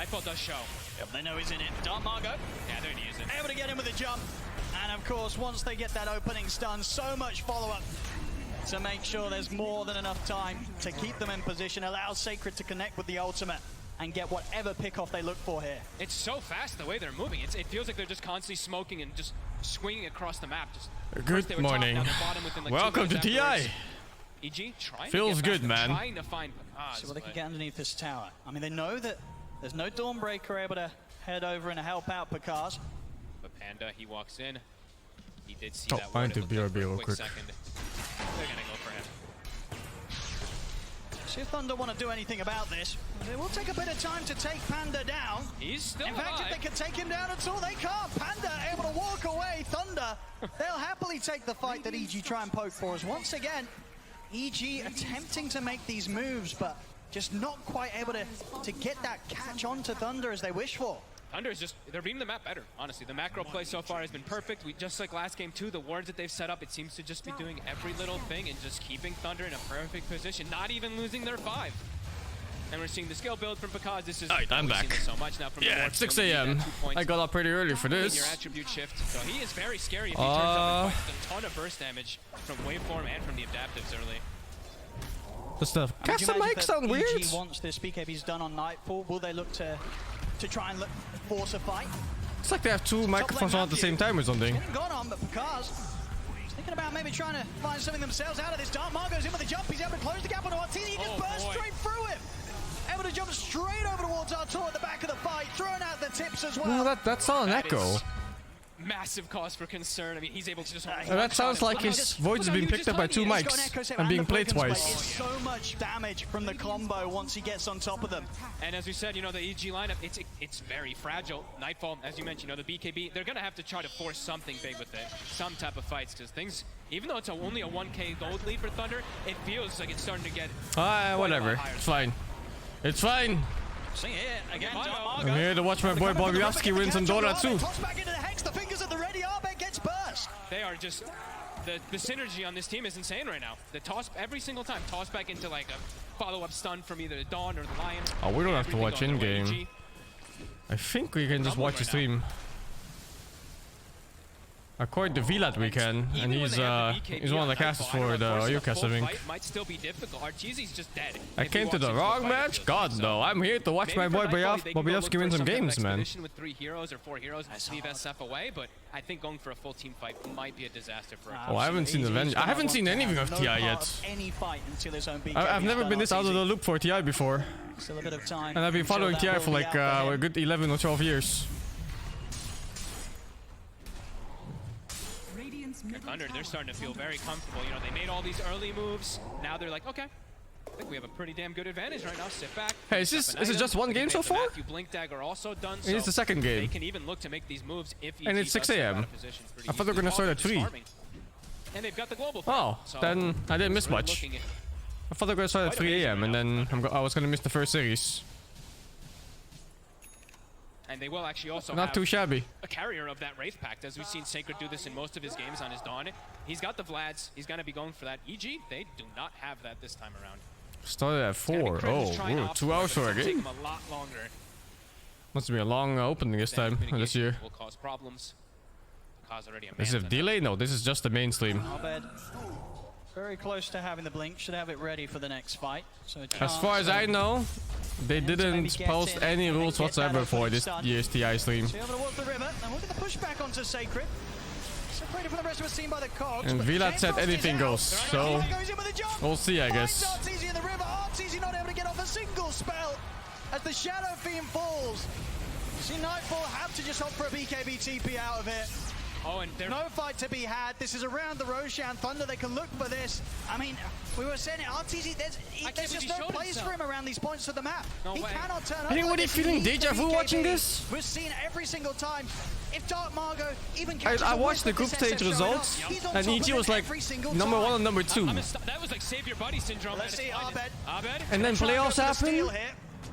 Nightfall does show. Yep, they know he's in it. Dark Margo. Yeah, there he is. Able to get him with a jump. And of course, once they get that opening stun, so much follow-up to make sure there's more than enough time to keep them in position, allow Sacred to connect with the ultimate and get whatever pick-off they look for here. It's so fast the way they're moving. It feels like they're just constantly smoking and just swinging across the map. Good morning. Like welcome to TI. EG trying feels to good, man. Trying to find see what they can get underneath this tower. I mean, they know that there's no Dawnbreaker able to head over and help out Pakaz. But Panda, he walks in. He did see Oh, that. I need to BRB real quick. Second. They're gonna go for him. See if Thunder want to do anything about this. It will take a bit of time to take Panda down. He's still in fact, alive. if they can take him down at all, they can't. Panda able to walk away. Thunder, they'll happily take the fight that EG try and poke for us. Once again, EG attempting to make these moves, but just not quite able to get that catch onto Thunder as they wish for. Thunder is just, they're reading the map better, honestly. The macro play so far has been perfect. Just like last game too, the wards that they've set up, it seems to just be doing every little thing and just keeping Thunder in a perfect position, not even losing their 5. And we're seeing the skill build from Pakaz. This is Alright, I'm back. So much now from Yeah, it's 6 a.m. I got up pretty early for Your this. attribute shift. So he is very scary if he turns up and fights a ton of burst damage from waveform and from the adaptives early. The stuff. Does the mic sound weird? EG wants this BKB's done on Nightfall. Will they look to try and force a fight? It's like they have two microphones on at the same time or something. Getting gone on, but Pakaz is thinking about maybe trying to find something themselves out of this. Dark Margo's in with a jump. He's able to close the gap on Artini. He just burst straight through him. Able to jump straight over towards Artur at the back of the fight, throwing out the tips as well. No, that's all an echo. Massive cause for concern. I mean, he's able to just... that sounds like his voice is being picked up by two mics and being played twice. It's so much damage from the combo once he gets on top of them. And as we said, you know, the EG lineup, it's very fragile. Nightfall, as you mentioned, you know, the BKB, they're going to have to try to force something big with it. Some type of fights, because things, even though it's only a 1k gold lead for Thunder, it feels like it's starting to get... whatever. It's fine. It's fine. See here again. I'm here to watch my boy Bobiowski win some Dota too. Toss back into the hex. The fingers at the ready. Arbet gets burst. They are just the synergy on this team is insane right now. The toss every single time, toss back into like a follow-up stun from either the Dawn or the Lion. Oh, we don't have to watch in game. I think we can just watch the stream. According to Vlad, we can, and he's one of the casters for the Oyucast, I think. Might still be difficult. Arteezy's just dead. I came to the wrong match? God, no. I'm here to watch my boy Bobiowski win some games, man. With 3 heroes or 4 heroes and leave SF away, but I think going for a full team fight might be a disaster for Oh, I haven't seen the I haven't seen anything of TI yet. I've never been this out of the loop for TI before. Still a bit of time. And I've been following TI for like a good 11 or 12 years. Thunder, they're starting to feel very comfortable. You know, they made all these early moves. Now they're like, okay, I think we have a pretty damn good advantage right now. Sit back. Hey, is it just one game so far? Blink Dagger also done. It's the second game. They can even look to make these moves if and it's 6 a.m. I thought they were gonna start at 3. And they've got the global. Oh, then I didn't miss much. I thought they were gonna start at 3 a.m. and then I was gonna miss the first series. And they will actually also not too shabby. A carrier of that Wraith Pact, as we've seen Sacred do this in most of his games on his Dawn. He's got the Vlads. He's going to be going for that. EG, they do not have that this time around. Started at 4. Oh, 2 hours for a game. Take him a lot longer. Must be a long opening this time, this year. Will cause problems. Cause already a is it a delay? No, this is just the main stream. Very close to having the blink. Should have it ready for the next fight. So as far as I know, they didn't post any rules whatsoever for this year's TI stream. So able to walk the river. Now look at the pushback onto Sacred. Separated from the rest of us seen by the cogs. And Vlad said anything goes. So we'll see, I guess. Arteezy in the river. Arteezy not able to get off a single spell as the Shadow Fiend falls. See Nightfall have to just hope for a BKB TP out of it. Oh, and no fight to be had. This is around the Roshan Thunder. They can look for this. I mean, we were saying it. Arteezy, there's just no place for him around these points of the map. No he way. cannot turn up. Anybody feeling deja vu watching this? We've seen every single time. If Dark Margo even I watched the group stage results, and EG was like number 1 and number 2. That was like save your buddy syndrome. Let's see Arbet. And then playoffs happen.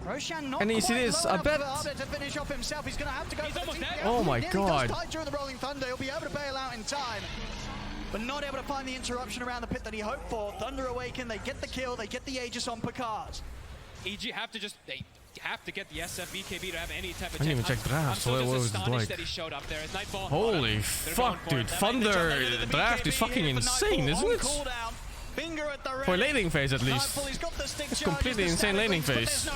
Roshan not and you see this, I bet. To finish off himself. He's going to have to go for the TP. Oh my god. During the Rolling Thunder, he'll be able to bail out in time, but not able to find the interruption around the pit that he hoped for. Thunder awaken, they get the kill, they get the Aegis on Pakaz. EG have to just have to get the SF BKB to have any type of I didn't even chance. check draft. I'm still What just was it astonished like? that he showed up there. As Nightfall, Holy fuck, dude. Thunder draft is fucking insane, isn't it? For laning phase, at least. It's completely insane laning phase.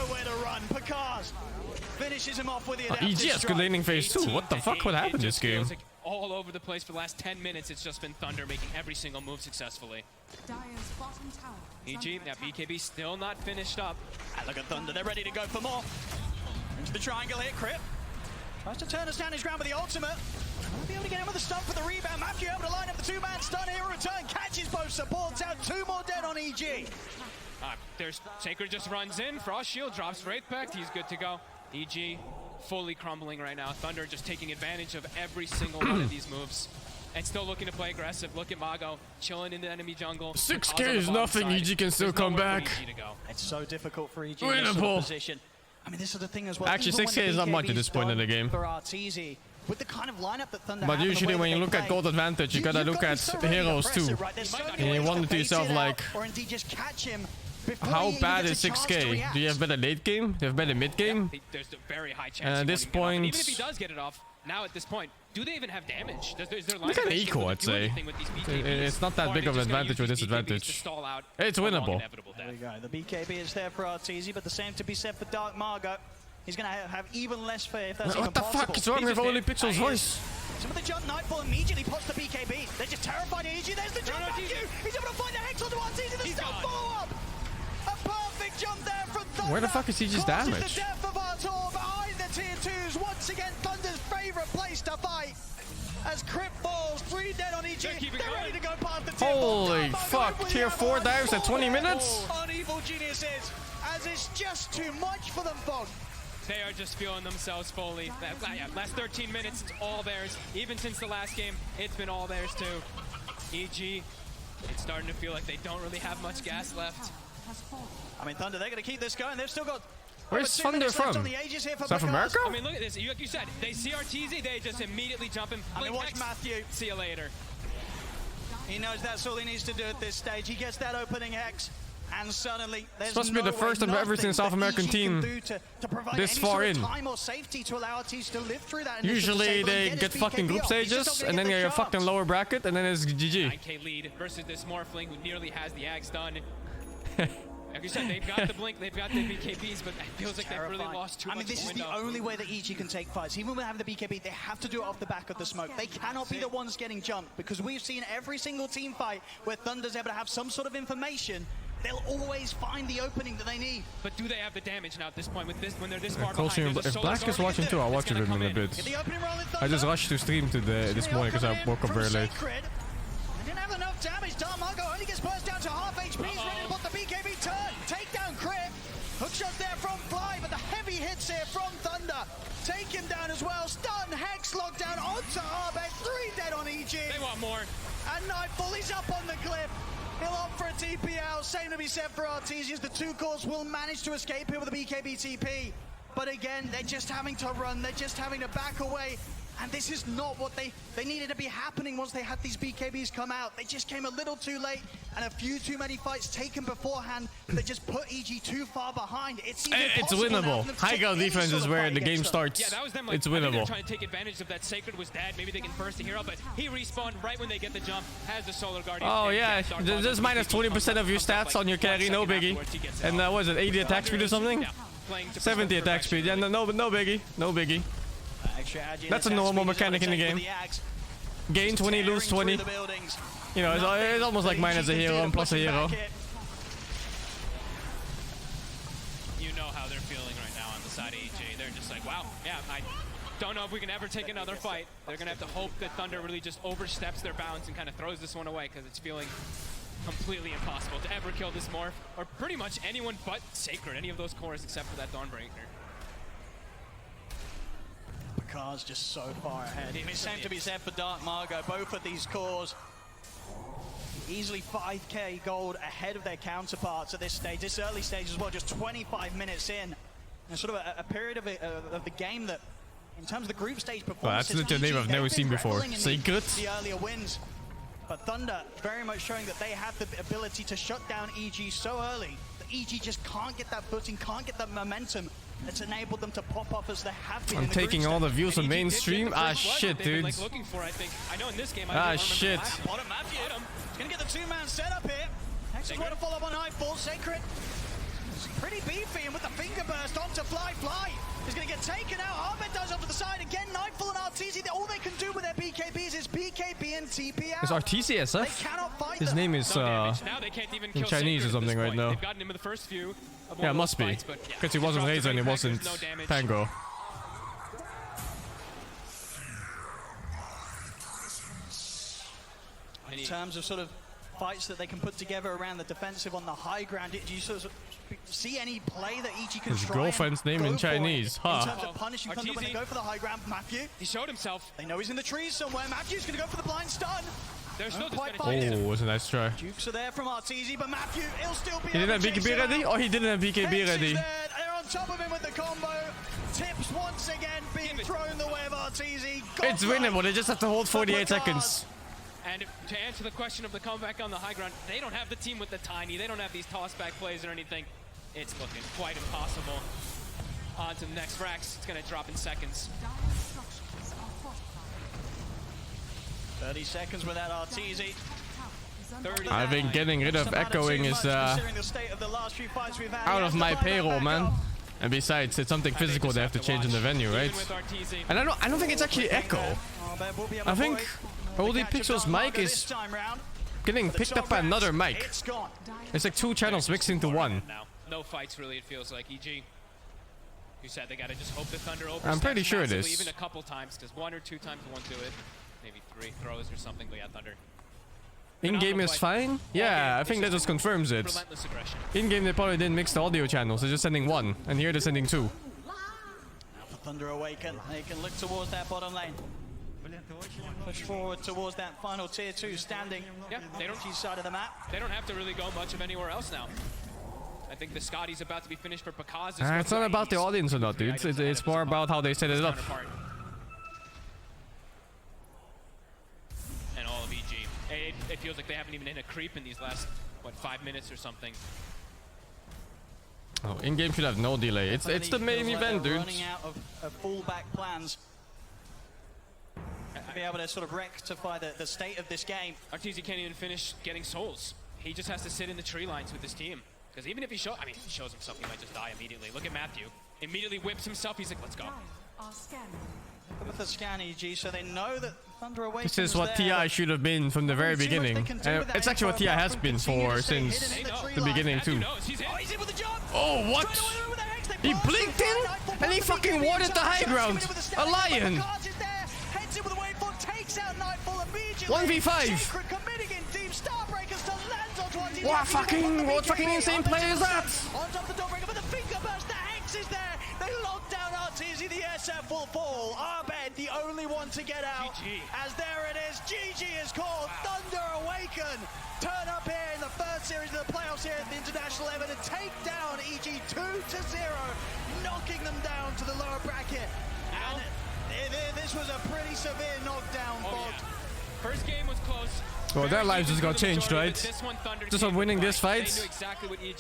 Finishes him off with the EG has good laning phase too. What the fuck? What happened this game? Like all over the place for the last 10 minutes. It's just been Thunder making every single move successfully. EG, now BKB still not finished up. And look at Thunder, they're ready to go for more. Into the triangle here, Crip. Tries to turn us down his ground with the ultimate. Won't be able to get him with the stun for the rebound. Matthew able to line up the two-man stun here. Return, catches both supports out. 2 more dead on EG. There's Sacred just runs in. Frost Shield drops Wraith Pact. He's good to go. EG fully crumbling right now. Thunder just taking advantage of every single one of these moves. And still looking to play aggressive. Look at Mago chilling in the enemy jungle. 6k is nothing. EG can still come back. It's so difficult for EG in this sort of position. I mean, this is the thing as well. Actually, 6k is not much at this point in the game. For Arteezy, with the kind of lineup that Thunder But usually when you look at gold advantage, you gotta look at heroes too. And you wonder to yourself like, how bad is 6k? Do you have better late game? Do you have better mid game? There's a very high chance. And at this point, even if he does get it off, now at this point, do they even have damage? Is their it's kind of equal, I'd say. It's not that big of an advantage or disadvantage. It's winnable. There we go. The BKB is there for Arteezy, but the same to be said for Dark Margo. He's going to have even less fear if that's even possible. What the fuck is wrong with Only Pixel's voice? Some of the jump, Nightfall immediately pops the BKB. They're just terrified of EG. There's the jump back you. He's able to find the Hex onto Arteezy. The stun follow-up. A perfect jump there from Thunder. Where the fuck is EG's damage? The death of Artor behind the tier 2s. Once again, Thunder's favorite place to fight. As Crip falls, 3 dead on EG. They're ready to go past the tier 4. Holy fuck, tier 4 dives at 20 minutes? On Evil Geniuses, as it's just too much for them, Fog. They are just feeling themselves fully. Last 13 minutes, it's all theirs. Even since the last game, it's been all theirs too. EG, it's starting to feel like they don't really have much gas left. I mean, Thunder, they're going to keep this going. They've still got... Where's Thunder from? South America? I mean, look at this. Like you said, they see Arteezy, they just immediately jump in. I mean, watch Matthew. See you later. He knows that's all he needs to do at this stage. He gets that opening Hex. And suddenly, there's supposed to be the first of every single South American team this far in. Usually they get fucking group stages, and then you get fucking lower bracket, and then it's GG. 9k lead versus this Morphling who nearly has the Ags done. Like you said, they've got the Blink, they've got the BKBs, but it feels like they've really lost too much. I mean, this is the only way that EG can take fights. Even with having the BKB, they have to do it off the back of the smoke. They cannot be the ones getting jumped, because we've seen every single team fight where Thunder's able to have some sort of information. They'll always find the opening that they need. But do they have the damage now at this point with this when they're this far behind? If Black is watching too, I'll watch it with him in a bit. I just rushed to stream this morning because I woke up very late. I didn't have enough damage. Darmago only gets burst down to half HP. He's ready to put the BKB turn. Take down Crip. Hookshot there from Fly, but the heavy hits here from Thunder. Take him down as well. Stun, Hex, lockdown onto Arbeck. 3 dead on EG. They want more. And Nightfall is up on the cliff. He'll opt for a TP out. Same to be said for Arteezy. The 2 cores will manage to escape here with a BKB TP. But again, they're just having to run. They're just having to back away. And this is not what they needed to be happening once they had these BKBs come out. They just came a little too late, and a few too many fights taken beforehand that just put EG too far behind. It's winnable. High ground defense is where the game starts. Yeah, that was them. Like, it's winnable. They're trying to take advantage of that. Sacred was dead. Maybe they can burst the hero, but he respawned right when they get the jump. Has the Solar Guardian. Oh yeah, just minus 20% of your stats on your carry, no biggie. And what is it, 80 attack speed or something? 70 attack speed. Yeah, no biggie, no biggie. That's a normal mechanic in the game. Gain 20, lose 20. You know, it's almost like minus a hero and plus a hero. You know how they're feeling right now on the side of EG. They're just like, wow, yeah, I don't know if we can ever take another fight. They're going to have to hope that Thunder really just oversteps their bounds and kind of throws this one away, because it's feeling completely impossible to ever kill this Morph, or pretty much anyone but Sacred, any of those cores except for that Dawnbreaker. Car's just so far ahead. It's same to be said for Dark Margo. Both of these cores easily 5k gold ahead of their counterparts at this stage, this early stage as well, just 25 minutes in. And sort of a period of the game that, in terms of the group stage performance, that's literally a name I've never seen before. Sacred? The earlier wins. But Thunder very much showing that they have the ability to shut down EG so early that EG just can't get that footing, can't get that momentum that's enabled them to pop off as they have been. I'm taking all the views on mainstream. Ah, shit, dude. Looking for, I think. I know in this game. Ah, shit. Bottom Matthew. He's gonna get the two-man setup here. Next is going to follow up on Nightfall. Sacred. It's pretty beefy, and with the finger burst onto Fly. He's gonna get taken out. Ahmed does over the side again. Nightfall and RTZ. All they can do with their BKBs is BKB and TP out. Is RTZ SF? They cannot fight His them. name is Now they can't even in kill Chinese or Sacred at something this right point. now. They've gotten him in the first few. Of Yeah, it one must of be. those fights, but yeah, Because he they wasn't dropped the Razor and he Ringcrackers, wasn't no damage. Tango. In terms of sort of fights that they can put together around the defensive on the high ground, do you sort of see any play that EG can His try girlfriend's and name go in for Chinese, huh? in terms of punishing Thunder when they go for the high ground? Matthew, He showed himself. they know he's in the trees somewhere. Matthew's going to go for the blind stun. They're still just quite finishing fighting. him. Oh, was a nice try. Jukes are there from RTZ, but Matthew, he'll still be He didn't have able to chase BKB him ready? out. Oh, he didn't have BKB Hex is ready. there. They're on top of him with the combo. Tips once again being thrown the way of RTZ. It's winnable. They just have to hold 48 seconds. And to answer the question of the comeback on the high ground, they don't have the team with the tiny. They don't have these toss-back plays or anything. It's looking quite impossible. On to the next Rax. It's going to drop in seconds. 30 seconds without RTZ. 30. I think getting rid of echoing is out of my payroll, man. And besides, it's something physical they have to change in the venue, right? Even with RTZ. And I don't think it's actually echo. I think Holy Pixel's mic is getting picked up by another mic. It's like two channels mixed into one. Now, no fights really, it feels like. EG, you said they got to just hope the Thunder oversteps I'm pretty sure it massively, is. Even a couple times, because one or two times won't do it. Maybe 3 throws or something, but yeah, Thunder. In-game is fine? Yeah, I think that just confirms it. Relentless aggression. In-game they probably didn't mix the audio channels, they're just sending one. And here they're sending 2. Now for Thunder Awaken, they can look towards that bottom lane. Push forward towards that final tier 2 standing. Yeah, they don't side of the map. They don't have to really go much of anywhere else now. I think the Scotty's about to be finished for Pakaz. It's not about the audience or not, dude. It's more about how they set it up. And all of EG. It feels like they haven't even hit a creep in these last, what, 5 minutes or something. Oh, in-game should have no delay. It's the main event, dude. Running out of fallback plans. To be able to sort of rectify the state of this game. RTZ can't even finish getting souls. He just has to sit in the tree lines with his team. Because even if he shows, he shows himself, he might just die immediately. Look at Matthew. Immediately whips himself. He's like, let's go. With the scan EG, so they know that Thunder Awaken. This is what TI should have been from the very beginning. It's actually what TI has been for since the beginning too. Oh, what? He blinked in and he fucking warded the high ground. A lion. 1v5. What fucking insane play is that? On top of the Dawnbreaker, but the finger burst, the Hex is there. They lock down RTZ, the SF will fall. Arbed, the only one to get out. GG. As there it is, GG is called. Thunder Awaken. Turn up here in the third series of the playoffs here at the International level to take down EG 2-0, knocking them down to the lower bracket. And this was a pretty severe knockdown, Bog. Yeah. First game was close. Well, their lives just got changed, right? Just on winning this fight,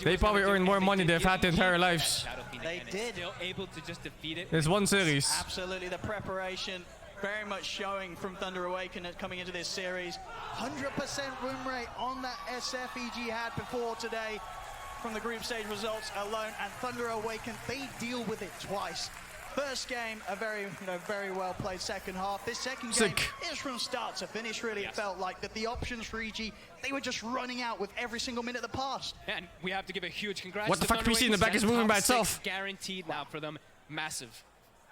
they probably earned more money they've had their entire lives. They did. Still able to just defeat it. There's one series. Absolutely, the preparation very much showing from Thunder Awaken coming into this series. 100% win rate on that SFEG had before today from the group stage results alone, and Thunder Awaken, they deal with it twice. First game, a very well played second half. This second game is from start to finish, really. It felt like that the options for EG, they were just running out with every single minute that passed. And we have to give a huge congrats What the to fuck, Thunder PC in the back Awaken. is moving by Top six itself. Guaranteed now for them. Massive.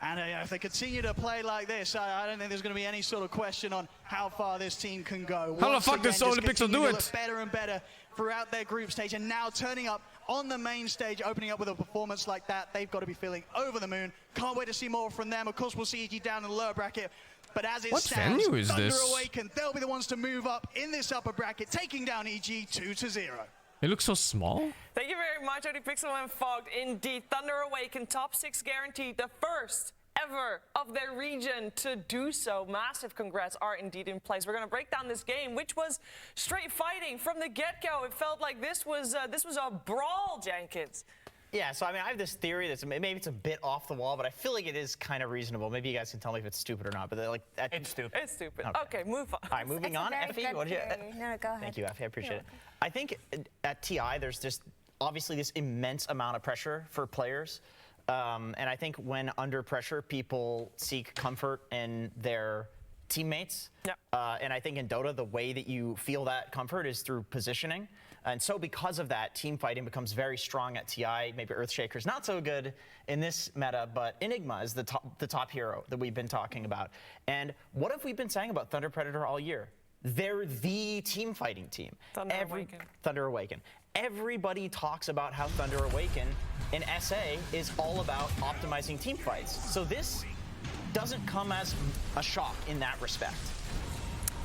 And if they continue to play like this, I don't think there's going to be any sort of question on how far this team can go. How the fuck does Holy Pixel do it? Better and better throughout their group stage, and now turning up on the main stage, opening up with a performance like that, they've got to be feeling over the moon. Can't wait to see more from them. Of course, we'll see EG down in the lower bracket. But as it stands, venue is Thunder this? Awaken, they'll be the ones to move up in this upper bracket, taking down EG 2-0. It looks so small. Thank you very much, Holy Pixel and Fogged. Indeed, Thunder Awaken, top 6 guaranteed. The first ever of their region to do so. Massive congrats are indeed in place. We're going to break down this game, which was straight fighting from the get-go. It felt like this was a brawl, Jenkins. Yeah, so I mean, I have this theory that's maybe it's a bit off the wall, but I feel like it is kind of reasonable. Maybe you guys can tell me if it's stupid or not. But like, It's stupid. It's stupid. Okay. Okay, move on. All right, moving on. Effie, what do you? No, go ahead. Thank you, Effie. I appreciate it. I think at TI, there's just obviously this immense amount of pressure for players. And I think when under pressure, people seek comfort in their teammates. Yeah. And I think in Dota, the way that you feel that comfort is through positioning. And so because of that, team fighting becomes very strong at TI. Maybe Earthshaker's not so good in this meta, but Enigma is the top hero that we've been talking about. And what have we been saying about Thunder Predator all year? They're the team fighting team. Thunder Awaken. Everybody talks about how Thunder Awaken in SA is all about optimizing team fights. So this doesn't come as a shock in that respect.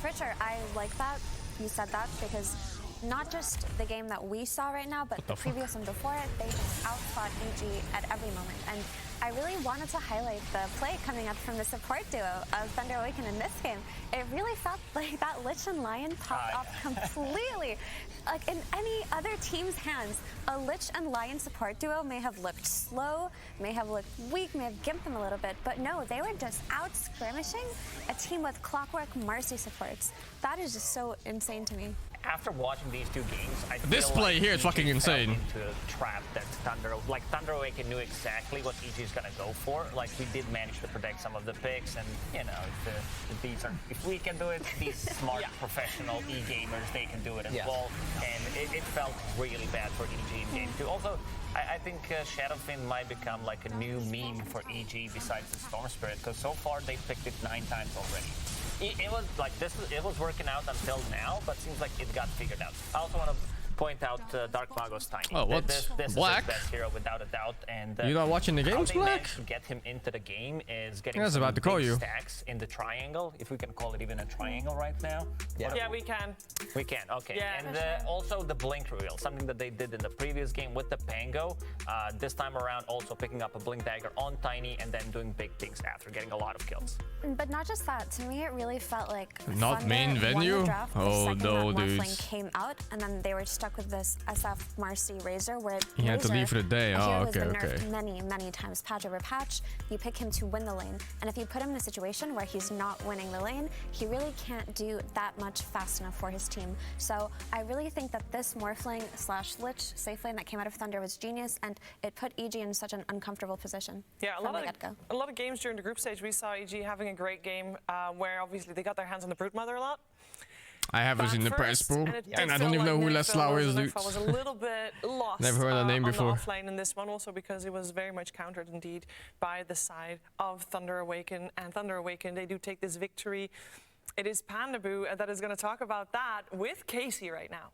For sure, I like that you said that, because not just the game that we saw right now, but the previous one before it, they just outfought EG at every moment. And I really wanted to highlight the play coming up from the support duo of Thunder Awaken in this game. It really felt like that Lich and Lion popped off completely. Like in any other team's hands, a Lich and Lion support duo may have looked slow, may have looked weak, may have gimped them a little bit, but no, they were just out skirmishing a team with Clockwork Marcy supports. That is just so insane to me. After watching these two games, I This feel play like here is EG fucking fell insane. Into a trap that Thunder Awaken knew exactly what EG is gonna go for. Like, we did manage to protect some of the picks, and you know, if we can do it, these smart professional e-gamers, they can do it as well. And it felt really bad for EG in game 2. Also, I think Shadowfin might become like a new meme for EG besides the Storm Spirit, because so far they picked it 9 times already. It was like it was working out until now, but seems like it got figured out. I also want to point out Dark Mago's Tiny. Oh, what? This Black? is his best hero without a doubt. And You're not watching the games, how they Black? managed to get him into the game is getting I was some about to call big you. stacks in the triangle, if we can call it even a triangle right now. Yeah, we can. We can, okay. Yeah, And also the blink reveal, something that they did in the previous game with the Pango. This time around, also picking up a blink dagger on Tiny and then doing big things after, getting a lot of kills. But not just that, to me it really felt like Not Thunder main won the venue? draft the Oh, second no, that dudes. Morphling came out, and then they were stuck with this SF Marcy Razor, where He had to leave for the day. a Oh, hero has okay, been nerfed okay. many times, patch over patch. You pick him to win the lane, and if you put him in a situation where he's not winning the lane, he really can't do that much fast enough for his team. So I really think that this Morphling / Lich safe lane that came out of Thunder was genius, and it put EG in such an uncomfortable position. Yeah, from the get-go. a lot of games during the group stage, we saw EG having a great game where obviously they got their hands on the Broodmother a lot. I have us in the press pool, and I don't even know who Leslau is, dude. I was a little bit lost. Never heard that name before. On the offlane in this one, also because it was very much countered indeed by the side of Thunder Awaken. And Thunder Awaken, they do take this victory. It is Pandaboo that is going to talk about that with Casey right now.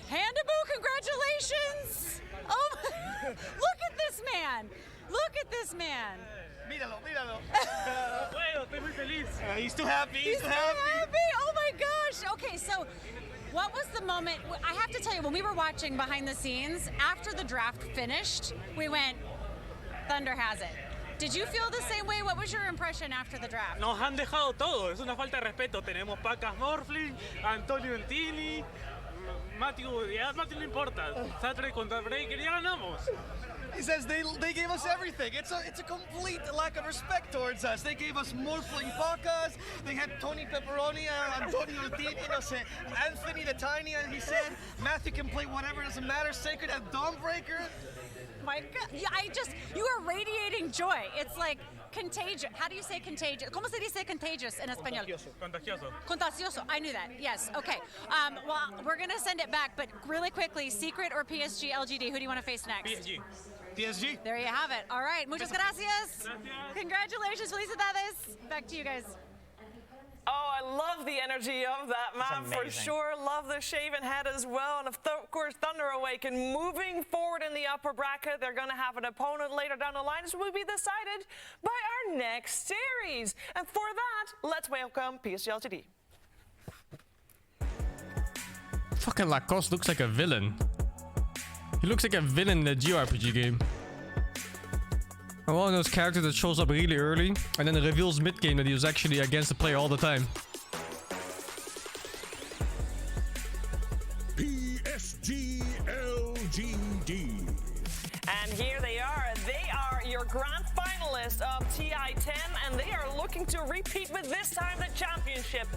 Pandaboo, congratulations! Oh, look at this man! Look at this man! Míralo, míralo. Bueno, estoy muy feliz. He's too happy. He's so happy! Oh my gosh! Okay, so what was the moment? I have to tell you, when we were watching behind the scenes, after the draft finished, we went, Thunder has it. Did you feel the same way? What was your impression after the draft? Nos han dejado todo. Es una falta de respeto. Tenemos Pacas Morphling, Antonio Entini, Matthew. Ya Matthew no importa. Saturday contra Breaker. Ya ganamos. He says they gave us everything. It's a complete lack of respect towards us. They gave us Morphling Pacas. They had Tony Pepperoni, Antonio Entini, no sé, Anthony the Tiny. He said Matthew can play whatever. Doesn't matter. Sacred and Dawnbreaker. My God, yeah, you are radiating joy. It's like contagious. How do you say contagious? ¿Cómo se dice contagious in español? Contagioso. Contagioso. I knew that. Yes. Okay. Well, we're gonna send it back, but really quickly, Secret or PSG LGD? Who do you want to face next? PSG. PSG. There you have it. All right. Muchas gracias. Congratulations, felicidades. Back to you guys. Oh, I love the energy of that map for sure. Love the shaven head as well. And of course, Thunder Awaken moving forward in the upper bracket. They're going to have an opponent later down the line. This will be decided by our next series. And for that, let's welcome PSG LTD. Fucking Lacoste looks like a villain. He looks like a villain in a JRPG game. I'm one of those characters that shows up really early and then reveals mid-game that he was actually against the player all the time. PSGLGD. And here they are. They are your grand finalists of TI10, and they are looking to repeat with this time the championship.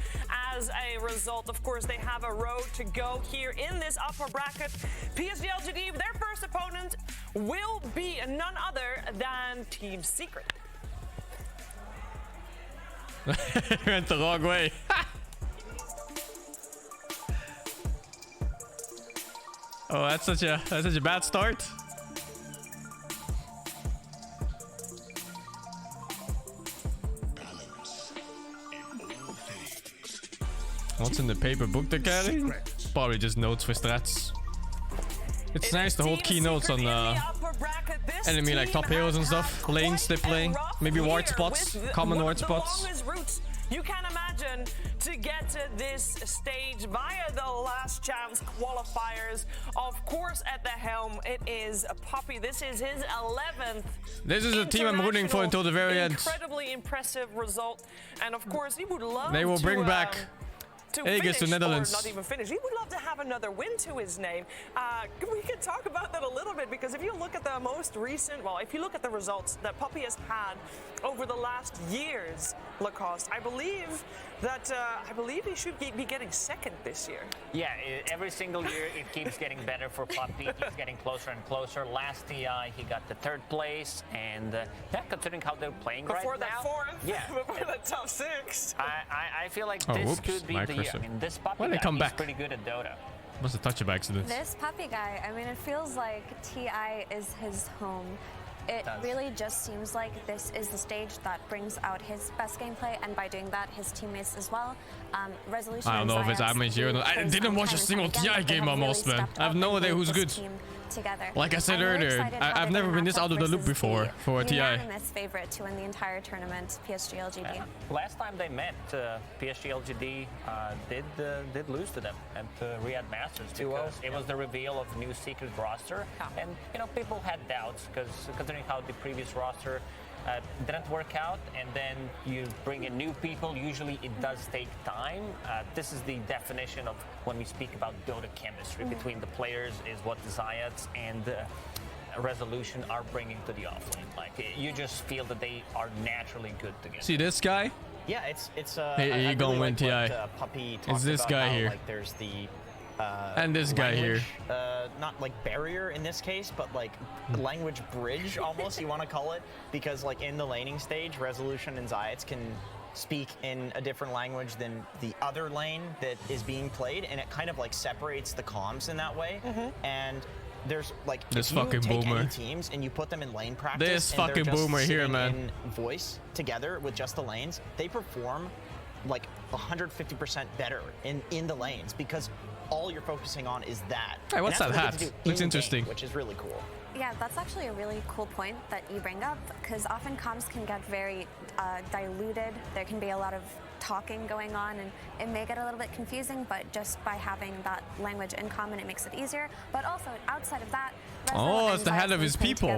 As a result, of course, they have a road to go here in this upper bracket. PSGLGD, their first opponent will be none other than Team Secret. Went the wrong way. Oh, that's such a bad start. What's in the paper book they're carrying? Probably just notes for strats. It's nice to hold keynotes on enemy like top heroes and stuff. Lanes they play. Maybe ward spots. Common ward spots. You can imagine to get to this stage via the last chance qualifiers. Of course, at the helm, it is Puppy. This is his 11th. This is the team I'm rooting for until the very end. Incredibly impressive result. And of course, he would love They will bring back Aegis to Netherlands. Or not even finish. He would love to have another win to his name. We can talk about that a little bit, because if you look at the most recent, well, if you look at the results that Puppy has had over the last years, Lacoste, I believe he should be getting second this year. Yeah, every single year it keeps getting better for Puppy. He's getting closer and closer. Last TI, he got the 3rd place, and yeah, considering how they're playing before right that now. 4th, yeah, before the top 6. I feel like this could be the year. I mean, this Puppy guy, he's pretty good at Dota. Must have touched it by accident. This Puppy guy, I mean, it feels like TI is his home. It really just seems like this is the stage that brings out his best gameplay, and by doing that, his teammates as well. Resolution. I don't know if it's amateur or not. I didn't watch a single TI game almost, man. I have no idea who's good. Together. Like I said earlier, I've never been this out of the loop before for a TI. Unanimous favorite to win the entire tournament, PSGLGD. Last time they met, PSGLGD did lose to them at Riyadh Masters, because it was the reveal of new secret roster, and you know, people had doubts because considering how the previous roster didn't work out, and then you bring in new people. Usually it does take time. This is the definition of when we speak about Dota chemistry between the players, is what the Zayats and Resolution are bringing to the offlane. Like, you just feel that they are naturally good together. See this guy? Yeah, it's Hey, you gonna win TI. Puppy It's this about guy how, here. Like, there's the and this guy here. Not like barrier in this case, but like language bridge almost, you want to call it, because like in the laning stage, Resolution and Zayats can speak in a different language than the other lane that is being played, and it kind of like separates the comms in that way. And there's like, this if you fucking take boomer. any teams and you put them in lane practice, This and they're fucking just boomer here, sitting man. in voice together with just the lanes, they perform like 150% better in the lanes, because all you're focusing on is that. Hey, what's And that that's what they hat? get to do Looks in-game, interesting. which is really cool. Yeah, that's actually a really cool point that you bring up, because often comms can get very diluted. There can be a lot of talking going on, and it may get a little bit confusing, but just by having that language in common, it makes it easier. But also, outside of that, Oh, it's the head of his people.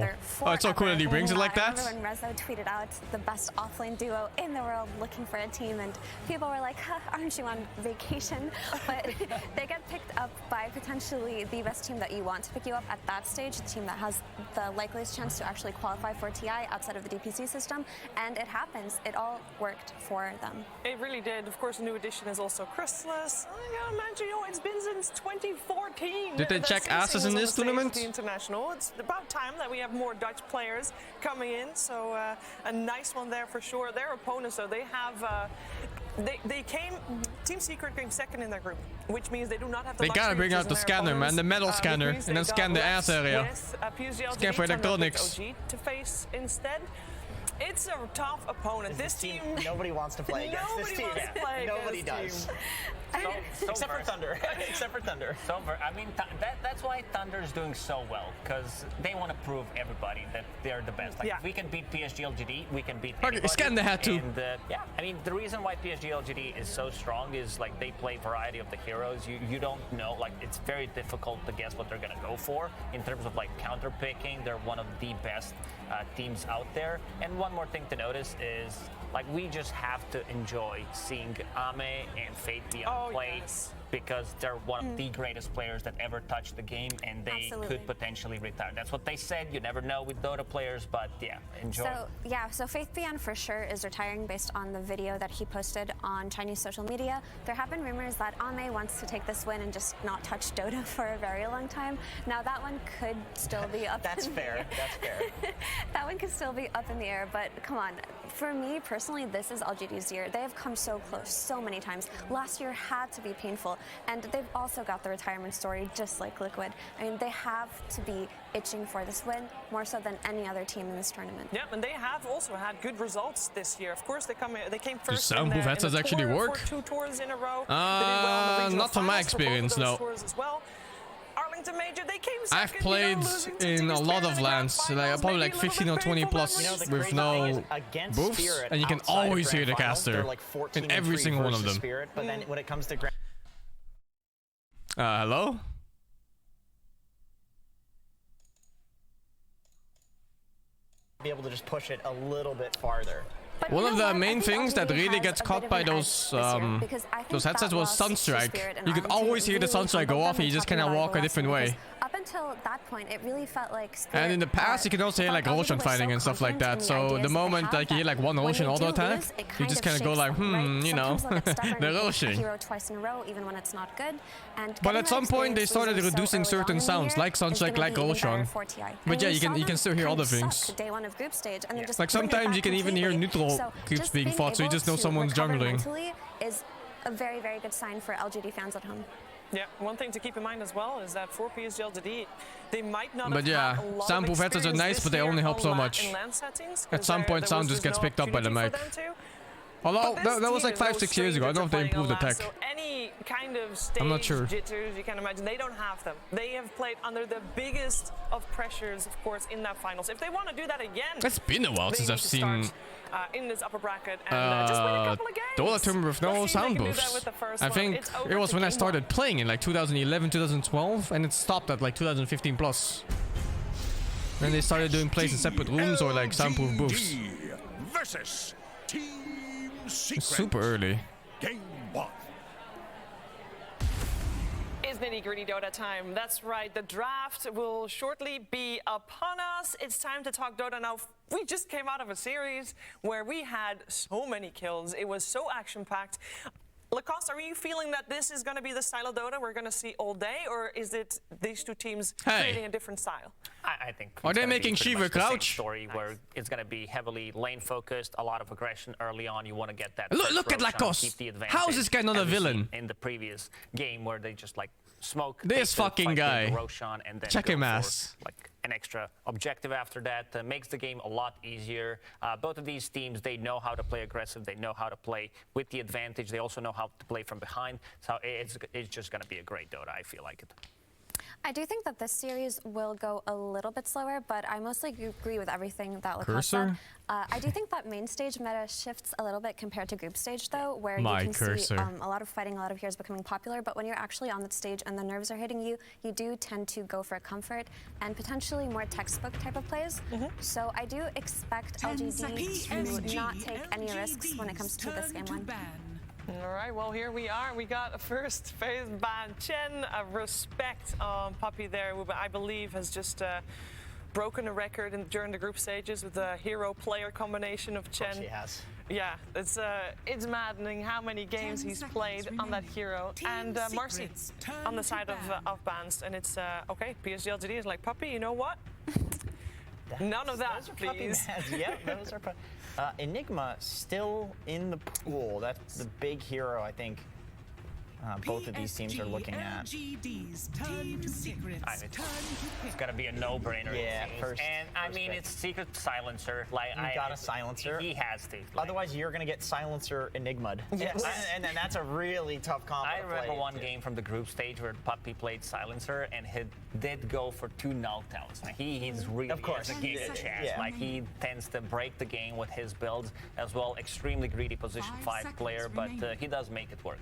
Oh, it's so cool that he brings it like that. I remember when Rezo tweeted out the best offlane duo in the world looking for a team, and people were like, huh, aren't you on vacation? But they get picked up by potentially the best team that you want to pick you up at that stage, the team that has the likeliest chance to actually qualify for TI outside of the DPC system, and it happens. It all worked for them. It really did. Of course, a new addition is also Chrysalis. I gotta imagine, you know, it's been since 2014. Did they check asses in this tournament? International. It's about time that we have more Dutch players coming in, so a nice one there for sure. Their opponents, so they have Team Secret came second in their group, which means they do not have the They gotta bring out the scanner, man, the metal scanner, and then scan the ass area. Scan for electronics. OG to face instead. it's a tough opponent. This team, nobody wants to play against this team. Nobody wants to play Nobody against does. Except for Thunder. Except for Thunder. I mean, that's why Thunder is doing so well, because they want to prove everybody that they're the best. Like, if we can beat PSG LGD, we can beat anybody. Scan the hat too. And, yeah, I mean, the reason why PSG LGD is so strong is, like, they play variety of the heroes. You don't know, like, it's very difficult to guess what they're going to go for in terms of, like, counter picking. They're one of the best teams out there. And one more thing to notice is, like, we just have to enjoy seeing Ame and Fate Beyond play, because they're one of the greatest players that ever touched the game, and they could potentially retire. That's what they said. You never know with Dota players, but yeah, enjoy. So Faith Beyond for sure is retiring based on the video that he posted on Chinese social media. There have been rumors that Ame wants to take this win and just not touch Dota for a very long time. Now that one could still be up. That's fair. That's fair. That one could still be up in the air, but come on. For me personally, this is LGD's year. They have come so close so many times. Last year had to be painful, and they've also got the retirement story just like Liquid. I mean, they have to be itching for this win more so than any other team in this tournament. Yeah, and they have also had good results this year. Of course, they came first. Sound proof headsets actually work? 2 tours in a row. Not from my experience, no. Major, they came second, I've played in a lot of lands, like probably like 15 or 20 plus with no boosts, and you can always hear the caster in every single one of them. But then when it comes to hello? be able to just push it a little bit farther. But one of the main things that really gets caught by those headsets was Sunstrike. You could always hear the Sunstrike go off and you just kind of walk a different way. Up until that point, it really felt like Spirit, and in the past, you can also hear like Roshan fighting and stuff like that. So the moment like you hear like one Roshan auto attack, you just kind of go like, you know, the Roshan. Hero twice in a row, even when it's not good. And but at some point, they started reducing certain sounds, like Sunstrike, like Roshan. But yeah, you can still hear other things. Day one of group stage, and then just like sometimes you can even hear neutral creeps being fought, so you just know someone's jungling. Is a very, very good sign for LGD fans at home. Yeah, one thing to keep in mind as well is that for PSG LGD, they might not but yeah, soundproof headsets are nice, but they only help so much. At some point, sound just gets picked up by the mic. Although that was like 5-6 years ago. I don't know if they improved the tech. So any kind of stage I'm not sure. jitters you can imagine, they don't have them. They have played under the biggest of pressures, of course, in that finals. If they want to do that again, it's been a while since I've seen in this upper bracket and just win a couple of games. Dota tournament with no sound boosts. I think it was when I started playing in like 2011, 2012, and it stopped at like 2015 plus. Then they started doing plays in separate rooms or like soundproof booths. Versus Team Secret. Super early. Game 1. It's nitty-gritty Dota time. That's right. The draft will shortly be upon us. It's time to talk Dota now. We just came out of a series where we had so many kills. It was so action-packed. Lacoste, are you feeling that this is going to be the style of Dota we're going to see all day, or is it these two teams creating a different style? I think. Are they making Shiva crouch? Story where it's going to be heavily lane focused, a lot of aggression early on. You want to get that. Look at Lacoste. How is this guy not a villain? In the previous game, where they just like smoke this fucking guy. Roshan and then check him ass. Like an extra objective after that makes the game a lot easier. Both of these teams, they know how to play aggressive. They know how to play with the advantage. They also know how to play from behind. So it's just going to be a great Dota. I feel like it. I do think that this series will go a little bit slower, but I mostly agree with everything that Lacoste said. I do think that main stage meta shifts a little bit compared to group stage, though, where you can see a lot of fighting, a lot of heroes becoming popular, but when you're actually on that stage and the nerves are hitting you, you do tend to go for comfort and potentially more textbook type of plays. So I do expect LGD to not take any risks when it comes to this game one. All right, well, here we are. We got a first phase ban. Chen, respect on Puppy there, who I believe has just broken a record during the group stages with the hero-player combination of Chen. Of course he has. Yeah, it's maddening how many games he's played on that hero. And Marcy on the side of bans. And it's, okay, PSG LGD is like, Puppy, you know what? None of that, please. Yeah, those are Enigma still in the pool. That's the big hero, I think. both of these teams are looking at. It's gonna be a no-brainer. Yeah, first. And I mean, pick. it's Secret Silencer. Like You got a Silencer. He has to. Like, Otherwise, you're gonna get Silencer Enigma'd. Yes. and then that's a really tough combo. I to remember play one into. game from the group stage where Puppy played Silencer and he did go for 2 knockdowns. Like he's really Of course. has a game of chess. Yeah. Like he tends to break the game with his builds as well. Extremely greedy position 5 player, but he does make it work.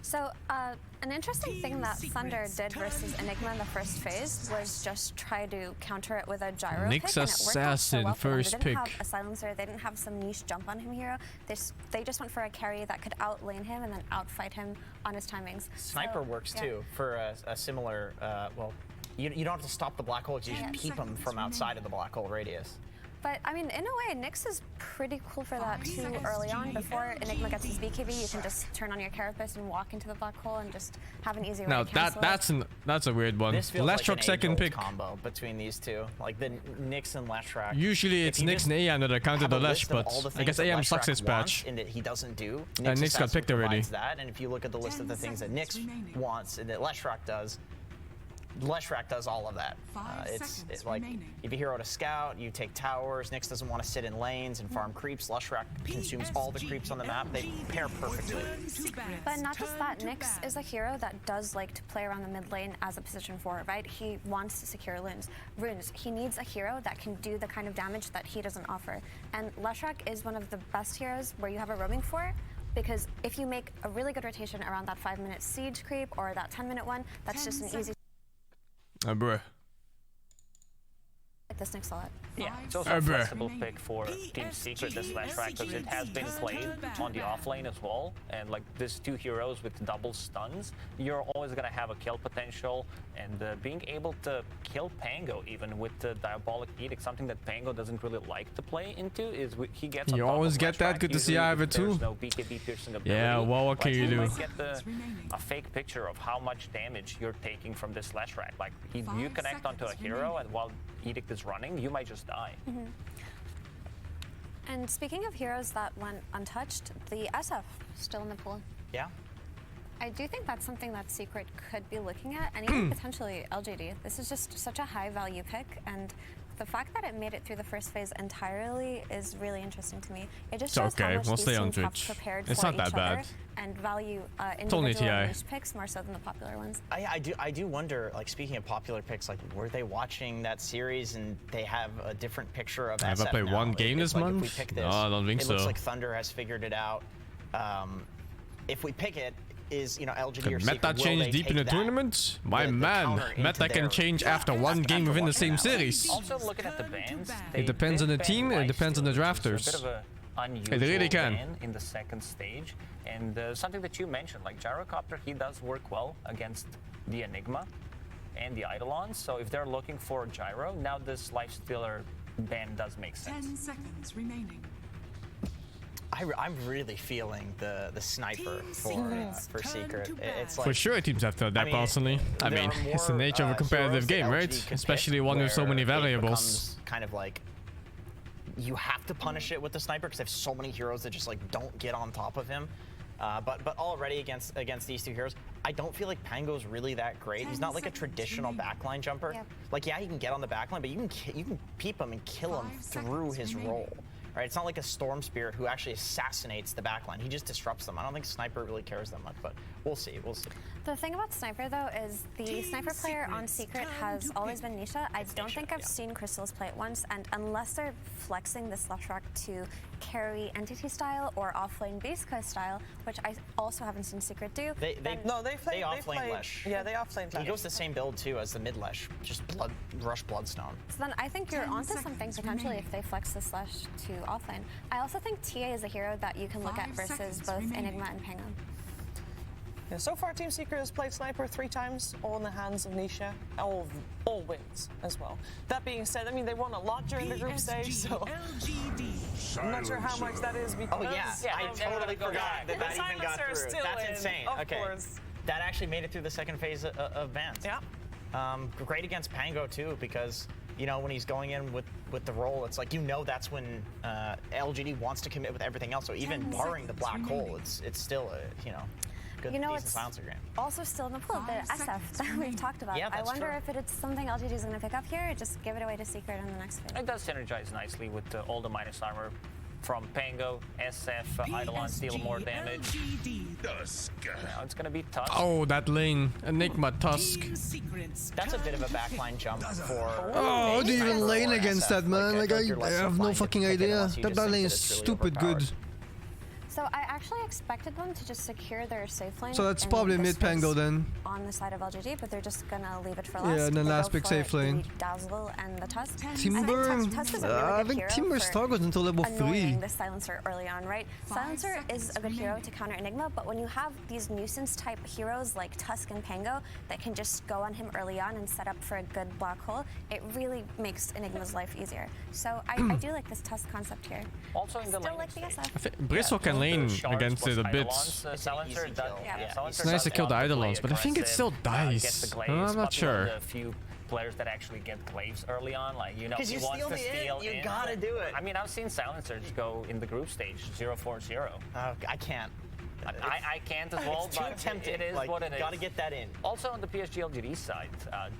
So an interesting thing that Thunder did versus Enigma in the first phase was just try to counter it with a gyro Nyx pick, and it worked out so Assassin, well for them. first They didn't pick. have a silencer, they didn't have some niche jump on him hero. They just went for a carry that could outlane him and then outfight him on his timings. Sniper So, works yeah. too for a similar. Well, you don't have to stop the black hole. You just peep them from outside of the black hole radius. But I mean, in a way, Nyx is pretty cool for that too early on. Before Enigma gets his BKB, you can just turn on your Carapace and walk into the black hole and just have an easy way Now to cancel it. that's a weird one. This feels like Leshrac an second age-old pick. combo between these two, like the Nyx and Leshrac. Usually If it's you Nyx just and AM that are counter have the a Lesh, list of but all the I guess things that AM sucks Leshrac his wants patch. and that he doesn't do. And Nyx got Assassin picked already. provides that, and if you look at the list of the things that Nyx wants and that Leshrac does, Leshrac does all of that. It's like if you hero to scout, you take towers. Nyx doesn't want to sit in lanes and farm creeps. Leshrac consumes all the creeps on the map. They pair perfectly. But not just that, Nyx is a hero that does like to play around the mid lane as a position 4, right? He wants to secure runes. He needs a hero that can do the kind of damage that he doesn't offer. And Leshrac is one of the best heroes where you have a roaming 4, because if you make a really good rotation around that 5-minute siege creep or that 10-minute one, that's just an easy Bruh. at this Nyx slot. Yeah, it's also a flexible pick for Team Secret, this Leshrac, because it has been played on the offlane as well. And like these 2 heroes with double stuns, you're always going to have a kill potential. And being able to kill Pango even with the Diabolic Edict, something that Pango doesn't really like to play into, is he gets on You top always of get that. Leshrac. Good to see Usually Ivor if there's too. no BKB piercing ability, Yeah, well, what can you do? might get a fake picture of how much damage you're taking from this Leshrac. Like you connect onto a hero, and while Edict is running, you might just die. And speaking of heroes that went untouched, the SF still in the pool. Yeah. I do think that's something that Secret could be looking at, and even potentially LGD. This is just such a high value pick, and the fact that it made it through the first phase entirely is really interesting to me. It just shows how okay. much We'll these stay on teams have Twitch. prepared It's for not that each bad. other and value only individual TI. niche picks more so than the popular ones. I do wonder, like speaking of popular picks, like were they watching that series and they have a different picture of Have I SF played now? one game It's this like month? If we pick this, No, I don't think it looks so. like Thunder has figured it out. If we pick it, is LGD or Can Secret, meta will change they deep in take the that, tournament? My the man, counter into meta can their- change after one game within the same series. Also, looking at the bans, It depends on the team, and it depends on the drafters. It's a bit of an unusual It really can. ban in the second stage, and something that you mentioned, like Gyrocopter, he does work well against the Enigma and the Eidolons. So if they're looking for Gyro, now this Lifestealer ban does make sense. 10 seconds remaining. I'm really feeling the sniper for Secret. It's like For sure, teams have to adapt personally. I there mean, are it's the more, nature of a heroes competitive that game, LGD right? could pick Especially one with so many where it variables. becomes kind of like you have to punish it with the sniper because they have so many heroes that just like don't get on top of him. But already against these 2 heroes, I don't feel like Pango's really that great. He's not like a traditional backline jumper. Yep. Like yeah, he can get on the backline, but you can peep him and kill him through his role. Right? It's not like a Storm Spirit who actually assassinates the backline. He just disrupts them. I don't think Sniper really cares that much, but we'll see. We'll see. The thing about Sniper, though, is the Sniper player on Secret has always been Nisha. I don't think I've seen Crystals play it once, and unless they're flexing this Leshrac to carry Entity style or offlane Beastcoast style, which I also haven't seen Secret do, They offlane Lesh. Yeah, they offlane Lesh. He goes the same build too as the mid Lesh, just rush Bloodstone. So then I think you're onto something potentially if they flex this Lesh to offlane. I also think TA is a hero that you can look at versus both Enigma and Pango. Yeah, so far, Team Secret has played Sniper 3 times, all in the hands of Nisha, all wins as well. That being said, I mean, they won a lot during the group stage, so I'm not sure how much that is because... Oh yeah, I totally forgot that even got Silencer is through. still That's in, insane. of Okay, course. that actually made it through the second phase of bans. Yeah. Great against Pango too, because when he's going in with the role, it's like that's when LGD wants to commit with everything else. So even barring the black hole, it's still good, You know, decent it's silencer game. also still in the pool, the SF that we've talked about. Yeah, I that's wonder true. if it's something LGD is going to pick up here or just give it away to Secret in the next phase. It does synergize nicely with all the minus armor from Pango, SF, Eidolon deal more damage. Dusk. Now it's gonna be tough. Oh, that lane. Enigma Tusk. That's a bit of a backline jump for. Oh, how do you even lane against that, man? Like, I you're less have no inclined to fucking pick it idea. unless you That just think lane that is it's really stupid good. overpowered. So I actually expected them to just secure their safe lane. So that's in probably this mid Pango phase then. on the side of LGD, but they're just gonna leave it for last. Yeah, and then They last go pick for safe lane. the Dazzle and the Tusk. Timber? I think Tusk is a really I good think hero Timber for struggles until level 3. annoying the Silencer early on, right? Silencer is a good hero to counter Enigma, but when you have these nuisance type heroes like Tusk and Pango that can just go on him early on and set up for a good black hole, it really makes Enigma's life easier. So I do like this Tusk concept here. Also in the Still lane like the stage. SF. Bristle can lane Shards against plus it a bit. Eidolons, Silencer easy does, kill. Yeah. Silencer It's nice to does kill the want to Eidolons, play but I think it aggressive, still get dies. the glaives, I'm not but sure. one of the few players that actually get glaives early on, like, you know, 'Cause he you wants steal to the steal int, you in. gotta do it. I mean, I've seen Silencers go in the group stage 0-4-0. I can't. I can't as well, It's too but tempting. it is like, what it is. Gotta get that in. Also on the PSG LGD side,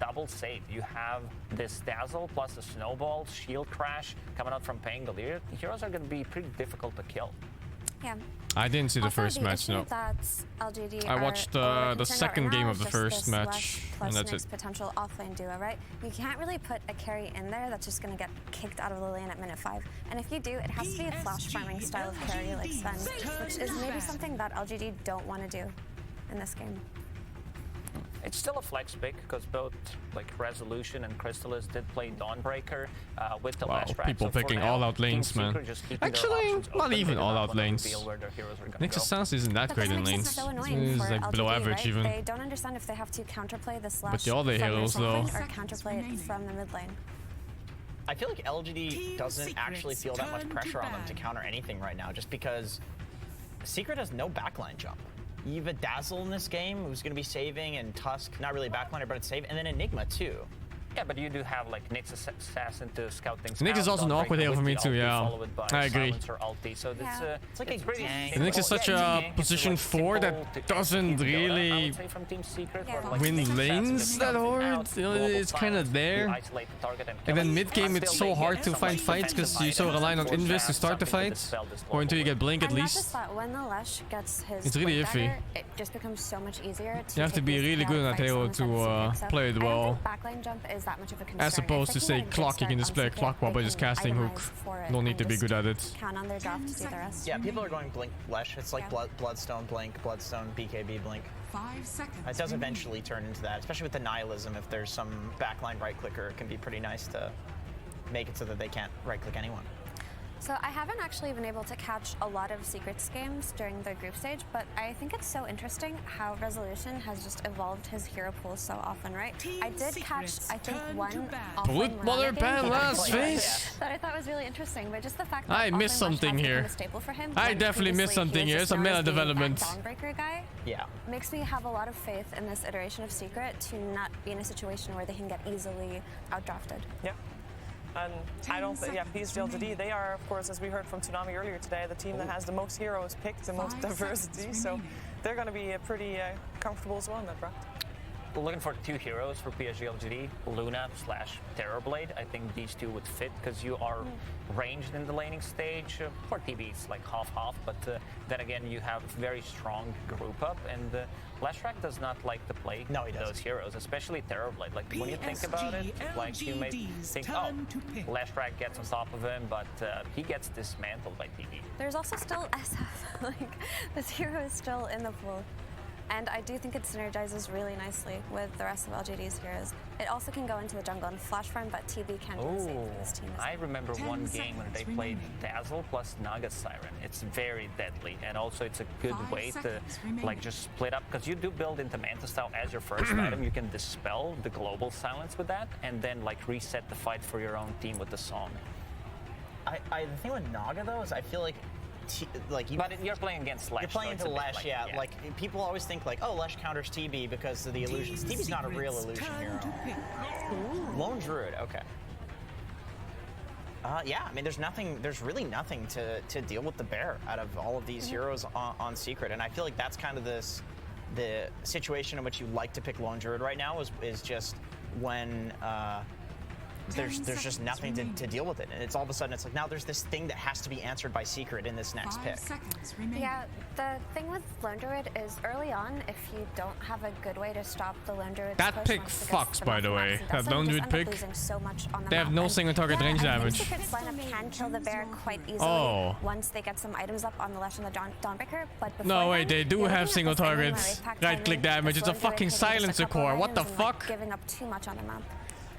double save. You have this Dazzle plus the Snowball, Shield Crash coming out from Pango. The heroes are going to be pretty difficult to kill. Yeah. I didn't see the Also, first match, issue no. that LGD I watched are the concerned second right game now of the is just first this match, Lush and plus that's Nyx it. potential offlane duo, right? You can't really put a carry in there that's just going to get kicked out of the lane at minute 5. And if you do, it has to be a flash farming style of carry like Sven, which is maybe something that LGD don't want to do in this game. It's still a flex pick because both like Resolution and Crystallis did play Dawnbreaker with the Wow, last rack. people So for picking now, all-out lanes, Team man. Secret just keeping their Actually, options not open. They even do not all-out wanna lanes. reveal where their heroes are gonna Nexus go. Sans isn't that But great that in makes lanes. it so This annoying is for like LGD, below average right? even. They don't understand if they have to counterplay the slash the other from their heroes, side though. lane or counterplay it from the mid lane. I feel like LGD doesn't actually feel that much pressure on them to counter anything right now, just because Secret has no backline jump. You have a Dazzle in this game who's going to be saving, and Tusk, not really a backliner, but it's saving, and then Enigma too. Yeah, but you do have like Nyx Assassin to scout things Nyx out, is also an Dawnbreaker awkward hero with for me the too, ulti, yeah. followed by I agree. Silencer ulti, so Yeah. It's like a pretty gank. simple. Nyx is such Yeah, a gank is, position like, 4 simple that to keep doesn't going, I really would say, from Team Secret, Yeah. where, like, win Nyx Assassin lanes just that scouts hard. out, You know, global it's kinda silence, there. you isolate the target and And kill then it. mid game it's Still, so they hard get to some, find like, fights because defensive you're so items, reliant on force invis to grabs, start the something to fight. dispel this Or until you global get blink at And not just least. that, when the Lush gets his It's really blink iffy. dagger, it just becomes so much easier to You have to take be these really good chaotic on that fights hero on the to Secret. So play it I don't well. think backline jump is that much of a concern. As opposed to If they say can get a good clock, you start can on display a Secret, clock while by they just can casting hook. itemize for it Don't and need to be just good at it. count on their draft to do the rest. Yeah, people are going Blink Lesh. It's like Yeah. Bloodstone Blink, Bloodstone BKB Blink. 5 seconds. It does eventually turn into that, especially with the Nihilism. If there's some backline right clicker, it can be pretty nice to make it so that they can't right click anyone. So I haven't actually been able to catch a lot of Secrets games during the group stage, but I think it's so interesting how Resolution has just evolved his hero pool so often, right? I did catch, I think, one offlane Mother Morana ban game last face. that I thought was really interesting, but just the fact that I missed offlane something Lush has here. become a staple for him, I when definitely missed previously something he here. was It's a just known meta as being that development. Dawnbreaker guy. Yeah. Makes me have a lot of faith in this iteration of Secret to not be in a situation where they can get easily outdrafted. Yeah. And I don't think, PSG LGD, they are, of course, as we heard from Tsunami earlier today, the team that has the most heroes picked, the most diversity. So they're going to be pretty comfortable as well in that draft. Looking for 2 heroes for PSG LGD, Luna / Terrorblade. I think these 2 would fit because you are ranged in the laning stage. For TB, it's like half-half, but then again, you have very strong group up, and Lashrak does not like to play those heroes, especially Terrorblade. Like, when you think about it, like, you may think, oh, Lashrak gets on top of him, but he gets dismantled by TB. There's also still SF. Like, this hero is still in the pool. And I do think it synergizes really nicely with the rest of LGD's heroes. It also can go into the jungle and flash farm, but TB can do the same for this team as well. I remember one game when they played Dazzle plus Naga Siren. It's very deadly, and also it's a good way to like just split up, because you do build into Manta Style as your first item. You can dispel the global silence with that, and then like reset the fight for your own team with the song. The thing with Naga though is I feel like but you're playing against Lesh. You're playing so into it's a bit Lesh, yeah. Like people always think like, oh, Lesh counters TB because of the illusions. TB's not a real illusion hero. Lone Druid, okay. Yeah, I mean, there's really nothing to deal with the bear out of all of these heroes on Secret, and I feel like that's kind of this the situation in which you like to pick Lone Druid right now is just when there's just nothing to deal with it, and it's all of a sudden it's like now there's this thing that has to be answered by Secret in this next 5 pick. seconds remaining. Yeah, the thing with Lone Druid is early on, if you don't have a good way to stop the Lone Druid's That push pick once it gets fucks, the by the maximum way. accuracy, That doesn't, Lone you Druid just end up pick. losing so much on the They have map. no And single target range I think damage. Secret's lineup can kill the bear quite easily once they get some items up on the left and the Dawnbreaker, but before No, wait, then, they do you're have looking at single the same targets. Wraith Pack Right click timing, damage. the It's a Lone Druid fucking taking just a silencer couple core. What the items and, like, fuck? giving up too much on the map.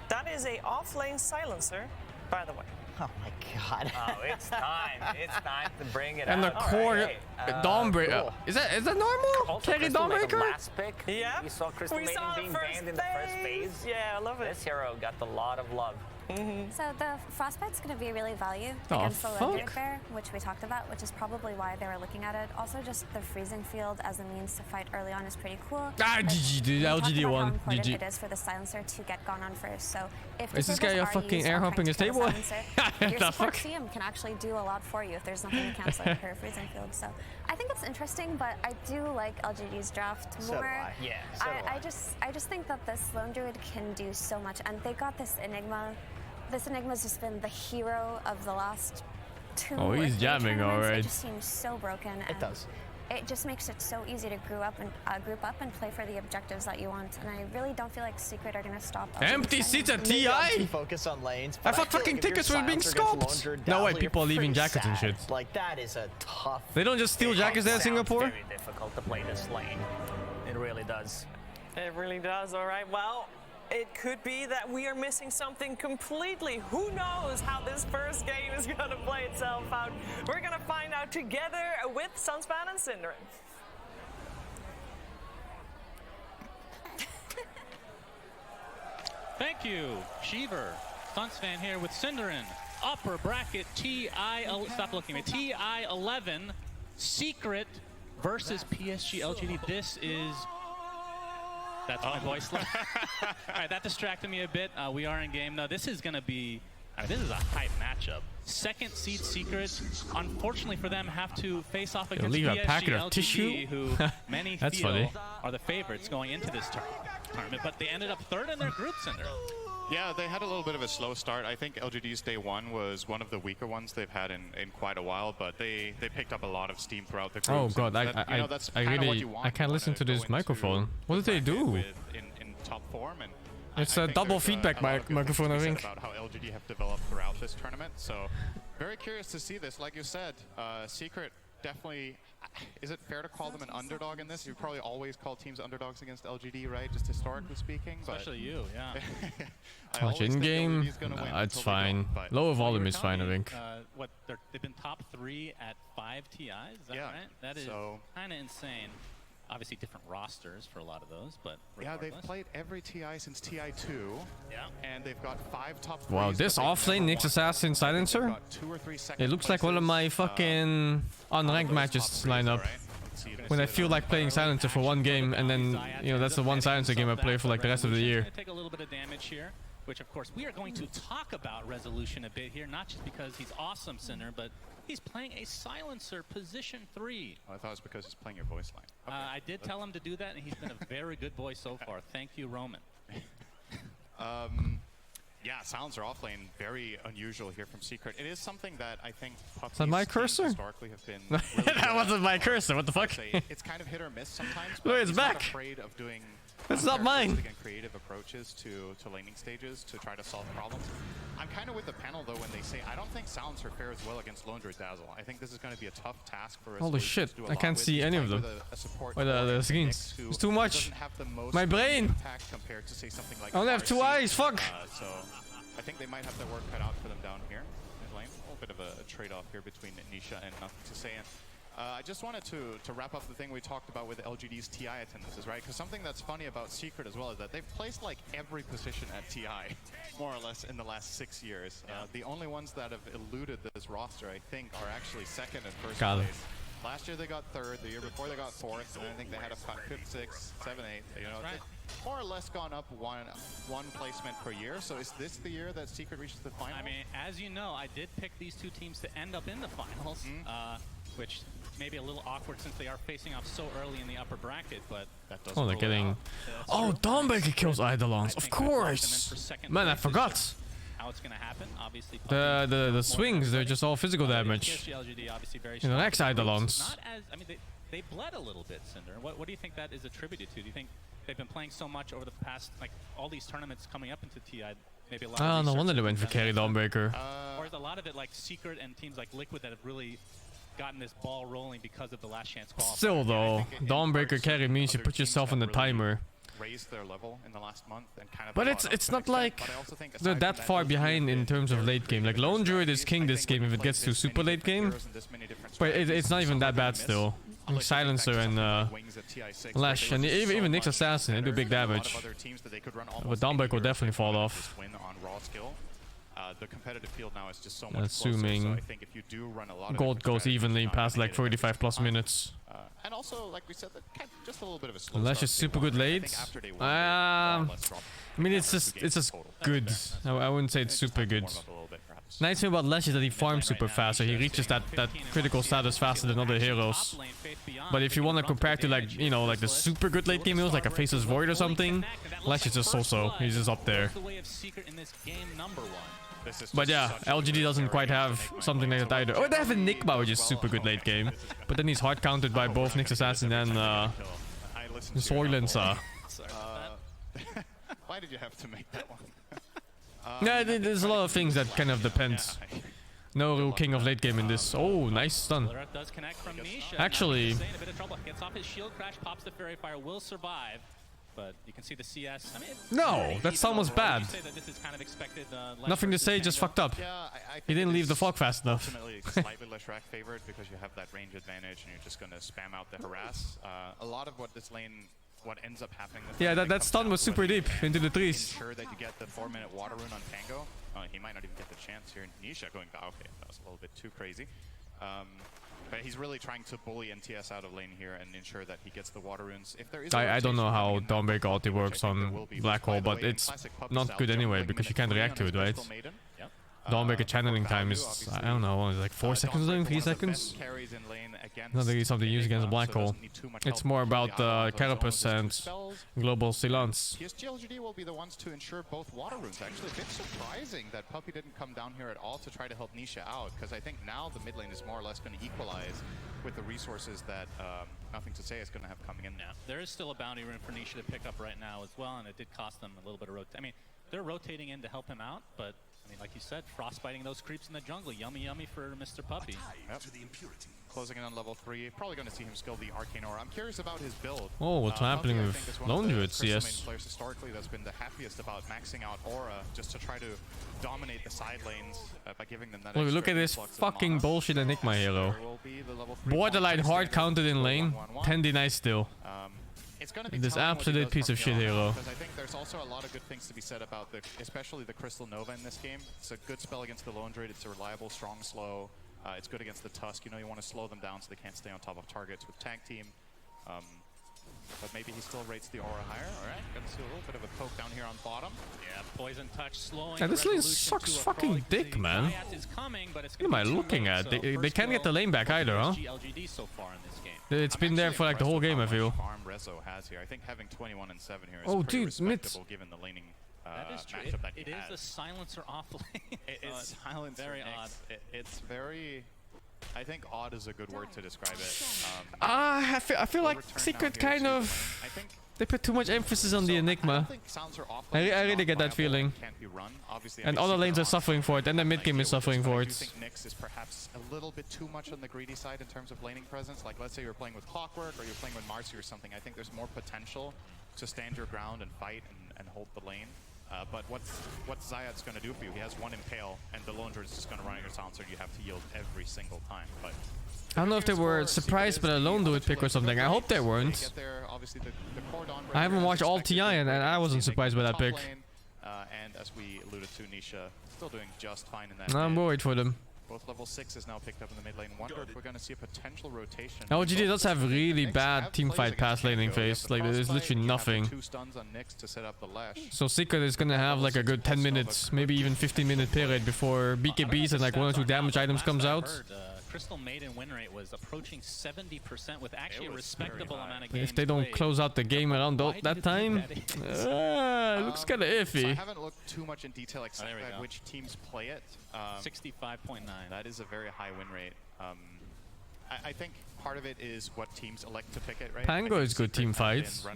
That is a off-lane silencer, by the way. Oh my god. Oh, it's time. It's time to bring it And the out. core Alright, Dawnbreaker. cool. Is that normal? Also, Carry Crystal Maiden Dawnbreaker? last pick. Yeah. We saw Crystal Maiden the being first banned in the first phase. Yeah, I love it. This hero got a lot of love. So the Frostbite's going to be really value Oh, against the Lone Druid fuck. Bear, which we talked about, which is probably why they were looking at it. Also, just the freezing field as a means to fight early on is pretty cool. Ah, But GG, dude. we talked LGD about how won. important GG. it is for the silencer to get gone on first. So if Is this disables guy a are fucking used air on humping trying his to kill the table? silencer, your The support fuck? CM can actually do a lot for you if there's nothing to cancel her freezing field. So I think it's interesting, but I do like LGD's draft So do more. I. Yeah, so do I just think that this Lone Druid can do so much, and they got this Enigma. This Enigma's just been the hero of the last 2 Oh, or he's 3 jamming, tournaments. alright. It just seems so broken. It does. It just makes it so easy to group up and play for the objectives that you want. And I really don't feel like Secret are gonna stop. Empty seats at Maybe I'm too TI? focused on lanes. I but thought feel fucking like if your tickets were being silencer gets Lone scoped. Druid No down, way, you're people are leaving pretty jackets and sad. shit. Like that is a tough. They don't just steal jackets there in Sounds Singapore? very difficult to play this lane. It really does. It really does. All right. Well, it could be that we are missing something completely. Who knows how this first game is going to play itself out? We're going to find out together with Sunspan and Synderen. Thank you, Sheever. Sunsfan here with Synderen. Upper bracket stop looking at TI 11. Secret versus PSG LGD. This is. That's my voice. All right, that distracted me a bit. We are in game. No, this is going to be. This is a hype matchup. Second seed Secret, unfortunately for them, have to face off against leave a PSG packet of LGD, tissue? who many That's feel funny. are the favorites going into this tournament. But they ended up third in their group, Synderen. Yeah, they had a little bit of a slow start. I think LGD's day one was one of the weaker ones they've had in quite a while, but they picked up a lot of steam throughout the group. Oh god, I really I can't listen to this microphone. What did they do? In top form, and It's I a think double there's feedback a lot of good things microphone, to I be said think. about how LGD have developed throughout this tournament. So very curious to see this. Like you said, Secret definitely. Is it fair to call them an underdog in this? You probably always call teams underdogs against LGD, right? Just historically speaking. Especially you, yeah. Touch in game? Nah, it's fine. Lower volume is fine, I think. They've been top 3 at 5 TIs, is that Yeah, right? That is so- kind of insane. Obviously different rosters for a lot of those, but Yeah, they've regardless. played every TI since TI2. Yeah. And they've got 5 top 3s. Wow, this offlane Nyx Assassin Silencer? It looks like one of my fucking unranked matches line up. When I feel like playing Silencer for one game, and then, you know, that's the one Silencer game I play for like the rest of the year. Gonna take a little bit of damage here, which of course we are going to talk about Resolution a bit here, not just because he's awesome, Sinner, but he's playing a Silencer position 3. Oh, I thought it was because he's playing your voice line. Okay. I did tell him to do that, and he's been a very good boy so far. Thank you, Roman. Yeah, Silencer offlane, very unusual here from Secret. It is something that I think Is that my Puppy's teams cursor? historically have been really good That at. wasn't my cursor, what the fuck? It's kind of hit or miss sometimes, Look, but it's he's back. not afraid of doing It's not mine. uncharacteristic and creative approaches to laning stages to try to solve problems. I'm kind of with the panel though when they say I don't think Silencer fares well against Lone Druid Dazzle. I think this is going to be a tough task for Holy Resolution shit, to do a I lot can't with. see He's any of playing them. with a support Or the warrior skins. Nyx who It's too much. doesn't have the most My brain. impact compared to say something like I only have 2 RC. eyes, fuck. So I think they might have their work cut out for them down here. A little bit of a trade-off here between Nisha and Nothing to Say. I just wanted to wrap up the thing we talked about with LGD's TI attendances, right? Because something that's funny about Secret as well is that they've placed like every position at TI, more or less, in the last 6 years. The only ones that have eluded this roster, I think, are actually second and first Got it. place. Last year they got third, the year before they got fourth, and I think they had a 5th, 6th, 7th, 8th. You know, more or less gone up one placement per year. So is this the year that Secret reaches the final? I mean, as you know, I did pick these two teams to end up in the finals, which may be a little awkward since they are facing off so early in the upper bracket, but that doesn't Oh, they're getting... Oh, Dawnbreaker kills Eidolons, of course! Man, I forgot! how it's going to happen, obviously. The swings, they're just all physical damage. In the next Eidolons. Not as, I mean, they bled a little bit, Cinder. What do you think that is attributed to? Do you think they've been playing so much over the past, like, all these tournaments coming up into TI, maybe a lot of No wonder they went for carry Dawnbreaker. Or is a lot of it like Secret and teams like Liquid that have really gotten this ball rolling because of the last chance qualifier? Still though, Dawnbreaker carry means you put yourself on the timer. Raised their level in the last month and kind of. But it's not like they're that far behind in terms of late game. Like Lone Druid is king this game if it gets to super late game. But it's not even that bad still. Like Silencer and Lash and even Nyx Assassin, they do big damage. But Dawnbreaker will definitely fall off. The competitive field now is just so much assuming closer, so I think if you do run a lot of gold goes evenly past like 45 plus minutes. And also, like we said, just a little bit of a slow Lash is super good late. I mean, it's just good. I wouldn't say it's super good. Nice thing about Lash is that he farms super fast, so he reaches that critical status faster than other heroes. But if you want to compare to like, you know, like the super good late game heroes, like a Faceless Void or something, Lash is just so-so. He's just up there. But yeah, LGD doesn't quite have something like that either. Oh, they have Enigma, which is super good late game. But then he's hard counted by both Nyx Assassin and Soilensa. Why did you have to make that one? Yeah, there's a lot of things that kind of depend. No real king of late game in this. Oh, nice stun. Actually, gets off his shield crash, pops the fairy fire, will survive. But you can see the CS. I mean, no, that stun was bad. Nothing to say, just fucked up. He didn't leave the fog fast enough. Ultimately, slightly less rack favored because you have that range advantage and you're just going to spam out the harass. A lot of what this lane, what ends up happening. Yeah, that stun was super deep into the trees. Ensure that you get the 4-minute water rune on Tango. He might not even get the chance here. Nisha going back. Okay, that was a little bit too crazy. But he's really trying to bully NTS out of lane here and ensure that he gets the water runes. If there is I don't know how Dawnbreaker ulti works on Black Hole, but it's not good anyway because you can't react to it, right? Dawnbreaker channeling time is, I don't know, like 4 seconds or 3 seconds? Not really something to use against Black Hole. It's more about Carapace and Global Silence. GLGD will be the ones to ensure both water runes. Actually, a bit surprising that Puppey didn't come down here at all to try to help Nisha out, because I think now the mid lane is more or less going to equalize with the resources that Nothing to Say is going to have coming in now. There is still a bounty rune for Nisha to pick up right now as well, and it did cost them a little bit of rotation. I mean, they're rotating in to help him out, but I mean, like you said, frostbiting those creeps in the jungle. Yummy, yummy for Mr. Puppey. Yep. Closing in on level 3. Probably going to see him skill the Arcane Aura. I'm curious about his build. Oh, what's happening with Lone Druid CS? Players historically that's been the happiest about maxing out Aura just to try to dominate the side lanes by giving them that. Look at this fucking bullshit Enigma hero. Borderline hard counted in lane. 10 denies still. It's going to be this absolute piece of shit hero. Because I think there's also a lot of good things to be said about especially the Crystal Nova in this game. It's a good spell against the Lone Druid. It's a reliable, strong, slow. It's good against the Tusk. You know, you want to slow them down so they can't stay on top of targets with tag team. But maybe he still rates the aura higher. All right, gonna see a little bit of a poke down here on bottom. Yeah, poison touch slowing. Yeah, this lane sucks fucking dick, man. What am I looking at? They can't get the lane back either, huh? It's been there for like the whole game, I feel. Rezo has here. I think having 21 and 7 here is oh, pretty dude, respectable given the laning matchup that he has. It is a silencer off lane. It's silencer. Very odd. It's very. I think odd is a good word to describe it. I feel like Secret kind of. They put too much emphasis on the Enigma. I really get that feeling. And other lanes are suffering for it, and the mid game is suffering for it. I think Nyx is perhaps a little bit too much on the greedy side in terms of laning presence. Like, let's say you're playing with Clockwork or you're playing with Marcy or something. I think there's more potential to stand your ground and fight and hold the lane. But what's Zayat's going to do for you? He has one Impale, and the Lone Druid is just going to run at your silencer, and you have to yield every single time. But I don't know if they were surprised by a Lone Druid pick or something. I hope they weren't. I haven't watched all TI, and I wasn't surprised by that pick. And as we alluded to, Nisha still doing just fine in that. I'm worried for them. Both level 6 is now picked up in the mid lane. Wonder if we're going to see a potential rotation. LGD does have really bad teamfight pass laning phase. Like there's literally nothing. 2 stuns on Nyx to set up the lash. So Secret is gonna have like a good 10 minutes, maybe even 15-minute period before BKBs and like 1 or 2 damage items comes out. Crystal Maiden win rate was approaching 70% with actually a respectable amount of games If they don't played. close out the game around that time, it looks kind of iffy. So I haven't looked too much in detail except at which teams play it. 65.9. That is a very high win rate. I think part of it is what teams elect to pick it, right? Pango is good team fights.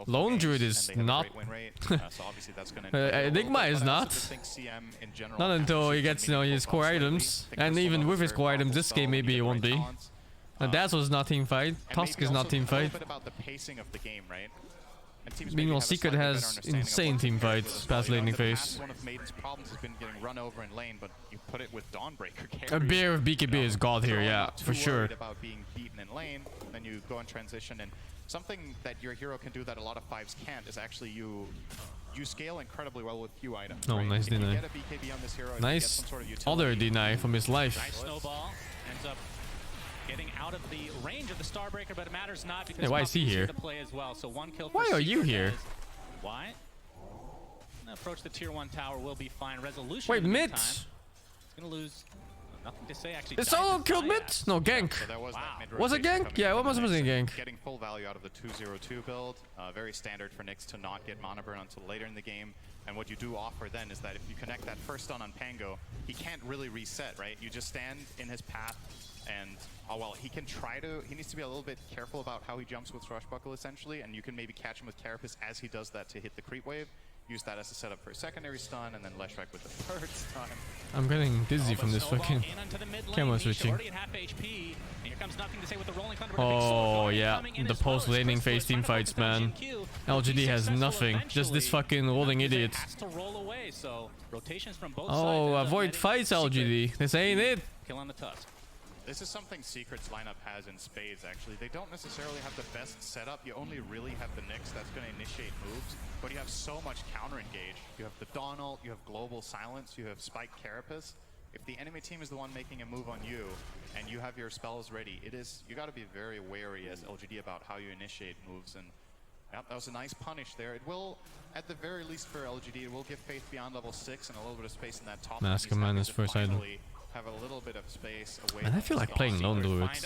Lone Druid is not. Enigma is not. Not until he gets, you know, his core items. And even with his core items, this game maybe it won't be. Dazzle is not team fight. Tusk is not team fight. Meanwhile, Secret has insane team fights past laning phase. One of Maiden's problems has been getting run over in lane, but you put it with Dawnbreaker. A bear with BKB is god here, yeah, for sure. About being beaten in lane, then you go in transition, and something that your hero can do that a lot of 5s can't is actually you scale incredibly well with few items. Oh, right? nice if you deny. get a BKB on this hero, Nice sort of other deny from his life. Nice snowball ends up getting out of the range of the Starbreaker, but it matters not because why is he here? to play as well. So 1 kill. Why are you here? Why? Approach the tier 1 tower will be fine. Resolution. Wait, mid. It's gonna lose. Nothing to say actually. It's solo killed mid? No, gank. So that was that mid Was it rotation gank? coming Yeah, in what from must have been Nyx, gank. Getting full value out of the 2-0-2 build. Very standard for Nyx to not get mana burn until later in the game. And what you do offer then is that if you connect that first stun on Pango, he can't really reset, right? You just stand in his path and, oh well, he can try to, he needs to be a little bit careful about how he jumps with Swashbuckle essentially, and you can maybe catch him with Carapace as he does that to hit the creep wave. Use that as a setup for a secondary stun, and then Leshrac with the third stun. I'm getting dizzy from this fucking camera switching. Oh yeah, the post laning phase team fights, man. LGD has nothing, just this fucking rolling idiot. Oh, avoid fights, LGD. This ain't it. Kill on the Tusk. This is something Secret's lineup has in spades, actually. They don't necessarily have the best setup. You only really have the Nyx that's going to initiate moves, but you have so much counter-engage. You have the Dawn ult, you have Global Silence, you have Spike Carapace. If the enemy team is the one making a move on you, and you have your spells ready, you got to be very wary as LGD about how you initiate moves, and yep, that was a nice punish there. It will, at the very least for LGD, it will give Faith beyond level 6 and a little bit of space in that top. Mask Command is first item. Have a little bit of space away. Man, I feel like playing Lone Druids.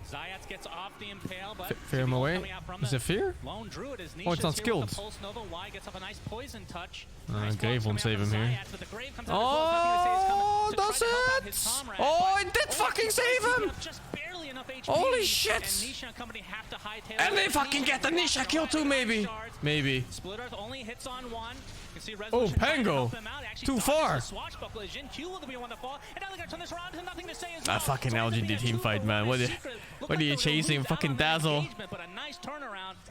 Zayat gets off the impale, but Fear him away? Is it fear? Lone Druid is Oh, it's not skilled. Gets up a nice poison touch. Grave won't save him here. Oh, does it? Oh, it did fucking save him! Holy shit! And they fucking get the Nisha kill too, maybe. Maybe. Only hits on 1. Oh, Pango! Too far! That fucking LGD team fight, man. What are you chasing? Fucking Dazzle.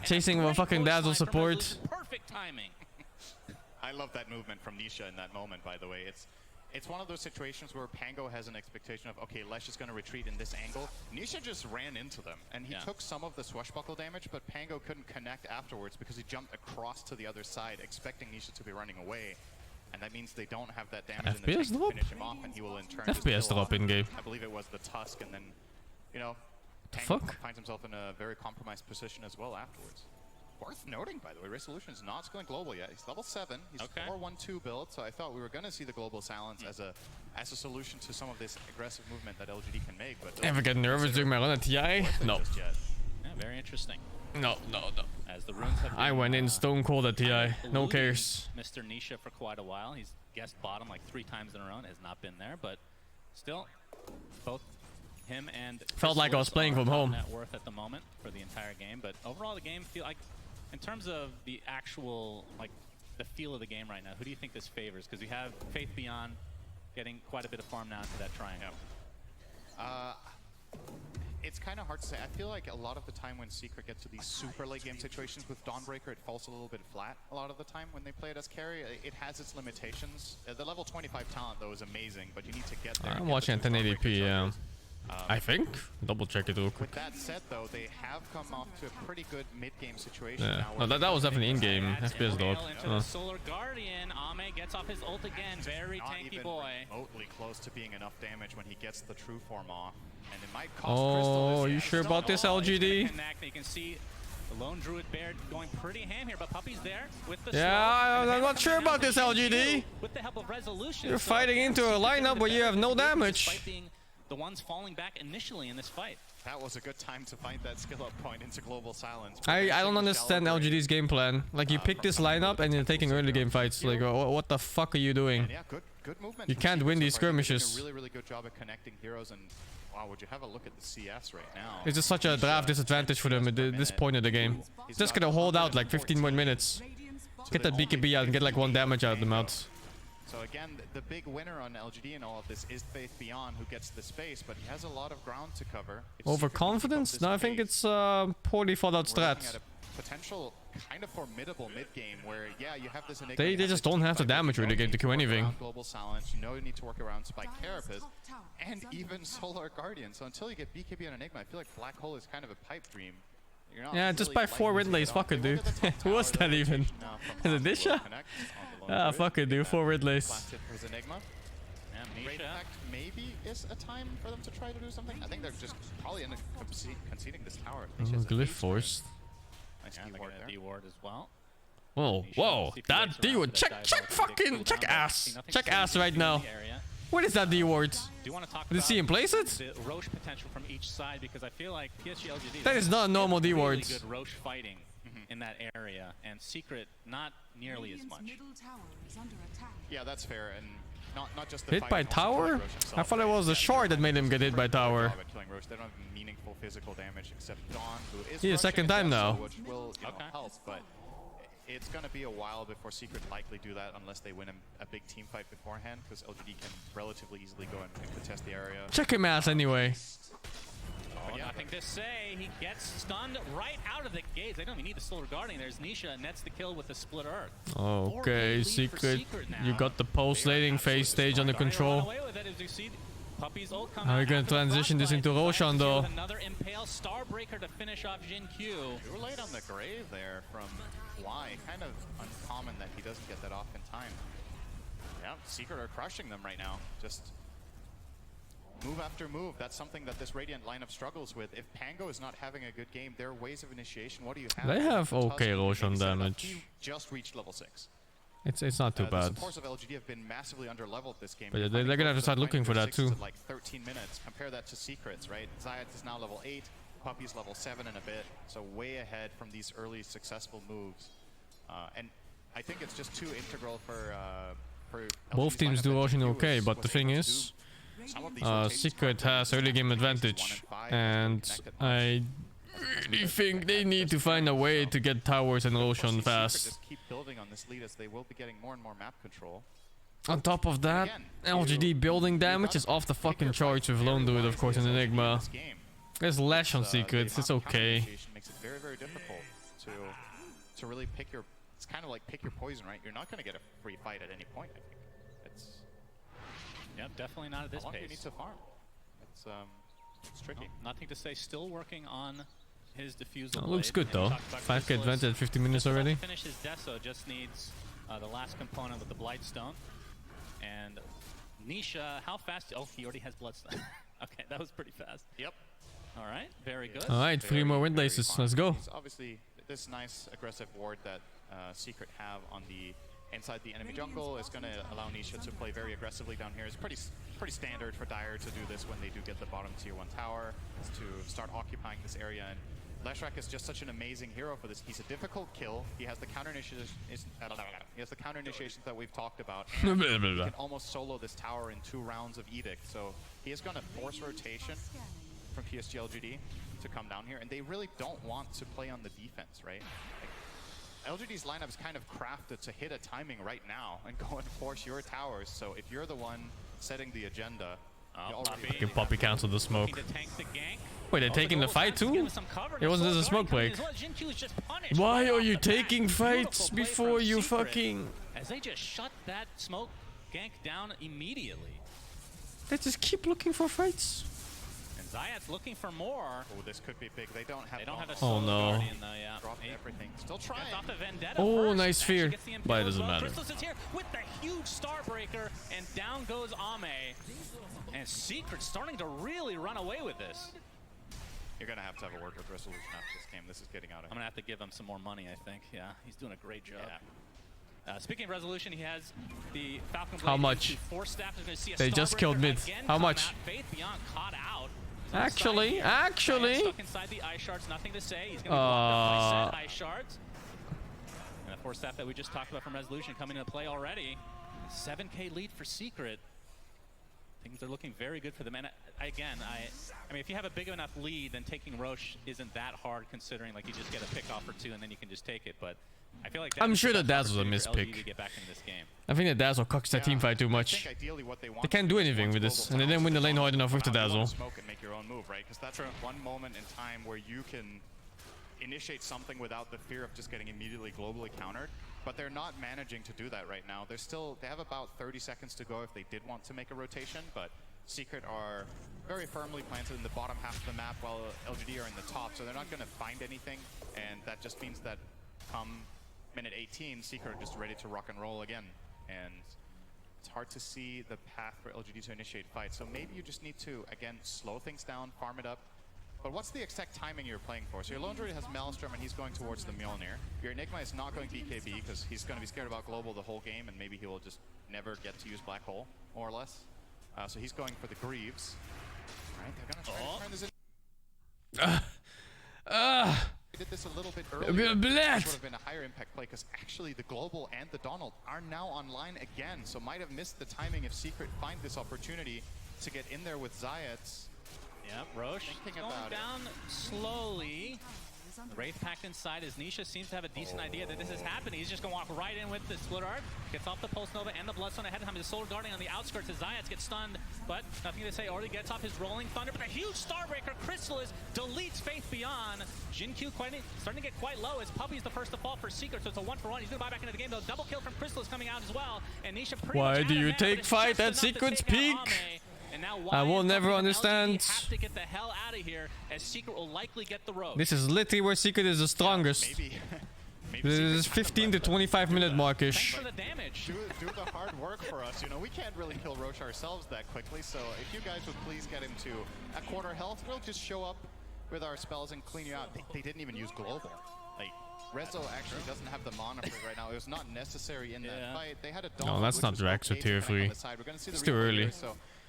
Chasing a fucking Dazzle support. Perfect timing. I love that movement from Nisha in that moment, by the way. It's one of those situations where Pango has an expectation of, okay, Lesh is going to retreat in this angle. Nisha just ran into them, and he took some of the swashbuckle damage, but Pango couldn't connect afterwards because he jumped across to the other side, expecting Nisha to be running away. And that means they don't have that damage in the tank to finish him off, and he will in turn FPS drop in game. I believe it was the Tusk, and then, you know, Pango finds himself in a very compromised position as well afterwards. Worth noting, by the way, Resolution is not going global yet. He's level 7. He's 4-1-2 build, so I thought we were going to see the global silence as a solution to some of this aggressive movement that LGD can make. But Ever get nervous doing my run at TI? No. Yeah, very interesting. No. As the runes have I went in stone cold at TI. No cares. Mr. Nisha for quite a while. He's guessed bottom like 3 times in a row. Has not been there, but still, both him and felt like I was playing from home. Net worth at the moment for the entire game, but overall the game feel like. In terms of the actual, like, the feel of the game right now, who do you think this favors? Because we have Faith Beyond getting quite a bit of farm now into that triangle. It's kind of hard to say. I feel like a lot of the time when Secret gets to these super late game situations with Dawnbreaker, it falls a little bit flat a lot of the time when they play it as carry. It has its limitations. The level 25 talent, though, is amazing, but you need to get there. I'm watching at 1080p, yeah. I think. Double check it real quick. With that said, though, they have come off to a pretty good mid-game situation Yeah. now. No, that was definitely in-game FPS dog. Into the Solar Guardian. Ame gets off his ult again. Very Not tanky even boy. remotely close to being enough damage when he gets the true form off. And it might cost Oh, Crystal. you sure about this, LGD? Connect. You can see the lone Druid Bear going pretty ham here, but Puppy's there with the Yeah, slow. I'm not sure about this, LGD. With the help of Resolution. You're So fighting into a lineup where you have no damage. despite being the ones falling back initially in this fight. That was a good time to find that skill up point into Global Silence. I don't understand LGD's game plan. Like, you pick this lineup and you're taking early game fights. Like, what the fuck are you doing? Yeah, good movement. You from can't Secret win so these far. They're doing skirmishes. A really good job at connecting heroes, and wow, would you have a look at the CS right now? It's just such a draft disadvantage for them at this point of the game. Just gonna hold out like 15 more minutes. Get that BKB out and get like 1 damage out of them out. So again, the big winner on LGD and all of this is Faith Beyond, who gets the space, but he has a lot of ground to cover. If Secret can keep up Overconfidence? this No, I think pace, it's poorly thought out we're looking strat. at a potential kind of formidable mid game where, yeah, you have this Enigma. They you have just this don't have the Teamfight, damage but you really don't game to need kill work anything. around Global Silence, you know you need to work around Spike Carapace, and even Solar Guardian. So until you get BKB on Enigma, I feel like Black Hole is kind of a pipe dream. You're not Yeah, just really buy 4 likely to Ridleys. get Fuck on. it, They dude. look at the top Who was tower, that the even? rotation now from Is it Hospital Disha? Connect on the Ah, lone fuck it, Druid. dude. 4 Ridleys. Last hit for his Enigma. And Great Nisha. Impact maybe is a time for them to try to do something. I think they're just probably in conceding this tower. Glyph forced. Nice And they're D-ward gonna there. D-ward as well. Whoa, whoa. That D-ward. Check fucking, check ass. Check ass right now. What is that D-ward? Do you want to talk Did you see him place it? the Roche potential from each side? Because I feel like PSG LGD That is not a normal really D-ward. good Roche fighting in that area, and Secret not nearly as much. Yeah, that's fair, and not just the Hit fight, by also tower? killing Roche himself, I thought it right? was the shard that made him get hit by tower. Job at killing Roche. They don't have meaningful physical damage except Dawn, who is Yeah, rushing second a time Deso, now. which will help, but it's gonna be a while before Secret likely do that unless they win a big team fight beforehand, because LGD can relatively easily go and contest the area. Check him ass anyway. Oh, nothing to say. He gets stunned right out of the gates. They don't even need the Solar Guardian. There's Nisha, nets the kill with the Split Earth. Okay, Secret. You got the post-lating phase stage under control. Away with it, as you see, Puppy's ult come How are you out gonna after the transition this frostbite. into Roshan though? Another Impale Starbreaker to finish off Jin Q. You were late on the grave there from Y. Kind of uncommon that he doesn't get that off in time. Yeah, Secret are crushing them right now. Just move after move. That's something that this Radiant lineup struggles with. If Pango is not having a good game, their ways of initiation, what do you have? They have Tusk, okay maybe Roshan set up. damage. He just reached level 6. It's not too The bad. supports of LGD have been massively underleveled this game. But You're they're finding gonna have to folks start that looking find for their that sixes too. at like 13 minutes. Compare that to Secrets, right? Zayat is now level 8. Puppy's level 7 and a bit. So way ahead from these early successful moves. And I think it's just too integral for Both LGD's teams lineup do that Roshan Q okay, was but the thing able to is, do some of these rotations Secret from has the early game cases 1 advantage, and 5 and connected I really think they need to find a way to get towers and Roshan Secret fast. just keep building on this lead as they will be getting more and more map control. On top of that, LGD building damage is off the fucking charts with Lone Druid, of course, in Enigma. There's Lash on Secrets, it's okay. Makes it very, very difficult to really pick your. It's kind of like pick your poison, right? You're not going to get a free fight at any point. I think it's. Yep, definitely not at this How long do you pace. need to farm? It's tricky. Nothing to say. Still working on his diffusal. Looks blade. good though. And we talked about 5k Crystallis. advantage at 50 minutes already. Finish his Deso, just needs the last component with the Blightstone. And Nisha, how fast? Oh, he already has Bloodstone. Okay, that was pretty fast. Yep. All right, very good. Alright, 3 more wind laces. Let's go. He's obviously, this nice aggressive ward that Secret have on the inside the enemy jungle is going to allow Nisha to play very aggressively down here. It's pretty standard for Dire to do this when they do get the bottom tier 1 tower, is to start occupying this area. And Leshrac is just such an amazing hero for this. He's a difficult kill. He has the counter initiations. He has the counter initiations that we've talked about. And he can almost solo this tower in 2 rounds of Edict. So he is going to force rotation from PSG LGD to come down here, and they really don't want to play on the defense, right? Like, LGD's lineup is kind of crafted to hit a timing right now and go and force your towers. So if you're the one setting the agenda, you already Fucking Poppy canceled the smoke. Looking to tank the gank. Wait, they're taking the fight too? It wasn't just a smoke break. Why are you taking fights before you fucking... As they just shut that smoke gank down immediately. They just keep looking for fights. And Zayat's looking for more. Oh, this could be big. They don't have. They don't have a Oh, solo no. guardian though. Yeah. Dropped everything. Still trying. Gets off the Vendetta Oh, first. nice Actually fear. gets the But it Impale as doesn't well. matter. Crystal's is here with the huge Starbreaker, and down goes Ame. And Secret starting to really run away with this. You're gonna have to have a word with Resolution after this game. This is getting out of I'm hand. gonna have to give him some more money, I think. Yeah, he's doing a great job. Yeah. Speaking of Resolution, he has the Falcon Blade. How much? Force staff is going to see a They just killed Starbreaker mid. again How come much? out. Faith Beyond caught out. Actually. Stuck inside the ice shards, nothing to say. He's going to be blocked up by ice shards. And the force staff that we just talked about from Resolution coming into play already. 7K lead for Secret. Things are looking very good for them. And I mean, if you have a big enough lead, then taking Roche isn't that hard, considering like you just get a pick off or two and then you can just take it. But I feel like I'm that's sure the that best Daz was a opportunity for LGD mispick. to get back into this game. I think that Dazzle cocks their team fight too I much. think ideally what they want They can't do is anything once with this, Global and they didn't win the lane Towns hard enough with the you wanna Dazzle. Smoke and make your own move, right? Because that's one moment in time where you can initiate something without the fear of just getting immediately globally countered. But they're not managing to do that right now. They have about 30 seconds to go if they did want to make a rotation, but Secret are very firmly planted in the bottom half of the map while LGD are in the top, so they're not going to find anything, and that just means that come minute 18, Secret are just ready to rock and roll again. And it's hard to see the path for LGD to initiate fights, so maybe you just need to, again, slow things down, farm it up. But what's the exact timing you're playing for? So your Lone Druid has Maelstrom and he's going towards the Mjolnir. Your Enigma is not going BKB because he's going to be scared about global the whole game and maybe he will just never get to use Black Hole, more or less. So he's going for the Greaves. Alright, they're going to try to turn this in. We did this a little bit earlier. It would have been a higher impact play because actually the Global and the Donald are now online again. So might have missed the timing if Secret find this opportunity to get in there with Zayat. Yep, Roche Thinking going about it. down slowly. The Wraith packed inside as Nisha seems to have a decent idea that this is happening. He's just going to walk right in with the Split Art. Gets off the Pulse Nova and the Bloodstone ahead of him. His Soul Guardian on the outskirts as Zayat gets stunned, but nothing to say. Already gets off his Rolling Thunder, but a huge Starbreaker Crystallis deletes Faith Beyond. Jin-Q starting to get quite low as Puppy's the first to fall for Secret, so it's a 1-for-1. He's going to buy back into the game though. Double kill from Crystallis coming out as well, and Nisha pretty Why much do out of you mana, take but it's fight just at enough to Secret's take out peak? Ame. And now I will Wyatt never and LGD understand. have to get the hell out of here as Secret will likely get the road. This is literally where Secret is the strongest. Maybe This is Secret 15 to 25 minute markish. Thanks for the damage. do the hard work for us. You know, we can't really kill Roche ourselves that quickly, so if you guys would please get him to a quarter health, we'll just show up with our spells and clean you out. They didn't even use Global. Like, Rezo actually doesn't have the mana for it right now. It was not necessary in that fight. They had a No, that's not Drax with tier 3. It's too early.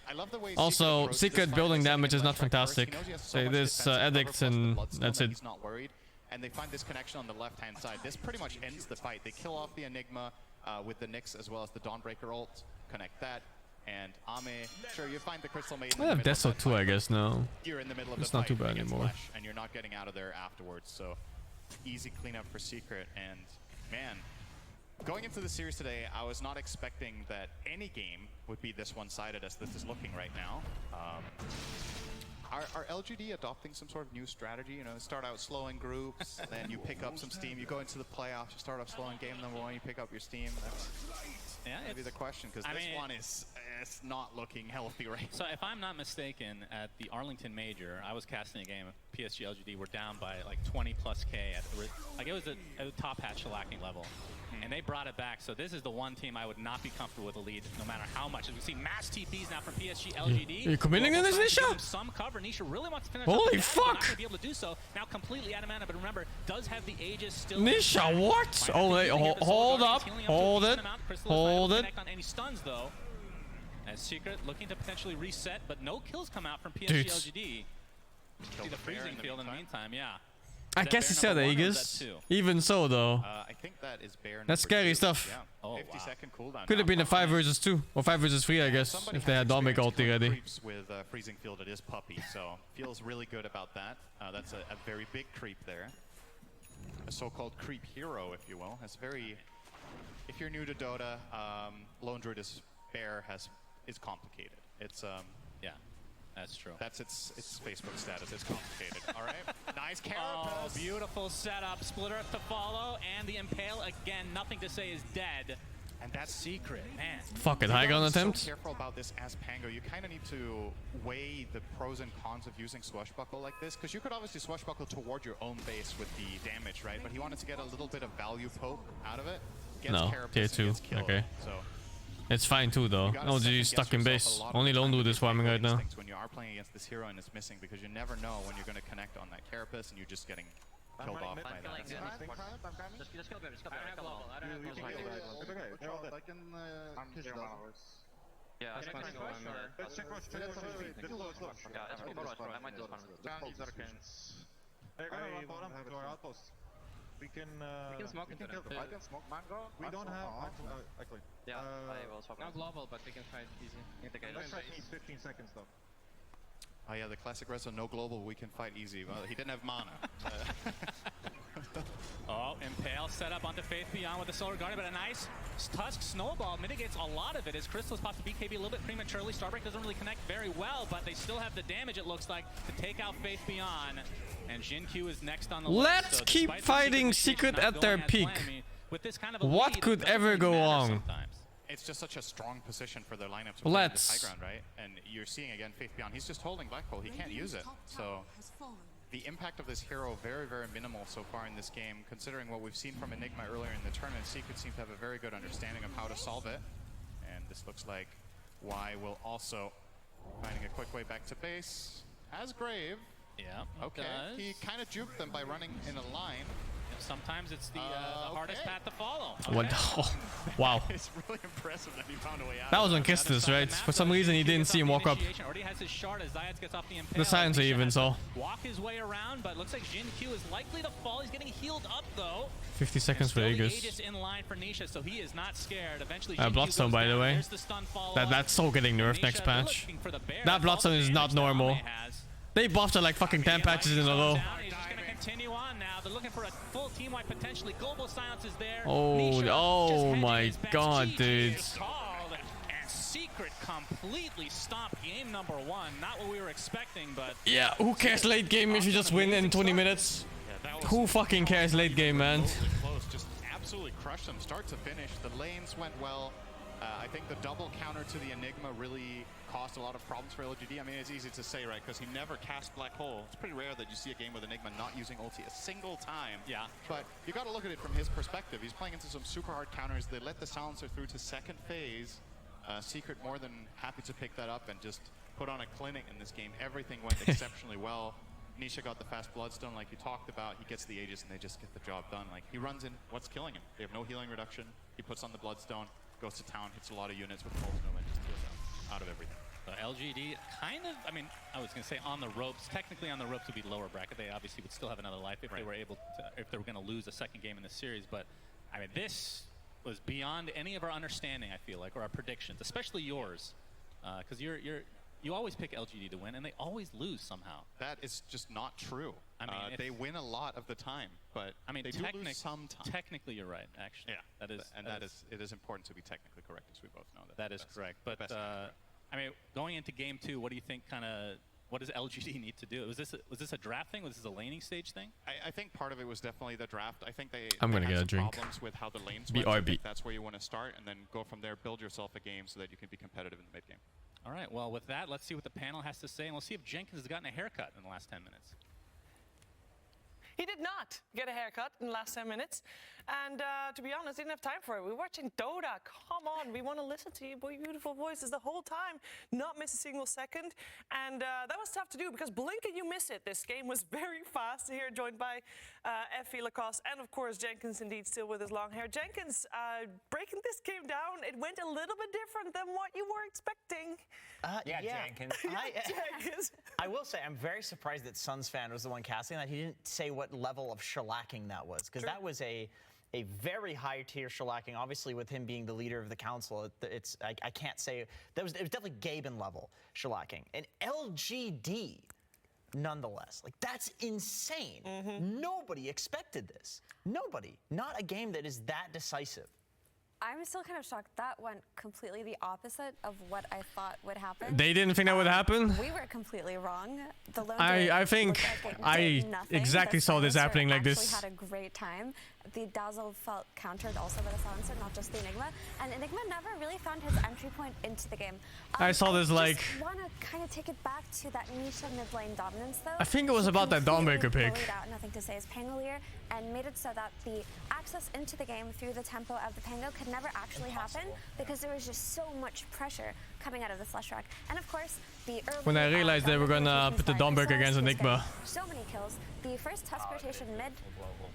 I love the way Also, approached Secret this building fight by damage is setting not in left back first. He fantastic. knows he has so Say much this, defensive cover Edicts plus the and Bloodstone that's that it. He's not worried. And they find this connection on the left-hand side. This pretty much ends the fight. They kill off the Enigma with the Nyx as well as the Dawnbreaker ult. Connect that. And Ame, sure, you find the Crystal Maiden. I have Deso too, I guess, now. You're in the middle of It's the not fight too bad against anymore. Flesh, and you're not getting out of there afterwards. So easy cleanup for Secret. And man, going into the series today, I was not expecting that any game would be this one-sided as this is looking right now. Are LGD adopting some sort of new strategy? You know, start out slow in groups, then you pick up some steam. You go into the playoffs, you start off slow in game number 1, you pick up your steam. That's maybe the question, because this one is it's not looking healthy right now. So if I'm not mistaken, at the Arlington Major, I was casting a game of PSG LGD. We're down by like 20 plus K at the, like it was a top hat shellacking level. And they brought it back, so this is the one team I would not be comfortable with a lead, no matter how much. As we see mass TPs now from PSG LGD. Are you committing on this, Nisha? Some cover. Nisha really wants to finish. Holy up. fuck! Not going to be able to do so. Now completely out of mana, but remember, does have the Aegis still. Nisha, what? Oh, wait, hold up. Hold it. Hold it. On any stuns, though. As Secret looking to potentially reset, but no kills come out from PSG Dudes. LGD. See the freezing field in the meantime, yeah. I guess he said Aegis. Even so, though. I think that is bear That's scary stuff. Yeah. Oh, 50-second cooldown. Could have been a 5 versus 2 or 5 versus 3, I guess, Somebody if they has had Dominic experience ulti playing ready. creeps with freezing field, it is Puppy, so feels really good about that. That's a very big creep there. A so-called creep hero, if you will. It's very. If you're new to Dota, Lone Druid is complicated. It's Yeah, that's true. That's its Facebook status. It's complicated. All right. Nice Oh, carapace. beautiful setup. Split Earth to follow, and the Impale again. Nothing to say is dead. And that's Secret, man. Fuck it, high ground attempt. So careful about this as Pango. You kind of need to weigh the pros and cons of using Swashbuckle like this, because you could obviously Swashbuckle toward your own base with the damage, right? But he wanted to get a little bit of value poke out of it. Gets No, Carapace tier and 2. gets killed. Okay. So It's fine too though. LG stuck in base. Only lone dude is farming right now. when you are playing against this hero and it's missing, because you never know when you're going to connect on that Carapace and you're just getting killed off by that. Just kill better, just kill better. Come on. It's okay, they're all dead. I can kiss them. Yeah, Let's check rush. Yeah, let's go rush, bro. I might just farm it. They're gonna run bottom to our outpost. We can smoke into them. I can smoke mango. We don't have actually. Yeah, I will swap. Not global, but we can fight easy. Let's try 15 seconds though. Oh yeah, the classic wrestler, no global, we can fight easy. Well, he didn't have mana. Oh, Impale set up onto Faith Beyond with the Solar Guardian, but a nice Tusk Snowball mitigates a lot of it as Crystals pops the BKB a little bit prematurely. Starbreak doesn't really connect very well, but they still have the damage, it looks like, to take out Faith Beyond. And Jin-Q is next on the list. Let's So keep despite the fighting Secret Secret at their not going as peak. planned, I mean, with this kind of a What lead, could it doesn't ever really go matter wrong? sometimes. It's just such a strong position for their lineup to play Let's. this high ground, right? And you're seeing again Faith Beyond. He's just holding Black Hole. He can't use it. So the impact of this hero very, very minimal so far in this game, considering what we've seen from Enigma earlier in the tournament. Secret seems to have a very good understanding of how to solve it. And this looks like Y will also finding a quick way back to base. Has Grave. Yeah, Okay. He kind of juked them by running in a line. Sometimes it's the hardest path to follow. What? Oh, wow. It's really impressive that he found a way out. That was on Kistis, right? For some reason he didn't see him walk up. Already has his shard as Zayats gets off the Impale. The signs are even, so. Walk his way around, but looks like Jin-Q is likely to fall. He's getting healed up though. 50 seconds for Aegis. Aegis in line for Nisha, so he is not scared. Eventually, Bloodstone, by the way. That's so getting nerfed next patch. That Bloodstone is not normal. They buffed it like fucking 10 patches in a row. He's just gonna continue on now. They're looking for a full team wipe potentially. Global Silence is there. Oh my god, dude. And Secret completely stopped game number 1. Not what we were expecting, but Yeah, who cares late game if you just win in 20 minutes? Who fucking cares late game, man? Close, just absolutely crushed them start to finish. The lanes went well. I think the double counter to the Enigma really caused a lot of problems for LGD. I mean, it's easy to say, right? Because he never cast Black Hole. It's pretty rare that you see a game with Enigma not using ulti a single time. Yeah. But you got to look at it from his perspective. He's playing into some super hard counters. They let the Silencer through to second phase. Secret more than happy to pick that up and just put on a clinic in this game. Everything went exceptionally well. Nisha got the fast Bloodstone like you talked about. He gets the Aegis and they just get the job done. Like, he runs in, what's killing him? They have no healing reduction. He puts on the Bloodstone, goes to town, hits a lot of units with Pulse Nova and just kills them out of everything. LGD kind of, I mean, I was going to say on the ropes. Technically on the ropes would be lower bracket. They obviously would still have another life if they were able to, if they were going to lose a second game in this series. But, I mean, this was beyond any of our understanding, I feel like, or our predictions, especially yours. Because you always pick LGD to win, and they always lose somehow. That is just not true. I mean, they win a lot of the time, but I mean, they do lose sometimes. Technically, you're right, actually. Yeah, it is important to be technically correct, as we both know. That is correct. But I mean, going into game 2, what do you think? What does LGD need to do? Was this a draft thing? Was this a laning stage thing? I think part of it was definitely the draft. I think I'm gonna had get a some drink. problems with how the lanes went. I BRB. think that's where you want to start, and then go from there. Build yourself a game so that you can be competitive in the mid game. All right, well, with that, let's see what the panel has to say, and we'll see if Jenkins has gotten a haircut in the last 10 minutes. He did not get a haircut in the last 10 minutes. And to be honest, didn't have time for it. We were watching Dota. Come on, we want to listen to your beautiful voices the whole time, not miss a single second. And that was tough to do because blink and you miss it. This game was very fast here, joined by Effie, Lacoste, and of course Jenkins, indeed, still with his long hair. Jenkins, breaking this game down, it went a little bit different than what you were expecting. Jenkins. Jenkins. I will say, I'm very surprised that Suns fan was the one casting that. He didn't say what level of shellacking that was, because that was a very high tier shellacking. Obviously, with him being the leader of the council, I can't say it was definitely Gaben level shellacking. And LGD, nonetheless, like that's insane. Nobody expected this. Nobody. Not a game that is that decisive. I'm still kind of shocked. That went completely the opposite of what I thought would happen. They didn't think that would happen? We were completely wrong. The lone I think looked like it I did nothing, exactly but saw this Silencer happening like this. actually had a great time. the Dazzle felt countered also by the Silencer, not just the Enigma. And Enigma never really found his entry point into the game. I saw this like... I just want to kind of take it back to that Nisha mid lane dominance though. I think it was about that Dawnbreaker pick. Out Nothing to Say is Pangolier and made it so that the access into the game through the tempo of the Pango could never actually happen because there was just so much pressure coming out of the Slushrock. And of course, the early... When I realized they were gonna put the Dawnbreaker against Enigma. So many kills. The first Tusk rotation mid...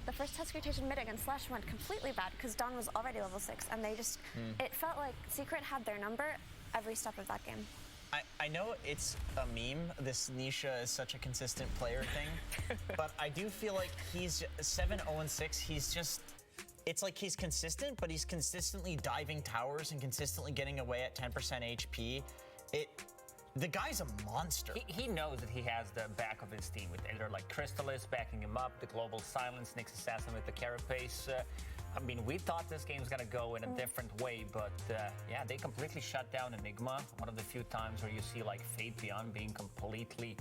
The first Tusk rotation mid against Slush went completely bad because Dawn was already level 6 and they just... It felt like Secret had their number every step of that game. I know it's a meme, this Nisha is such a consistent player thing, but I do feel like he's 7-0-6, he's just... It's like he's consistent, but he's consistently diving towers and consistently getting away at 10% HP. The guy's a monster. He knows that he has the back of his team with either like Crystallis backing him up, the Global Silence, Nyx Assassin with the Carapace. I mean, we thought this game's gonna go in a different way, but yeah, they completely shut down Enigma. One of the few times where you see like Fate Beyond being completely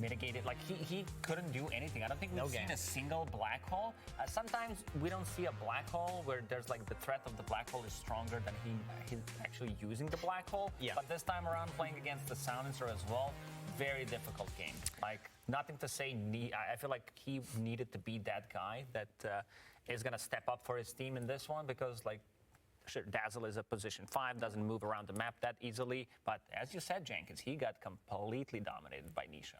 mitigated. Like he couldn't do anything. I don't think we've seen a single black hole. Sometimes we don't see a black hole where there's like the threat of the black hole is stronger than he's actually using the black hole. Yeah. But this time around playing against the Silencer as well, very difficult game. Like Nothing to Say, I feel like he needed to be that guy that is gonna step up for his team in this one because like sure, Dazzle is a position 5, doesn't move around the map that easily, but as you said, Jenkins, he got completely dominated by Nisha.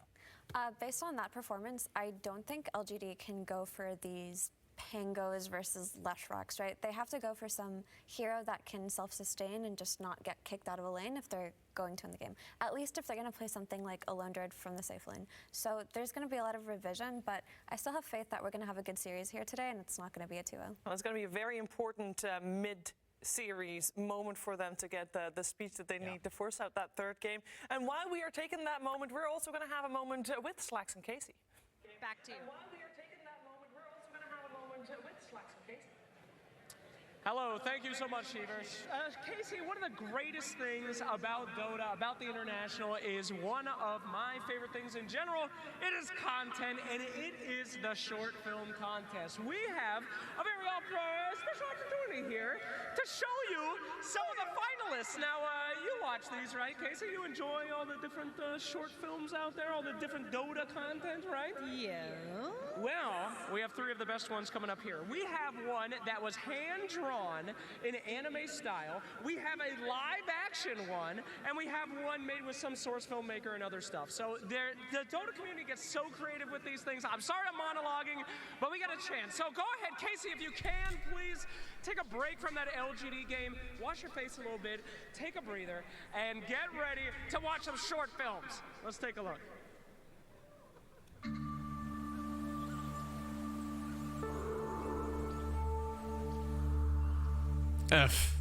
Based on that performance, I don't think LGD can go for these Pangos versus Lushrocks, right? They have to go for some hero that can self-sustain and just not get kicked out of a lane if they're going to win the game. At least if they're going to play something like a Lone Druid from the safe lane. So there's going to be a lot of revision, but I still have faith that we're going to have a good series here today, and it's not going to be a 2-0. Well, it's going to be a very important mid-series moment for them to get the speed that they need to force out that third game. And while we are taking that moment, we're also going to have a moment with Slacks and Casey. Back to you. Hello, thank you so much, Shivers. Casey, one of the greatest things about Dota, about the International, is one of my favorite things in general. It is content, and it is the short film contest. We have a very special opportunity here to show you some of the finalists. Now, you watch these, right, Casey? You enjoy all the different short films out there, all the different Dota content, right? Yeah. Well, we have 3 of the best ones coming up here. We have one that was hand-drawn in anime style. We have a live-action one, and we have one made with some source filmmaker and other stuff. So the Dota community gets so creative with these things. I'm sorry I'm monologuing, but we got a chance. So go ahead, Casey, if you can, please take a break from that LGD game, wash your face a little bit, take a breather, and get ready to watch some short films. Let's take a look. F.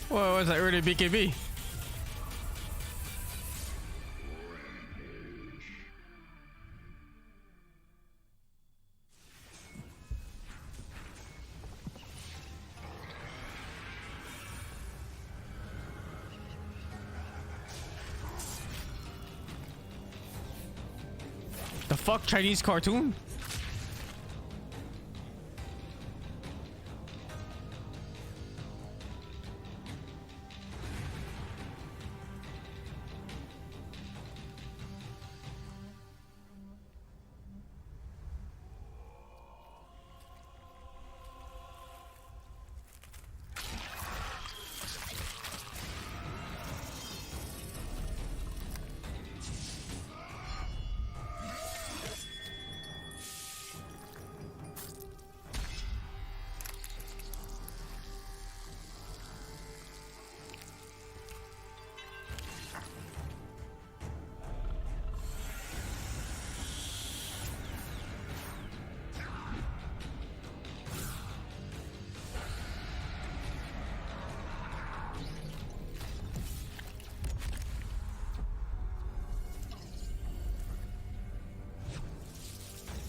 Whoa, was that really BKB? The fuck, Chinese cartoon?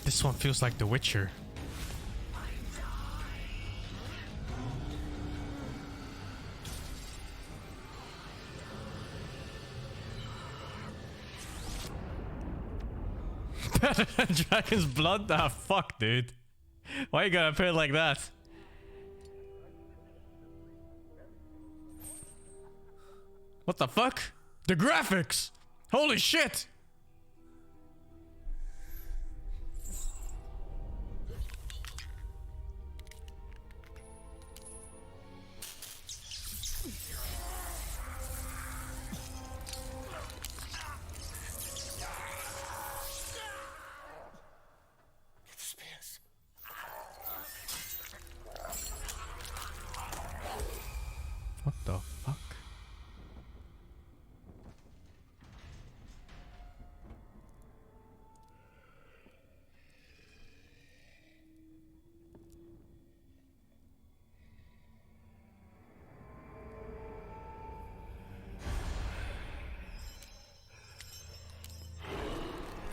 This one feels like The Witcher. Better than Dragon's Blood? Ah, fuck, dude. Why you gotta put it like that? What the fuck? The graphics! Holy shit! What the fuck?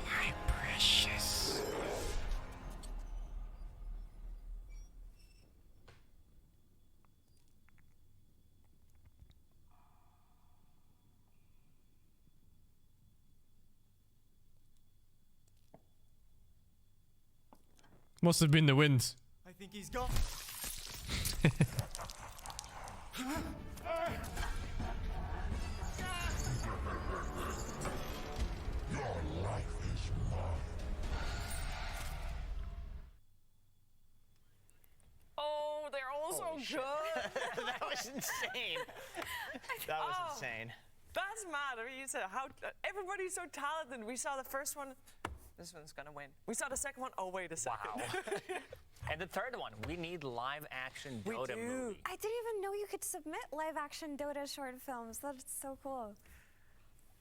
My precious. Must have been the wind. I think he's gone. Oh, they're all so good. That was insane. That was insane. That's mad. I mean, you said how everybody's so talented. We saw the first one. This one's gonna win. We saw the second one. Oh, wait a second. Wow. And the third one, we need live action Dota movie. I didn't even know you could submit live action Dota short films. That's so cool.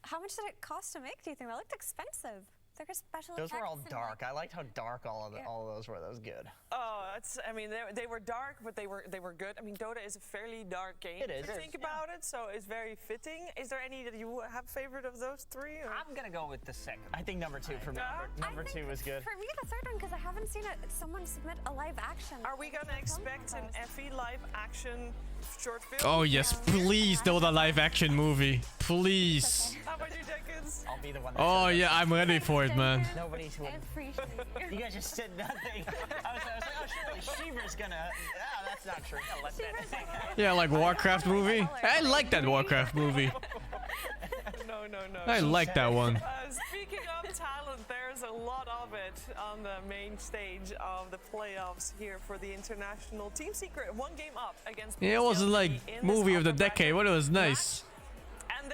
How much did it cost to make, do you think? That looked expensive. They're special Those were all effects and, dark. I liked how dark all of those were. That was good. Oh, it's. I mean, they were dark, but they were good. I mean, Dota is a fairly dark game. It is. If you think about it, so it's very fitting. Is there any that you have favorite of those three? Or? I'm gonna go with the second. I think number two for me. Number two was good. For me, the third one, because I haven't seen someone submit a live action. Are we gonna expect an Effie live action short film? Oh yes, please Dota live action movie. Please. How about you, Jenkins? I'll be the one. Oh yeah, I'm ready for it, man. Nobody's winning. You guys just said nothing. I was like, oh, surely Shiver's gonna. Ah, that's not true. Let that Yeah, like Warcraft movie. I like that Warcraft movie. No. I like that one. Speaking of talent, there's a lot of it on the main stage of the playoffs here for the international Team Secret. 1 game up against. Yeah, it wasn't like in movie this of the upper decade, but it was nice. And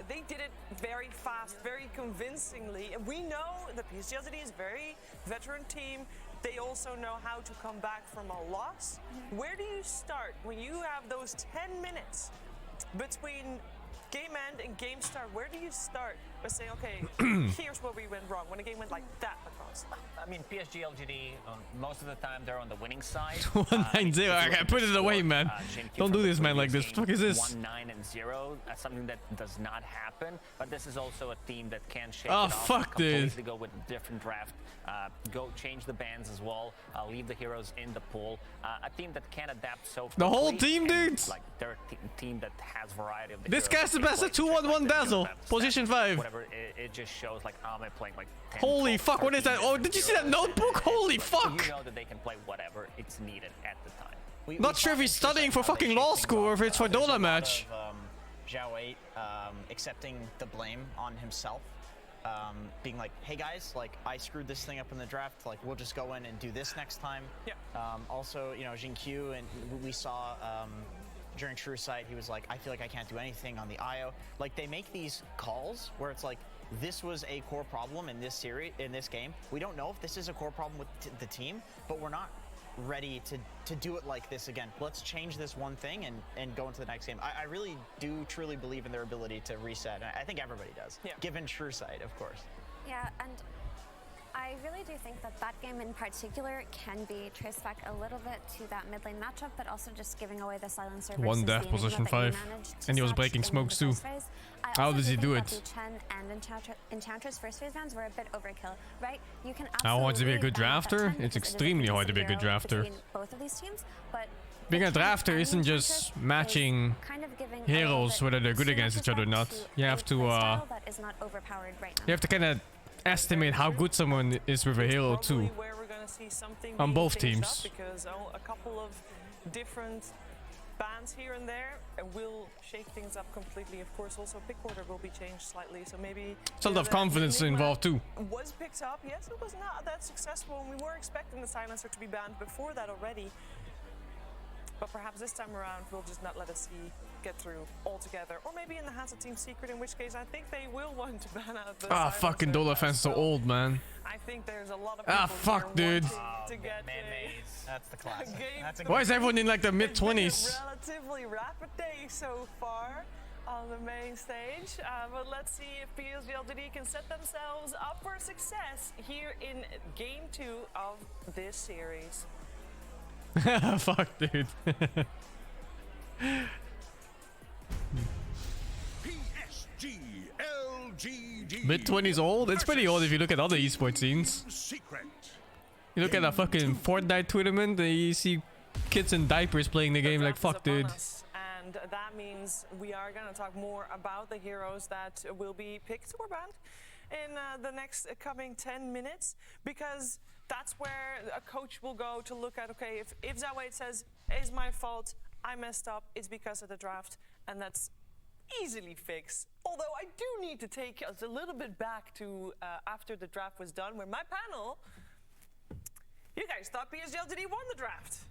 they did it very fast, very convincingly. And we know the PSGLGD is a very veteran team. They also know how to come back from a loss. Where do you start when you have those 10 minutes between game end and game start? Where do you start by saying, okay, here's where we went wrong when a game went like that across? I mean, PSG LGD, most of the time they're on the winning side. 1-9-0. I put it away, man. Don't do this, man, like this. What the fuck is this? 1-9-0. That's something that does not happen. But this is also a team that can shake Oh, it off. fuck, dude. Completely go with a different draft. Go change the bans as well. Leave the heroes in the pool. A team that can adapt so quickly. The whole team, dudes. Like they're a team that has variety of the This heroes. guy's the best at 2-1-1 Dazzle. Position 5. Whatever. It just shows like how am I playing like 10, Holy 12, fuck, what is that? 13 Oh, did you see that notebook? Holy fuck. You know that they can play whatever it's needed at the time. Not sure if he's studying for fucking law school or if it's for Dota match. Zhao 8 accepting the blame on himself. Being like, hey guys, like I screwed this thing up in the draft, like we'll just go in and do this next time. Yeah. Also, you know, Jin-Q, and we saw during True Sight, he was like, I feel like I can't do anything on the IO. Like they make these calls where it's like, this was a core problem in this series, in this game. We don't know if this is a core problem with the team, but we're not ready to do it like this again. Let's change this one thing and go into the next game. I really do truly believe in their ability to reset. I think everybody does, given True Sight, of course. Yeah, and I I really do think that that game in particular can be traced back a little bit to that mid lane matchup, but also just giving away the silencer. One death, position 5. And he was breaking smokes too. How does he do it? The Chen and Enchantress first phase bans were a bit overkill, right? You can How hard to be a good ban out that drafter? Chen It's because it is a extremely hard to be a good decent drafter. between both of these teams, but Being a the Chen drafter and isn't Enchantress just matching kind of giving a heroes little whether bit they're good too against much each other or not. respect You have to playstyle that is not overpowered right now. you have to kind of estimate how good someone is with a hero too. Where we're going to see something On being both changed teams. up because a couple of different bans here and there will shake things up completely. Of course, also pick order will be changed slightly, so maybe It's a lot of confidence involved too. was picked up. Yes, it was not that successful, and we were expecting the silencer to be banned before that already. But perhaps this time around, we'll just not let us get through altogether. Or maybe in the hands of Team Secret, in which case I think they will want to ban out the Ah, silencer fucking Dola fans so old, man. I think there's a lot of people Ah, fuck, here dude. wanting to get That's the classic. That's a Why is everyone in like the mid It's been a 20s? relatively rapid day so far on the main stage, but let's see if PSG LGD can set themselves up for success here in Game 2 of this series. Fuck, dude. PSG LGD. Mid 20s old? It's pretty old if you look at other esports scenes. Secret. You look at a fucking Fortnite tournament and you see kids in diapers playing the game like, fuck, dude. And that means we are going to talk more about the heroes that will be picked or banned in the next coming 10 minutes, because that's where a coach will go to look at, okay, if Zawade says, it's my fault, I messed up, it's because of the draft, and that's easily fixed. Although I do need to take us a little bit back to after the draft was done, where my panel, you guys thought PSG LGD won the draft.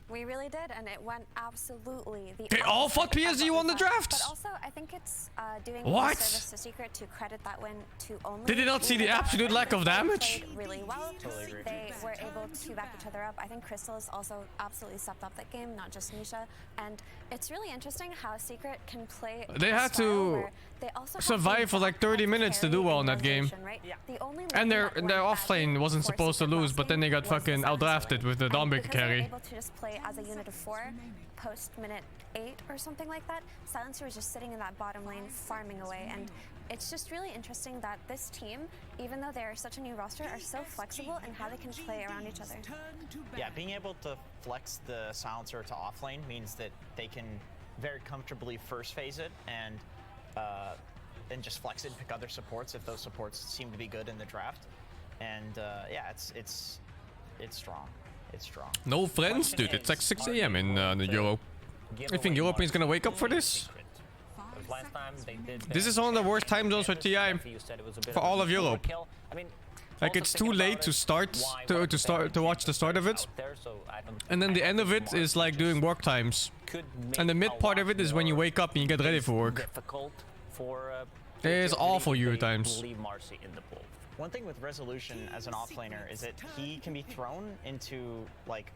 We really did, and it went absolutely the They all thought PSG won the draft? But also, I think it's doing What? a service to Secret to credit that win to only. Did they not see the absolute lack of damage? Played really well. Totally agree. They were able to back each other up. I think Crystal has also absolutely stepped up that game, not just Nisha. And it's really interesting how Secret can play. They a had style to where they also have survive for like 30 minutes to do well in that game. Right? The only And lane their that went off lane badly wasn't for supposed to Secret lose, last but then they game got was the fucking silencer. outdrafted with the And Dombik because they were carry. able to just play as a unit of 4 post minute 8 or something like that, Silencer was just sitting in that bottom lane farming away, and it's just really interesting that this team, even though they're such a new roster, are so flexible in how they can play around each other. Yeah, being able to flex the silencer to off lane means that they can very comfortably first phase it and just flex it and pick other supports if those supports seem to be good in the draft. And yeah, it's strong. It's strong. No friends, dude. It's like 6 a.m. in Europe. I think Europe is gonna wake up for this. Last time they did This is one of the worst time zones for TI for all of Europe. I mean, Like it's too late to start to watch the start of it, and then the end of it is like doing work times, and the mid part of it is when you wake up and you get ready for work. It is awful Euro times. One thing with Resolution as an offlaner is that he can be thrown into like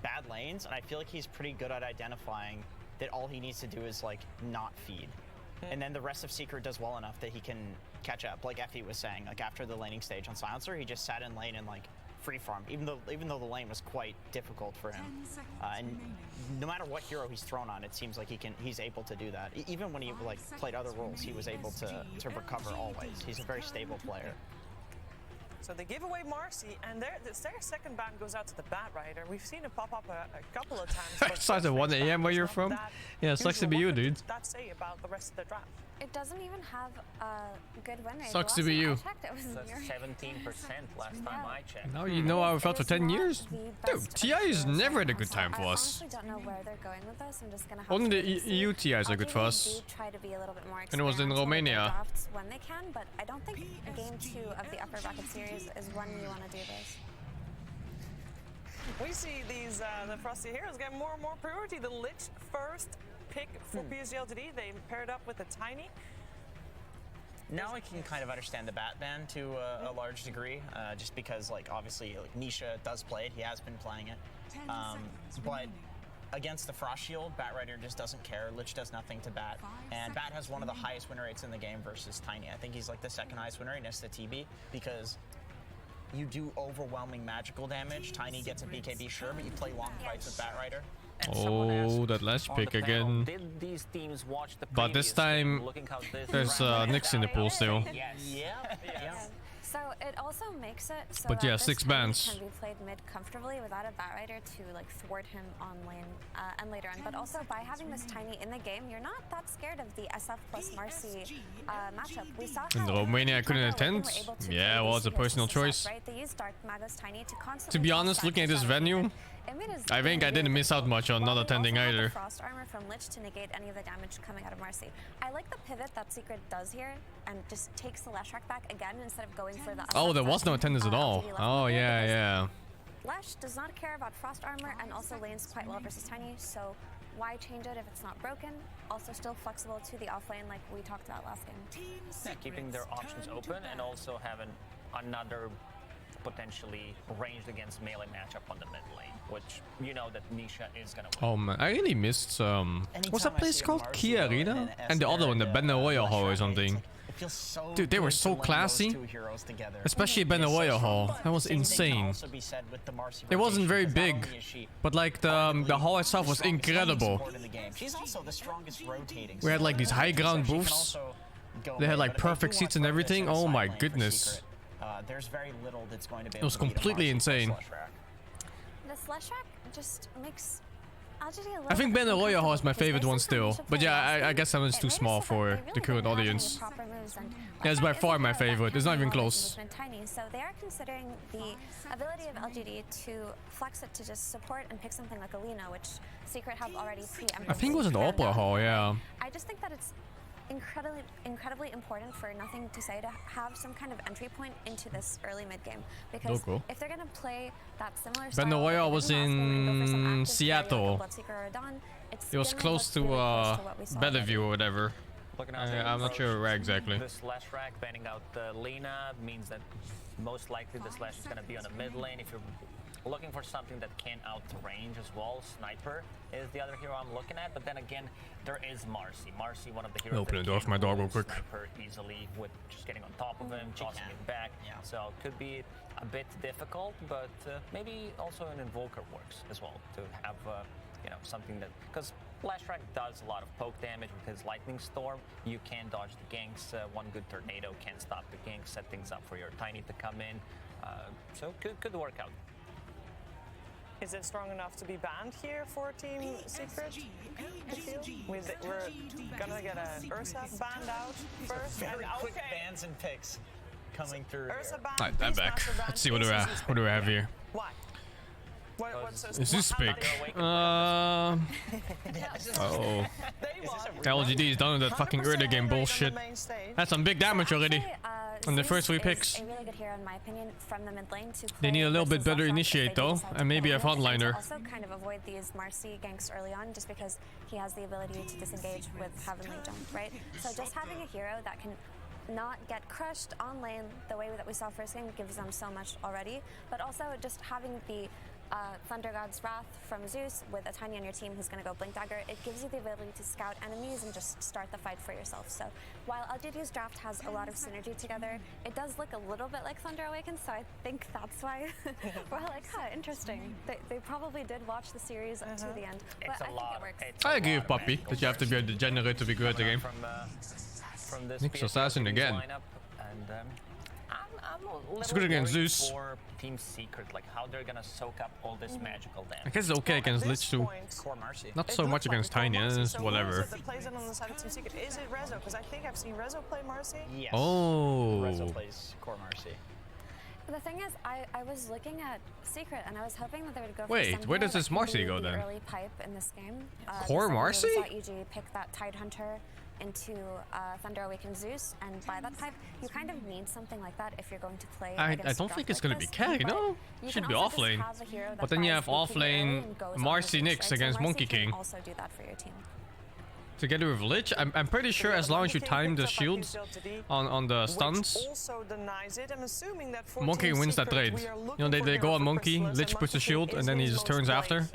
bad lanes, and I feel like he's pretty good at identifying that all he needs to do is like not feed. And then the rest of Secret does well enough that he can catch up, like Effie was saying, like after the laning stage on Silencer, he just sat in lane and like free farm, even though the lane was quite difficult for him. And no matter what hero he's thrown on, it seems like he's able to do that. Even when he like played other roles, he was able to recover always. He's a very stable player. So they give away Marcy, and their second ban goes out to the Bat Rider. We've seen it pop up a couple of times. It starts at 1 a.m. where you're from. Yeah, it sucks to be you, dude. What does that say about the rest of the draft? It doesn't even have a good win rate. Sucks The to be last you. time I checked, it was near 17% last time I checked. Now you know how I felt for 10 years. Dude, TI is never had a good time for I us. honestly don't know where they're going with this. I'm just gonna have Only to the wait and see. EU TIs are good for us. LGD do try to be a little bit more And it was in experimental with their Romania. drafts when they can, but I don't think game 2 of the upper bracket series is when you want to do this. We see these the Frosty Heroes get more and more priority. The Lich first pick for PSG LGD. They paired up with a Tiny. Now I can kind of understand the Bat ban to a large degree, just because like obviously like Nisha does play it, he has been playing it, but against the Frost Shield, Bat Rider just doesn't care. Lich does nothing to Bat, and Bat has one of the highest win rates in the game versus Tiny. I think he's like the second highest win rate next to TB, because you do overwhelming magical damage. Tiny gets a BKB, sure, but you play long fights with Batrider. Oh, that last pick again. Did these teams watch the But this time, there's Nyx in the pool still. Yes. Yeah. So it also makes it so But that yeah, this 6 Tiny bans. can be played mid comfortably without a Batrider to like thwart him on lane and later on. But also by having this Tiny in the game, you're not that scared of the SF plus Marcy matchup. We saw In how the Romania I couldn't Thunder attend. were able to Yeah, play well, these it's a heroes personal as choice. right? They used Dark Magus Tiny to constantly To be toss honest, back looking at this each venue, other. It made his I think I game didn't really miss out difficult. much on not While they attending also had the either. Frost armor from Lich to negate any of the damage coming out of Marcy. I like the pivot that Secret does here and just takes the Leshrac back again instead of going for the Oh, there was no attendance at all. LGD left Oh, in the yeah, game yeah. Lesh does not care about Frost armor and also lanes quite well versus Tiny, so why change it if it's not broken? Also still flexible to the offlane like we talked about last game. Yeah, keeping their options open and also having another potentially ranged against melee matchup on the mid lane, which you know that Nisha is gonna win. Oh man, I really missed what's that place called? Key Arena? And the other one, the Benaroya Hall or something. Dude, they were so classy. Especially Benaroya Hall. That was insane. It wasn't very big, but like the hall itself was incredible. We had like these high ground booths. They had like perfect seats and everything. Oh my goodness. There's very little that's going to be. It was completely insane. This Leshrac just makes LGD a little I think bit Benaroya Hall is my uncomfortable favorite because one they still. sometimes But play yeah, less I guess I'm just too small for the current audience. Yeah, it's by far my favorite. It's not even close. Tiny, so they are considering the ability of LGD to flex it to just support and pick something like Alina, which Secret have already preempted. I think it was an Opera Hall, yeah. I just think that it's incredibly important for Nothing to Say to have some kind of entry point into this early mid game, because cool. if they're gonna play that similar style, Benaroya was in like Seattle. Dawn, It was close to Bellevue or whatever. I'm not sure where exactly. This Leshrac banning out Lina means that most likely this Slash is going to be on the mid lane. If you're looking for something that can outrange as well, Sniper is the other hero I'm looking at. But then again, there is Marcy. Marcy, one of the heroes Open the that door can for my dog real remove quick. Sniper easily with just getting on top of him, tossing him back. So it could be a bit difficult, but maybe also an Invoker works as well to have you know, something that, because Leshrac does a lot of poke damage with his Lightning Storm. You can dodge the ganks. One good tornado can stop the ganks, set things up for your Tiny to come in. So could work out. Is it strong enough to be banned here for Team Secret? We're gonna get a Ursa banned out first. Very and quick bans and picks coming through. Ursa banned, Alright, I'm back. Beastmaster banned, Let's see what do I have here. Why? What's Is this big? Oh. LGD is done with that fucking early game bullshit. That's some big damage already on the first 3 picks. A really good hero in my opinion from the mid lane to They need a little bit better versus Leshrac initiate if they do though, decide to and maybe play a him, and frontliner. to also kind of avoid these Marcy ganks early on, just because he has the ability to disengage with Heavenly Jump, right? So just having a hero that can not get crushed on lane the way that we saw first game gives them so much already, but also just having the Thunder God's Wrath from Zeus with a Tiny on your team who's going to go Blink Dagger, it gives you the ability to scout enemies and just start the fight for yourself. So while LGD's draft has a lot of synergy together, it does look a little bit like Thunder Awakens, so I think that's why we're like, huh, interesting. They probably did watch the series up to the end, but I think it works. I agree with Puppy that you have to be a degenerate to be good at the game. From this Nyx Assassin again. lineup, and I'm a It's little good against worried Zeus. for Team Secret, like how they're gonna soak up all this magical damage. I guess it's okay against Lich too. Not so much against Tiny, it's whatever. That plays it on the side of Team Secret. Is it Rezo? Because I think I've seen Rezo play Marcy. Yes. Oh. Rezo plays core Marcy. The thing is, I was looking at Secret and I was hoping that they would go for Wait, some where hero does this that can Marcy be go the then? early pipe in this game. Core just like Marcy? We saw EG pick that Tide Hunter into Thunder Awakened Zeus, and by that pipe, you kind of need something like that if you're going to play. I against don't a think draft it's gonna be like carry, this, no? but you Should can be also off just lane. have a hero that But then you buys have the off PK early lane and goes on Marcy the Nyx boost, right? So against Marcy Monkey can King. also do that for your team. Together with Lich, I'm pretty sure as long as you time the shields on the stuns, Monkey wins that trade. You know, they go on Monkey, Lich puts the shield, and then he just turns after.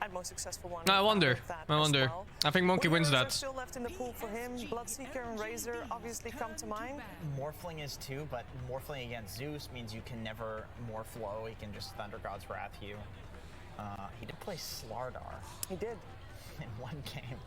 and most successful one. I wonder. with that I as wonder. well. I think Monkey What wins heroes are that. still left in the pool for him? Bloodseeker and Razor obviously come to mind. Morphling is too, but Morphling against Zeus means you can never morph low. He can just Thunder God's Wrath you. He did play Slardar. He did. In one game.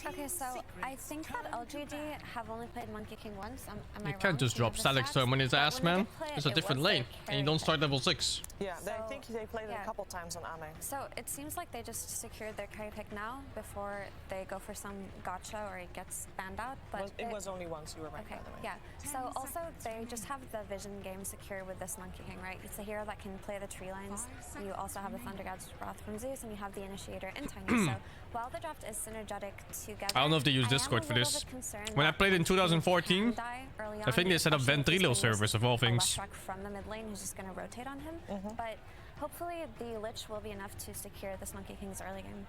Okay, so I think that LGD have only played Monkey King once. Am I You wrong? can't just Do you drop have the static stats? storm on his But ass, when they man. did play It's a it different was lane, their and you carry don't pick. start level 6. Yeah, I So, think they played it yeah. a couple times on Ame. So it seems like they just secured their carry pick now before they go for some gotcha or it gets banned out. But It was only once, you were right, okay, by the way. yeah. So also they just have the vision game secure with this Monkey King, right? It's a hero that can play the tree lines. You also have the Thunder God's Wrath from Zeus, and you have the Initiator in Tiny. So while the draft is synergetic together, I don't know if they use I am Discord a for little this. bit concerned When I that played in Monkey King 2014, can die early I think on, they set up especially if he's Ventrilo playing servers of all a things. Leshrac from the mid lane who's just going to rotate on him. But hopefully the Lich will be enough to secure this Monkey King's early game.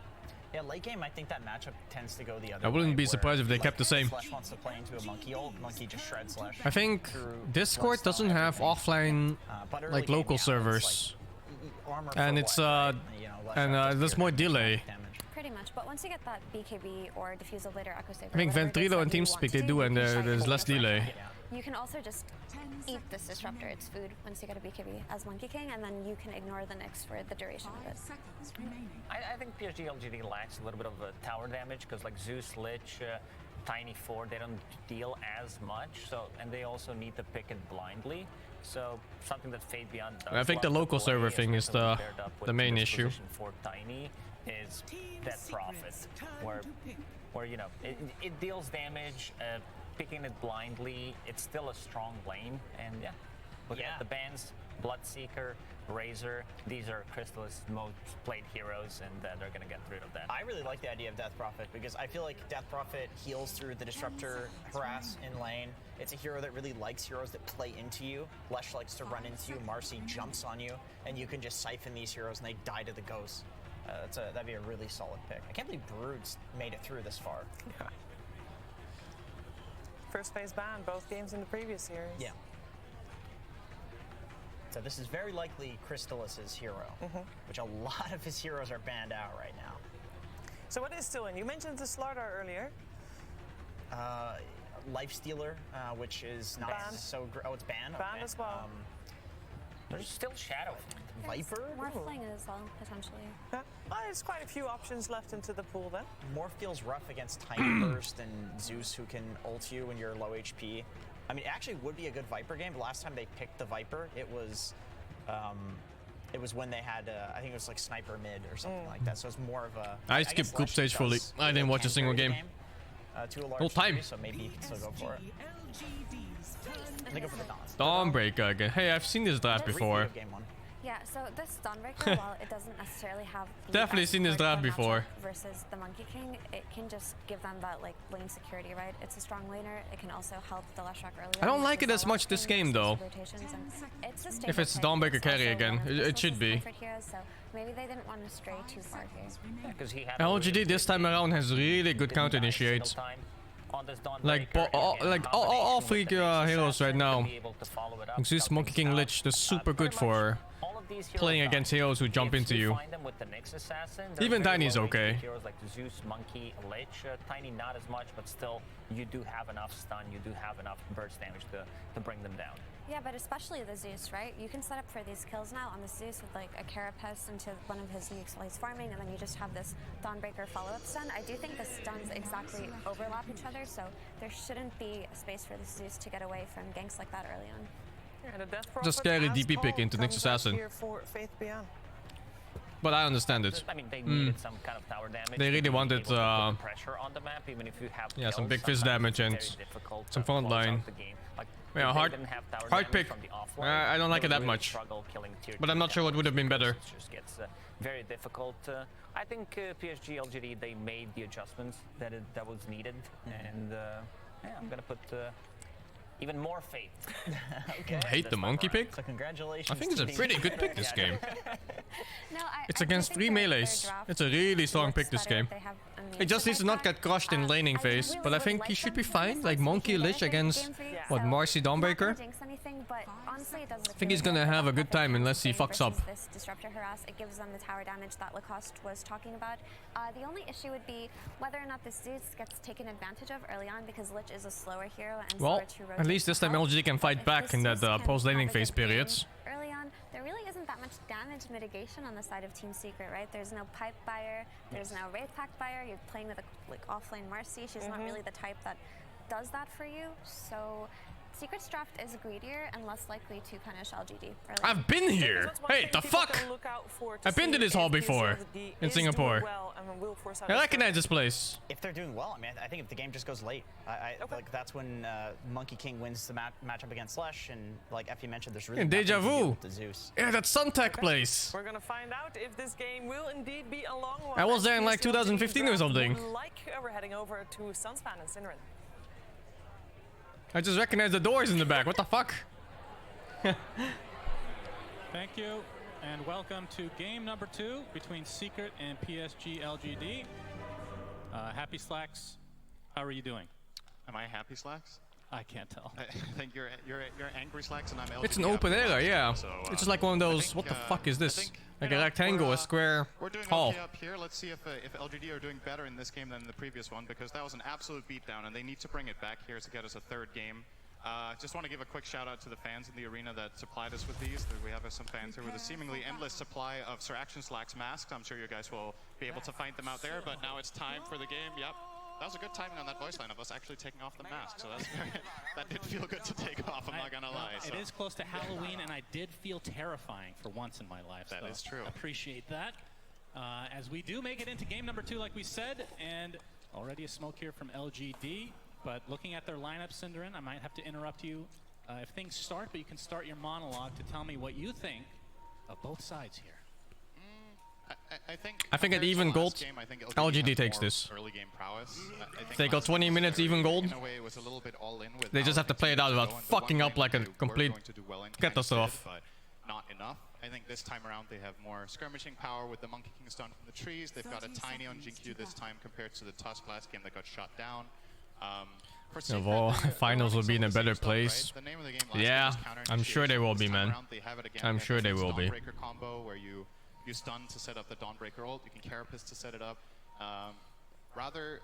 Yeah, late game, I think that matchup tends to go the other I wouldn't way, be where, surprised if they kept the same. Slash wants to play into a Monkey ult, Monkey just shreds Slash. I think through Discord one doesn't style, have everything. offline But early like game, local yeah, it's servers, like armor and for it's what, right? You know, Leshrac just there's pure more damage, delay. damage. Pretty much, but once you get that BKB or Diffuse Obliter Echo Saver, I think whatever it is Ventrilo that and you TeamSpeak want they to do, and you can there's cycle less the delay. refresh. You can also just eat this Disruptor, it's food, once you get a BKB as Monkey King, and then you can ignore the Nyx for the duration of it. I think PSG LGD lacks a little bit of tower damage because like Zeus, Lich, Tiny 4, they don't deal as much. So and they also need to pick it blindly. So something that Fade Beyond does. I think the well local to play, server thing is especially paired up with the main this issue. position for Tiny is Death Prophet, where you know it deals damage. Picking it blindly, it's still a strong lane, and yeah, look at the bans, Bloodseeker, Razor, these are Crystal's most played heroes, and they're gonna get rid of that. I really like the idea of Death Prophet because I feel like Death Prophet heals through the Disruptor, harass in lane. It's a hero that really likes heroes that play into you. Lesh likes to run into you, Marcy jumps on you, and you can just siphon these heroes and they die to the ghosts. That'd be a really solid pick. I can't believe Brood's made it through this far. Yeah. First phase ban, both games in the previous series. Yeah. So this is very likely Crystallis's hero, which a lot of his heroes are banned out right now. So what is still in? You mentioned the Slardar earlier. Lifestealer, which is not Banned. so great. Oh, it's banned? Banned Okay. as well. There's still Shadow. Viper? Morphling as well, potentially. Yeah. Well, there's quite a few options left into the pool then. Morph feels rough against Tiny Burst and Zeus, who can ult you when you're low HP. I mean, it actually would be a good Viper game, but last time they picked the Viper, it was when they had, I think it was like Sniper Mid or something like that, so it's more of a... I guess skipped group Lesh stage fully. does I didn't watch a single carry the game. To a large Whole time. degree, so maybe you can still go for it. They go for the Dons. Dawnbreaker again. Hey, I've seen this draft before. Game one. Yeah, so this Dawnbreaker, while it doesn't necessarily have the Definitely best seen this support draft for before. matchup versus the Monkey King, it can just give them that like lane security, right? It's a strong laner. It can also help the Leshrac early. I don't on like with it as the much this game, though. rotations, and it's a If stable it's pick. Dawnbreaker It's carry also again, one of it Crystal's should be. comfort heroes, so maybe they didn't want to stray too far here. Because he had LGD this time around has really good counter initiates. Like all three heroes right now. Zeus, Monkey King, Lich, they're super good for playing against heroes who jump into you. Even Tiny's okay. Heroes like Zeus, Monkey, Lich, Tiny not as much, but still you do have enough stun, you do have enough burst damage to bring them down. Yeah, but especially the Zeus, right? You can set up for these kills now on the Zeus with like a Carapace into one of his nukes while he's farming, and then you just have this Dawnbreaker follow-up stun. I do think the stuns exactly overlap each other, so there shouldn't be a space for the Zeus to get away from ganks like that early on. Yeah, the Death Just Prophet carry as DP pick called into comes Nyx up Assassin. here for Faith Beyond. But I understand it. I mean, they needed some kind of tower damage. They really to be wanted, able to put pressure on the map, even if you have yeah, some kills, big fist sometimes damage it's and very difficult some to front close out line. the game. Like, Yeah, if they hard didn't have tower pick. damage from the offline, I don't like they it that would really much. struggle killing tier But I'm 2 not sure what would have been better. It just gets very difficult. I think PSG LGD, they made the adjustments that was needed, and yeah, I'm gonna put even more faith. Okay. I hate the monkey pick. So congratulations. I think it's a to pretty the- good pick this game. No, It's I against do 3 think their melees. draft It's a really strong looks pick this better game. if they have a It mute just needs to not like get crushed in laning phase, really but I would think like he should them be to fine. use Like this Monkey if Lich they against game for you. what, So, Marcy not gonna Dawnbreaker? jinx anything, but But honestly, it doesn't. I think he's gonna have a good time unless he fucks up. This disruptor harass, it gives them the tower damage that Lacoste was talking about. The only issue would be whether or not this Zeus gets taken advantage of early on, because Lich is a slower hero and Well, slower to rotate. at least this time LGD can fight back in that post laning phase periods. Early on, there really isn't that much damage mitigation on the side of Team Secret, right? There's no pipe buyer, there's no Wraith Pact buyer. You're playing with a offlane Marcy. She's not really the type that does that for you. So Secret's draft is greedier and less likely to punish LGD. I've been here. Hey, the fuck? I've been to this hall before in Singapore. I recognize this place. If they're doing well, I mean, I think if the game just goes late, like that's when Monkey King wins the matchup against Lesh, and like Effie mentioned, there's really Deja nothing to do vu. with the Zeus. Yeah, that Suntech place. We're gonna find out if this game will indeed be a long one. I was there in like 2015 or something. Like we're heading over to Sunspan and Synderen. I just recognize the doors in the back. What the fuck? Thank you, and welcome to game number 2 between Secret and PSG LGD. Happy Slacks, how are you doing? Am I happy, Slacks? I can't tell. I think you're angry, Slacks, and I'm LGD. It's an open area, yeah. So, it's just like one of those. What the fuck is this? Like a rectangle, a square We're doing hall. okay up here. Let's see if LGD are doing better in this game than the previous one, because that was an absolute beatdown, and they need to bring it back here to get us a third game. Just want to give a quick shout out to the fans in the arena that supplied us with these. We have some fans here with a seemingly endless supply of Sir Action Slacks masks. I'm sure you guys will be able to find them out there, but now it's time for the game. Yep. That was a good timing on that voice line of us actually taking off the mask, so that's that did feel good to take off, I'm not gonna lie. It is close to Halloween, and I did feel terrifying for once in my life. That is true. Appreciate that. As we do make it into game number 2, like we said, and already a smoke here from LGD, but looking at their lineup, Synderen, I might have to interrupt you if things start, but you can start your monologue to tell me what you think of both sides here. I think at even gold, game, I think LGD takes this. Early game prowess. They got 20 minutes even gold. In a way, it was a little bit all in with They just have to play it out without fucking up like a complete catastrophe. But not enough. I think this time around they have more skirmishing power with the Monkey King stun from the trees. They've got a tiny on GQ this time compared to the Tusk last game that got shut down. Of all, finals will be in a better place. Yeah, I'm sure they will be, man. I'm sure they will be. Combo where you stun to set up the Dawnbreaker ult, you can Carapace to set it up. Rather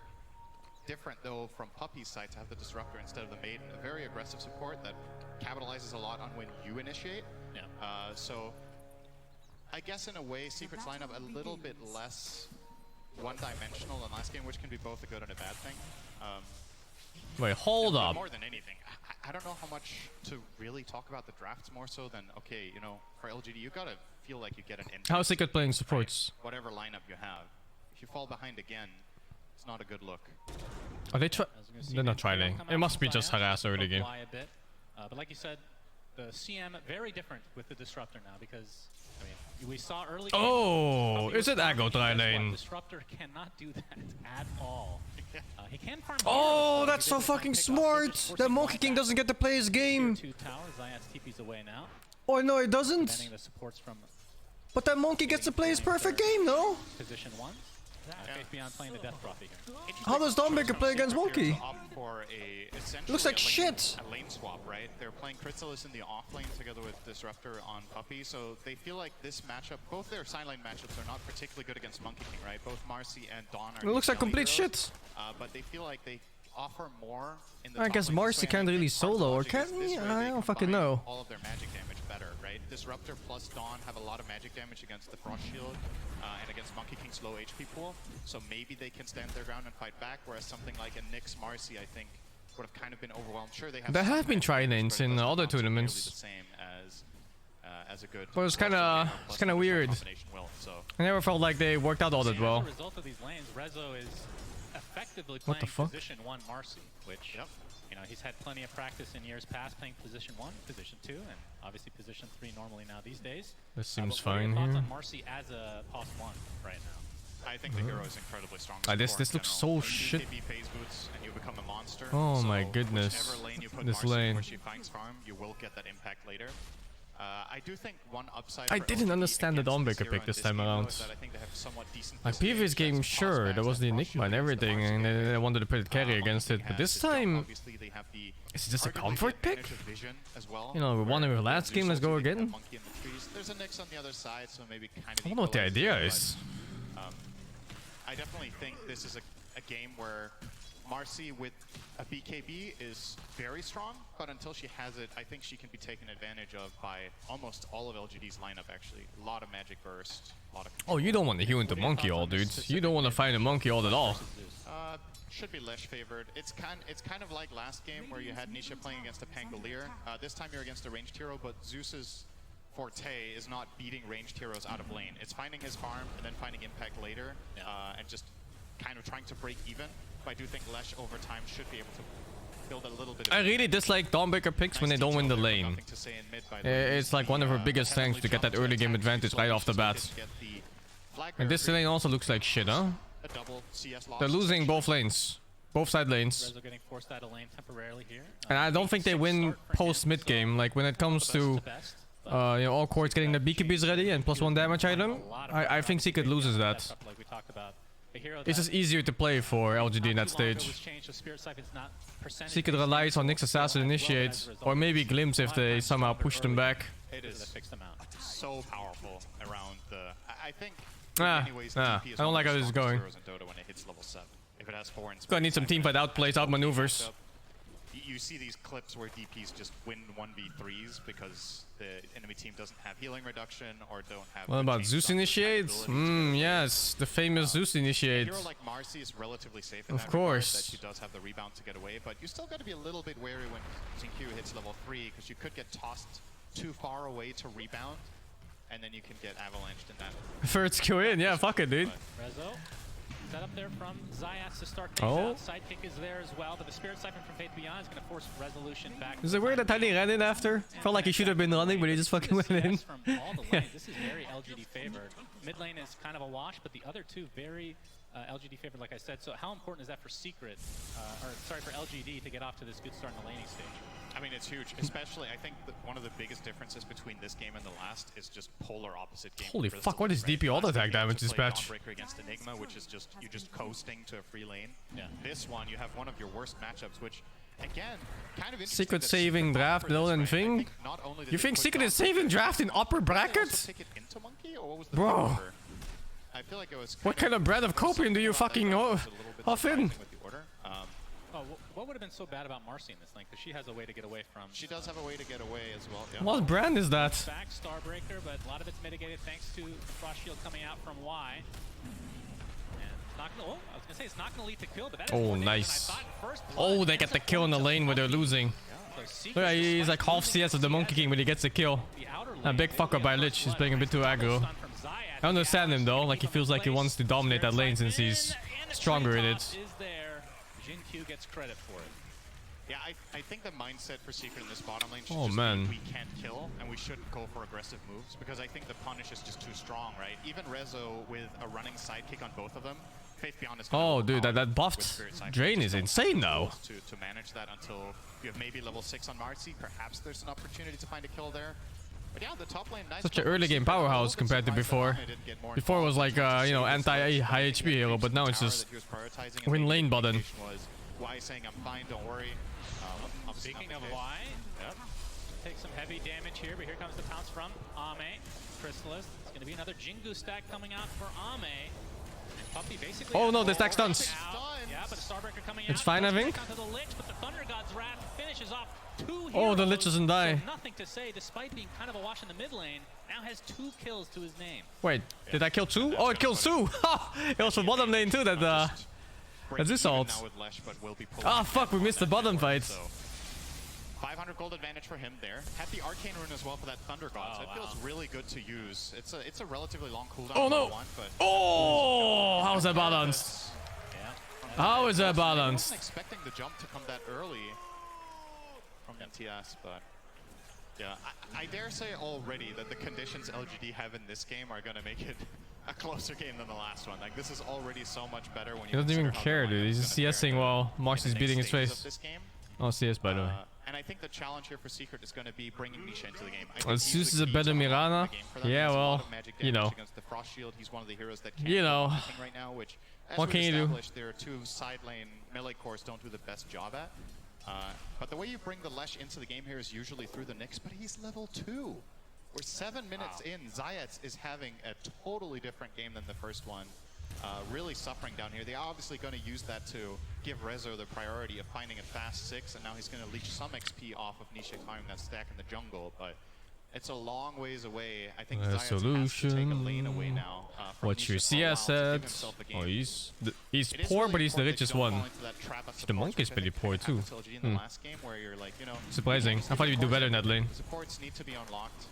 different though from Puppy's side to have the Disruptor instead of the Maiden. A very aggressive support that capitalizes a lot on when you initiate. Yeah. So I guess in a way Secret's lineup a little bit less one-dimensional than last game, which can be both a good and a bad thing. Wait, hold up. More than anything, I don't know how much to really talk about the drafts more so than, okay, you know, for LGD, you gotta feel like you get an end. How's Secret playing supports? Right? Whatever lineup you have. If you fall behind again, it's not a good look. Are they they're not trying. It must be just harass early game. But like you said, the CM very different with the Disruptor now, because I mean, we saw early. Oh, is it Aggo lane? Disruptor cannot do that at all. He can farm. Oh, that's so fucking smart. That Monkey King doesn't get to play his game. 2 towers. Zayat's TP's away now. Oh no, it doesn't. The supports from but that Monkey gets to play his perfect game, no? Position 1. Faith Beyond playing the Death Prophet here. How does Dawnbreaker play against Monkey? For Looks like shit. A lane swap, right? They're playing Crystallis in the off lane together with Disruptor on Puppy, so they feel like this matchup, both their side lane matchups are not particularly good against Monkey King, right? Both Marcy and Dawn are. It looks like complete heroes, shit. But they feel like they offer more in the I guess Marcy can't really solo, or can he? I don't fucking know. All of their magic damage better, right? Disruptor plus Dawn have a lot of magic damage against the Frost Shield and against Monkey King's low HP pool, so maybe they can stand their ground and fight back, whereas something like a Nyx Marcy, I think, would have kind of been overwhelmed. Sure, they have. There have been tri-lanes in other tournaments. The same as a good. But it's kind of weird. I never felt like they worked out all that well. As a result of these lanes, Rezo is effectively playing position 1 Marcy, which you know, he's had plenty of practice in years past playing position 1, position 2, and obviously position 3 normally now these days. This seems what are your fine thoughts here. on Marcy as a pos 1 right now? I think the hero is incredibly strong. This looks so shit. Phase boots and you become a monster. Oh so my goodness. Lane you put This Marcy lane. where she finds farm, you will get that impact later. I do think one upside. I for didn't LGD understand the against Dawnbreaker Zero pick in this this time game around. was that I think they have somewhat decent My previous positioning game, against sure, cross there was the bands Enigma and against the everything, and Mars then I wanted to put a carry against it. Monkey But has this his jump. time, Obviously, they have the is it just a arguably comfort the pick? advantage of vision as well, You know, we won where in the last Zeus game, let's also go didn't have again. Monkey in the trees. There's a Nyx on the other side, so maybe kind of. I don't know what the idea is. I definitely think this is a game where Marcy with a BKB is very strong, but until she has it, I think she can be taken advantage of by almost all of LGD's lineup, actually. A lot of magic burst, a lot of... Oh, you don't want to heal into monkey all, dudes. You don't want to find a monkey all at all. Should be Lesh favored. It's kind of like last game where you had Nisha playing against a Pangolier. This time you're against a ranged hero, but Zeus's forte is not beating ranged heroes out of lane. It's finding his farm and then finding impact later, and just kind of trying to break even. But I do think Lesh over time should be able to build a little bit of... I really dislike Dawnbreaker picks when they don't win the lane. It's like one of her biggest strengths to get that early game advantage right off the bat. And this lane also looks like shit, huh? They're losing both lanes. Both side lanes. Rezo getting forced out of lane temporarily here. And I don't think they win post mid game. Like when it comes to you know, all courts getting the BKBs ready and +1 damage item, I think Secret loses that. It's just easier to play for LGD in that stage. Secret relies on Nyx Assassin Initiate, or maybe Glimpse if they somehow push them back. It is so powerful around the... I think... I don't like how this is going. Gonna need some teamfight outplays, outmaneuvers. You see these clips where DPs just win 1v3s because the enemy team doesn't have healing reduction or don't have... What about Zeus Initiate? Yes, the famous Zeus Initiate. A hero like Marcy is relatively safe in of that course. regard, that she does have the rebound to get away, but you still got to be a little bit wary when XingQ hits level 3 because you could get tossed too far away to rebound, and then you can get avalanched in that. First Q in, yeah, fuck it, dude. Rezo, set up there from Zayas to start things Oh. out. Sidekick is there as well, but the Spirit Siphon from Faith Beyond is going to force Resolution back. Is it weird that Tiny ran in after? Felt like he should have been running, but he just fucking went in. From all the lanes, this is very LGD favored. Mid lane is kind of a wash, but the other two very LGD favored, like I said. So how important is that for Secret, or sorry, for LGD to get off to this good start in the laning stage? I mean, it's huge. Especially, I think that one of the biggest differences between this game and the last is just polar opposite game. Holy fuck, what is DP auto attack damage this patch? Dawnbreaker against Enigma, which is just you just coasting to a free lane. Yeah. This one, you have one of your worst matchups, which again, kind of Secret saving draft, no thing. You think Secret is saving draft in upper bracket? Bro. I feel like it was What kind of bread of copium do you fucking huff in? What would have been so bad about Marcy in this lane? Because she has a way to get away from. She does have a way to get away as well. Yeah. What brand is that? Back Starbreaker, but a lot of it's mitigated thanks to Frost Shield coming out from Y. And it's not gonna, I was gonna say it's not gonna lead to kill, but that is Oh, more damage nice. than I thought. First blood. Oh, they get the kill in the lane where they're losing. Look, he's like half CS of the Monkey King when he gets the kill. A big fucker by Lich. He's playing a bit too aggro. I understand him though. Like he feels like he wants to dominate that lane since he's stronger in it. JinQ gets credit for it. Yeah, I think the mindset for Secret in this bottom lane should Oh, just man. be we can't kill and we shouldn't go for aggressive moves because I think the punish is just too strong, right? Even Rezo with a running sidekick on both of them, Faith Beyond is Oh, dude, that buffed drain is insane now. to manage that until you have maybe level 6 on Marcy. Perhaps there's an opportunity to find a kill there. But yeah, the top lane, nice. Such an early game powerhouse compared to before. Before it was like, you know, anti-high HP hero, but now it's just win lane button. Why saying I'm fine, don't worry. Speaking of Y, take some heavy damage here, but here comes the pounce from Ame. Chrysalis. It's going to be another Jingu stack coming out for Ame. And Puppy basically. Oh no, the stack stuns. Yeah, but a Starbreaker coming It's out. fine, I think. Onto the Lich, but the Thunder God's Wrath finishes off two Oh, the heroes. Lich doesn't die. So nothing to say, despite being kind of a wash in the mid lane. Now has 2 kills to his name. Wait, did I kill 2? Oh, it killed 2. It was for bottom lane too. That's his ult. Ah, fuck, we missed the bottom fight. 500 gold advantage for him there. Had the Arcane Rune as well for that Thunder God, so it feels really good to use. It's a relatively long cooldown. Oh no! One, but Oh, how's that balanced? How is that I balanced? wasn't expecting the jump to come that early from MTS, but yeah, I dare say already that the conditions LGD have in this game are going to make it a closer game than the last one. Like, this is already so much better when you He doesn't even consider how care, the dude. lineup He's is just gonna CSing fare while Marcy's in the beating his next stages face. of this game. Oh, CS by the way. And I think the challenge here for Secret is going to be bringing Nisha into the game. Zeus is a better Mirana. Yeah, well, you know. Against the Frost Shield, he's one of the heroes that you know. Right now, which, as what can you do? There are two side lane melee cores don't do the best job at. But the way you bring the Lesh into the game here is usually through the Nyx, but he's level 2. We're 7 minutes in. Zayats is having a totally different game than the first one. Really suffering down here. They're obviously going to use that to give Rezo the priority of finding a fast 6, and now he's going to leech some XP off of Nisha climbing that stack in the jungle, but it's a long ways away. I think Zayats has to take a lane away now. What you see, I said. Oh, he's poor, but he's the richest one. The monk is pretty poor too. Surprising. I thought he'd do better in that lane. Supports need to be unlocked.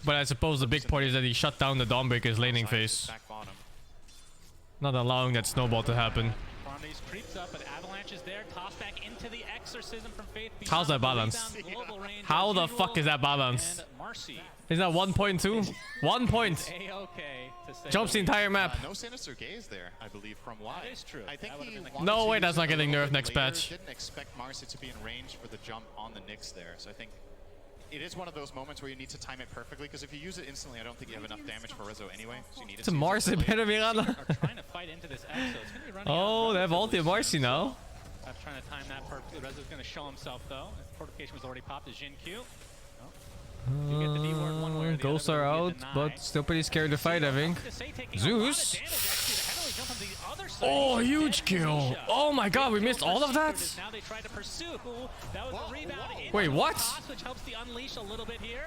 But I suppose the big part is that he shut down the Dawnbreaker's laning phase. Not allowing that snowball to happen. Creeps up, but Avalanche is there. Toss back into the exorcism from Faith. How's that balance? How the fuck is that balance? Is that 1.2? 1 point. Jumps the entire map. No Sinister Gaze there, I believe, from Y. That is true. I think no way that's not getting nerfed next patch. Didn't expect Marcy to be in range for the jump on the Nyx there, so I think it is one of those moments where you need to time it perfectly, because if you use it instantly, I don't think you have enough damage for Rezo anyway. So you need it's a Marcy better Mirana. Oh, they have ulti Marcy now. I'm trying to time that perfectly. Rezo's going to show himself though. Fortification was already popped to Jin Q. Ghosts are out, but still pretty scared to fight, I think. Zeus? Oh, huge kill. Oh my god, we missed all of that? Wait, what? Which helps the unleash a little bit here.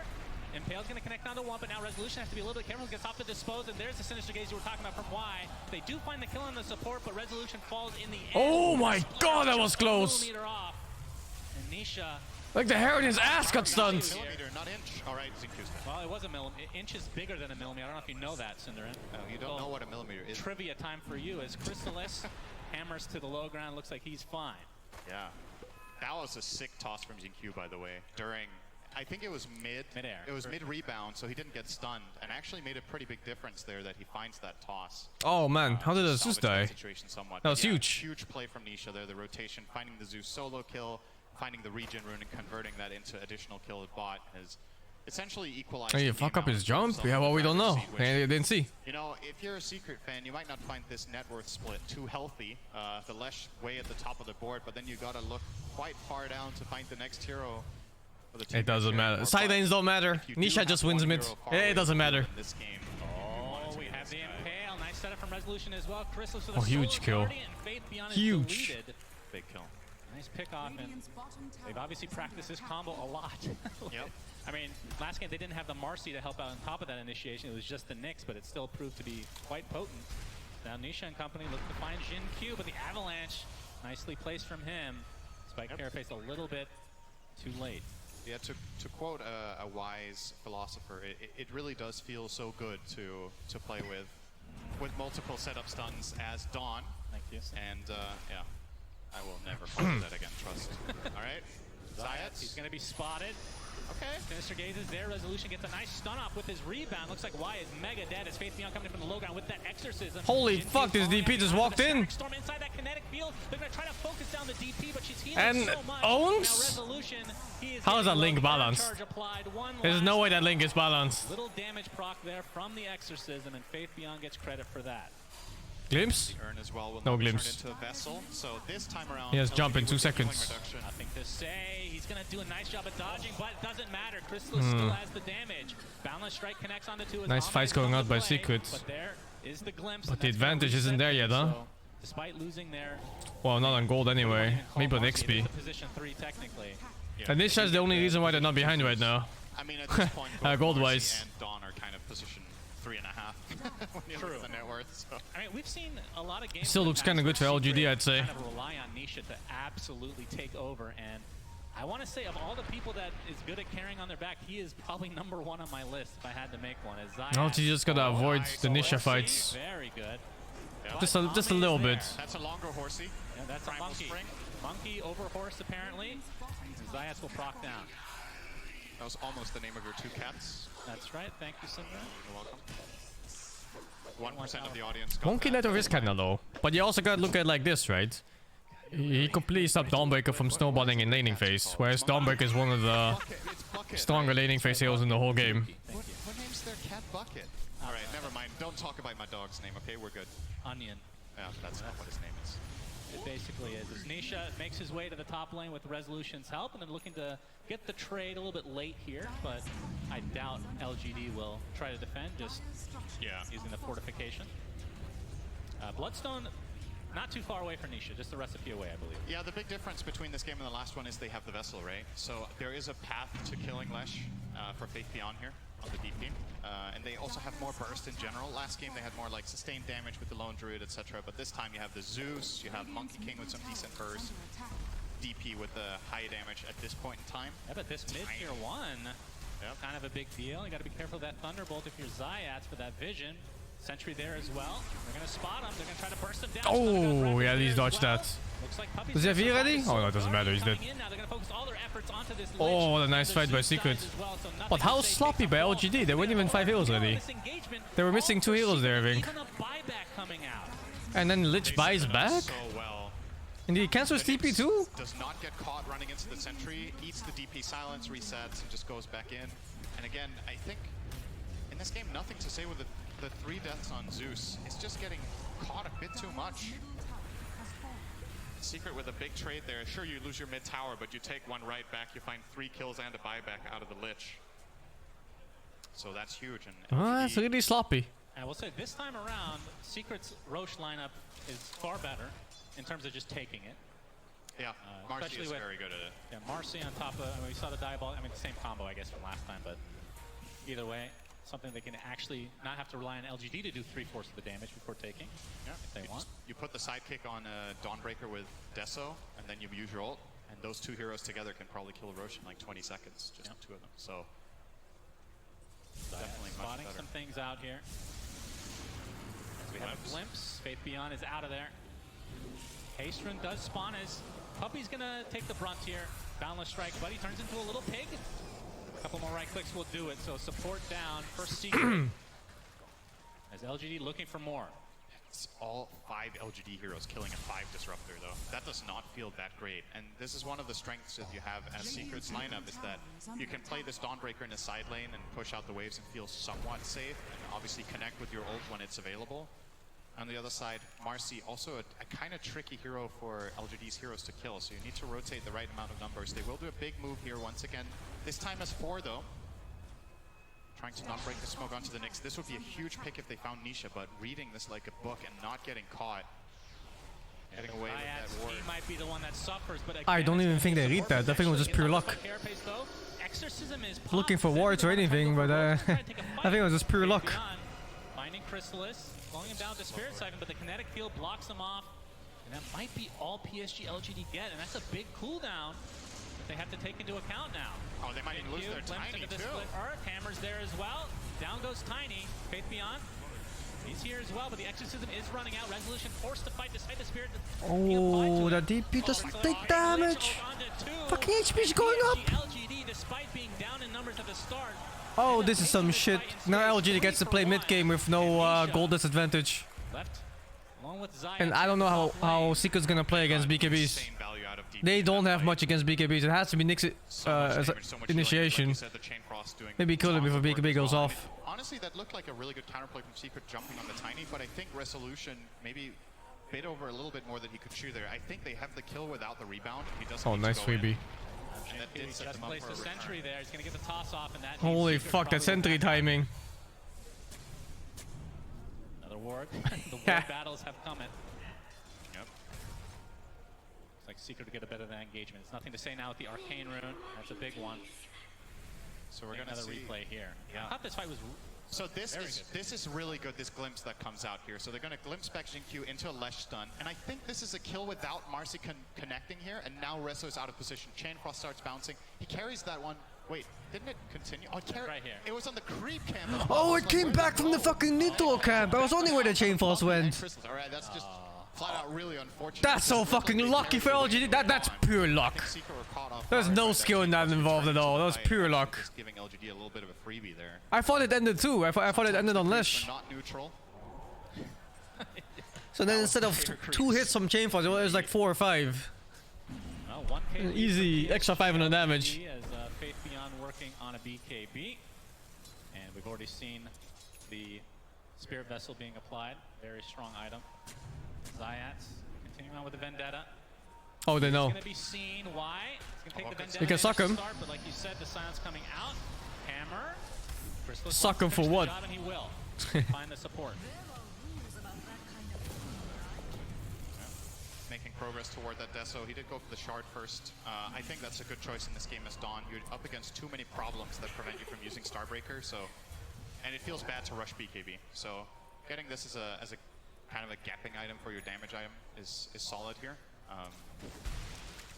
Impale's going to connect onto one, but now Resolution has to be a little bit careful. Gets off the dispose, and there's the Sinister Gaze you were talking about from Y. They do find the kill on the support, but Resolution falls in the end. Oh my god, that was close. And Nisha, like the hair in his ass got stunned. Millimeter, not inch. All right, well, it was a millimeter. Inch is bigger than a millimeter. I don't know if you know that, Cinderin. Oh, you don't know what a millimeter is. Trivia time for you as Chrysalis hammers to the low ground. Looks like he's fine. Yeah. That was a sick toss from ZQ, by the way. During, I think it was mid-air. It was mid-rebound, so he didn't get stunned, and actually made a pretty big difference there that he finds that toss. Oh man, how did the Zeus die? That was huge. Huge play from Nisha there, the rotation, finding the Zeus solo kill, finding the regen rune and converting that into additional kill at bot has essentially equalized. Hey, you fuck up his jump? Yeah, well, we don't know. They didn't see. You know, if you're a Secret fan, you might not find this net worth split too healthy. The Lesh way at the top of the board, but then you gotta look quite far down to find the next hero. It doesn't matter. Side lanes don't matter. Nisha just wins mid. It doesn't matter. This game. Oh, we have the Impale. Nice setup from Resolution as well. Chrysalis with a huge kill. Huge. Big kill. Nice pick off, and they've obviously practiced this combo a lot. Yep. I mean, last game they didn't have the Marcy to help out on top of that initiation. It was just the Nyx, but it still proved to be quite potent. Now Nisha and company look to find Jin Q, but the Avalanche nicely placed from him. Spike Carapace a little bit too late. Yeah, to quote a wise philosopher, it really does feel so good to play with multiple setup stuns as Dawn. Thank you. And yeah, I will never follow that again, trust. All right, Zayats. He's going to be spotted. Okay. Sinister Gaze is there. Resolution gets a nice stun off with his rebound. Looks like Y is mega dead as Faith Beyond coming from the low ground with that exorcism. Holy fuck, this DP just walked in. Storm inside that kinetic field. They're going to try to focus down the DP, but she's healing and so much. owns? How is that link balanced? There's no way that link is balanced. Little damage proc there from the exorcism, and Faith Beyond gets credit for that. Glimpse? As well no glimpse. Into a vessel. So this time around, he has jump in 2 seconds. Nothing to say. He's going to do a nice job at dodging, but it doesn't matter. Chrysalis still has the damage. Boundless Strike connects onto 2. Nice fights going out by Secret. But there is the glimpse. But the advantage isn't there yet, huh? So, despite losing there. Well, not on gold anyway. Maybe on XP. Position 3 technically. And this is the only reason why they're not behind right now. I mean, at this point, gold-wise. and Dawn are kind of position 3.5 when you look at the net worth. So. I mean, we've seen a lot of games. Still looks kind of good for LGD, I'd say. Kind of rely on Nisha to absolutely take over, and I want to say of all the people that is good at carrying on their back, he is probably #1 on my list if I had to make one. As LGD just gotta avoid the Nisha fights. Very good. Yeah. Just a little bit. That's a longer horsey. Yeah, that's a monkey. Spring. Monkey over horse apparently. Zayats will proc down. That was almost the name of your 2 cats. That's right. Thank you, Sindra. You're welcome. 1% of the audience. Monkey network is kind of low, but you also gotta look at it like this, right? He completely stopped Dawnbreaker from snowballing in laning phase, whereas Dawnbreaker is one of the stronger laning phase heroes in the whole game. What name's their cat Bucket? All right, never mind. Don't talk about my dog's name, okay? We're good. Onion. Yeah, that's not what his name is. It basically is. As Nisha makes his way to the top lane with Resolution's help, and then looking to get the trade a little bit late here, but I doubt LGD will try to defend, just using the fortification. Bloodstone, not too far away for Nisha, just the recipe away, I believe. Yeah, the big difference between this game and the last one is they have the Vessel, right? So there is a path to killing Lesh for Faith Beyond here on the DP. And they also have more burst in general. Last game they had more like sustained damage with the Lone Druid, etc. But this time you have the Zeus, you have Monkey King with some decent burst, DP with the high damage at this point in time. Yeah, but this mid-tier 1, kind of a big deal. You got to be careful of that Thunderbolt if you're Zayats for that vision. Sentry there as well. They're going to spot him. They're going to try to burst him down. Oh, yeah, he's dodged that. Does he have E ready? Oh, no, it doesn't matter. He's dead. Oh, what a nice fight by Secret. But how sloppy by LGD? There weren't even 5 heroes ready. They were missing 2 heroes there, I think. And then Lich buys back? And he cancels TP too? Does not get caught running into the Sentry, eats the DP silence, resets, and just goes back in. And again, I think in this game, nothing to say with the 3 deaths on Zeus. It's just getting caught a bit too much. Secret with a big trade there. Sure, you lose your mid tower, but you take 1 right back. You find 3 kills and a buyback out of the Lich. So that's huge. And that's really sloppy. I will say, this time around, Secret's Roche lineup is far better in terms of just taking it. Yeah, Marcy is very good at it. Yeah, Marcy on top of, I mean, we saw the Diabolic, I mean, the same combo, I guess, from last time, but either way, something they can actually not have to rely on LGD to do 3/4 of the damage before taking, if they want. You put the sidekick on Dawnbreaker with Deso, and then you use your ult, and those 2 heroes together can probably kill Roche in like 20 seconds, just 2 of them. So definitely much spotting better. some things out here. As we have a glimpse, Faith Beyond is out of there. Hastrun does spawn as Puppy's gonna take the brunt here. Boundless Strike, but he turns into a little pig. A couple more right clicks will do it, so support down for Secret. As LGD looking for more. It's all 5 LGD heroes killing a 5 Disruptor, though. That does not feel that great. And this is one of the strengths that you have as Secret's lineup, is that you can play this Dawnbreaker in a side lane and push out the waves and feel somewhat safe, and obviously connect with your ult when it's available. On the other side, Marcy, also a kind of tricky hero for LGD's heroes to kill, so you need to rotate the right amount of numbers. They will do a big move here once again. This time as 4, though. Trying to not break the smoke onto the Nyx. This would be a huge pick if they found Nisha, but reading this like a book and not getting caught. Getting away with that ward. He might be the one that suffers, but again, I don't even think they read that. I think it was just pure luck. Exorcism is Looking for wards or anything, but I think it was just pure luck. Finding Chrysalis, slowing him down to Spirit Siphon, but the kinetic field blocks him off. And that might be all PSG LGD get, and that's a big cooldown that they have to take into account now. Oh, they might even lose their Tiny, too. Earth Hammer's there as well. Down goes Tiny. Faith Beyond. He's here as well, but the Exorcism is running out. Resolution forced to fight despite the Spirit. Oh, the DP doesn't take damage. Fucking HP's going up. LGD, despite being down in numbers at the start. Oh, this is some shit. Now LGD gets to play mid game with no goal disadvantage. And I don't know how Secret's gonna play against BKBs. They don't have much against BKBs. It has to be Nyx as initiation. Maybe kill him before BKB goes off. Honestly, that looked like a really good counterplay from Secret jumping on the Tiny, but I think Resolution maybe bit over a little bit more than he could chew there. I think they have the kill without the rebound. He doesn't Oh, nice freebie. And that did set them up Place for the a return. Sentry there. He's gonna get the toss off, and that. Holy fuck, that Sentry timing. Another ward. The ward battles have come in. Yep. Looks like Secret to get a bit of that engagement. There's nothing to say now with the Arcane Rune. That's a big one. So we're gonna another see replay here. Yeah. I thought this fight was. So this is really good, this glimpse that comes out here. So they're going to glimpse back Q into a Lesh stun. And I think this is a kill without Marcy connecting here. And now Resso is out of position. Chain Frost starts bouncing. He carries that one. Wait, didn't it continue? Oh, right here. It was on the creep camp. Oh, it came back from the fucking neutral camp. I was wondering where the Chain Force went. All right, that's just flat out really unfortunate. That's so fucking lucky for LGD. That's pure luck. There's no skill in that involved at all. That was pure luck. Just giving LGD a little bit of a freebie there. I thought it ended too. I thought it ended on Lesh. Not neutral. So then instead of 2 hits from Chain Force, it was like 4 or 5. Well, 1K Easy, extra 500 damage. As Faith Beyond working on a BKB. And we've already seen the Spirit Vessel being applied. Very strong item. Zayats continuing on with the Vendetta. Oh, they know. It's going to be seen why. It's going to take the Vendetta. You can suck him. Start, but like you said, the silence coming out. Hammer. Chrysalis Suck him for what? And he will. Find the support. Making progress toward that Deso. He did go for the shard first. I think that's a good choice in this game as Dawn. You're up against too many problems that prevent you from using Starbreaker, so... And it feels bad to rush BKB, so getting this as a kind of a gapping item for your damage item is solid here.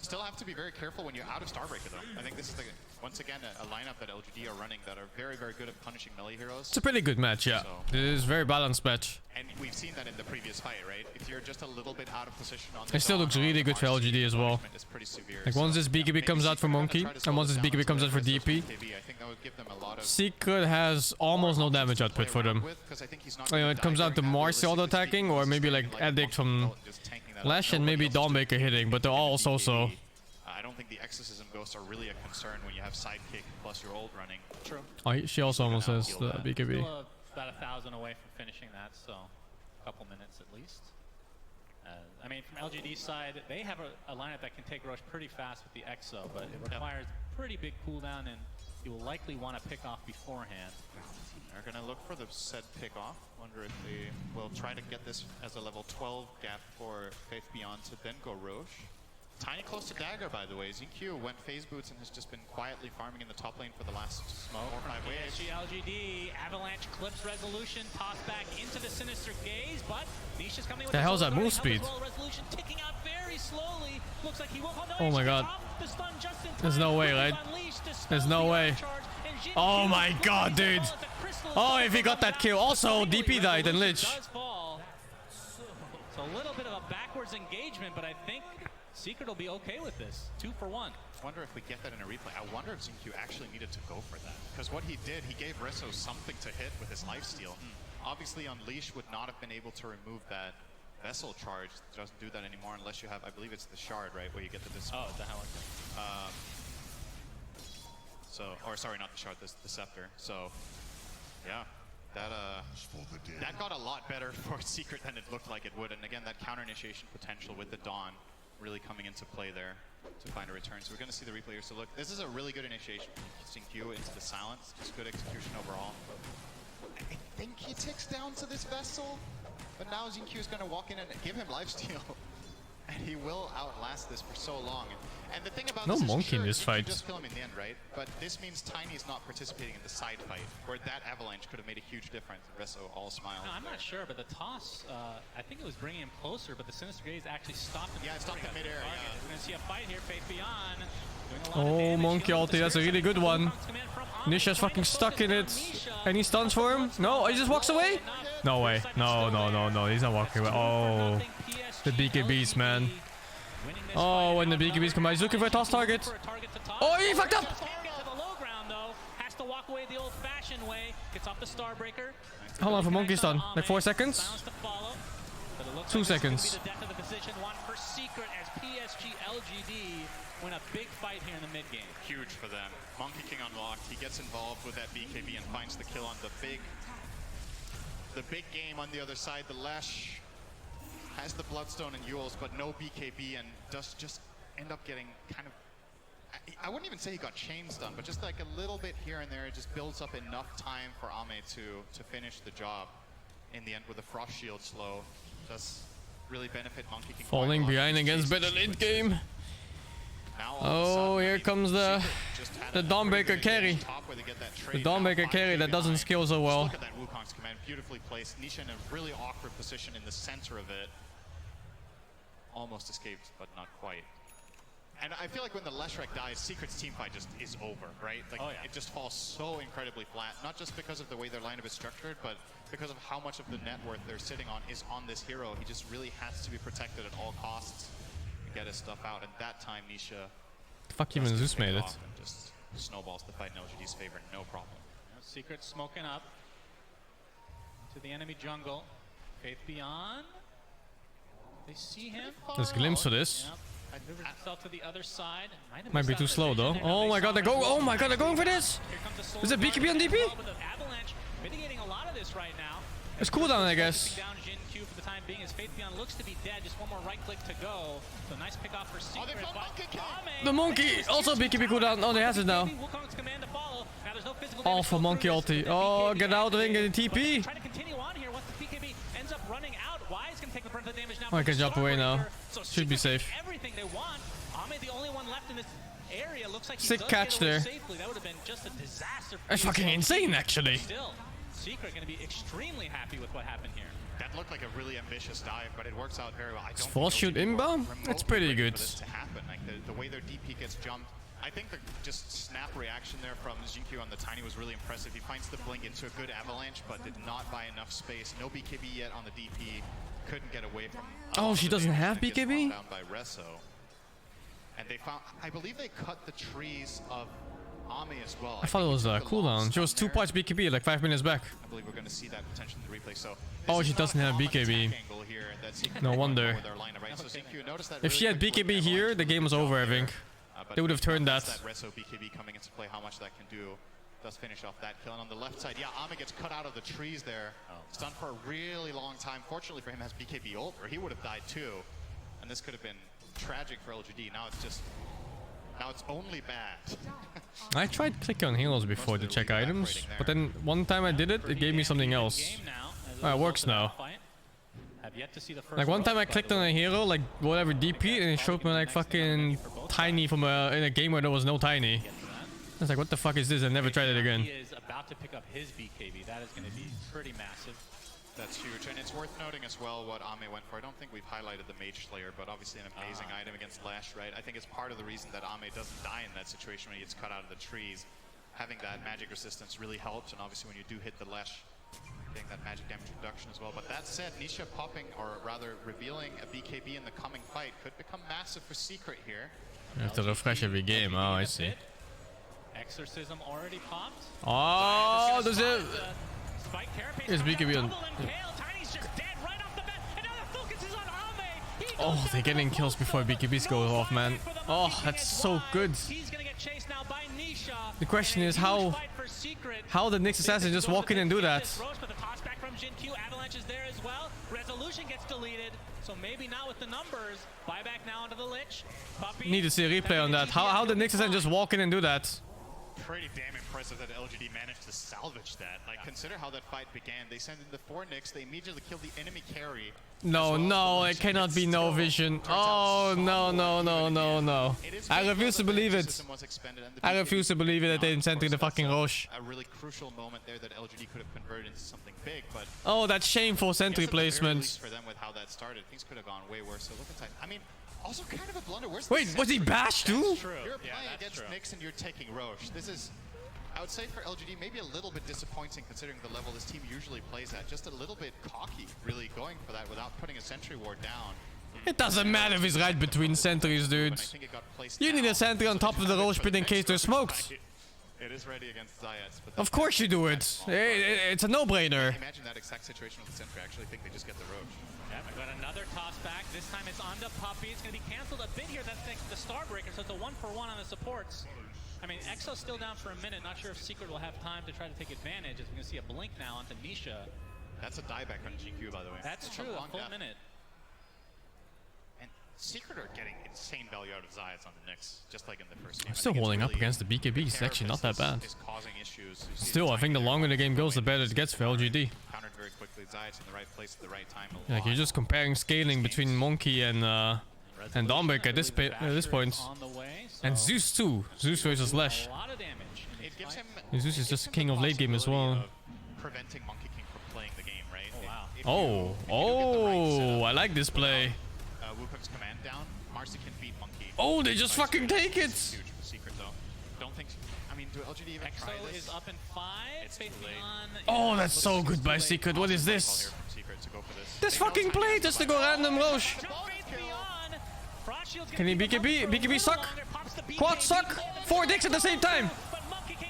Still have to be very careful when you're out of Starbreaker though. I think this is once again a lineup that LGD are running that are very, very good at punishing melee heroes. It's a pretty good match, yeah. So, it is a very balanced match. And we've seen that in the previous fight, right? If you're just a little bit out of position on the It still looks really good for LGD as well. Is pretty severe, Like once this BKB comes out for Monkey, and once this BKB comes out for DP, Secret has almost no damage output for them. It comes out to Marcy auto-attacking, or maybe like Addict from Lash and maybe Dawnbreaker hitting, but they're all so-so. I don't think the Exorcism Ghosts are really a concern when you have Sidekick plus your ult running. True. Oh, she also almost has the BKB. Still about 1,000 away from finishing that, so a couple minutes at least. I mean, from LGD's side, they have a lineup that can take Roche pretty fast with the Exo, but it requires pretty big cooldown, and you will likely want to pick off beforehand. They're going to look for the said pick off. Wonder if they will try to get this as a level 12 gap for Faith Beyond to then go Roche. Tiny close to Dagger, by the way. ZQ went phase boots and has just been quietly farming in the top lane for the last 4 or 5 waves. LGD, Avalanche clips Resolution, toss back into the Sinister Gaze, but Nisha's coming with the hell's that move speed? Resolution ticking out very slowly. Looks like he will oh my god. There's no way, right? There's no way. Oh my god, dude. Oh, if he got that kill. Also, DP died and Lich. So a little bit of a backwards engagement, but I think Secret will be okay with this. 2 for 1. I wonder if we get that in a replay. I wonder if ZQ actually needed to go for that. Because what he did, he gave Resso something to hit with his lifesteal. Obviously, Unleash would not have been able to remove that Vessel charge. It doesn't do that anymore unless you have, I believe it's the Shard, right? Where you get the Oh, the hell or sorry, not the Shard, the Scepter. So, yeah. That got a lot better for Secret than it looked like it would. And again, that counter initiation potential with the Dawn really coming into play there to find a return. So we're going to see the replay here. So look, this is a really good initiation from SingQ into the silence. Just good execution overall. I think he ticks down to this Vessel, but now ZQ is going to walk in and give him lifesteal. And he will outlast this for so long. And the thing about no this Monkey is, in this you fight. can just kill him in the end, right? But this means Tiny's not participating in the side fight, where that Avalanche could have made a huge difference. Resso all smiles. No, I'm not sure, but the toss, I think it was bringing him closer, but the Sinister Gaze actually stopped him. Yeah, it stopped him midair. Yeah. We're going to see a fight here, Faith Beyond. Oh, Monkey ulti, that's a really good one. Nisha's fucking stuck in it. Any stuns for him? No, he just walks away? No way. No, he's not walking away. Oh, the BKBs, man. Oh, when the BKBs come out, he's looking for a toss target. Oh, he fucked up! Has to walk away the old-fashioned way. Gets off the Starbreaker. How long for Monkey stun? Like 4 seconds? 2 seconds. For Secret as PSG LGD win a big fight here in the mid game. Huge for them. Monkey King unlocked. He gets involved with that BKB and finds the kill on the big game on the other side. The Lash has the Bloodstone and Yules, but no BKB, and does just end up getting kind of... I wouldn't even say he got chain stun, but just like a little bit here and there. It just builds up enough time for Ame to finish the job. In the end, with a Frost Shield slow, does really benefit Monkey King. Falling behind against better late game. Oh, here comes the Dawnbreaker carry. The Dawnbreaker carry that doesn't scale so well. Look at that Wukong's command, beautifully placed. Nisha in a really awkward position in the center of it. Almost escaped, but not quite. And I feel like when the Leshrac dies, Secret's teamfight just is over, right? Like, it just falls so incredibly flat. Not just because of the way their lineup is structured, but because of how much of the net worth they're sitting on is on this hero. He just really has to be protected at all costs and get his stuff out. And that time, Nisha... Fuck, even Zeus made it. Just snowballs the fight in LGD's favor, no problem. Secret smoking up to the enemy jungle. Faith Beyond. They see him. There's a glimpse of this. Yep. Moving himself to the other side. Might be too slow though. Oh my god, they're going. Oh my god, they're going for this. Is it BKB on DP? Avalanche mitigating a lot of this right now. It's cooldown, I guess. Down Jin Q for the time being. His Faith Beyond looks to be dead. Just one more right click to go. So nice pick off for Secret. The monkey also BKB cooldown. Oh, they has it now. All for monkey ulti. Oh, get out of the ring and TP. Trying to continue on here once the BKB ends up running out. Why is going to take the brunt of the damage now? Oh, I can jump away now. Should be safe. Everything they want. Ame, the only one left in this area, looks like he sick does catch get away there. Safely. That would have been just a disaster. That's fucking insane, actually. Still, Secret going to be extremely happy with what happened here. That looked like a really ambitious dive, but it works out very well. It's force shoot inbound? That's pretty good. For this to happen. Like the way their DP gets jumped. I think the just snap reaction there from Jinkyu on the Tiny was really impressive. He finds the blink into a good avalanche, but did not buy enough space. No BKB yet on the DP. Couldn't get away from. Oh, she doesn't have BKB? Down by Resso. And they found, I believe they cut the trees of Ame as well. I thought it was a cooldown. She was 2 parts BKB like 5 minutes back. I believe we're going to see that potentially in the replay. So oh, she doesn't have BKB. No wonder. If she had BKB here, the game was over, I think. They would have turned that. That Resso BKB coming into play, how much that can do. Does finish off that kill. And on the left side, yeah, Ame gets cut out of the trees there. Stunned for a really long time. Fortunately for him, has BKB ult, or he would have died too. And this could have been tragic for LGD. Now it's just, now it's only bad. I tried clicking on heroes before to check items, but then one time I did it, it gave me something else. Oh, it works now. Like one time I clicked on a hero, like whatever DP, and it showed me like fucking Tiny from in a game where there was no Tiny. I was like, what the fuck is this? I never tried it again. He is about to pick up his BKB. That is going to be pretty massive. That's huge, and it's worth noting as well what Ame went for. I don't think we've highlighted the Mage Slayer, but obviously an amazing item against Lash, right? I think it's part of the reason that Ame doesn't die in that situation when he gets cut out of the trees. Having that magic resistance really helps, and obviously when you do hit the Lash, getting that magic damage reduction as well. But that said, Nisha popping, or rather revealing a BKB in the coming fight could become massive for Secret here. You have to refresh every game. Oh, I see. Exorcism already popped. Oh, there's a... There's BKB on... Oh, they're getting kills before BKBs go off, man. Oh, that's so good. The question is how the Nyx Assassin just walk in and do that? Avalanche is there as well. Resolution gets deleted, so maybe not with the numbers. Buyback now onto the Lich. Need to see a replay on that. How did Nyx Assassin just walk in and do that? Pretty damn impressive that LGD managed to salvage that. Like, consider how that fight began. They sent in the 4 Nyx, they immediately killed the enemy carry. No, no, it cannot be no vision. Oh, no, no, no, no, no. I refuse to believe it. I refuse to believe it that they sent in the fucking Roche. A really crucial moment there that LGD could have converted into something big, but... Oh, that shameful sentry placement. For them with how that started, things could have gone way worse. So look inside. I mean, also kind of a blunder. Where's Wait, was he bashed too? You're playing against Nyx and you're taking Roche. This is, I would say for LGD, maybe a little bit disappointing considering the level this team usually plays at. Just a little bit cocky, really going for that without putting a sentry ward down. It doesn't matter if he's right between sentries, dude. You need a sentry on top of the Roche pit in case they're smoked. It is ready against Zayats. Of course you do it. It's a no-brainer. Imagine that exact situation with the sentry. I actually think they just get the Roche. Yeah, we got another toss back. This time it's onto Puppy. It's going to be canceled a bit here. That's the Starbreaker, so it's a 1-for-1 on the supports. I mean, Exo's still down for a minute. Not sure if Secret will have time to try to take advantage. As we can see a blink now onto Nisha. That's a dieback on GQ, by the way. That's true, a full minute. And Secret are getting insane value out of Zayats on the Nyx, just like in the first game. I'm still holding up against the BKB. It's actually not that bad. Still, I think the longer the game goes, the better it gets for LGD. Countered very quickly. Zayats in the right place at the right time. Like you're just comparing scaling between Monkey and Dawnbreaker at this point. And Zeus too. Zeus versus Lash. Zeus is just king of late game as well. Preventing Monkey King from playing the game, right? Oh, I like this play. Wukong's command down. Marcy can beat Monkey. Oh, they just fucking take it. Huge for Secret though. Don't think. I mean, do LGD even try this? Is up in 5. It's too late. Oh, that's so good by Secret. What is this? This fucking play just to go random Roche. Can he BKB? BKB suck? Quad suck? 4 dicks at the same time.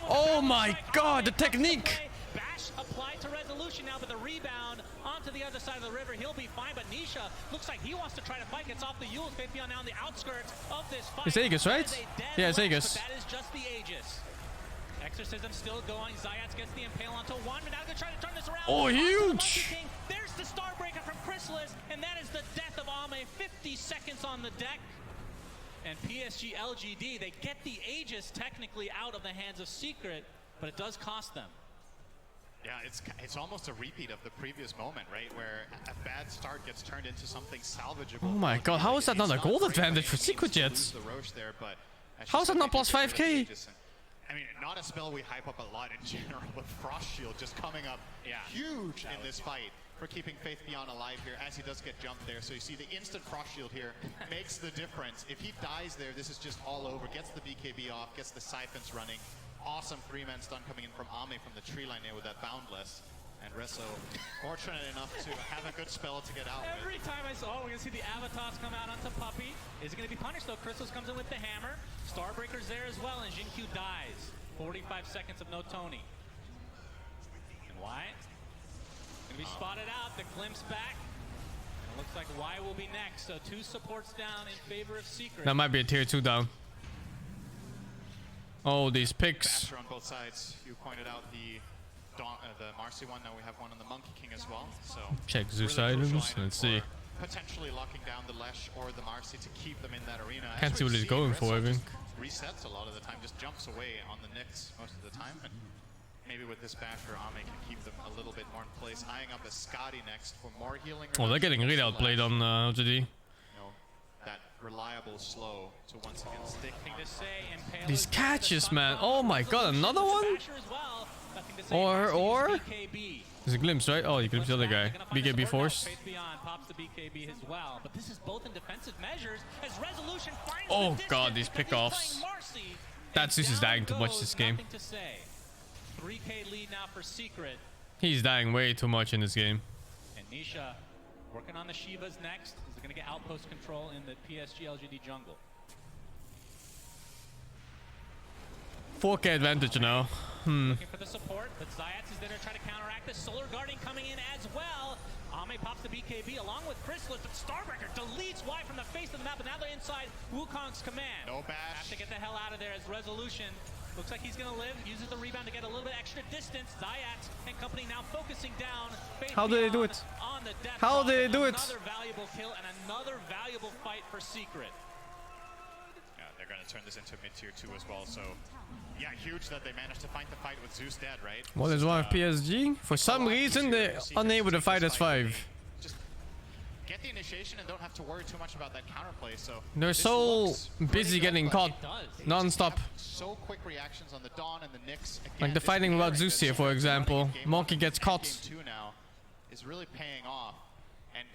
Oh my god, the technique. applied to Resolution now, but the rebound onto the other side of the river. He'll be fine, but Nisha looks like he wants to try to fight. Gets off the Yule. Faithion now on the outskirts of this fight. It's Aegis, right? Yeah, it's Aegis. That is just the Aegis. Exorcism still going. Zayats gets the impale onto one, but now they're going to try to turn this around. Oh, huge! There's the Starbreaker from Chrysalis, and that is the death of Ame. 50 seconds on the deck. And PSG LGD, they get the Aegis technically out of the hands of Secret, but it does cost them. Yeah, it's almost a repeat of the previous moment, right? Where a bad start gets turned into something salvageable. Oh my god, how is that not a gold advantage for Secret yet? How is that not plus 5k? I mean, not a spell we hype up a lot in general, but Frost Shield just coming up huge in this fight for keeping Faithion alive here as he does get jumped there. So you see the instant Frost Shield here makes the difference. If he dies there, this is just all over. Gets the BKB off, gets the Siphons running. Awesome three-man stun coming in from Ame from the tree line there with that Boundless. And Resso fortunate enough to have a good spell to get out Every time I saw, we're going to see the Avatars come out onto Puppey. Is it going to be punished though? Crystals comes in with the hammer. Starbreaker's there as well, and Jinkyu dies. 45 seconds of no Tony. And why? Going to be spotted out. The glimpse back. And it looks like Y will be next. So 2 supports down in favor of Secret. That might be a tier 2 down. Oh, these picks. Basher on both sides. You pointed out the Marcy one. Now we have one on the Monkey King as well. So check Zeus really items. Let's see. Potentially locking down the Lesh or the Marcy to keep them in that arena. Can't see what he's going for, I think. Resets a lot of the time, just jumps away on the Nyx most of the time. And maybe with this Basher, Ame can keep them a little bit more in place. Eyeing up a Scotty next for more healing. Oh, they're getting really outplayed on LGD. That reliable slow to once again stick. These catches, man. Oh my god, another one? Or there's a glimpse, right? Oh, you glimpse the other guy. BKB force. Pops the BKB as well, but this is both in defensive measures as Resolution finds oh god, these pickoffs. That Zeus is dying too much this game. 3k lead now for Secret. He's dying way too much in this game. And Nisha working on the Shivas next. Is going to get outpost control in the PSG LGD jungle. 4k advantage now. Looking for the support, but Zayats is there to try to counteract this. Solar Guardian coming in as well. Ame pops the BKB along with Chrysalis, but Starbreaker deletes Y from the face of the map, and now they're inside Wukong's command. No bash. Have to get the hell out of there as Resolution looks like he's going to live. Uses the rebound to get a little bit extra distance. Zayats and company now focusing down. How do they do it? How do they do it? Another valuable kill and another valuable fight for Secret. Yeah, they're going to turn this into mid-tier 2 as well, so yeah, huge that they managed to find the fight with Zeus dead, right? What is wrong with PSG? For some reason, they're unable to fight as 5. Just get the initiation and don't have to worry too much about that counterplay, so they're so busy getting caught non-stop. So quick reactions on the Dawn and the Nyx. Again, Like the fighting without Zeus here, for example. Monkey gets caught. Game 2 now is really paying off, and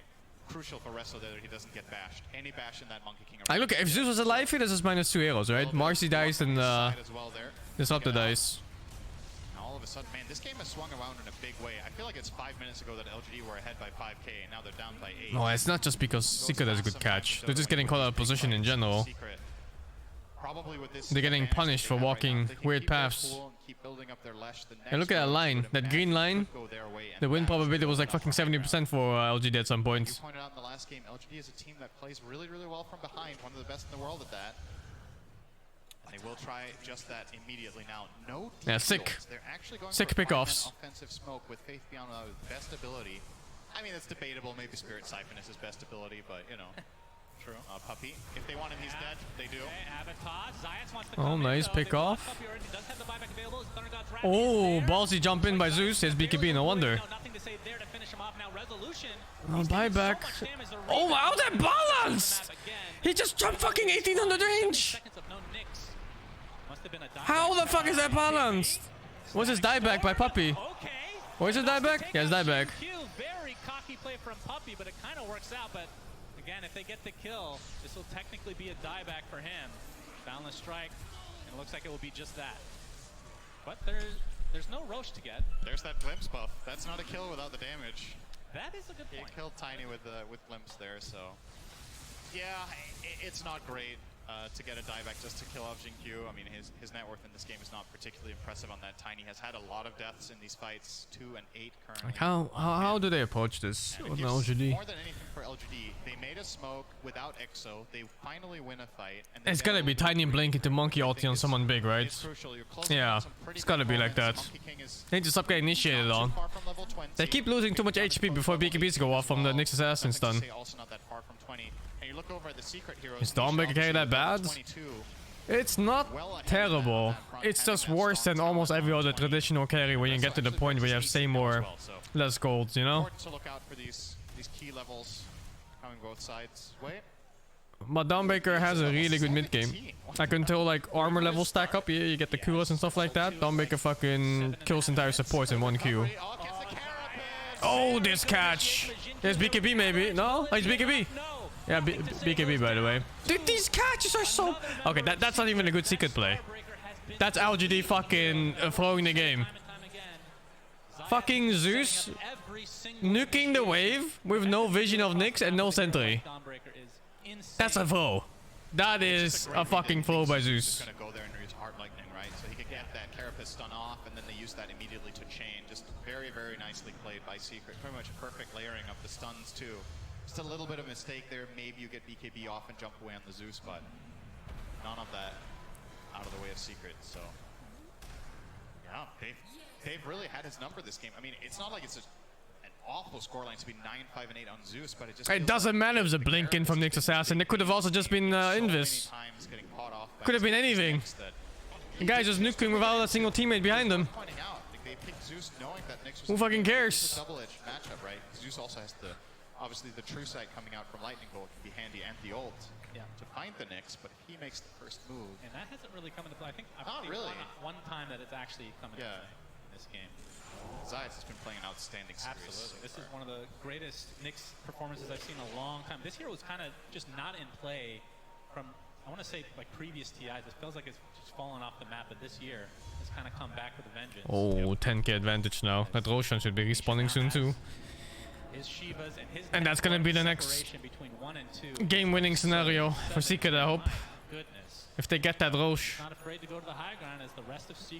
crucial for Resso that he doesn't get bashed. Any bash in that Monkey King. I look, if Zeus was alive here, this is -2 arrows, right? Marcy dies and Disruptor dies. All of a sudden, man, this game has swung around in a big way. I feel like it's 5 minutes ago that LGD were ahead by 5k, and now they're down by 8. No, it's not just because Secret has a good catch. They're just getting caught out of position in general. They're getting punished for walking weird paths. And look at that line, that green line. The win probability was like fucking 70% for LGD at some point. You pointed out in the last game, LGD is a team that plays really, really well from behind. One of the best in the world at that. And they will try just that immediately now. No yeah, sick. They're actually going sick for pickoffs. Offensive smoke with Faithion with best ability. I mean, it's debatable.Maybe Spirit Siphon is his best ability, but you know. True. Puppey. If they want him, he's dead. They do. Oh, nice pick off. Oh, ballsy jump in by Zeus. His BKB, no wonder. Oh, buyback. Oh, wow, that balanced! He just jumped fucking 1800 range! How the fuck is that balanced? What's his dieback by Puppey? Where's his dieback? Yeah, his dieback. Very cocky play from Puppey, but it kind of works out. But again, if they get the kill, this will technically be a dieback for him. Boundless strike, and it looks like it will be just that. But there's no Roche to get. There's that glimpse buff. That's not a kill without the damage. That is a good point. He killed Tiny with glimpse there, so yeah, it's not great. to get a dieback just to kill off Jinkyu. I mean, his net worth in this game is not particularly impressive on that. Tiny has had a lot of deaths in these fights, 2 and 8 currently. Like how do they approach this with LGD? More than anything for LGD, they made a smoke without EXO. They finally win a fight. And It's gotta be Tiny Blink into Monkey ulti on someone big, right? Yeah, it's gotta be like that. They just get initiated on. They keep losing too much HP before BKBs go off from the Nyx Assassin stun. Is Dawnbreaker carry that bad? It's not terrible. It's just worse than almost every other traditional carry when you get to the point where you have same or less gold, you know? To look out for these key levels coming both sides. Wait. But Dawnbreaker has a really good mid game. Like until like armor levels stack up, you get the Qs and stuff like that. Dawnbreaker fucking kills entire support in 1 Q. Oh, this catch! There's BKB maybe. No? Oh, it's BKB. Yeah, BKB by the way. Dude, these catches are so... Okay, that's not even a good secret play. That's LGD fucking throwing the game. Fucking Zeus nuking the wave with no vision of Nyx and no sentry. That's a throw. That is a fucking throw by Zeus. Gonna go there and use Heart Lightning, right? So he can get that Carapace stun off, and then they use that immediately to chain. Just very, very nicely played by Secret. Pretty much perfect layering of the stuns too. Just a little bit of a mistake there. Maybe you get BKB off and jump away on the Zeus, but none of that out of the way of Secret. So yeah, they've really had his number this game. I mean, it's not like it's an awful scoreline to be 9-5 and 8 on Zeus, but it doesn't matter if it's a blink in from Nyx Assassin. It could have also just been Invis. Could have been anything. The guy's just nuking without a single teammate behind him. Who fucking cares? Double-edged matchup, right? Zeus also has the obviously the true sight coming out from Lightning Bolt can be handy, and the ult to find the Nyx, but he makes the first move. And that hasn't really come into play. I think I've seen one time that it's actually come into play in this game. Zayas has been playing an outstanding series. Absolutely. This is one of the greatest Nyx performances I've seen in a long time. This hero was kind of just not in play from, I want to say, like previous TIs. It feels like it's just fallen off the map, but this year it's kind of come back with a vengeance. Oh, 10k advantage now. That Roshan should be respawning soon too. And that's gonna be the next game-winning scenario for Secret, I hope. If they get that Roche.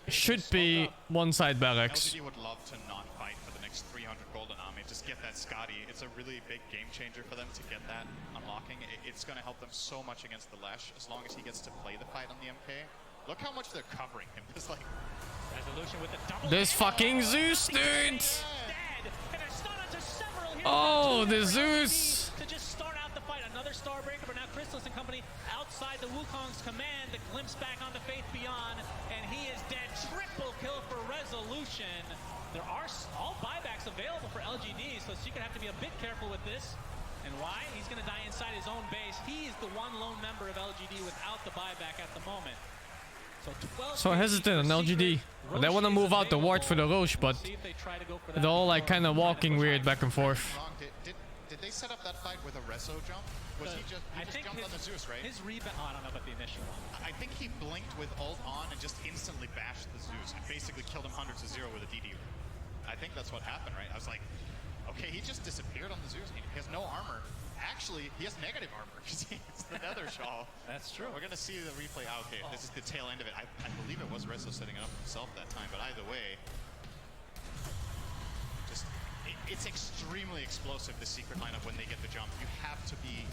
Should be one-side barracks. LGD would love to not fight for the next 300 golden army. Just get that Scotty. It's a really big game changer for them to get that unlocking. It's going to help them so much against the Lesh as long as he gets to play the fight on the MK. Look how much they're covering him. It's like Resolution with the double. This fucking Zeus, dude! Oh, the Zeus! To just start out the fight, another Starbreaker, but now Crystallis and company outside the Wukong's command. The glimpse back onto Faith Beyond, and he is dead. Triple kill for Resolution. There are all buybacks available for LGD, so Secret have to be a bit careful with this. And why? He's going to die inside his own base. He is the one lone member of LGD without the buyback at the moment. So hesitant on LGD. But they want to move out the ward for the Roche, but they're all like kind of walking weird back and forth. Did they set up that fight with a Reso jump? Was he just jumped on the Zeus, right? His rebound, I don't know about the initial one. I think he blinked with ult on and just instantly bashed the Zeus and basically killed him 100 to 0 with a DD. I think that's what happened, right? I was like, okay, he just disappeared on the Zeus. He has no armor. Actually, he has negative armor because he's the Nether Shaw. That's true. We're going to see the replay. Okay, this is the tail end of it. I believe it was Reso setting it up himself that time, but either way, just it's extremely explosive, the Secret lineup, when they get the jump. You have to be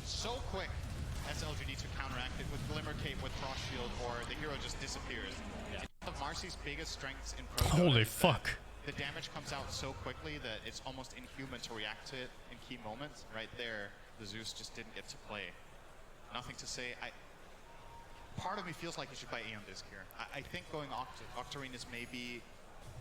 so quick as LGD to counteract it with Glimmer Cape, with Frost Shield, or the hero just disappears. Yeah. One of Marcy's biggest strengths in Pro Holy fuck. The damage comes out so quickly that it's almost inhuman to react to it in key moments. Right there, the Zeus just didn't get to play. Nothing to say. Part of me feels like you should buy Aeon Disc here. I think going Octarine is maybe,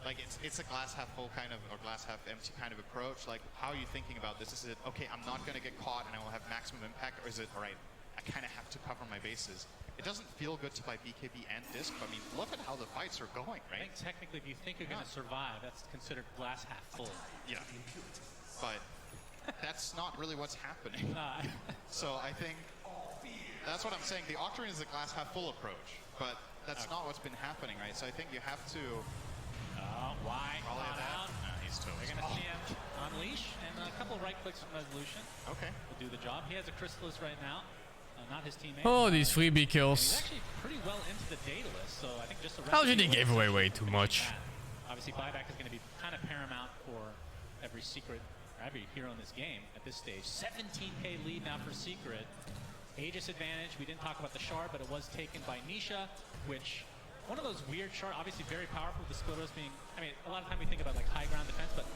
like it's a glass half full kind of, or glass half empty kind of approach. Like, how are you thinking about this? Is it, okay, I'm not going to get caught and I will have maximum impact, or is it, all right, I kind of have to cover my bases? It doesn't feel good to buy BKB and Disc, but I mean, look at how the fights are going, right? I think technically, if you think you're going to survive, that's considered glass half full. Yeah, but that's not really what's happening. So I think that's what I'm saying. The Octarine is a glass half full approach, but that's not what's been happening, right? So I think you have to. Why? Out. No, he's toast. We're going to see him unleash, and a couple right clicks from Resolution. Okay. Will do the job. He has a Crystallis right now. not his teammate. Oh, these freebie He's kills. actually pretty well into the data list, so I think just the LGD gave away way too much. Obviously, buyback is going to be kind of paramount for every secret, or every hero in this game at this stage. 17k lead now for Secret. Aegis advantage. We didn't talk about the shard, but it was taken by Nisha, which one of those weird shard, obviously very powerful. The splitters being, I mean, a lot of time we think about like high ground defense, but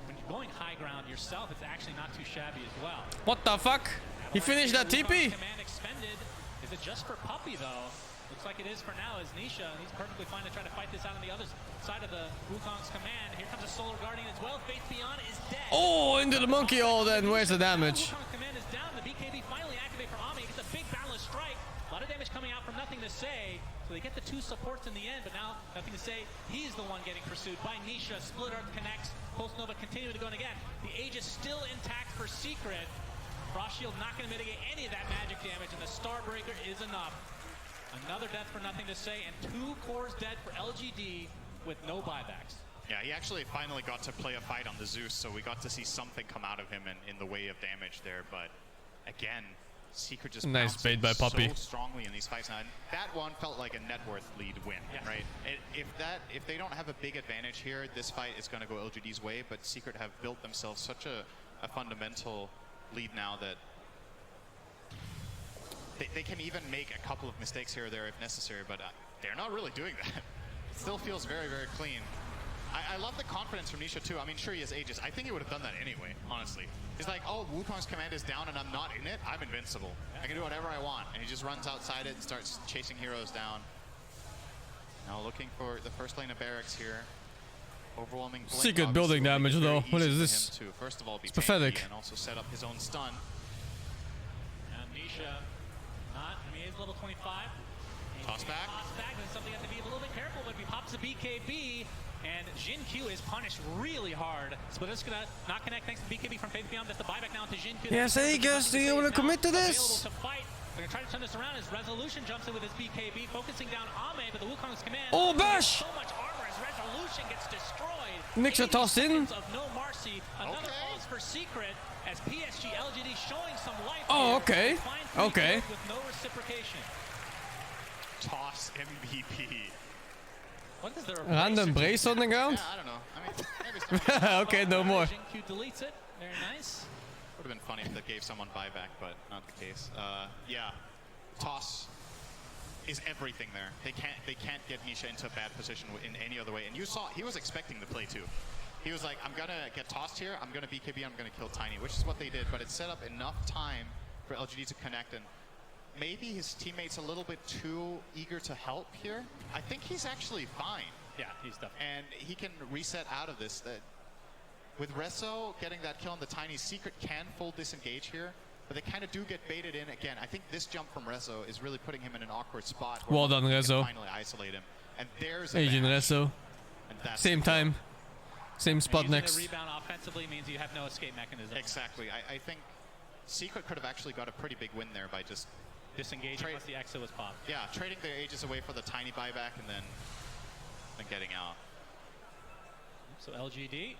when you're going high ground yourself, it's actually not too shabby as well. What the fuck? He finished that TP. Command expended. Is it just for Puppy though? Looks like it is for now as Nisha. He's perfectly fine to try to fight this out on the other side of the Wukong's command. Here comes a Solar Guardian as well. Faith Beyond is dead. Oh, into the monkey hole then. Where's the damage? Wukong's command is down. The BKB finally activate for Ami. Gets a big boundless strike. A lot of damage coming out from Nothing to Say. So they get the two supports in the end, but now Nothing to Say, he's the one getting pursued by Nisha. Split Earth connects. Pulse Nova continuing to go in again. The Aegis still intact for Secret. Frost Shield not going to mitigate any of that magic damage, and the Starbreaker is enough. Another death for Nothing to Say, and 2 cores dead for LGD with no buybacks. Yeah, he actually finally got to play a fight on the Zeus, so we got to see something come out of him in the way of damage there. But again, Secret just nice bait by Puppy. So strongly in these fights now. And that one felt like a net worth lead win, right? If they don't have a big advantage here, this fight is going to go LGD's way. But Secret have built themselves such a fundamental lead now that they can even make a couple of mistakes here or there if necessary, but they're not really doing that. It still feels very, very clean. I love the confidence from Nisha too. I mean, sure, he has Aegis. I think he would have done that anyway, honestly. He's like, oh, Wukong's command is down and I'm not in it. I'm invincible. I can do whatever I want. And he just runs outside it and starts chasing heroes down. Now looking for the first lane of barracks here. Overwhelming blink, Secret building damage though. What is this? To, first of all, be it's pathetic. And also set up his own stun. And Nisha, I mean, he's level 25. Toss back. Toss back. That's something you have to be a little bit careful with. He pops a BKB, and Jin Q is punished really hard. Splitter's gonna not connect thanks to BKB from Faith Beyond. That's the buyback now to Jin Q. Yes, Aegis, do you want to commit to this? To fight. They're gonna try to turn this around as Resolution jumps in with his BKB, focusing down Ame, but the Wukong's command. Oh, bash! So much armor as Resolution gets destroyed. Nixa tossed in. Of no mercy. Another pulse for Secret as PSG LGD showing some life. Oh, okay. Okay. With no reciprocation. Toss MVP. What is there? Random brace on the ground? Yeah, I don't know. I mean, okay, no more. Q deletes it. Very nice. Would have been funny if that gave someone buyback, but not the case. Yeah, toss is everything there. They can't get Nisha into a bad position in any other way. And you saw he was expecting the play too. He was like, I'm gonna get tossed here. I'm gonna BKB. I'm gonna kill Tiny, which is what they did. But it set up enough time for LGD to connect, and maybe his teammates a little bit too eager to help here. I think he's actually fine. Yeah, he's definitely. And he can reset out of this. With Rezo getting that kill on the Tiny, Secret can full disengage here, but they kind of do get baited in again. I think this jump from Rezo is really putting him in an awkward spot. Well done, Rezo. Finally isolate him. And there's Agent Rezo. Same time. Same spot using next. The rebound offensively means you have no escape mechanism. Exactly. I think Secret could have actually got a pretty big win there by just disengaging once the exit was popped. Yeah, trading their Aegis away for the Tiny buyback and then getting out. So LGD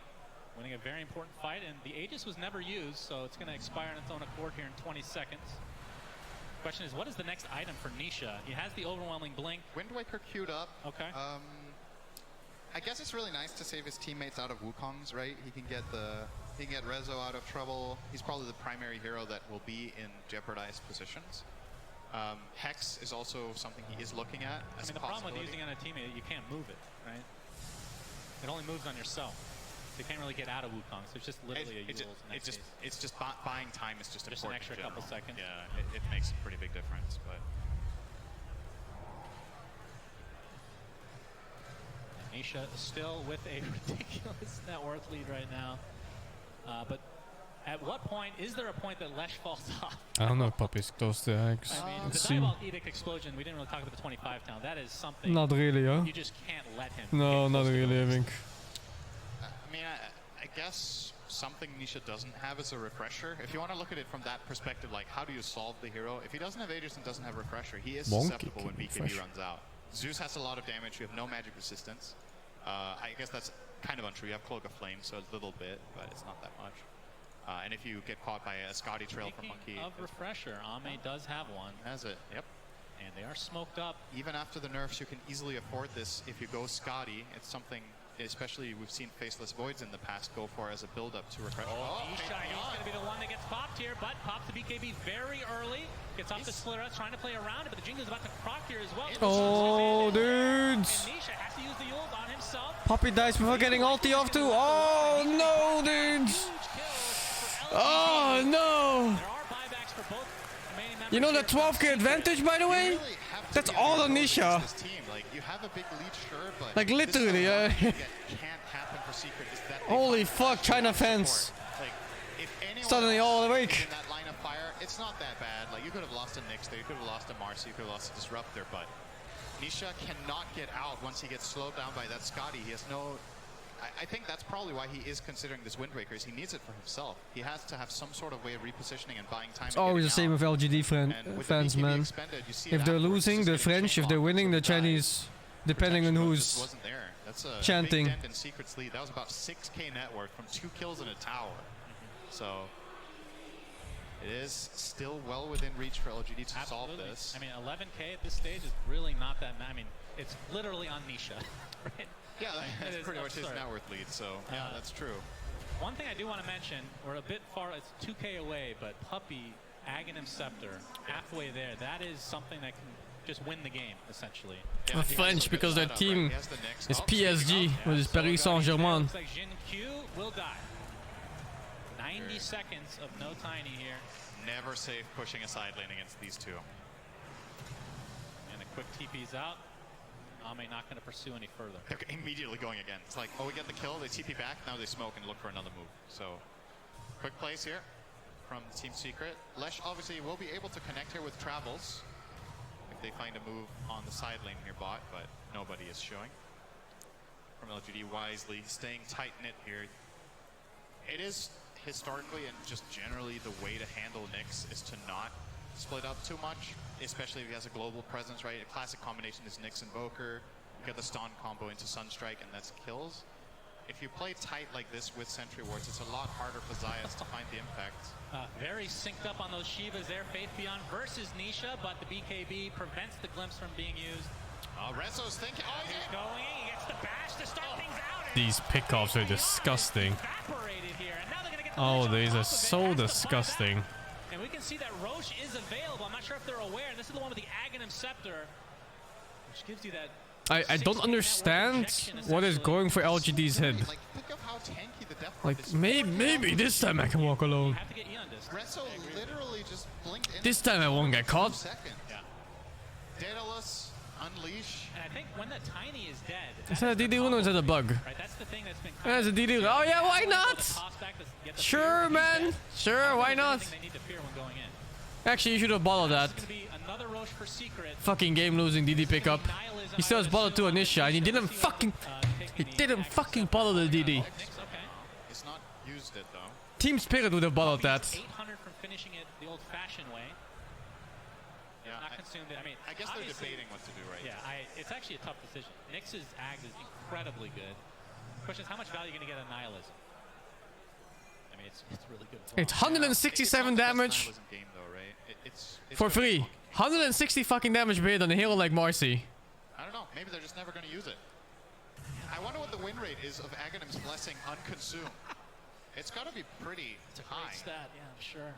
winning a very important fight, and the Aegis was never used, so it's going to expire on its own accord here in 20 seconds. Question is, what is the next item for Nisha? He has the overwhelming blink. Wind Waker queued up. Okay. I guess it's really nice to save his teammates out of Wukong's, right? He can get Rezo out of trouble. He's probably the primary hero that will be in jeopardized positions. Hex is also something he is looking at as I mean, the problem with using on a teammate, you can't move it, right? It only moves on yourself. So you can't really get out of Wukong, so it's just literally it's just buying time is just an extra couple seconds. Yeah, it makes a pretty big difference, but Nisha still with a ridiculous net worth lead right now. But at what point, is there a point that Lesh falls off? I don't know, Puppy's close to X. I mean, the Diabolic Edict explosion, we didn't really talk about the 25 town. That is something. Not really, huh? You just can't let him. No, not really, I think. I mean, I guess something Nisha doesn't have is a refresher. If you want to look at it from that perspective, like how do you solve the hero? If he doesn't have Aegis and doesn't have refresher, he is susceptible when BKB runs out. Zeus has a lot of damage. You have no magic resistance. I guess that's kind of untrue. You have Cloak of Flame, so a little bit, but it's not that much. And if you get caught by a Scotty trail from Monkey... Of refresher, Ame does have one. Has it, yep. And they are smoked up. Even after the nerfs, you can easily afford this. If you go Scotty, it's something, especially we've seen Faceless Voids in the past go for as a build-up to refresh. Oh, he's going to be the one that gets popped here, but pops the BKB very early. Gets off the splitter, trying to play around it, but the Jingle is about to proc here as well. Oh, dudes. And Nisha has to use the ult on himself. Poppy dies before getting ulti off too. Oh, no, dudes. Oh, no. You know the 12k advantage, by the way? That's all on Nisha. Like, you have a big lead, sure, but like, literally, can't happen for Secret is that holy fuck, China fans. Like, if anyone Suddenly all awake. in that line of fire, it's not that bad. Like, you could have lost a Nyx there, you could have lost a Marcy, you could have lost a Disruptor, but Nisha cannot get out once he gets slowed down by that Scotty. He has no... I think that's probably why he is considering this Windbreaker, is he needs it for himself. He has to have some sort of way of repositioning and buying time. It's always the same with LGD fans, man. If they're losing, they're French. If they're winning, they're Chinese. Depending on who's That's a chanting. Big dent in Secret's lead. That was about 6k net worth from 2 kills in a tower. So it is still well within reach for LGD to solve this. I mean, 11k at this stage is really not that. I mean, it's literally on Nisha. Right? Yeah, that's pretty much his net worth lead, so yeah, that's true. One thing I do want to mention, we're a bit far, it's 2k away, but Puppy, Aghanim Scepter, halfway there, that is something that can just win the game, essentially. Yeah, French, because their team is PSG, which is Paris Saint-Germain. Looks like Jin Q will die. 90 seconds of no Tiny here. Never safe pushing a side lane against these two. And a quick TP's out. Ame not going to pursue any further. They're immediately going again. It's like, oh, we get the kill, they TP back, now they smoke and look for another move. So, quick plays here from Team Secret. Lesh obviously will be able to connect here with Travels if they find a move on the side lane near bot, but nobody is showing. From LGD wisely, staying tight-knit here. It is historically and just generally the way to handle Nyx is to not split up too much, especially if he has a global presence, right? A classic combination is Nyx Invoker. You get the stun combo into Sunstrike, and that's kills. If you play tight like this with Sentry Wards, it's a lot harder for Zayas to find the impact. Very synced up on those Shivas there. Faith Beyond versus Nisha, but the BKB prevents the glimpse from being used. Rezzo's thinking. Oh, he's going. He gets the bash to start things out. These pickoffs are disgusting. Here. And now they're gonna get the oh, these are so disgusting. And we can see that Roche is available. I'm not sure if they're aware. And this is the one with the Aghanim Scepter, which gives you that. I don't understand what is going for LGD's head. Like, think of how tanky the death like, maybe this time I can walk alone. Rezzo literally just blinked in. This time I won't get caught. Yeah. Daedalus, Unleash. And I think when the Tiny is dead. Is that a DD1 or is that a bug? Right, that's the thing that's been That's a DD1. Oh yeah, why not? Sure, man. Sure, why not? Actually, you should have bottled that. Fucking game-losing DD pickup. He still has bottled to Anisha, and he didn't fucking bottle the DD. It's not used it though. Team Spirit would have bottled that. 800 from finishing it the old-fashioned way. Yeah, not consumed it. I mean, I guess they're debating what to do, right? Yeah, it's actually a tough decision. Nyx's Ags is incredibly good. The question is, how much value are you going to get on Nihilism? I mean, it's really good. It's 167 damage game, though, right? It's for free. 160 fucking damage made on a hero like Marcy. I don't know. Maybe they're just never going to use it. I wonder what the win rate is of Aghanim's Blessing unconsumed. It's got to be pretty high. Great stat, yeah, I'm sure.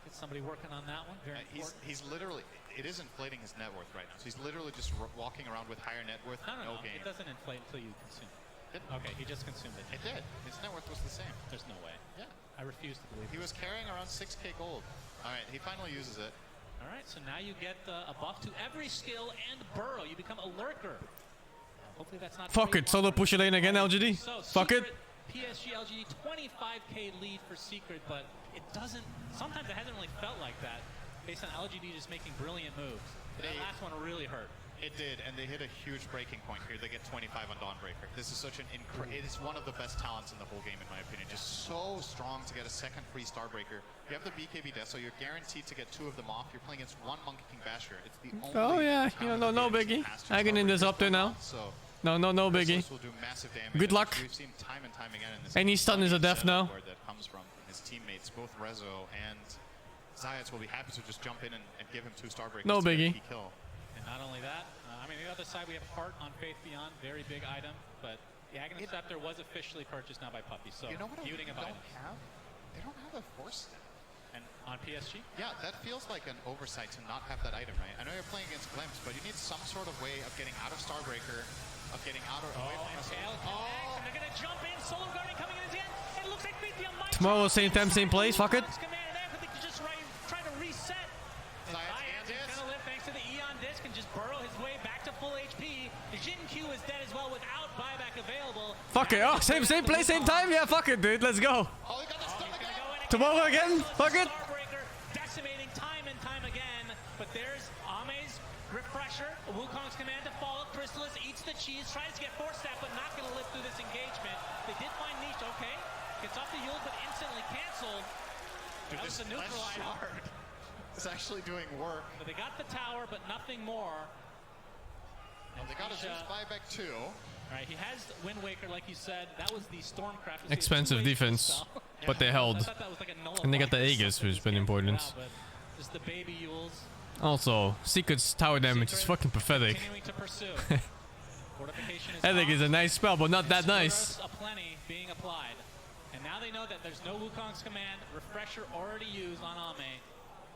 Get somebody working on that one. Very important. He's literally, it is inflating his net worth right now. So he's literally just walking around with higher net worth. No, game. It doesn't inflate until you consume it. Okay, he just consumed it. It did. His net worth was the same. There's no way. Yeah. I refuse to believe He was carrying around 6k gold. All right, he finally uses it. All right, so now you get a buff to every skill and burrow. You become a lurker. Hopefully that's not. Fuck it, solo push your lane again, LGD. So Fuck it. PSG LGD 25k lead for Secret, but it doesn't. Sometimes it hasn't really felt like that, based on LGD just making brilliant moves. But that last one really hurt. It did, and they hit a huge breaking point here. They get 25 on Dawnbreaker. This is such an it is one of the best talents in the whole game, in my opinion. Just so strong to get a second free Starbreaker. You have the BKB death, so you're guaranteed to get 2 of them off. You're playing against 1 Monkey King Basher. It's the only. Oh yeah, no biggie. I can end this up there now. So No biggie. Will do massive damage. Good luck. We've seen time and time again in this. Any stun is a death now. Where that comes from his teammates, both Rezo and Zayats will be happy to just jump in and give him 2 Starbreakers. No biggie. Kill. And not only that, I mean, the other side we have Heart on Faith Beyond, very big item, but the Aghanim Scepter was officially purchased now by Puppy, so You know what muting they of don't items. have? They don't have a force step. And on PSG? Yeah, that feels like an oversight to not have that item, right? I know you're playing against Glimpse, but you need some sort of way of getting out of Starbreaker, of getting out of away from us. And they're gonna jump in, Solo Guardian coming in again. It looks like Faith Beyond might Tomorrow, same time, same place. Fuck it. try to reset. And Zayat is gonna live thanks to the Eon Disc and just burrow his way back to full HP. The Jin Q is dead as well without buyback available. Fuck it. Oh, same place, same time. Yeah, fuck it, dude. Let's go. Tomorrow again. Fuck it. Decimating time and time again. But there's Ame's grip pressure. Wukong's command to fall. Chrysalis eats the cheese, tries to get force step, but not going to live through this engagement. They did find Niche. Okay, gets off the yield, but instantly canceled. Dude, That was the neutral item. It's actually doing work. But they got the tower, but nothing more. And they got a Zeus buyback too. All right, he has Wind Waker, like you said. That was the Stormcraft. Expensive defense, but they held. And they got the Aegis, which has been important. Just the baby Yules. Also, Secret's tower damage is fucking pathetic. Continuing to pursue. Fortification is I think it's a nice spell, but not that nice. Aplenty being applied. And now they know that there's no Wukong's command. Refresher already used on Ame.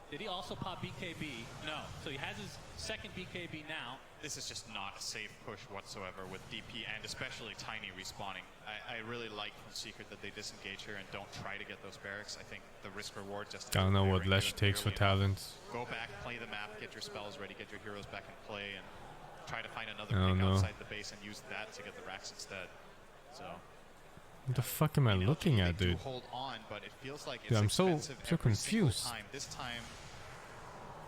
Did he also pop BKB? No. So he has his second BKB now. This is just not a safe push whatsoever with DP and especially Tiny respawning. I really like from Secret that they disengage here and don't try to get those barracks. I think the risk reward just I don't know what Lesh takes for talents. Go back, play the map, get your spells ready, get your heroes back in play, and try to find another pick outside the base and use that to get the racks instead. So What the fuck am I looking at, dude? hold on, but it feels like it's Dude, I'm so expensive every confused. single time. This time,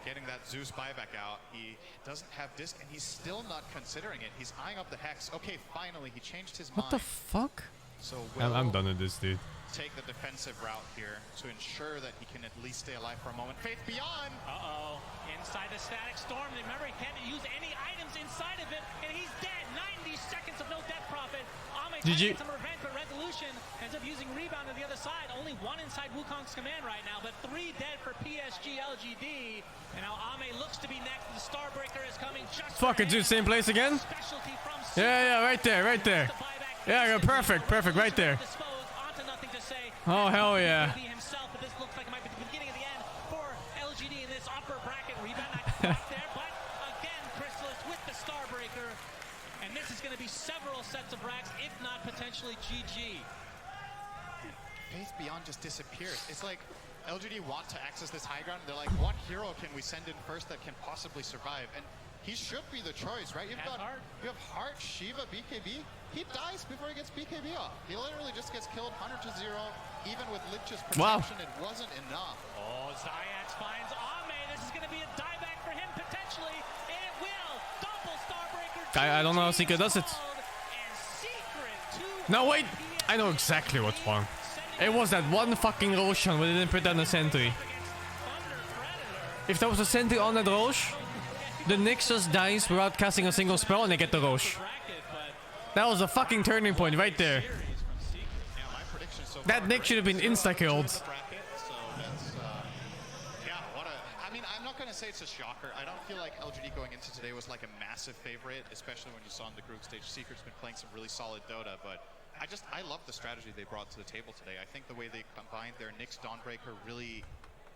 getting that Zeus buyback out, he doesn't have disc, and he's still not considering it. He's eyeing up the Hex. Okay, finally, he changed his mind. What the fuck? So I'm done with this, dude. take the defensive route here to ensure that he can at least stay alive for a moment. Faith Beyond! Uh-oh. Inside the Static Storm. Remember, he can't use any items inside of it, and he's dead. 90 seconds of no death profit. Ame trying to get some revenge, but Resolution ends up using Rebound to the other side. Only one inside Wukong's command right now, but 3 dead for PSG LGD. And now Ame looks to be next. The Starbreaker is coming just Fuck it, dude. Same place again? Yeah, right there, right there. Yeah, perfect, right there. Oh, hell yeah. Himself, but this looks like it might be the beginning of the end for LGD in this upper bracket. Rebound not there, but again, Chrysalis with the Starbreaker. And this is going to be several sets of racks, if not potentially GG. Faith Beyond just disappears. It's like LGD want to access this high ground. They're like, what hero can we send in first that can possibly survive? And he should be the choice, right? You have Heart, Shiva, BKB. He dies before he gets BKB off. He literally just gets killed 100-0. Even with Lich's protection, it wasn't enough. Oh, Zayats finds Ame. This is going to be a dieback for him potentially. And it will. Double Starbreaker. I don't know how Secret does it. No, wait. I know exactly what's wrong. It was that one fucking Roshan where they didn't put down the sentry. If there was a sentry on that Roche, the Nyx just dies without casting a single spell and they get the Roche. That was a fucking turning point right there. That Nyx should have been insta-killed. I mean, I'm not going to say it's a shocker. I don't feel like LGD going into today was like a massive favorite, especially when you saw in the group stage. Secret's been playing some really solid Dota, but I love the strategy they brought to the table today. I think the way they combined their Nyx Dawnbreaker really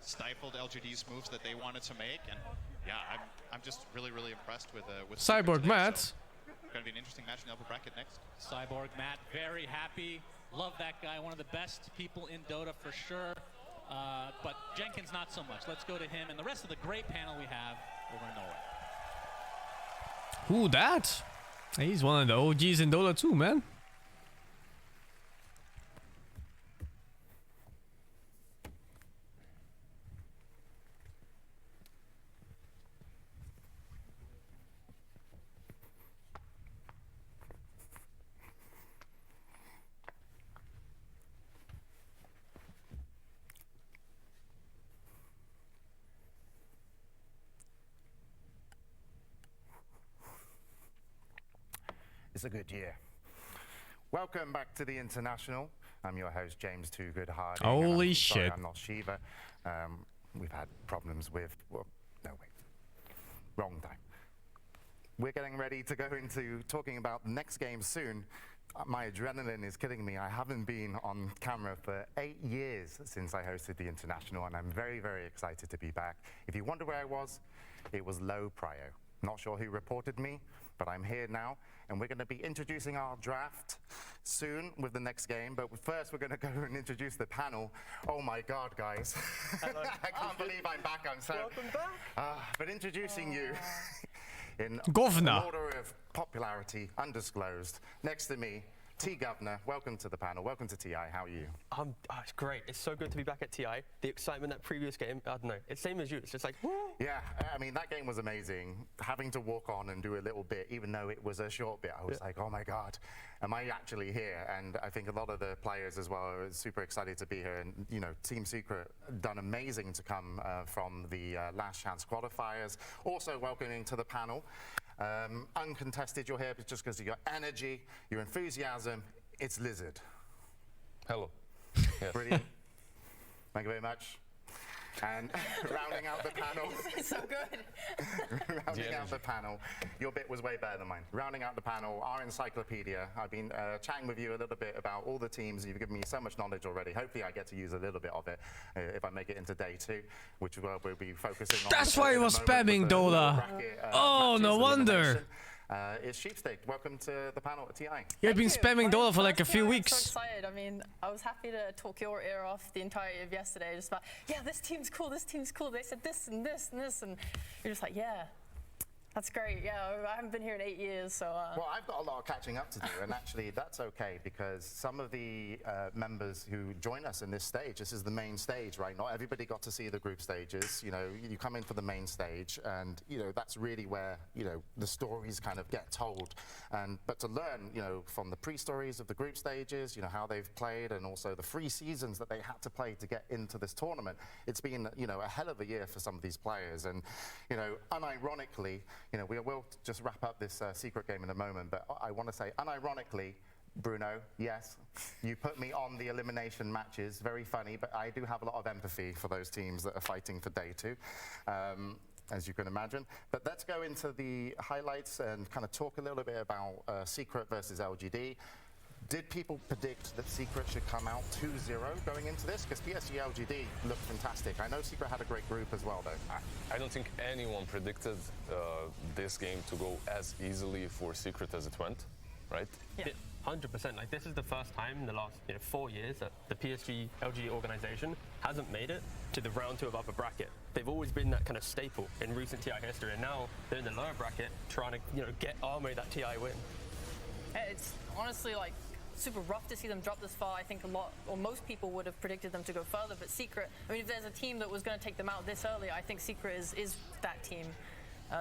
stifled LGD's moves that they wanted to make, and yeah, I'm just really impressed with Cyborg Matt. So, gonna be an interesting match in the upper bracket next. Cyborg Matt, very happy. Love that guy, one of the best people in Dota for sure. But Jenkins not so much. Let's go to him and the rest of the great panel we have over in Norway. Who that? He's one of the OGs in Dota too, man. It's a good year. Welcome back to the International. I'm your host, James Too Good Harding. Holy Sorry, shit. I'm not Shiva. We've had problems with, well, no, wait. Wrong time. We're getting ready to go into talking about the next game soon. My adrenaline is killing me. I haven't been on camera for 8 years since I hosted the International, and I'm very, very excited to be back. If you wonder where I was, it was low prio. Not sure who reported me, but I'm here now, and we're going to be introducing our draft soon with the next game. But first, we're going to go and introduce the panel. Oh my God, guys. I can't believe I'm back. I'm so... Welcome back. But introducing you in Governor. order of popularity, undisclosed, next to me, T Governor. Welcome to the panel. Welcome to TI. How are you? It's great. It's so good to be back at TI. The excitement that previous game, I don't know. It's same as you. It's just like, woo. Yeah, I mean, that game was amazing. Having to walk on and do a little bit, even though it was a short bit, I was like, oh my God, am I actually here? And I think a lot of the players as well are super excited to be here. And, you know, Team Secret done amazing to come from the last chance qualifiers. Also welcoming to the panel, uncontested, you're here just because of your energy, your enthusiasm. It's Lizard. Hello. Yes. Brilliant. Thank you very much. And rounding out the panel. So good. Rounding out the panel. Your bit was way better than mine. Rounding out the panel, our encyclopedia. I've been chatting with you a little bit about all the teams. You've given me so much knowledge already. Hopefully I get to use a little bit of it if I make it into day 2, which we'll be focusing on. That's why he was spamming Dola. Oh, no wonder. It's Sheepstick. Welcome to the panel at TI. You've been spamming Dola for like a few I'm weeks. so excited. I mean, I was happy to talk your ear off the entirety of yesterday, just about, yeah, this team's cool, this team's cool. They said this and this and this, and you're just like, yeah, that's great. Yeah, I haven't been here in 8 years, so. Well, I've got a lot of catching up to do, and actually that's okay because some of the members who join us in this stage, this is the main stage, right? Not everybody got to see the group stages. You know, you come in for the main stage, and you know that's really where the stories kind of get told. But to learn, from the pre-stories of the group stages, how they've played, and also the 3 seasons that they had to play to get into this tournament, it's been a hell of a year for some of these players. And unironically. We will just wrap up this secret game in a moment, but I want to say, unironically, Bruno, yes, you put me on the elimination matches. Very funny, but I do have a lot of empathy for those teams that are fighting for day 2, as you can imagine. But let's go into the highlights and kind of talk a little bit about Secret versus LGD. Did people predict that Secret should come out 2-0 going into this? Because PSG LGD looked fantastic. I know Secret had a great group as well, though. I don't think anyone predicted this game to go as easily for Secret as it went, right? Yeah, 100%. Like, this is the first time in the last 4 years that the PSG LGD organization hasn't made it to the round 2 of upper bracket. They've always been that kind of staple in recent TI history, and now they're in the lower bracket trying to get armory that TI win. It's honestly like super rough to see them drop this far. I think most people would have predicted them to go further, but Secret, I mean, if there's a team that was going to take them out this early, I think Secret is that team.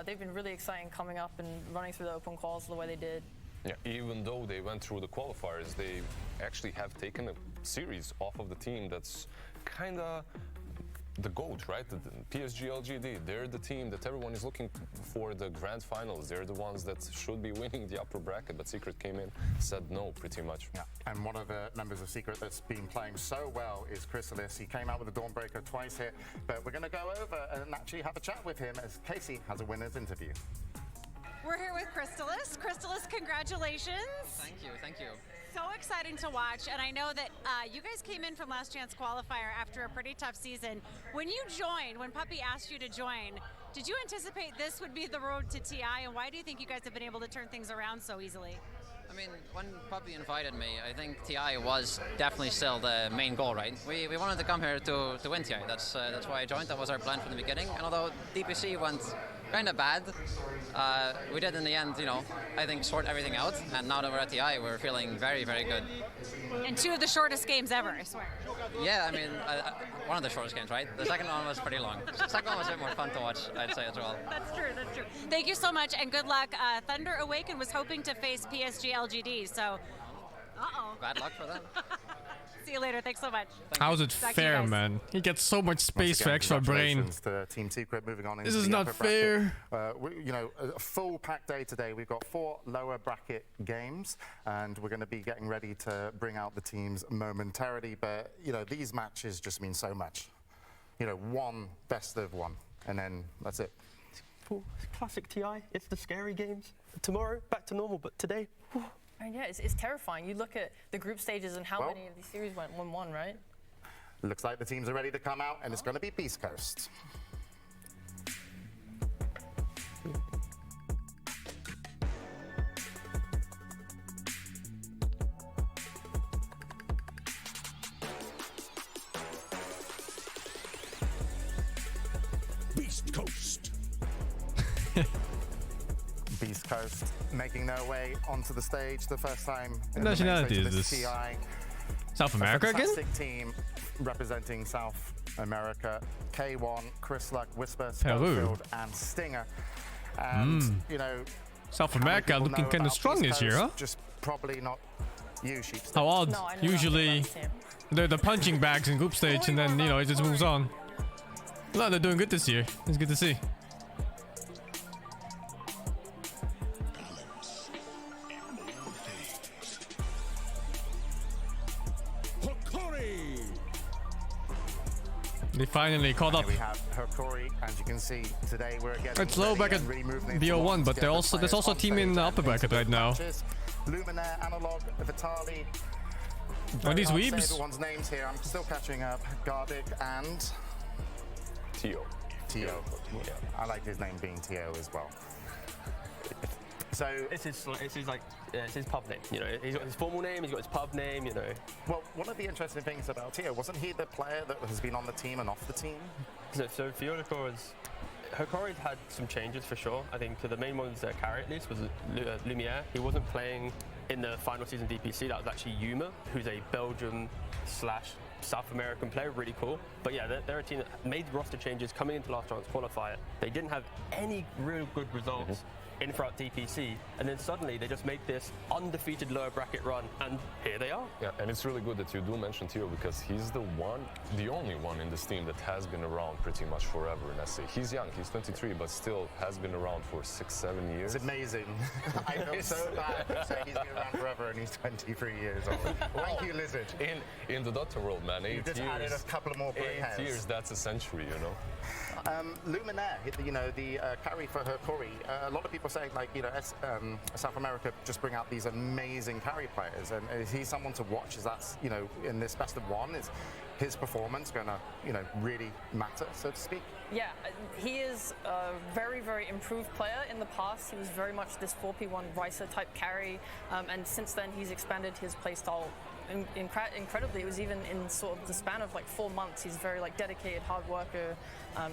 They've been really exciting coming up and running through the open quals the way they did. Yeah, even though they went through the qualifiers, they actually have taken a series off of the team that's kind of the GOAT, right? The PSG LGD, they're the team that everyone is looking for the grand finals. They're the ones that should be winning the upper bracket, but Secret came in, said no, pretty much. Yeah, and one of the members of Secret that's been playing so well is Chrysalis. He came out with a Dawnbreaker twice here, but we're going to go over and actually have a chat with him as Casey has a winner's interview. We're here with Chrysalis. Chrysalis, congratulations. Thank you, thank you. So exciting to watch, and I know that you guys came in from Last Chance Qualifier after a pretty tough season. When you joined, when Puppy asked you to join, did you anticipate this would be the road to TI, and why do you think you guys have been able to turn things around so easily? I mean, when Puppy invited me, I think TI was definitely still the main goal, right? We wanted to come here to win TI. That's why I joined. That was our plan from the beginning. And although DPC went kind of bad, we did in the end, I think sort everything out. And now that we're at TI, we're feeling very, very good. And 2 of the shortest games ever, I swear. Yeah, I mean, one of the shortest games, right? The second one was pretty long. The second one was a bit more fun to watch, I'd say as well. That's true, that's true. Thank you so much, and good luck. Thunder Awaken was hoping to face PSG LGD, so Uh-oh. Bad luck for them. See you later. Thanks so much. How's it Talk to you fair, guys. man? He gets so much space Once for again, extra brain. congratulations to Team Secret moving on. This into is the not upper bracket. fair. You know, a full pack day today. We've got 4 lower bracket games, and we're going to be getting ready to bring out the teams momentarily. But you know, these matches just mean so much. You know, one best of one, and then that's it. Classic TI. It's the scary games. Tomorrow, back to normal, but today. Whew. And yeah, it's terrifying. You look at the group stages and how Well, many of these series went 1-1, right? Looks like the teams are ready to come out, and it's going to be Beastcoast. Beastcoast. Beastcoast making their way onto the stage the first time. What nationality is this? TI. South America again? Fantastic team representing South America. K1, Chris Luck, Whisper, Peru. Schofield, and Stinger. And, you know, South how many America people looking know kind of about strong this year, huh? Beastcoast? Just probably not you, Sheepstar. How odd. Usually, they're the punching bags in group stage, and then, you know, it just moves on. No, they're doing good this year. It's good to see. Hokori. They finally caught up. We have Hokori, as you can see today. We're getting It's low back at really moving BO1, but there's also a team in the upper bracket right now. Luminaire, Analog, Vitali. Are these Very hard to weebs? say everyone's names here. I'm still catching up. Gardic and Tio. Tio. Yeah. I like his name being Tio as well. So it's his pub name. You know, he's got his formal name, he's got his pub name. You know. Well, one of the interesting things about Tio, wasn't he the player that has been on the team and off the team? So Hokori's had some changes for sure. I think the main ones that carry at least was Lumiere. He wasn't playing in the final season DPC. That was actually Yuma, who's a Belgian/South American player, really cool. But yeah, they're a team that made roster changes coming into last chance qualifier. They didn't have any real good results in throughout DPC, and then suddenly they just make this undefeated lower bracket run, and here they are. Yeah, and it's really good that you do mention Tio because he's the only one in this team that has been around pretty much forever in SA. He's young, he's 23, but still has been around for 6-7 years. It's amazing. I feel so bad to say he's been around forever and he's 23 years old. Thank you, Lizard. In the Dota world, man, 8 You years. just added a couple more gray 8 hairs. years, that's a century, you know. Luminaire, you know, the carry for Hokori. A lot of people saying, like, you know, South America just bring out these amazing carry players, and is he someone to watch? Is that, you know, in this best of one, is his performance going to, you know, really matter, so to speak? Yeah, he is a very, very improved player. In the past, he was very much this 4P1 Ricer type carry, and since then he's expanded his playstyle incredibly. It was even in sort of the span of like 4 months. He's very like dedicated, hard worker,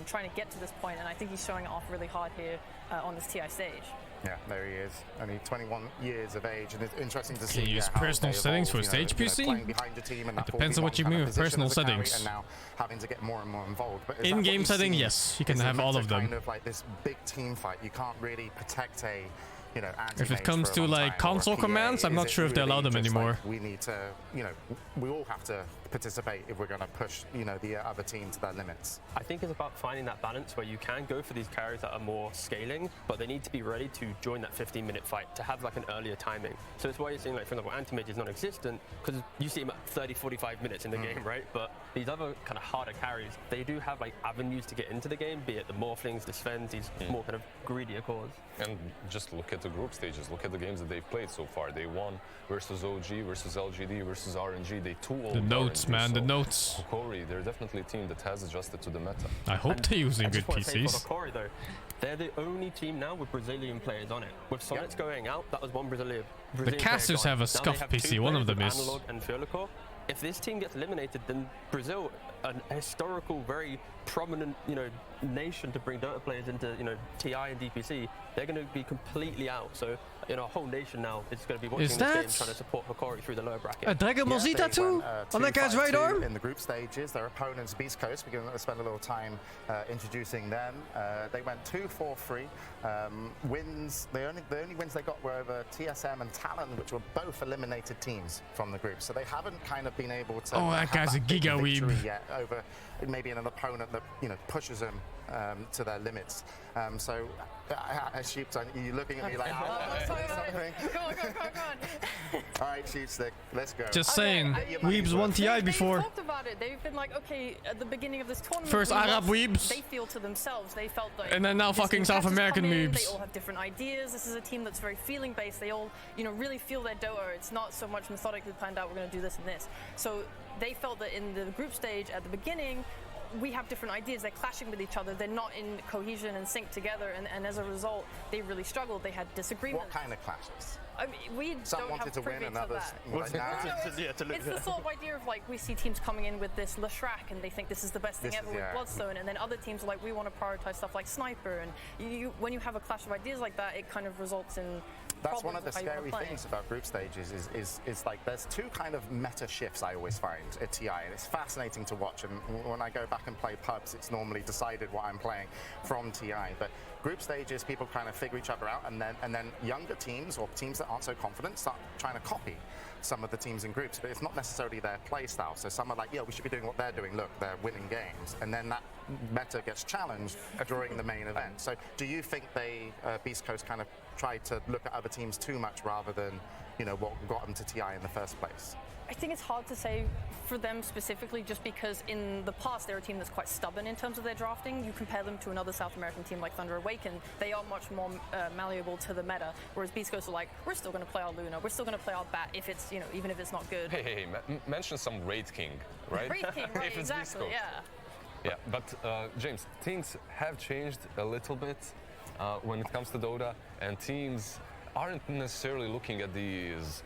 trying to get to this point, and I think he's showing it off really hard here on this TI stage. Yeah, there he is. Only 21 years of age, and it's interesting to see. Can you use how personal they settings evolve, for stage PC? playing behind a team and It that depends on 4v1 what you kind mean of with position personal as a carry, settings. and now having to get more and more involved. But is that what In-game you setting, see? yes, you can Is it have all meant of to them. Kind of like this big team fight. You can't really protect a, you know, If it anti-mage comes for a to long like time, or a console PA. commands, I'm Is not it sure if they allow really them just anymore. like we need to, you know, we all have to participate if we're going to push, you know, the other team to their limits. I think it's about finding that balance where you can go for these carries that are more scaling, but they need to be ready to join that 15-minute fight, to have like an earlier timing. So that's why you're seeing, like, for example, anti-mage is non-existent, because you see him at 30, 45 minutes in the game, right? But these other kind of harder carries, they do have like avenues to get into the game, be it the Morphlings, the Svens, these more kind of greedier cores. And just look at the group stages, look at the games that they've played so far. They won versus OG, versus LGD, versus RNG. They 2-0. The notes, RNG, man, the so notes. Hokori, they're definitely a team that has adjusted to the meta. I hope they're using I good just want to say PCs. for Hokori, though, they're the only team now with Brazilian players on it. With Sonnets going out, that was one Brazilian The player casters gone. have a Now they scuffed have PC, two one of players them with is. Analog and Fiolico, if this team gets eliminated, then Brazil, a historical, very prominent, nation to bring Dota players into, TI and DPC, they're going to be completely out. So, a whole nation now is going to be watching this game, trying to support Hokori through the lower bracket. A Dragon Ball Z tattoo on that guy's right arm? In the group stages, their opponents, Beastcoast, we're going to spend a little time introducing them. They went 2-4-3. Wins, the only wins they got were over TSM and Talon, which were both eliminated teams from the group. So they haven't kind of been able to that guy's a giga weeb yet over maybe an opponent that pushes them to their limits. So, Sheeps, you're looking at me like, something. Go on. All right, Sheeps, let's go. Just saying, weebs won TI before. They talked about it. They've been like, okay, at the beginning of this tournament, first Arab weebs. They feel to themselves. They felt like, and then now fucking South American weebs. They all have different ideas. This is a team that's very feeling based. They all, really feel their Dota. It's not so much methodically planned out. We're going to do this and this. So they felt that in the group stage at the beginning, we have different ideas. They're clashing with each other. They're not in cohesion and sync together, and as a result, they really struggled. They had disagreements. What kind of clashes? I mean, we Some don't wanted have to win privy and to others that. It's the sort of idea of like we see teams coming in with this Lashrak and they think this is the best thing ever with Bloodstone, and then other teams are like, we want to prioritize stuff like Sniper, and when you have a clash of ideas like that, it kind of results in. That's one of the scary things about group stages is like there's two kind of meta shifts I always find at TI, and it's fascinating to watch. And when I go back and play pubs, it's normally decided what I'm playing from TI. But group stages, people kind of figure each other out, and then younger teams or teams that aren't so confident start trying to copy some of the teams in groups, but it's not necessarily their play style. So some are like, yeah, we should be doing what they're doing. Look, they're winning games, and then that meta gets challenged during the main event. So do you think they, Beastcoast, kind of tried to look at other teams too much rather than, what got them to TI in the first place? I think it's hard to say for them specifically, just because in the past they're a team that's quite stubborn in terms of their drafting. You compare them to another South American team like Thunder Awaken, they are much more malleable to the meta, whereas Beastcoast are like, we're still going to play our Luna, we're still going to play our Bat if it's, even if it's not good. Hey, mention some Raid King, right? Raid King, right, exactly, yeah. Yeah, but James, things have changed a little bit when it comes to Dota, and teams aren't necessarily looking at these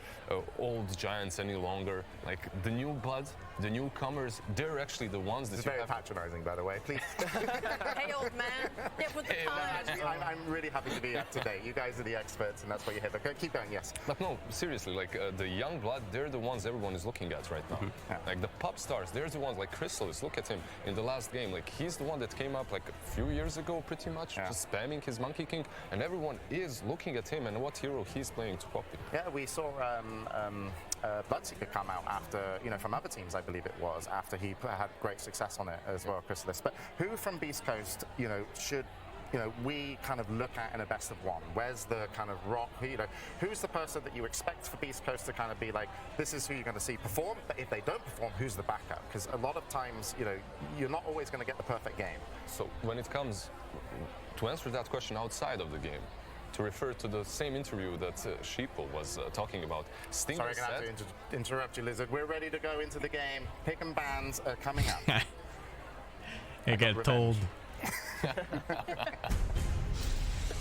old giants any longer. Like the new blood, the newcomers, they're actually the ones that it's very patronizing, by the way. Please. Hey, old man. Get with the times. I'm really happy to be up to date. You guys are the experts, and that's what you hit. Okay, keep going. Yes. But no, seriously, like the young blood, they're the ones everyone is looking at right now. Yeah. Like the pop stars, they're the ones. Like Chrysalis, look at him in the last game. Like he's the one that came up like a few years ago, pretty much, just spamming his Monkey King, and everyone is looking at him and what hero he's playing to copy. Yeah, we saw Bloodseeker come out after, from other teams, I believe it was, after he had great success on it as well, Chrysalis. But who from Beastcoast, should, we kind of look at in a best of one? Where's the kind of rock, who's the person that you expect for Beastcoast to kind of be like, this is who you're going to see perform, but if they don't perform, who's the backup? Because a lot of times, you're not always going to get the perfect game. So when it comes to answer that question outside of the game, to refer to the same interview that Sheeple was talking about. Sorry, I'm going to have to interrupt you, Lizard. We're ready to go into the game. Pick and bans are coming up. I get told.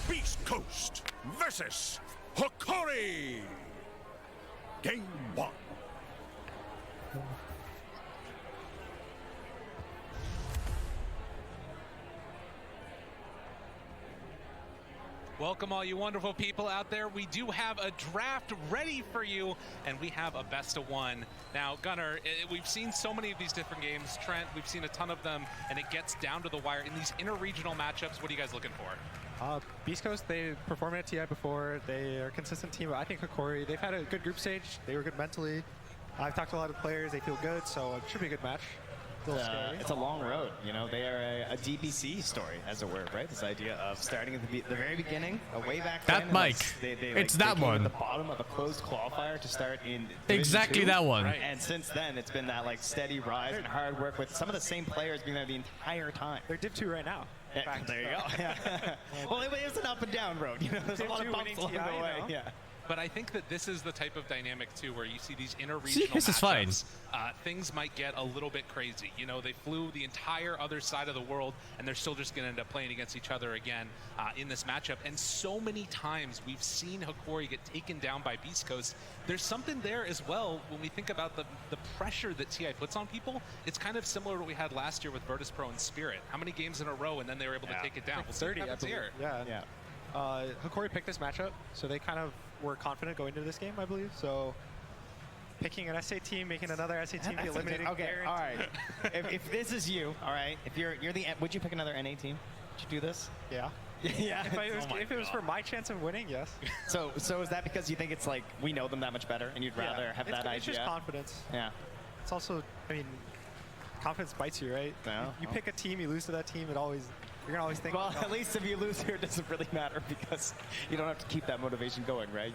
Beastcoast versus Hokori. Game 1. Welcome all you wonderful people out there. We do have a draft ready for you, and we have a best of one. Now, Gunnar, we've seen so many of these different games. Trent, we've seen a ton of them, and it gets down to the wire. In these inter-regional matchups, what are you guys looking for? Beastcoast, they performed at TI before. They are a consistent team. I think Hokori, they've had a good group stage. They were good mentally. I've talked to a lot of players. They feel good, so it should be a good match. It's a long road, They are a DPC story, as it were, right? This idea of starting at the very beginning, way back then. That Mike. It's that one. At the bottom of a closed qualifier to start in exactly Division 2. that one. Right. And since then, it's been that steady rise and hard work with some of the same players being there the entire time. They're Div 2 right now. Yeah, there you go. Yeah. Well, it's an up and down road. There's a lot of bumps along the way. Yeah. But I think that this is the type of dynamic too, where you see these interregional See, this is fine. matchups. Things might get a little bit crazy. You know, they flew the entire other side of the world, and they're still just going to end up playing against each other again in this matchup. And so many times we've seen Hokori get taken down by Beastcoast. There's something there as well when we think about the pressure that TI puts on people. It's kind of similar to what we had last year with Virtus Pro and Spirit. How many games in a row, and then they were able to take it down? Like We'll 30, see what happens here. Yeah. Hokori picked this matchup, so they kind of were confident going into this game, I believe. So picking an SA team, making another SA team be eliminated. Okay, all right. if this is you, all right, if you're the, would you pick another NA team? Would you do this? Yeah. Yeah. If it was for my chance of winning, yes. So is that because you think it's like we know them that much better, and you'd rather have that idea? It's just confidence. Yeah. It's also, I mean, confidence bites you, right? No. You pick a team, you lose to that team, you're gonna always think. Well, at least if you lose here, it doesn't really matter because you don't have to keep that motivation going, right?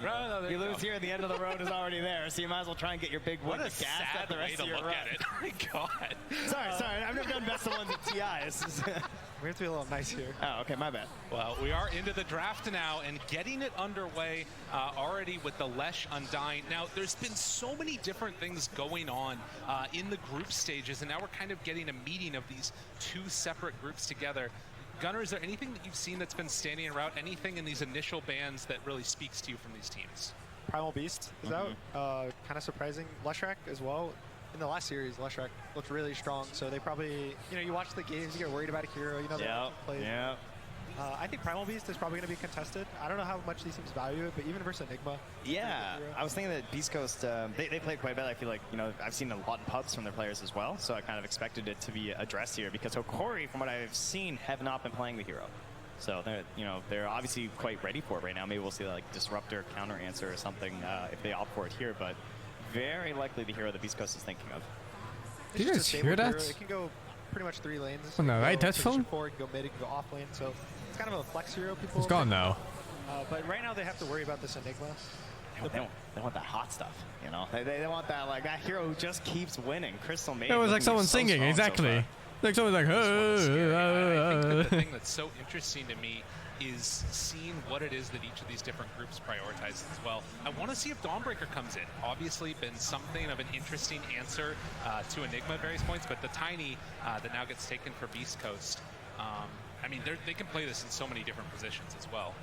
You lose here, the end of the road is already there, so you might as well try and get your big win to gas out the rest of your run. My God. Sorry, I've never done best of ones at TI. We have to be a little nice here. Oh, okay, my bad. Well, we are into the draft now and getting it underway already with the Lesh Undying. Now, there's been so many different things going on in the group stages, and now we're kind of getting a meeting of these two separate groups together. Gunnar, is there anything that you've seen that's been standing out? Anything in these initial bans that really speaks to you from these teams? Primal Beast is out. Kind of surprising. Leshrac as well. In the last series, Leshrac looked really strong, so they probably, you watch the games, you get worried about a hero, they play. Yeah. I think Primal Beast is probably going to be contested. I don't know how much these teams value it, but even versus Enigma. Yeah, I was thinking that Beastcoast, they played quite a bit. I feel like, I've seen a lot in pubs from their players as well, so I kind of expected it to be addressed here because Hokori, from what I've seen, have not been playing the hero. So they're obviously quite ready for it right now. Maybe we'll see like Disruptor, Counter Answer or something if they opt for it here, but very likely the hero that Beastcoast is thinking of. Did you guys hear that? It can go pretty much 3 lanes. On the right headphone? It can go mid, it can go off lane, so it's kind of a flex hero. People. It's gone now. But right now they have to worry about this Enigma. They want that hot stuff, They want that that hero who just keeps winning. Crystal Maiden. It was like someone singing, exactly. Like someone's like, I think the thing that's so interesting to me is seeing what it is that each of these different groups prioritizes as well. I want to see if Dawnbreaker comes in. Obviously been something of an interesting answer to Enigma at various points, but the Tiny that now gets taken for Beastcoast, I mean, they can play this in so many different positions as well.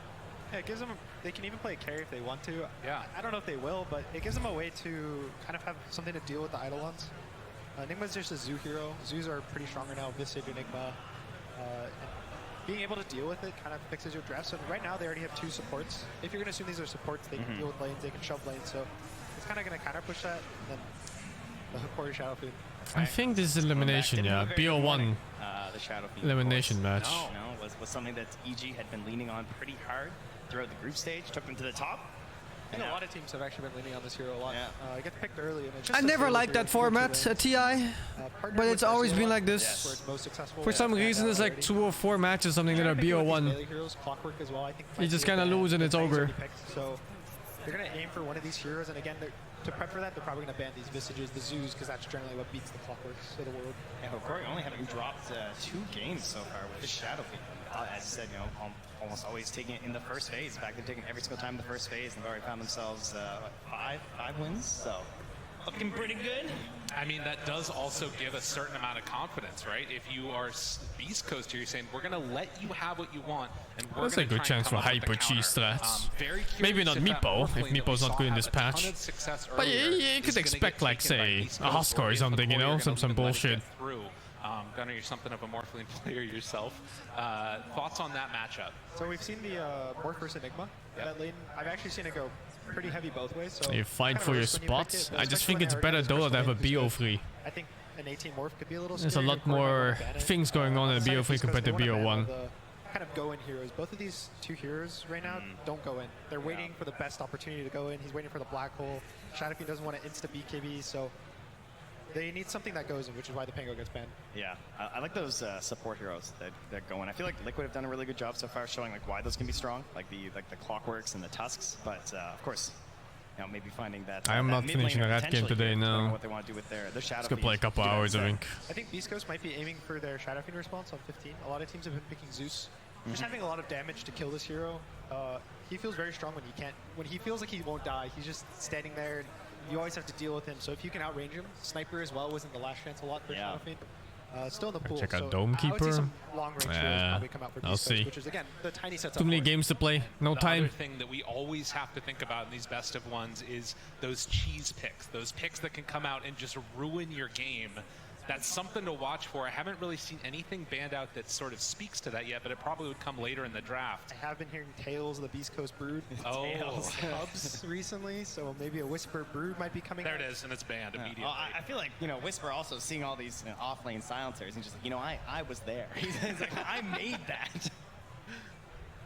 Yeah, it gives them, they can even play a carry if they want to. Yeah. I don't know if they will, but it gives them a way to kind of have something to deal with the Eidolons. Enigma's just a Zoo hero. Zoos are pretty strong right now, Visage, Enigma. And being able to deal with it kind of fixes your draft. So right now they already have 2 supports. If you're going to assume these are supports, they can deal with lanes, they can shove lanes. So it's kind of going to counter push that. And then the Hokori Shadow Fiend. I think this is elimination, yeah. BO1 the Shadow Fiend elimination match. Was something that EG had been leaning on pretty hard throughout the group stage, took them to the top. I think a lot of teams have actually been leaning on this hero a lot. It gets picked early. And it's I never liked that format at TI, but it's always been like this. Where it's most successful. For some reason, it's like 2 or 4 matches, something that are BO1. Clockwork as well. I think You just kind of lose and it's over. So they're going to aim for one of these heroes, and again, to prep for that, they're probably going to ban these Visages, the Zoos, because that's generally what beats the Clockworks of the world. Yeah, Hokori only having dropped 2 games so far with the Shadow Fiend. As I said, almost always taking it in the first phase. In fact, they're taking every single time in the first phase, and they've already found themselves 5 wins, so looking pretty good. I mean, that does also give a certain amount of confidence, right? If you are Beastcoast here, you're saying, we're going to let you have what you want, and we're That's a good chance for hyper cheese strats. Maybe not Meepo, if Meepo's not good in this patch. But you could expect, like, say, a Huskar or something, some bullshit. Gunnar, you're something of a Morphling player yourself. Thoughts on that matchup? So we've seen the Morph versus Enigma. That lane, I've actually seen it go pretty heavy both ways. So you fight for your spots. I just think it's better though to have a BO3. I think an 18 Morph could be a little. There's a lot more things going on in a BO3 compared to BO1. Kind of go in heroes. Both of these 2 heroes right now don't go in. They're waiting for the best opportunity to go in. He's waiting for the black hole. Shadow Fiend doesn't want to insta BKB, so they need something that goes in, which is why the Pango gets banned. Yeah, I like those support heroes that go in. I feel like Liquid have done a really good job so far showing like why those can be strong, like the Clockworks and the Tusks. But of course, maybe finding that. I am not finishing a rat game today. No. What they want to do with their Shadow Let's go play a couple hours, I think. I think Beastcoast might be aiming for their Shadow Fiend response on 15. A lot of teams have been picking Zeus. Just having a lot of damage to kill this hero he feels very strong when he feels like he won't die. He's just standing there, and you always have to deal with him. So if you can outrange him, Sniper as well was in the last chance a lot for Shadow Fiend. Still in the pool. Check out so Dome I would see Keeper. some long-range heroes probably come out for I'll Beastcoast, see. which is, again, the tiny sets Too up many for it. games to play. No The time. other thing that we always have to think about in these best of ones is those cheese picks. Those picks that can come out and just ruin your game. That's something to watch for. I haven't really seen anything banned out that sort of speaks to that yet, but it probably would come later in the draft. I have been hearing Tales of the Beastcoast Brood. Oh. Tales Hubs recently, so maybe a Whisper Brood might be coming There out. it is, and it's banned immediately. Well, I feel like, Whisper also seeing all these off-lane silencers and just like, I was there. He's like, I made that.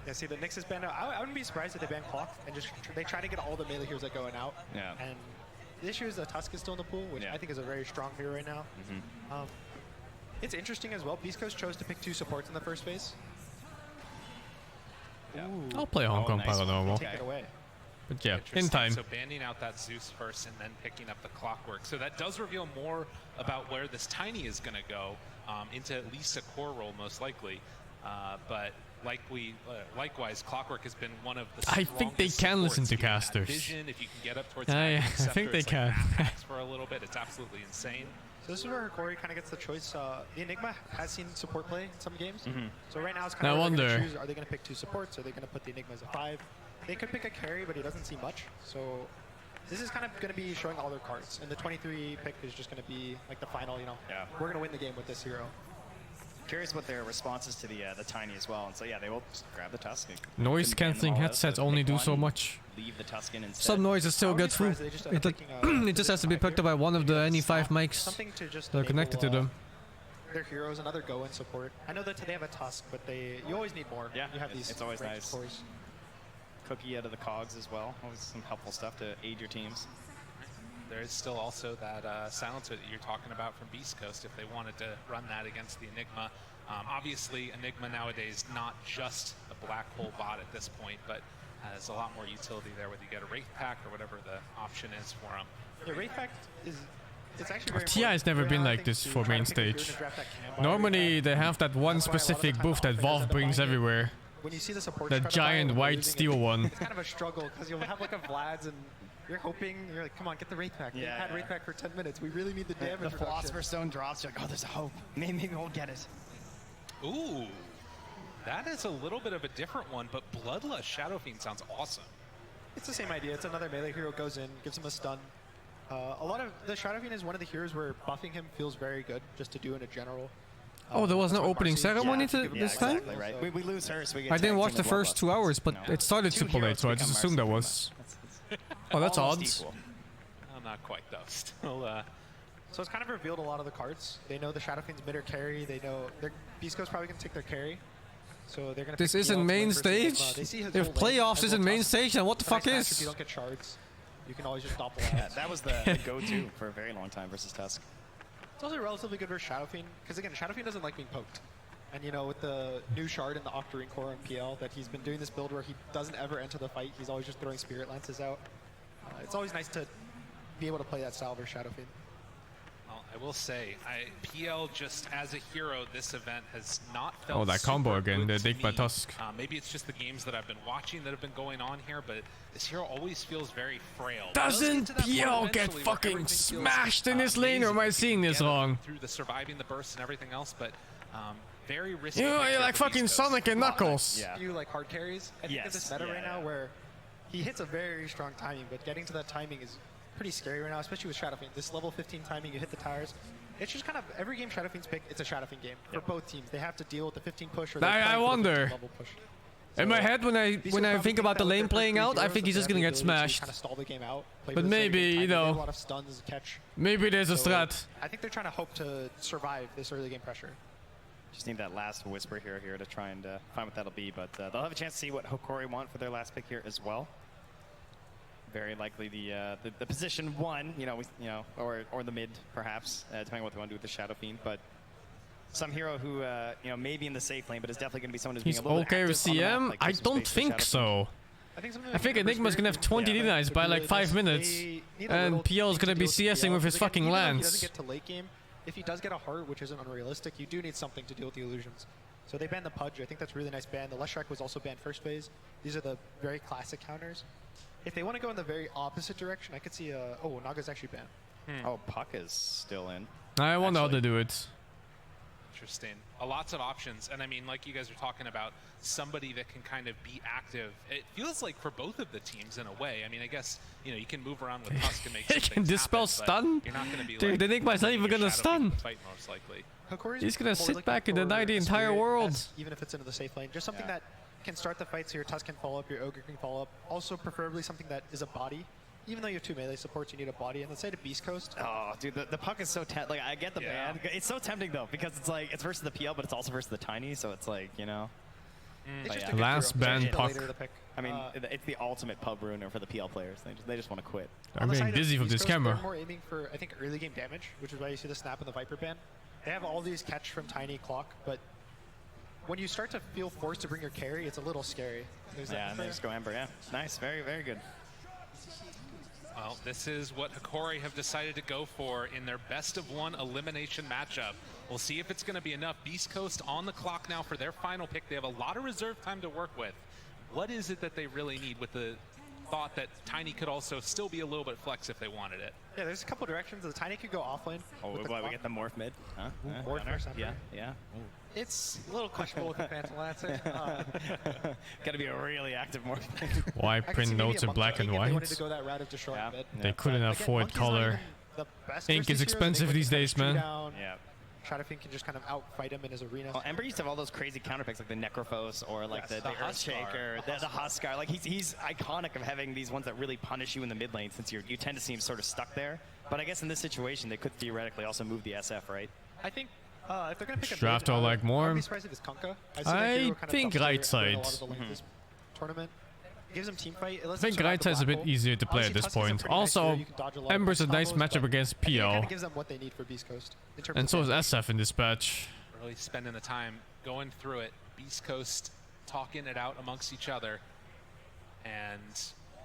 Yeah, see, the Nyx is banned out. I wouldn't be surprised if they ban Clock and just they try to get all the melee heroes that going out. Yeah. And the issue is the Tusk is still in the pool, which I think is a very strong hero right now. It's interesting as well. Beastcoast chose to pick 2 supports in the first phase. I'll play Hong Kong Paranormal. Take it away. But yeah, in Interesting. time. So banning out that Zeus first and then picking up the Clockwork. So that does reveal more about where this Tiny is going to go, into at least a core role most likely. But likewise, Clockwork has been one of the I think they strongest can listen supports to given that casters. Vision, if you can get up towards I Aghanim think Scepter, they it's can. Like Mad Max for a little bit. It's absolutely insane. So this is where Hokori kind of gets the choice. The Enigma has seen support play in some games. So right now it's kind Now of I where they're gonna wonder- choose. Are they going to pick 2 supports? Are they going to put the Enigma as a 5? They could pick a carry, but he doesn't see much. So this is kind of going to be showing all their cards. And the 23 pick is just going to be like the final, we're going to win the game with this hero. Curious what their response is to the Tiny as well. And so yeah, they will just grab the Tusk. Noise cancelling headsets only do so much. Leave the Tusk in instead. Some noises still get through. It just has to be picked up by one of the any 5 mics Something to just that are connected to enable, them. Their heroes, another go-in support. I know that they have a Tusk, but you always need more. Yeah, you have these it's always ranged nice. cores. Cookie out of the cogs as well. Always some helpful stuff to aid your teams. There is still also that silencer that you're talking about from Beastcoast if they wanted to run that against the Enigma. Obviously, Enigma nowadays not just a black hole bot at this point, but has a lot more utility there, whether you get a Wraith Pack or whatever the option is for them. Yeah, Wraith Pack it's actually very TI has never been like this for main stage. Normally they have that one specific buff that Valve brings everywhere. When you see the support, That giant white steel one. It's kind of a struggle because you'll have like a Vlad's and you're hoping, you're like, come on, get the Wraith Pack. They've had Wraith Pack for 10 minutes. We really need the damage The reduction. Philosopher's Stone drops. You're like, oh, there's a hope. Maybe we'll get it. Ooh, that is a little bit of a different one, but Bloodlust Shadow Fiend sounds awesome. It's the same idea. It's another melee hero goes in, gives him a stun. A lot of the Shadow Fiend is one of the heroes where buffing him feels very good, just to do in a general. Oh, there was no opening ceremony this time? Exactly, right. We lose her, so we get I didn't tag watch team the with first Bloodlust. 2 hours, but it started Two super late, heroes so I become just assumed that merciful, was. Oh, that's odd. Almost equal. Oh, not quite though. Still, So it's kind of revealed a lot of the cards. They know the Shadow Fiend's mid or carry. They know their Beastcoast probably gonna take their carry. So they're gonna. This pick isn't PL to main win versus Enigma. stage? They see his If whole lane playoffs as isn't well main tough. stage, then what the It's a fuck nice match is? If you don't get shards, you can always just doppel Yeah, out. that was the go-to for a very long time versus Tusk. It's also relatively good versus Shadow Fiend, because again, Shadow Fiend doesn't like being poked. And with the new shard in the Octarine core on PL, that he's been doing this build where he doesn't ever enter the fight, he's always just throwing Spirit Lances out. It's always nice to be able to play that style versus Shadow Fiend. well, I will say, PL just as a hero, this event has not felt Oh, that combo super again, good the to Dig by me. Tusk. Maybe it's just the games that I've been watching that have been going on here, but this hero always feels very frail. Doesn't PL get fucking smashed in this lane, or am I seeing this wrong? Through the surviving the bursts and everything else, but very risky. You're picture like for fucking Beastcoast. Sonic and Knuckles. You like hard carries? I think in this meta right now where he hits a very strong timing, but getting to that timing is pretty scary right now, especially with Shadow Fiend. This level 15 timing, you hit the tires. It's just kind of every game Shadow Fiend's pick, it's a Shadow Fiend game for both teams. They have to deal with the 15 push or I wonder. In my head, when I think about the lane playing out, I think he's just gonna get smashed. Kind of stall the game out, But maybe, a lot of stuns catch. maybe there's a So, strat. I think they're trying to hope to survive this early game pressure. Just need that last Whisper hero here to try and find what that'll be, but they'll have a chance to see what Hokori want for their last pick here as well. Very likely the position 1, or the mid perhaps, depending on what they want to do with the Shadow Fiend. But some hero who may be in the safe lane, but is definitely going to be someone who's He's being a little okay with active on the map, CM? like I gives some don't space for think Shadow so. Fiend. I think Enigma's gonna have 20 denies by like 5 minutes, and PL's gonna be CSing with his fucking He lance. doesn't get to late game. If he does get a heart, which isn't unrealistic, you do need something to deal with the illusions. So they banned the Pudge. I think that's a really nice ban. The Leshrac was also banned first phase. These are the very classic counters. If they want to go in the very opposite direction, I could see oh, Naga's actually banned. Oh, Puck is still in. I wonder how they do it. Interesting. Lots of options, and I mean, like you guys are talking about, somebody that can kind of be active. It feels like for both of the teams in a way. I mean, I guess you know you can move around with Tusk and make some He can things dispel happen, stun. You're not going to be Dude, like, the Enigma's not even gonna stun. Fight most likely. Hokori's He's gonna more sit looking back and for deny the a entire Spirit world. as- even if it's into the safe lane, just something that can start the fight, so your Tusk can follow up, your Ogre can follow up. Also, preferably something that is a body. Even though you have 2 melee supports, you need a body. And let's say to Beastcoast. Oh, dude, the Puck is so like I get the ban. It's so tempting though because it's like it's versus the PL, but it's also versus the Tiny, so it's like you know. It's just yeah. a good Last hero. ban Later Puck. the pick. I mean, it's the ultimate pub ruiner for the PL players. They just want to quit. I'm On the getting side of dizzy from this Beastcoast, camera. They're more aiming for, I think, early game damage, which is why you see the Snap and the Viper ban. They have all these catch from Tiny Clock, but when you start to feel forced to bring your carry, it's a little scary. There's Yeah, that and they just go Ember. Yeah, nice, very good. Well, this is what Hokori have decided to go for in their best-of-1 elimination matchup. We'll see if it's going to be enough. Beastcoast on the clock now for their final pick. They have a lot of reserve time to work with. What is it that they really need with the thought that Tiny could also still be a little bit flex if they wanted it? Yeah, there's a couple directions. The Tiny could go offlane. Oh, with the why we clock. get the morph mid? Huh? Morph Gunner? or something. Yeah. It's a little questionable with the Phantom Lancer. Got to be a really active morph. Why I can print see maybe notes a in Monkey black and King if they wanted to white? go that route of destroying mid. They couldn't But afford Monkey's not color. even the best Ink versus is heroes. expensive They these can days, shoot man. down. Yeah. Shadowfiend can just kind of outfight him in his arena. Well, Ember used to have all those crazy counter picks like the Necrophos or like Yes, the the Huskar. Earthshaker, the Huskar. Like he's iconic of having these ones that really punish you in the mid lane since you tend to see him sort of stuck there. But I guess in this situation they could theoretically also move the SF, right? I think if they're going to pick a Draft mid, all like more. I'd be surprised if it's Kunkka. I've seen I that hero kind of think double right tier in a lot side. of the lanes this tournament. It gives him team fight. I think right side's a bit easier to play at this point. Also, Ember's a nice matchup against PL. Kind of gives them what they need for Beastcoast. And so is SF in this patch. Really spending the time going through it. Beastcoast talking it out amongst each other. And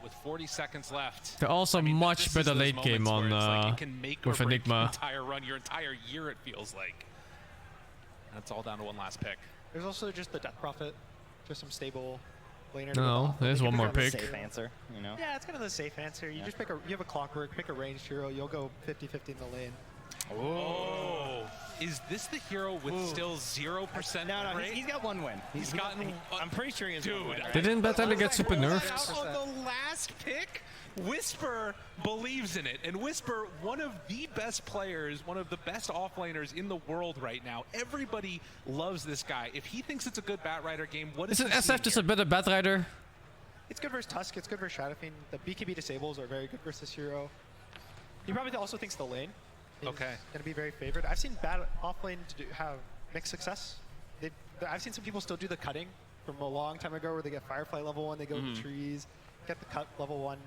with 40 seconds left, They're also much this is better those late game moments on where it's like it can make or with break your Enigma. entire run, your entire year, it feels like. And it's all down to one last pick. There's also just the Death Prophet, just some stable laner. No, there's one more pick. Safe answer, you know. Yeah, it's kind of the safe answer. You just pick you have a Clockwork, pick a ranged hero, you'll go 50-50 in the lane. Oh, is this the hero with still 0% No, rate? he's got one win. He's gotten. I'm pretty sure he has one win. They didn't bet that to get super Out nerfed. on the last pick, Whisper believes in it, and Whisper, one of the best players, one of the best offlaners in the world right now. Everybody loves this guy. If he thinks it's a good Batrider game, what is Isn't he SF seeing just here? a better Batrider? It's good versus Tusk, it's good versus Shadowfiend. The BKB disables are very good versus hero. He probably also thinks the lane is going to be very favored. I've seen bad offlane have mixed success. I've seen some people still do the cutting from a long time ago where they get Firefly level 1, they go to the trees, get the cut level 1.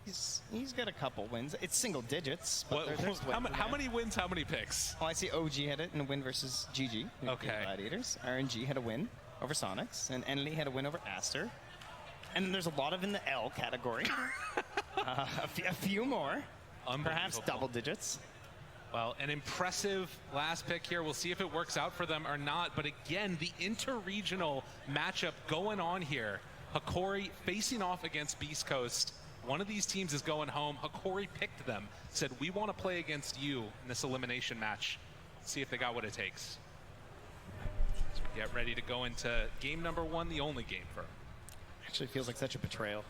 He's got a couple wins. It's single digits. But What- there's how many wins, how many picks? Oh, I see OG had it in a win versus GG. Okay. Gladiators. RNG had a win over Sonics, and Enely had a win over Aster. And then there's a lot of in the L category. A few more. Perhaps double digits. Well, an impressive last pick here. We'll see if it works out for them or not. But again, the inter-regional matchup going on here. Hokori facing off against Beastcoast. One of these teams is going home. Hokori picked them, said, we want to play against you in this elimination match. See if they got what it takes. So we get ready to go into game number 1, the only game for them. Actually feels like such a betrayal.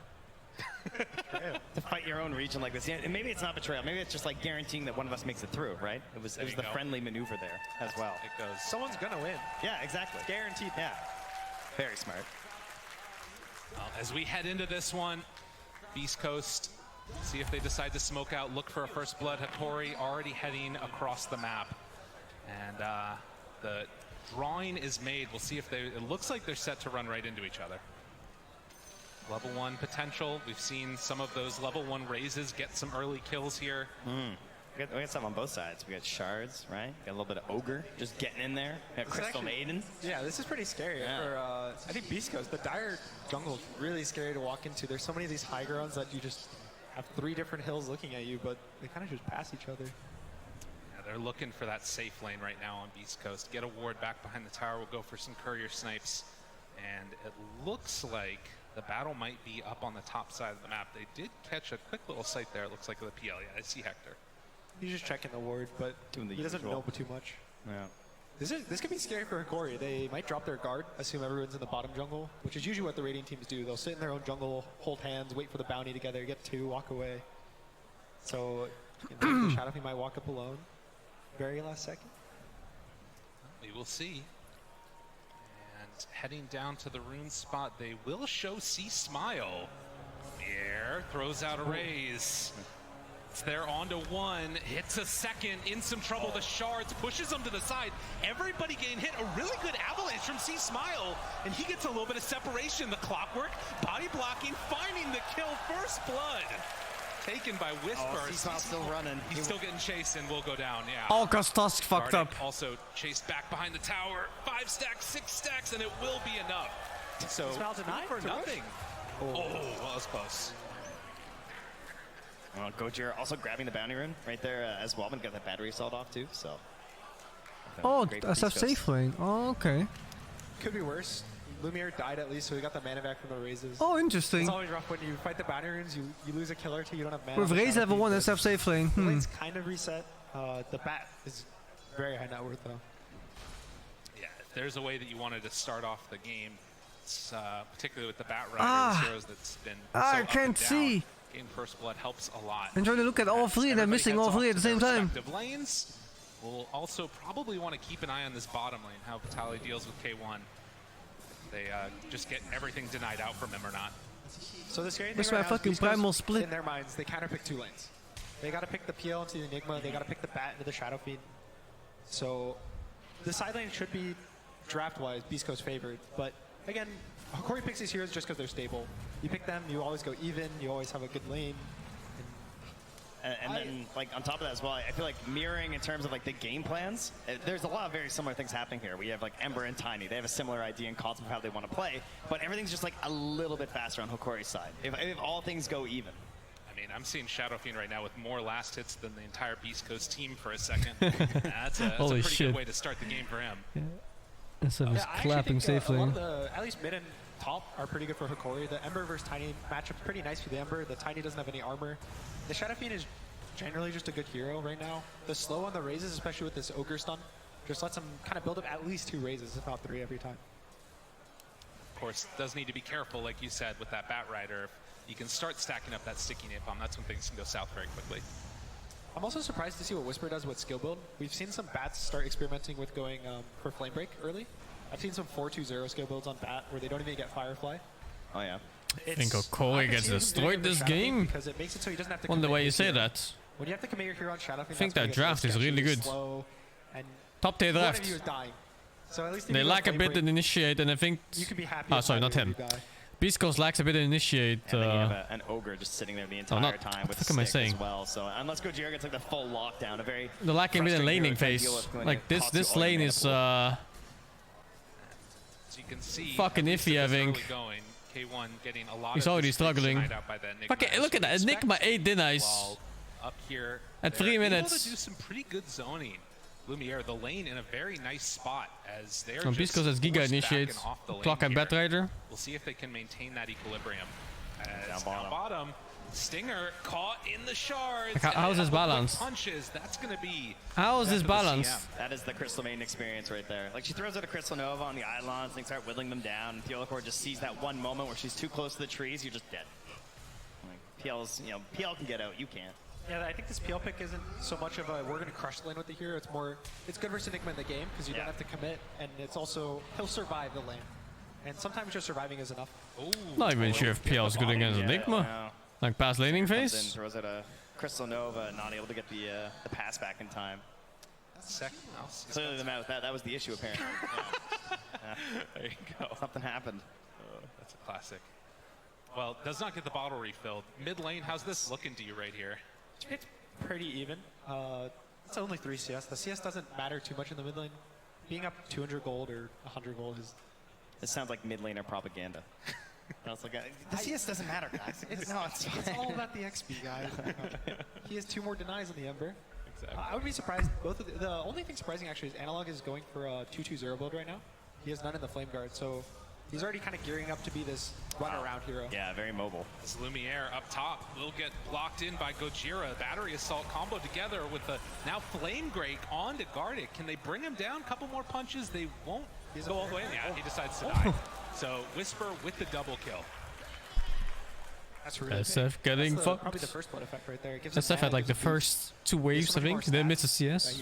To fight your own region like this. Yeah, and maybe it's not betrayal. Maybe it's just like guaranteeing that one of us makes it through, right? It was the friendly maneuver there as well. It goes. Someone's going to win. Yeah, exactly. Guaranteed. Yeah. Very smart. Well, as we head into this one, Beastcoast, see if they decide to smoke out, look for a first blood. Hokori already heading across the map. And the drawing is made. We'll see if it looks like they're set to run right into each other. Level 1 potential. We've seen some of those level 1 raises get some early kills here. We got stuff on both sides. We got shards, right? Got a little bit of ogre just getting in there. We got Crystal Maiden. Yeah, this is pretty scary. Yeah. For, I think Beastcoast, the Dire jungle is really scary to walk into. There's so many of these high grounds that you just have 3 different hills looking at you, but they kind of just pass each other. Yeah, they're looking for that safe lane right now on Beastcoast. Get a ward back behind the tower. We'll go for some courier snipes. And it looks like the battle might be up on the top side of the map. They did catch a quick little sight there. It looks like the PL. Yeah, I see Hector. He's just checking the ward, but he doesn't know too much. Yeah. This could be scary for Hokori. They might drop their guard, assume everyone's in the bottom jungle, which is usually what the raiding teams do. They'll sit in their own jungle, hold hands, wait for the bounty together, get 2, walk away. So the Shadowfiend might walk up alone. Very last second. We will see. And heading down to the rune spot, they will show C Smile. Air throws out a raise. They're on to 1, hits a second, in some trouble. The shards pushes them to the side. Everybody getting hit. A really good avalanche from C Smile, and he gets a little bit of separation. The clockwork, body blocking, finding the kill. First blood taken by Whisper. Oh, C-Smile's still running. He's still getting chased and will go down. Yeah. Alka's Tusk fucked up. Also chased back behind the tower. 5 stacks, 6 stacks, and it will be enough. So C-Smile denied for nothing. Oh, well, that was close. Well, Gojira also grabbing the bounty rune right there as well, and got that battery sawed off too. So. Oh, SF safe lane. Oh, okay. Could be worse. Lumiere died at least, so we got the mana back from the raises. Oh, interesting. It's always rough when you fight the bounty runes. You lose a kill or 2. You don't have mana. With raise level 1 SF safe lane. The lane's kind of reset. The bat is very high net worth though. Yeah, if there's a way that you wanted to start off the game, it's, particularly with the bat riders, heroes that's been so I up can't and down. see. Getting first blood helps a lot. I'm trying to look at all 3 and they're missing all 3 at the same time. Lanes. We'll also probably want to keep an eye on this bottom lane, how Vitali deals with K1. They just get everything denied out from him or not. So the scary thing That's right why now fucking is primal Beastcoast, split. in their minds, they counter pick 2 lanes. They got to pick the PL into the Enigma. They got to pick the bat into the Shadowfiend. So the side lane should be draft-wise Beastcoast favored, but again, Hokori picks these heroes just because they're stable. You pick them, you always go even, you always have a good lane. And then, like, on top of that as well, I feel like mirroring in terms of, like, the game plans, there's a lot of very similar things happening here. We have, like, Ember and Tiny. They have a similar idea and concept of how they want to play, but everything's just, like, a little bit faster on Hokori's side. If all things go even. I mean, I'm seeing Shadowfiend right now with more last hits than the entire Beastcoast team for a second. That's a pretty good way to start the game for him. SF is clapping safely. A lot of the, at least mid and top are pretty good for Hokori. The Ember versus Tiny matchup's pretty nice for the Ember. The Tiny doesn't have any armor. The Shadowfiend is generally just a good hero right now. The slow on the raises, especially with this Ogre stun, just lets him kind of build up at least 2 raises, if not 3 every time. Of course, does need to be careful, like you said, with that Bat Rider. If you can start stacking up that sticky napalm, that's when things can go south very quickly. I'm also surprised to see what Whisper does with skill build. We've seen some bats start experimenting with going for Flame Break early. I've seen some 4-2-0 skill builds on bat where they don't even get Firefly. Oh yeah. I think Hokori gets destroyed this game. Because it makes it so he doesn't have to On the way you his say hero. that. When you have to commit your hero on Shadowfiend, I think that's when that it gets draft is sketchy, really good. slow, and Top tier one draft. of you is dying. So at least if They you go lack a Flame bit Break, in initiate, and I think. you can be happy. Oh, if sorry, either not of him. you die. Beastcoast lacks a bit in initiate. And then you have an Ogre just sitting there the entire not- time what with the a fuck am I stick saying? as well. So unless Gojira gets like the full lockdown, a very They're lacking a bit in frustrating laning hero to deal phase. with when Like it this costs you this all your lane mana is pool. As you can see, fucking at least iffy, at I this think. early going, K1 getting a lot He's of already his streaks struggling. denied out by the Enigma. Okay, look at that. Enigma 8 denies. While up here, At they're 3 able minutes. to do some pretty good zoning. Lumiere, the lane in a very nice spot as they're And just Beastcoast has Giga forced back initiates. and off the lane Clock and here. Bat Rider. We'll see if they can maintain that equilibrium. As Down bottom. Stinger caught in the shards. Like, how's and his a couple balance? Punches. That's going to be. How is that his for the balance? CM. That is the Crystal Maiden experience right there. Like, she throws out a Crystal Nova on the Eidolons, things start whittling them down, and Theolacor just sees that one moment where she's too close to the trees, you're just dead. Like, PL's, you know, PL can get out, you can't. Yeah, I think this PL pick isn't so much of a we're going to crush the lane with the hero. It's more, it's good versus Enigma in the game because you don't have to commit, and it's also, he'll survive the lane. And sometimes just surviving is enough. Not even sure if PL is good against Enigma. no. Like past laning Comes in, phase. throws out a Crystal Nova, not able to get the pass back in time. Second mouse. Clearly the map, that was the issue apparently. There you go. Something happened. That's a classic. Well, does not get the bottle refilled. Mid lane, how's this looking to you right here? It's pretty even. It's only 3 CS. The CS doesn't matter too much in the mid lane. Being up 200 gold or 100 gold is... This sounds like mid laner propaganda. I was like, the CS doesn't matter, guys. It's all about the XP, guys. He has 2 more denies on the Ember. I would be surprised. The only thing surprising actually is Analog is going for a 2-2-0 build right now. He has none in the Flame Guard, so he's already kind of gearing up to be this run-around hero. Yeah, very mobile. This Lumiere up top will get blocked in by Gojira. Battery Assault combo together with the now Flame Break onto Gardic. Can they bring him down? Couple more punches. They won't go all the way. Yeah, he decides to die. So Whisper with the double kill. That's really SF getting fucked. Probably the first blood effect right there. It gives SF had like the first 2 waves, I think. Then missed a CS.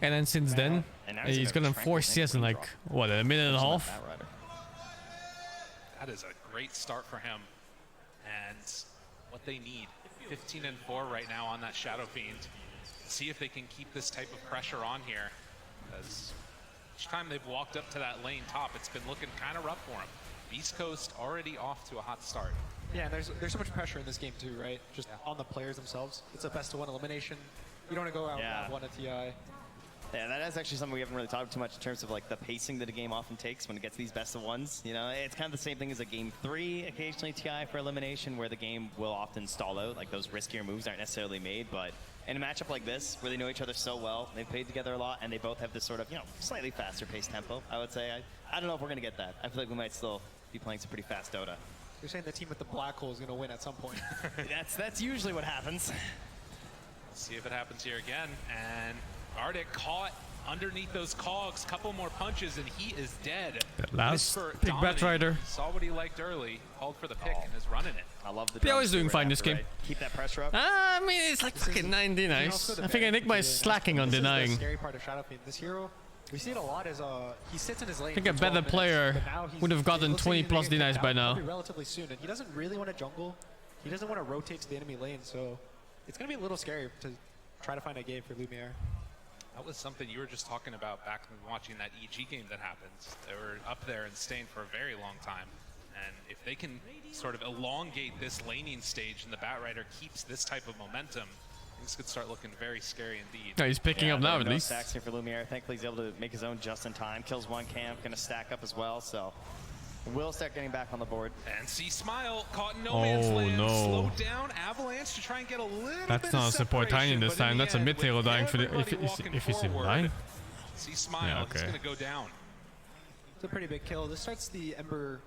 And then since then, he's gonna force CS in like, what, a minute and a half? That is a great start for him. And what they need, 15-4 right now on that Shadow Fiend. See if they can keep this type of pressure on here. Because each time they've walked up to that lane top, it's been looking kind of rough for them. Beastcoast already off to a hot start. Yeah, and there's so much pressure in this game too, right? Just on the players themselves. It's a best-of-1 elimination. You don't want to go out and one at TI. Yeah, that is actually something we haven't really talked too much in terms of like the pacing that a game often takes when it gets these best-of-1s. You know, it's kind of the same thing as a game 3, occasionally TI for elimination, where the game will often stall out. Like those riskier moves aren't necessarily made, but in a matchup like this, where they know each other so well, they've played together a lot, and they both have this sort of, slightly faster paced tempo, I would say. I don't know if we're going to get that. I feel like we might still be playing some pretty fast Dota. You're saying the team with the black hole is going to win at some point. That's usually what happens. Let's see if it happens here again. And Arctic caught underneath those cogs. Couple more punches and he is dead. That last Whisper big Batrider. Saw what he liked early, called for the pick and is running it. I love the They're always doing fine this game. Keep that pressure up. I mean, it's like fucking 90 nice. I think Enigma is slacking on denying. The scary part of Shadow Fiend. This hero, we see it a lot as he sits in his lane. I think a better player would have gotten 20 plus denies by now. Relatively soon, and he doesn't really want to jungle. He doesn't want to rotate to the enemy lane, so it's going to be a little scary to try to find a game for Lumiere. That was something you were just talking about back when watching that EG game that happened. They were up there and staying for a very long time. And if they can sort of elongate this laning stage and the Batrider keeps this type of momentum, things could start looking very scary indeed. No, he's picking up now at least. Stacks here for Lumiere. Thankfully, he's able to make his own just in time. Kills one camp, going to stack up as well. So will start getting back on the board. And see Smile caught in no man's land. Slowed down Avalanche to try and get a little That's bit not of a support tiny this time. That's a mid tail dying for the if he's in line. See Smile, he's going to go down. It's a pretty big kill. This starts the Ember,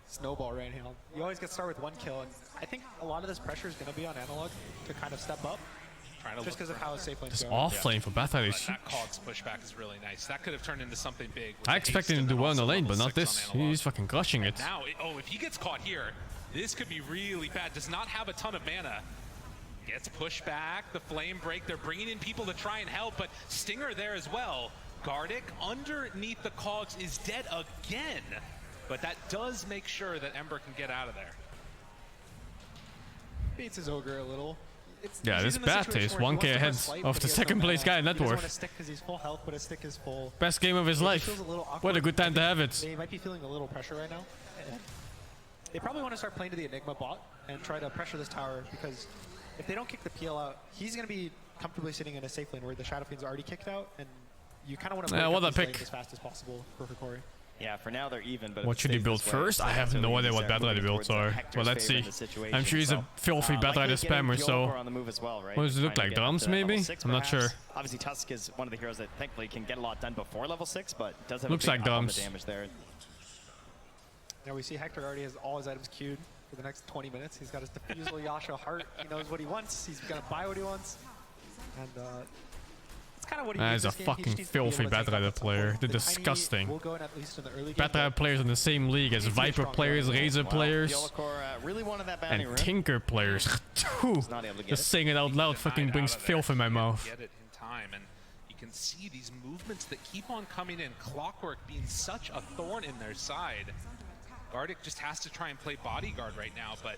snowball right now. You always get started with one kill, and I think a lot of this pressure is going to be on Analog to kind of step up, just because of how his safe lane's This going. off lane for Batrider is That Cogs pushback is really nice. That could have turned into something big. I expected him to do well in the lane, but not this. He's fucking crushing it. Now, if he gets caught here, this could be really bad. Does not have a ton of mana. Gets pushed back, the flame break. They're bringing in people to try and help, but Stinger there as well. Gardic underneath the cogs is dead again, but that does make sure that Ember can get out of there. Beats his ogre a little. Yeah, this bat is 1k ahead of the second place guy in net He doesn't worth. want to stick because he's full health, but his stick is full. Best game of his life. What a good time to have it. They might be feeling a little pressure right now. They probably want to start playing to the Enigma bot and try to pressure this tower, because if they don't kick the PL out, he's going to be comfortably sitting in a safe lane where the Shadow Fiend's already kicked out, and you kind of want to break up this lane as fast as possible for Hokori. Yeah, for now they're even, but What should he build first? I have no idea what Batrider builds are. Well, let's see. I'm sure he's a filthy Batrider spammer, so... What does it look like? Drums, maybe? I'm not sure. Obviously, Tusk is one of the heroes that thankfully can get a lot done before level 6, but does have Looks a big like up on the drums. damage there. Now we see Hector already has all his items queued for the next 20 minutes. He's got his Diffusal Yasha Heart. He knows what he wants. He's going to buy what he wants. And it's kind of what he That is a fucking filthy Batrider player. They're disgusting. Batrider players in the same league as Viper players, Razor players, really wanted that bounty and rune. Tinker players. Just saying it out loud fucking brings filth in my mouth. Get it in time, and you can see these movements that keep on coming in. Clockwork being such a thorn in their side. Gardic just has to try and play bodyguard right now, but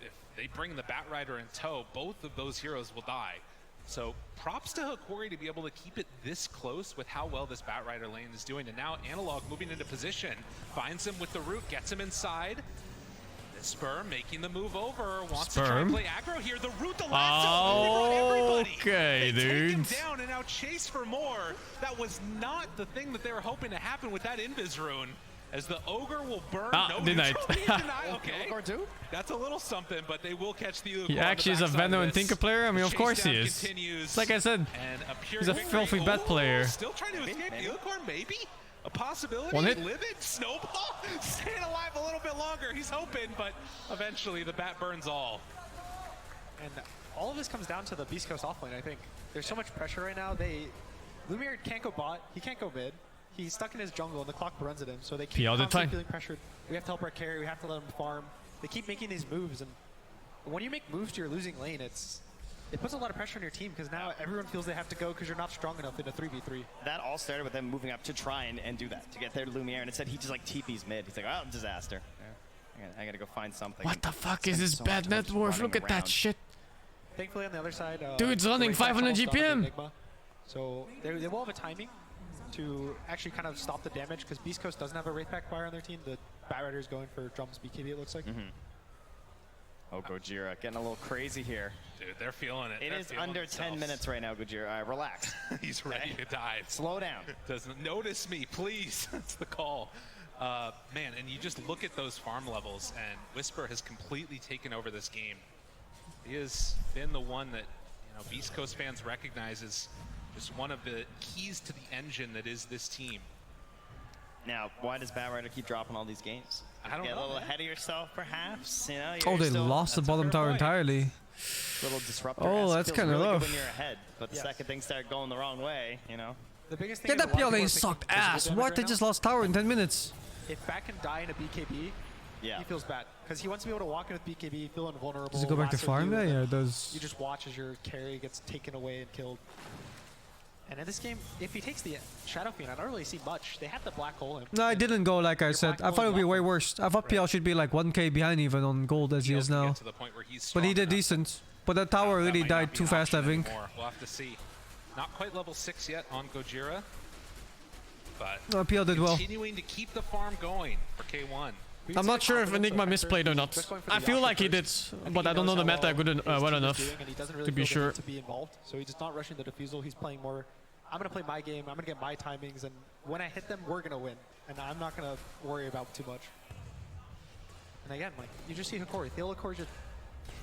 if they bring the Batrider in tow, both of those heroes will die. So props to Hokori to be able to keep it this close with how well this Batrider lane is doing. And now Analog moving into position, finds him with the root, gets him inside. The Sperm making the move over, wants to try and play aggro here. The root, the lasso, okay, dude. Take him down and now chase for more. That was not the thing that they were hoping to happen with that Invis rune. as the Ogre will burn. Ah, denied. Okay. That's a little something, but they will catch the Elimination. He actually is a Venom and Tinker player? I mean, of course he is. It's like I said, he's a filthy bad player. Still trying to escape. Elimination, maybe? A possibility? One hit. Live it? Snowball? Staying alive a little bit longer. He's hoping, but eventually the bat burns all. And all of this comes down to the Beastcoast offlane, I think. There's so much pressure right now. Lumiere can't go bot. He can't go mid. He's stuck in his jungle, and the clock runs at him. So they keep constantly feeling pressured. We have to help our carry. We have to let him farm. They keep making these moves, and when you make moves to your losing lane, it puts a lot of pressure on your team because now everyone feels they have to go because you're not strong enough in a 3v3. That all started with them moving up to try and do that, to get their Lumiere, and instead he just like TP's mid. He's like, oh, disaster. Yeah. I gotta go find something. What the fuck is this bad net worth? Look at that shit. Thankfully, on the other side, dude's running 500 GPM. So they will have a timing to actually kind of stop the damage because Beastcoast doesn't have a Wraithback fire on their team. The Bat Rider's going for Drums BKB, it looks like. Oh, Gojira getting a little crazy here. Dude, they're feeling it. It is under 10 minutes right now, Gojira. Relax. He's ready to dive. Slow down. Doesn't notice me, please. That's the call. Man, and you just look at those farm levels, and Whisper has completely taken over this game. He has been the one that Beast Coast fans recognize as just one of the keys to the engine that is this team. Now, why does Bat Rider keep dropping all these games? I don't know. Get a little ahead of yourself, perhaps. Oh, they lost the bottom tower entirely. Little disruptor. Oh, that's kind of really rough. good when you're ahead, but the second things start going the wrong way, The biggest thing yeah, that PL lane sucked ass. What? They just lost tower in 10 minutes. If Bat can die in a BKB, he feels bad because he wants to be able to walk in with BKB, feel invulnerable. Does it go back to farm there? Yeah, it does. You just watch as your carry gets taken away and killed. And in this game, if he takes the Shadow Fiend, I don't really see much. They have the Black Hole him. No, I didn't go like I said. I thought it would be way worse. I thought PL should be like 1k behind even on gold as he is now. But he did decent. But that tower really died too fast, I think. We'll have to see. Not quite level 6 yet on Gojira. But no, PL did well. Continuing to keep the farm going for K1. I'm not sure if Enigma misplayed or not. I feel like he did, but I don't know the meta good well enough to be sure. To be involved, so he's just not rushing the defusal. He's playing more. I'm gonna play my game. I'm gonna get my timings, and when I hit them, we're gonna win. And I'm not gonna worry about too much. And again, like you just see Hokori. Hokori just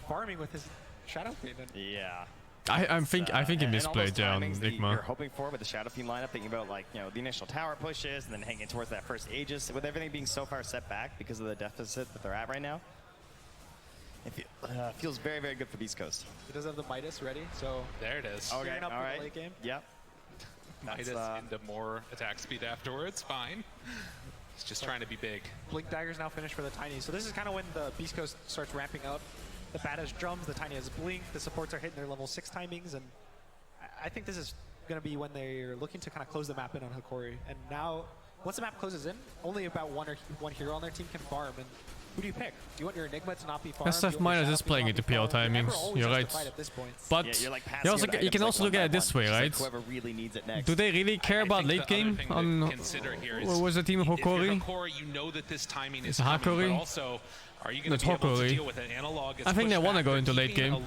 farming with his Shadow Fiend. Yeah. I think he misplayed on Enigma. You're hoping for with the Shadow Fiend lineup, thinking about like the initial tower pushes and then hanging towards that first Aegis. With everything being so far set back because of the deficit that they're at right now, it feels very, very good for Beast Coast. He does have the Midas ready, so there it is. Okay, all right. Late game. Yep. Midas into more attack speed afterwards. Fine. He's just trying to be big. Blink Dagger's now finished for the Tiny, so this is kind of when the Beast Coast starts ramping up. The Bat has Drums, the Tiny has Blink, the supports are hitting their level 6 timings, and I think this is going to be when they're looking to kind of close the map in on Hokori. And now, once the map closes in, only about one hero on their team can farm. And who do you pick? Do you want your Enigma to not be farmed? SF Minus is playing it to PL timings. You're right. But you can also look at it this way, right? Do they really care about late game? On what was the team of Hokori? You know that this timing is Hokori. Also, are you going to be able to deal with an analog? I think they want to go into late game.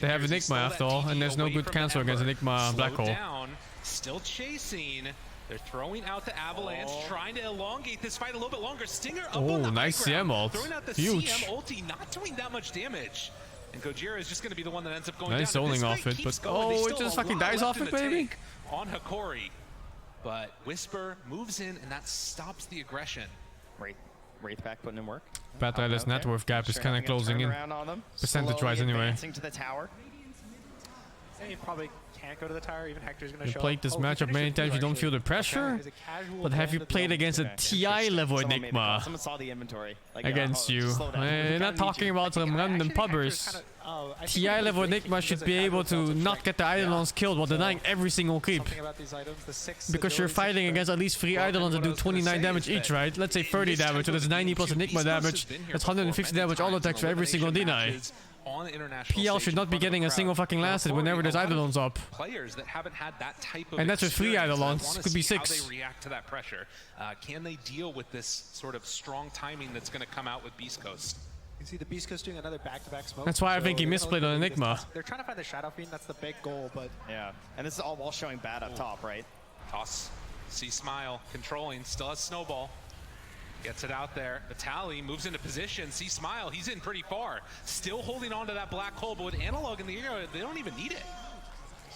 They have Enigma after all, and there's no good cancel against Enigma Black Hole. Still chasing. They're throwing out the Avalanche, trying to elongate this fight a little bit longer. Stinger up on the nice CM ult. Throwing out the Huge. CM ulti, not doing that much damage. And Gojira is just going to be the one that ends up going nice down. Nice zoning off it, but it just fucking dies off it, baby. On Hokori. But Whisper moves in, and that stops the aggression. Wraithback putting in work. Bat Rider's net worth gap is kind of closing in. Percentage-wise, anyway. To the tower. And you probably can't go to the tower. Even Hector's going to show. You played this matchup many times. You don't feel the pressure. But have you played against a TI level Enigma? Someone saw the inventory. Against you. You're not talking about some random pubbers. TI level Enigma should be able to not get the Eidolons killed while denying every single creep. Because you're fighting against at least 3 Eidolons that do 29 damage each, right? Let's say 30 damage, so that's 90 plus Enigma damage. That's 150 damage all attacks for every single deny. PL should not be getting a single fucking lasted whenever there's Eidolons up. Players that haven't had that type of and that's with 3 Eidolons. Could be 6. How they react to that pressure. Can they deal with this sort of strong timing that's going to come out with Beast Coast? You see the Beast Coast doing another back-to-back smoke. That's why I think he misplayed on Enigma. They're trying to find the Shadow Fiend. That's the big goal, but yeah. And this is all while showing Bat up top, right? Toss. See Smile controlling. Still has Snowball. Gets it out there. Vitaly moves into position. See Smile, he's in pretty far. Still holding on to that black hole, but with Analog in the air, they don't even need it.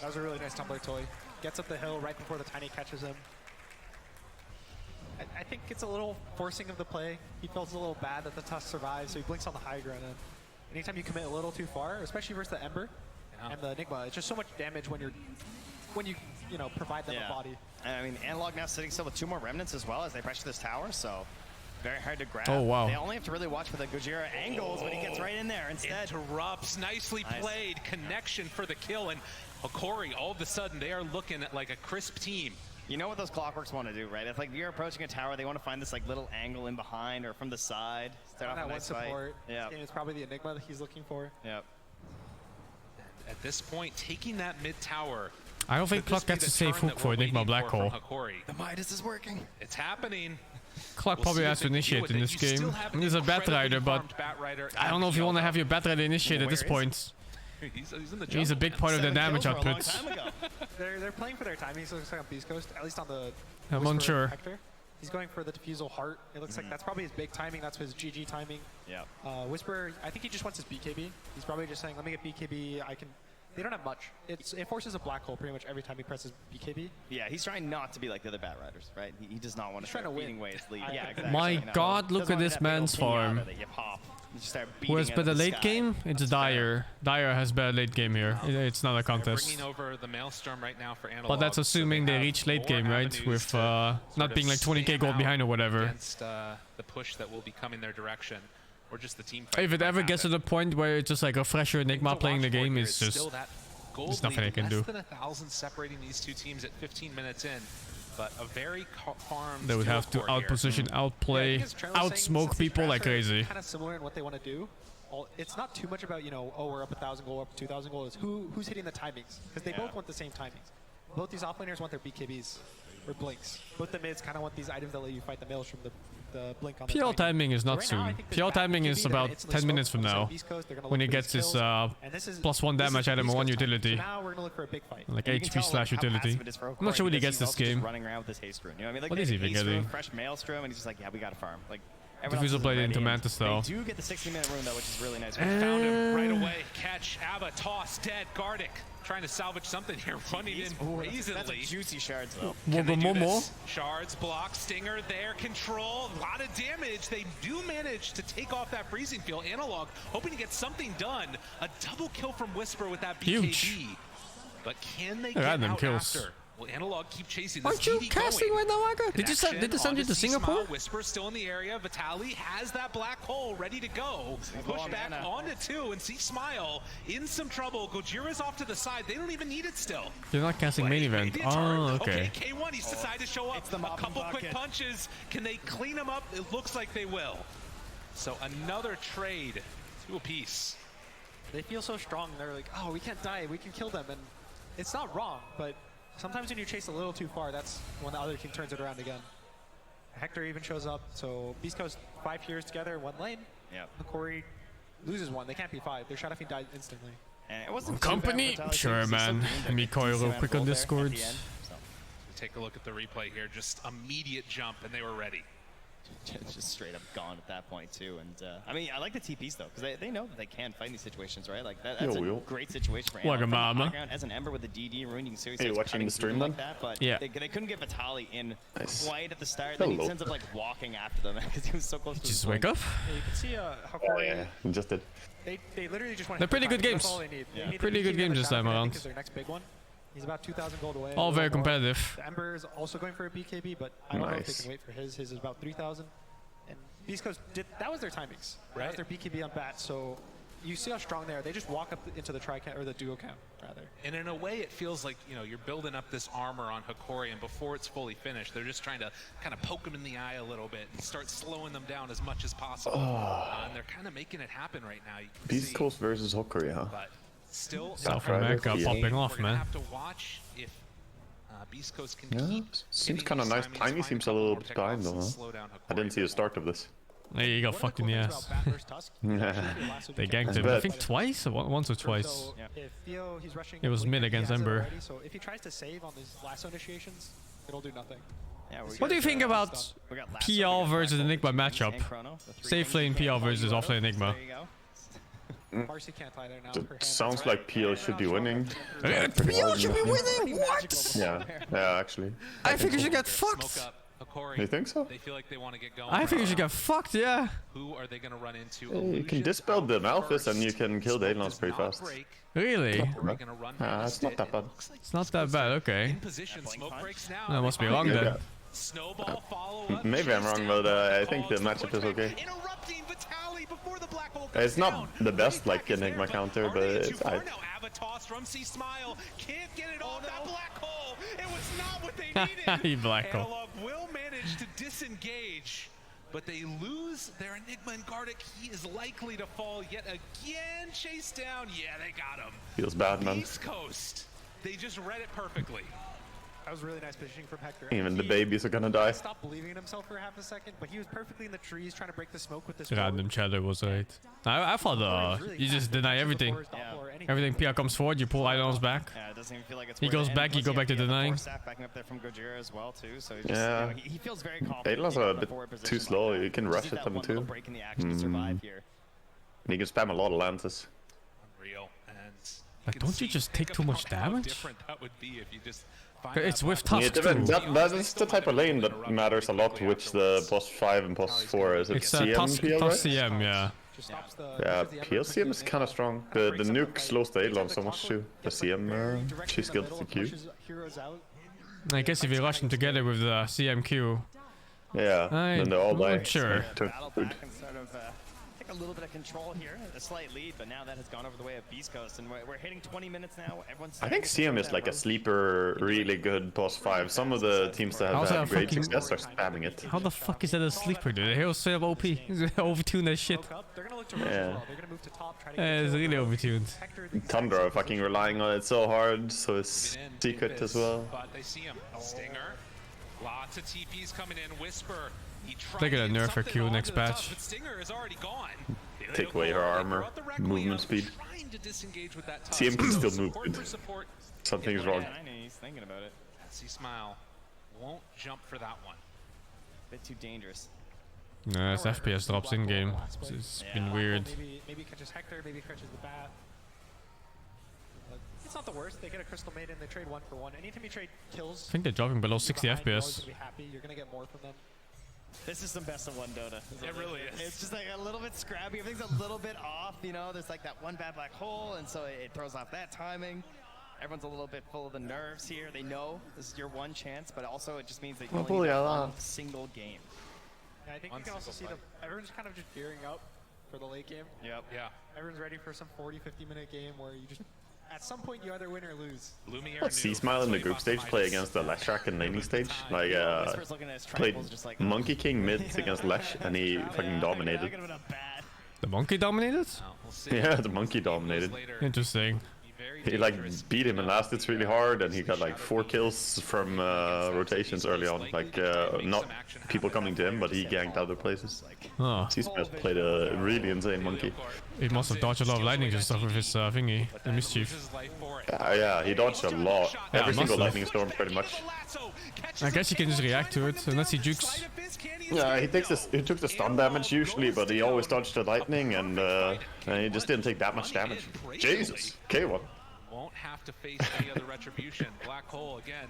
That was a really nice tumbler toy. Gets up the hill right before the Tiny catches him. I think it's a little forcing of the play. He feels a little bad that the Tusk survives, so he blinks on the high ground. And anytime you commit a little too far, especially versus the Ember and the Enigma, it's just so much damage when you know, provide them a body. And I mean, Analog now sitting still with 2 more remnants as well as they pressure this tower, so very hard to grab. Oh, wow. They only have to really watch for the Gojira angles, but he gets right in there instead. Interrupts, nicely played. Connection for the kill, and Hokori, all of a sudden, they are looking at like a crisp team. You know what those Clockworks want to do, right? If like you're approaching a tower, they want to find this like little angle in behind or from the side. Start off that a one nice support. Fight. Yeah. It's probably the Enigma that he's looking for. Yep. At this point, taking that mid tower. I don't think Clock gets a safe hook for Enigma Black Hole. The Midas is working. It's happening. Clock probably has to initiate in this game. He's a Batrider, but I don't know if you want to have your Batrider initiate at this point. He's a big part of the damage output. They're playing for their timings, it looks like on Beastcoast, at least on the I'm Whisper unsure. Hector. He's going for the Diffusal Heart. It looks like that's probably his big timing. That's his GG timing. Yeah. Whisper, I think he just wants his BKB. He's probably just saying, let me get BKB. They don't have much. It forces a black hole pretty much every time he presses BKB. Yeah, he's trying not to be like the other Bat Riders, right? He does not want to start beating ways lead. Yeah, exactly. My God, look at this man's farm. Who has better late game? It's Dyer. Dyer has better late game here. It's not a contest. Bringing over the Maelstrom right now for Analog. But that's assuming they reach late game, right? With not being like 20k gold behind or whatever. Against the push that will be coming their direction. Or just the team fight. If it ever gets to the point where it's just like a fresher Enigma playing the game, it's just there's nothing I can do. Less than 1,000 separating these two teams at 15 minutes in, but a very farm. They would have to outposition, outplay, outsmoke people like crazy. Kind of similar in what they want to do. It's not too much about, you know, oh, we're up 1,000 gold, up 2,000 gold. It's who's hitting the timings, because they both want the same timings. Both these offlaners want their BKBs or blinks. Both the mids kind of want these items that let you fight the Maelstrom, the blink on the PL timing is not soon. PL timing is about 10 minutes from now, when he gets his +1 damage item on 1 utility. Now we're gonna look for a big fight. Like HP / utility. I'm not sure what he gets this game. Running around with his haste rune. You know what I mean? Like what is he even getting? Fresh Maelstrom, and he's just like, yeah, we gotta farm. Like. Diffusal Blade into Mantis though. They do get the 60-minute rune though, which is really nice. Found him right away. Catch, Abba, toss, dead, Gardic. Trying to salvage something here, running in brazenly. That's a juicy shards though. Can they do this? Shards, block, Stinger there, control, a lot of damage. They do manage to take off that freezing field. Analog hoping to get something done. A double kill from Whisper with that BKB. Huge. But can they get out after? Will Analog keep chasing this? Aren't you casting right now, Aga? Did they send you to Singapore? Whisper still in the area. Vitaly has that black hole ready to go. Push back onto 2 and see Smile in some trouble. Gojira's off to the side. They don't even need it still. You're not casting main event. Oh, okay. K1, he's decided to show up. A couple quick punches. Can they clean him up? It looks like they will. So another trade, 2 apiece. They feel so strong. They're like, oh, we can't die. We can kill them. And it's not wrong, but sometimes when you chase a little too far, that's when the other team turns it around again. Hector even shows up, so Beastcoast 5 heroes together, 1 lane. Yeah. Hokori loses 1. They can't be 5. Their Shadowfiend died instantly. And it wasn't company. Sure, man. Let me call you real quick on Discord. Take a look at the replay here. Just immediate jump, and they were ready. Just straight up gone at that point too, and I mean, I like the TPs though, because they know that they can fight in these situations, right? Like that's a great situation for Analog. As an Ember with the DD rune, you can seriously watching the stream then? Like that, but yeah, they couldn't get Vitaly in quite at the start. Then he ends up like walking after them because he was so close to just wake up. Yeah, you can see Hokori. Yeah, just did. They literally just want. They're pretty good games. Pretty good games this time around. Their next big one. He's about 2,000 gold away. All very competitive. The Ember is also going for a BKB, but I don't know if they can wait for his. His is about 3,000. And Beastcoast that was their timings. Right. That was their BKB on bat. So you see how strong they are. They just walk up into the tri-count or the duo count rather. And in a way, it feels like you're building up this armor on Hokori, and before it's fully finished, they're just trying to kind of poke them in the eye a little bit and start slowing them down as much as possible. And they're kind of making it happen right now. Beastcoast versus Hokori, huh? But still, South America popping off, man. Have to watch if Beastcoast can keep. Seems kind of nice. Tiny seems a little bit behind though, huh? I didn't see the start of this. Yeah, he got fucked in the ass. They ganked him, I think twice, or once or twice. It was mid against Ember. So if he tries to save on these lasso initiations, it'll do nothing. What do you think about PL versus Enigma matchup? Safe lane PL versus off lane Enigma. Marcy can't tie there now. It sounds like PL should be winning. PL should be winning? What? Yeah, actually. I think you should get fucked. You think so? They feel like they want to get going. I think you should get fucked, yeah. Who are they going to run into? You can dispel the Malphus and you can kill Daedalus pretty fast. Really? It's not that bad. It's not that bad, okay. I must be wrong then. Maybe I'm wrong, but I think the matchup is okay. It's not the best like Enigma counter, but it's from C Smile can't get it off that black hole. It was not what they needed. Black hole. Analog will manage to disengage, but they lose their Enigma and Gardic. He is likely to fall yet again. Chased down. Yeah, they got him. Feels bad, man. Beastcoast. They just read it perfectly. That was really nice positioning from Hector. Even the babies are gonna die. Stopped believing in himself for half a second, but he was perfectly in the trees trying to break the smoke with this. Random chatter was right. I thought you just deny everything. Everything PR comes forward, you pull Idol's back. Yeah, it doesn't even feel like it's he goes back, you go back to denying. Backing up there from Gojira as well too, so yeah. He feels very confident. Daedalus are a bit too slow. You can rush at them too. And he can spam a lot of lances. Unreal. Like, don't you just take too much damage? That would be if you just it's with Tusk too. That is the type of lane that matters a lot, which the boss 5 and boss 4 is. It's CM, Tusk CM, yeah. Yeah, PL CM is kind of strong. The nuke slows the A-Love so much too. The CM, she's skilled to Q. I guess if you rush them together with the CMQ. Yeah, then they're all die. Sure. A little bit of control here, a slight lead, but now that has gone over the way of Beastcoast, and we're hitting 20 minutes now. Everyone's I think CM is like a sleeper, really good boss 5. Some of the teams that have had great success are spamming it. How the fuck is that a sleeper, dude? The hero's straight up OP. Overtuned that shit. Yeah. It's really overtuned. Tundra are fucking relying on it so hard, so it's secret as well. But they see him. Stinger. Lots of TPs coming in. Whisper. They're gonna nerf her Q next patch. Take away her armor, movement speed. CM can still move. Something's wrong. He's thinking about it. See Smile won't jump for that one. Bit too dangerous. No, his FPS drops in game. It's been weird. Maybe catches Hector, maybe catches the bat. It's not the worst. They get a Crystal Maiden, they trade 1 for 1. Anytime you trade kills, I think they're dropping below 60 FPS. You're happy. You're gonna get more from them. This is some best of one Dota. It really is. It's just like a little bit scrappy. Everything's a little bit off, you know. There's like that one bad black hole, and so it throws off that timing. Everyone's a little bit full of the nerves here. They know this is your one chance, but also it just means that you only have one single game. Yeah, I think you can also see everyone's kind of just gearing up for the late game. Yep. Yeah. Everyone's ready for some 40-50 minute game where you just at some point you either win or lose. C-Smile in the group stage play against the Leshrac in laning stage. Like, played Monkey King mid against Lesh, and he fucking dominated. The monkey dominated? Yeah, the monkey dominated. Interesting. He like beat him and lasted really hard, and he got like 4 kills from rotations early on. Like not people coming to him, but he ganked other places. Oh. C-Smile played a really insane monkey. He must have dodged a lot of lightning and stuff with his thingy, the mischief. Yeah, he dodged a lot. Yeah, Every single lightning storm, pretty much. I guess he can just react to it, unless he jukes. Yeah, he took the stun damage usually, but he always dodged the lightning, and he just didn't take that much damage. Jesus, K1. Won't have to face any other retribution. Black hole again,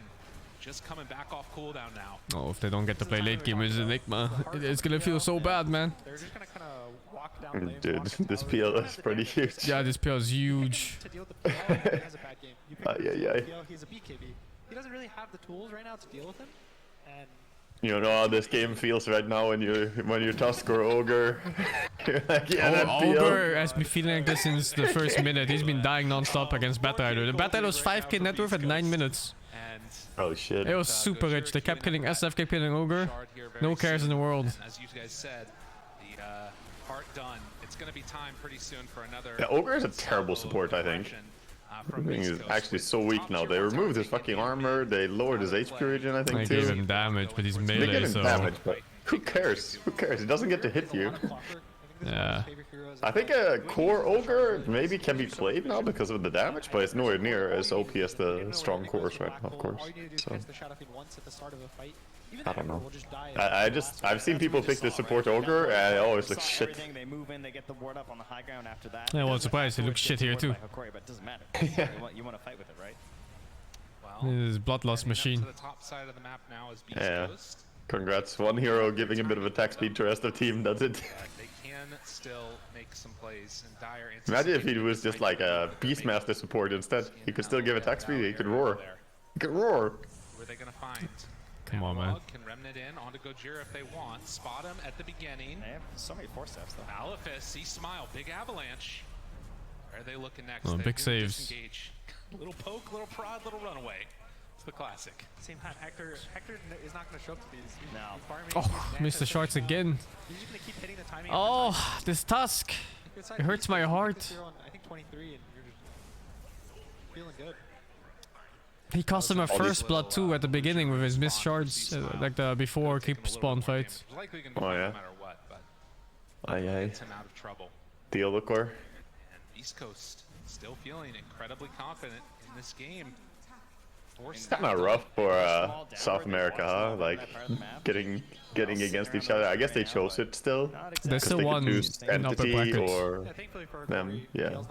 just coming back off cooldown now. Oh, if they don't get to play late game as Enigma, it's gonna feel so bad, man. They're just gonna kind of walk down lane. Dude, this PL is pretty huge. Yeah, this PL is huge. To deal with the PL, he has a bad game. You pick PL, he's a BKB. He doesn't really have the tools right now to deal with him, and you know how this game feels right now when you're Tusk or Ogre. You're like, yeah, Ogre has been feeling like this since the first minute. He's been dying non-stop against Batrider. The Batrider was 5k net worth at 9 minutes. Oh shit. It was super rich. They kept killing SF, kept killing Ogre. No cares in the world. As you guys said, the part done. It's gonna be time pretty soon for another. Yeah, Ogre is a terrible support, I think. He's actually so weak now. They removed his fucking armor, they lowered his HP region, I think, they too. They gave him damage, but he's melee, they gave him so... damage, but who cares? Who cares? He doesn't get to hit you. Yeah. I think a core Ogre maybe can be played now because of the damage, but it's nowhere near as OP as the strong cores right now, of course. So. I don't know. I've seen people pick the support ogre, and it always looks shit. They move in, they get the ward up on the high ground after that. Yeah, well, surprised it looks shit here too. Hokori, but it doesn't matter. You want to fight with it, right? This is bloodlust machine. To the top side of the map now is Yeah. Beastcoast. Congrats, one hero giving a bit of attack speed to the rest of the team. That's it. They can still make some plays in dire. Imagine if he was just like a Beastmaster support instead. He could still give attack speed. He could roar. He could roar. Who are they gonna find? Come on, man. Can Remnant in onto Gojira if they want. Spot him at the beginning. They have so many 4-steps though. Malefus, see Smile, big avalanche. Where are they looking next? Oh, They big do saves. disengage. Little poke, little prod, little runaway. It's the classic. Same time, Hector is not going to show up to these. Oh, missed the shots again. He's just going to keep hitting the timing. Oh, this Tusk. It hurts my heart. I think 23, and you're just feeling good. He cost him a first blood too at the beginning with his missed shards, like the before keep spawn fight. Oh yeah. Aye aye. Gets him out of trouble. The Hokori. And Beastcoast still feeling incredibly confident in this game. It's kind of rough for South America, huh? Like getting against each other. I guess they chose it still. There's still one in upper entity bracket. or them. Yeah.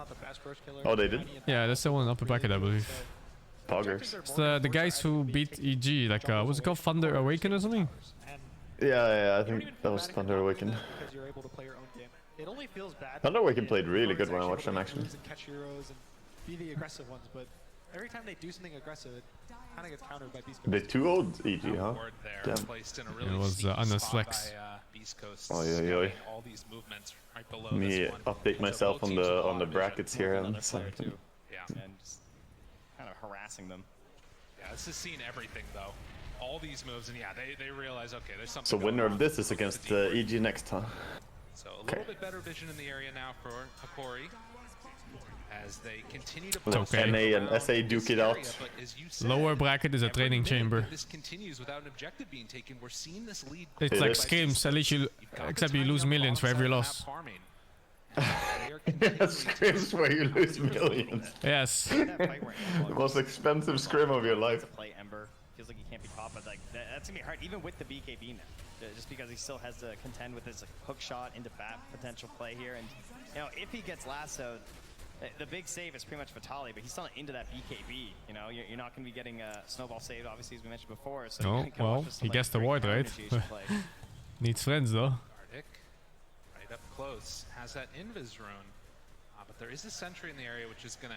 Oh, they did. Yeah, there's still one in upper bracket, I believe. Poggers. It's the guys who beat EG, like what's it called, Thunder Awaken or something? Yeah, I think that was Thunder Awaken. Because you're able to play your own game. It only feels bad. Thunder Awaken played really good when I watched them actually. Catch heroes and be the aggressive ones, but every time they do something aggressive, it kind of gets countered by Beastcoast. They too old EG, huh? Damn. It was Anna's flex. Oh yeah. All these movements right below Let me this one. update myself on the brackets here and something. Yeah. And just kind of harassing them. Yeah, this is seeing everything though. All these moves, and yeah, they realize, okay, there's something. So winner going of on. this is against EG next, huh? So a little bit better vision in the area now for Hokori as they continue to Let NA and SA duke it out. Lower bracket is a training chamber. This continues without an objective being taken. We're seeing this lead. It's like scrims, at least except you lose millions for every loss. Scrims where you lose millions. Yes. The most expensive scrim of your life. Play Ember feels like he can't be caught, but like that's gonna be hard even with the BKB now. Just because he still has to contend with his hook shot into bat potential play here, and you know if he gets lassoed, the big save is pretty much Vitali, but he's still into that BKB. You know you're not gonna be getting a snowball saved, obviously as we mentioned before. So Oh well, he gets the ward right. Needs friends though. Arctic, right up close, has that invis rune, but there is a sentry in the area which is gonna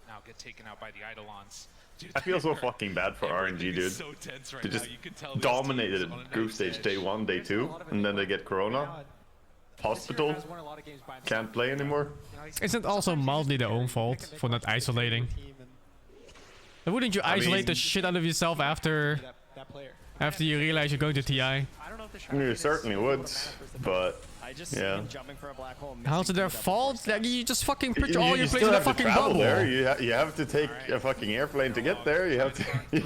now get taken out by the Eidolons. Dude, I feel so fucking bad for RNG, dude. So tense right They just now. You can tell this dominated team is on a group knife's stage edge. day 1, day 2, and then they get Corona. Hospital. Can't play anymore. Isn't also mildly their own fault for not isolating? And wouldn't you isolate the shit out of yourself after you realize you're going to TI? You certainly would, but yeah. How's it their fault? Like, you just fucking put You all your plays still in a have to fucking travel bubble. there. You have to take a fucking airplane to get there. You have to. You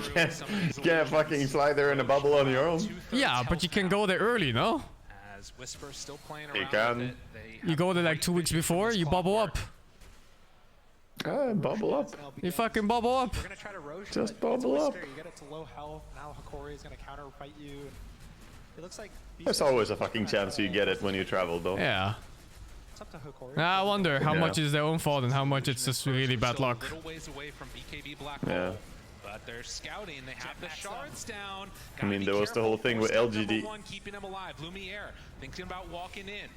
can't fucking fly there in a bubble on your own. Yeah, but you can go there early, no? As Whisper still playing You around can. with it. They You go there like 2 weeks before, you bubble up. Bubble up. You fucking bubble up. We're gonna try to roach. Just bubble up. You get it to low health. Now Hokori is gonna counter fight you. And it looks like There's always a fucking chance you get it when you travel, though. Yeah. it's up to Hokori. I wonder how Yeah. much is their own fault and how much it's just really bad luck. little ways away from BKB Black Yeah. Hole, but they're scouting. They have the shards down. I mean, there was the whole thing with LGD. One keeping him alive. Lumiere thinking about walking in.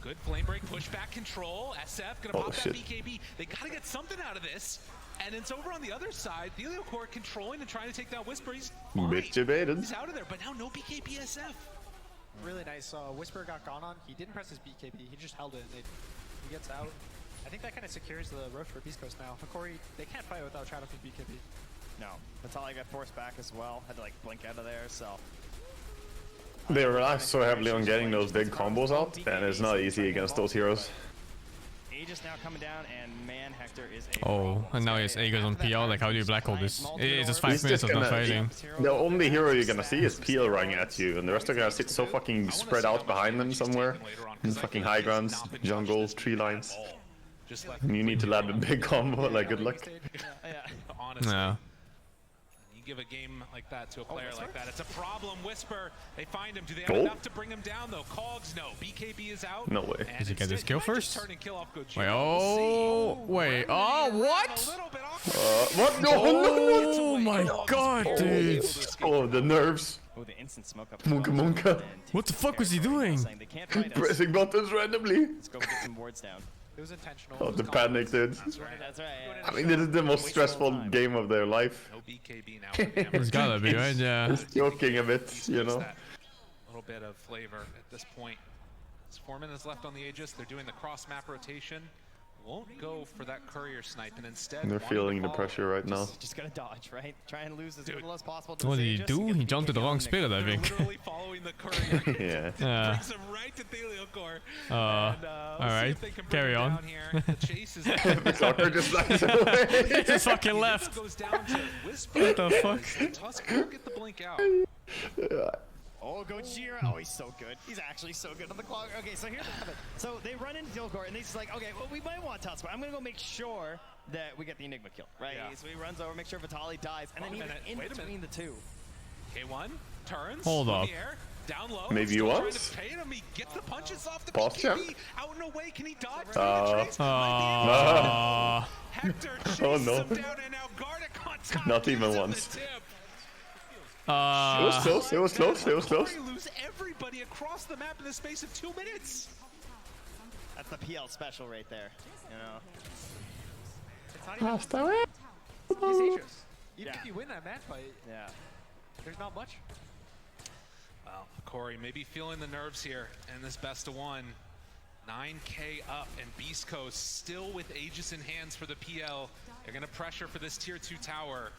Good flame break, pushback control. SF gonna Oh, pop shit. that BKB. They gotta get something out of this. And it's over on the other side. The Hokori controlling and trying to take down Whisper. He's fine. Bit debated. He's out of there, but now no BKB SF. Really nice. Whisper got gone on. He didn't press his BKB. He just held it. And he gets out. I think that kind of secures the roach for Beastcoast now. Hokori, they can't fight without Shadowfish BKB. No, Vitali got forced back as well. Had to like blink out of there. So They rely so heavily on getting those big combos out, and it's not easy against those heroes. Aegis now coming down, and man, Hector is Oh, and now he has Aegis on PL. Like, how do you black hole this? It's just 5 He's minutes just of not gonna- fighting. The only hero you're gonna see is Peel running at you, and the rest are gonna sit so fucking spread out behind them somewhere. In fucking high grounds, jungle, tree lines. And you need to land a big combo, like good luck. Honestly. Yeah. You give a game like that to a player like that. It's a problem. Whisper, they find him. Do they have Gold? enough to bring him down though? Cogs, no. BKB is out. No way. Does he get this kill first? Wait, oh, wait. Oh, what? What? No, oh my god, dude. Oh, the nerves. Oh, the instant smoke up. Munka Munka. What the fuck was he doing? Pressing buttons randomly. Let's go get some wards down. It was intentional. Oh, the panic, dude. That's right. That's right. I mean, this is the most stressful game of their life. No BKB now. It's gotta be, right? Yeah. He's joking a bit, you know. A little bit of flavor at this point. It's 4 minutes left on the Aegis. They're doing the cross map rotation. Won't go for that courier snipe, and instead They're feeling the pressure right now. Just gotta dodge, right? Try and lose as little as possible. What did he do? He jumped to the wrong spirit, I think. Literally following the courier. Yeah. Brings him right to Theliocor. Alright, carry on. The chase is Soccer just flies away. He just fucking left. Goes down to Whisper. What the fuck? Tusk will get the blink out. Oh, Gojira. Oh, he's so good. He's actually so good on the clock. Okay, so here's what happened. So they run into Dilgor, and he's like, okay, well, we might want Tusk, but I'm going to go make sure that we get the Enigma kill, right? Yeah. So he runs over, make sure Vitali dies, and then he's in between the two. K1 turns. Hold up. In the air, down low. Maybe Still trying once? to pay him. He gets the punches off the Boss BKB. champ? Out and away. Can he dodge? Hector oh no. Him down, and now Gardic on top. Not even once. It Uh, was close, it was close, it was close. Hokori lose everybody across the map in the space of 2 minutes. That's the PL special right there, you know. It's not even He's Aegis. Even if you win that match fight, there's not much. Well, Corey maybe feeling the nerves here in this best of one. 9K up, and Beastcoast still with Aegis in hands for the PL. They're gonna pressure for this tier 2 tower.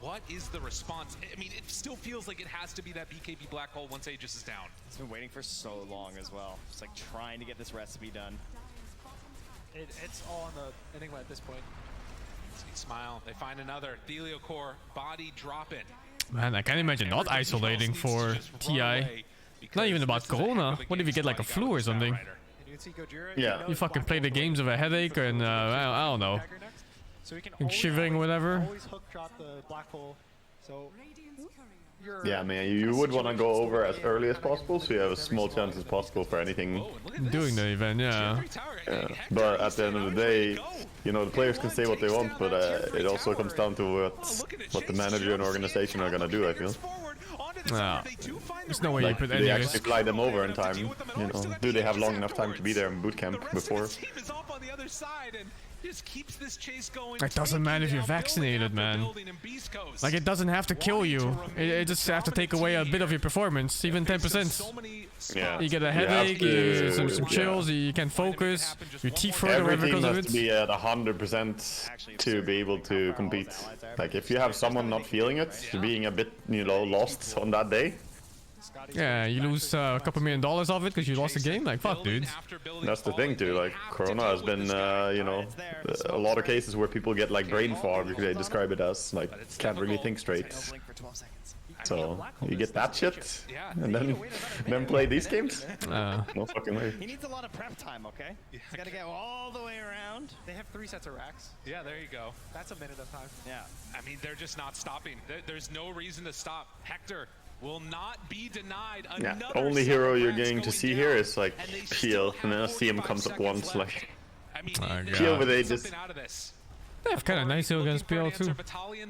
What is the response? I mean, it still feels like it has to be that BKB black hole once Aegis is down. He's been waiting for so long as well. Just like trying to get this recipe done. It's all on the Enigma at this point. See, smile. They find another. Theliocor, body dropping. man, I can't imagine not isolating for TI. Not even about Corona. What if you get like a flu or something? You can see Gojira, Yeah. You fucking play the games of a headache and I don't know. So he can Like shivering, whatever. always hook drop the black hole. So Yeah, man, you would want to go over as early as possible, so you have a small chance as possible for anything. Doing the event, yeah. Yeah. But at the end of the day, you know, the players can say what they want, but it also comes down to what the manager and organization are gonna do, I feel. Yeah. There's no way Like, you do put they any actually fly them over in time? You know, do they have long enough time to be there in boot camp before? It doesn't matter if you're vaccinated, man. Like, it doesn't have to kill you. It just have to take away a bit of your performance, even 10%. Yeah. You get a headache, some chills, you can't focus, your teeth hurt or whatever Everything because of has it. to be at 100% to be able to compete. Like, if you have someone not feeling it, being a bit, you know, lost on that day. Yeah, you lose a couple $1 million off it because you lost the game. Like, fuck, dude. That's the thing too, like, Corona has been, you know, a lot of cases where people get like brain fog, they describe it as, like, can't really think straight. So, you get that shit, and then play these games? No fucking way. He needs a lot of prep time, okay? He's got to get all the way around. they have 3 sets of racks. Yeah, there you go. That's a minute of time. Yeah. I mean, they're just not stopping. There's no reason to stop. Hector will not be denied another. Yeah, only hero you're getting to see here is like Peel, and then I see him comes up once, like Peel with Aegis. They have kind of nice hero against PL too,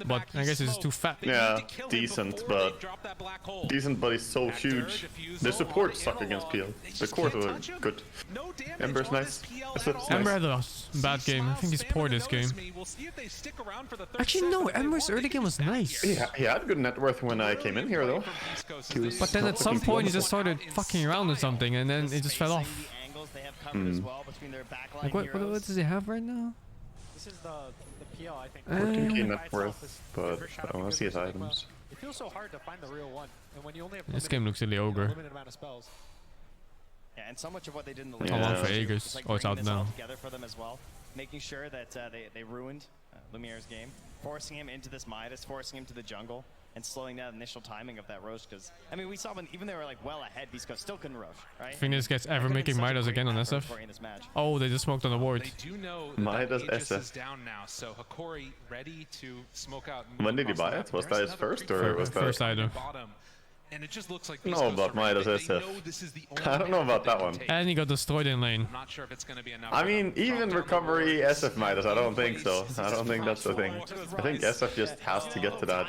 but I guess it's too fat. Yeah, decent, but he's so huge. The supports suck against PL. The cores are good. Ember's nice. Ember had a bad game. I think he's poor this game. Actually, no, Ember's early game was nice. He had good net worth when I came in here, though. But then at some point he just started fucking around with something, and then it just fell off. Like, what does he have right now? This is the PL, I think. 14k net worth, but I don't want to see his items. It feels so hard to find the real one, and when you only have This game looks really ogre. limited amount of spells. Yeah, and so much of what they did in the How long for Aegis? Oh, it's out now. Together for them as well, making sure that they ruined Lumiere's game, forcing him into this Midas, forcing him to the jungle, and slowing down the initial timing of that Roche. Because I mean, we saw when even they were like well ahead, Beastcoast still couldn't Roche, right? I think this guy's ever making Midas again on SF. Oh, they just smoked on the ward. They do know Midas that Aegis SF. is down now, so Hokori ready to smoke out. When did he buy it? Was that his first or was that first item? Bottom. And it just looks like No, about Midas SF. I don't know about that one. And he got destroyed in lane. I'm not sure if it's going to be enough. I mean, even recovery SF Midas, I don't think so. I don't think that's the thing. I think SF just has to get to that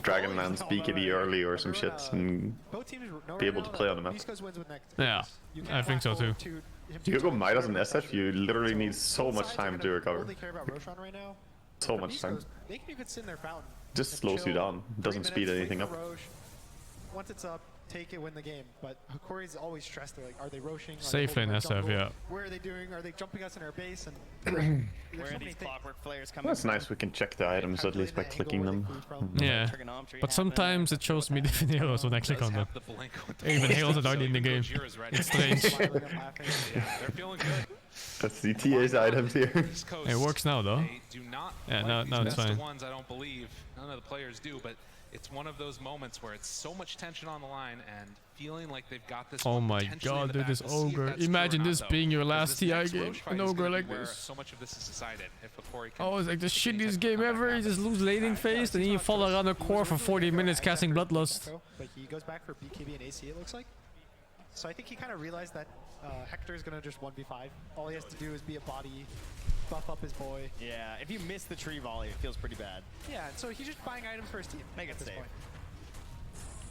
Dragonlance BKB early or some shit and be able to play on the map. Yeah, I think so too. If you go Midas and SF, you literally need so much time to recover. So much time. Just slows you down. Doesn't speed anything up. Once it's up, take it, win the game. But Hokori's always stressed. They're like, are they roshing? Safe lane SF, yeah. Where are they doing? Are they jumping us in our base? And where are these clockwork flares coming That's nice, we can check the items at least by clicking them. Yeah, but sometimes it shows me different heroes when I click on them. Even heroes that aren't in the game. It's strange. They're feeling good. That's the TA's items here. It works now though. Do not Yeah, now it's fine. Ones, I don't believe. None of the players do, but it's one of those moments where it's so much tension on the line and feeling like they've got this. Oh my god, dude, this ogre. Imagine this being your last TI game. An ogre like this. So much of this is decided. If Hokori can Oh, it's like the shittiest game ever. You just lose laning phase and then you fall around a core for 40 minutes casting Bloodlust. But he goes back for BKB and AC, it looks like. So I think he kind of realized that Hector is going to just 1v5. All he has to do is be a body, buff up his boy. Yeah, if you miss the tree volley, it feels pretty bad. Yeah, so he's just buying items for his team. Make it safe.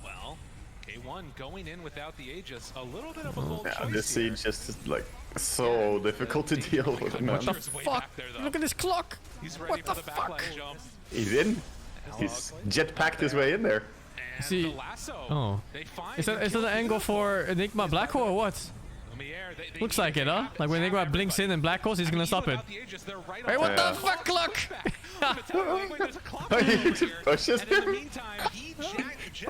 Well, K1 going in without the Aegis, a little bit of a bold Yeah, choice this here. siege just is like so difficult to deal with, man. What the fuck? Look at this clock! He's ready What for the the fuck? backline jump. He's in. He's jetpacked his way in there. See, oh, is that an angle for Enigma Black Hole or what? Looks like it, huh? Like when Enigma blinks in and Black Holes, he's gonna stop it. Hey, what the fuck, clock? He just pushes him.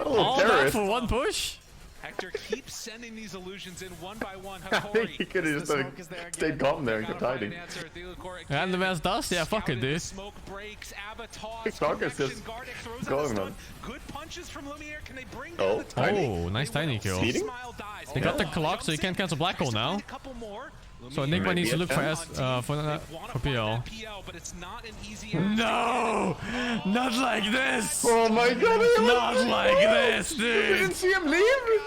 All that for one push? Hector keeps sending these illusions in one by one. I think he could have just stayed calm there and kept hiding. And the man's dust? Yeah, fuck it, dude. Smoke breaks, Talk is just going, man. Good punches from Lumiere. Can they bring Oh, Oh, nice tiny kill. Speeding? They got the clock, so you can't cancel Black Hole now. So Enigma needs to look for PL. No! Not like this! Oh my god! Not like this, You dude! didn't see him leave?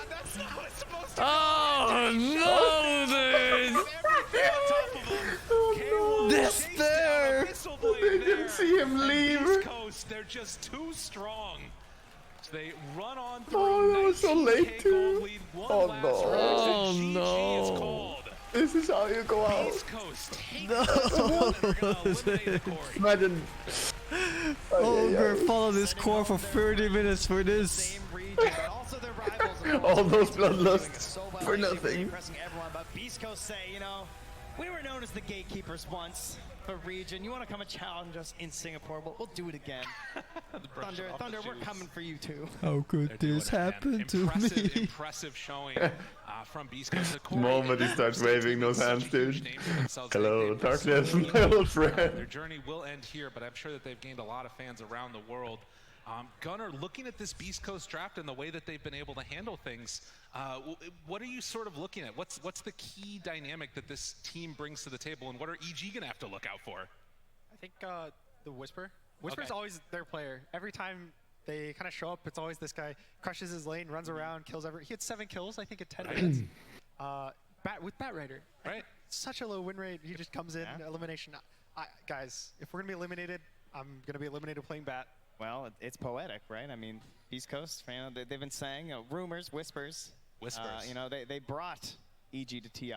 Oh no, dude! This there! They didn't see him leave. Beastcoast, they're just too strong. They run on through. Oh, that was so late too. Oh no! Oh no! This is how you go out. No! Imagine. Ogre follow this core for 30 minutes for this. All those bloodlusts for nothing. Beastcoast say, you know, we were known as the gatekeepers once for region. You want to come and challenge us in Singapore? We'll do it again. Thunder, we're coming for you too. How could this happen to me? Impressive showing from Beastcoast. The moment he starts waving those hands, dude. Hello, darkness, my old friend. Their journey will end here, but I'm sure that they've gained a lot of fans around the world. Gunnar, looking at this Beastcoast draft and the way that they've been able to handle things, what are you sort of looking at? What's the key dynamic that this team brings to the table, and what are EG gonna have to look out for? I think the Whisper. Whisper's always their player. Every time they kind of show up, it's always this guy crushes his lane, runs around, kills every. He had 7 kills, I think, in 10 minutes. With Bat Rider. Right. Such a low win rate. He just comes in, elimination. Guys, if we're gonna be eliminated, I'm gonna be eliminated playing Bat. Well, it's poetic, right? I mean, Beastcoast, you know, they've been saying rumors, whispers. You know, they brought EG to TI.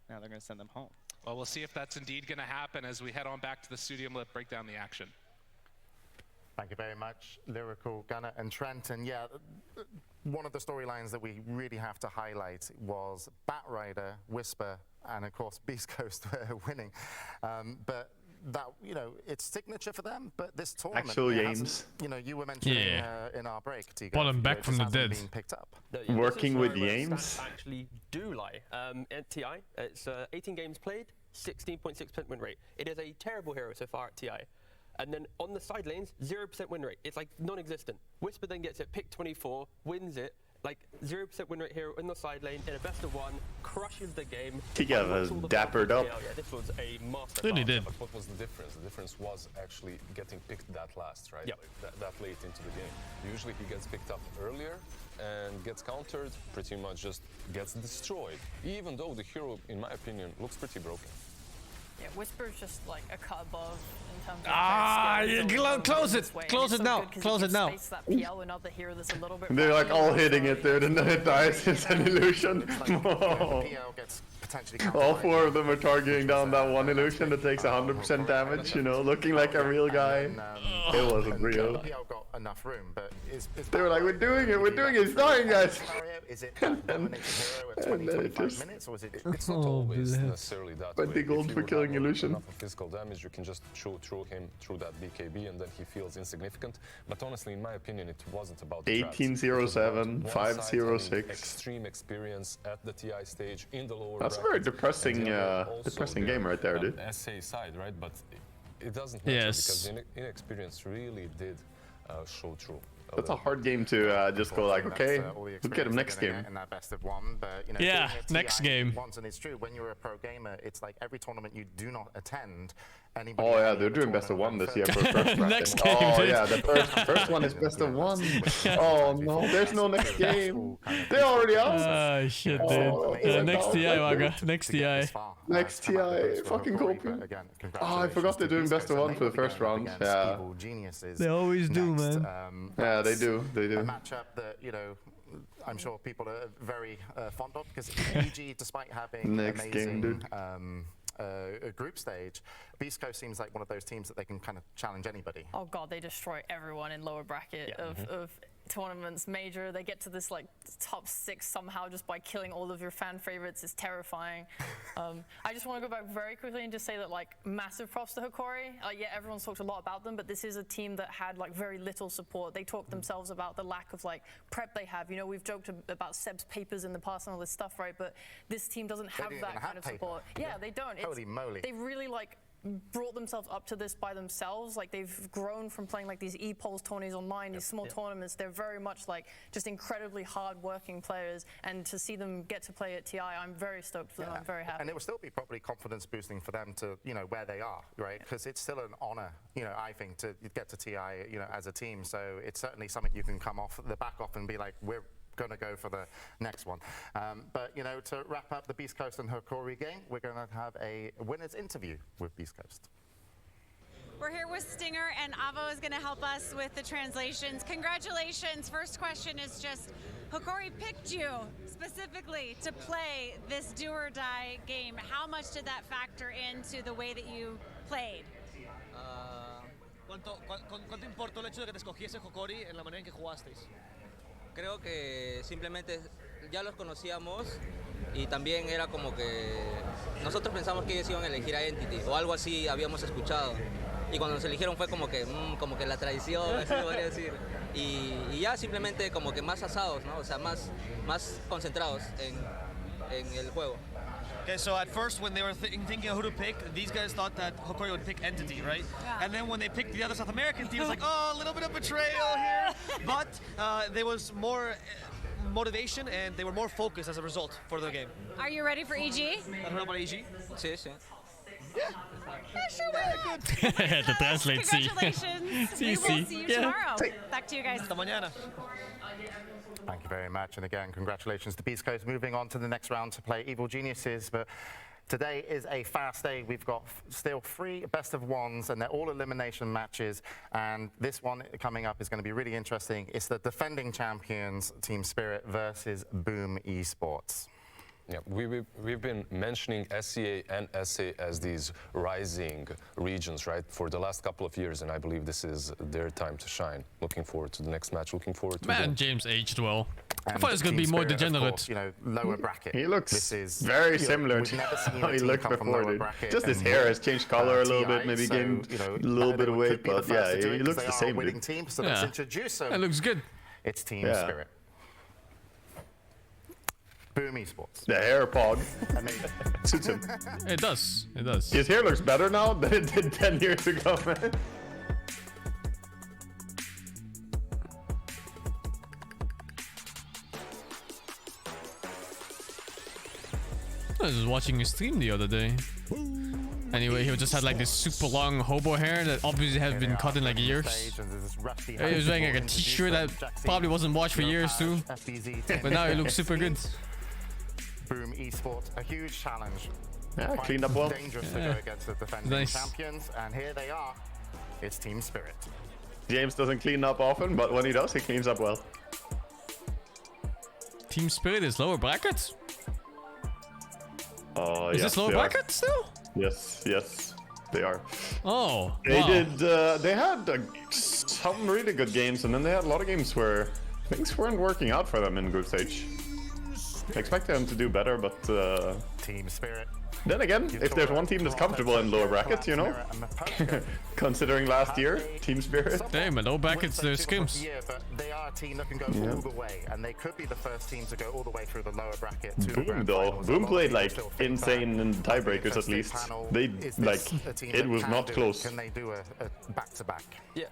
Now they're going to send them home. Well, we'll see if that's indeed going to happen as we head on back to the studio and let break down the action. Thank you very much, Lyrical, Gunnar, and Trent. And yeah, one of the storylines that we really have to highlight was Bat Rider, Whisper, and of course Beastcoast winning. But that, you know, it's signature for them, but this tournament, Actual games. You know, you were mentioning in our break, Tigo, Brought them back from the dead. been picked up. Working with the Stats aims. actually do lie. At TI, it's 18 games played, 16.6% win rate. It is a terrible hero so far at TI. And then on the side lanes, 0% win rate. It's like non-existent. Whisper then gets it, pick 24, wins it. Like 0% win rate here in the side lane in a best of one, crushes the game. He got dappered up. Yeah, this was a master. Really did. But what was the difference? The difference was actually getting picked that last, right? Yep. Like that late into the game. Usually he gets picked up earlier and gets countered, pretty much just gets destroyed. Even though the hero, in my opinion, looks pretty broken. Yeah, Whisper's just like a cut above in terms of close it! Close it now! Close it now! They're like all hitting it, dude, and then it dies. It's an illusion. All 4 of them are targeting down that one illusion that takes 100% damage, you know, looking like a real guy. It wasn't real. PL got enough room, but they were like, we're doing it, it's dying, guys. Is it dominating hero at 20, 25 minutes, or is it? It's not always necessarily that way. 20 gold for killing illusion. Enough of physical damage, you can just throw him through that BKB, and then he feels insignificant. But honestly, in my opinion, it wasn't about the 1807, 506. Extreme experience at the TI stage in the lower. That's a very depressing game right there, dude. SA side, right? But it doesn't matter because inexperience really did show through. That's a hard game to just go like, okay, we'll get him next game. In that best of one, but you know, yeah, next game. Once, and it's true, when you're a pro gamer, it's like every tournament you do not attend. Oh yeah, they're doing best of one this year for first next game. Oh yeah, the first one is best of one. Oh no, there's no next game. They already are. Ah shit, dude. Next TI, Waga. Next TI. Next TI, fucking copy. Oh, I forgot they're doing best of one for the first round. Yeah. They always do, man. Yeah, they do. They do. A matchup that, you know, I'm sure people are very fond of, because EG, despite having amazing group stage, Beastcoast seems like one of those teams that they can kind of challenge anybody. Oh god, they destroy everyone in lower bracket of tournaments. Major, they get to this like top 6 somehow just by killing all of your fan favorites. It's terrifying. I just want to go back very quickly and just say that like massive props to Hokori. Yeah, everyone's talked a lot about them, but this is a team that had like very little support. They talked themselves about the lack of like prep they have. You know, we've joked about Seb's papers in the past and all this stuff, right? But this team doesn't have that kind of support. Yeah, they don't. Holy moly. They really like brought themselves up to this by themselves. Like they've grown from playing like these e-polls tourneys online, these small tournaments. They're very much like just incredibly hard-working players, and to see them get to play at TI, I'm very stoked for them. I'm very happy. And it will still be probably confidence boosting for them to, you know, where they are, right? Because it's still an honor, you know, I think, to get to TI, you know, as a team. So it's certainly something you can come off the back off and be like, we're going to go for the next one. But, you know, to wrap up the Beastcoast and Hokori game, we're going to have a winner's interview with Beastcoast. We're here with Stinger, and Avo is going to help us with the translations. Congratulations. First question is just, Hokori picked you specifically to play this do or die game. How much did that factor into the way that you played? ¿Cuánto importó el hecho de que te escogiese Hokori en la manera en que jugasteis? Creo que simplemente ya los conocíamos y también era como que nosotros pensamos que ellos iban a elegir a Entity o algo así habíamos escuchado y cuando nos eligieron fue como que la traición, así podría decir, y ya simplemente como que más asados, ¿no? O sea, más concentrados en el juego. Okay, so at first when they were thinking of who to pick, these guys thought that Hokori would pick Entity, right? Yeah. And then when they picked the other South American team, it was like, oh, a little bit of betrayal here. But there was more motivation and they were more focused as a result for the game. Are you ready for EG? I don't know about EG. Sí, sí. Yeah. Sure, why not? The translate, Congratulations. We will see you tomorrow. Back to you guys. Hasta mañana. Thank you very much, and again, congratulations to Beastcoast. Moving on to the next round to play Evil Geniuses, but today is a fast day. We've got still 3 best of ones, and they're all elimination matches, and this one coming up is going to be really interesting. It's the defending champions, Team Spirit, versus Boom Esports. Yeah, we've been mentioning SEA and SA as these rising regions, right, for the last couple of years, and I believe this is their time to shine. Looking forward to the next match. Looking forward to. Man, James aged well. I thought it was going to be more degenerate. Course, you know, lower bracket. He looks very similar to how he looked before, dude. Just his hair has changed color a little bit, maybe gained a little bit of weight, but yeah, he looks the same, dude. Team, so let's introduce them. That looks good. It's Team Spirit. Boom Esports. The hair pog. Suits him. It does. It does. His hair looks better now than it did 10 years ago, man. I was just watching his stream the other day. Anyway, he just had like this super long hobo hair that obviously has been cut in like years. He was wearing like a t-shirt that probably wasn't washed for years too. But now he looks super good. Boom Esports, a huge challenge. Yeah, cleaned up well. Dangerous to go against the defending champions, and here they are. It's Team Spirit. James doesn't clean up often, but when he does, he cleans up well. Team Spirit is lower brackets? Is Yes, this lower bracket still? Yes, yes, they are. Oh, they wow. did. They had some really good games, and then they had a lot of games where things weren't working out for them in group stage. I expect them to do better, but Team Spirit. Then again, if there's one team that's comfortable in lower brackets, you know, considering last year, Team Spirit. Damn, in lower brackets, there's scrims. But they are a team that can go all the way, and they could be the first team to go all the way through the lower bracket. Boom though, Boom played like insane in tiebreakers at least. They like it was not close. Can they do a back-to-back? Yeah,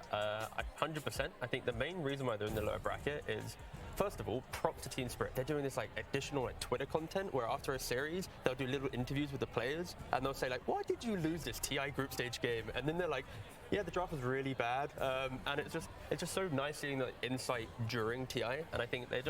100%. I think the main reason why they're in the lower bracket is, first of all, props to Team Spirit. They're doing this like additional like Twitter content where after a series, they'll do little interviews with the players and they'll say like, why did you lose this TI group stage game? And then they're like, yeah, the draft was really bad. And it's just so nice seeing the insight during TI. And I think they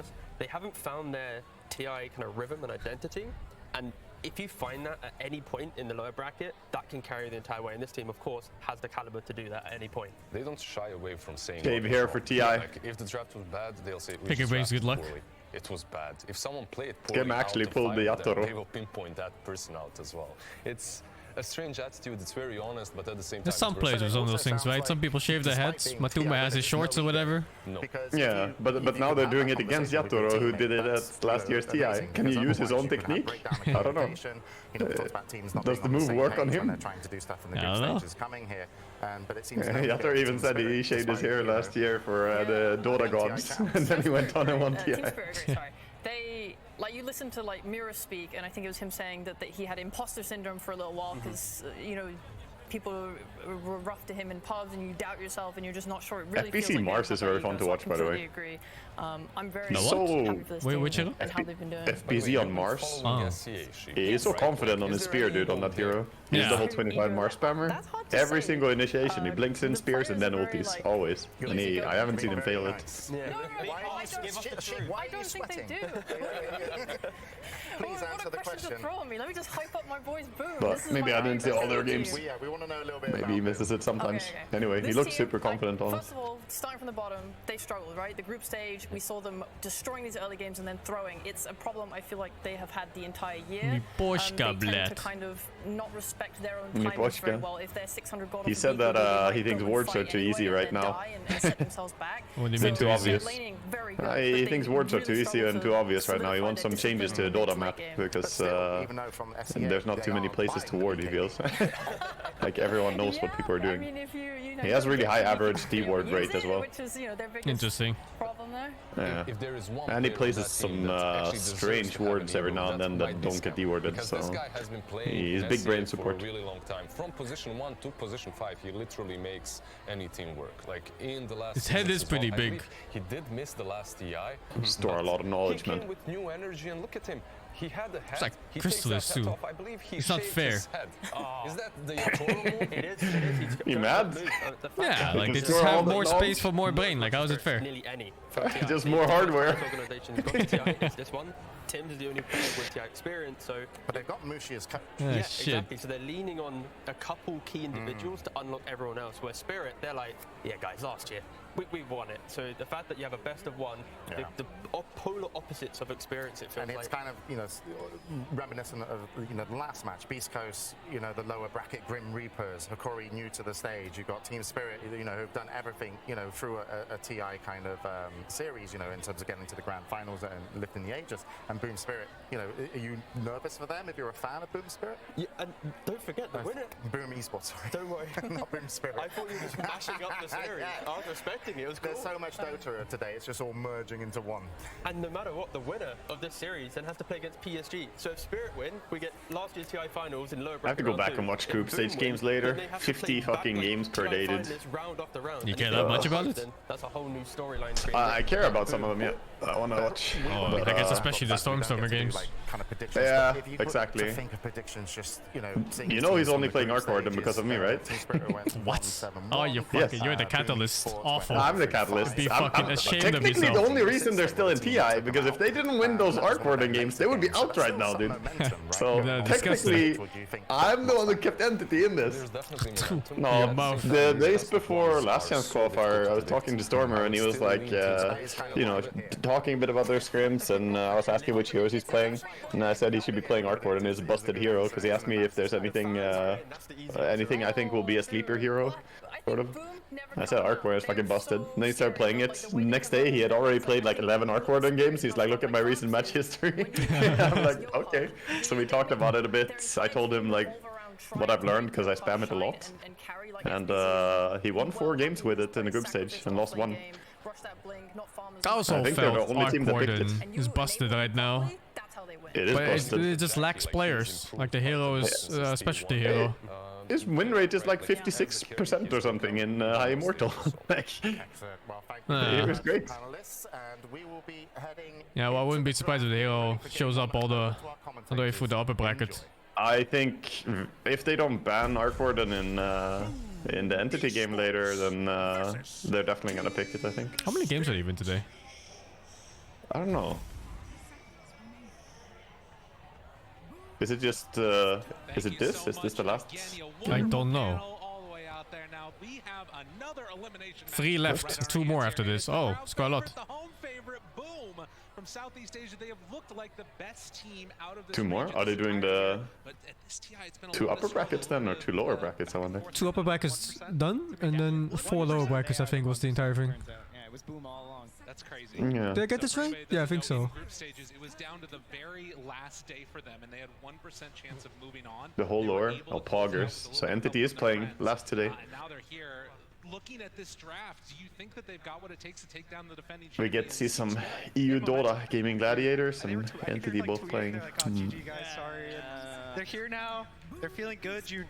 haven't found their TI kind of rhythm and identity. And if you find that at any point in the lower bracket, that can carry the entire way. And this team, of course, has the caliber to do that at any point. They don't shy away from saying. Came here for TI. Like, if the draft was bad, they'll say. Pick your brains, good luck. Poorly. It was bad. If someone played poorly, Skim actually pulled the Yatoro. They will pinpoint that person out as well. It's a strange attitude. It's very honest, but at the same time, There's some players with some of those things, right? Some people shave their heads. Matuma has his shorts or whatever. No. Yeah, but now they're doing it against Yatoro, who did it at last year's TI. Can he use his own technique? I don't know. Does the move work on him? I don't know. Yatoro even said he shaved his hair last year for the Dota gods, and then he went on and won TI. Sorry. They, like, you listen to like Mira speak, and I think it was him saying that he had imposter syndrome for a little while because you know, people were rough to him in pubs, and you doubt yourself, and you're just not sure. It really feels FBC like Mars is very fun to watch, by the way. Agree. I'm very happy for this team which and how they've been doing. FBZ on Mars. He is so confident on his spear, dude, on that hero. He's double 25 Mars spammer. Every single initiation, he blinks in spears and then ultis, always. And I haven't seen him fail it. I don't think they do. Please answer the question. Let me just hype up my boys. Boom. But maybe I didn't see all their games. We want to know a little bit. Maybe he misses it sometimes. Anyway, he looks super confident on it. First of all, starting from the bottom, they struggled, right? The group stage, we saw them destroying these early games and then throwing. It's a problem I feel like they have had the entire year. They tend to kind of not respect their own timings very well. If they're 600 gold, he said that he thinks wards are too easy right now. What do you mean too obvious? He thinks wards are too easy and too obvious right now. He wants some changes to the Dota map because there's not too many places to ward, he feels. Like everyone knows what people are doing. He has really high average D-ward rate as well. Interesting. Yeah. And he plays some strange wards every now and then that don't get D-warded, so he's big brain support. For a really long time. From position 1 to position 5, he literally makes any team work. Like in the last his head is pretty big. He did miss the last TI. Store a lot of knowledge, he man. came with new energy, and look at him. He had a head. It's like he Chrysalis too. I believe he it's not fair. His head. Is that the Yatoro move? It is. You mad? Yeah, like they just have more space for more brain. Like how is it fair? Nearly any. Just more hardware. It's this one. Tim's is the only player with TI experience, so. But they've got Mushi as coach. Yeah, exactly. So they're leaning on a couple key individuals to unlock everyone else. Where Spirit, they're like, yeah, guys, last year we won it. So the fact that you have a best of one, the polar opposites of experience, it feels like. And it's kind of, you know, reminiscent of, you know, the last match, Beastcoast, you know, the lower bracket Grim Reapers, Hokori new to the stage. You've got Team Spirit, you know, who've done everything, you know, through a TI kind of series, you know, in terms of getting to the grand finals and lifting the Aegis. And Boom Spirit, you know, are you nervous for them if you're a fan of Boom Spirit? Yeah, and don't forget the winner. Boom Esports, sorry. Don't worry. Not Boom Spirit. I thought you were just mashing up the series. I was respecting it. It was cool. There's so much Dota today, it's just all merging into one. And no matter what, the winner of this series then has to play against PSG. So if Spirit win, we get last year's TI finals in lower bracket. I have to go back and watch group stage games later. 50 fucking games per day, dude. You care that much about it? That's a whole new storyline. I care about some of them, yeah. I want to watch. Oh, I guess especially the Stormstormer games. kind of predictions. Yeah, But if you exactly. To think of predictions, just You know he's only playing Arcorden because of me, right? What? Oh, you fucking, you're the catalyst. Awful. I'm the catalyst. Be I'm fucking ashamed of technically yourself. the only reason they're still in TI, because if they didn't win those Arcorden games, they would be out right now, dude. So technically, I'm the one that kept Entity in this. No, the days before last chance qualifier, I was talking to Stormer and he was like, you know, talking a bit about their scrims, and I was asking which heroes he's playing, and I said he should be playing Arcorden as a busted hero, because he asked me if there's anything I think will be a sleeper hero, sort of. I said Arcorden is fucking busted. And then he started playing it. Next day he had already played like 11 Arcorden games. He's like, look at my recent match history. I'm like, okay. So we talked about it a bit. I told him like what I've learned because I spam it a lot. And he won 4 games with it in the group stage and lost 1. I also felt Arcorden is busted right now. It is but busted. It just lacks players. Like the hero is a specialty hero. His win rate is like 56% or something in High Immortal. Like, it was great. Yeah, well, I wouldn't be surprised if the hero shows up all the way through the upper bracket. I think if they don't ban Arcorden in the Entity game later, then they're definitely gonna pick it, I think. How many games are even today? I don't know. Is it just, is it this? Is this the last? I don't know. 3 left, 2 more after this. Oh, it's quite a lot. From Southeast Asia, they have looked like the best team out of this 2 more? Are they doing the 2 upper brackets then, or 2 lower brackets, I wonder? 2 upper brackets done, and then 4 lower brackets, I think, was the entire thing. Yeah, it was boom all along. That's crazy. Yeah. Did I get this right? Yeah, I think so. Group stages, it was down to the very last day for them, and they had 1% chance of moving on. The whole lower, poggers. So Entity is playing last today. And now they're here. Looking at this draft, do you think that they've got what it takes to take down the defending We get to see some EU Dota Gaming Gladiators and Entity both playing. GG guys, sorry. They're here now. They're feeling good. You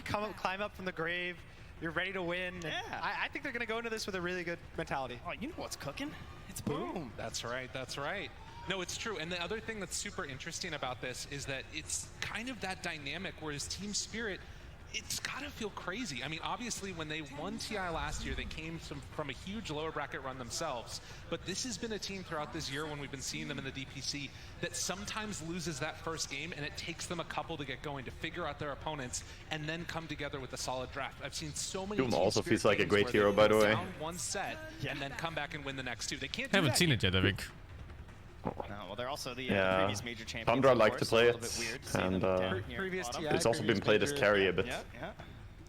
climb up from the grave. You're ready to win. I think they're going to go into this with a really good mentality. Oh, you know what's cooking? It's boom. That's right. That's right. No, it's true. And the other thing that's super interesting about this is that it's kind of that dynamic, whereas Team Spirit, it's gotta feel crazy. I mean, obviously, when they won TI last year, they came from a huge lower bracket run themselves. But this has been a team throughout this year when we've been seeing them in the DPC that sometimes loses that first game, and it takes them a couple to get going, to figure out their opponents, and then come together with a solid draft. I've seen so many Doom Team also Spirit feels like a games great where hero, they by the lose way. down 1 set and then come back and win the next 2. They can't do Haven't that seen it yet, I think. No, well, they're also the previous major champions. Tundra liked to so play a little bit weird to see and them here at bottom. it's also been played as carry a bit. I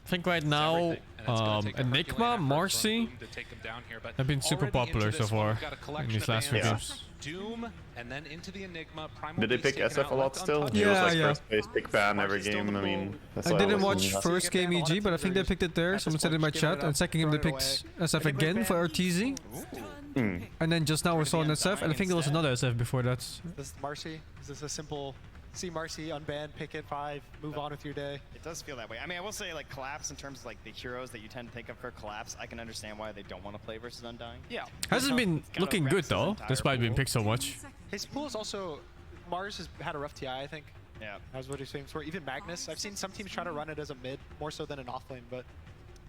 think right now, Enigma, Marcy have been super popular so far in these last few games. Doom and then into the Enigma. Primal Did they Beast pick taken SF out a lot left still? untouched. He was like Yeah. first place pick ban every game. I mean, that's I why didn't wasn't- watch first game EG, but I think they picked it there. Someone said in my chat. And second game they picked SF again for RTZ. And then just now we saw an SF, and I think there was another SF before that. This is Marcy. Is this a simple see Marcy unban, pick it 5, move on with your day? It does feel that way. I mean, I will say, like, Collapse, in terms of, like, the heroes that you tend to think of for Collapse, I can understand why they don't want to play versus Undying. Yeah. Hasn't been looking good though, despite being picked so much. His pool is also... Mars has had a rough TI, I think. Yeah. That's what he's saying for. Even Magnus, I've seen some teams try to run it as a mid, more so than an offlane, but...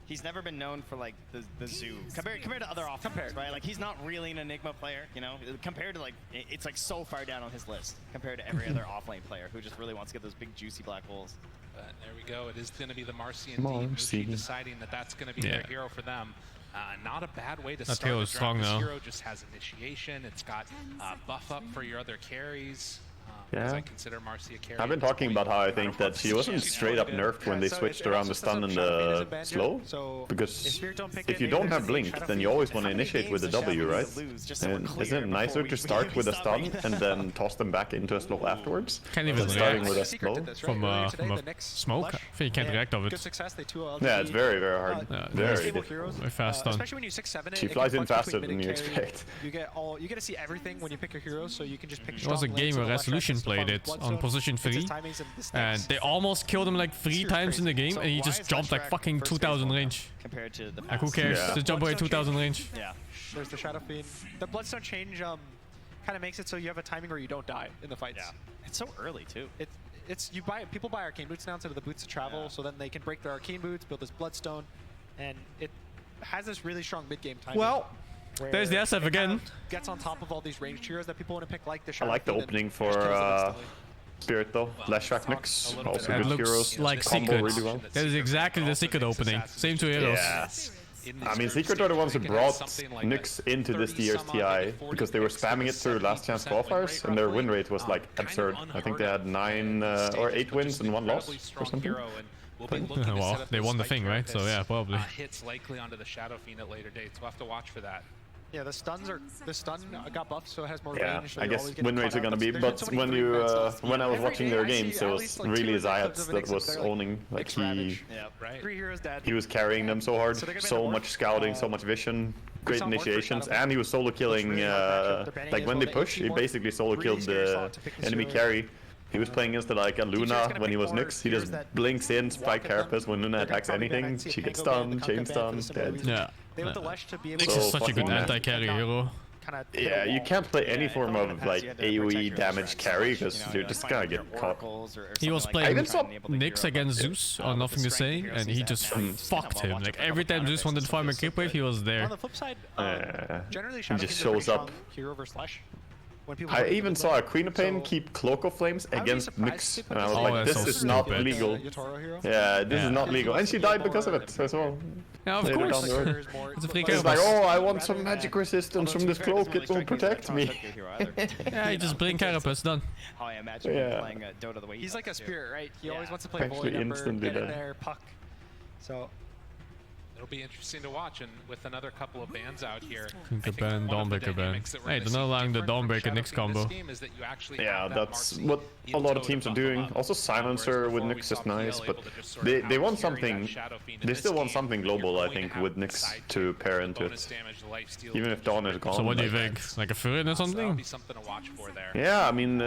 He's never been known for, like, the zoo. Compared to other offlanes, right? Like, he's not really an Enigma player, you know? Compared to, like, it's, like, so far down on his list compared to every other offlane player who just really wants to get those big, juicy black holes. But there we go. It is going to be the Marcy and Muji deciding that that's going to be their hero for them. Not a bad way to start the draft. Strong, this though. hero just has initiation. It's got buff up for your other carries. Yeah. I consider Marcy a carry. I've been talking about how I think that she wasn't straight up nerfed when they switched around the stun and the slow. Because if you don't have blink, then you always want to initiate with a W, right? And isn't it nicer to start with a stun and then toss them back into a slow afterwards? Can't even than starting react with a slow? from a smoke. I think you can't react of it. Yeah, it's very, very hard. Very Very fast stun. Especially when you 6-7 it. She flies in faster than you expect. You get to see everything when you pick your hero, so you can just pick There was a game where Resolution played it on position 3, and they almost killed him like 3 times in the game, and he just jumped like fucking 2000 range. Compared to the Like, who cares? Just jump away 2000 range. Yeah. There's the Shadow Fiend. The Bloodstone change kind kind of makes it so you have a timing where you don't die in the fights. Yeah. It's so early too. It's people buy arcane boots now instead of the boots of travel, so then they can break their arcane boots, build this bloodstone, and it has this really strong mid game timing. Well, there's the SF again. Kind of gets on top of all these ranged heroes that people want to pick, like the I like the Shadow opening for Spirit though. Lash Track Nyx, also It good looks heroes. like Combo Secret. really well. That is exactly the Secret opening. Same two heroes. Yeah. I mean, Secret are the ones who brought Nyx into this year's TI because they were spamming it through last chance qualifiers and their win rate was like absurd. I think they had 9 or 8 wins and 1 loss or something. Well, they won the thing, right? So yeah, probably. Hits likely onto the Shadow Fiend at later dates. We'll have to watch for that. Yeah, the stun got buffed, so it has more Yeah, range. So I guess win rates are gonna be, but when you when I was watching their games, it was really Zayat that was owning. Like he was carrying them so hard, so much scouting, so much vision, great initiations, and he was solo killing. Like when they push, he basically solo killed the enemy carry. He was playing against like a Luna when he was Nyx. He just blinks in, spike carapace when Luna attacks anything. She gets stunned, chain stunned, dead. Yeah. Nyx is such a good anti-carry hero. Yeah, you can't play any form of like AoE damage carry because you're just gonna get caught. He was playing Nyx against Zeus on Nothing to Say, and he just fucked him. Like every time Zeus wanted to farm a creep wave, he was there. On the flip side, generally he just shows up. Hero versus Lash. I even saw a Queen of Pain keep Cloak of Flames against Nyx, and I was like, this is not legal. Yeah, this is not legal. And she died because of it as well. Yeah, of course. It's a free It's like, oh, I want some magic resistance from this cloak, it will protect me. Yeah, you just blink carapace, done. How I imagine him playing Dota the way he's like a spirit, right? He always wants to play Actually, void ember, instantly get in dead. there, puck. So It'll be interesting to watch, and with another couple of bans out here, Tinker ban, Dawnbreaker ban. Hey, they're not allowing the Dawnbreaker Nyx combo. Yeah, that's what a lot of teams are doing. Also, Silencer with Nyx is nice, but they want something. They still want something global, I think, with Nyx to pair into it. Even if Dawn is gone. So what do you think? Like a Furin or something? Yeah, I mean,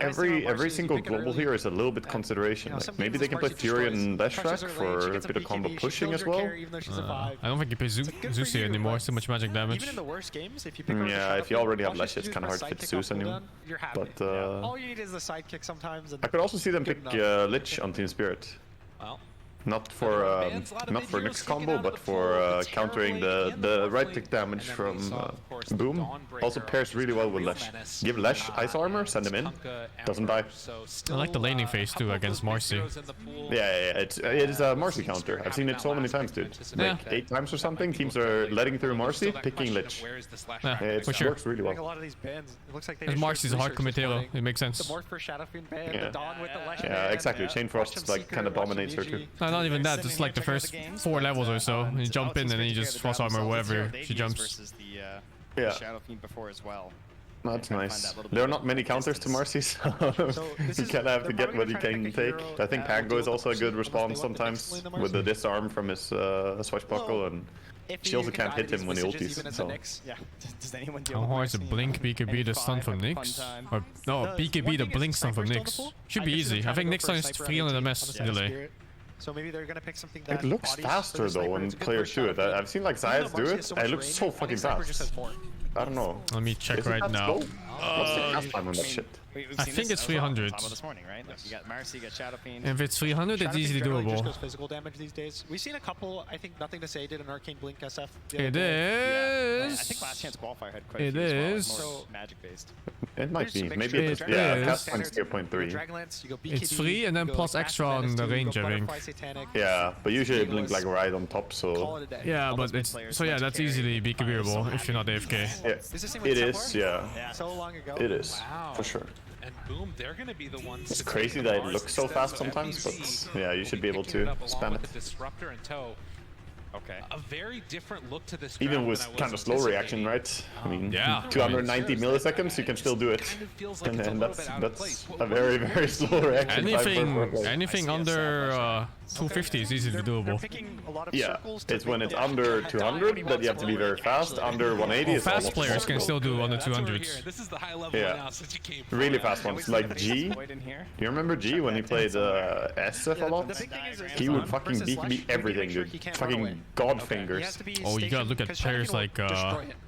every single global here is a little bit consideration. Like, maybe they can play Fury and Lash Track for a bit of combo pushing as well. I don't think you play Zeus here anymore. So much magic damage. even in the worst games, if you pick her Yeah, if you already have Lash, it's kind of hard to fit Zeus anymore. you're happy. But all you need is the sidekick sometimes. And I could also see them pick enough. Lich on Team Spirit. Well, Not for Nyx combo, but for countering the right click damage from Boom. Also pairs really well with Lash. Give Lash ice armor, send him in, doesn't die. I like the laning phase too against Marcy. Yeah, it is a Marcy counter. I've seen it so many times, dude. Like 8 times or something. Teams are letting through Marcy, picking Lich. Yeah, It for sure. works really Like a well. lot of these bans, it looks like they. Because Marcy's a hard commit hero. It makes sense. The Morph for Shadow Fiend ban, Yeah. the Dawn with the Lash Yeah, ban, exactly. Chain Frost like kind of dominates her too. No, not even that. Just like the first 4 levels or so. You jump in and then you just frost armor wherever she jumps. Versus the Yeah. Shadow Fiend before as well. That's nice. There are not many counters to Marcy, so you kind of have to get what you can take. I think Pango is also a good response sometimes with the disarm from his swashbuckle, and she also can't hit him when he ulties. So. Yeah. Does anyone deal How with hard is a Marcy? blink BKB the stun from Nyx? Or no, BKB the blink stun from Nyx. Should be easy. I think Nyx stun is 300 MS delay. So maybe they're gonna pick something that It looks faster though when players do it. I've seen like Zayas do it, and it looks so fucking fast. I don't know. Let me check Is it right that now. slow? What's the cast time on that shit? I think it's 300. This morning, right? Like, you got Marcy, you got Shadow Fiend. If it's 300, it's easily Just doable. goes physical damage these days. We've seen a couple. I think Nothing to Say did an Arcane Blink SF. It I is. think Last Chance Qualifier had quite a It few as well. is. It's more magic based. It might be. There's a Maybe mixture. it's yeah. It Cast is. time 0.3. Dragonlance, you go BKB, It's free and then you go plus Master extra on Menace the 2, you range, go I think. Butterfly Satanic. Yeah, but usually it blink like right on top, Call so it a day. Yeah, but it's so yeah, that's easily BKBable if you're not AFK. yeah, Is this the same with it is. Templar? Yeah, So long ago. it is Wow. for sure. And boom, they're going to be the ones. It's to crazy take that it Mars looks so instead of fast sometimes, FBC. but yeah, you should be able Picking to up along spam with it. the disruptor in tow. Okay. A very different look to this. Even draft with than I kind of was slow reaction, anticipating. right? I mean, Yeah. 290 milliseconds, you can still do it. Kind of feels like And it's a then little bit out of that's place. a very, very slow reaction time for a play. Anything under 250 is easily doable. Picking a lot of Yeah, circles to it's when make it's the under actual 200 that you have to be very fast. Under 180 is Fast almost players can impossible. still do under That's what we're 200s. hearing. This is the high level Yeah. analysis you came from. Really fast ones, like G. Void in here. Do you remember G when he played SF a lot? The big thing is He would fucking versus BKB Slash, everything, make sure dude. he can't run away. Fucking god He has fingers. to be Oh, you gotta stationed, look at because players Shadow Fiend like will destroy it.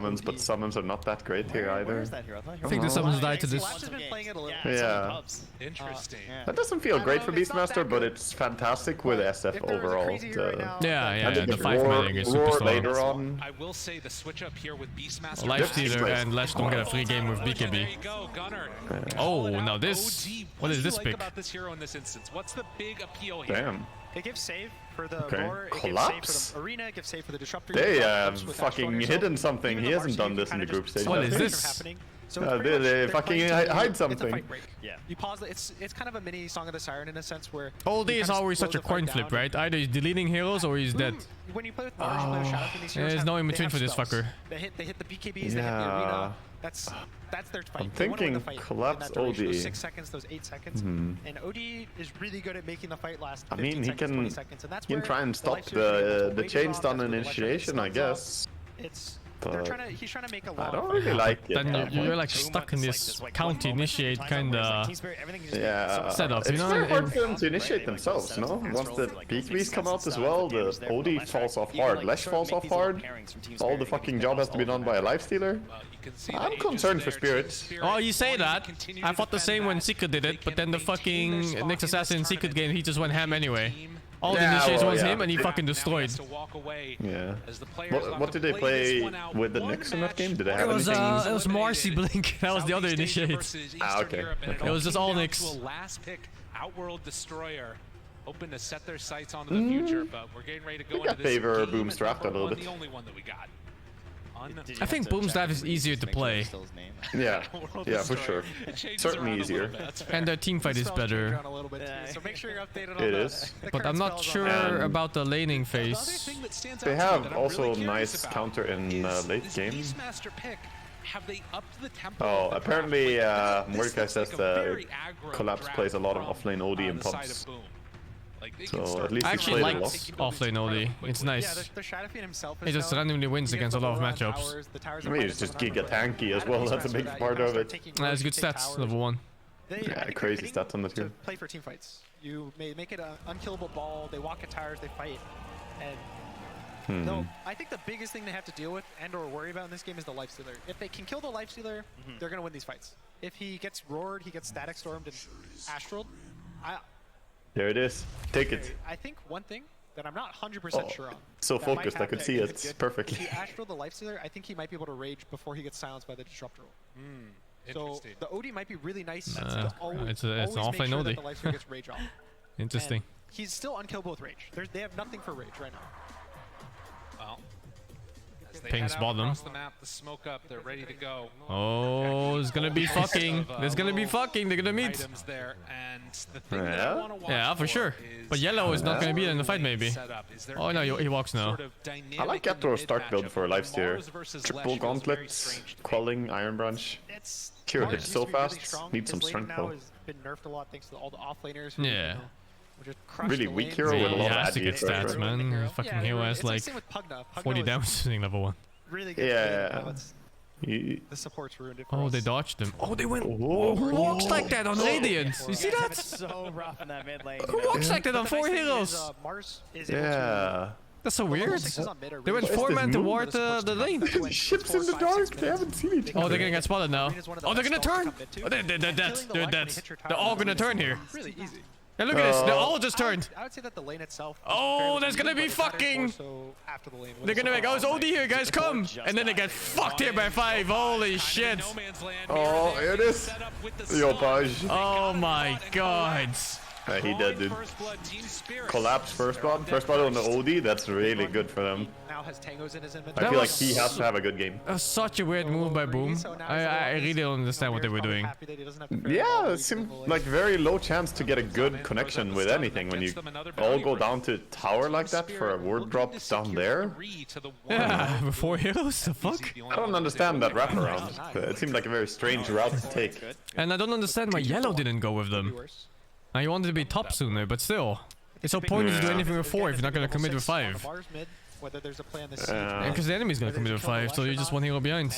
summons, but summons are not that great here either. Where is that hero? I think the summons died to this. Flash has been playing it a little. Yeah. Interesting. That doesn't feel great for Beastmaster, but it's fantastic with SF overall. Yeah, the 5 roar, mana is super strong. later on. I will say the switch up here with Beastmaster. Lifestealer and Lash don't get a free game with There BKB. you go, Gunner. Oh, now this. What is this What do you pick? like about this hero in this instance? What's the big appeal here? Damn. It gives save for the Okay. lore, it gives save Collapse? for the arena, it gives save for the disruptor. They you have collapse with fucking Ashwagandha, so hidden something. even He the hasn't Marcy, done you this in kinda the group just stage. What stop is it from this? happening. So it's pretty much they they're fucking fighting to- hide It's something. a fight break. Yeah. You pause. It's kind of a mini Song of the Siren in a sense where. Oldie you is kinda always slow such a the fight coin down flip, right? Either he's deleting heroes or he's dead. When you play with Mars, you play with Shadow King, these heroes There's have- no in they between have for this spells. fucker. They hit the BKBs, they hit the arena. That's their fight. I'm They wanna win the thinking fight in collapse that duration, those OD. 6 seconds, those 8 seconds. Mhm. And OD is really good at making the fight last. I 15 mean, he seconds, can 20 seconds, and that's he can where try and the stop life stealers are able to the wave chain off, stun that's where the initiation, I electric stuns guess. off. It's But he's trying to make a I long don't fight really happen. like it. Then that you're much. like stuck in this county initiate kind of setup, you It's know? very hard for them to initiate themselves, no? Once the PKBs come out as well, the OD falls off hard, Lesh falls off hard, all the fucking job has to be done by a lifestealer. I'm concerned for Spirit. Oh, you say that? I thought the same when Secret did it, but then the fucking next assassin Secret game, he just went ham anyway. All the initiates was him and he fucking destroyed. Yeah. What did they play with the Nyx in that game? Did they have anything? It was Marcy Blink. That was the other initiate. Ah, okay. It was just all Nyx. Last pick, Outworld Destroyer, hoping to set their sights onto the future, but we're getting ready to go into I this favor game Boom's draft a little bit. the only one that we got. I think Boom's dive is easier to play. Yeah, yeah, for sure. Certainly easier. And their team fight is better. So make sure you're updated on It is. But I'm not sure about the laning phase. They have also nice counter in late game. Have they upped the tempo? Oh, apparently Mordecai says that Collapse plays a lot of offlane OD and pumps. So at least I he actually played like a lot. offlane OD. It's nice. The Shadow Fiend himself He just randomly wins against a lot of matchups. I mean, it's just giga tanky as well. That's a big part of it. That's good stats, level 1. Yeah, crazy stats on the to two. play for team fights. You may make it an unkillable ball. They walk at towers, they fight, and I think the biggest thing they have to deal with and/or worry about in this game is the lifestealer. If they can kill the lifestealer, they're gonna win these fights. If he gets roared, he gets static stormed and astral. There it is. Take it. I think one thing that I'm not 100% sure on. So that might focused, I could happen see is it perfectly. If you astral the lifestealer, I think he might be able to rage before he gets silenced by the disruptor roll. So the OD might be really nice. It's an always offlane make sure OD. that the lifestealer gets rage off. Interesting. And he's still unkillable with rage. They have nothing for rage right now. Well, as they Ping's head out bottom. across the map, the smoke up, they're ready to go. Oh, it's gonna be fucking. There's gonna be fucking. They're gonna meet. Items there, and the thing that I wanna watch Yeah, for sure. But Yellow is not gonna be there in the fight, maybe. Oh no, he walks now. I like Gatoro's start build for a lifestealer. Triple gauntlet, quelling, iron branch. Cure hits so fast. Need some strength now though. has been nerfed a lot thanks to all the offlaners. Who, Yeah. will just crush Really the weak lanes. hero with a He lot of has to get AD stats, man. Fucking hero has it's like same with Pugna. Pugna 40 was damage sitting level 1. Really good. Yeah. Now it's- You- the support's ruined it for Oh, us. they dodged him. Oh, they went. Whoa. Who walks like that on Radiant? You see that? It's so rough in that mid lane. Who walks like that on But the 4 nice thing heroes? is, Mars is able Yeah. That's so the level weird. 6s on mid are They went really What is 4 this man to move? ward the lane. Ships in the dark. They haven't seen each Oh, other. they're gonna get spotted now. Oh, they're gonna turn. Oh, they're dead. They're dead. They're all gonna turn here. really easy. Yeah, look at this. They all just turned. I would say that the lane itself. is Oh, fairly there's gonna easy, be but it matters fucking- more so after the lane. They're gonna make. Oh, it's OD here, guys. Come. And then they get fucked here by 5. Holy shit. Oh, here it is. Yo, Paj. Oh my god. He dead, dude. Collapse first blood. First blood on the OD. That's really good for them. Now has Tangos in his I inventory. feel like he has to have a good game. That's such a weird move by Boom. I really don't understand what they were doing. Yeah, it seemed like very low chance to get a good connection with anything when you all go down to tower like that for a ward drop down there. Yeah, with 4 heroes? The fuck? I don't understand that wraparound. It seemed like a very strange route to take. And I don't understand why Yellow didn't go with them. Now you wanted to be top sooner, but still. It's so pointless to do anything with 4 if you're not gonna commit with 5. Whether there's a play on this Because the enemy's gonna commit with 5, so you're just 1 hero behind.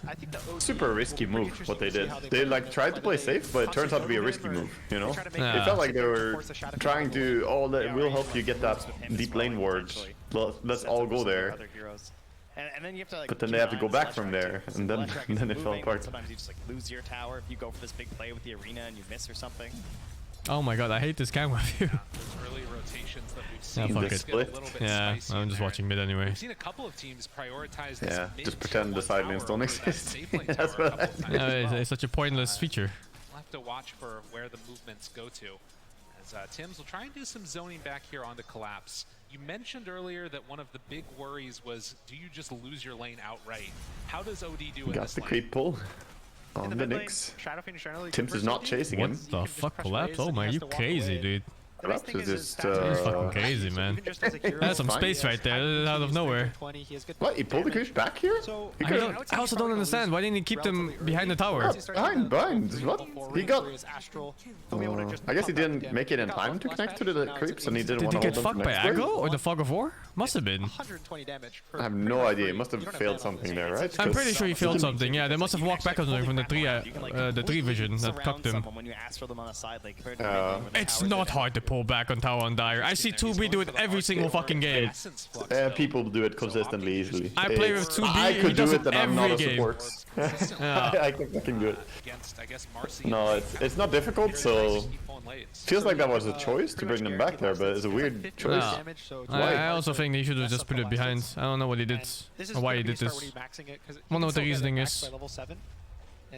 I think Super risky move, what they did. They like tried to play safe, but it turns out to be a risky move, you know? Yeah. It felt like they were trying to, oh, that will help you get that deep lane ward. Let's all go there. And then you have to, like, But then they have to go back from there, and then it fell apart. Sometimes you just like lose your tower if you go for this big play with the arena and you miss or something. Oh my god, I hate this camera view. Those early rotations that we've seen. Yeah, fuck This it. split? Yeah, I'm just watching mid anyway. We've seen a couple of teams prioritize this Yeah, mid just tier pretend the 1 side lanes tower don't over that exist. safe lane That's tower a what couple times Yeah, as well. it's such a pointless feature. We'll have to watch for where the movements go to. As Tims will try and do some zoning back here on the collapse. You mentioned earlier that one of the big worries was, do you just lose your lane outright? How does OD do in Got this the lane? creep pull. On in the mid lane, Nyx. Shadow Fiend generally Tims good is for not COD. chasing What him. the fuck, Collapse? Oh my, you crazy, dude. The nice Collapse thing is his just, stats are He's fucking crazy, so man. even just as a hero, That's some fine. space right there, out of nowhere. What? He pulled the creeps back here? So He I, could I also don't understand. Why didn't he keep them behind the tower? Behind. What? He got. I guess he didn't make it in time to connect to the creeps, and he didn't Did want he to get hold them fucked by for next aggro wave. or the fog of war? Must have been. 120 damage. I have no idea. He must have failed something there, right? I'm pretty sure he failed something. Yeah, they must have walked back on something from the tree vision that cucked him. When you ask for them on the side, like It's not hard to pull back on tower on Dire. I see 2B do it every single fucking game. People do it consistently, easily. I play with 2B, I he could do does it, and I'm not a every game. support. Yeah. I can do it. Against, I guess, Marcy. No, it's not difficult, so... Feels like that was a choice to bring them back there, but it's a weird choice. Yeah. I also think he should have just put it behind. I don't know what he did, or why he did this. I wonder what the reasoning is.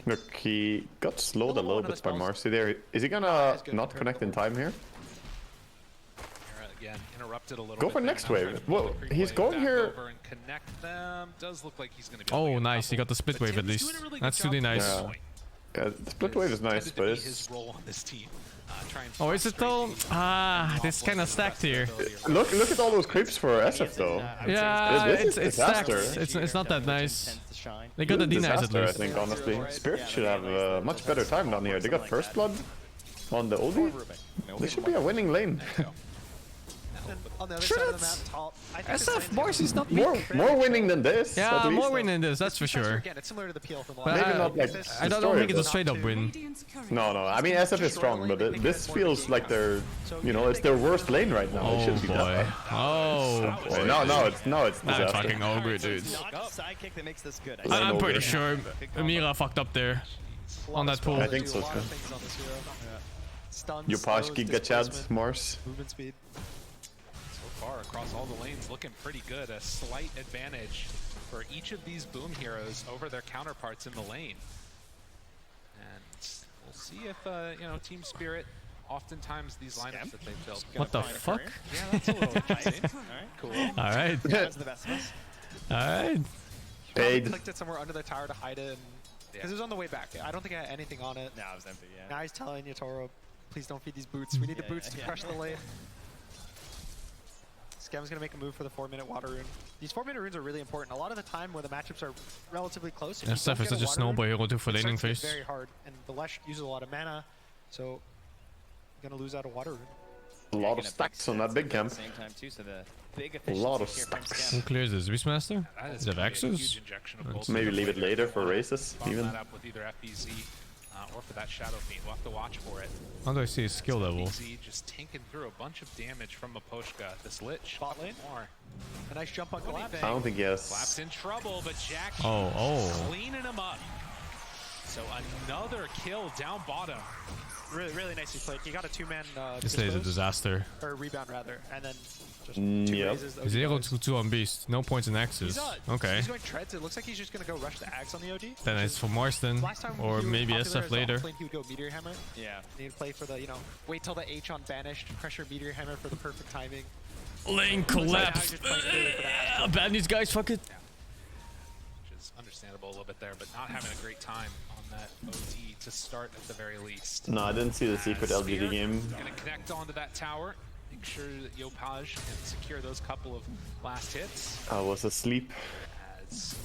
Look, he got slowed a little bit by Marcy there. Is he gonna not connect in time here? Again, interrupted a little Go bit for there, next now wave. trying to pull Well, the creep he's wave going back here. over and connect them. Does look like he's gonna be Oh, nice. He got the split wave at least. That's really nice. Yeah, the split wave is nice, but it's... his role on this team. Oh, is it though? Ah, this kind of stacked here. Look at all those creeps for SF though. Yeah, This is it's stacked. disaster. It's not that nice. They got the denies at Disaster, I least. think, honestly. Spirit should have a much better time down here. They got first blood on the oldie. This should be a winning lane. On the other side of the map, top. I think SF Morse is not more winning than this. Yeah, at least. more win than this, that's for sure. Again, it's similar to the PL from But Maybe not like I don't think it's a straight up win. No. I mean SF is strong, but this feels like they're, it's their worst lane right now. It Oh should be boy. that. Oh boy. No, it's That's disaster. fucking ogre, dude. Sidekick that makes this good. I'm pretty sure Amira fucked up there on that pool. I think so too. You posh giga chads, Morse. Movement speed. So far across all the lanes, looking pretty good. A slight advantage for each of these boom heroes over their counterparts in the lane. And we'll see if Team Spirit. Oftentimes these lineups that they've built. What the fuck? Yeah, that's a little interesting. Cool. Alright. That's the best of us. Alright. Paid. Clicked it somewhere under the tower to hide it, because it was on the way back. I don't think I had anything on it. No, it was empty. Yeah. Now he's telling Yatoro, please don't feed these boots. We need the boots to crush the lane. Skem's gonna make a move for the 4-minute water rune. These 4-minute runes are really important. A lot of the time when the matchups are relatively close, if you SF don't is get such a water snowball rune, hero too for it laning starts to get phase. very hard, and the Lesh uses a lot of mana, so you're gonna lose out a water rune. A lot of stacks on that big camp. Same time too, so the big A lot of efficiency here from stacks. Who clears this? Beastmaster? That is Does it have gonna be a access? huge injection of gold. Maybe leave it later for races, Follow even. that up with either FBZ or for that Shadow Fiend. We'll have to watch for it. How do I see his skill level? FBZ just tanking through a bunch of damage from Maposhka. This Lich. Bot lane. More. A nice jump on Collapse. I don't think he has... Collapse in trouble, but Jack Oh. cleaning him up. So another kill down bottom. Really, really nicely played. He got a 2-man This lane is a dispose, disaster. or rebound rather, and then just 2 Yep. raises. 0-2 on Beast. No points in axes. Okay. He's going treads. It looks like he's just gonna go rush the axe on the OG. Then it's for Marston. Last time Or he was maybe popular SF as later. offlane, he would go Meteor Hammer. Yeah. And he'd play for the, wait till the H on banished, pressure Meteor Hammer for the perfect timing. Lane collapse. Bad news, guys. Fuck it. Which is understandable a little bit there, but not having a great time on that OT to start at the very least. No, I didn't see the secret LGD game. Gonna connect onto that tower. Make sure that Yopaj can secure those couple of last hits. I was asleep. As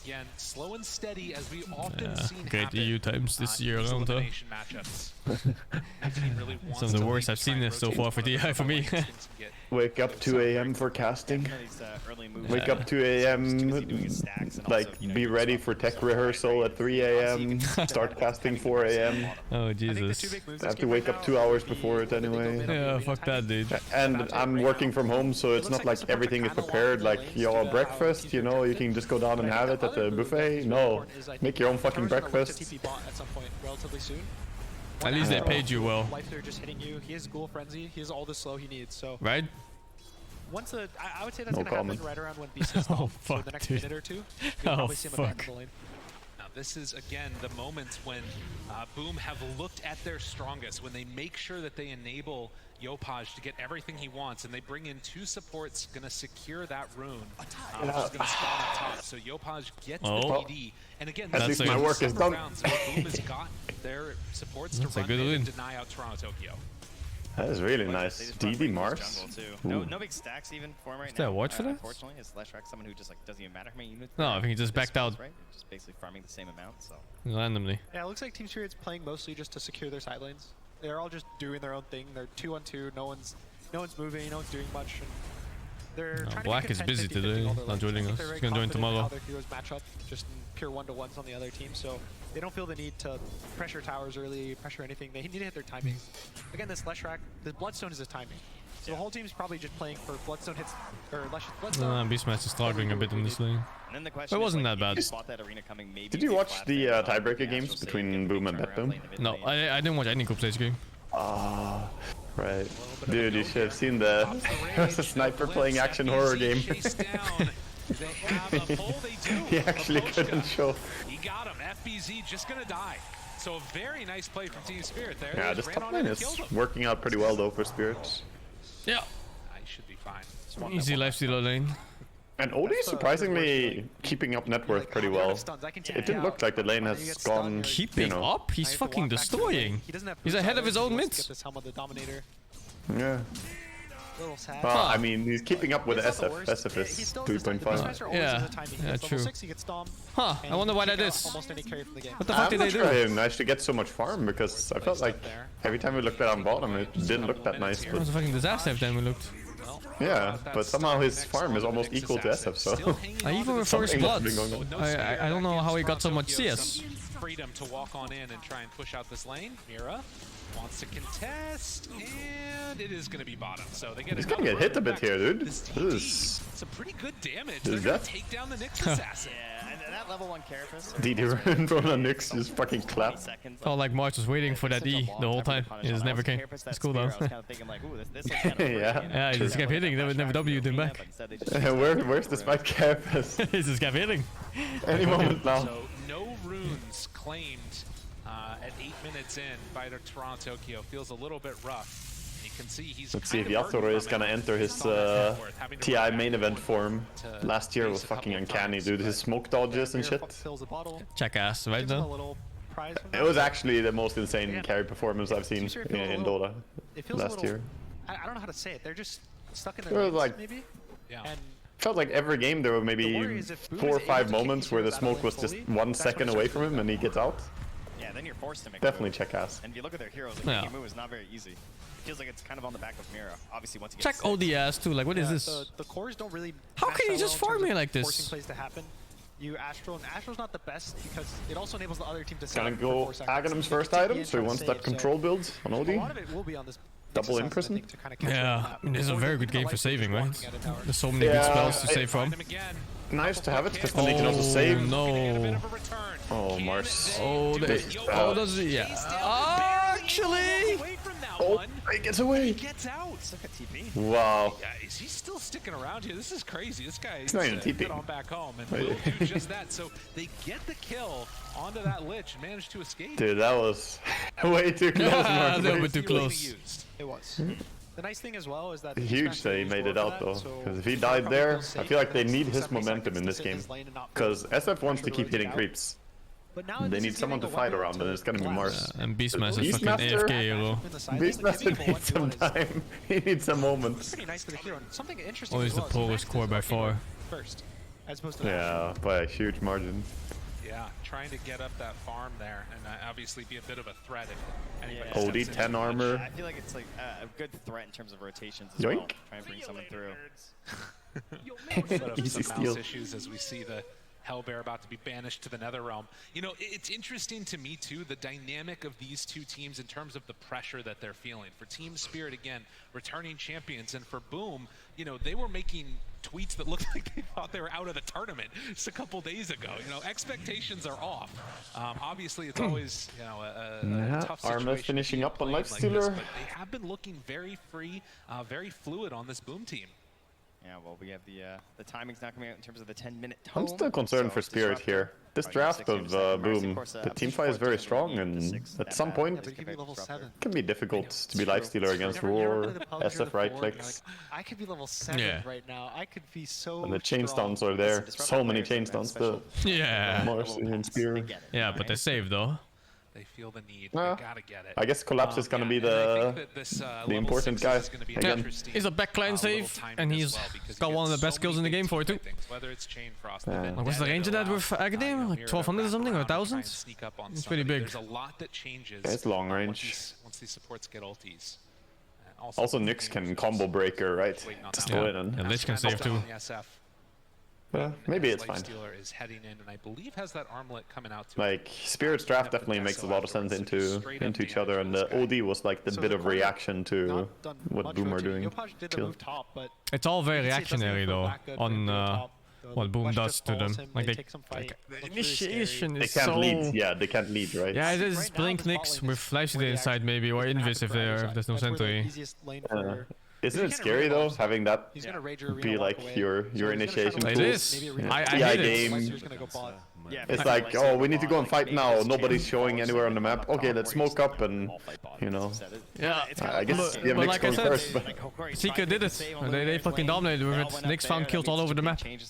again, slow and steady as we often seen Great happen. EU times this year in these around, huh? elimination matchups. That team really wants Some of the to worst lead I've to try seen and this so rotate far one for of the DI for me. lanes and get Wake up 2 a.m. for casting. Wake up 2 a.m. Like, be ready for tech rehearsal at 3 a.m. Start casting 4 a.m. Oh, Jesus. I have to wake up 2 hours before it anyway. Yeah, fuck that, dude. And I'm working from home, so it's not like everything is prepared. Like, your breakfast, you can just go down and have it at the buffet. No, make your own fucking breakfast. TP bot at some point relatively soon. At least they paid you well. Life they're just hitting you. He has Ghoul Frenzy. He has all the slow he needs. So Right? once I would say that's No gonna comment. happen right around when Beast is Oh, off. So fuck, the next dude. minute or two, you'll Oh, probably see him abandon fuck. the lane. Now this is again the moments when Boom have looked at their strongest, when they make sure that they enable Yopaj to get everything he wants, and they bring in 2 supports, gonna secure that rune. Which is gonna spawn on top. So Yopaj gets the DD, and again, at least my work is done. Rounds, Boom has got their supports to run in and deny out Toronto Tokyo. That is really nice. DD Mars. No big stacks even for him right now. Is there a watch for that? Unfortunately, is Leshrac someone who just like doesn't even matter how many units. No, I think he just backed out. Right? Just basically farming the same amount. So randomly. Yeah, it looks like Team Spirit's playing mostly just to secure their side lanes. They're all just doing their own thing. They're 2-on-2. No one's moving. No one's doing much. And they're trying Black to be is busy 50-50 today. all their Not lanes. joining I think us. they're very He's gonna join confident in tomorrow. how their heroes match up, just in pure 1-to-1s on the other team. So they don't feel the need to pressure towers early, pressure anything. They need to hit their timing. Again, this Leshrac, the Bloodstone is his timing. So the whole team's probably just playing for Bloodstone hits, or Lesh's Bloodstone. Beastmaster is struggling a bit in this lane. And then the question It wasn't is, like, that bad. spot that arena coming, maybe Did you watch the tiebreaker games between Boom and Betboom? No, I didn't watch any Coupe game. Ah, right. Dude, you should have seen the there was a sniper playing action horror game. He actually couldn't show. He got him. FBZ just gonna die. So a very nice play from Team Spirit there. Yeah, this top lane is working out pretty well though for Spirit. Yeah. He should be fine. Easy lifestealer lane. And Odie is surprisingly keeping up net worth pretty well. It didn't look like the lane has gone. Keeping up? He's fucking destroying. He's ahead of his own mids. Yeah. Well, I mean, he's keeping up with SF. SF is 3.5. Yeah, true. Huh, I wonder why that is. What the fuck did they do? I'm not sure to get so much farm because I felt like every time we looked at on bottom, it didn't look that nice. It was a fucking disaster every time we looked. Yeah, but somehow his farm is almost equal to SF, so... I even with first blood. I don't know how he got so much CS. Freedom to walk on in and try and push out this lane. Mira wants to contest, and it is going to be bottom. So they get. He's gonna get hit a bit here, dude. This is some pretty good damage. They're going to take down the Nyx assassin. Yeah, and that level 1 carapace. DD run from the Nyx just fucking clapped. Felt like March was waiting for that E the whole time. He just never came. It's cool though. Yeah, he just kept hitting. They would never W'd him back. Where's the spike carapace? He just kept hitting. Any moment now. So no runes claimed at 8 minutes in by the Toronto Tokyo. Feels a little bit rough. You can see he's. Let's see if Yatoro is gonna enter his TI main event form. Last year was fucking uncanny, dude. His smoke dodges and shit. Check ass, right though. It was actually the most insane carry performance I've seen in Dota last year. I don't know how to say it. They're just stuck in There their was like, maybe. And felt like every game there were maybe 4 or 5 moments where the smoke was just 1 second away from him and he gets out. Yeah, then you're forced to make definitely check ass. And if you look at their heroes, like, making a move is not very easy. It feels like it's kind of on the back of Mira. Obviously, once you get check ODS too. Like, what is this? The cores don't really. How can you just farm me like this? Forcing plays to happen. You Astral, and Astral's not the best because it also enables the other team to. Gonna go Aghanim's first item, so he wants that control build on Odie. A lot of it will be on this. Double in prison? Yeah, I mean, it's a very good game for saving, right? There's so many good spells to save from. Nice to have it, because then they can also save. No. Oh, Mars. Oh, does he? Yeah. Actually. Oh, he gets away. He gets out. Wow. Yeah, is he still sticking around here? This is crazy. This guy is not even TPing. on back home and will do just that. So they get the kill onto that Lich and manage to escape. Dude, that was way too close. A little bit too close. It was. The nice thing as well is that huge that he made it out though, because if he died there, I feel like they need his momentum in this game. Because SF wants to keep hitting creeps. They need someone to fight around, and it's gonna be Mars. And Beastmaster is fucking AFK, hero. Beastmaster needs some time. He needs a moment. Always the poorest core by far. Yeah, by a huge margin. Yeah, trying to get up that farm there and obviously be a bit of a threat if anybody Odie, 10 armor. I feel like it's like a good threat in terms of rotations as Yoink. well. Try and bring someone through. Easy some steal. mouse issues as we see the Hellbear about to be banished to the Nether Realm. You know, it's interesting to me too, the dynamic of these two teams in terms of the pressure that they're feeling. For Team Spirit, again, returning champions, and for Boom, you know, they were making tweets that looked like they thought they were out of the tournament just a couple days ago. You know, expectations are off. Obviously, it's always, you know, a tough situation. Arma finishing up on Lifestealer. But they have been looking very free, very fluid on this Boom team. Yeah, well, we have the timing's not coming out in terms of the 10-minute tone. I'm still concerned for Spirit here. This draft of Boom, the team fight is very strong, and at some point, it can be difficult to be lifestealer against Roar, SF right clicks. I could be level 7 right now. I could be so And the chain stuns are there. So many chain stuns still. Yeah. Mars and Spear. Yeah, but they save though. They feel the need. They gotta get it. I guess Collapse is gonna be the important guy again. He's a backline save, and he's got one of the best skills in the game for it too. Whether it's chain frost, What's the range of that with Agony? Like 1200 or something, or 1000? It's pretty big. There's a lot that changes. It's long range. Once these supports get ultis. Also, Nyx can combo breaker, right? Just go in and Lich can save too. Maybe it's fine. Is heading in, and I believe has that armlet coming out too. Like Spirit's draft definitely makes a lot of sense into each other, and the OD was like the bit of reaction to what Boom are doing. It's all very reactionary though on what Boom does to them. Like the initiation is they can't so... lead. Yeah, they can't lead, right? Yeah, it is Blink Nyx with Lifesteal inside maybe, or Invis if there's no sentry. Isn't it scary though, having that be like your initiation? It is. I hate it. It's like, oh, we need to go and fight now. Nobody's showing anywhere on the map. Okay, let's smoke up and, you know. Yeah, I guess you have but Nyx like I going said, first. But Seeker did it. They fucking dominated with it. Nyx found kills all over the map. Make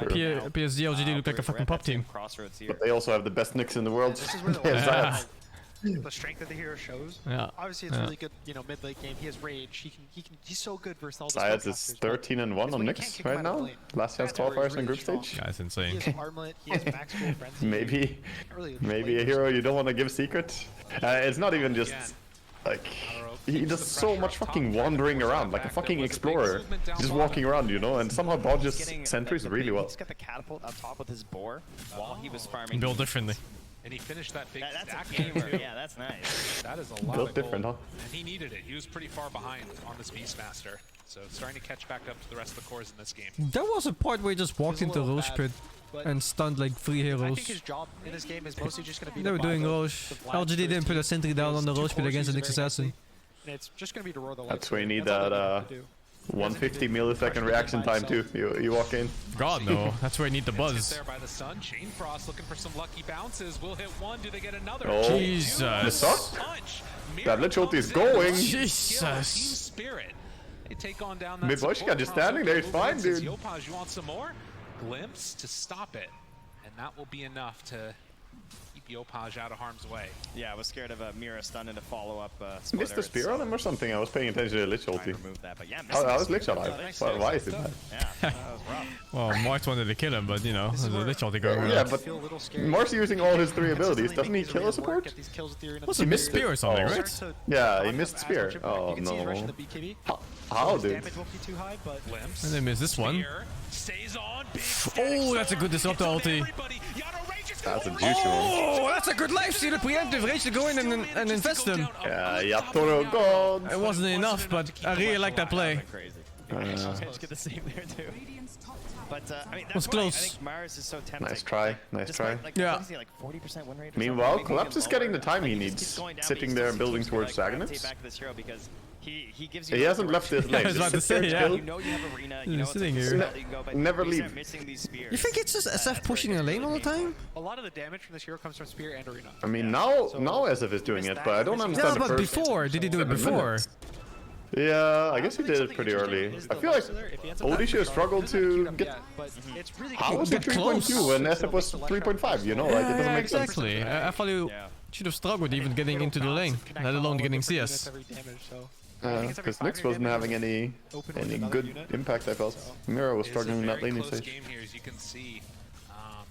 PSG LGD look like a fucking pop team. But they also have the best Nyx in the world. The strength of the hero shows. Yeah. Obviously, it's really good. You know, mid late game. He has rage. He's so good versus all the. Syeds is 13-1 on Nyx right now. Last chance qualifiers in group stage. That's insane. He has armlet. He has max full frenzy. Maybe a hero you don't want to give secret. It's not even just like he does so much fucking wandering around, like a fucking explorer, just walking around, you know, and somehow dodges sentries really well. He's got the catapult up top with his boar while he was farming. Built differently. And he finished that big That's stack a gamer. Yeah, that's nice. That is a lot Built of different, gold. huh? And he needed it. He was pretty far behind on this Beastmaster. So starting to catch back up to the rest of the cores in this game. There was a part where he just walked into Roche pit and stunned like 3 heroes. I think his job in this game is mostly just going to be. They were doing Roche. LGD didn't put a sentry down on the Roche pit against the Nyx assassin. And it's just going to be to roar the lights. That's where you need that 150 millisecond reaction time too. You walk in. God no, that's where you need the buzz. There by the sun. Chain Frost looking for some lucky bounces. Will hit one. Do they get another? Oh, Jesus. The suck? That Lich ulti is going. Jesus. Team Spirit. They take on down that Miboshka just standing there. He's fine, dude. Yopaj, you want some more? Glimpse to stop it, and that will be enough to keep Yopaj out of harm's way. Yeah, I was scared of a Mira stun and a follow-up. Missed the spear on him or something? I was paying attention to the Lich ulti. How is Lich alive? Why is it that? Yeah, that was rough. Well, Mark wanted to kill him, but you know, the Lich ulti going Yeah, but Mark's using all his 3 abilities. Doesn't he kill a support? He missed spear or something, Oh. right? Yeah, he missed spear. Oh no. How, dude? And they missed this one. Oh, that's a good disruptor ulti. That's a juicy one. Oh, that's a good lifestealer preemptive. Rage to go in and infest them. Yeah, Yatoro God. It wasn't enough, but I really like that play. Just get the save there too. But I mean, was close. I think Mars is so tempting. Nice try, nice try. Like, Yeah. what is he, like 40% win rate or Meanwhile, something? Collapse is getting the time he Like, needs, he's going down, sitting but there he and still building seems to, towards like, Dragonets. gravitate back to this hero because he gives He you hasn't left his lane. I was about to say, yeah. You know you have arena, you know it's sitting like a here. spell you can go, but Never you leave. start missing these spears. You think it's just SF pushing a lane all the time? A lot of the damage from this hero comes from Spear and Arena. I mean, now SF is doing it, but I don't understand Yeah, the but first before, did he do it 7 before? minutes. Yeah, I guess he did it pretty early. I feel like Odisha struggled to get. How was it 3.2 when SF was 3.5? You know, like it doesn't make sense. Exactly. I thought you should have struggled even getting into the lane, let alone getting CS. Because Nyx wasn't having any good impact, I felt. Mira was struggling in that laning Close stage. game here, as you can see. A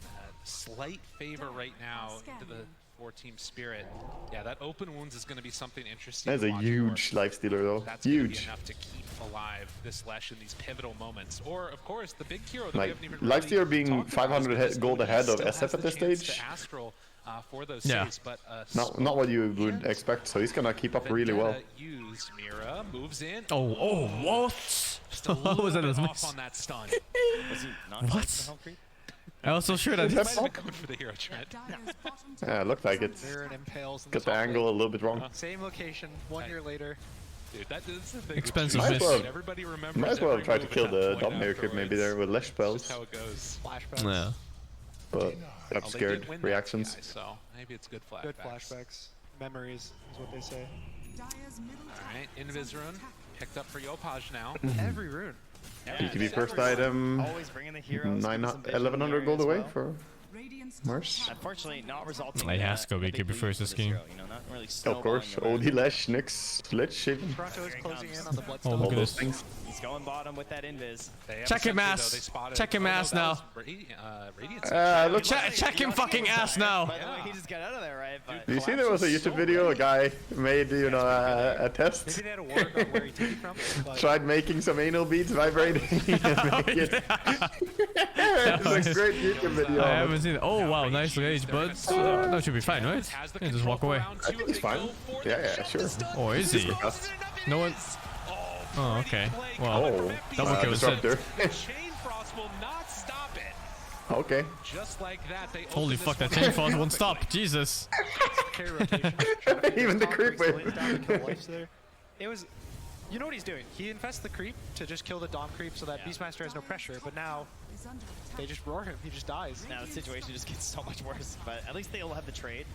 slight favor right now into the 4-team Spirit. Yeah, that open wounds is going to be something interesting. That's to a watch huge for. lifestealer though. That's gonna be Huge. enough to keep alive this Lesh in these pivotal moments. Or, of course, the big hero that we Like haven't even lifestealer really being talked about 500 gold ahead of still has SF at the this chance stage. to Astral, for those Yeah. saves, but Not what you would expect. So he's gonna keep up really well. Used Mira moves in. Oh, what? What was that a off miss? on that stun. Was he not What? I was so sure that Might have been coming for the hero Trent. Yeah, it looked like it. Baron impales in Got the top angle a lane. little bit wrong. Same location, 1 year later. Dude, that is the thing. Expensive Might as well, Everybody remembers might as well every try to move at kill that the point Dominator maybe there with less spells. Just how it goes. Flashbacks. Yeah. But They obscured did win that reactions. TI, so maybe it's good flashbacks. Good flashbacks. Memories is what they say. Alright, Invis rune picked up for Yopaj now. Every rune. BKB first item, Always bringing the heroes. 1100 gold away for Mars. Unfortunately, not resulting. He has to go BKB first this game. You know, not really Of course, OD Lash, Nyx, Lich, Shaven. Toronto is closing in on the Oh, Bloodstone. look at those this. things. He's going bottom with that invis. Check him ass. Check him ass now. Look, Check him fucking ass now. By the way, he just got out of there, right? But do you see there was a YouTube video? A guy made, you know, a test. Maybe they had a war about where he took it from. But Tried making some anal beads vibrating and make it. It's a great YouTube video. I haven't seen it. Oh wow, nice rage, but that should be fine, right? Yeah, just walk away. I think he's fine. Yeah, sure. Oh, is he? No one. Oh, okay. Well, Oh, double kill is it. disruptor. Chain Frost will not stop it. Okay. Just like that, they Holy open fuck, this that chain frost won't stop. Jesus. Even the creep wave. It was, you know what he's doing? He infests the creep to just kill the Dom creep so that Beastmaster has no pressure, but now they just roar him, he just dies. now the situation just gets so much worse. But at least they'll have the trade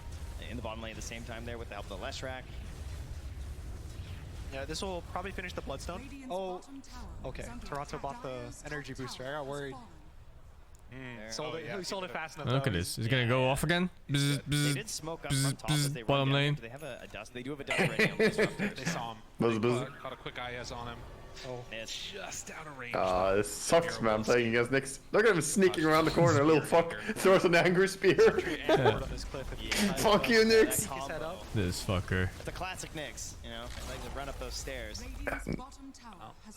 in the bottom lane at the same time there with the help of the Leshrac. Yeah, this will probably finish the Bloodstone. Oh, okay. Toronto bought the energy booster. I got worried. Sold it. He sold it fast enough. Look at this. He's gonna go off again. Bzz, They bzz, did smoke up bzz, from top as they bzz, run bottom down. lane. Do they have a dust? They do have a dust already on the disruptor. They saw him. Buzz, buzz. Caught a quick IS on him. Oh, just out of range. This sucks, man. Playing against Nyx. Look at him sneaking around the corner. Little fuck throws an angry spear. Fuck you, Nyx. This fucker. It's a classic Nyx, you know, like to run up those stairs.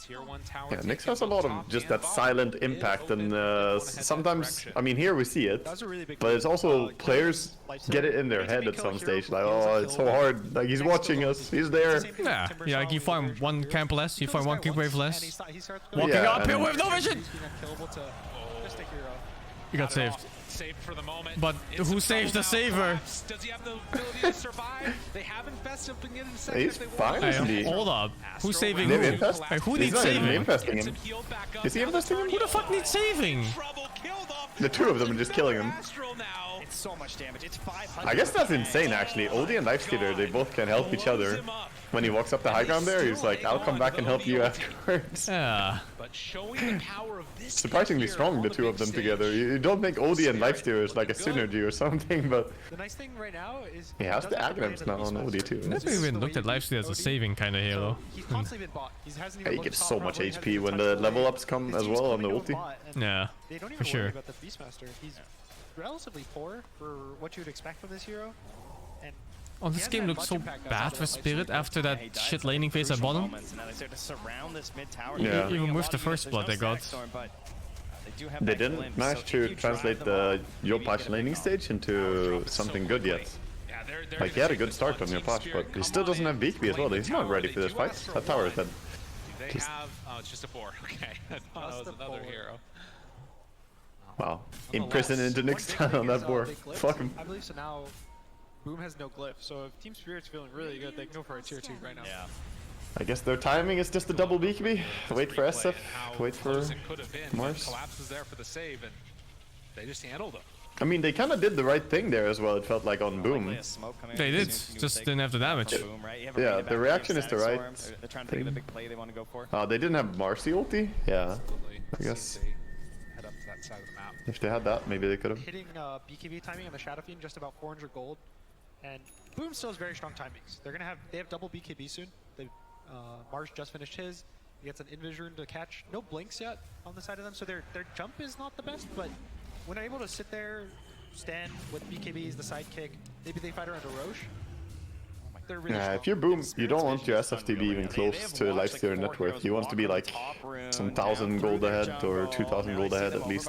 Tier 1 tower. Yeah, Nyx has a lot of just that silent impact, and sometimes, I mean, here we see it, but it's also players get it in their head at some stage, like, oh, it's so hard, like, he's watching us, he's there. Yeah, yeah, like you farm one camp less, you farm one keep wave less. Walking Yeah, up here and- with no vision! Just a hero. You got saved. Saved for the moment. But who saves the saver? Does he have the ability to survive? They have infested him in a second. He's fine, isn't he? Hold up. Who's saving Did he who? infest? Hey, who He's needs not even saving? infesting him. Is he infesting him? Who the fuck needs saving? The two of them are just killing him. It's so much damage. It's 500. I guess that's insane, actually. Oldie and Lifestealer, they both can help each other. When he walks up the high ground there, he's like, I'll come back and help you afterwards. Yeah. But showing the power of this Surprisingly strong, the two of them together. You don't make Oldie and Lifestealer as like a synergy or something, but The nice thing right now is he has the Aghanims now on Oldie too. Never even looked at Lifesteal as a saving kind of hero. he's constantly been bought. He hasn't even Yeah, he looked gets top so front much where he hasn't HP even when touched the the level lane. ups come His as team's well on the coming to a ulti. bot, and Yeah, They don't even for sure. worry about the Beastmaster. He's relatively poor for what you would expect from this hero. And Oh, this game looks so bad for Spirit after that shit laning phase at bottom. Now they start to surround this mid tower. Yeah. Even with the first blood they got. They didn't manage to translate the Yopaj laning stage into something good yet. Like, he had a good start on Yopaj, but he still doesn't have BKB as well. He's not ready for this fight. That tower is dead. They have. Oh, it's just a 4. Okay. I thought it was another hero. Wow. Imprisoned into Nyx on that board. Fuck him. I believe so now. Boom has no glyph, so if Team Spirit's feeling really good, they can go for a tier 2 right now. Yeah. I guess their timing is just a double BKB. Wait for SF, wait for Mars. Collapses there for the save, and they just handled him. I mean, they kind of did the right thing there as well, it felt like on Boom. They did, just didn't have the damage. Yeah, the reaction is the right They're trying to think of the big play they want to go for. They didn't have Marcy ulti? Yeah, I guess. Head up to that side of the map. If they had that, maybe they could have. Hitting BKB timing on the Shadow Fiend just about 400 gold. And Boom still has very strong timings. They have double BKB soon. Mars just finished his. He gets an Invis rune to catch. No blinks yet on the side of them, so their jump is not the best, but when they're able to sit there, stand with BKBs, the sidekick, maybe they fight around a Roche. They're really strong. If you're Boom, you don't want your SF to be even close to Lifestealer net worth. You want to be like some 1,000 gold ahead or 2,000 gold ahead at least.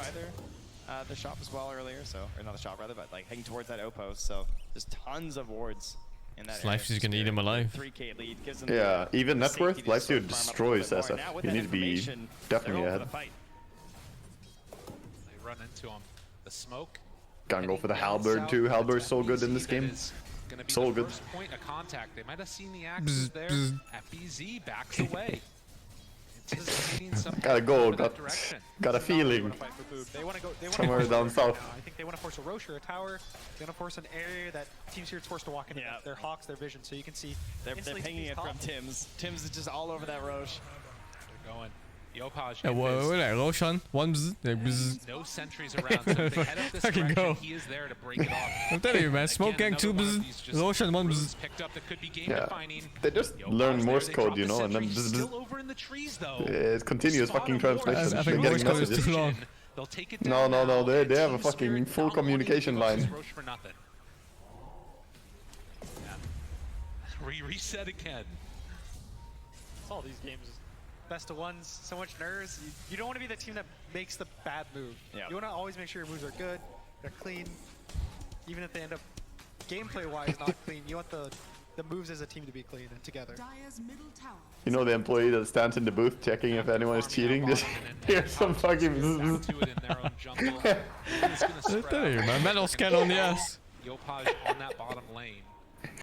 The shop as well earlier, or not the shop rather, but like heading towards that outpost, so there's tons of wards in that area. Lifesteal's gonna eat him alive. 3k lead gives them Yeah, even net worth, safety to still Lifestealer farm up a destroys little bit more. Now SF. with You that need to be information, definitely they're ahead. over the fight. They run into him. The smoke. Gotta go for the Halberd too. Halberd's so good in this game. Gonna be So the good. first point of contact. They might have seen the axes there. FBZ backs away. Anticipating some Gotta go. in that direction. Got a feeling. They want to go. They want Somewhere to down south. I think they want to force a Roche or a tower. They want to force an area that Team Spirit's forced to walk into. Their Hawks, their vision. So you can see. They're pinging it from Tim's. Tim's is just all over that Roche. They're going. Yopaj. Yeah, what, Roshan? One bzz, like bzz. No sentries around, so if they head up this Fucking direction, go. he is there to break it off. I'm telling you, man. Smoke gang 2 bzz. Roshan 1 bzz. Picked up that could be game Yeah. defining. They just learn Morse code, you know, and then Still over in the trees though. it's continuous fucking translation. I think They're Morse getting code is messages. too long. They'll take it No, down no, no. now. They have a Team fucking Spirit full not communication wanting to line. lose Roche for nothing. Yeah. Reset again. It's all these games. Best of ones, so much nerves. You don't want to be the team that makes the bad move. Yeah. You want to always make sure your moves are good, they're clean. Even if they end up gameplay-wise not clean, you want the moves as a team to be clean and together. You know the employee that stands in the booth checking if anyone is cheating? Just hear some fucking bzz. I tell you, man. Metal scan on the ass. Yopaj on that bottom lane,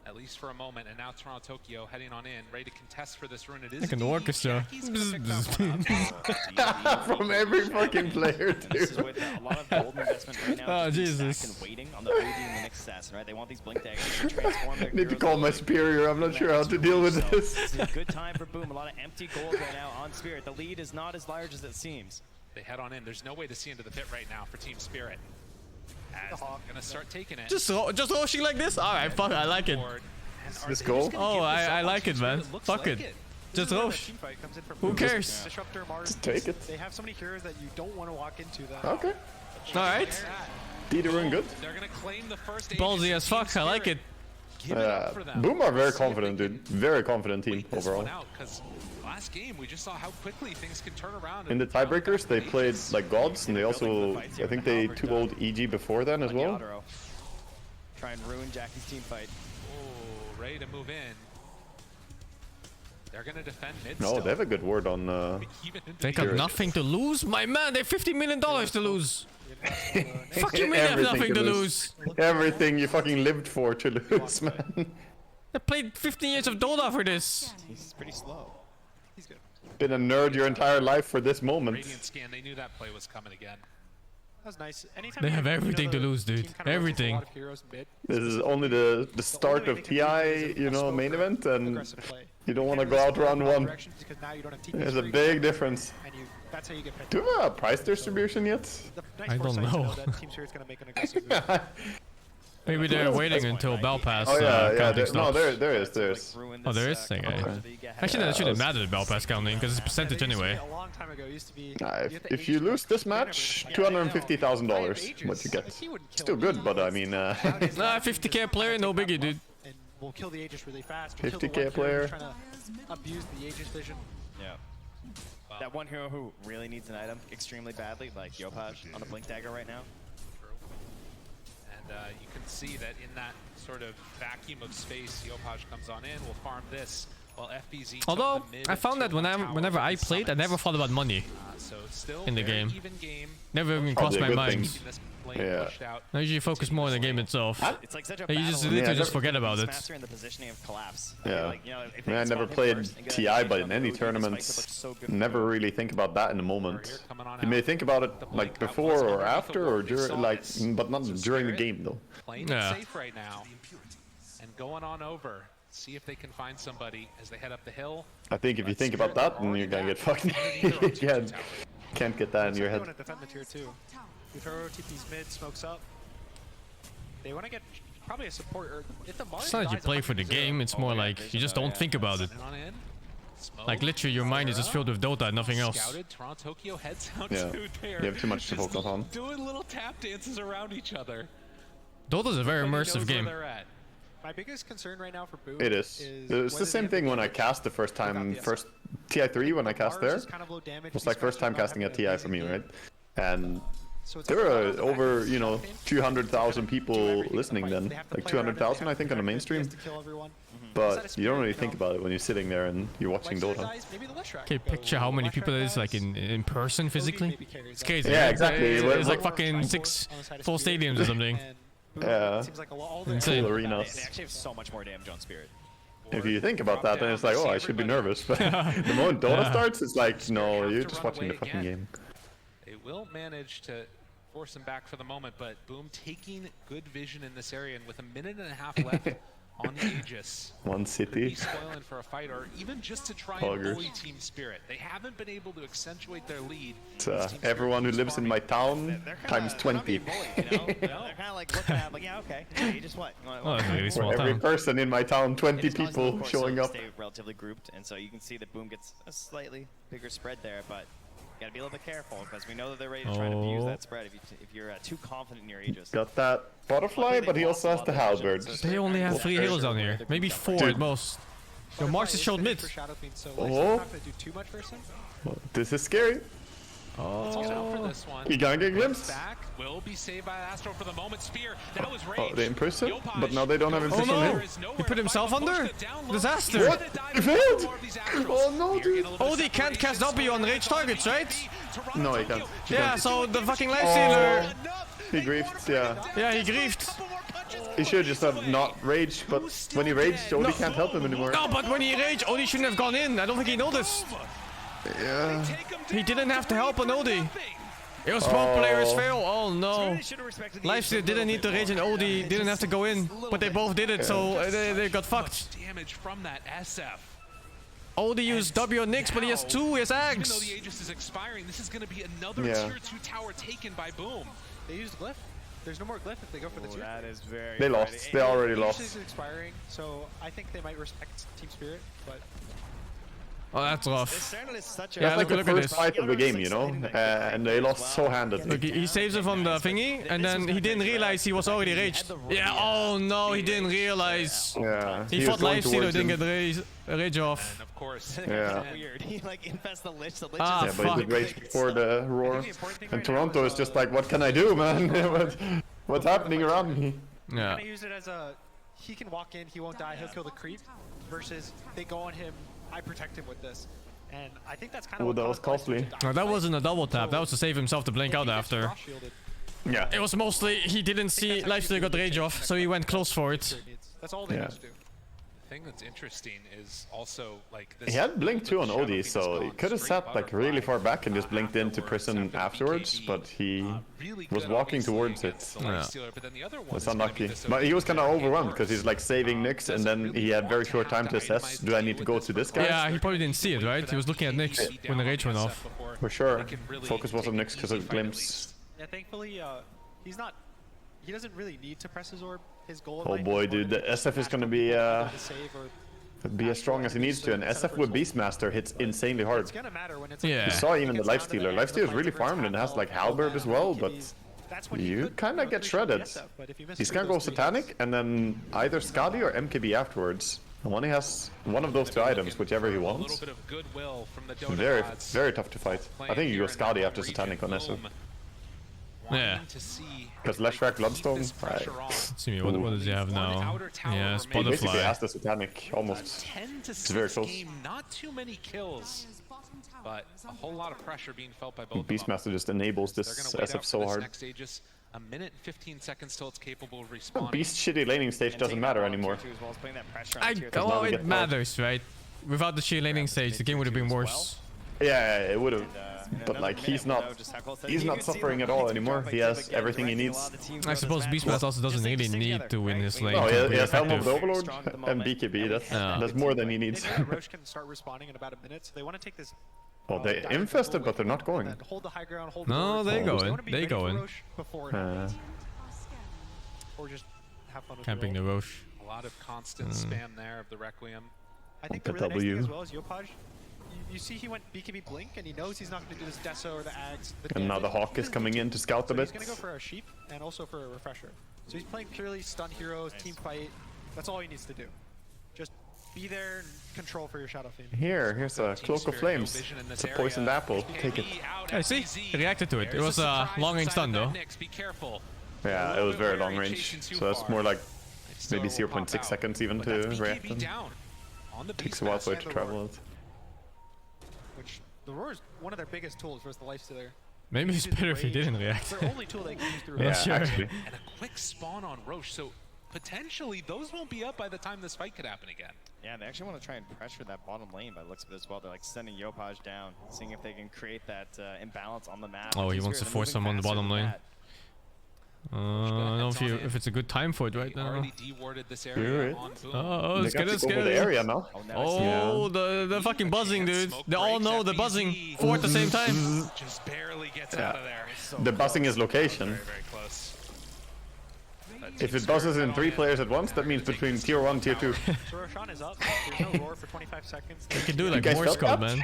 at least for a moment, and now Toronto Tokyo heading on in, ready to contest for this rune. It is Like an orchestra. Bzz, bzz. From every fucking player, This is dude. with a lot of gold investment right now. Oh, just being Jesus. stacked and waiting on the OD and the next assassin, right? They want these blink daggers to transform their Need to heroes call my into superior. I'm not sure how to deal with So, this. This is a good time for Boom. A lot of empty gold right now on Spirit. The lead is not as large as it seems. They head on in. There's no way to see into the pit right now for Team Spirit. As they're gonna start taking it. Just roshing like this? Alright, fuck, I like it. Let's go. Oh, I like it, man. Fuck it. Just rosh. Who cares? Disruptor, Mars. Just take it. They have so many heroes that you don't want to walk into that. Okay. Alright. Be the rune good. They're gonna claim the first Ballsy as fuck, I like it. Boom are very confident, dude. Very confident team overall. Because last game we just saw how quickly things can turn around. In the tiebreakers, they played like gods, and they also, I think they 2-0'd EG before then as well. Try and ruin Jackie's team fight. Oh, ready to move in. They're gonna defend mid. No, they have a good word on. They got Spirit. nothing to lose? My man, they have $50 million to lose. Fuck you, man, they have Everything nothing to lose. Everything you fucking lived for to lose, man. I played 15 years of Dota for this. He's pretty slow. He's good. Been a nerd your entire life for this moment. Radiant scan. They knew that play was coming again. That was nice. Anytime They you have know, everything to the lose, dude. team kind of rotates a Everything. lot of heroes mid. This is only the start of TI, you know, main event, and you don't want to go out round one. Because now you don't have There's a big difference. and that's how you get picked. Do you have a price distribution yet? I don't know. That Team Spirit's gonna make an aggressive move. Maybe they're waiting until Bell Pass Oh yeah, counting no, stops. there is. Oh, there is? Okay. Actually, that shouldn't matter, the Bell Pass counting, because it's percentage anyway. A long time ago, it used to be. If you lose this match, $250,000 what you get. Still good, but I mean, Nah, 50k player, no biggie, dude. And we'll kill the Aegis really fast. We'll kill the 50K one hero player. who's trying to abuse the Aegis vision. Yeah. That one hero who really needs an item extremely badly, like Yopaj on the blink dagger right now. And you can see that in that sort of vacuum of space, Yopaj comes on in. We'll farm this while FBZ. took Although, the mid I found that to tower whenever I with the played, I never thought about money so still in the very game. even game. Never even Probably crossed a my good mind. thing. This lane Yeah. pushed out. I usually focus more on the game itself. It's like such a You battle. just of literally Yeah, just forget about it. Master in the positioning of collapse. Yeah. Like, you know, if I mean, I they never spot him played first and get TI, engaged but on in the any OD, this fight could look tournaments, so good never for really think about that in the moment. Coming on You may out. think about it like before or after, or during, like, but not during the game though. Playing Yeah. it safe right now. And going on over. See if they can find somebody as they head up the hill. I think if you think about that, then you're gonna get fucked again. Can't get that in your They head. want to defend the tier 2. You throw TP's mid, smokes up. They want to get probably a support. Or if the It's not that you play for the game, it's more like you just don't think about it. On in. Smoke. Like literally your mind is just filled with Dota and nothing else. Scouted. Toronto Tokyo heads out Yeah. to there. You have too much to Just focus on. Doing little tap dances around each other. Dota's a very Everybody immersive knows game. where they're at. My biggest concern right now for Boom It is. It's the same thing when I cast the first time, first TI3 when I cast there. It was like first time casting at TI for me, right? And there were over, you know, 200,000 people listening then. Like 200,000 I think on the mainstream. But you don't really think about it when you're sitting there and you're watching Dota. Okay, picture how many people it is like in person physically. It's crazy. Yeah, right? exactly. It's like fucking full stadiums or something. Yeah. It seems like all the Insane. They Arenas. actually have so much more damage on Spirit. If you think about that, then it's like, oh, I should be nervous. But the moment Dota starts, it's like, no, you're just watching the fucking game. They will manage to force him back for the moment, but Boom taking good vision in this area, and with a minute and a half left on the Aegis. One city. Be spoiling for a fight, or even just to try Poggers. and bully Team Spirit. They haven't been able to accentuate their lead. It's, everyone who lives in my town times 20. You know? They're kind of like looking at it, like, yeah, okay. You just what? Oh, that's a really small For every town. person in my town, 20 It is causing, people of course, showing to up. Stay relatively grouped, and so you can see that Boom gets a slightly bigger spread there, but you gotta be a little bit careful because we know that they're ready to try to abuse that spread if you're too confident in your Aegis. Got that butterfly, but he also has the halberd. They only have 3 heroes down here. Maybe 4 at most. Yo, Mars is showed mid. Oh. This is scary. For this one. He gonna get glimpsed. Back will be saved by Astro for the moment. Spear. That was rage. Oh, they imprisoned him, but now they don't have Oh imprison no! him. He put himself under? Disaster! What? He failed! Oh no, dude! Odie can't cast W on rage targets, right? No, he can't. He Yeah, can't. so the fucking lifestealer. He griefed, yeah. Yeah, he griefed. He should just have not raged, but when he raged, Odie can't help him anymore. No, but when he raged, Odie shouldn't have gone in. I don't think he noticed. Yeah. He didn't have to help on Odie. It was both players fail. Oh no. Lifestealer didn't need to rage and Odie didn't have to go in, but they both did it, so they got fucked. Damage from that SF. Odie used W on Nyx, but he has 2, he has Even though Ags. the Aegis is expiring, this is going to be another tier 2 tower taken by Boom. They used glyph. There's no more glyph if they go for the tier. That is very. They lost. They already lost. Aegis is expiring, so I think they might respect Team Spirit, but. Oh, that's rough. Yeah, Yeah, like look the at first this. fight of the game, you know, and they lost so handedly. Look, he saves him from the thingy, and then he didn't realize he was already raged. Yeah, oh no, he didn't realize. Yeah, He thought Lifestealer didn't get rage off. Of course. Yeah. Weird. He like infests the Lich. The Lich Ah, Yeah, but he did rage before the roar. And Toronto is just like, what can I do, man? What's happening around me? Yeah. Gonna use it as a, he can walk in, he won't die, he'll kill the creep, versus they go on him, I protect him with this. And I think that's kind of Oh, that was costly. No, that wasn't a double tap. That was to save himself to blink out after. Yeah. It was mostly he didn't see Lifestealer got rage off, so he went close for it. That's all they need to do. The thing that's interesting is also like this. He had blink too on Odie, so he could have sat like really far back and just blinked into prison afterwards, but he was walking towards it. Yeah. That's unlucky. But he was kind of overwhelmed because he's like saving Nyx, and then he had very short time to assess, do I need to go to this guy? Yeah, he probably didn't see it, right? He was looking at Nyx when the rage went off. For sure. Focus was on Nyx because of glimpse. Yeah, thankfully, he's not, he doesn't really need to press his orb. His goal Oh boy, dude, the SF is gonna be as strong as he needs to, and SF with Beastmaster hits insanely hard. Yeah. You saw even the Lifestealer. Lifestealer is really farmed and has like Halberd as well, but you kind of get shredded. He's gonna go Satanic and then either Skadi or MKB afterwards. And when he has one of those 2 items, whichever he wants, very, very tough to fight. I think you go Skadi after Satanic on SF. Yeah. Because Leshrac Bloodstone, right. See me, what does he have now? Yeah, it's He basically Butterfly. has the Satanic, almost. It's very close. Game, not too many kills, but a whole lot of pressure being felt by both. Beastmaster just enables this SF so hard. Next Aegis, a minute and 15 seconds till it's capable of respawning. Beast shitty laning stage doesn't matter anymore. Well, it matters, right? Without the sheer laning stage, the game would have been worse. Yeah, it would have. But like he's not suffering at all anymore. He has everything he needs. I suppose Beastmaster also doesn't really need to win his lane. Oh, to he be has Helm of effective. the Overlord and BKB. That's more than he needs. Roche can start responding in about a minute, so they want to take this. Well, they infested, but they're not going. Hold the high ground, hold No, they go in. They go in. Or just have fun with Camping the Roche. A lot of constant spam there of the Requiem. I think the really nice thing as well is Yopaj. You see he went BKB Blink, and he knows he's not going to do this Deso or the Ags. And now the Hawk is coming in to scout a bit. He's going to go for a Sheep, and also for a Refresher. So he's playing purely stun heroes, team fight. That's all he needs to do. Just be there and control for your Shadow Fiend. Here's a Cloak of Flames. It's a poisoned apple. Take it. I see. He reacted to it. It was a long range stun though. Yeah, it was very long range. So that's more like maybe 0.6 seconds even to react. Takes a while for it to travel out. Which the Roar is one of their biggest tools versus the Lifestealer. Maybe it's better if he didn't react. Their only tool they can use through Yeah, sure. actually. And a quick spawn on Roche, so potentially those won't be up by the time this fight could happen again. Yeah, they actually want to try and pressure that bottom lane by the looks of it as well. They're like sending Yopaj down, seeing if they can create that imbalance on the map. Oh, he wants to force them on the bottom lane. I don't know if it's a good time for it right now. Already dewarded this area on Boom. Oh, it's getting scary. The area now. Oh, the fucking buzzing, dude. They all know the buzzing. 4 at the same time. Just barely gets out of there. The buzzing is location. Very close. If it buzzes in 3 players at once, that means between tier 1 and tier 2. So Roshan is up. There's no roar for 25 seconds. You can do like Morse code, man.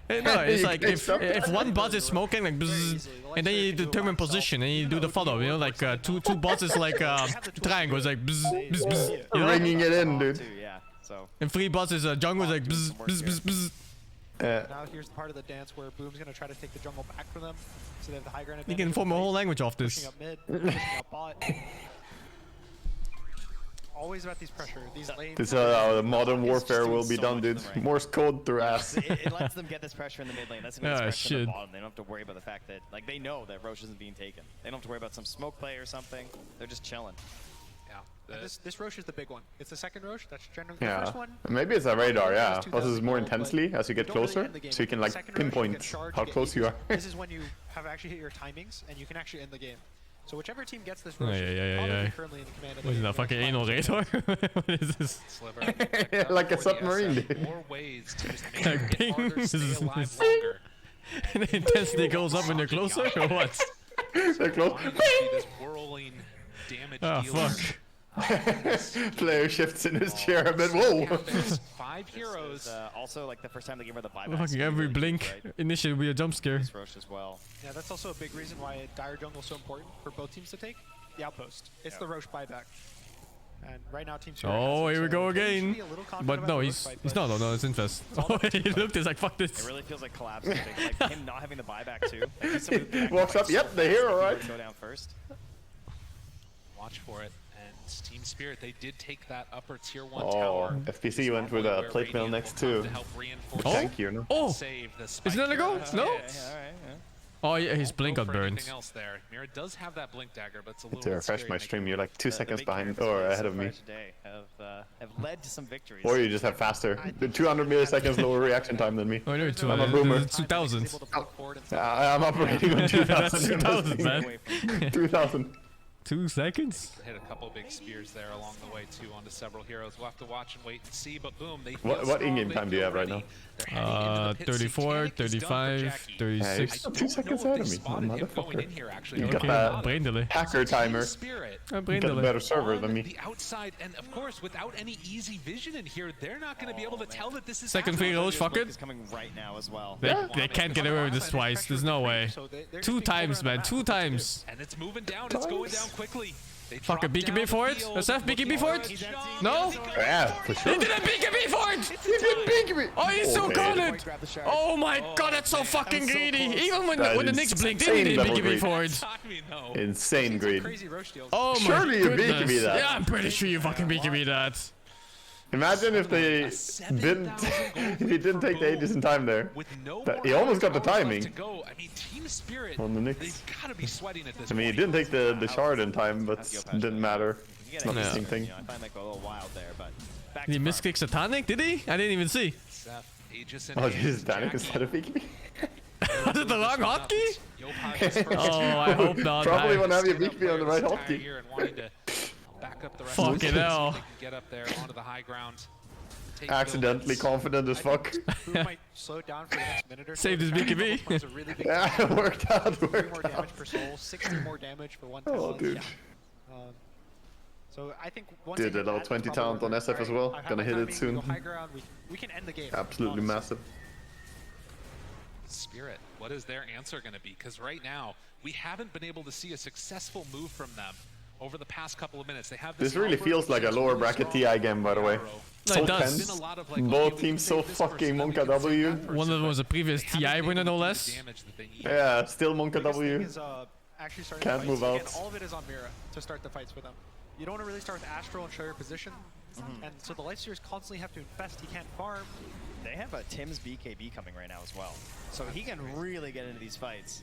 No, it's like if one buzz is smoking like bzzz, and then you determine position and you do the follow, you know, like two buzzes like triangles like bzzz, bzzz, bzzz, you know? Ringing it in, dude. Yeah, so. And 3 buzzes jungle is like bzzz, bzzz, bzzz, bzzz. Now here's the part of the dance where Boom's gonna try to take the jungle back from them, so they have the high ground You advantage. can form a whole language off Pushing this. up mid, pushing up bot. Always about these pressure. These lanes. This is how modern warfare will be done, dude. Morse code through ass. It lets them get this pressure in the mid lane. That's gonna get pressure in the bottom. They don't have to worry about the fact that, like, they know that Roche isn't being taken. They don't have to worry about some smoke play or something. They're just chilling. Yeah. This Roche is the big one. It's the second Roche. That's generally the Yeah, first one. maybe it's a radar, yeah. Buzzes more intensely as you get closer, so you can like pinpoint how close you are. This is when you have actually hit your timings, and you can actually end the game. So whichever team gets this Oh, Roche yeah. probably currently in the command of the What is game. that, fucking anal radar? What is this? Like a submarine, dude. More ways to just make Like it ping. harder, stay alive longer. And the intensity goes up when you're closer, or what? They're close. This whirling damage Oh, dealer. fuck. Player shifts in his chair a bit. Whoa! 5 heroes. Also, like the first time they gave her the buyback. Fucking every blink initially will be a jump scare. Roche as well. Yeah, that's also a big reason why Dire Jungle is so important for both teams to take. The outpost. It's the Roche buyback. And right now, Team Spirit Oh, has it, here we so go they should again. be a little confident But about no, the he's Roche fight, he's but not. No, it's Infest. Oh, he looked. He's like, fuck It this. really feels like collapse. Like him not having the buyback too. Like he's somebody who can Walks up, yep, the hero, right? Go down first. Watch for it. And Team Spirit, they did take that upper tier 1 Oh, tower. FPC went with a plate mail next too. Thank you, no? Oh, Save the is that a go? No. Oh yeah, his blink got burned. Anything else there? Mira does have that blink dagger, but it's a little To bit refresh scary my to stream, make you're like 2 seconds behind or ahead of me. Today have led to some victories. Or you just have faster. The 200 milliseconds lower reaction time than me. Oh, no, I'm a boomer. 2000. I'm operating on 2000. That's 2000, man. 2000. 2 seconds? Hit a couple big spears there along the way too onto several heroes. We'll have to watch and wait and see, but boom, they feel What strong, in-game they time do you feel have right ready. now? 34, 35, 36. 2 seconds ahead of me, motherfucker. You Okay, got brain delay. that hacker timer. Brain You got a delay. better server than me. The outside, and of course, without any easy vision in here, they're not going to be able to tell that this is Second free actual. roach, fuck it. Is coming right now as well. They can't get away with this twice. There's no way. 2 times, man. 2 times. And it's moving down. It's going down quickly. They Fuck a drop down BKB for the it. field, SF, BKB looking for for it. a No? Yeah, for sure. He did a BKB for it! He did BKB! Oh, he's so Okay. got it! Oh my god, that's so fucking greedy! Even when the That Knicks is blinked, they did insane BKB level for it. Insane greed. Oh my Surely you goodness. BKB that. Yeah, I'm pretty sure you fucking BKB that. Imagine if they didn't, if he didn't take the ages in time there. He almost got the timing to go. I mean, Team Spirit, on the Knicks. they've got to be sweating at this I mean, he point. didn't take the shard in time, but didn't matter. It's not the Yeah. same thing. I find that go a little wild there, but back Did he to misclick Satanic? Did he? I didn't even see. Seth, Aegis, Oh, Jesus, Danik instead of BKB? Was it the wrong hotkey? Oh, I hope not. Probably I- want to have your BKB on the right hotkey. Here and wanting to back up the rest Fucking of the team so hell. they can get up there onto the high ground. Take Accidentally buildings. confident as fuck. Boom might slow down for the next minute or so. Saved his The BKB. double points are really big. Yeah, it worked out, 3 more worked out. damage per soul, 60 more damage for 1 Oh, talent. dude. So I think once Dude, they a hit level that, 20 that's talent probably on SF as well. Alright, I have Gonna my hit it timing, we soon. go high ground, we can end the game. Absolutely massive. Spirit, what is their answer going to be? Because right now, we haven't been able to see a successful move from them over the past couple of minutes. They have This really feels like a lower bracket TI game, by the way. So It does. tense. Both teams so fucking Monka W. One of them was a previous TI winner, no less. Yeah, still Monka Biggest thing W. is, actually starting Can't the move fights. out. Again, all of it is on Mira to start the fights for them. You don't want to really start with Astral and show your position. And so the Lifesteers constantly have to infest. He can't farm. They have a Tim's BKB coming right now as well, so he can really get into these fights.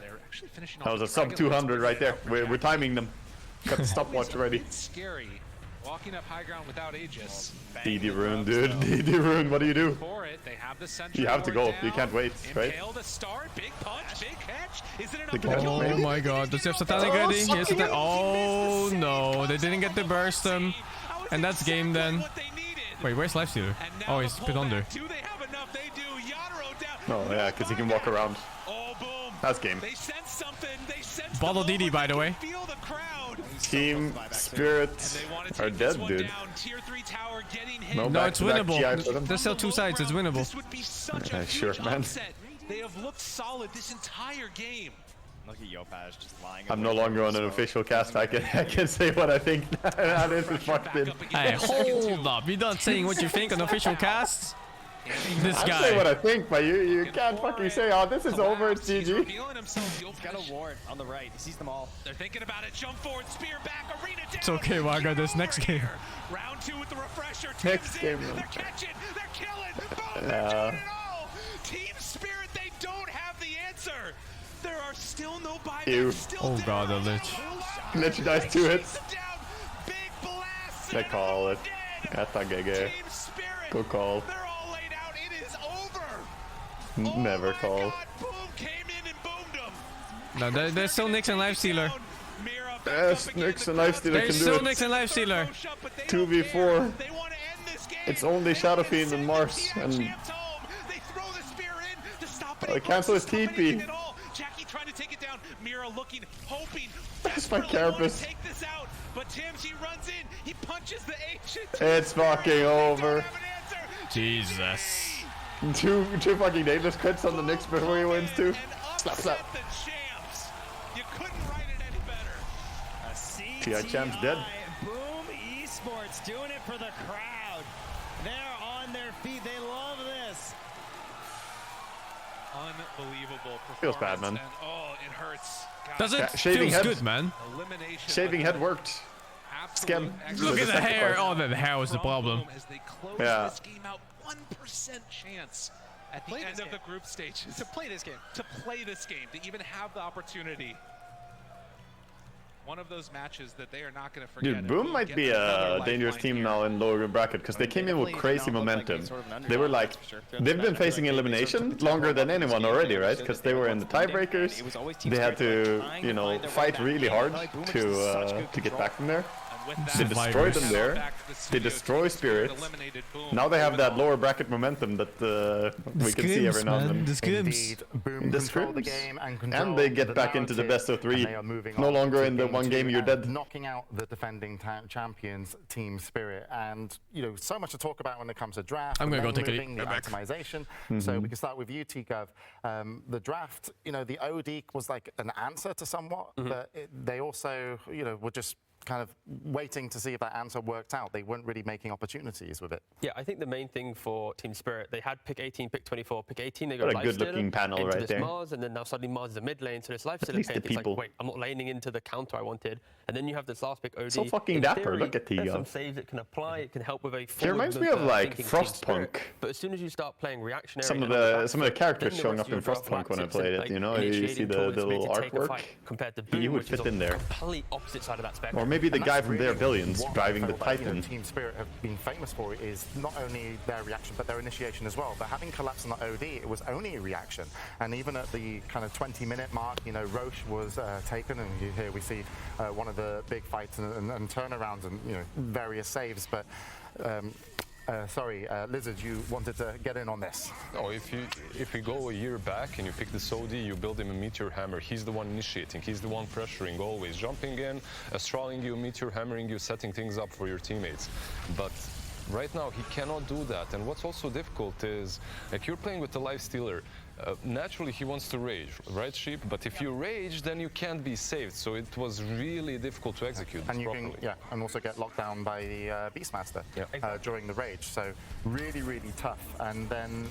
They're actually finishing That off was a the sub Dragon Lords 200 right there. without We're timing them. Got the stopwatch ready. Scary Walking up high ground without Aegis. DD Rune, dude. DD Rune, what do you do? For it, they have the sentry You have to go. down. You can't wait, right? Impale the start. Big punch. Big catch. Is it enough The to catch, kill maybe? Oh my god, does he have Satanic ready? He has Satanic. Oh no, they didn't get to burst him. And that's game then. Wait, where's Lifestealer? Oh, he's put under. Do they have enough? They do. Yadro down. Oh yeah, because he can walk around. Oh, boom. That's game. They sense something. They sense Bottle DD, by the way. feel the crowd. Team Spirit are dead, dude. Tier 3 tower getting hit. No, No, it's winnable. back-to-back GI for them. There's still two sides, it's winnable. This would be such a Sure, huge man. upset. They have looked solid this entire game. Look at Yopaj just lying. I'm no longer on an official cast. I can say what I think. That is fucked in. Hey, hold up. You're done saying what you think on official casts? This I guy. say what I think, but you can't fucking say, oh, this is over, it's GG. He's got a ward on the right. He sees them all. They're thinking about it. Jump forward, spear back, arena down. It's okay, Waga. This next game. Round 2 with the refresher. Next game. They're catching. They're killing. Boom. They're doing it all. Team Spirit, they don't have the answer. There are still no buybacks. Ew. Oh god, the Lich. Lich dies 2 hits. They call it. That's a GG. Good call. Never called. No, there's still Nyx and Lifestealer. Yes, Nyx and Lifestealer There's can still do it. Nyx and Lifestealer. 2v4. It's only Shadow Fiend and Mars. And cancel his TP. Jackie trying to take it down. Mira looking, hoping. That's my Carapace. Take this out. But Tim, she runs in. He punches the ancient. It's fucking over. Jesus. Two fucking nameless crits on the Nyx before he wins too. Slap, slap. You couldn't write it any better. TI Champ's dead. Boom Esports doing it for the crowd. They're on their feet. They love this. Unbelievable performance. Feels bad, man. And, oh, it hurts. God. Does it? Shaving Feels head. good, man. Elimination. Shaving head worked. Skem. Look at the hair. Oh, the hair was the problem. As they close Yeah. this game out, 1% chance at the end of the group stages. To play this game. To play this game, to even have the opportunity. One of those matches that they are not going to forget. Dude, Boom might be a dangerous team now in lower bracket because they came in with crazy momentum. They were like, they've been facing elimination longer than anyone already, right? Because they were in the tiebreakers. They had to, you know, fight really hard to get back from there. They destroyed them there. They destroy Spirit. Now they have that lower bracket momentum that we can see every now and then. The scrims. Boom The control the scrims. game And they get back into the best of 3. No longer in the one game you're dead. Knocking out the defending champions, Team Spirit, and you know so much to talk about when it comes to draft. I'm gonna go take a moving, the optimization. So we can start with you, T-Gov. The draft, you know, the OD was like an answer to somewhat, but they also, you know, were just kind of waiting to see if that answer worked out. They weren't really making opportunities with it. Yeah, I think the main thing for Team Spirit, they had pick 18, pick 24, pick 18. They got What a good-looking panel into right this there. Mars, and then now suddenly Mars is a mid lane, so this Lifestealer least the pick. It's people. like, wait, I'm not laning into the counter I wanted. And then you have this last pick, OD. So fucking In dapper, theory, look at there's T-Gov. some saves it can apply, it can help with a He reminds me of like Frostpunk. But as soon as you start playing reactionary, Some of the characters showing up in Frostpunk when I played it, you know, you see the little artwork. Compared to He Boom, would which is fit on in the there. complete opposite side of that spectrum. Or maybe the And guy that's from their really Billions what driving the I felt like, you know, Titan. Team Spirit have been famous for is not only their reaction but their initiation as well. But having collapsed on the OD, it was only a reaction. And even at the kind of 20-minute mark, you know, Roche was taken, and here we see one of the big fights and turnarounds and, you know, various saves. But sorry, Lizard, you wanted to get in on this. No, if we go a year back and you pick this OD, you build him a Meteor Hammer. He's the one initiating. He's the one pressuring, always jumping in, astraling you, Meteor Hammering you, setting things up for your teammates. But right now, he cannot do that. And what's also difficult is, like, you're playing with the Lifestealer. Naturally, he wants to rage, right, Sheep? But if you rage, then you can't be saved. So it was really difficult to execute And you properly. can, yeah, and also get locked down by the Beastmaster during the rage. So really, really tough. And then,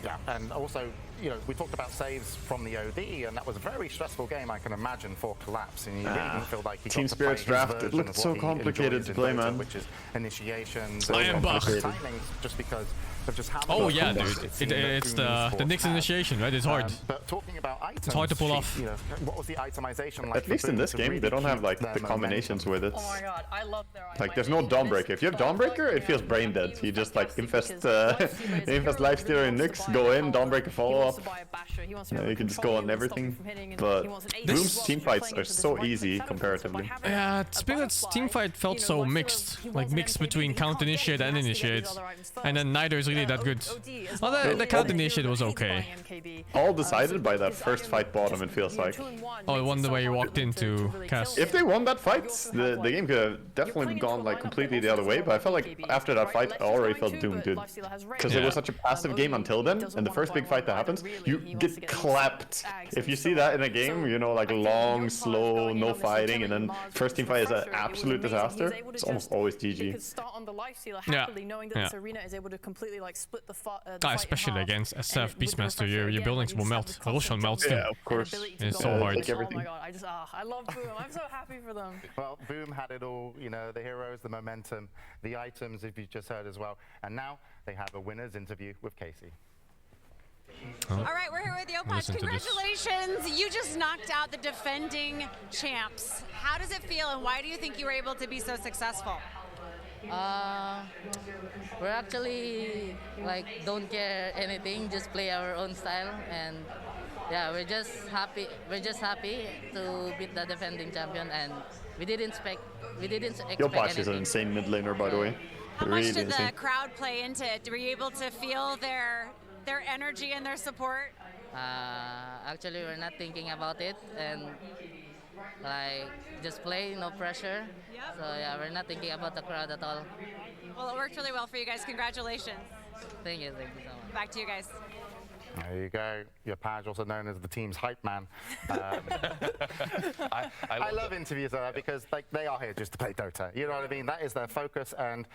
yeah, and also, you know, we talked about saves from the OD, and that was a very stressful game, I can imagine, for Collapse. And you really didn't feel like he Team got to play Spirit's his draft, it version looked of so what he complicated enjoys to in play, Dota, man. Which is initiation, So I am complicated. timing, just because of just how Oh many yeah, combos dude. it seemed that It's Boom the Nyx had. initiation, right? It's hard. But talking about items, It's hard to pull off. You know, what was the itemization like? At least in this game, they don't have like the combinations with it. Oh my god, I love their Like, there's no Dawnbreaker. If you have Dawnbreaker, it feels brain dead. You just like infest Lifestealer and Nyx, go in, Dawnbreaker follow up. You can just go on everything. But Boom's teamfights are so easy comparatively. Yeah, Spirit's teamfight felt so mixed. Like mixed between count initiate and initiate. And then neither is really that good. Well, the count initiate was okay. All decided by that first fight bottom, it feels like. Oh, the one the way you walked into Cass. If they won that fight, the game could have definitely gone like completely the other way, but I felt like after that fight, I already felt doomed, dude. Because it was such a passive game until then, and the first big fight that happens, you get clapped. If you see that in a game, you know, like long, slow, no fighting, and then first team fight is an absolute disaster, it's almost always GG. Especially against SF Beastmaster, your buildings will melt. Roshan melts too. Yeah, of course. It's so hard. Like everything. Oh my god, I love Boom. I'm so happy for them. Well, Boom had it all, you know, the heroes, the momentum, the items, if you just heard as well. And now they have a winner's interview with Casey. All right, we're here with Yopash. Congratulations. You just knocked out the defending champs. How does it feel, and why do you think you were able to be so successful? We're actually like don't care anything, just play our own style, and yeah, we're just happy. We're just happy to beat the defending champion, and we didn't expect Yopash anything. is an insane mid laner, by the way. How much Really did the insane. crowd play into it? Were you able to feel their energy and their support? Actually, we're not thinking about it, and like just play, no pressure. So yeah, we're not thinking about the crowd at all. Well, it worked really well for you guys. Congratulations. Thank you so much. Back to you guys. There you go. Yopash, also known as the team's hype man. I love interviews like that because like they are here just to play Dota. You know what I mean? That is their focus. And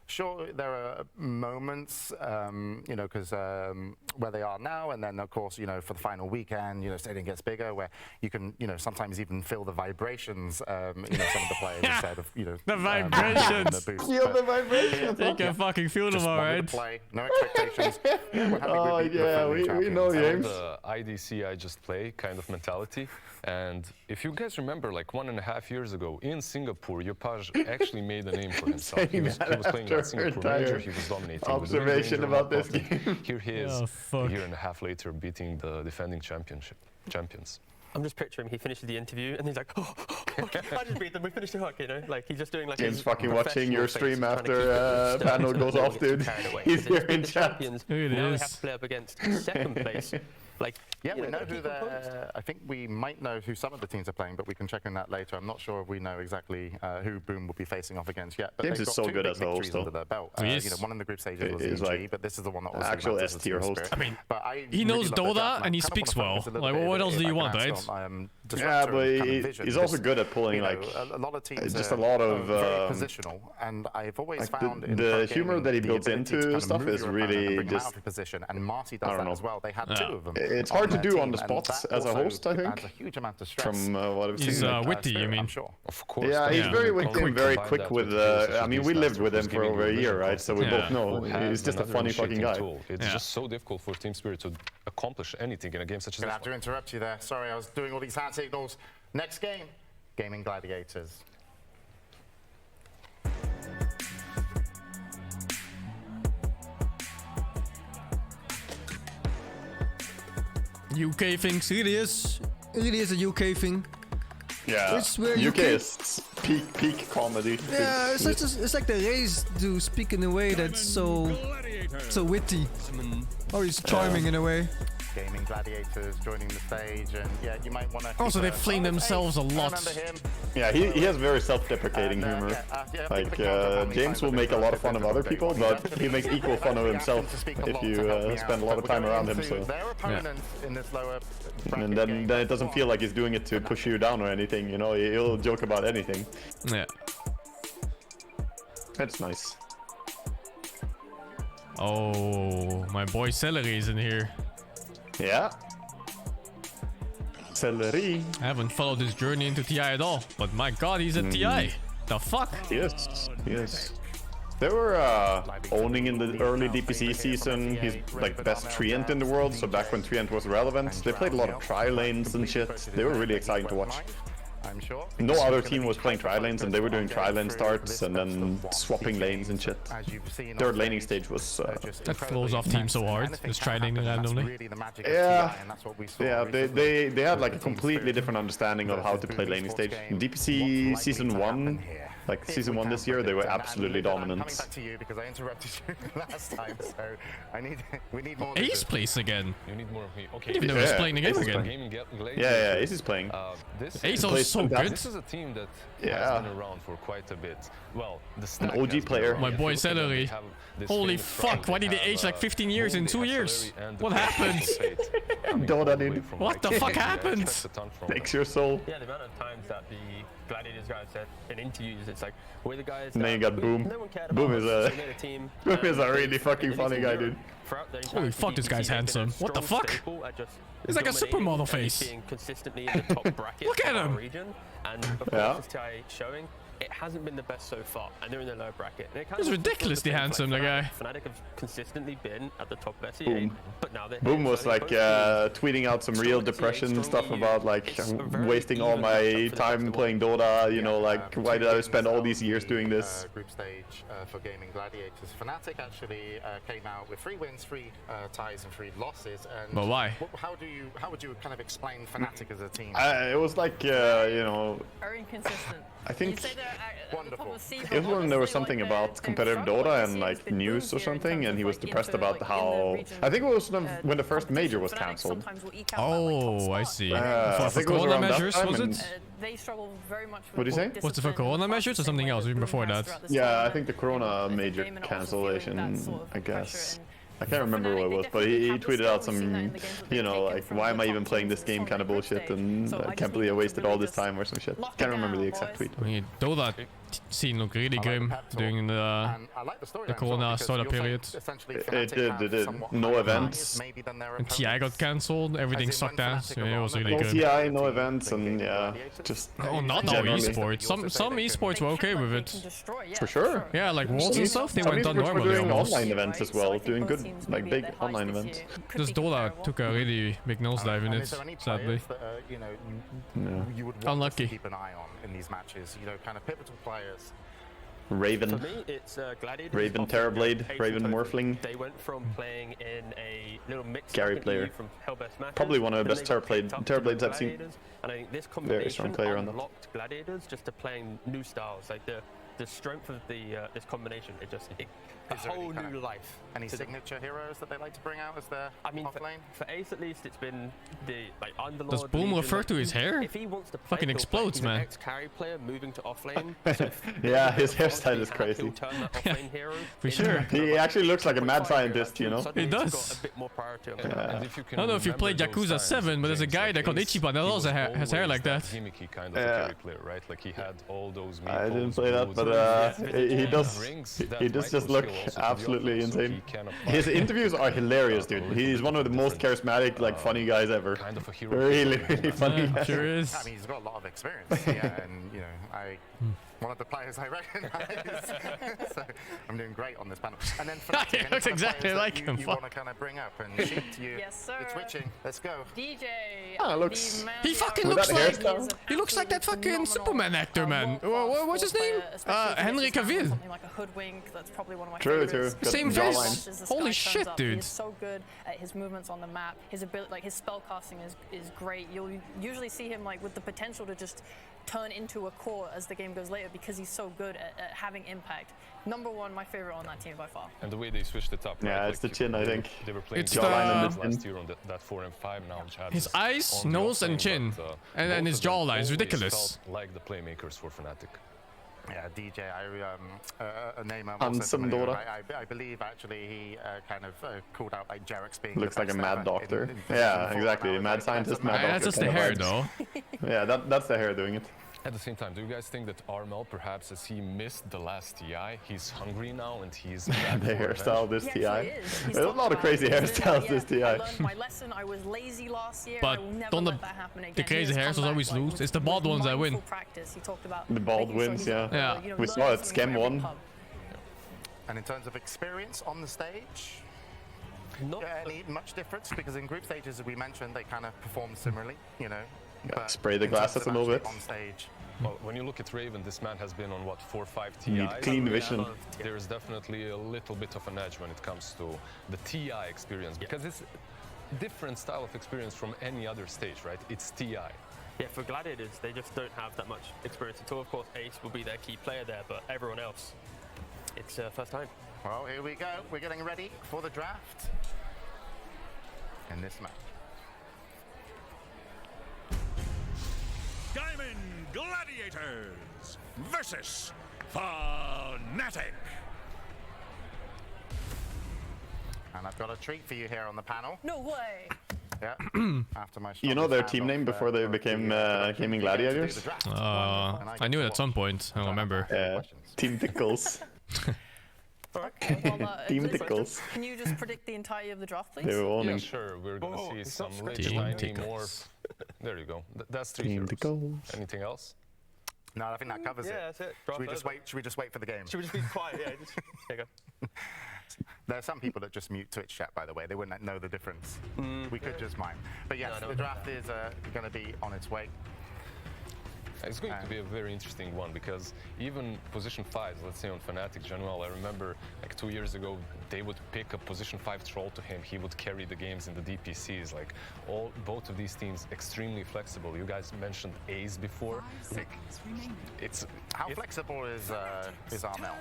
sure, there are moments, you know, because where they are now, and then of course, you know, for the final weekend, you know, stadium gets bigger, where you can, you know, sometimes even feel the vibrations. You know, some of the players instead of, you know, The vibrations. the boost. Feel the vibrations. You can fucking feel them, Just wanted to alright. play, no expectations. We're happy Oh with the yeah, defending we know champions. James. The IDC I just play kind of mentality. And if you guys remember, like 1.5 years ago in Singapore, Yopash actually made a name for himself. He was playing that Singapore Major, he was dominating. Observation about this game. Here he is, Oh, fuck. a year and a half later, beating the defending champions. I'm just picturing he finishes the interview and he's like, oh, okay, I just beat them, we finished the hook, you know? Like he's just doing like James his fucking watching your professional stream face, trying to keep after it panel stern, goes so off, they don't dude. get carried away. He's So here they're in the chat. champions. Here it Now they is. have to play up against second place. Like, Yeah, you we know gotta who keep composed. the. I think we might know who some of the teams are playing, but we can check on that later. I'm not sure if we know exactly who Boom will be facing off against yet. But James they've is got so two good big as a host, victories under though. their belt. He You is. know, one in the group stages was He's EG, like but this is the one that was actual S tier host. I mean, but I He really knows love their Dota draft, and he I kinda speaks wanna well. focus a little Like, bit what if else I do you can want, ask right? on, Yeah, disruptor but kind of vision, he's also because, good at pulling you know, like a lot of teams just are, a lot of very positional, and I've always like found in the pro humor gaming, that he the builds ability to into kind of stuff move is your opponent and really bring them out just of position, and Marty I does don't that know. as well. They had Yeah. two of them. It's on hard to their do team, on the and spots that as a also host, I think. adds a huge amount of stress. From what I've He's seen. witty, you mean? I'm sure. Of course. Yeah, he's Yeah. very witty and very Combine quick that with. such a I mean, we beast lived with master him for who's over a giving year, vision right? So we Yeah. both know who has he's just a another funny fucking initiating guy. tool. It's Yeah. just so difficult for Team Spirit to accomplish anything in a game such as Gonna this have to interrupt you there. Sorry, I was doing all these hand signals. Next game, Gaming Gladiators. UK things, it is. It is a UK thing. Yeah, It's where UK UK is peak comedy. Yeah, it's like the race to speak in a way that's so witty. Or he's charming in a way. Gaming Gladiators joining the stage, and yeah, you might want to. Also, they flame themselves a lot. Yeah, he has very self-deprecating humor. Like James will make a lot of fun of other people, but he makes equal fun of himself if you spend a lot of time around him. So, and then it doesn't feel like he's doing it to push you down or anything. You know, he'll joke about anything. Yeah. That's nice. Oh, my boy Celery is in here. Yeah. Celery. I haven't followed his journey into TI at all, but my god, he's a TI. The fuck? Yes. Yes. They were owning in the early DPC season. He's like best treant in the world, so back when treant was relevant. They played a lot of tri-lanes and shit. They were really exciting to watch. I'm sure. No other team was playing tri-lanes, and they were doing tri-lane starts and then swapping lanes and shit. Their laning stage was... that throws off teams so hard, just tri-laning randomly. Yeah, they had like a completely different understanding of how to play laning stage. In DPC Season 1, like Season 1 this year, they were absolutely dominant. Coming back to you because I interrupted you last time, so we need more. Ace plays again. You need more of me. Okay. Even though he's playing the game again. Yeah, Ace is playing. Ace is so good. This is a team that has been around for quite a bit. Well, an OG player. My boy Celery. Holy fuck, why did they age like 15 years in 2 years? What happened? Dota, dude. What the fuck happened? Takes your soul. Yeah, the amount of times that the Gladiators guys said in interviews, it's like, we're the guys and then you got Boom. No one cared Boom about is us, a so we made a team, Boom is a really fucking funny guy, dude. Holy fuck, this guy's handsome. What the fuck? He's like a supermodel face. Consistently in the top bracket. Look at him. Region, and of course, this TI showing it hasn't been the best so far, and they're in the low bracket. He's ridiculously handsome, the guy. Fnatic have consistently been at the top of SEA, but now they're Boom was like tweeting out some real depression stuff about like wasting all my time playing Dota, you know, like why did I spend all these years doing this? Group stage for Gaming Gladiators. Fnatic actually came out with 3 wins, 3 ties, and 3 losses. And but why? How would you kind of explain Fnatic as a team? It was like you know. Very inconsistent. I think wonderful. it was when there was something about competitive Dota and like news or something, and he was depressed about how. I think it was when the first major was cancelled. Oh, I see. For Corona measures, was it? They struggle very much. What do you say? Was it for Corona measures or something else even before that? Yeah, I think the Corona major cancellation, I guess. I can't remember what it was, but he tweeted out some, you know, like, why am I even playing this game kind of bullshit, and I can't believe I wasted all this time or some shit. Can't remember the exact tweet. I mean, Dota scene looked really grim during the Corona startup period. It did. No events. And TI got cancelled, everything sucked ass. Yeah, it was really no good. TI, no events, and yeah, just... Oh, not all esports. Some esports were okay with it. For sure. Yeah, like Worlds and stuff, they went on normally doing almost. online events as well, doing good, like big online events. Just Dota took a really big nosedive in it, sadly. You would want Unlucky. to keep an eye on in these matches, you know, kind of pivotal players. Raven. For me, it's Gladiators. Raven Terrorblade, Raven Morphling. They went from playing in a little mix Gary player. from Hellbest matches. Probably one of the best Terrorblades I've seen. And I think this Very strong combination player on that. unlocked Gladiators just to playing new styles. Like the strength of the this combination, a whole new life. Any signature heroes that they like to bring out as their off lane? For Ace at least, it's been the Underlord. Does Boom refer to his hair? If he wants to play, fucking explodes, man. Ex-carry player moving to offlane. Yeah, his hairstyle is crazy. For sure. He actually looks like a mad scientist, you know? He does. Yeah. I don't know if you played Yakuza 7, but there's a guy that called Ichiban that also has hair like that. Gimmicky kind of carry player, right? Like he had all those. I didn't play that, but he does just look absolutely insane. His interviews are hilarious, dude. He's one of the most charismatic, like, funny guys ever. Kind of a hero. Really, really funny. Yeah, sure is. I mean, he's got a lot of experience, yeah, and you know, one of the players I recognize. So I'm doing great on this panel. And then for He looks exactly like him. You want to kind of bring up and shoot you. Yes, sir. It's switching. Let's go. DJ. Looks. He fucking looks like. He looks like that fucking Superman actor, man. What's his name? Henry Cavill. Something like a hoodwink. That's probably one of my True. favorites. Same face. Holy shit, dude. He's so good at his movements on the map. His ability, like his spell casting, is great. You'll usually see him like with the potential to just turn into a core as the game goes later because he's so good at having impact. Number one, my favorite on that team by far. And the way they switched it up. Yeah, right? it's the chin, I think. They were playing It's last year on that 4 and 5 now. His eyes, nose, and chin, and his jawline is ridiculous. Like the playmakers for Fnatic. Yeah, DJ, a name I'm Handsome also familiar daughter. with. I believe actually he kind of called out like Jarek's being Looks the like a best mad ever doctor. in Yeah, Season 4 exactly. now. Mad scientist, mad doctor. That's just the hair, though. Yeah, that's the hair doing it. At the same time, do you guys think that Armel, perhaps as he missed the last TI, he's hungry now and he's The hairstyle this TI. There's There's a lot of crazy hairstyles this TI. I learned my lesson. I was lazy last year. But I will never don't let that happen again. the crazy hairs always lose. It's the bald ones that win. Practice. He talked about The bald wins, yeah. We saw it, Scam won. And in terms of experience on the stage, not any much difference, because in group stages, as we mentioned, they kind of perform similarly, you know. But spray the glasses a little bit. On stage. Well, when you look at Raven, this man has been on what, 4 or 5 TIs. Need clean vision. There's definitely a little bit of an edge when it comes to the TI experience, because it's a different style of experience from any other stage, right? It's TI. Yeah, for Gladiators, they just don't have that much experience at all. Of course, Ace will be their key player there, but everyone else, it's first time. Well, here we go. We're getting ready for the draft in this match. Diamond Gladiators versus Fnatic. And I've got a treat for you here on the panel. No way. Yeah. After my You know their team name before they became Gaming Gladiators? I knew it at some point. I don't remember. Team Tickles. Okay, well, Team Tickles. Can you just predict the entirety of the draft, please? They were all Yeah, sure. We're gonna see some rich shiny morph. There you go. That's 3 Team heroes. Tickles. Anything else? No, I think that covers it. Yeah, that's it. Should we just wait for the game? Should we just be quiet? Yeah, just, there you go. There are some people that just mute Twitch chat, by the way. They wouldn't know the difference. We could just mime. But yes, the draft is going to be on its way. It's going to be a very interesting one, because even position 5s, let's say on Fnatic General, I remember like 2 years ago, they would pick a position 5 troll to him. He would carry the games in the DPCs. Like both of these teams extremely flexible. You guys mentioned Ace before. Like, How flexible is Armel?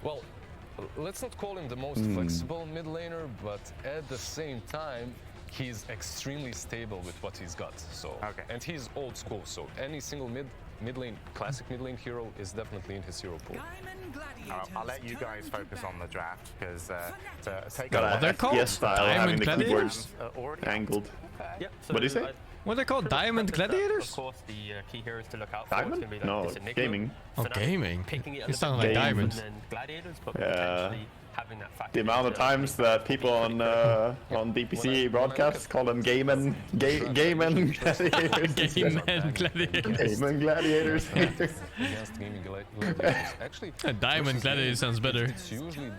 Well, let's not call him the most flexible mid laner, but at the same time, he's extremely stable with what he's got. So, and he's old school. So any single mid lane, classic mid lane hero is definitely in his hero pool. I'll let you guys focus on the draft, because Got a FPS style having the keyboards angled. Yep, What do you say? What are they called? Diamond Gladiators? Of course, the key heroes to look out for. Diamond? It's gonna be No, like this Enigma, gaming. Oh, Fnatic gaming. Picking it a It little sounded bit like more Diamond. than Gladiators, but Yeah. potentially having that factor. The amount of times that people on DPC broadcasts call them Gaiman Gladiators. Gaiman Gladiators. Gaiman Gladiators. Against gaming gladiators. Actually, A Diamond Gladiator sounds better. It's usually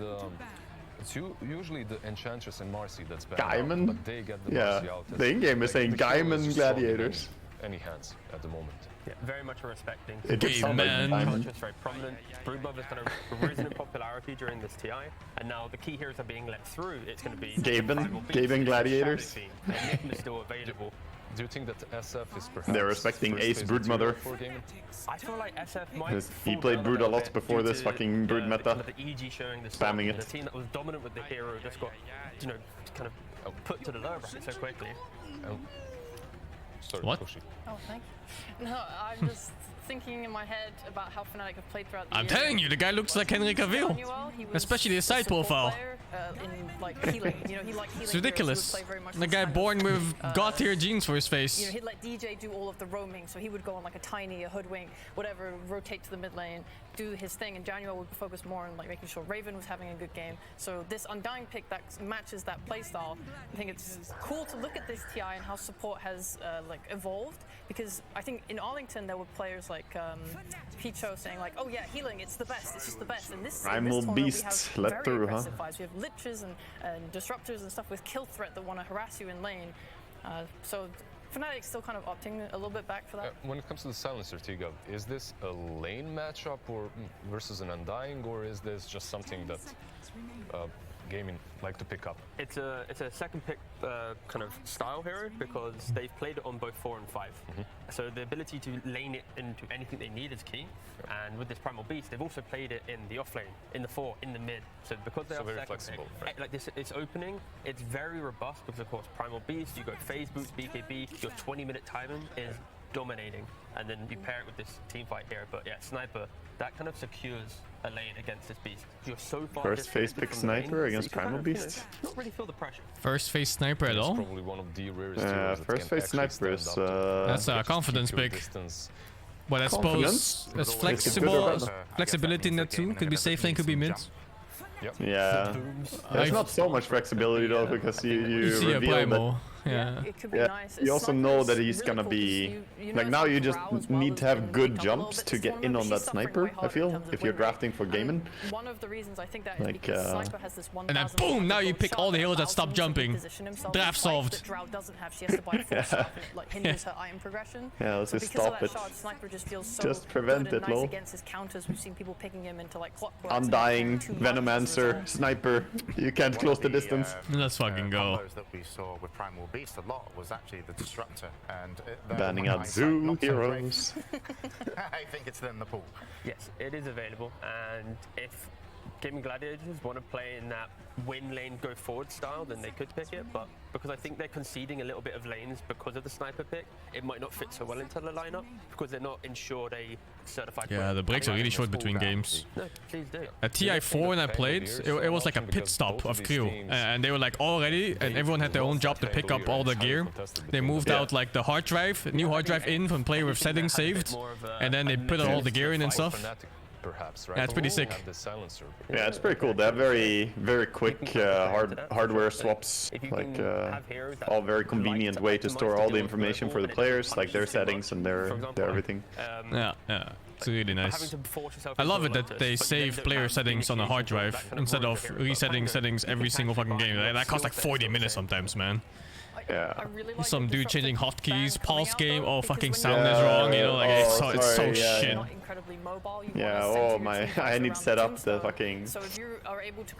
the Enchantress and Marcy that's better. Gaiman? But they get the Yeah, Marcy out. the in-game is saying the hero Gaiman is strong in Gladiators. Any hands at the moment. Yeah, very much a respecting. It did sound like Diamond. Enchantress very prominent. Broodmother's kind of risen in popularity during this TI, and now the key heroes are being let through. It's going to be Gaben Gladiators. Enigma is still available. Do you think that SF is perhaps... They're respecting Ace Broodmother. I feel like SF might. Because he fall played down Brood a little lot bit before due this to fucking Brood the meta. kind of the EG showing the Spamming The it. team that was dominant with the hero just got, you know, kind of put to the lower bracket so quickly. Sorry, What? Koshi. Oh, thank you. No, I'm just thinking in my head about how Fnatic have played throughout the I'm year. telling you, the guy looks like Henry Cavill. Manuel, he was Especially his a side support profile. player, in like healing. You know, he liked healing. It's heroes. He would ridiculous. play very much The this guy kind of, born with god-tier genes for his You know, face. he'd let DJ do all of the roaming, so he would go on like a tiny, a hoodwink, whatever, rotate to the mid lane, do his thing, and Januel would focus more on like making sure Raven was having a good game. So this Undying pick that matches that playstyle, I think it's cool to look at this TI and how support has like evolved, because I think in Arlington there were players like Picho saying like, oh yeah, healing, it's the best, it's just the best. And this Primal tournament we beasts have let very through, huh? aggressive fights. We have liches and disruptors and stuff with kill threat that want to harass you in lane. So Fnatic's still kind of opting a little bit back for that. When it comes to the Silencer, Tiga, is this a lane matchup or versus an Undying, or is this just something that gaming like to pick up? It's a second pick kind of style hero, because they've played it on both 4 and 5. So the ability to lane it into anything they need is key. And with this Primal Beast, they've also played it in the off lane, in the 4, in the mid. So because they are very second flexible, pick, right? like this, it's opening. It's very robust because of course Primal Beast. You go phase boots, BKB. Your 20-minute timing is dominating, and then you pair it with this team fight here. But yeah, Sniper, that kind of secures a lane against this beast. You're so far First phase pick disconnected from the lane, Sniper so against you can Primal kind of, Beast. not really feel the pressure. First face sniper at all? Probably one of the rarest heroes that first can phase actually sniper stand is up to That's a confidence keep your pick. distance. But I Confidence? suppose as Is it flexible, good or bad? flexibility in that too. Could be safe lane, could be mid. Yep. Yeah. There's not so much flexibility though, because you see a reveal Primal. that Yeah. It could be Yeah, nice. you also know that he's really gonna cool to be see. You like know now. You Zhao just as well need has to have been good become a little jumps bit to this get in tournament, on but that she's suffering sniper. quite I hard in feel terms of if you're win rate. drafting for gaming, One of the reasons I think that is like because Sniper has this 1,000 And then boom, now you pick all the heroes that stop jumping. position himself Draft in fights solved. that Drow doesn't have. She has to buy full stuff and it like hinders her item progression. Yeah, let's So just because of stop that it. shot, Sniper just feels so Just prevent good and it, nice lol. against his counters. We've seen people picking him into like clockwork. Undying, Venomancer, Sniper. You can't close the distance. Let's fucking go. Combos that we saw with Primal Beast a lot was actually the Disruptor and Banning out zoo heroes. I think it's in the pool. Yes, it is available, and if Gaming Gladiators want to play in that win lane go forward style, then they could pick it, but because I think they're conceding a little bit of lanes because of the sniper pick, it might not fit so well into the lineup because they're not ensured a certified Yeah, win. the breaks are really short between games. No, please do. At TI4 when I played, it was like a pit stop of crew, and they were like all ready, and everyone had their own job to pick up all the gear. They moved out like the hard drive, new hard drive in from player with settings saved, and then they put all the gear in and stuff. Perhaps, right? Yeah, it's pretty sick. Yeah, it's pretty cool. They have very quick hardware swaps, like all very convenient way to store all the information for the players, like their settings and their everything. Yeah, it's really nice. I love it that they save player settings on a hard drive instead of resetting settings every single fucking game. That costs like 40 minutes sometimes, man. Yeah. Some dude changing hotkeys, pulse game, oh fucking sound is wrong, you know, like it's so shit. Yeah, oh my, I need to set up the fucking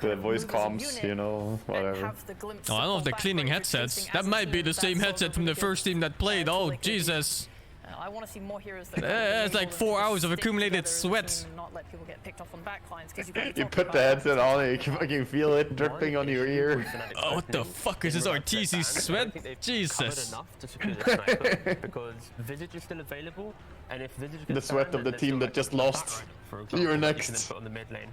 the voice comms, you know, whatever. Oh, I don't know if they're cleaning headsets. That might be the same headset from the first team that played. Oh, Jesus. I want to see more heroes that It's like 4 hours of accumulated sweat. not let people get picked off on backlines because You put the headset on and you can fucking feel it dripping on your ear. Oh, what the fuck is this RTC sweat? Jesus. Because Visage is still available, and if Visage The sweat of the team that just lost. You're next. Put on the mid lane.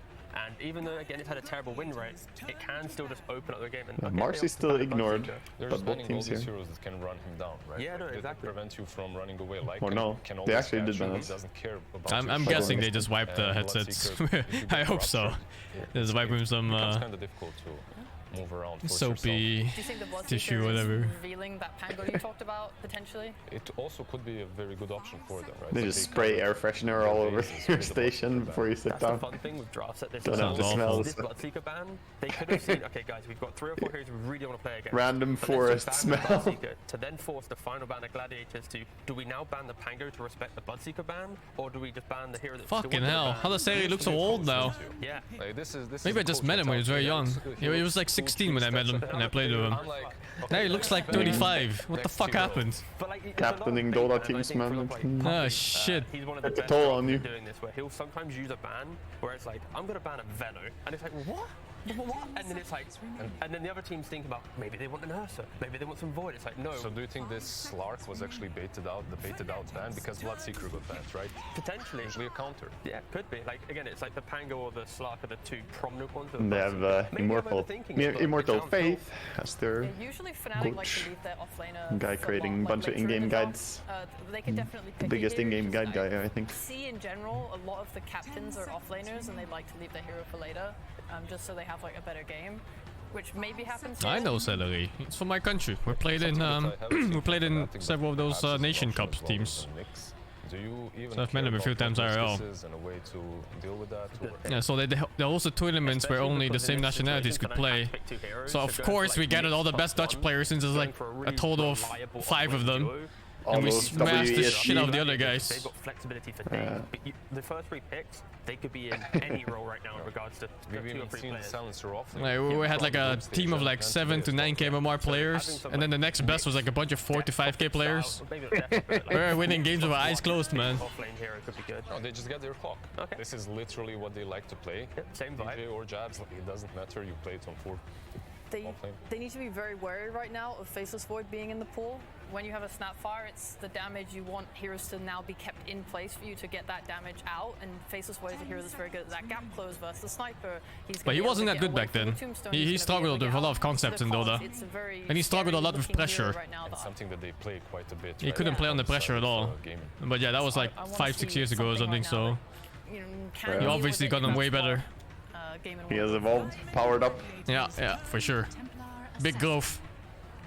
And even though again it's had a terrible win rate, it can still just open up the game. And Marcy's still ignored, There's but both banning all teams these here. heroes that can run him down, right? Yeah, no, Like, exactly. They prevent you from running away. Like Or no, can they always actually catch did you, ban he us. doesn't care about I'm your guessing shot. they just wiped the And headsets. Bloodseeker, if you I get hope so. corrupted, Just wipe him some it's kind of difficult to move around. force soapy Do you think the Bloodseeker tissue, is whatever. revealing that Pango you talked about potentially? It also could be a very good option for them, right? They So just they spray could- air freshener all over bases your with the station Bloodseeker before you sit That's the down. fun thing with drafts at this Don't have the Sounds smells. This Bloodseeker ban, they could have seen, okay guys, we've got 3 or 4 heroes we really want to play against. Random But let's forest just ban the smell. Bloodseeker to then force the final ban of Gladiators to, do we now ban the Pango to respect the Bloodseeker ban, or do we just ban the hero that still Fucking wants to hell. ban? How does Seri look so old now? Yeah. Like, this is Maybe I a just coach met him when he was very young. mentality. He was like 16 when I met him and I played with him. Now he looks like 35. What the fuck happened? Captaining Dota teams, man. Oh shit. He's one of the Takes a best toll players on you. doing this, where he'll sometimes use a ban where it's like, I'm gonna ban a Veno, and it's like, what? What? And then it's like, and then the other teams think about maybe they want an Ursa, maybe they want some Void. It's like, no. So do you think this Slark was actually baited out ban because Bloodseeker got banned, right? Potentially. Usually a counter. Yeah, could be. Like again, it's like the Pango or the Slark are the 2 prominent ones. And they have Immortal Faith as their Usually Fnatic like coach. to leave their offlaner Guy for creating a long, bunch like of later in in-game the draft. guides. They could definitely The pick biggest a hero, in-game just guide guy, I think. See in general, a lot of the captains are offlaners and they like to leave their hero for later, just so they have like a better game, which maybe happens. I know Celery. It's from my country. We played in several of those Nation Cup teams. Do you even So I've met him a care few about times what IRL. this is and a way to deal with that? Or? Yeah, so there are also tournaments where only the same nationalities could play. So of course we gathered all the best Dutch players since there's like a total of 5 of them. And we Almost smashed the WESG. shit out of the other guys. They've got flexibility for days. But the first 3 picks, they could be in any role right now in regards to Maybe 2 or we've 3 sing players. Silencer off. Like, we had like a team of like 7 to 9k MMR players, and then the next best was like a bunch of 4 to 5k players. We were winning games with our eyes closed, man. Offlane hero could be good. No, they just get their clock. Okay. This is literally what they like to play. Same vibe. DJ or jabs, like, it doesn't matter. You play it on 4. They need to be very wary right now of Faceless Void being in the pool. When you have a Snapfire, it's the damage you want heroes to now be kept in place for you to get that damage out, and Faceless Void is a hero that's very good at that gap close versus the Sniper. But he wasn't that good back then. He struggled with a lot of concepts in Dota. And he struggled a lot with pressure. It's something that they play quite a bit. He right? couldn't play under pressure at all. But yeah, that was like 5-6 years ago or something, so he obviously got him way better. He has evolved, powered up. Yeah, for sure. Big growth.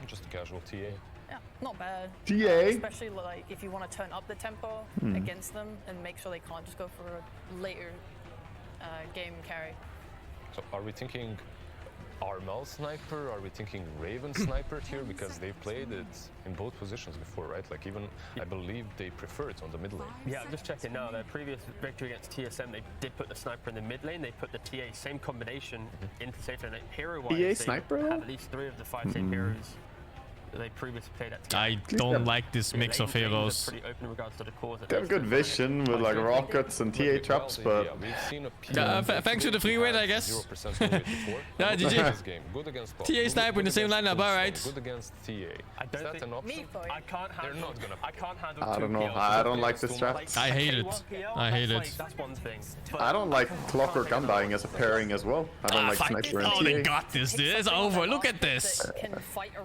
just a casual TA. Yeah, not bad. TA? Especially like if you want to turn up the tempo against them and make sure they can't just go for a later game carry. So are we thinking Armel sniper? Are we thinking Raven sniper here? Because they've played it in both positions before, right? Like even, I believe they prefer it on the mid lane. Yeah, I'm just checking now. Their previous victory against TSM, they did put the sniper in the mid lane. They put the TA same combination into safe lane. Hero-wise, TA they sniper? have at least 3 of the 5 same heroes that they previously played at TI. I don't like this mix of heroes. Pretty open in regards to the cause. They have good vision with like rockets and TA traps, but thanks to the free win, I guess. Yeah, GG. TA sniper in the same lineup, alright. Good against TA. I don't think I can't handle. I can't handle. I don't know. I don't like this strat. I hate it. I hate it. That's one thing. I don't like Clockwork Undying as a pairing as well. I don't like Sniper and Oh, they TA. got this, dude. It's over. Look at this.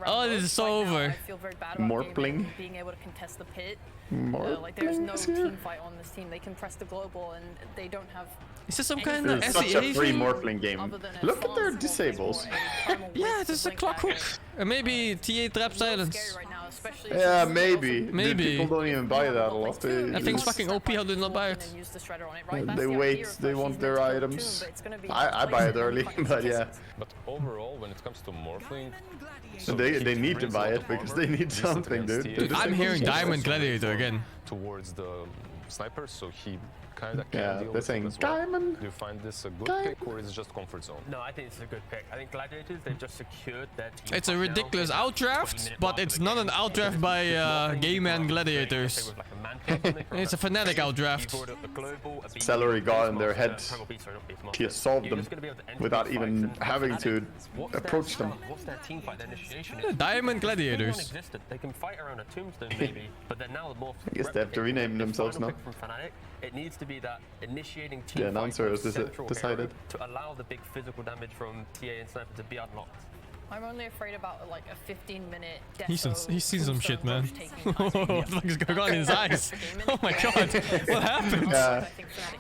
Oh, this is so over. I feel very bad about Morphling. being able to contest the pit. Morphlings Like there's no here? team fight on this team. They can press the global and they don't have. Is this some kind of This is such a SEA free thing? Morphling game. Look at their disables. Yeah, this is a clockwork. Maybe TA trap silence. Yeah, maybe. Maybe. People don't even buy that a lot. That thing's fucking OP. How did they not buy it? They wait. They want their items. I buy it early, but yeah. But overall, when it comes to Morphling, They need to buy it because they need something, dude. Dude, I'm hearing Diamond Gladiator again. Towards the sniper, so he kind of Yeah, can deal they're with it saying as well. Diamond. Do you find this a good pick or is it just comfort zone? No, I think it's a good pick. I think Gladiators, they've just secured their team. It's a ridiculous outdraft, but it's not an outdraft by Gay Man Gladiators. It's a Fnatic outdraft. Salary got in their head. He has solved them without even having to approach them. What's their team fight, their initiation? Diamond Gladiators. Non-existent. They can fight around a tombstone maybe, but they're now the more. I guess they have to rename themselves now. From Fnatic, it needs to be that initiating team The announcer has central decided. hero to allow the big physical damage from TA and Sniper to be unlocked. I'm only afraid about like a 15-minute. He's seen some shit, man. What the fuck is going on in his eyes? Oh my god, what happened? Yeah.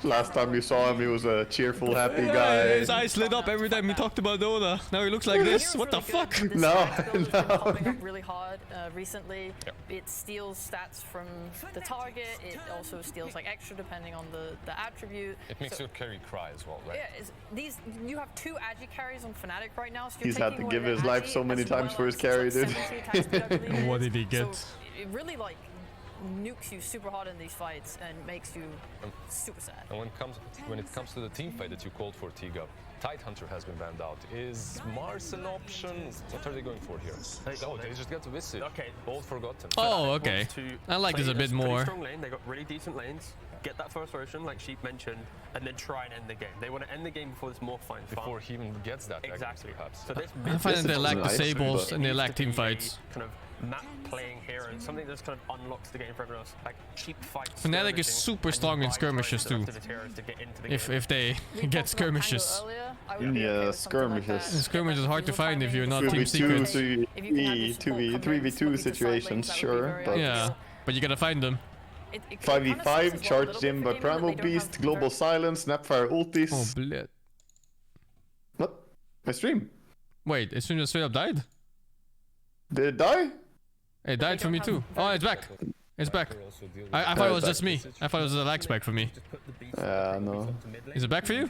Last time you saw him, he was a cheerful, happy guy. His eyes lit up every time he talked about Dota. Now he looks like this. What the fuck? No, Coming up really hard recently. It steals stats from the target. It also steals like extra depending on the attribute. It makes your carry cry as well, right? Yeah, you have 2 agi carries on Fnatic right now. So you're He's had to give his life so many times for his carry, dude. What did he get? So it really like nukes you super hard in these fights and makes you super sad. And when it comes to the team fight that you called for, T-Gub, Tidehunter has been banned out. Is Mars an option? What are they going for here? Oh, they just get to visit. Okay. All forgotten. Oh, okay. I like this a bit more. Strong lane. They got really decent lanes. Get that first rotation, like Sheep mentioned, and then try and end the game. They want to end the game before this morph finds before he even gets that. Exactly. Perhaps. So this I find that they lack nice, disables but- and they lack team fights. kind of map playing hero, and something that just kind of unlocks the game for everyone else. Like cheap fights. Fnatic is super strong in skirmishes too. If they get skirmishes. Yeah, skirmishes. Skirmish is hard to find if you're not Team 2v2, Secret. 3v2 situations, sure, but Yeah, but you gotta find them. 5v5, charged in by Primal Beast, Global Silence, Snapfire ultis. Oh, bled. What? My stream? Wait, as soon as straight up died? Did it die? It died for me too. Oh, it's back. It's back. I thought it was just me. I thought it was a lag spike for me. No. Is it back for you?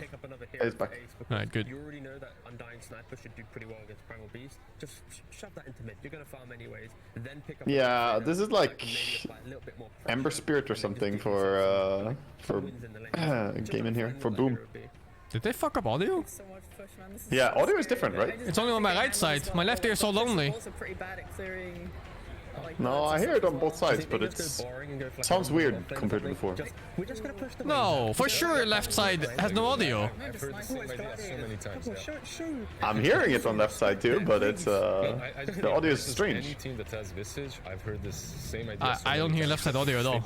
It's back. Alright, good. You already know that Undying Sniper should do pretty well against Primal Beast. Just shove that into mid. You're gonna farm anyways. Then pick up. Yeah, this is like Ember Spirit or something for game in here for Boom. Did they fuck up audio? Yeah, audio is different, right? It's only on my right side. My left ear is so lonely. No, I hear it on both sides, but it sounds weird compared to before. No, for sure left side has no audio. I've heard the same idea so many times. I'm hearing it on left side too, but it's the audio is strange. Any team that has Visage, I've heard this same idea. I don't hear left side audio at all.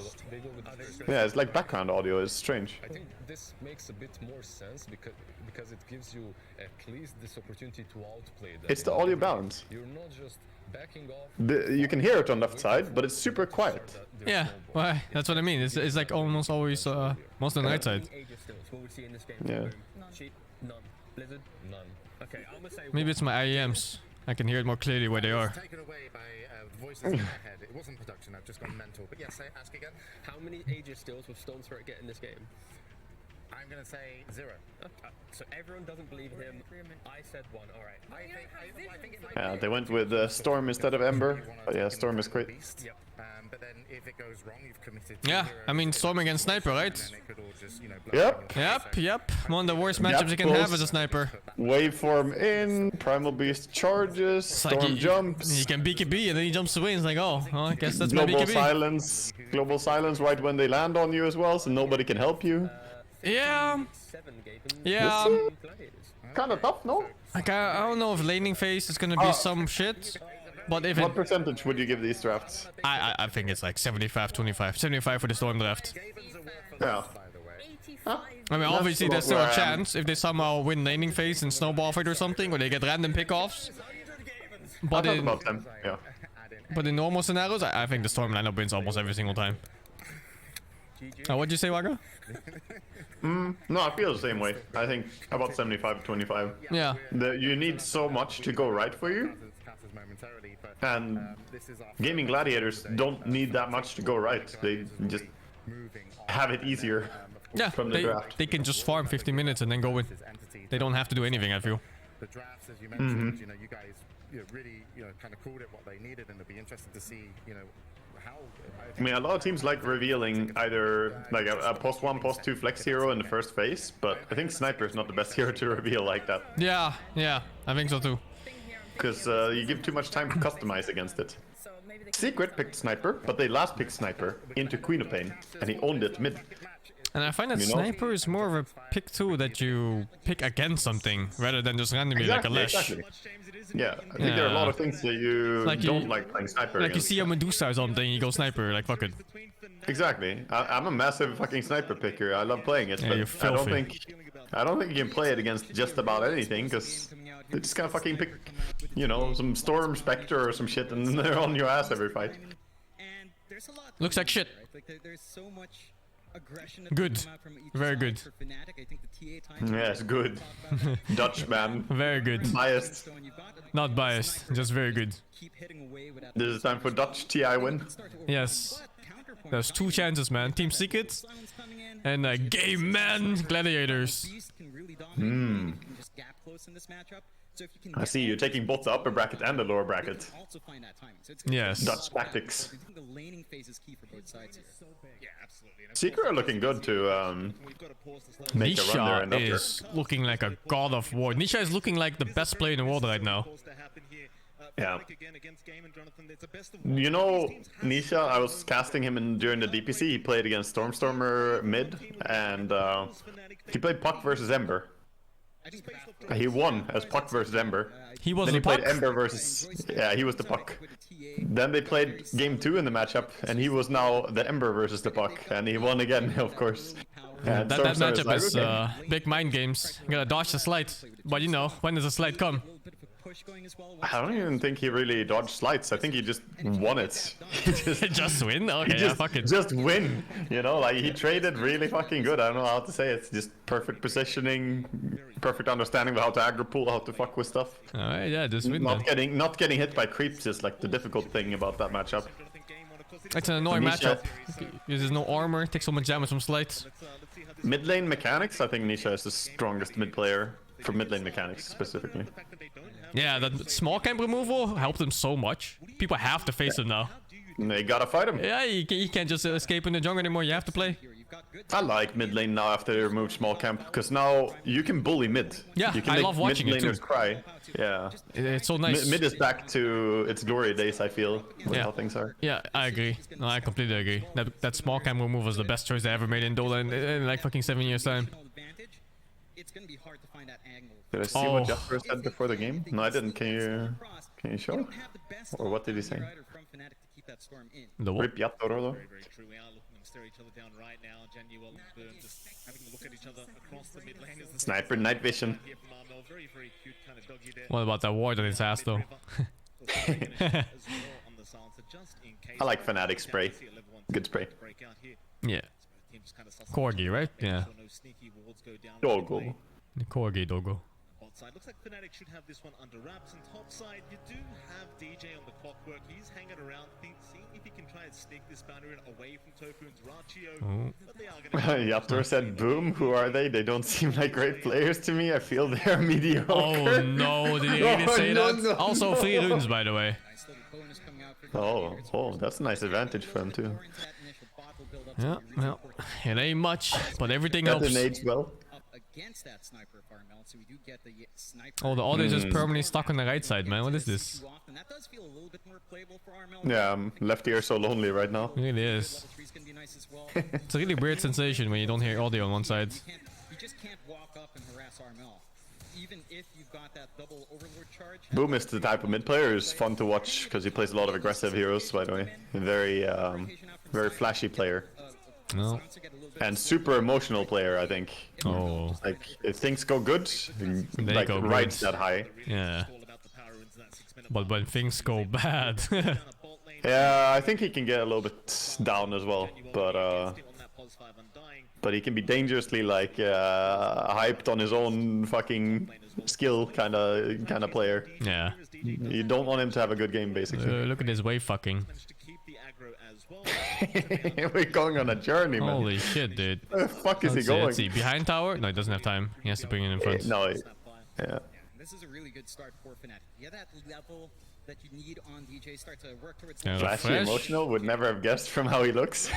Yeah, it's like background audio. It's strange. I think this makes a bit more sense because it gives you at least this opportunity to outplay them. It's the audio balance. You're not just backing off. You can hear it on left side, but it's super quiet. Yeah, why? That's what I mean. It's like almost always most on the right side. Yeah. None. Blizzard? None. Okay, I'm gonna say Maybe it's my IEMs. I can hear it more clearly where they are. Taken away by voices in my head. It wasn't production. I've just gone mental. But yes, ask again. How many Aegis steals will Storm Spirit get in this game? I'm going to say 0. So everyone doesn't believe him. I said 1. All right. I think it might Yeah, they went with Storm instead of Ember. But yeah, Storm is great. but then if it goes wrong, you've committed. Yeah, I mean Storm against Sniper, right? Yep. Yep. One of the worst matchups you can have as a Sniper. Waveform in, Primal Beast charges, Storm jumps. You can BKB and then he jumps away and it's like, oh, well, I guess that's my Global BKB. Global silence right when they land on you as well, so nobody can help you. Yeah. Yeah. Kind of tough, no? Like, I don't know if laning phase is gonna be some shit. But if what percentage would you give these drafts? I think it's like 75-25. 75 for the Storm draft. Yeah. I mean, obviously there's still a chance if they somehow win laning phase and snowball fight or something, or they get random pickoffs. But about them. Yeah. But in normal scenarios, I think the Storm lineup wins almost every single time. What'd you say, Waka? No, I feel the same way. I think about 75-25. Yeah. You need so much to go right for you. And gaming gladiators don't need that much to go right. They just have it easier. Yeah, from the draft. They can just farm 50 minutes and then go in. They don't have to do anything, I feel. The drafts, as you mentioned, you guys really kind of called it what they needed, and it'll be interesting to see how. I mean, a lot of teams like revealing either like a post 1, post 2 flex hero in the first phase, but I think Sniper is not the best hero to reveal like that. Yeah, I think so too. Because you give too much time to customize against it. Secret picked Sniper, but they last picked Sniper into Queen of Pain, and he owned it mid. And I find that Sniper is more of a pick too that you pick against something rather than just randomly like a Lesh. Exactly. Yeah, I think there are a lot of things that you don't like playing Sniper Like against. you see a Medusa or something, you go Sniper, like fuck it. Exactly. I'm a massive fucking Sniper picker. I love playing it, Yeah, but you're I don't think you can play it against just about anything, because they just kind of fucking pick, some Storm Spectre or some shit, and they're on your ass every fight. Looks like shit. There's so much aggression. Good. Very good. Yes, good. Dutch man. Very good. Biased. Not biased, just very good. This is time for Dutch TI win. Yes. There's 2 chances, man. Team Secret and Game Man Gladiators. I see you're taking both the upper bracket and the lower bracket. Yes. Dutch tactics. Secret are looking good to make a run there and Nisha is looking like a god of war. Nisha is looking like the best player in the world right now. Yeah. Nisha, I was casting him during the DPC. He played against Stormstormer mid, and he played Puck versus Ember. He won as Puck versus Ember. He was then the he played Puck? Ember versus... Yeah, he was the Puck. Then they played game 2 in the matchup, and he was now the Ember versus the Puck, and he won again, of course. That matchup is big mind games. You gotta dodge the slide. But when does the slide come? I don't even think he really dodged slides. I think he just won it. He just win? Okay, fuck it. Just win. He traded really fucking good. I don't know how to say it. It's just perfect positioning, perfect understanding of how to aggro pool, how to fuck with stuff. Alright, yeah, just win. Not getting hit by creeps is like the difficult thing about that matchup. It's an annoying matchup. There's no armor, takes so much damage from slides. Mid lane mechanics, I think Nisha is the strongest mid player for mid lane mechanics specifically. Yeah, that small camp removal helped him so much. People have to face him now. They gotta fight him. Yeah, you can't just escape in the jungle anymore. You have to play. I like mid lane now after they removed small camp, because now you can bully mid. Yeah, you can I make love watching it too. mid laners cry. Yeah, it's so nice. Mid is back to its glory days, I feel, with Yeah. how things are. Yeah, I agree. No, I completely agree. That small camp removal was the best choice I ever made in Dota in like fucking 7 years time. Did I see what Jasper said before the game? No, I didn't. Can you show? Or what did he say? The what? Rip Yattoro. Very, very true. We are looking to stare each other down right now. Genuel and Boom just having a look at each other across the mid lane. Sniper night vision. Very, very cute kind of doggy there. What about that ward on his ass though? I like Fnatic spray. Good spray. Yeah. Corgi, right? Yeah. Doggo. Corgi Doggo. Bot side, looks like Fnatic should have this one under wraps. And top side, you do have DJ on the clockwork. He's hanging around, seeing if he can try and sneak this boundary away from Tokun's Rachio. But they are going to... Yaptor said, boom, who are they? They don't seem like great players to me. I feel they're mediocre. Oh no, did he really say that? No. Also 3 runes, by the way. Oh, that's a nice advantage for him too. Yeah, well, it ain't much, but everything helps. That age well. Against that sniper farm, so we do get the sniper. Oh, the audio is just permanently stuck on the right side, man. What is this? That does feel a little bit more playable for Armel. Yeah, left ear so lonely right now. It really is. It's a really weird sensation when you don't hear audio on one side. You just can't walk up and harass Armel, even if you've got that double overlord charge. Boom is the type of mid player who's fun to watch because he plays a lot of aggressive heroes, by the way. Very flashy player. No. And super emotional player, I think. Oh. Like, if things go good, like, rides that high. Yeah. But when things go bad... Yeah, I think he can get a little bit down as well, but he can be dangerously, like, hyped on his own fucking skill kind of player. Yeah. You don't want him to have a good game, basically. Look at his wave fucking. We're going on a journey, man. Holy shit, dude. Where the fuck is he going? Let's see. Behind tower? No, he doesn't have time. He has to bring it in front. No, yeah. This is a really good start for Fnatic. Yeah, that level that you need on DJ start to work towards. Yeah, Flashy, emotional, would never have guessed from how he looks.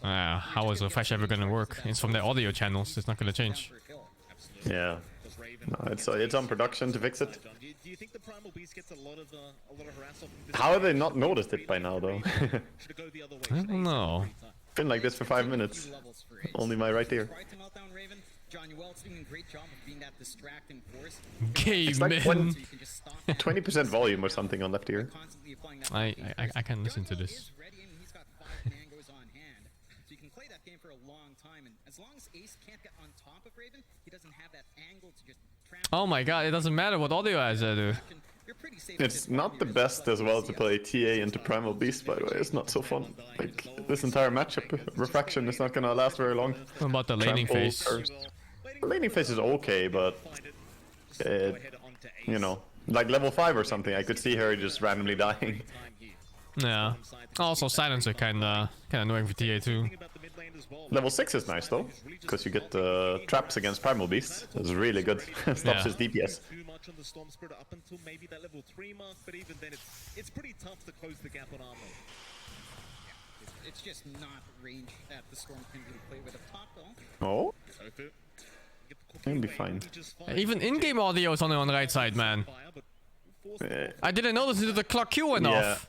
How is Refresh ever gonna work? It's from the audio channels. It's not gonna change. Yeah. No, it's on production to fix it. Do you think the Primal Beast gets a lot of harass off this? How have they not noticed it by now, though? I don't know. Been like this for 5 minutes. Only my right ear. Game like man. 20% volume or something on left ear. I can listen to this. Oh my god, it doesn't matter what audio has I do. It's not the best as well to play TA into Primal Beast, by the way. It's not so fun. Like, this entire matchup, Refraction is not gonna last very long. What about the laning phase? The laning phase is okay, but... you know, like level 5 or something, I could see her just randomly dying. Yeah. Also, Silencer kinda annoying for TA too. Level 6 is nice though, because you get traps against Primal Beast. It's really good. Stops his DPS. On the Storm Spirit up until maybe that level 3 mark, but even then it's pretty tough to close the gap on armor. Yeah, it's just not range that the Storm can really play with a top though. Oh? It'll be fine. Even in-game audio is on the right side, man. I didn't notice until the clock Q went off.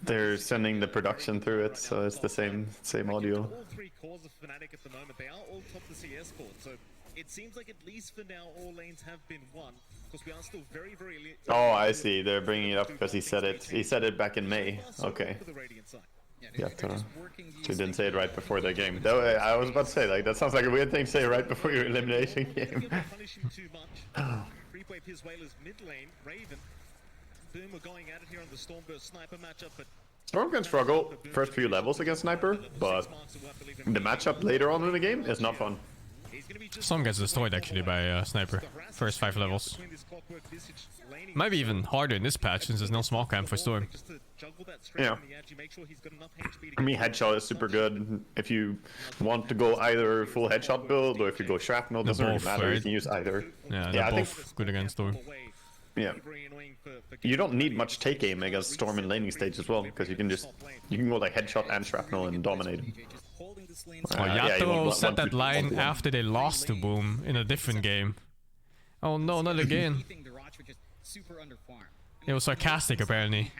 They're sending the production through it, so it's the same audio. All 3 cores of Fnatic at the moment, they are all top the CS board, so it seems like at least for now all lanes have been won, because we are still very, very... Oh, I see. They're bringing it up because he said it. He said it back in May. Okay. Yeah, he didn't say it right before the game. I was about to say, like, that sounds like a weird thing to say right before your elimination game. Creepwave his way is mid lane, Raven. Boom, we're going at it here on the Stormburst sniper matchup, but Storm can struggle first few levels against Sniper, but the matchup later on in the game is not fun. Storm gets destroyed actually by Sniper. First 5 levels. Might be even harder in this patch since there's no small camp for Storm. Yeah. I mean, headshot is super good. If you want to go either full headshot build or if you go shrapnel, doesn't really matter. You can use either. Yeah, they're both good against Storm. Yeah. You don't need much take aim against Storm in laning stage as well, because you can go like headshot and shrapnel and dominate. Yato set that line after they lost to Boom in a different game. Oh no, not again. It was sarcastic apparently.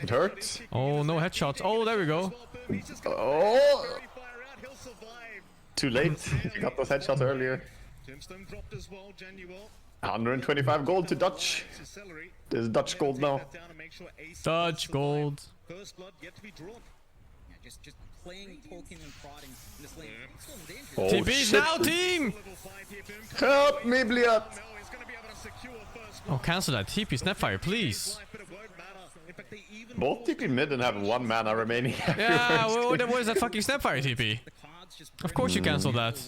It hurts. Oh, no headshots. Oh, there we go. Oh! Too late. You got those headshots earlier. 125 gold to Dutch. There's Dutch gold now. Dutch gold. Oh, TP's now, team! Help me, Bliat! Oh, cancel that TP Snapfire, please. Both TP mid and have 1 mana remaining. Yeah, what is that fucking Snapfire TP? Of course you cancel that.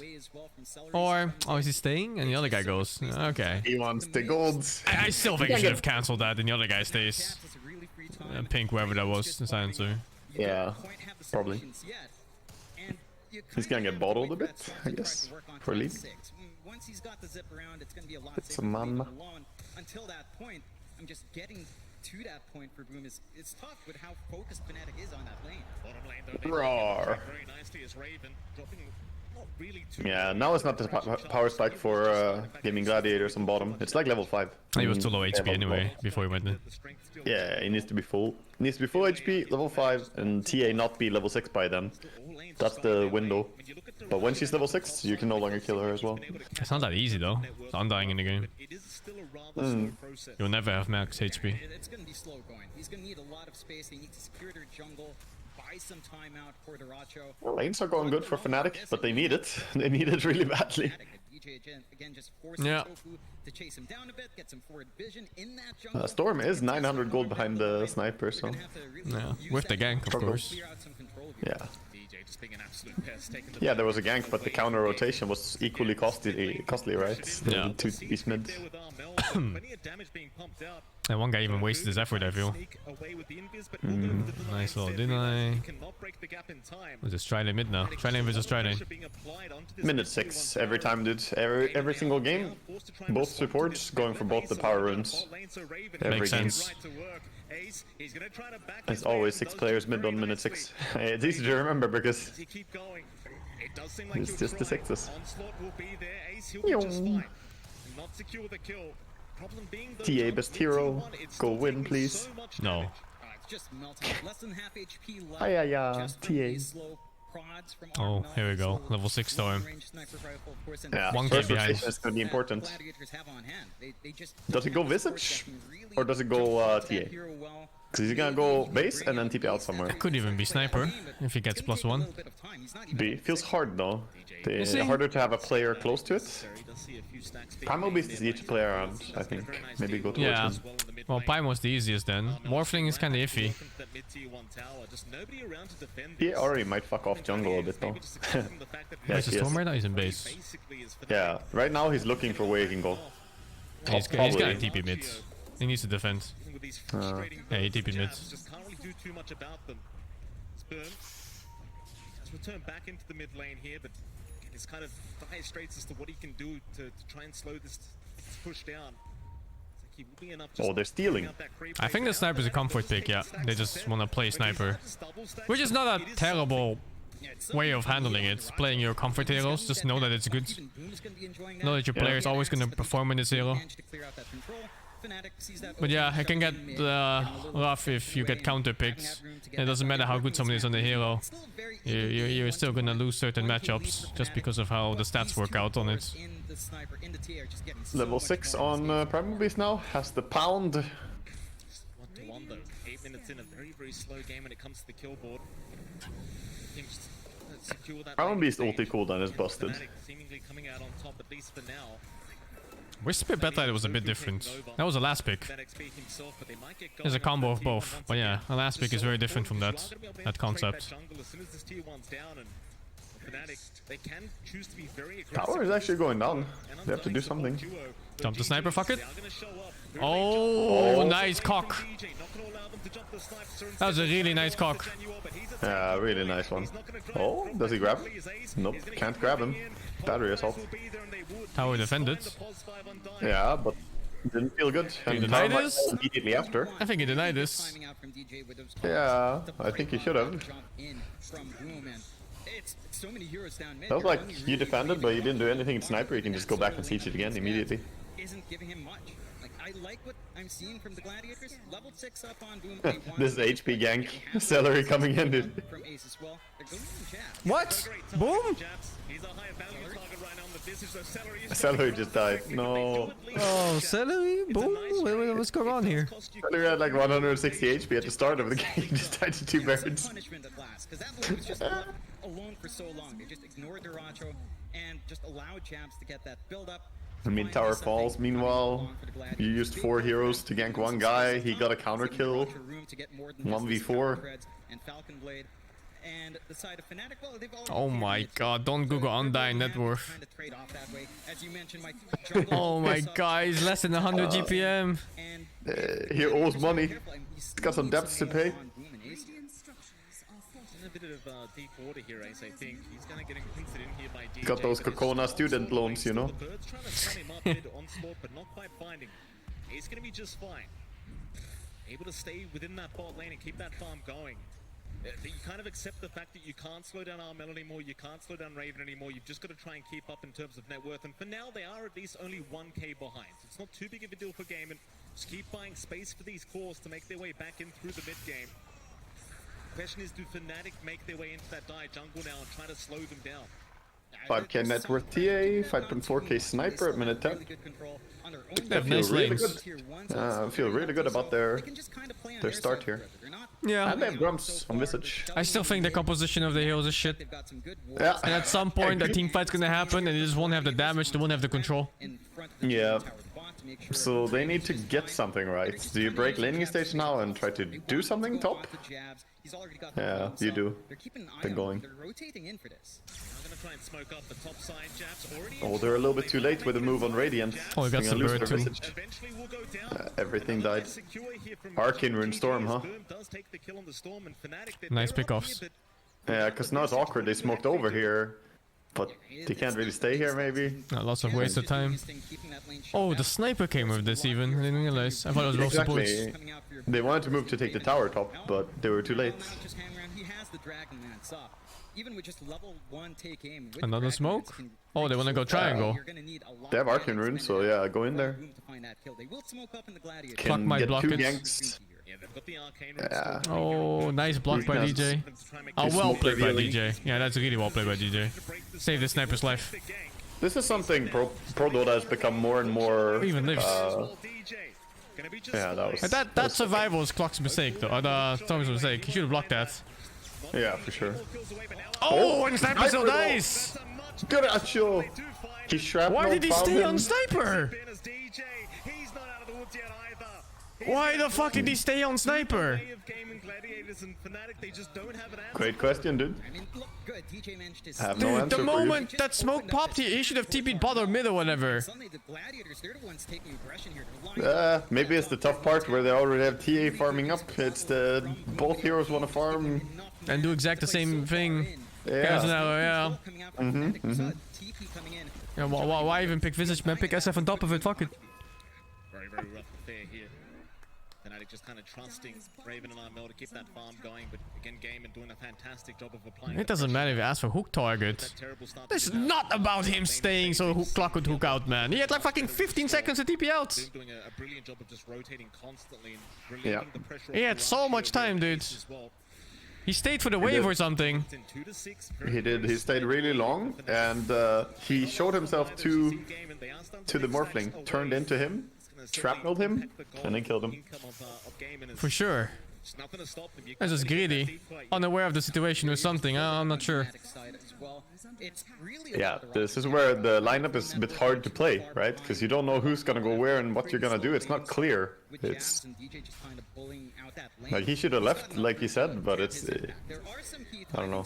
Or, oh, is he staying? And the other guy goes. Okay. He wants the golds. I still think he should have cancelled that and the other guy stays. Pink, whoever that was, the silencer. Yeah, probably. He's gonna get bottled a bit, I guess, for lead. Once he's got the zip around, it's gonna be a lot It's a safer man. alone. Until that point, I'm just getting to that point for Boom is it's tough with how focused Fnatic is on that lane. Bottom lane though, Roar. very nicely as Raven dropping not really too Yeah, now it's not the power spike for gaming gladiators on bottom. It's like level 5. He was too low HP anyway before he went in. Yeah, he needs to be full. He needs to be full HP, level 5, and TA not be level 6 by then. That's the window. But when she's level 6, you can no longer kill her as well. It's not that easy though. It's undying in the game. You'll never have max HP. It's gonna be slow going. He's gonna need a lot of space. They need to secure their jungle, buy some time out for Duracho. Well, lanes are going good for Fnatic, but they need it. They need it really badly. DJ again just forcing Tofu to chase him down a bit, get some forward vision in that jungle. Storm is 900 gold behind the sniper, so... Yeah, with the gank, of course. Yeah. Yeah, there was a gank, but the counter rotation was equally costly, right? Yeah. 2 beast mid. And one guy even wasted his effort, I feel. Nice little deny. Was it Striding mid now? Striding versus Striding. Minute 6 every time, dude. Every single game, both supports going for both the power runes. Every Makes game. sense. It's always 6 players mid on minute 6. It's easy to remember because it's just the 6s. TA best hero, go win please. No. Hiya, TA. Oh, here we go. Level 6 Storm. Yeah, 1k first behind. rotation is gonna be important. Does it go Visage? Or does it go TA? Because he's gonna go base and then TP out somewhere. Could even be Sniper, if he gets +1. B feels hard though. We'll see. Harder to have a player close to it. Primal Beast is easy to play around, I think. Maybe go towards Yeah. him. Well, Prime was the easiest then. Morphling is kinda iffy. He already might fuck off jungle a bit though. Where's the he is. Storm right now? He's in base. Yeah, right now he's looking for where he can go. He's got TP mid. He needs to defend. Yeah, he TP mid. Just can't really do too much about them. Sperm has returned back into the mid lane here, but it's kind of dire straits as to what he can do to try and slow this push down. It's like he will be enough Oh, they're stealing. I think the Sniper's a comfort pick, yeah. They just want to play Sniper. Which is not a terrible way of handling it. Playing your comfort heroes, just know that it's good. Know that your player is always going to perform in this hero. But yeah, it can get rough if you get counter-picked. It doesn't matter how good somebody is on the hero. You're still gonna lose certain matchups just because of how the stats work out on it. Level 6 on Primal Beast now, has the pound. 1-1 though. 8 minutes in, a very slow game when it comes to the kill board. Primal Beast ulti cooldown is busted. Seemingly coming out on top, at least for now. Whisper Beta was a bit different. That was a last pick. There's a combo of both, but yeah, a last pick is very different from that concept. Tower is actually going down. They have to do something. Jump the Sniper, fuck it. Oh, nice cock. That was a really nice cock. Yeah, really nice one. Oh, does he grab him? Nope, can't grab him. Battery assault. Tower defended. Yeah, but didn't feel good. Did he And deny Tower this? immediately after. I think he denied this. Yeah, I think he should have. That was like, you defended, but you didn't do anything in Sniper, you can just go back and siege it again immediately. Isn't giving him much. Like, I like what I'm seeing from the Gladiators. Level 6 up on Boom. This is HP gank. Celery coming in, dude. From Ace as well. They're going in jabs. What? Boom? Celery just died. No. Oh, Celery? Boom? What's going on here? Celery had like 160 HP at the start of the game, just died to 2 birds. Punishment at last, because that one was just alone for so long. They just ignored Duracho and just allowed jabs to get that build up. Mid tower falls. Meanwhile, you used 4 heroes to gank one guy. He got a counter kill. 1v4. And the side of Fnatic, well, they've already Oh my god, don't Google Undying net worth. Oh my god, he's less than 100 GPM. He owes money. He's got some debts to pay. A bit of deep water here, Ace, I think. He's gonna get included in here by DJ. Got those Kokona student loans, you know. The Bird's trying to stun him up mid onslaught, but not quite finding him. He's gonna be just fine. Able to stay within that bot lane and keep that farm going. You kind of accept the fact that you can't slow down Armel anymore, you can't slow down Raven anymore, you've just got to try and keep up in terms of net worth, and for now they are at least only 1k behind. So it's not too big of a deal for Gaiman. Just keep buying space for these cores to make their way back in through the mid game. Question is, do Fnatic make their way into that dire jungle now and try to slow them down? 5k net worth TA, 5.4k sniper at minute 10. I feel really good about their start here. Yeah. And they have Grumps on Visage. I still think the composition of the heroes is shit. Yeah. And at some point a team fight's gonna happen and they just won't have the damage, they won't have the control. Yeah. So they need to get something right. Do you break laning stage now and try to do something top? Yeah, you do. They're going. Oh, they're a little bit too late with the move on Radiant. Oh, he got some bird too. Everything died. Arcane Rune Storm, huh? Nice pickoffs. Yeah, because now it's awkward. They smoked over here, but they can't really stay here, maybe. Lots of wasted time. Oh, the sniper came with this even. I didn't realize. I thought it was both supports. They wanted to move to take the tower top, but they were too late. Another smoke? Oh, they want to go triangle. They have Arcane Rune, so yeah, go in there. Clock might block it. Ganks. Yeah. Oh, nice block by DJ. Oh, well played by DJ. Yeah, that's really well played by DJ. Save the sniper's life. This is something Pro Dota has become more and more. Even lives. Yeah, that was. That survival was Clock's mistake, though. Tommy's mistake. He should have blocked that. Yeah, for sure. Oh, and Sniper still dies! Good at you! Why did he stay on Sniper? Why the fuck did he stay on Sniper? Great question, dude. Have no answer. The moment that smoke popped, he should have TP'd bot or mid or whatever. Maybe it's the tough part where they already have TA farming up. It's the both heroes want to farm and do exact the same thing. Yeah. Yeah, why even pick Visage, man? Pick SF on top of it. Fuck it. Very rough affair here. Fnatic just kind of trusting Raven and Armel to keep that farm going, but again, Gaiman doing a fantastic job of applying. It doesn't matter if you ask for hook target. This is not about him staying so Clock could hook out, man. He had like fucking 15 seconds to TP out. Doing a brilliant job of just rotating constantly and relieving the pressure. He had so much time, dude. He stayed for the wave or something. He did. He stayed really long, and he showed himself to the Morphling, turned into him, shrapnelled him, and then killed him. For sure. That's just greedy, unaware of the situation or something. I'm not sure. Yeah, this is where the lineup is a bit hard to play, right? Because you don't know who's gonna go where and what you're gonna do. It's not clear. It's like he should have left, like he said, but it's I don't know.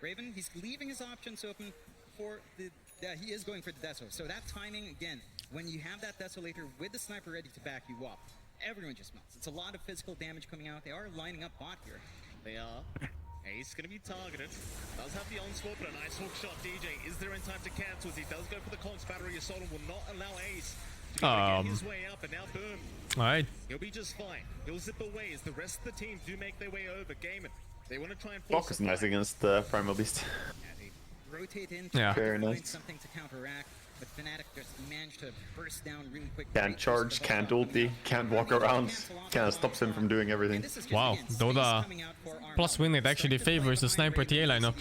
Raven, he's leaving his options open for the. He is going for the Deso. So that timing again, when you have that Desolator with the sniper ready to back you up, everyone just melts. It's a lot of physical damage coming out. They are lining up bot here. They are. Ace gonna be targeted. Does have the onslaught, but a nice hook shot. DJ is there in time to cancel as he does go for the Conch battery assault and will not allow Ace to get his way up. And now boom. Alright. He'll be just fine. He'll zip away as the rest of the team do make their way over. Gaiman. They want to try and Focus nice against Primal Beast. Rotate in, very nice. Something to counteract, but Fnatic just managed to burst down really quick. Can't charge, can't ulti, can't walk around. Kind of stops him from doing everything. Wow, Dota plus win rate actually favors the sniper TA lineup.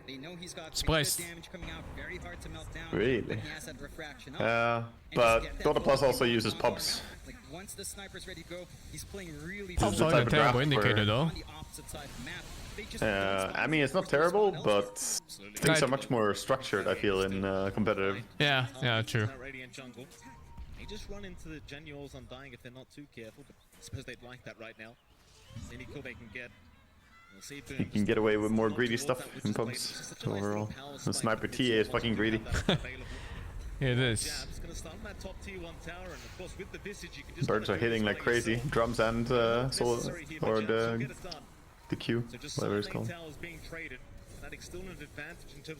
They know he's got Surprised. good damage coming out, very hard to melt down. Really? But he has that refraction up. But Dota Plus also uses pubs. Like once the sniper's ready to go, he's playing really Pubs aren't a terrible indicator though. on the opposite side of the map. They just I mean, it's not terrible, but things are much more structured, I feel, in competitive. Yeah, true. Radiant jungle. They just run into the Genuals Undying if they're not too careful, but I suppose they'd like that right now. Any kill they can get. We'll see You can get away with more greedy stuff in pubs overall. The sniper TA is fucking greedy. It is. Birds are hitting like crazy. Drums and solo, or the Q, whatever it's called.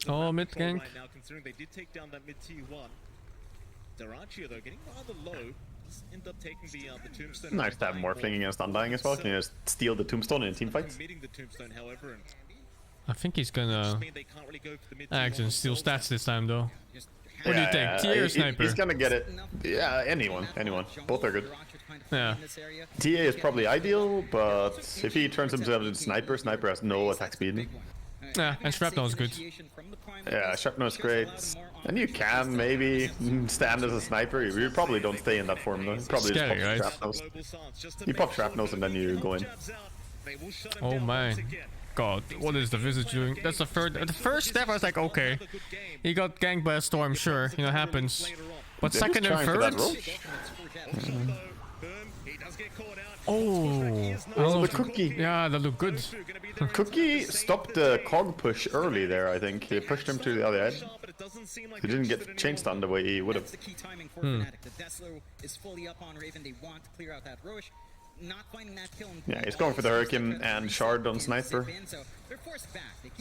Oh, mid gank. Right now, considering they did take down that mid T1. Darachio though getting rather low. End up taking the tombstone. Nice to have Morphling against Undying as well. Can you just steal the tombstone in team fights? The tombstone, however, and I think he's gonna actually steal stats this time though. What do you think? TA or sniper? He's gonna get it. Yeah, anyone. Both are good. Yeah. TA is probably ideal, but if he turns himself into sniper, sniper has no attack speed. Yeah, and Shrapnel is good. Yeah, Shrapnel is great. And you can maybe stand as a sniper. You probably don't stay in that form though. You probably Scary, just pop right? shrapnels. You pop shrapnels and then you go in. Oh my god, what is the Visage doing? That's the third. The first step I was like, okay. He got ganked by a storm, sure, you know, happens. But They're second and third? Oh, the cookie. Yeah, that looked good. Cookie stopped the cog push early there, I think. He pushed him to the other edge. He didn't get chain stunned the way he would have. The key timing for Fnatic. The Deslo is fully up on Raven. They want to clear out that Roche. Not finding that kill. Yeah, he's going for the Hurricane and Shard on Sniper.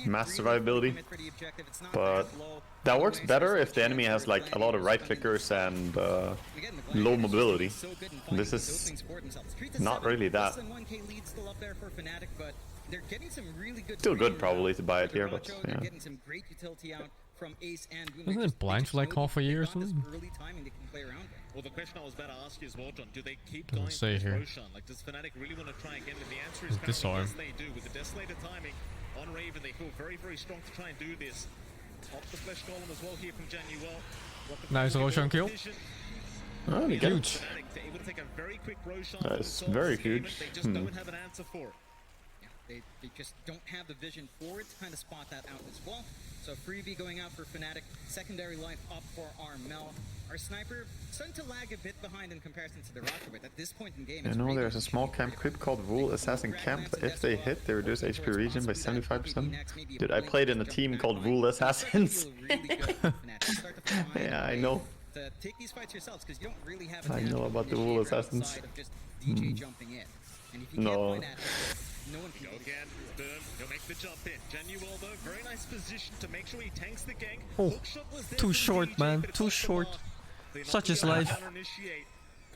Mass survivability. But that works better if the enemy has like a lot of right clickers and low mobility. This is not really that. Still good probably to buy it here, but yeah. Wasn't it blind for like half a year or something? Well, the question I was about to ask you as well, John, do they keep Doesn't going say with here. Roshan? Like, does Fnatic really want to try again? And the answer is This kind of arm. yes, they do. With the Desolator timing on Raven, they feel very, very strong to try and do this. Pop the Flesh Golem as well here from Januel. Nice Roshan kill. Oh, they get it. Huge. Able to take a very quick Roshan. That is very huge. They just don't have an answer for it. They just don't have the vision for it to kind of spot that out as well. So freebie going out for Fnatic, secondary life up for Armel. Our sniper starting to lag a bit behind in comparison to the Rocket, but at this point in game, I know there's a small camp creep called Wool Assassin Camp. If they hit, they reduce HP region by 75%. Dude, I played in a team called Wool Assassins. Yeah, I know. Take these fights yourselves because you don't really have I know about the Wool Assassins. DJ jumping in. And if you No. can't find that, no one can Go again. Burn. He'll make the jump in. Januel though, very nice position to make sure he tanks the gank. Oh, Hookshot was there too from short, DJ, man. but it's Too off the short. mark. They Such not is really life. counter-initiate.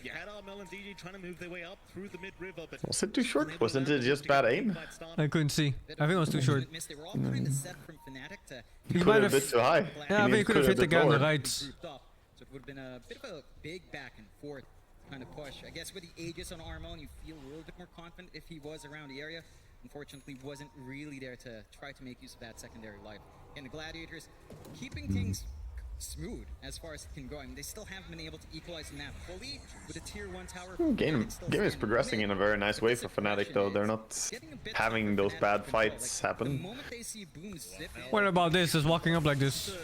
You had Armel and DJ trying to move their way up through the mid-river, but Was it too short? Wasn't it just bad aim? I couldn't see. I think it was too short. They were all kind of set from Fnatic to He Could might have have. been too high. Yeah, I think he could have hit the guy on the right. grouped up. So it would have been a bit of a big back and forth kind of push. I guess with the Aegis on Armel, you feel a little bit more confident if he was around the area. Unfortunately, wasn't really there to try to make use of that secondary life. And the Gladiators keeping things smooth as far as it can go. I mean, they still haven't been able to equalize the map fully with a tier 1 tower. Game is progressing in a very nice way for Fnatic though. They're not having those bad fights happen. What about this? Just walking up like this.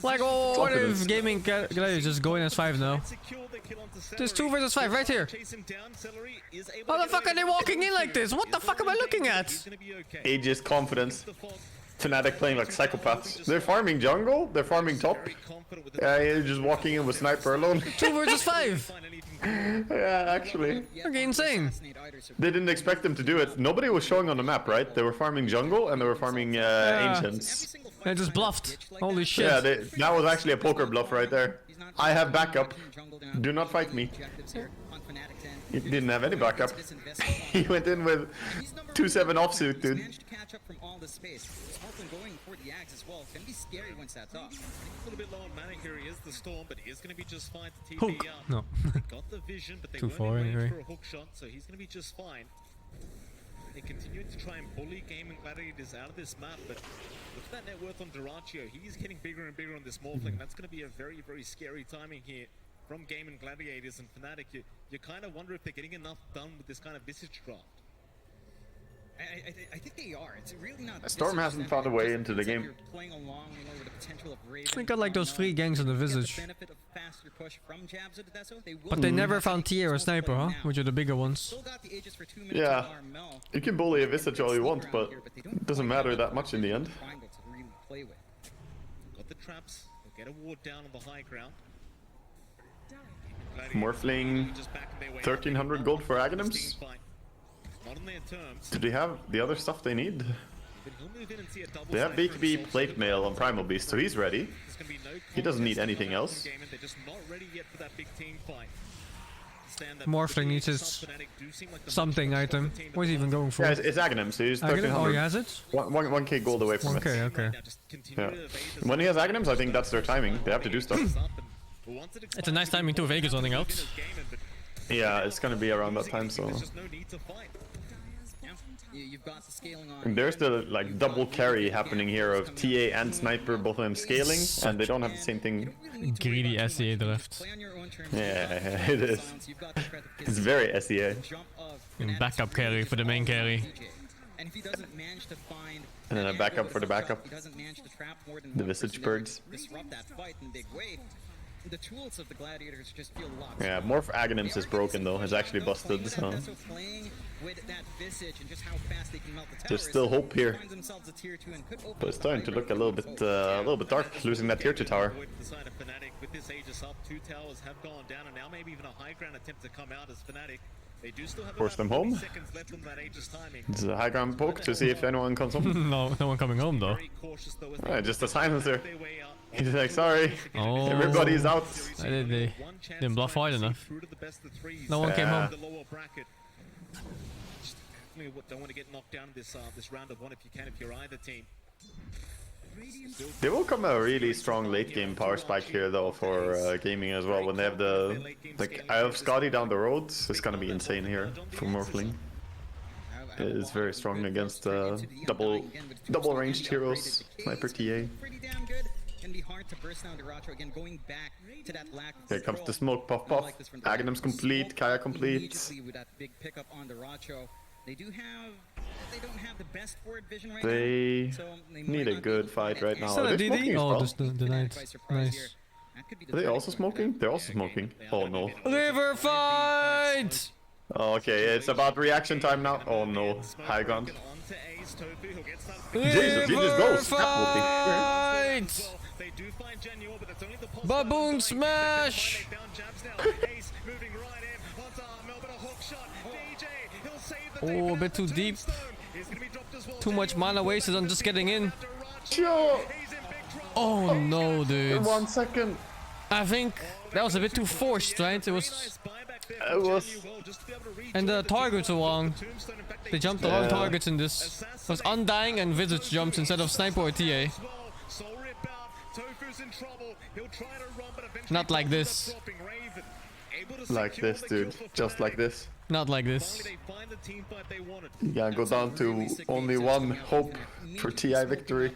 Like, oh, what if gaming Gladiators just going as 5 now? There's 2 versus 5 right here. How the fuck are they walking in like this? What the fuck am I looking at? Aegis confidence. Fnatic playing like psychopaths. They're farming jungle, they're farming top. Yeah, you're just walking in with sniper alone. 2 versus 5. Yeah, actually. Okay, insane. They didn't expect them to do it. Nobody was showing on the map, right? They were farming jungle and they were farming ancients. They just bluffed. Holy shit. Yeah, that was actually a poker bluff right there. I have backup. Do not fight me. He didn't have any backup. He went in with 2-7 offsuit, dude. Catch up from all the space. Smartland going for the axe as well. It's gonna be scary once that's off. a little bit low on mana here. He is the storm, but he is going to be just fine to TP Hook. out. No. They got the vision, but they Too weren't far in range anyway. for a hook shot, so he's going to be just fine. They continue to try and bully Gaming Gladiators out of this map, but with that net worth on Duraccio. He's getting bigger and bigger on this Morphling. That's going to be a very, very scary timing here from Game and Gladiators and Fnatic. You kind of wonder if they're getting enough done with this kind of Visage draft. I think they are. It's really not. Storm hasn't found a way into the game. Playing along, with the potential of Raven. I got like those free gangs on the Visage. Benefit of faster push from jabs into Deso. But they never found TA or Sniper, huh? Which are the bigger ones. Yeah, you can bully a Visage all you want, but it doesn't matter that much in the end. Got the traps. They'll get a ward down on the high ground. Morphling, 1300 gold for Aghanims. Not on their terms. Do they have the other stuff they need? They have BKB plate mail on Primal Beast, so he's ready. He doesn't need anything else. They're just not ready yet for that big team fight. Morphling needs his something item. What is he even going for? Yeah, it's Aghanim, so he's 1300. Oh, he has it? 1k gold away from it. Okay. Yeah. When he has Aghanims, I think that's their timing. They have to do stuff. It's a nice timing too, Vegas running out. Yeah, it's gonna be around that time, so... You've got the scaling on. And there's the like double carry happening here of TA and Sniper, both of them scaling, and they don't have the same thing. Greedy SEA drift. Yeah, it is. It's very SEA. And backup carry for the main carry. And if he doesn't manage to find and then a backup for the backup. He doesn't manage to trap more than the Visage birds. Disrupt that fight in a big way. The tools of the Gladiators just feel locked. Yeah, Morph Aghanims is broken though. It's actually busted. So. There's still hope here, but it's starting to look a little bit dark. Losing that tier 2 tower. With this Aegis up, 2 towers have gone down, and now maybe even a high ground attempt to come out as Fnatic. They do still have Force them home. seconds left on that Aegis timing. It's a high ground poke to see if anyone comes home. No one coming home though. Just a silencer. He's like, sorry, everybody's out. They didn't bluff hard enough. No one came home. Don't want to get knocked down this round of 1 if you can, if you're either team. They will come a really strong late game power spike here though for gaming as well. When they have the I have Scotty down the road, it's gonna be insane here for Morphling. It is very strong against double ranged heroes, Sniper TA. Here comes the smoke, puff puff. Aghanim's complete, Kaya complete. They don't have the best forward vision right they need a good fight right now. Are they smoking as well? Just the night. Nice. Are they also smoking? They're also smoking. Oh no. River fight! Oh, okay, it's about reaction time now. Oh no, high ground. Jesus, he just goes. Fight! Baboon smash! Oh, a bit too deep. Too much mana wasted on just getting in. Oh no, dude. 1 second. I think that was a bit too forced, right? It was. And the targets are wrong. They jumped the wrong targets in this. It was Undying and Visage jumps instead of Sniper or TA. Not like this. Like this, dude. Just like this. Not like this. Yeah, go down to only one hope for TI victory.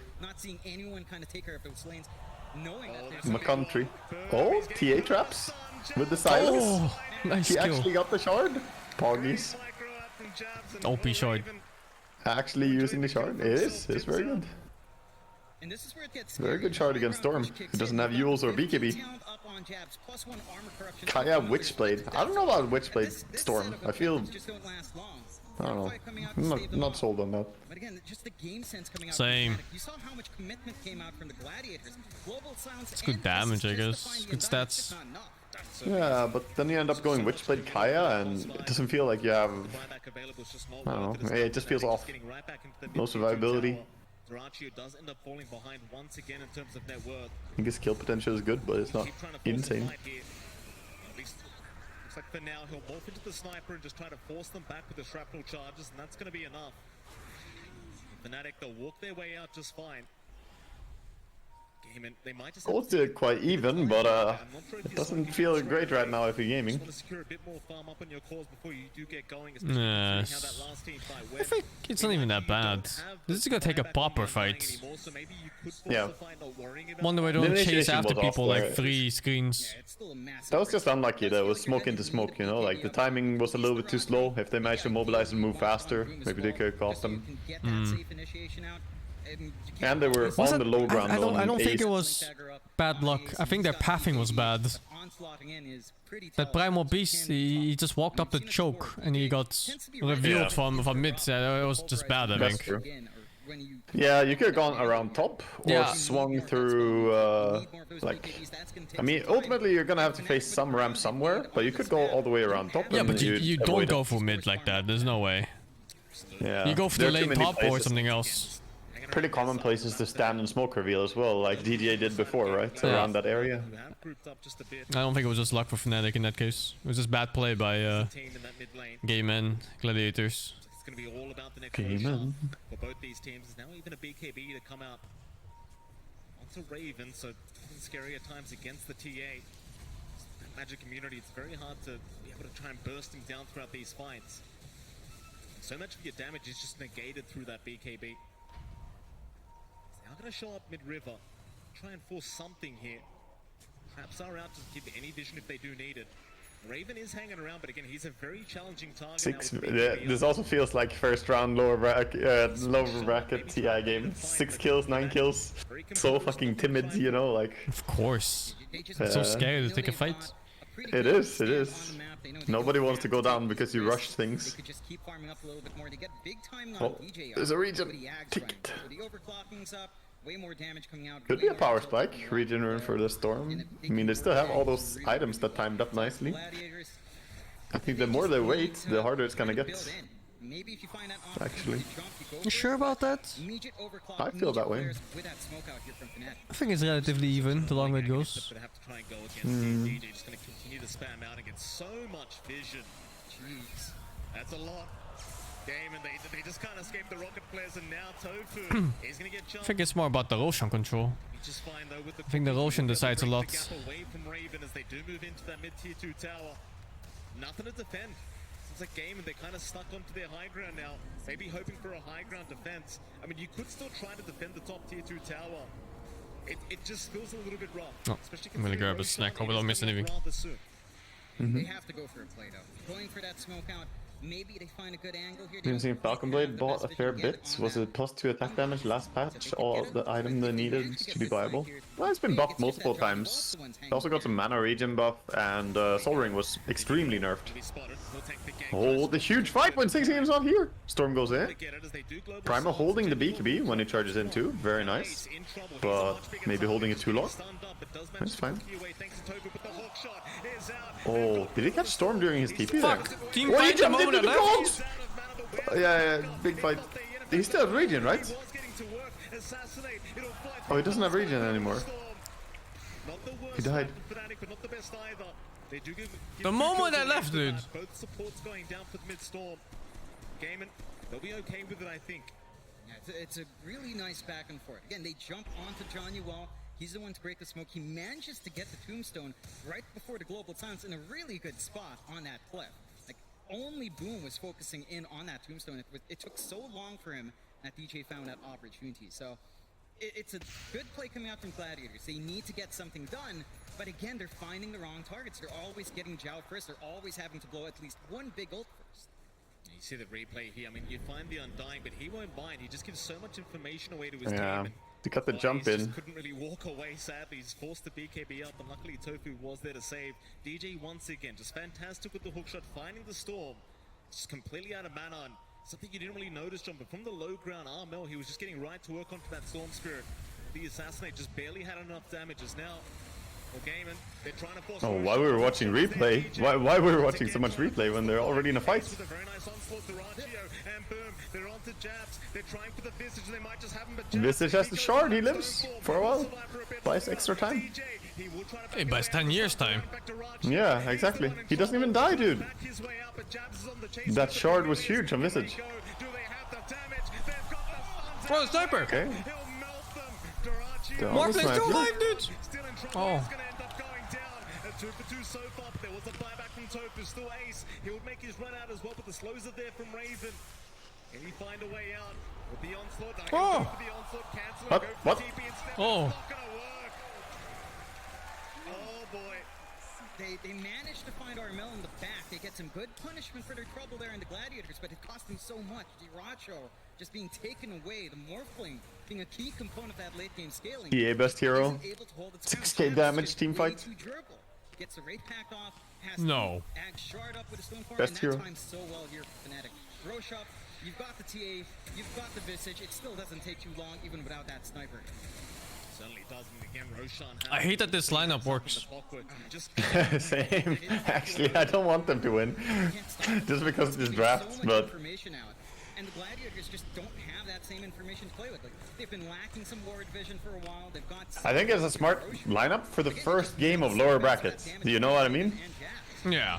My country. Oh, TA traps with the silence. Oh, nice he kill. actually got the shard. Poggies. OP shard. Actually using the shard. It is. It's very good. Very good shard against Storm. He doesn't have Yules or BKB. Kaya Witchblade. I don't know about Witchblade Storm. I feel... I don't know. I'm not sold on that. But again, just the game sense coming out. Same. You saw how much commitment came out from the Gladiators. Global Silence. It's good damage, I guess. Good stats. Yeah, but then you end up going Witchblade Kaya, and it doesn't feel like you have... I don't know. It just feels off. No survivability. Duraccio does end up falling behind once again in terms of net worth. I think his kill potential is good, but it's not insane. Looks like for now he'll morph into the sniper and just try to force them back with the shrapnel charges, and that's going to be enough. Fnatic, they'll walk their way out just fine. They might just Gold's still quite even, but it doesn't feel great right now if you're gaming. want to secure a bit more farm up on your cores before you do get going, Nah, especially how that last team fight I went. think it's not even that bad. This is gonna take a proper fight. So maybe you could force Yeah. the fight not worrying about One way don't Elimination chase after was off people there. like 3 screens. That was just unlucky. That was smoke into smoke, you know? Like, the timing was a little bit too slow. If they managed to mobilize and move faster, maybe they could have caught them. And they were on the low ground. I don't think Ace. it was bad luck. I think their pathing was bad. That Primal Beast, he just walked up the choke and he got revealed from mid. It was just bad, I That's think. true. Yeah, you could have gone around top or Yeah. swung through, like... I mean, ultimately you're gonna have to face some ramp somewhere, but you could go all the way around top. Yeah, and but you you'd don't avoid go it. for mid like that. There's no way. Yeah. You go for There the are too lane many top or places. something else. Pretty common places to stand and smoke reveal as well, like DJ did before, right? Yeah. Around that area. I don't think it was just luck for Fnatic in that case. It was just bad play by Gay Men, Gladiators. It's going to be all about the next Okay, man. for both these teams. There's now even a BKB to come out onto Raven, so it's scary at times against the TA. That Magic community, it's very hard to be able to try and burst him down throughout these fights. So much of your damage is just negated through that BKB. Now going to show up mid-river, try and force something here. Traps are out to give any vision if they do need it. Raven is hanging around, but again, he's a very challenging target. This also feels like first round lower bracket TI game. 6 kills, 9 kills. So fucking timid, you know, like... Of course. So scary to take a fight. It is, it is. Nobody wants to go down because you rush things. Oh, there's a region. Ticket. Way more damage coming out. Could be a power spike, regen rune for the storm. I mean, they still have all those items that timed up nicely. I think the more they wait, the harder it's gonna get. Actually. You sure about that? I feel that way. I think it's relatively even the longer it goes. DJ just going to continue to spam out and get so much vision. Jeez, that's a lot. Game and they just can't escape the rocket players, and now Tofu is going to get I jumped. think it's more about the Roshan control. Just fine though with the I think the Roshan decides a lot. gap away from Raven as they do move into that mid tier 2 tower. Nothing to defend. It's a game and they're kind of stuck onto their high ground now. Maybe hoping for a high ground defense. I mean, you could still try to defend the top tier 2 tower. It just feels a little bit rough. Oh, I'm gonna grab a snack. Hope I don't miss anything. They have to go for a play though. Going for that smoke out. Maybe they find a good angle here. Been seeing Falcon Blade bought a fair bit. Was it +2 attack damage last patch? All the item they needed to be viable? Well, it's been buffed multiple times. It also got some mana regen buff, and Soul Ring was extremely nerfed. Oh, the huge fight when SingSing is not here! Storm goes in. Primal holding the BKB when he charges in too. Very nice. But maybe holding it too long? That's fine. Oh, did he catch Storm during his TP there? Fuck! Team Oh, he fight the jumped moment into I the left! gods! Yeah, big fight. He still has regen, right? Oh, he doesn't have regen anymore. He died. The moment I left, dude. Both supports going down for the mid-storm. Gaiman, they'll be okay with it, I think. Yeah, it's a really nice back and forth. Again, they jump onto John Yuval. He's the one to break the smoke. He manages to get the tombstone right before the global silence in a really good spot on that cliff. Like, only Boom was focusing in on that tombstone. It took so long for him that DJ found that opportunity. So it's a good play coming out from Gladiators. They need to get something done, but again, they're finding the wrong targets. They're always getting Zhao first. They're always having to blow at least one big ult first. You see the replay here. I mean, you find the Undying, but he won't mind. He just gives so much information away to his Yeah, team. to cut the jump Just in. couldn't really walk away, sadly. He's forced the BKB up, and luckily Tofu was there to save. DJ once again, just fantastic with the hookshot, finding the storm. Just completely out of mana. And something you didn't really notice, John, but from the low ground, Armel, he was just getting right to work onto that Storm Spirit. The Assassinate just barely had enough damages. Now, Gaiman, they're trying to force... Oh, why we were watching replay? Why we were watching so much replay when they're already in a fight? Very nice onslaught to Rachio, and boom, they're onto jabs. They're trying for the Visage, and they might just have him, but Visage has the shard, he lives for a while. Buys extra time. It buys 10 years time. Yeah, exactly. He doesn't even die, dude. That shard was huge on Visage. Bro, sniper! Okay. Morphling's too alive, dude! Oh. 2 for 2 so far, but there was a buyback from Topus, still Ace. He would make his run out as well, but the slows are there from Raven. Can he find a way out with the onslaught? I go for the onslaught, cancel and go for TP instead. Oh. It's not gonna work. Oh boy. They managed to find Armel in the back. They get some good punishment for their trouble there in the Gladiators, but it cost them so much. Diracho just being taken away, the Morphling being a key component of that late game scaling. EA best hero. 6k damage team fight. Gets the Wraith packed off. No. Shard up with a Stoneform, Best and hero. that times so well here for Fnatic. Rosh up, you've got the TA, you've got the Visage. It still doesn't take too long, even without that sniper. Certainly doesn't. Again, Roshan I hate that this lineup works. Same. Actually, I don't want them to win. Just because of this draft, but... And the Gladiators just don't have that same information to play with. Like, they've been lacking some Ward vision for a while. They've got... I think it's a smart lineup for the first game of lower brackets. Do you know what I mean? Yeah.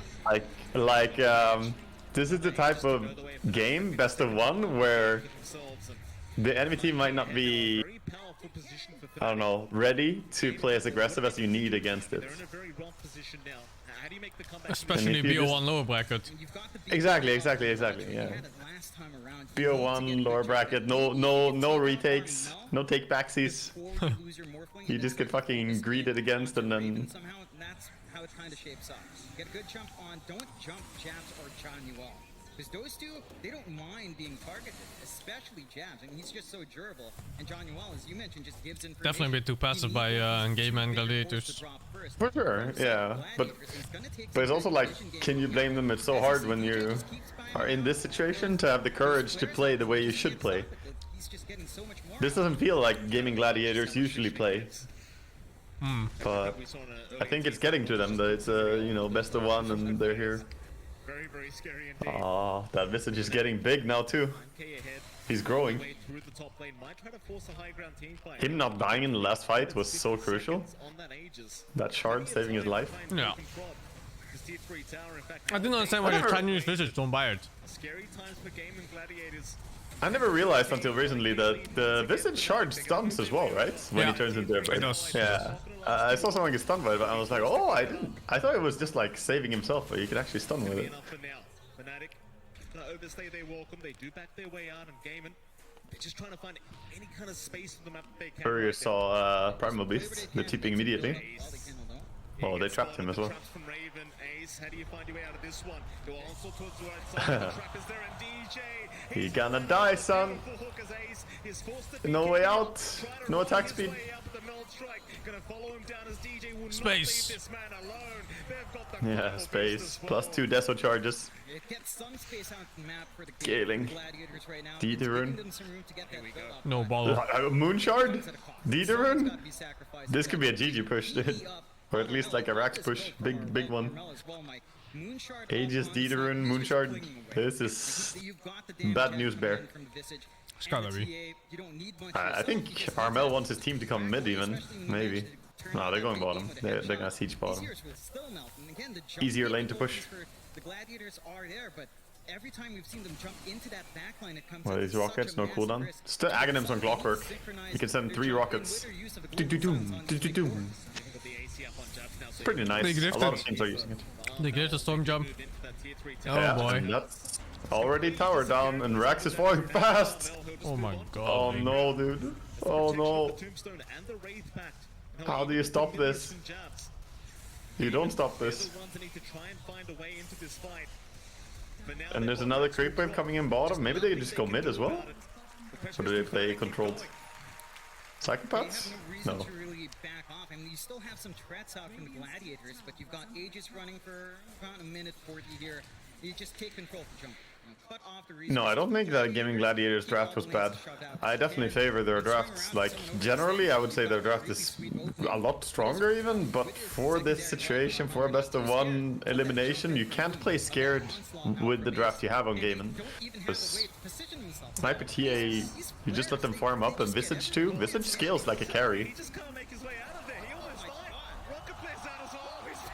This is the type of game, best of one, where the enemy team might not be, I don't know, ready to play as aggressive as you need against it. They're in a very rough position now. How do you make the comeback? Especially BO1 lower bracket. Exactly, yeah. BO1 lower bracket, no retakes, no take backsies. You just get fucking greeted against and then... Somehow that's how it kind of shapes up. Get a good jump on, don't jump Jabs or John Yuval. Because those two, they don't mind being targeted, especially Jabs. I mean, he's just so durable. And John Yuval, as you mentioned, just gives information. Definitely a bit too passive by Game and Gladiators. For sure, yeah. But it's also like, can you blame them? It's so hard when you are in this situation to have the courage to play the way you should play. This doesn't feel like Gaming Gladiators usually play. But I think it's getting to them that it's a, best of one and they're here. Very, very scary indeed. Oh, that Visage is getting big now too. He's growing. Him not dying in the last fight was so crucial. That shard saving his life. Yeah. I didn't understand why you're trying to use Visage, don't buy it. Scary times for Game and Gladiators. I never realized until recently that the Visage shard stuns as well, right? When he turns into a bird. Yeah. I saw someone get stunned by it, but I was like, oh, I didn't. I thought it was just like saving himself, but you can actually stun with it. Fnatic gonna overstay their welcome. They do back their way out, and Gaiman, they're just trying to find any kind of space for the map that they can. Courier saw Primal Beast. They're TPing immediately. Oh, they trapped him as well. How do you find your way out of this one? Go also towards the right side. The trap is there, and DJ. He gonna die, son. No way out. No attack speed. Space. Yeah, space. +2 Deso charges. Scaling. Diderun. No ball. Moon Shard? Diderun? This could be a GG push, dude. Or at least like a Rax push. Big one. Aegis, Diderun, Moonshard. This is bad news, Bear. It's gotta be. I think Armel wants his team to come mid even. Maybe. No, they're going bottom. They're gonna siege bottom. Easier lane to push. The Gladiators are there, but every time we've seen them jump into that backline, it comes. Well, these rockets, no cooldown. Still Aghanims on clockwork. You can send 3 rockets. Pretty nice. A lot of teams are using it. They get a storm jump. Oh yeah, boy. That's already tower down, and Rax is falling fast. Oh my god. Oh no, dude. Oh no. How do you stop this? You don't stop this. And there's another creep wave coming in bottom. Maybe they can just go mid as well? Or do they play controlled psychopaths? No. To really back off. I mean, you still have some threats out from the Gladiators, but you've got Aegis running for about a minute 40 here. You just take control for jump. Cut off the No, I don't think that Gaming Gladiators draft was bad. I definitely favor their drafts. Like, generally, I would say their draft is a lot stronger even, but for this situation, for a best of one elimination, you can't play scared with the draft you have on Gaiman. Because Sniper TA, you just let them farm up, and Visage too. Visage scales like a carry.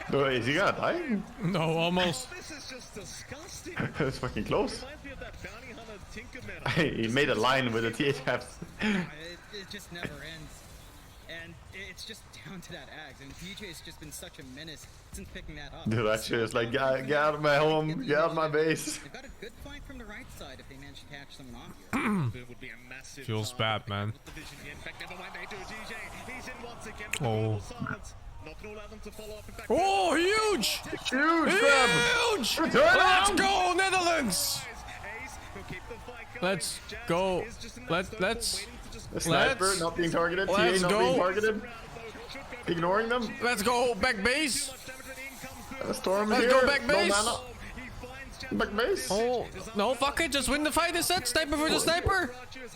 Is he gonna die? No, almost. It's fucking close. He made a line with the THFs. It just never ends. And it's just down to that Ags, and DJ's just been such a menace since picking that up. Dude, that shit is like, get out of my home, get out of my base. They've got a good flank from the right side if they manage to catch someone off here. Would be a massive Feels bad, man. Oh. Oh, huge! Huge grab! Huge! Return Let's him! go, Netherlands! Let's go. Let's. The sniper not being targeted. Let's TA not being go. targeted. Ignoring them. Let's go back base. Storm Let's here. go back base. No mana. Back base. Oh no! Fuck it! Just win the fight. Is that sniper for the sniper?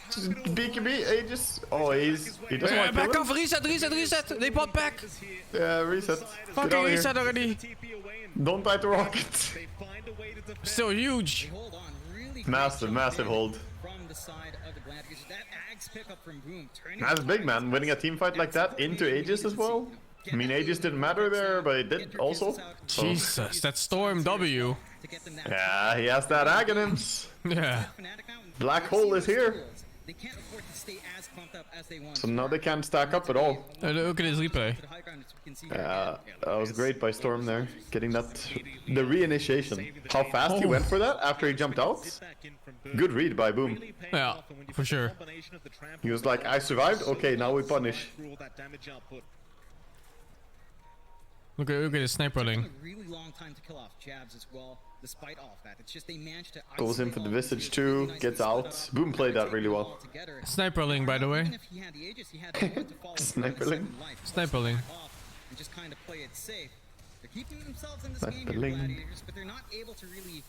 BKB Aegis. Oh, he doesn't want to back kill off. him. Reset. They pop back. Yeah, reset. Fucking reset already. Don't bite the rocket. Still huge. Massive hold. From the side of the Gladiators, that Ags pickup from Boom turning. That's big, man. Winning a team fight like that into Aegis as well. I mean, Aegis didn't matter there, but it did also. So. Jesus, that Storm W. Yeah, he has that Aghanims. Yeah. Black hole is here. They can't afford to stay as pumped up as they want. So now they can't stack up at all. Look at his replay. Yeah, that was great by Storm there. Getting that, the reinitiation. How fast he went for that after he jumped out. Good read by Boom. Yeah, for sure. He was like, I survived, okay, now we punish. Look at his sniper link. Really long time to kill off jabs as well, despite all of that. It's just they managed to Goes in for the Visage too, gets out. Boom played that really well. Sniper link, by the way. Sniper link? Sniper link. And just kind of play it safe. They're keeping themselves in this Sniper game here, link. Gladiators, but they're not able to really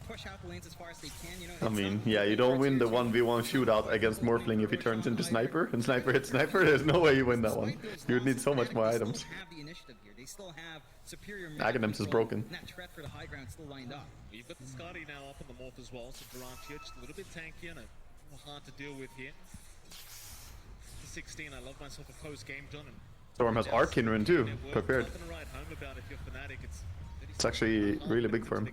push out the lanes as far as they can. You know, I mean, yeah, you don't win the 1v1 shootout against Morphling if he turns into Sniper, and Sniper hits Sniper, there's no way you win that one. You would need so much more items. have the initiative here. They still have superior Aghanims is broken. That threat for the high ground still lined up. You've got the Scotty now up on the morph as well, so Durantia just a little bit tanky and a little hard to deal with here. The 16, I love myself a close game done. Storm has Arcane Rune too, prepared. It's actually really big for him.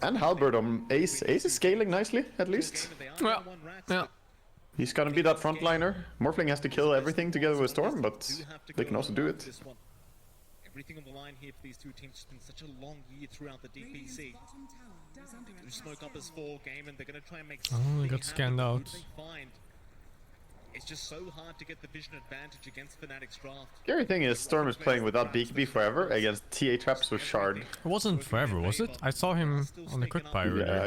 And Halberd on Ace. Ace is scaling nicely, at least. Yeah. Yeah. He's gonna be that frontliner. Morphling has to kill everything together with Storm, but they can also do it. Everything on the line here for these two teams. It's been such a long year throughout the DPC. They do smoke up this fall game, and they're going to try and make Oh, he got scanned out. It's just so hard to get the vision advantage against Fnatic's draft. Scary thing is, Storm is playing without BKB forever against TA traps with Shard. It wasn't forever, was it? I saw him on the quick buy earlier. Yeah,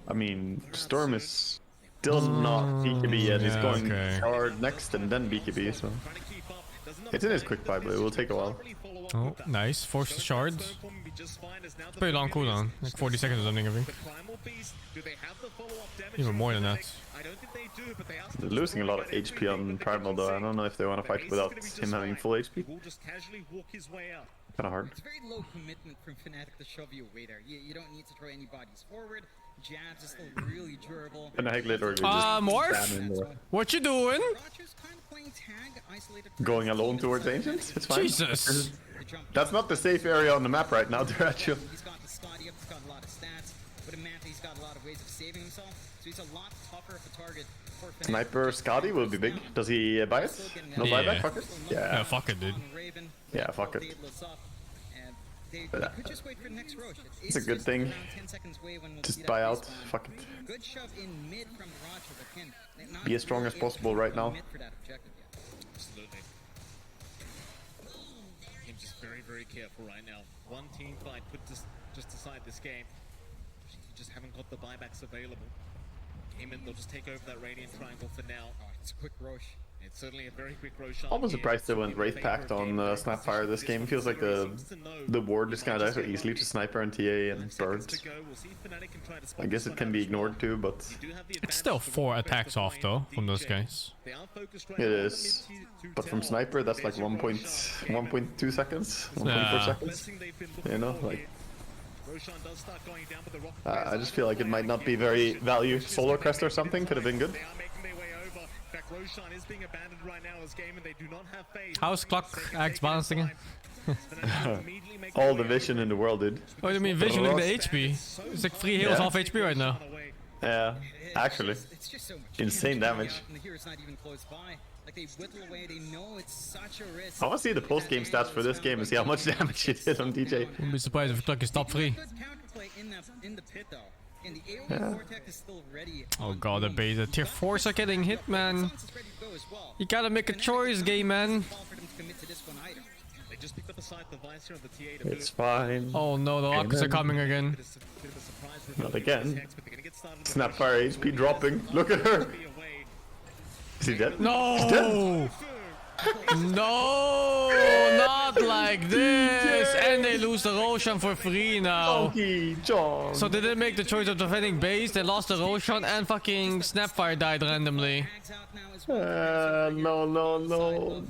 I mean, Storm is still not BKB yet. He's going Shard next and then BKB, so... It's in his quick buy, but it will take a while. Oh, nice. Force the shards. It's pretty long cooldown. Like 40 seconds or something, I think. Even more than that. They're losing a lot of HP on Primal though. I don't know if they want to fight without him having full HP. Kinda hard. It's very low commitment from Fnatic to shove you away there. You don't need to throw any bodies forward. Jabs is still really durable. Fnatic literally just Morph? What you doing? Going alone towards Ancients? It's fine. Jesus! That's not the safe area on the map right now, Duracho. He's got the Scotty up, he's got a lot of stats, but in Manta he's got a lot of ways of saving himself, so he's a lot tougher of a target for Fnatic. Sniper Scotty will be big. Does he buy it? No buyback? Fuck it? Yeah, fuck it, dude. Yeah, fuck it. It's a good thing. Just buy out. Fuck it. Good shove in mid from Roger, but again, Be as strong as possible right now. Absolutely. I'm just very careful right now. One team fight could just decide this game. You just haven't got the buybacks available. Came in, they'll just take over that Radiant Triangle for now. Oh, it's a quick Roche. It's certainly a very quick Roche. Almost surprised they went Wraith Pact on Snapfire this game. Feels like the ward just kind of dies so easily to Sniper and TA and Bird. I guess it can be ignored too, but... It's still 4 attacks off though, from those guys. It is. But from Sniper, that's like 1.2 seconds? 1.4 seconds? You know, like... I just feel like it might not be very value. Solar Crest or something could have been good. How's Clock Axe balancing it? All the vision in the world, dude. What do you mean visioning the HP? It's like 3 heals off HP right now. Yeah, actually. Insane damage. Like they whittle away, they know it's such a risk. I want to see the post-game stats for this game and see how much damage he did on DJ. Wouldn't be surprised if the clock is top 3. Good counterplay in the pit though. And the AoE Yeah. Vortex is still ready. Oh god, the base. The tier 4s are getting hit, man. You gotta make a choice, game man. They just picked up a side device here on the TA to It's fine. Oh no, the rockets are coming again. Not again. Snapfire HP dropping. Look at her. Is he dead? No! He's dead. No! Not like this! And they lose the Roshan for free now. Donkey John. So they didn't make the choice of defending base, they lost the Roshan and fucking Snapfire died randomly. No.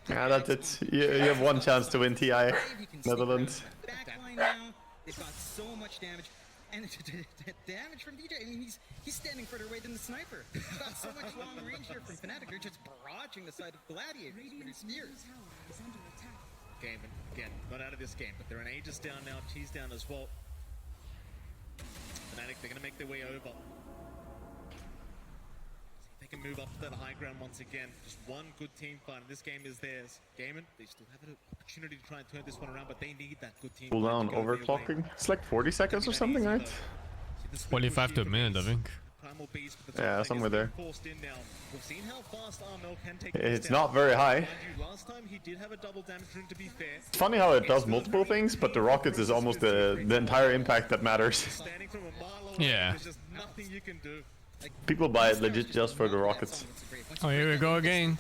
Yeah, that's it. You have one chance to win TI, Netherlands. Backline now. They've got so much damage. And the damage from DJ, I mean, he's standing further away than the sniper. He's got so much long range here from Fnatic. They're just barraging the side of Gladiators with their spears. Game, again, not out of this game, but they're an Aegis down now, Cheese down as well. Fnatic, they're going to make their way over. See if they can move up to that high ground once again. Just one good team fight, and this game is theirs. Gaiman, they still have an opportunity to try and turn this one around, but they need that good team. Cooldown overclocking. It's like 40 seconds or something, right? 45 to a minute, I think. Yeah, somewhere there. We've seen how fast Armel can take It's not very high. Last time he did have a double damage rune, to be fair. It's funny how it does multiple things, but the rockets is almost the entire impact that matters. Standing from a mile away, Yeah. there's just nothing you can do. People buy it legit just for the rockets. Oh, here we go again.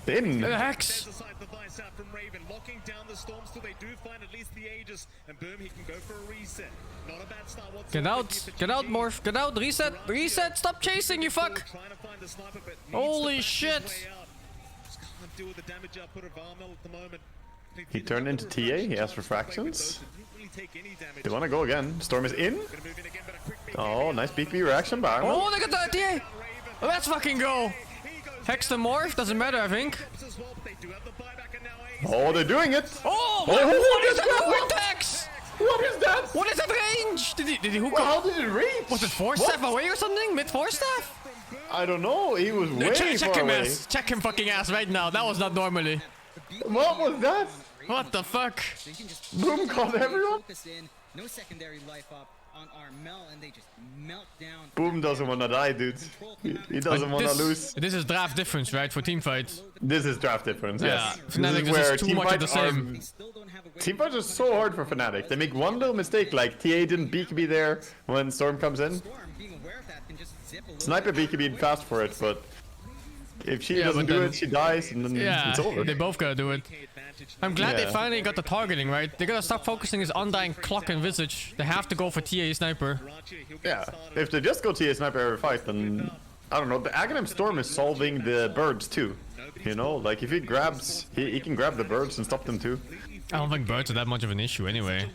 In. The Hex! There's a side device out from Raven, locking down the storm so they do find at least the Aegis, and boom, he can go for a reset. Not a bad start whatsoever. Get out, Morph, get out, reset, stop chasing, you fuck! Trying to find the sniper, but needs Holy to shit! way out. Just can't deal with the damage output of Armel at the moment. He turned into TA, he has refractions. They want to go again. Storm is in. Oh, nice BB reaction by Armel. Oh, they got the TA! Let's fucking go! Hex the Morph, doesn't matter, I think. Oh, they're doing it! Oh, what is that with Hex? What is that? What is that range? Did he hook Well, up? how did it reach? Was it 4 staff away or something? Mid 4 staff? I don't know, he was way Check far him away. ass. Check him fucking ass right now. That was not normally. What was that? What the fuck? Boom caught everyone? No secondary life up on Armel, and they just melt down. Boom doesn't want to die, dude. He doesn't want to lose. This is draft difference, right, for teamfights? This is draft difference, yes. Yeah, Fnatic, this is too much of the same. Teamfights are so hard for Fnatic. They make one little mistake, like TA didn't BKB there when Storm comes in. Sniper BKB'd fast for it, but if she doesn't do it, she dies, and then it's over. They both gotta do it. I'm glad they finally got the targeting right. They gotta stop focusing his undying clock and visage. They have to go for TA sniper. Yeah, if they just go TA sniper every fight, then I don't know. The Aghanim Storm is solving the birds too. You know, like if he grabs, he can grab the birds and stop them too. I don't think birds are that much of an issue anyway.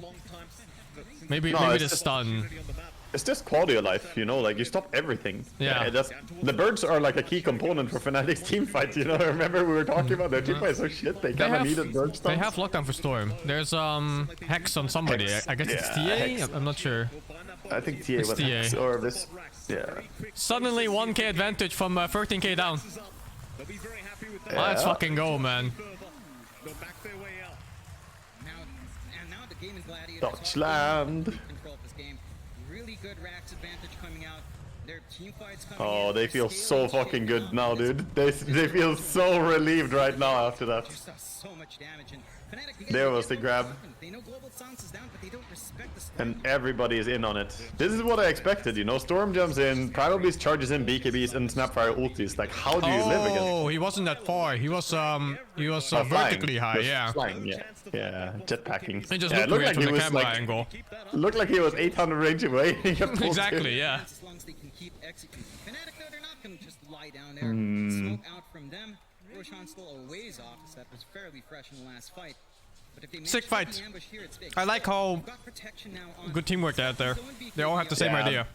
Maybe No, maybe it's the just- stun. It's just quality of life, you know, like you stop everything. Yeah. That's, the birds are like a key component for Fnatic's team fight, you know. Remember we were talking about their team fights, so shit, they kind of needed bird stuff. They have lockdown for Storm. There's Hex on somebody. I guess it's TA? Hex. I'm not sure. I think TA It's was TA. Hex or this. Yeah. Suddenly 1k advantage from 13k down. Let's fucking go, man. Deutschland. Really good Rax advantage coming out. Their team fights coming Oh, in. they feel so fucking good now, dude. They feel so relieved right now after that. So much damage, and Fnatic, There was the grab. They know Global Silence is down, but they don't respect the And everybody is in on it. This is what I expected, you know. Storm jumps in, Primal Beast charges in BKBs, and Snapfire ultis. Like, how do you live against? Oh, he wasn't that far. He was flying. vertically high, Just yeah. Flying, yeah, jetpacking. He just Yeah, looked looked weird like from he the was camera like, angle. looked like he was 800 range away. He got pulled Exactly, in. yeah. As long as they can keep executing. Fnatic, though, they're not going to just lie down there. Hmm. Smoke out from them. Roshan still a ways off, so that was fairly fresh in the last fight. But if they manage Sick to fight. get the ambush here, it's big. I like how Got protection now on good teamwork they had there. They all have the same Yeah. idea.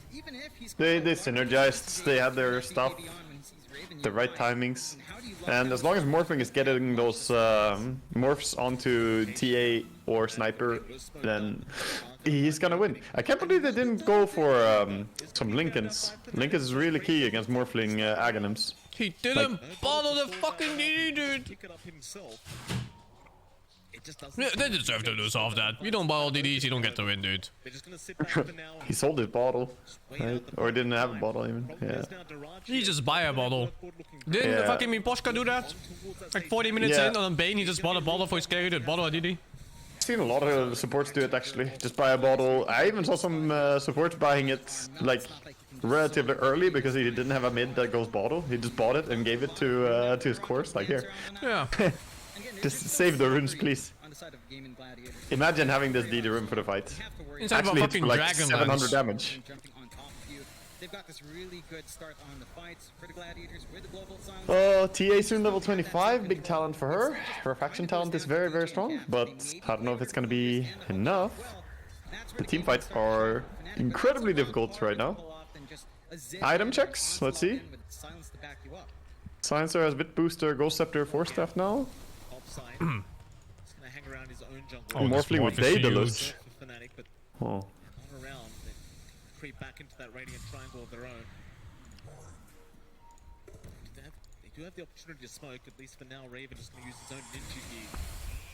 They synergized, they had their stuff, the right timings. And as long as morphing is getting those morphs onto TA or sniper, then He's gonna win. I can't believe they didn't go for some Lincolns. Lincolns is really key against Morphling Aghanims. He didn't bother the fucking DD, dude. Yeah, they deserve to lose off that. You don't bottle DDs, you don't get to win, dude. He sold his bottle, right? Or didn't have a bottle even. Yeah. He just buy a bottle. Didn't the fucking Miposhka do that? Like 40 minutes in on a Bane, he just bought a bottle for his carry to bottle a DD. I've seen a lot of supports do it actually. Just buy a bottle. I even saw some supports buying it like relatively early because he didn't have a mid that goes bottle. He just bought it and gave it to his course, like here. Yeah. Just save the runes, please. Imagine having this DD rune for the fight. Instead Actually, of a it's fucking for like dragon 700 damage. They've got this really good start on the fights for the Gladiators with the global sound. TA soon level 25, big talent for her. Her faction talent is very, very strong, but I don't know if it's gonna be enough. The team fights are incredibly difficult right now. Item checks, let's see. Silencer has Bit Booster, Ghost Scepter, Force Staff now. Morphling with Daedalus. Oh. Creep back into that radiant triangle of their own. They do have the opportunity to smoke, at least for now. Raven is going to use his own ninja gear.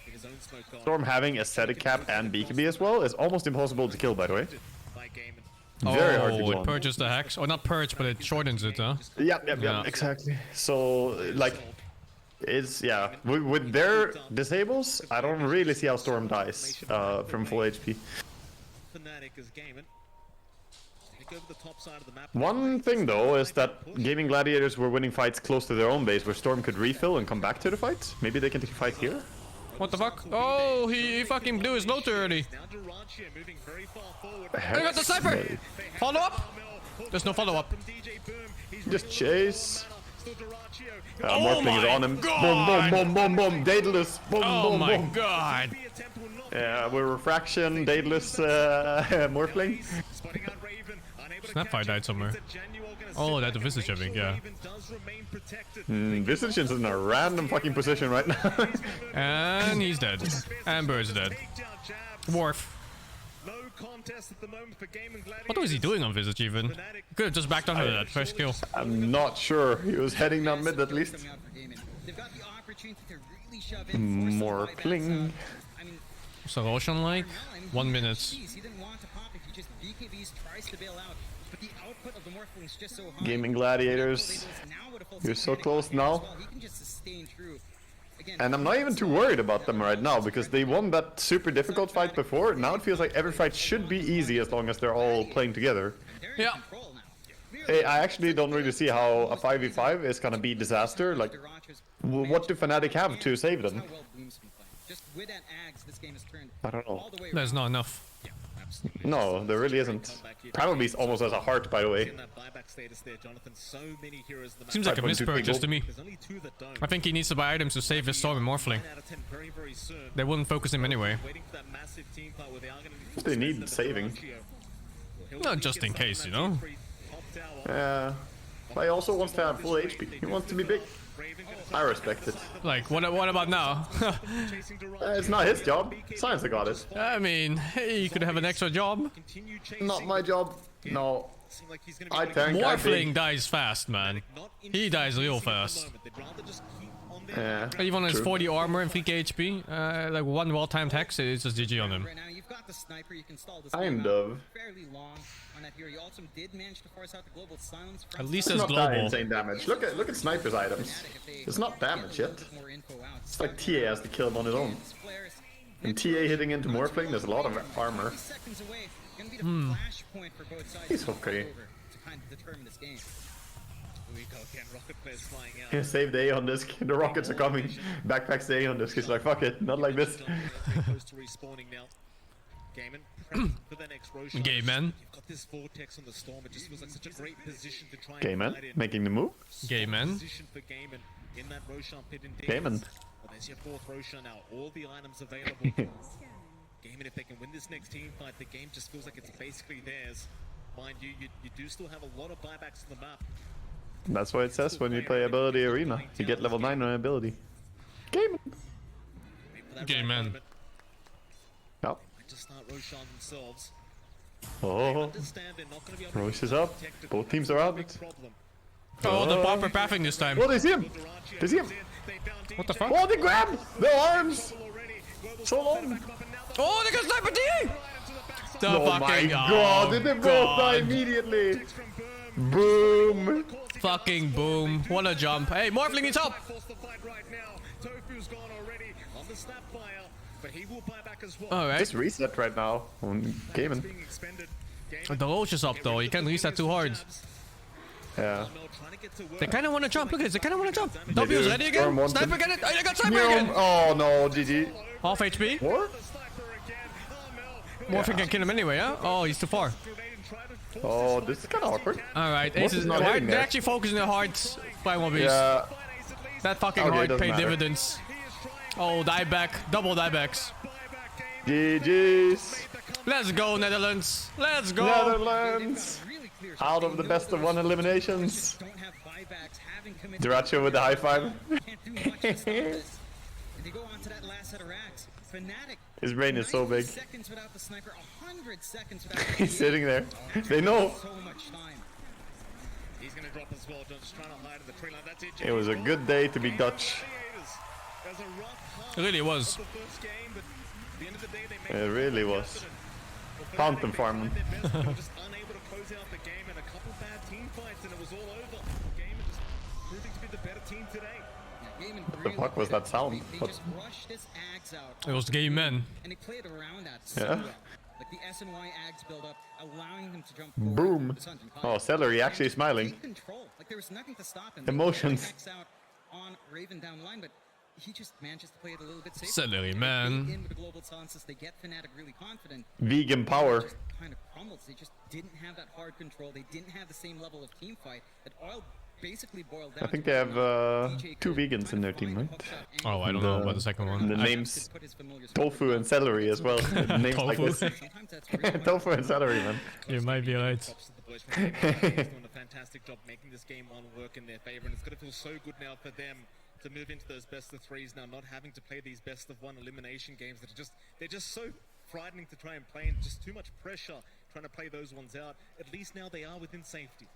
Get his own smoke on. Storm having Ascetic Cap and BKB as well is almost impossible to kill, by the way. Very hard to kill. It purges the hex. Or not purge, but it shortens it, huh? Yeah, exactly. So, like, it's, yeah, with their disables, I don't really see how Storm dies from full HP. Fnatic is gaming. Over the top side of the map. One thing though is that Gaming Gladiators were winning fights close to their own base where Storm could refill and come back to the fight. Maybe they can take a fight here? What the fuck? Oh, he fucking blew his low too early. I got the sniper! Follow up? There's no follow up. Just chase. Oh Morphling is on him. Boom, boom, boom, boom, boom. Daedalus. Boom, oh boom, my boom. god. Yeah, we're Refraction, Daedalus, Morphling. Snapfire died somewhere. Oh, that's a Visage, I think, yeah. Visage is in a random fucking position right now. And he's dead. And Bird's dead. Worf. What was he doing on Visage even? Could have just backed under that first kill. I'm not sure. He was heading down mid at least. Morphling. So Roshan like 1 minute. Gaming Gladiators, you're so close now. And I'm not even too worried about them right now because they won that super difficult fight before. Now it feels like every fight should be easy as long as they're all playing together. Yeah. I actually don't really see how a 5v5 is gonna be disaster. Like, what do Fnatic have to save them? I don't know. There's not enough. No, there really isn't. Primal Beast almost has a heart, by the way. Seems like a mispurchase to me. I think he needs to buy items to save his Storm and Morphling. They wouldn't focus him anyway. They need saving. Not just in case, you know? Yeah. But he also wants to have full HP. He wants to be big. I respect it. Like, what about now? It's not his job. Science got it. I mean, hey, you could have an extra job. Not my job. No. I tank. Morphling dies fast, man. He dies real fast. Yeah, even on his 40 armor and 3k HP, like one well-timed hex, it's just GG on him. Kind of. At least it's it's not that global. insane damage. Look at Sniper's items. It's not damage yet. It's like TA has to kill him on his own. And TA hitting into Morphling, there's a lot of armor. He's okay. Yeah, save the A on disc. The rockets are coming. Backpacks the A on disc. He's like, fuck it, not like this. Gay man. Gay man making the move. Gay man. Gay man. There's your fourth Roshan now. All the items available. Game, and if they can win this next team fight, the game just feels like it's basically theirs. Mind you, you do still have a lot of buybacks on the map. That's why it says when you play Ability Arena, you get level 9 on Ability. Game. Game man. No. just start Roshan themselves. Oh, Roche is up. Both teams are out. Oh, the proper pathing this time. Oh, they see him. They see him. What the fuck? Oh, they grab their arms. So long. Oh, they got sniper D! The Oh my fucking, god, did they both die immediately? Boom. Fucking boom. What a jump. Hey, Morphling needs help. Alright. Just reset right now on gaming. The Roche is up though, you can't reset too hard. Yeah. They kind of want to jump, look at this, they kind of want to jump. W's ready again? Sniper get it? Oh, they got sniper again! Oh no, GG. Half HP? What? Morphing can kill him anyway, huh? Oh, he's too far. Oh, this is kind of awkward. Alright, Morph is not hitting they're there. actually focusing their hearts. Primal Beast. Yeah. That fucking Okay, heart doesn't paid matter. dividends. Oh, dieback. Double diebacks. GG's. Let's go, Netherlands. Let's go. Netherlands. Out of the best of 1 eliminations. Duracho with the high five. His brain is so big. He's sitting there. They know. It was a good day to be Dutch. It really was. It really was. Fountain farming. What the fuck was that sound? What? It was Gay Men. And he played around that Yeah. so well. Like the SNY Ags build up, allowing him to jump forward. Boom. Oh, Celery actually smiling. Control. Like there was nothing to stop him. Emotions. Max out on Raven down the line, but he just manages to play it a little bit safer. Celery, man. In with the global silences, they get Fnatic really confident. Vegan power. Just kind of crumbles. They just didn't have that hard control. They didn't have the same level of team fight that Oil basically boiled down. I think they have 2 vegans in their team, right? Oh, I don't know about the second one. The names Tofu and Celery as well. Names like this. Tofu and Celery, man. You might be right. He's doing a fantastic job making this game one work in their favor, and it's going to feel so good now for them to move into those best of 3s now, not having to play these best of 1 elimination games that are they're just so frightening to try and play, and just too much pressure trying to play those ones out. At least now they are within safety.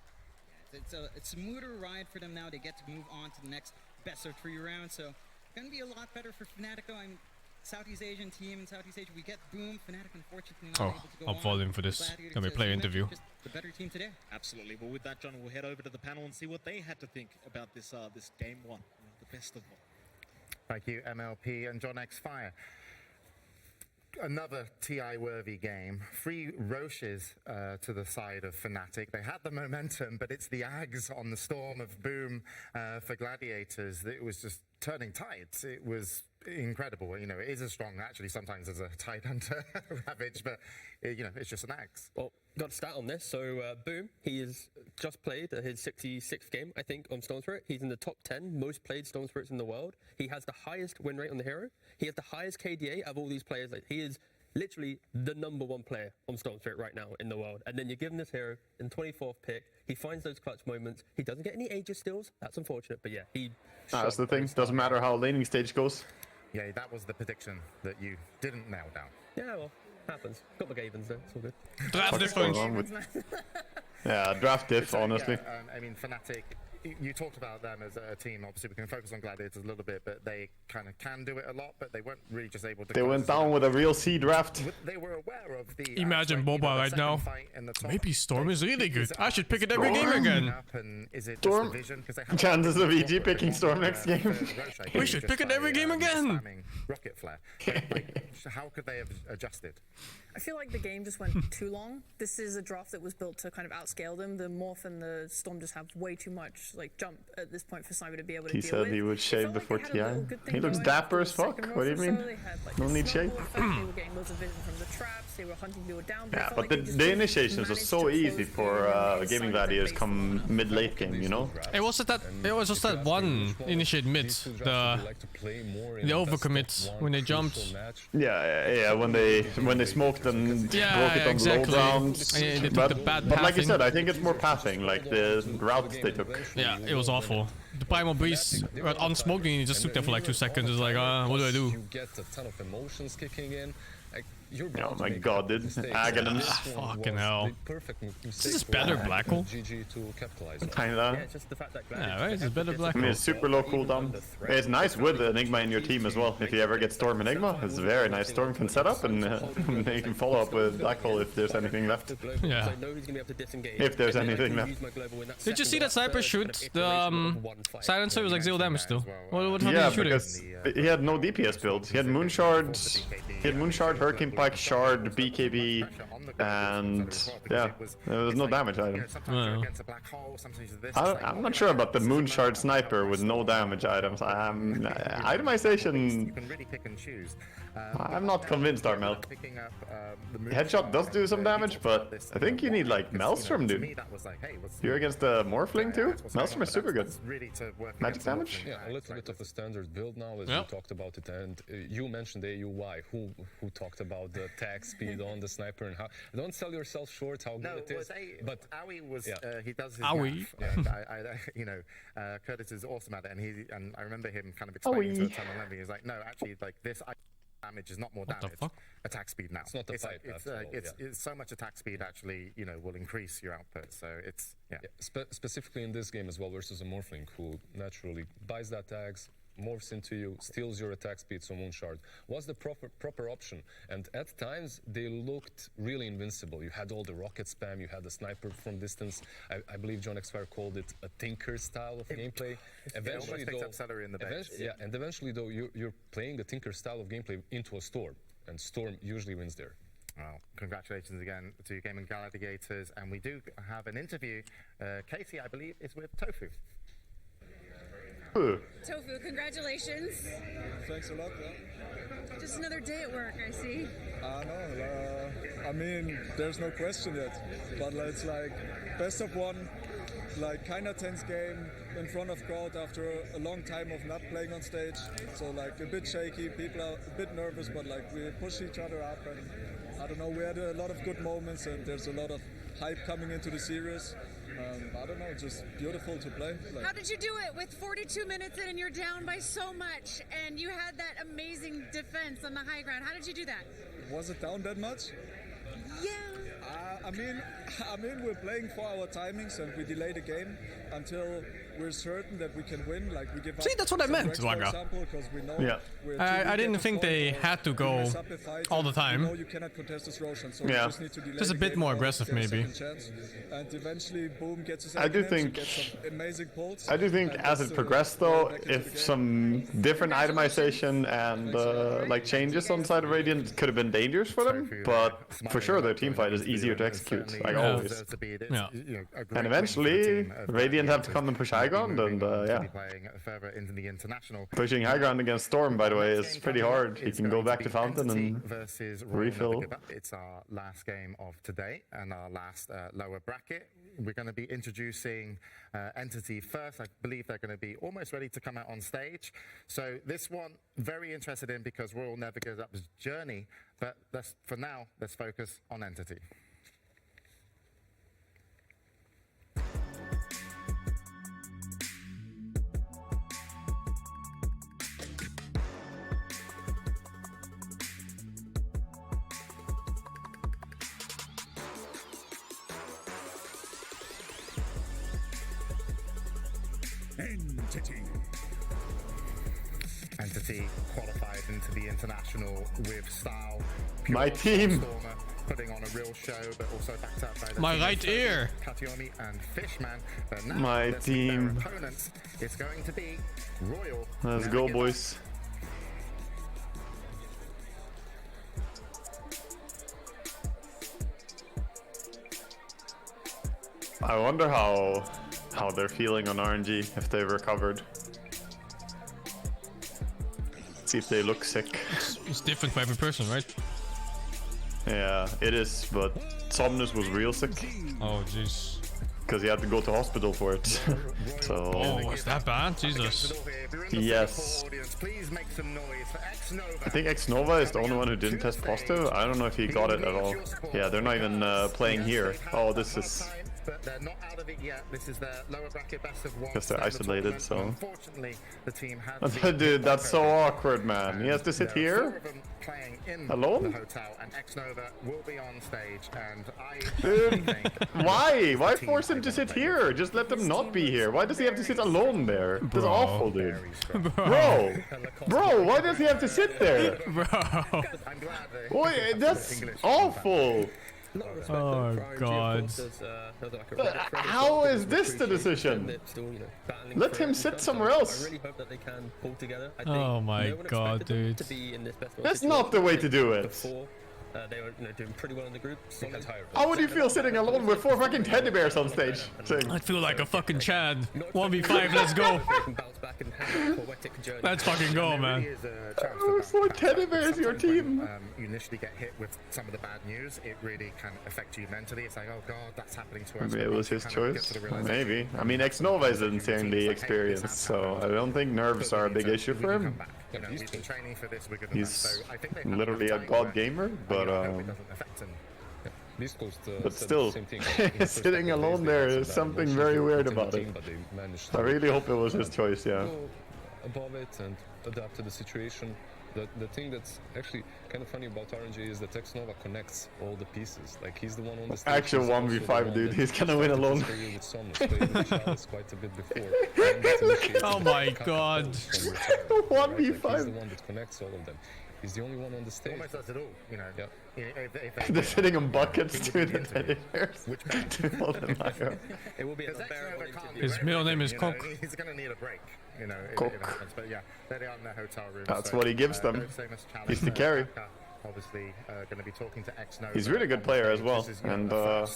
It's a smoother ride for them now. They get to move on to the next best of 3 round, so gonna be a lot better for Fnatic. I'm Southeast Asian team in Southeast Asia. We get Boom. Fnatic unfortunately not able to go up volume for this. Gladiators, Let me as play you interview. mentioned, just the better team today. Absolutely. Well, with that, John, we'll head over to the panel and see what they had to think about this this game 1, the best of 1. Thank you, MLP and John X Fire. Another TI-worthy game. 3 Roches to the side of Fnatic. They had the momentum, but it's the Ags on the storm of Boom for Gladiators that it was just turning tides. It was incredible. You know, it is as strong actually sometimes as a Tide Hunter Ravage, but you know, it's just an Ags. Well, got a stat on this. So Boom, he has just played his 66th game, I think, on Storm Spirit. He's in the top 10 most played Storm Spirits in the world. He has the highest win rate on the hero. He has the highest KDA of all these players. Like, he is literally the #1 player on Storm Spirit right now in the world. And then you give him this hero in 24th pick. He finds those clutch moments. He doesn't get any Aegis steals. That's unfortunate, but yeah, he. That's the thing. Doesn't matter how laning stage goes. Yeah, that was the prediction that you didn't nail down. Yeah, well, happens. Got the Gavens though. It's all good. Draft difference. Yeah, draft diff, honestly. Yeah, I mean, Fnatic, you talked about them as a team. Obviously, we can focus on Gladiators a little bit, but they kind of can do it a lot, but they weren't really just able to... They went down with a real C draft. They were aware of the... Imagine Boba right now. Maybe Storm is really good. I should pick it every game again. Storm. Chances of EG picking Storm next game. We should pick it every game again. Rocket Flare. Like, how could they have adjusted? I feel like the game just went too long. This is a draft that was built to kind of outscale them. The Morph and the Storm just have way too much like jump at this point for Sniper to be able to He deal said with. he would shave before Like TI. He looks dapper as fuck. What do you mean? No need shave. They were getting loads of vision from the traps. They were hunting people down. Yeah, but the initiations are so easy for gaming gladiators come mid-late game, you know? It was just that one initiate mid, the overcommit when they jumped. Yeah, when they smoked and broke it on the low ground. Yeah, they took the bad but like you pathing. said, I think it's more pathing, like the routes they took. Yeah, it was awful. The Primal Beast unsmoked and he just stood there for like 2 seconds. It's like, what do I do? You get a ton of emotions kicking in. Like, you're Oh bound to my make god, dude. mistakes. Aghanim's. This one Fucking was hell. the perfect mistake Is this for better, Blackle? GG to capitalize on. Kinda. Yeah, just the fact that Yeah, right, it's better I Blackle. mean, it's super low cooldown. It's nice with Enigma in your team as well. If you ever get Storm Enigma, it's very nice. Storm can set up and you can follow up with Black Hole if there's anything left. Yeah. If there's anything left. Did you see that sniper shoot? The silencer was like 0 damage still. What how Yeah, did he shoot because it? he had no DPS build. He had Moonshard, Hurricane Pike, Shard, BKB, and yeah, there was no damage item. Well. I'm not sure about the Moonshard sniper with no damage items. Itemization. I'm not convinced, Armel. Headshot does do some damage, but I think you need like Maelstrom, dude. You're against the Morphling too? Maelstrom is super good. Magic damage? Yeah, a little bit of the standard build now, as you talked about it, and you mentioned AUY. Who talked about the attack speed on the sniper and how? Don't sell yourself short. How good it is. But Aoi was he does his Aoi. math, and you know, Curtis is awesome at it, and I remember him kind of explaining to the tunnel enemy. He's like, no, actually, like this damage is not more damage. Attack speed now. It's not the fight. It's so much attack speed actually, you know, will increase your output. So it's specifically in this game as well versus a Morphling who naturally buys that tags, morphs into you, steals your attack speed, so Moonshard was the proper option. And at times they looked really invincible. You had all the rocket spam, you had the sniper from distance. I believe John Xfire called it a Tinker style of gameplay. Eventually, though, eventually though, you're playing a Tinker style of gameplay into a Storm, and Storm usually wins there. Well, congratulations again to Gaming Gladiators, and we do have an interview. Casey, I believe, is with Tofu. Tofu, congratulations. Thanks a lot. Just another day at work, I see. No, I mean, there's no question yet. But it's like best of one, like kind of tense game in front of crowd after a long time of not playing on stage. So like a bit shaky, people are a bit nervous, but like we push each other up, and I don't know, we had a lot of good moments, and there's a lot of hype coming into the series. I don't know, just beautiful to play. How did you do it with 42 minutes in and you're down by so much, and you had that amazing defense on the high ground? How did you do that? Was it down that much? Yeah. I mean, we're playing for our timings, and we delay the game until we're certain that we can win. Like we give up. See, that's what I meant, Wagga. Yeah. I didn't think they had to go all the time. You cannot contest this Roshan, so Yeah. you just need to delay Just a the bit game more out, aggressive, get a maybe. second chance, and eventually, boom, gets his I do second think- chance, get some amazing pulls. I do think and as that's, it progressed though, if some different itemization and like changes on the side of Radiant could have been dangerous for them, but for sure their team fight is easier to execute, like always. Yeah. And eventually, Radiant have to come and push high ground, and yeah. Playing further into the international. Pushing high ground against Storm, by the way, is pretty hard. He can go back to Fountain and versus refill. It's our last game of today and our last lower bracket. We're going to be introducing Entity first. I believe they're going to be almost ready to come out on stage. So this one, very interested in because Royal never gives up his journey. But for now, let's focus on Entity. Entity qualified into the international with style. My team. Stormer, putting on a real show, but also backed up by the My team right of ear. Katiomi and Fishman. But now My let's meet their team. opponents. It's going to be Royal. Let's Never go, Give boys. I wonder how they're feeling on RNG if they've recovered. See if they look sick. It's different for every person, right? Yeah, it is, but Somnus was real sick. Oh, jeez. Because he had to go to hospital for it. So. Oh, is that bad? Jesus. Yes. Please make some noise for X-Nova. I think X-Nova is the only one who didn't test positive. I don't know if he got it at all. Yeah, they're not even playing here. Oh, this is but they're not out of it yet. This is their lower bracket best of one. Because they're isolated, so. Unfortunately, the team had Dude, that's so awkward, man. He has to sit here alone. The hotel, and X-Nova will be on stage, and I Dude, why? Why force him to sit here? Just let them not be here. Why does he have to sit alone there? That's awful, dude. Bro, why does he have to sit there? Boy, that's awful. Oh god. How is this the decision? Let him sit somewhere else. Oh my god, dude. That's not the way to do it. They were doing pretty well in the group. How would you feel sitting alone with 4 fucking teddy bears on stage? I'd feel like a fucking Chad. 1v5, let's go. Let's fucking go, man. 4 teddy bears, your team. You initially get hit with some of the bad news. It really can affect you mentally. It's like, oh god, that's happening to us. Maybe it was his choice. Maybe. I mean, X-Nova is insanely experienced, so I don't think nerves are a big issue for him. We've been training for this. He's literally a god gamer, but still, sitting alone there is something very weird about it. I really hope it was his choice, yeah. Above it and adapt to the situation. The thing that's actually kind of funny about RNG is that X-Nova connects all the pieces. Like, he's the one on the stage. Actual 1v5, dude. He's gonna win alone. Oh my god. 1v5. He's the one that connects all of them. He's the only one on the stage. Almost does it all, you know. Yeah. They're sitting on buckets to the teddy bears. It will be a unbearable interview. His middle name is Cock. He's gonna need a break, you know. But yeah, there they are in their hotel room. That's what he gives them. He's the carry. Obviously, going to be talking to X-Nova. He's a really good player as well, and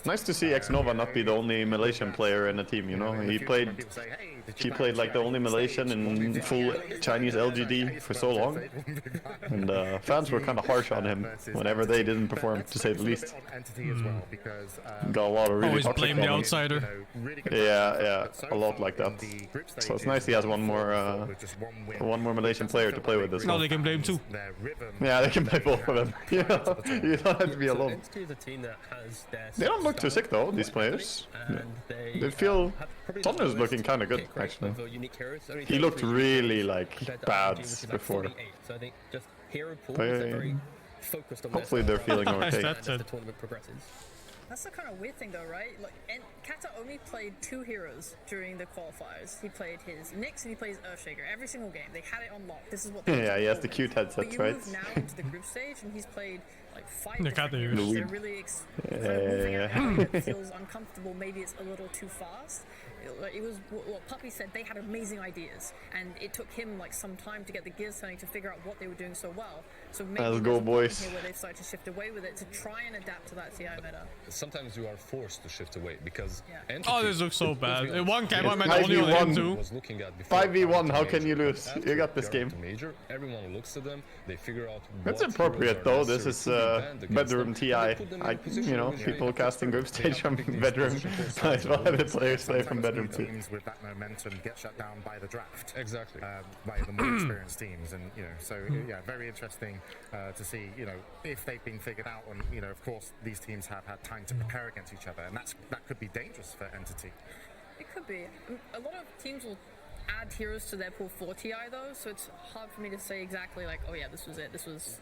nice to see X-Nova not be the only Malaysian player in the team. You know, he played like the only Malaysian in full Chinese LGD for so long, and fans were kind of harsh on him whenever they didn't perform, to say the least. Got a lot of really always blame the outsider. Yeah, a lot like that. So it's nice he has one more Malaysian player to play with as well. Now they can blame 2. Yeah, they can play both of them. You know, you don't have to be alone. They don't look too sick though, these players. They feel... Tonner's looking kind of good, actually. He looked really, like, bad before. Hopefully they're feeling okay. That's the kind of weird thing though, right? Like, and Kata only played 2 heroes during the qualifiers. He played his Nyx and he plays Earthshaker every single game. They had it on lock. This is what they yeah, he has the cute headsets, but you right? move now into the group stage and he's played like 5 different heroes. They're really it feels uncomfortable. Maybe it's a little too fast. It was what Puppy said. They had amazing ideas, and it took him like some time to get the gears turning to figure out what they were doing so well. So maybe let's go, boys. Here where they start to shift away with it to try and adapt to that TI meta. Sometimes you are forced to shift away because. Oh, this looks so bad. In one game, I'm only on him 5v1. How can you lose? You got this game. Major, everyone looks at them. They figure out. That's appropriate though. This is bedroom TI. You know, people casting group stage from bedroom. Nice, well, the players play from bedroom. Teams with that momentum get shut down by the draft. Exactly. By the more experienced teams, and you know, so yeah, very interesting to see. You know, if they've been figured out, and you know, of course, these teams have had time to prepare against each other, and that could be dangerous for Entity. It could be. A lot of teams will add heroes to their pool for TI though, so it's hard for me to say exactly like, oh yeah, this was it. This was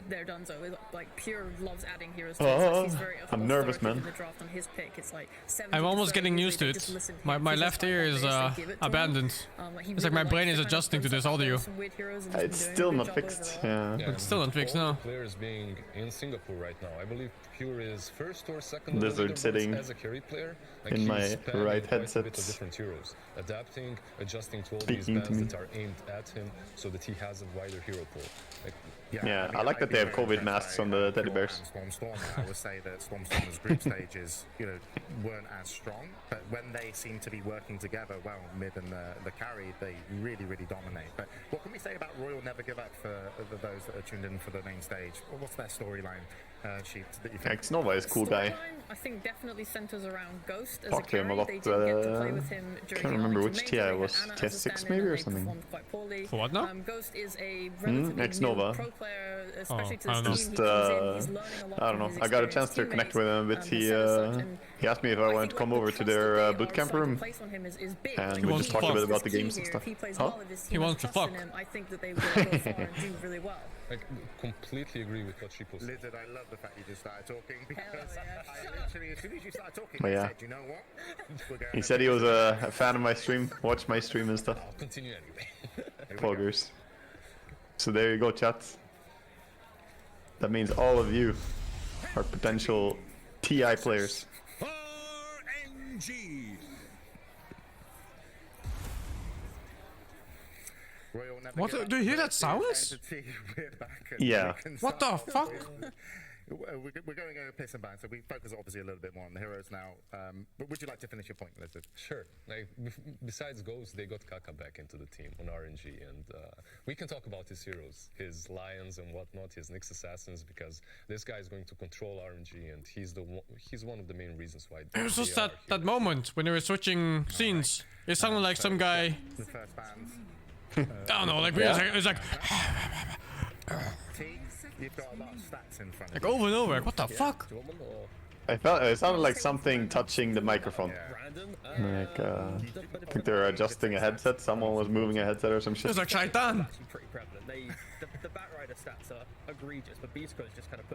their Dunzo. Like Pure loves adding heroes to it. He's very I'm nervous, man. in the draft on his pick. It's like I'm almost getting used to it. My left ear is abandoned. It's like my brain is adjusting to this audio. It's still not fixed. Yeah. It's still not fixed now. Players being in Singapore right now. I believe Pure is first or second Lizard sitting as a carry player. Like in my right headset. Different heroes, adapting, adjusting to all these bans that are aimed at him, so that he has a wider hero pool. Like, yeah, I like that they have COVID masks on the teddy bears. Storm. I would say that Storm's group stages, you know, weren't as strong, but when they seem to be working together well, mid and the carry, they really dominate. But what can we say about Royal Never Give Up for those that are tuned in for the main stage? What's their storyline? Sheet that you think? X-Nova is a cool guy. I think definitely centers around Ghost as Talked to him a lot. Can't remember which TI it was. TS6 maybe or something. Quite poorly. For what now? Ghost is a relatively X-Nova. pro player. especially to I this don't know. team. He Just, comes in, he's learning a lot I don't from know. his I got a experienced chance to connect with him a bit. He asked me if I wanted to come over to their boot camp room, and we just talked a bit about the games and stuff. Huh? He wants to fuck. I think that they will go far and do really well. I completely agree with what she posted. Lizard, I love the fact you just started talking because I literally, as soon as you started talking, But I yeah. said, you know what? We're going He said he was a fan of my stream, watched my stream and stuff. I'll continue anyway. Poggers. So there you go, chat. That means all of you are potential TI players. RNG. What? Do you hear that sound? Yeah. What the fuck? We're going over piss and ban, so we focus obviously a little bit more on the heroes now. But would you like to finish your point, Lizard? Sure. Like, besides Ghost, they got Kaka back into the team on RNG, and we can talk about his heroes, his Lions and whatnot, his Nyx Assassins, because this guy is going to control RNG, and he's one of the main reasons why. It was just that moment when they were switching scenes. It sounded like some guy. The first bands. I don't know, like it was like You've got a lot of stats in front of like you. over and over. Like, what the fuck? I felt it sounded like something touching the microphone. Like I think they're adjusting a headset. Someone was moving a headset or some shit. It was like Shaitan. Pretty prevalent. The Batrider stats are egregious, but Beastcoast just kind of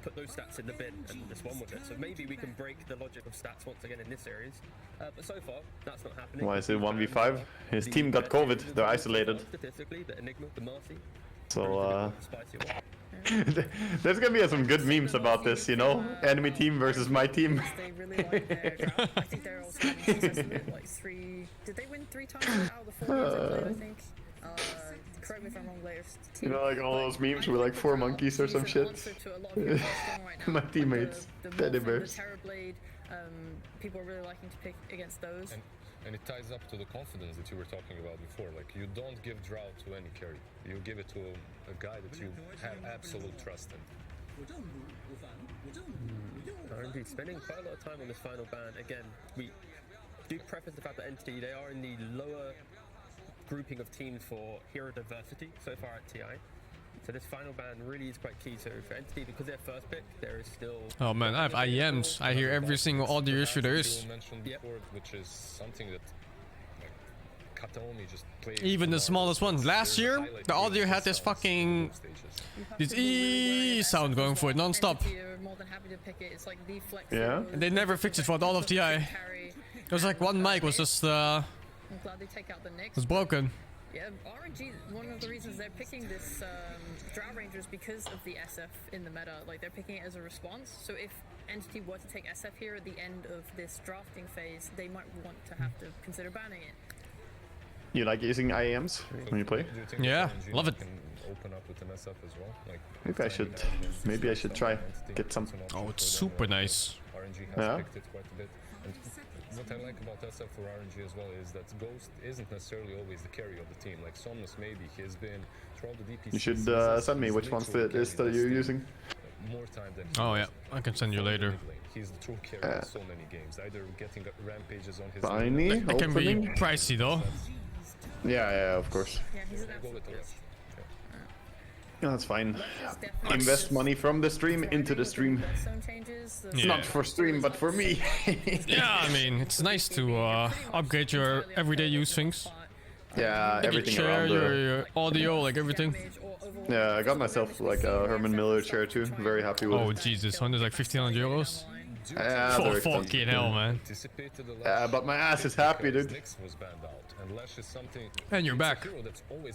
put those stats in the bin and just won with it. So maybe we can break the logic of stats once again in this series. But so far, that's not happening. Why is it 1v5? His team got COVID. They're isolated. Statistically, the Enigma, the Marcy. So there's gonna be some good memes about this, you know? Enemy team versus my team. They really like their draft. I think they're also like 3. Did they win 3 times out of the 4 games they played? I think. Correct me if I'm wrong, latest. You know, like all those memes with like 4 monkeys or some shit. My teammates, teddy bears. The Terrorblade, people are really liking to pick against those. And it ties up to the confidence that you were talking about before. Like, you don't give Drought to any carry. You give it to a guy that you have absolute trust in. RNG spending quite a lot of time on this final ban. Again, we do preface the fact that Entity, they are in the lower grouping of teams for hero diversity so far at TI. So this final ban really is quite key. So for Entity, because they're first pick, there is still... Oh man, I have IEMs. I hear every single audio issue there is. Mentioned before, which is something that like, Kataomi just plays. Even the smallest ones. Last year, the audio had this fucking... this E sound going for it non-stop. Yeah? And they never fixed it for all of TI. There was like one mic was just... I'm glad they take out the Nyx. was broken. Yeah, RNG, one of the reasons they're picking this Drow Ranger is because of the SF in the meta. Like, they're picking it as a response. So if Entity were to take SF here at the end of this drafting phase, they might want to have to consider banning it. You like using IAMs when you play? Yeah, love it. Open up with an SF as well. Like, Maybe I should try get some. Oh, it's super nice. RNG has Yeah. picked it quite a bit. And what I like about SF for RNG as well is that Ghost isn't necessarily always the carry of the team. Like Somnus maybe, he has been throughout the DPC. You should send me which ones it is that you're using. More time than Oh yeah, I can send you later. He's the true carry in so many games. Either getting rampages on his Tiny It can be opening. pricey though. Yeah, of course. Yeah, he's an absolute Yeah, that's fine. Invest money from the stream into the stream. Yeah. Not for stream, but for me. Yeah, I mean, it's nice to upgrade your everyday use things. Yeah, Like everything your chair, around the... your audio, like everything. Yeah, I got myself like a Herman Miller chair too. Very happy with Oh it. Jesus, one is like 1,500 euros. Yeah, For they're expensive. fucking hell, man. Yeah, but my ass is happy, dude. And you're back.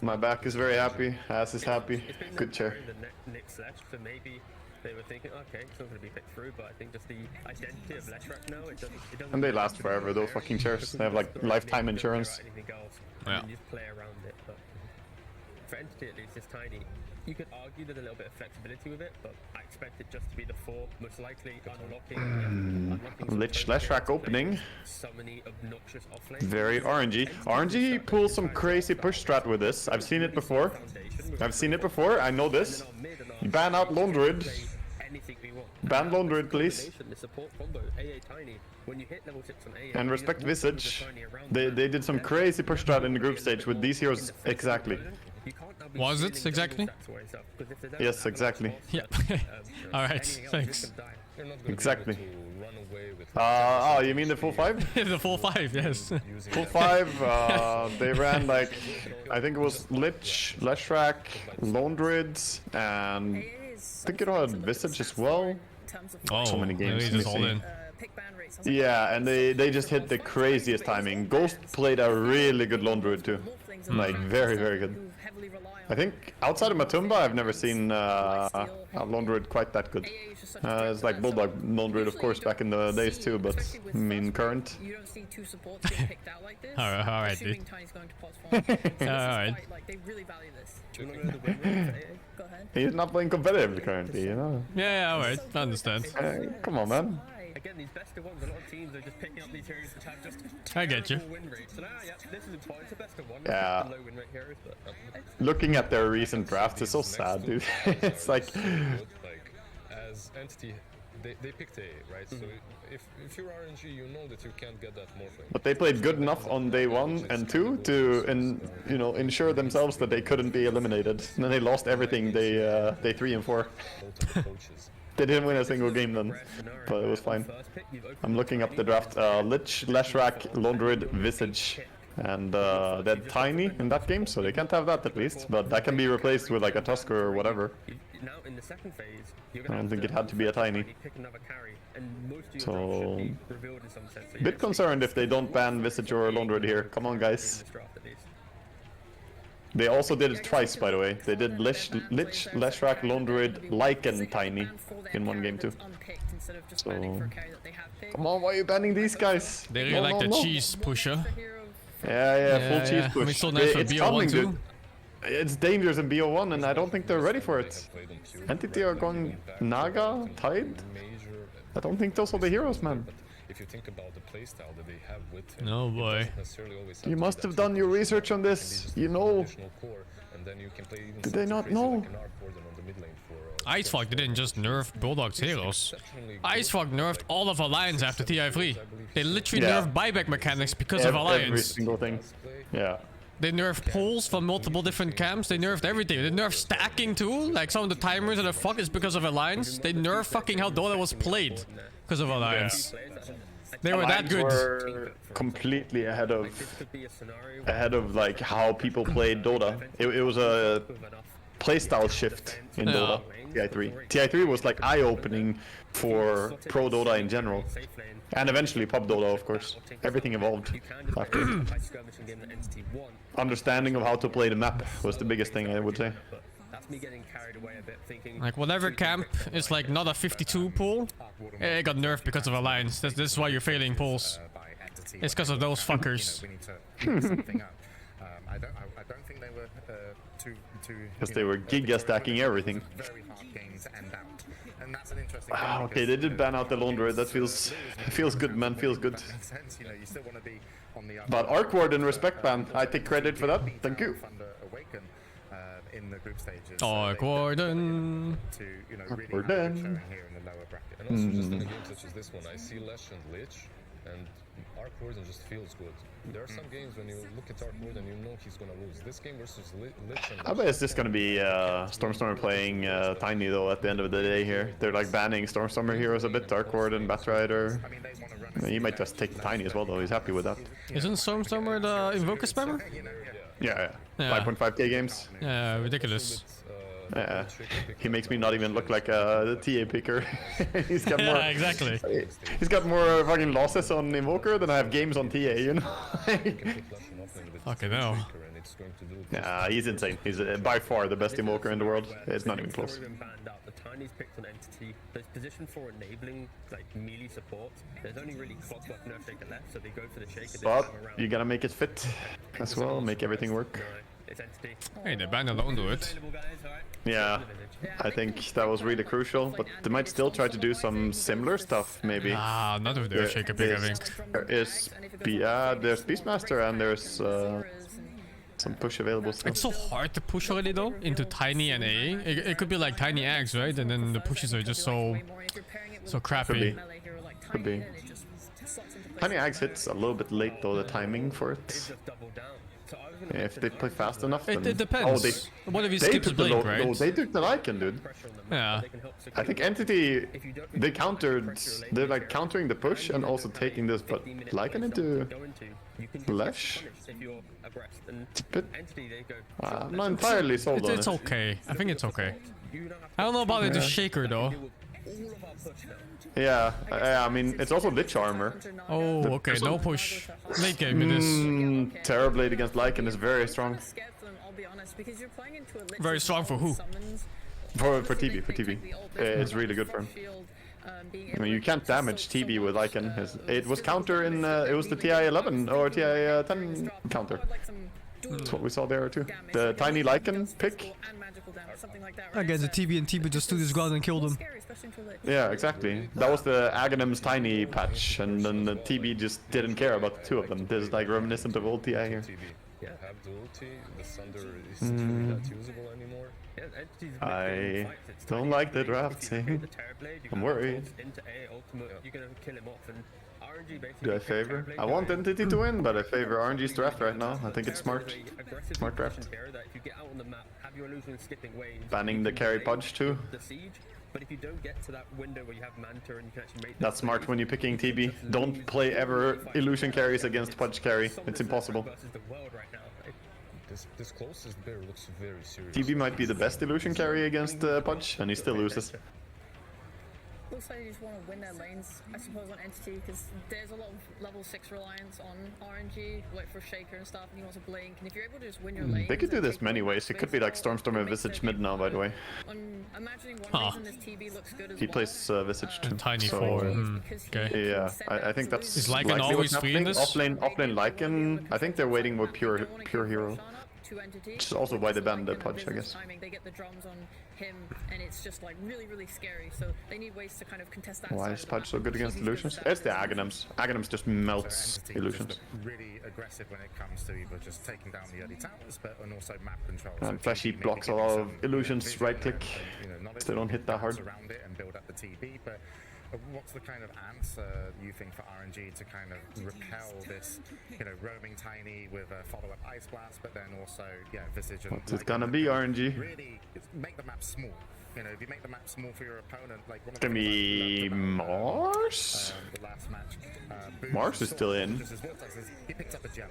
My back is very happy. Ass is happy. Good chair. The Nyx left, so maybe they were thinking, okay, it's not going to be picked through, but I think just the identity of Leshrac now, it doesn't And they last forever, those fucking chairs. They have like lifetime insurance. anything else, Yeah. and you just play around it. But for Entity at least, it's tiny. You could argue there's a little bit of flexibility with it, but I expect it just to be the 4, most likely unlocking Lich Leshrac opening. so many obnoxious offlanes. Very RNG. RNG pulls some crazy push strat with this. I've seen it before. I know this. Ban out Lone Druid. Ban Lone Druid, please. The support combo, AA tiny. When you hit level 6 on AA, And respect Visage. They did some crazy push strat in the group stage with these heroes exactly. you can't now Was it exactly? Yes, exactly. Yeah. All right. Thanks. Exactly. Oh, you mean the full 5? The full 5, yes. Full 5. They ran like, I think it was Lich, Leshrac, Lone Druids, and I think it had Visage as well. Oh, so many games. Just all in. Yeah, and they just hit the craziest timing. Ghost played a really good Lone Druid too. Like, very, very good. I think outside of Matumba, I've never seen a Lone Druid quite that good. It's like Bulldog Lone Druid, of course, back in the days too, but I mean, current. Alright, dude. Alright. He's not playing competitive currently, you know? Yeah, alright, I understand. Come on, man. Again, these best of ones, a lot of teams are just picking up these heroes which have just I get you. win rate. So now, yeah, this is important. It's a best of one. Yeah. Low win rate heroes, but Looking at their recent drafts is so sad, dude. It's like... Like, as entity, they picked A, right? So if you're RNG, you know that you can't get that morphling. But they played good enough on day 1 and 2 to, ensure themselves that they couldn't be eliminated. And then they lost everything day 3 and 4. They didn't win a single game then, but it was fine. I'm looking up the draft. Lich, Leshrac, Lone Druid, Visage, and they're tiny in that game, so they can't have that at least. But that can be replaced with like a Tusker or whatever. now in the second phase, I don't think it had to be a tiny. pick another carry, and most of your So, drafts should be revealed in some sense. So bit concerned if they don't ban Visage or Lone Druid here. Come on, guys. They also did it twice, by the way. They did Lich, Leshrac, Lone Druid, Lycan, Tiny in one game too. So, come on, why are you banning these guys? They really like the cheese pusher. Yeah, full cheese push. We saw that for It's BO1 coming, too. dude. It's dangerous in BO1, and I don't think they're ready for it. Entity are going Naga, Tide? I don't think those are the heroes, man. If you think about the playstyle that they have with him, No boy. You must have done your research on this. You know. Did they not know? Icefog didn't just nerf Bulldog's heroes. Icefog nerfed all of Alliance after TI3. They literally nerfed buyback mechanics because of Alliance. Every single thing. Yeah. They nerfed pulls from multiple different camps. They nerfed everything. They nerfed stacking too. Like some of the timers and the fuck is because of Alliance. They nerfed fucking how Dota was played because of Alliance. They were that good. Were completely ahead of like how people played Dota. It was a playstyle shift in Dota. TI3. TI3 was like eye-opening for pro Dota in general. And eventually pub Dota, of course. Everything evolved after. Understanding of how to play the map was the biggest thing, I would say. Like whatever camp is like not a 52 pull, it got nerfed because of Alliance. This is why you're failing pulls. It's because of those fuckers. I don't think they were too Because they were giga stacking everything. very hard games to end out. And that's an interesting Ah, okay, they did ban out the Lone Druid. That feels good, man. Feels good. sense, you know, you still want to be on the But Arc Warden respect ban. I take credit for that. Thank you. Awaken in the group stages. Arc Warden. To, you know, Arc really Warden. showing here in the lower bracket. And also just in a game such as this one, I see Lesh and Lich, and Arc Warden just feels good. There are some games when you look at Arc Warden, you know he's gonna lose. This game versus Lich and I bet it's just gonna be Stormstormer playing Tiny though at the end of the day here. They're like banning Stormstormer heroes a bit, Dark Warden, Batrider. He might just take the Tiny as well though, he's happy with that. Isn't Stormstormer the Invoker spammer? Yeah. Yeah. 5.5k games. Yeah, ridiculous. Yeah, he makes me not even look like a TA picker. He's got more. Yeah, exactly. He's got more fucking losses on Invoker than I have games on TA. You know. Fucking hell. Nah, he's insane. He's by far the best Invoker in the world. It's not even close. The Tiny's picked on Entity. There's position for enabling like melee support. There's only really Clockwork and Earthshaker left, so they go for the Shaker this But time around. you gotta make it fit as well. Make everything work. It's Entity. Hey, they banned alone do it. Yeah, I think that was really crucial, but they might still try to do some similar stuff, maybe. Ah, not with the Earthshaker pick, I think. There's Beastmaster and there's some push available still. It's so hard to push already though, into Tiny and A. It could be like Tiny Axe, right? And then the pushes are just so crappy. Could be. Tiny Axe hits a little bit late though, the timing for it. If they play fast enough, It then... depends. What if he they skips took the Blink, low- right? No, they took the Lycan, dude. Yeah. I think Entity, they countered, they're like countering the push and also taking this, but Lycan into Flash? It's a bit... I'm not entirely sold on It's it. okay. I think it's okay. I don't know about the Shaker though. Yeah, I mean, it's also Lich Armor. Oh, okay, no push. Late game it is. Terrorblade against Lycan is very strong. Very strong for who? For TB. It's really good for him. I mean, you can't damage TB with Lycan. It was counter in, it was the TI-11 or TI-10 counter. That's what we saw there too. The tiny Lycan pick. Again, the TB and TB just stood his ground and killed him. Yeah, exactly. That was the Aghanim's tiny patch, and then the TB just didn't care about the two of them. There's like reminiscent of old TI here. Yeah, have the ulti, the Thunder is really not usable anymore. I don't like the draft thing. I'm worried. Do I favor? I want Entity to win, but I favor RNG's draft right now. I think it's smart. Smart draft. Banning the carry Pudge too. But if you don't get to that window where you have Manta and you can actually make That's smart when you're picking TB. Don't play ever illusion carries against Pudge carry. It's impossible. This closest bear looks very serious. TB might be the best illusion carry against Pudge, and he still loses. Looks like they just want to win their lanes, I suppose, on Entity, because there's a lot of level 6 reliance on RNG, like for Shaker and stuff, and he wants to blink, and if you're able to just win your lanes... They could do this many ways. It could be like Stormstorm and Visage mid now, by the way. I'm imagining one reason this TB looks good as He well. plays Visage too. Tiny so, form. Okay. Yeah, I think that's Is Lycan likely always what's free in happening. this? Offlane Lycan, I think they're waiting with pure hero. Which is also why they banned the Pudge, I guess. They get the drums on him, and it's just like really scary. So they need ways to kind of contest that. Why is Pudge so good against illusions? It's the Aghanims. Aghanims just melts illusions. Really aggressive when it comes to either just taking down the early towers, but and also map control. And Flashy blocks a lot of illusions, right click. They don't hit that hard. Around it and build up the TB, but what's the kind of answer you think for RNG to kind of repel this, roaming tiny with a follow-up Ice Blast, but then also, Visage and... What's it gonna be, RNG? Really, make the map small. If you make the map small for your opponent, like... It's gonna be Mars? The last match. Mars is still in. He picked up a gem.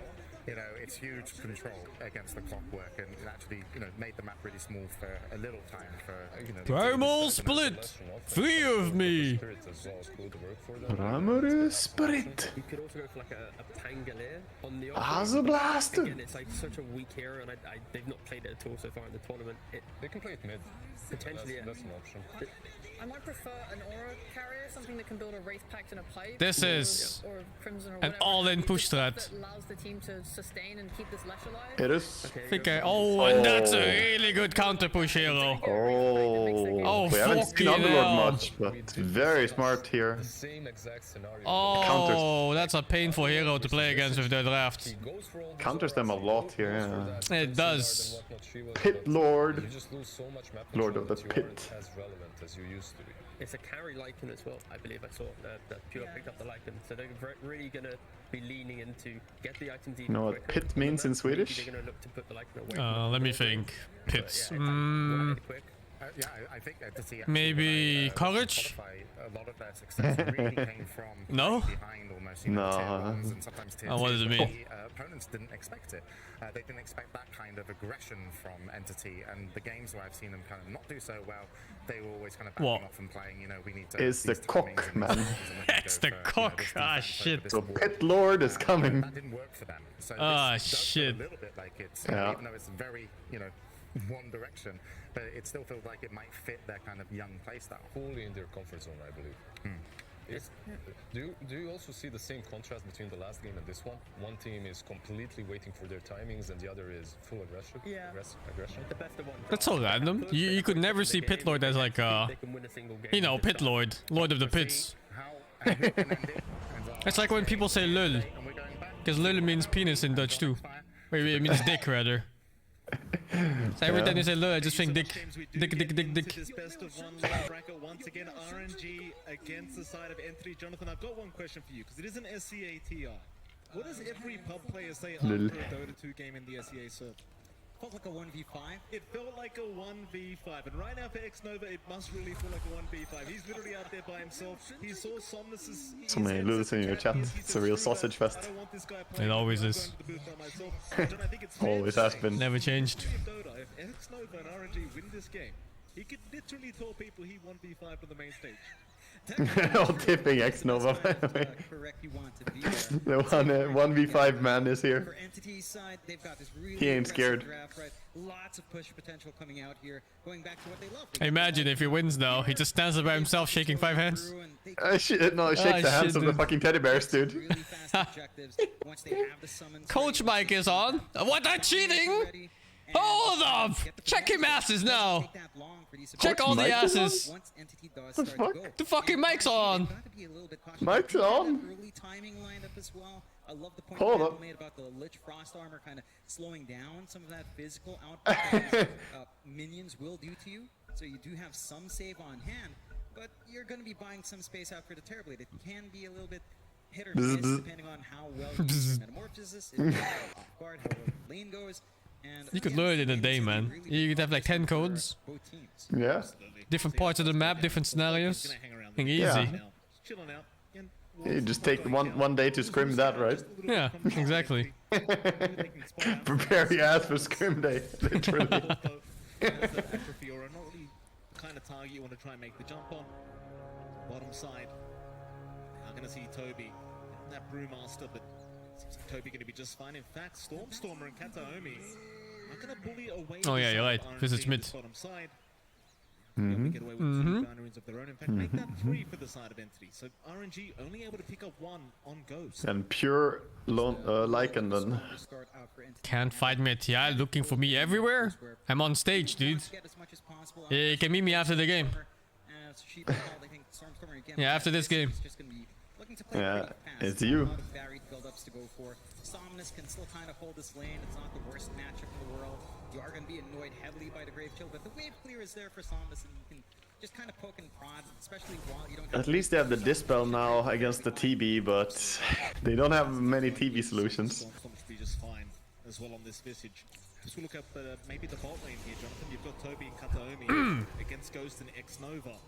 It's huge control against the clockwork, and it actually, made the map really small for a little time for, Primal Split! 3 of me! Primal Split! You could also go for like a Pangolier on the As a blaster! Again, it's like such a weak hero, and they've not played it at all so far in the tournament. They can play it mid. Potentially, that's an option. I might prefer an Aura carrier, something that can build a Wraith Pact and a pipe. This is or Crimson or an whatever. all-in push threat. That allows the team to sustain and keep this Lash alive. It is. And that's a really good counter push hero. Oh, we haven't seen Underlord much, but very smart here. Oh, that's a painful hero to play against with their draft. Counters them a lot here, yeah. It does. Pit Lord. Lord of the Pit. As relevant as you used to be. It's a carry Lycan as well, I believe I saw. That Pure picked up the Lycan, so they're really going to be leaning into get the items even You know what quicker. pit means in Swedish? They're going to look to put the Lycan away. Let me think. Pits. I think Entity Maybe Courage? a lot of their success really came from No? behind almost, No. tier ones and sometimes tier What does it mean? Opponents didn't expect it. They didn't expect that kind of aggression from Entity, and the games where I've seen them kind of not do so well, they were always kind of backing off and playing, we need to... It's the cock, man. It's the cock. Ah, shit. So Pit Lord is coming. That didn't work for them. So Ah, this does shit. feel a little bit like it's, Yeah. even though it's very, one direction, but it still feels like it might fit their kind of young playstyle. Fully in their comfort zone, I believe. Do you also see the same contrast between the last game and this one? One team is completely waiting for their timings, and the other is full aggression. Yeah. Aggression. That's so random. You could never see Pit Lord as like Pit Lord. Lord of the Pits. It's like when people say lul. Because lul means penis in Dutch too. Wait, it means dick rather. So every time you say lul, I just think dick. Dick. This best of one bracket once again. RNG against the side of N3. Jonathan, I've got one question for you because it is an SCATR. What does every pub player say after a Dota 2 game in the SEA server? Felt like a 1v5. It felt like a 1v5, and right now for Xnova, it must really feel like a 1v5. He's literally out there by himself. He saw Somnus's... So many losers in your chat. It's a real sausage fest. It always is. Always has been. Never changed. If Xnova and RNG win this game, he could literally tell people he 1v5 on the main stage. All tipping Xnova, by the way. The 1v5 man is here. For Entity's side, they've got this really He ain't scared. draft, right? Lots of push potential coming out here, going back to what they love. Imagine if he wins now, he just stands there by himself shaking 5 hands. Shit, no, shake the hands of the fucking teddy bears, dude. Coach Mike is on. What, that cheating? Hold up! Check him asses now! Check all the asses! The fuck? The fucking mic's on! Mic's on? I love the point Hold that up. made about the Lich Frost Armor kind of slowing down some of that physical output that minions will do to you. So you do have some save on hand, but you're going to be buying some space out for the Terrorblade. It can be a little bit hit or miss depending on how well you use your metamorphosis, if you're off guard, how well the lane goes. And You could learn it in a day, man. You could have like 10 codes. Yeah. Different parts of the map, different scenarios. Easy. Yeah. You just take one day to scrim that, right? Yeah, exactly. Prepare your ass for scrim day, literally. Fiora, not really kind of target you want to try and make the jump on. Bottom side. Now going to see Toby. That Brewmaster, but seems like Toby going to be just fine. In fact, Stormstormer and Kataomi are going to bully away. Oh yeah, you're right. This is mid. Bottom side. We get away with 2 boundaries of their own. In fact, make that 3 for the side of Entity. So RNG only able to pick up 1 on Ghost. And pure Lycan then. Can't fight me at TI, looking for me everywhere? I'm on stage, dude. Yeah, you can meet me after the game. Yeah, after this game. Yeah, it's you. Somnus can still kind of hold this lane. It's not the worst matchup in the world. You are going to be annoyed heavily by the Grave Chill, but the wave clear is there for Somnus, and you can just kind of poke and prod, especially while you don't have... At least they have the Dispel now against the TB, but they don't have many TB solutions. Be just fine as well on this Visage. Just we'll look up maybe the bot lane here, Jonathan. You've got Toby and Kataomi against Ghost and Xnova.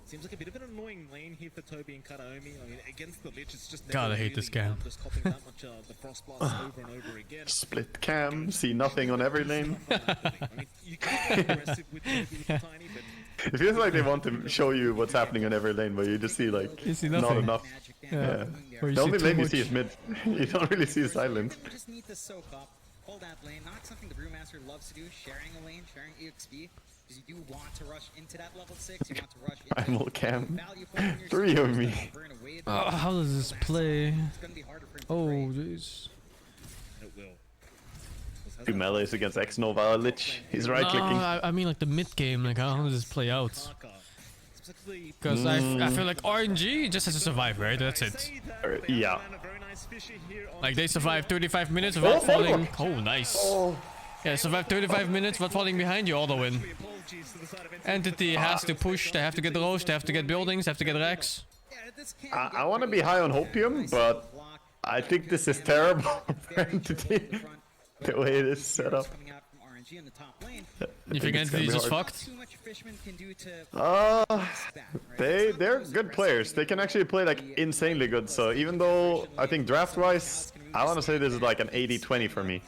Seems like a bit of an annoying lane here for Toby and Kataomi. I mean, against the Lich, it's just God, I hate this game. Just copying that much the Frost Blast over and over again. Split cam, see nothing on every lane. I mean, you can be aggressive with Tiny, but It feels like they want to show you what's happening on every lane, but you just see like You see not nothing. enough. Yeah. Or you The only see lane too you see much. is mid. You don't really see silent. You just need to soak up, hold that lane. Not something the Brewmaster loves to do, sharing a lane, sharing EXP. Because you do want to rush into that level 6, you want to rush into Primal cam. value point in your 3 of me. How does this play? Oh, jeez. it will. 2 melees against Xnova Lich. He's right clicking. No, I mean like the mid game, like how does this play out? Because I feel like RNG just has to survive, right? That's it. Yeah. Like they survive 35 minutes without falling. Oh, nice. Yeah, survive 35 minutes without falling behind you, all the win. Entity has to push, they have to get roast, they have to get buildings, they have to get racks. I want to be high on Hopium, but I think this is terrible for Entity. The way it is set up. You think Entity is just fucked? They're good players. They can actually play like insanely good. So even though I think draft wise, I want to say this is like an 80-20 for me.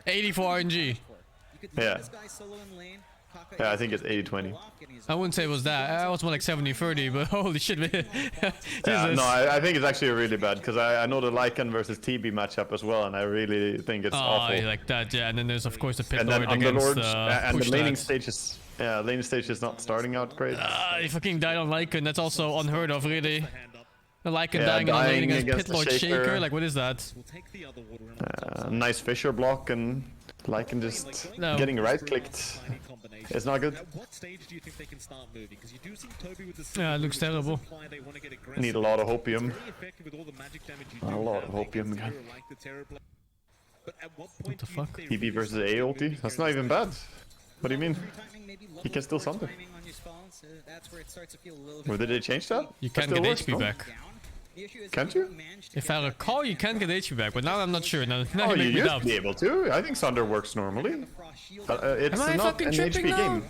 80 for RNG. Yeah. Yeah, I think it's 80-20. I wouldn't say it was that. I was more like 70-30, but holy shit, man. Yeah, no, I think it's actually really bad because I know the Lycan versus TB matchup as well, and I really think it's awful. Like that, yeah. And then there's of course the pit And then lord against Underlords and the push laning that. stages. Yeah, laning stage is not starting out great. He fucking died on Lycan. That's also unheard of, really. The Lycan Yeah, dying on lane dying against against pit lord the Shaker. Shaker. Like, what is that? Nice Fisher block and Lycan just getting right clicked. It's not good. At what stage do you think they can start moving? Because you do see Toby with the Yeah, it looks terrible. they want to get aggressive. Need a lot of Hopium. Very effective with all the magic damage you A do lot have of Hopium against again. a hero like the Terrorblade. But at what point the fuck? TB versus A ulti? That's not even bad. What do you mean? He can still something. Or did they change that? You That can still get works, HP no? back. Can't you? If I recall, you can get HP back, but now I'm not sure. Now Oh, you you make me used doubt. to be able to. I think Sunder works normally. It's Am I not fucking an tripping HP now? game.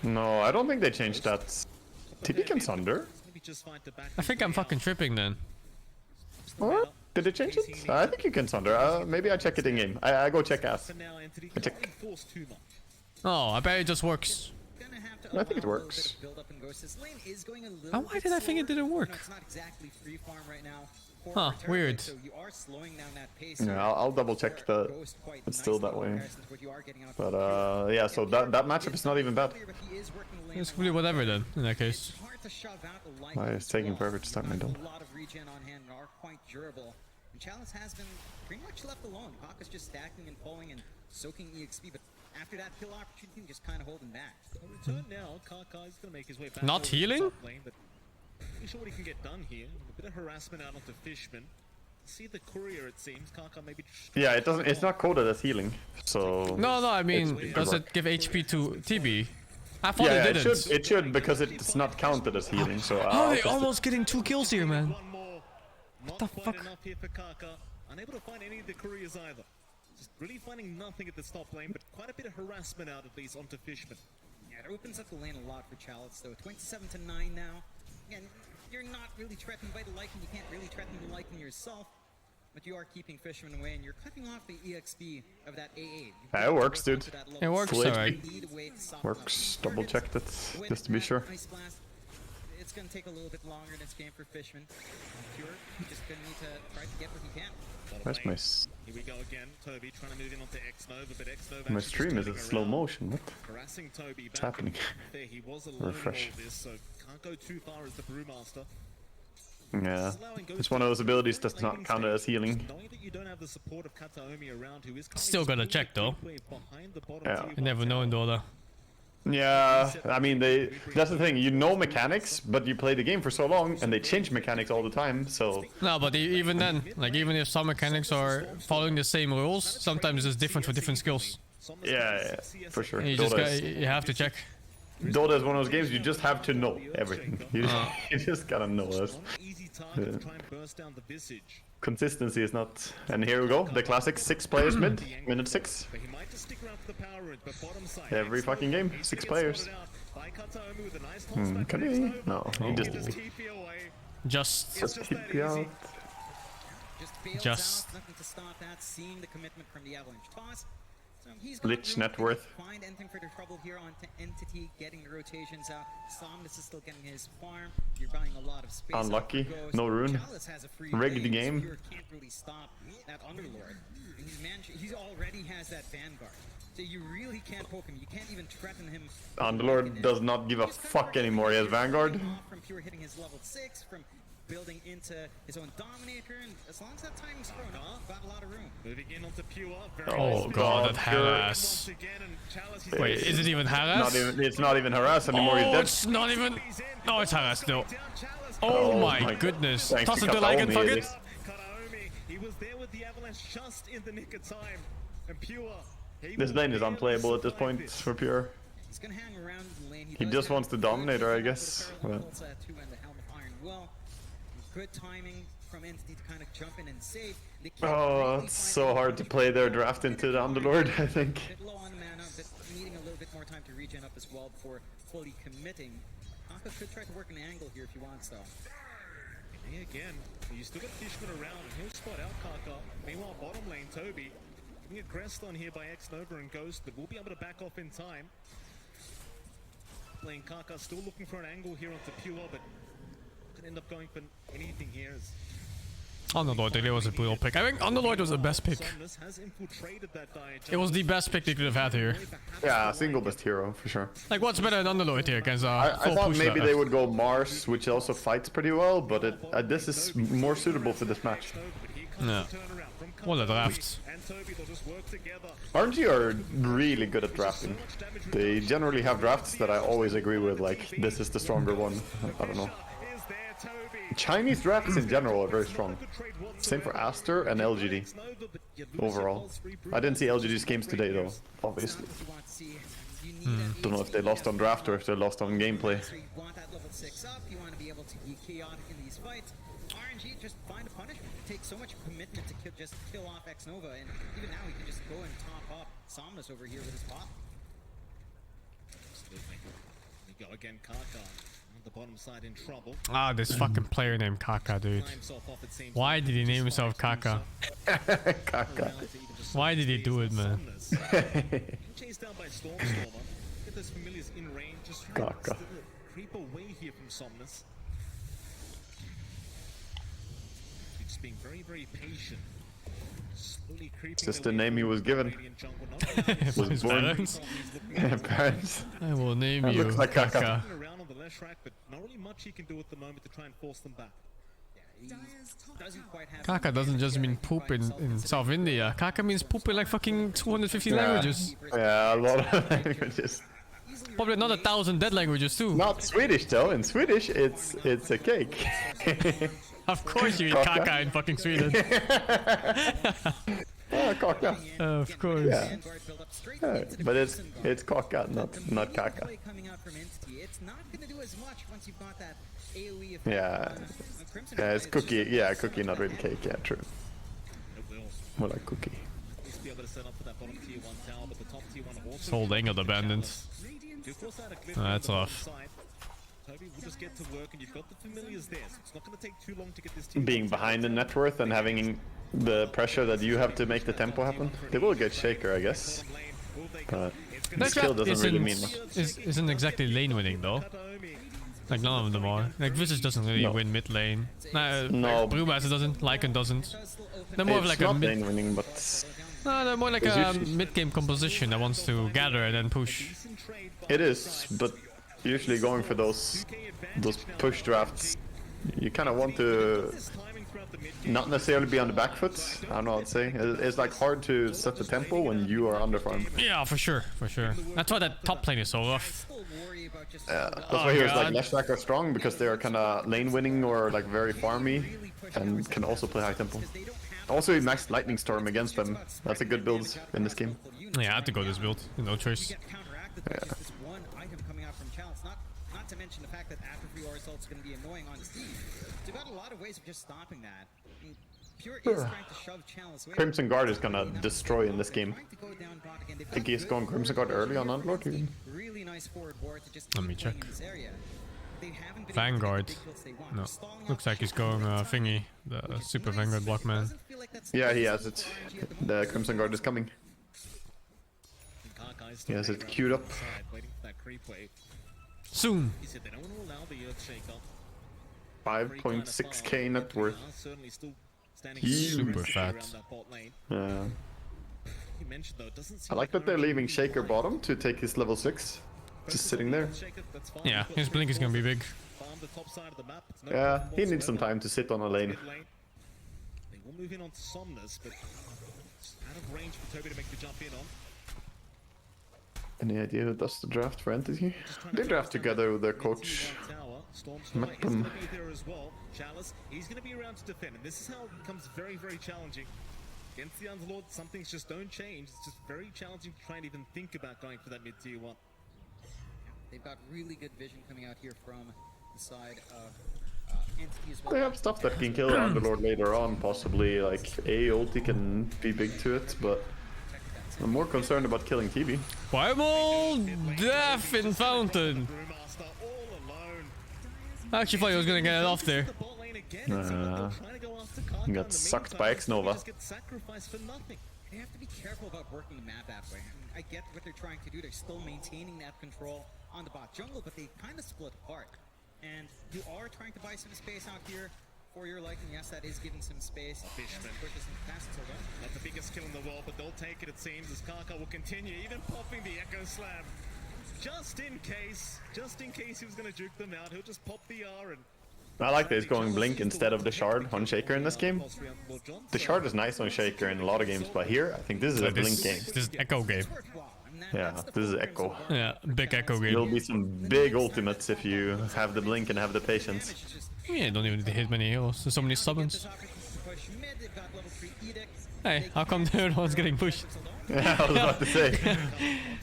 No, I don't think they changed that. TP can Sunder. I think I'm fucking tripping then. Or did they change it? I think you can Sunder. Maybe I check it in game. I go check ass. I check. Oh, I bet it just works. I think it works. Oh, why did I think it didn't work? Huh, weird. Yeah, I'll double check that it's still that way. But yeah, so that matchup is not even bad. It's completely whatever then, in that case. Why it's taking forever to start my dump. Chalice has been pretty much left alone. Hawk is just stacking and falling and soaking EXP, but after that kill opportunity, just kind of holding back. Return now. Kaka is going to make his way back. Not healing? Lane, but pretty sure what he can get done here. A bit of harassment out onto Fishman. See the courier, it seems. Kaka maybe. Yeah, it doesn't. It's not coded as healing, so. No, I mean, does it give HP to TB? I thought it didn't. It should because it's not counted as healing. So. Oh, they're almost getting 2 kills here, man. What the fuck? Enough here for Kaka. Unable to find any of the couriers either. Just really finding nothing at the top lane, but quite a bit of harassment out at least onto Fishman. Yeah, it opens up the lane a lot for Chalice, though. 27-9 now. Again, you're not really threatened by the Lycan. You can't really threaten the Lycan yourself, but you are keeping Fishman away, and you're cutting off the EXP of that AA. Yeah, it works, dude. It works, alright. Works. Double checked it just to be sure. It's going to take a little bit longer in this game for Fishman. Pure, just going to need to try to get what he can. Where's my... Here we go again. Toby trying to move in onto X-Nova, but X-Nova... My stream is in slow motion. What? Harassing Toby. What's happening? There, he was alone Refresh. in all this, so can't go too far as the Brewmaster. Yeah, it's one of those abilities that's not counted as healing. Knowing that you don't have the support of Kataomi around, who is Still gotta check though. Yeah. You never know in Dota. Yeah, I mean, that's the thing, you know mechanics, but you play the game for so long, and they change mechanics all the time, so... No, but even then, like even if some mechanics are following the same rules, sometimes it's different for different skills. Yeah, for sure. You have to check. Dota is one of those games you just have to know everything. You just gotta know it. Consistency is not... And here we go, the classic 6 players mid, minute 6. Every fucking game, 6 players. Can he? No, he just... Just TP out. Just. Nothing to stop that, seeing the commitment from the Avalanche toss. So he's Lich net worth. Find anything for the trouble here on Entity, getting the rotations out. Somnus is still getting his farm. You're buying a lot of space. Unlucky, no rune. Rigged the game. You can't really stop that Underlord. And he already has that Vanguard. So you really can't poke him. You can't even threaten him. Underlord does not give a fuck anymore. He has Vanguard. From pure hitting his level 6, from building into his own Dominator, and as long as that timing's thrown off, got a lot of room. Moving in onto Pure. Oh god, that harass. Wait, is it even harass? It's not even harass anymore. He's Oh, dead. it's not even... No, it's harass still. Oh my goodness. Thanks Toss to him to Lycan, Kataomi, fuck at it. least. He was there with the Avalanche just in the nick of time. And Pure. This lane is unplayable at this point for Pure. He's gonna hang around the lane. He just wants the Dominator, I guess. But... Good timing from Entity to kind of jump in and save. Oh, it's so hard to play their draft into the Underlord, I think. Low on mana, but needing a little bit more time to regen up as well before fully committing. Kaka could try to work an angle here if he wants, though. Hey, again, you still got Fishman around, and he'll spot out Kaka. Meanwhile, bottom lane, Toby getting aggressed on here by X-Nova and Ghost, but we'll be able to back off in time. Playing Kaka, still looking for an angle here onto Pure, but could end up going for anything here. Underlord really was a brutal pick. I think Underlord was the best pick. It was the best pick they could have had here. Yeah, single best hero, for sure. Like, what's better than Underlord here against I thought push maybe left? they would go Mars, which also fights pretty well, but this is more suitable for this match. Yeah. What a draft. RNG are really good at drafting. They generally have drafts that I always agree with, like, this is the stronger one. I don't know. Chinese drafts in general are very strong. Same for Aster and LGD. Overall. I didn't see LGD's games today though, obviously. Don't know if they lost on draft or if they lost on gameplay. RNG, just find a punishment. It takes so much commitment to just kill off X-Nova, and even now he can just go and top up Somnus over here with his pop. Absolutely. We go again, Kaka on the bottom side in trouble. Ah, this fucking player named Kaka, dude. Why did he name himself Kaka? Kaka. Why did he do it, man? Chased down by Stormstormer. Get those familiars in range, just trying to creep away here from Somnus. Just being very, very patient. Slowly creeping. Just the name he was given. Was born. Parents. I will name That you looks like Kaka. Around on the left rack, but not really much he can do at the moment to try and force them back. Kaka doesn't just mean poop in South India. Kaka means poop in like fucking 250 languages. Yeah, a lot of languages. Probably another 1,000 dead languages too. Not Swedish though. In Swedish, it's a cake. Of course you eat Kaka in fucking Sweden. Kaka. Of course. Yeah. But it's Kaka, not Kaka. It's not going to do as much once you've got that AoE effect. Yeah. Yeah, it's cookie. Yeah, cookie, not really cake. Yeah, true. More like cookie. This whole thing of the bandits. That's off. Being behind in net worth and having the pressure that you have to make the tempo happen. They will get Shaker, I guess. But the skill doesn't really mean much. Isn't exactly lane winning though. Like none of them are. Like Visage doesn't really win mid lane. No, Brewmaster doesn't. Lycan doesn't. They're more of like a mid lane winning, but no, they're more like a mid-game composition that wants to gather and then push. It is, but usually going for those push drafts, you kind of want to not necessarily be on the back foot. I don't know what to say. It's like hard to set the tempo when you are underfarmed. Yeah, for sure, for sure. That's why that top lane is so rough. That's why heroes like left back are strong, because they are kind of lane winning or like very farmy and can also play high tempo. Also, he maxed Lightning Storm against them. That's a good build in this game. Yeah, I had to go this build. No choice. Yeah. Not to mention the fact that after free RSL is going to be annoying on Steve. So you've got a lot of ways of just stopping that. I mean, Pure is trying to shove Chalice away. Crimson Guard is gonna destroy in this game. I think he's going Crimson Guard early on Unlord even. Really nice forward ward to just Let me check. this area. Vanguard. No. Looks like he's going thingy. The Super Vanguard Blockman. Yeah, he has it. The Crimson Guard is coming. He has it queued up. Soon. 5.6k net worth. Super fat. Yeah. I like that they're leaving Shaker bottom to take his level 6. Just sitting there. Yeah, his blink is gonna be big. Yeah, he needs some time to sit on a lane. They will move in on Somnus, but out of range for Toby to make the jump in on. Any idea who does the draft for Entity? They draft together with their coach. Met them. Chalice, he's going to be around to defend, and this is how it becomes very, very challenging. Against the Underlord, some things just don't change. It's just very challenging to try and even think about going for that mid-tier 1. They've got really good vision coming out here from the side of Entity as well. They have stuff that can kill the Underlord later on, possibly. Like, ulti can be big to it, but I'm more concerned about killing TV. Primal Death in Fountain! I actually thought he was gonna get it off there. He got sucked by X-Nova. They have to be careful about working the map that way. I get what they're trying to do. They're still maintaining that control on the bot jungle, but they kind of split apart. And you are trying to buy some space out here for your liking. Yes, that is giving some space. Not the biggest kill in the world, but they'll take it, it seems, as Kaka will continue, even popping the Echo Slam. Just in case he was going to juke them out, he'll just pop the R and... I like that he's going Blink instead of the Shard on Shaker in this game. The Shard is nice on Shaker in a lot of games, but here, I think this is a Blink game. This is Echo game. Yeah, this is Echo. Yeah, big Echo game. There'll be some big ultimates if you have the Blink and have the patience. Yeah, don't even need to hit many heroes. There's so many summons. Hey, how come the other one's getting pushed? Yeah, I was about to say.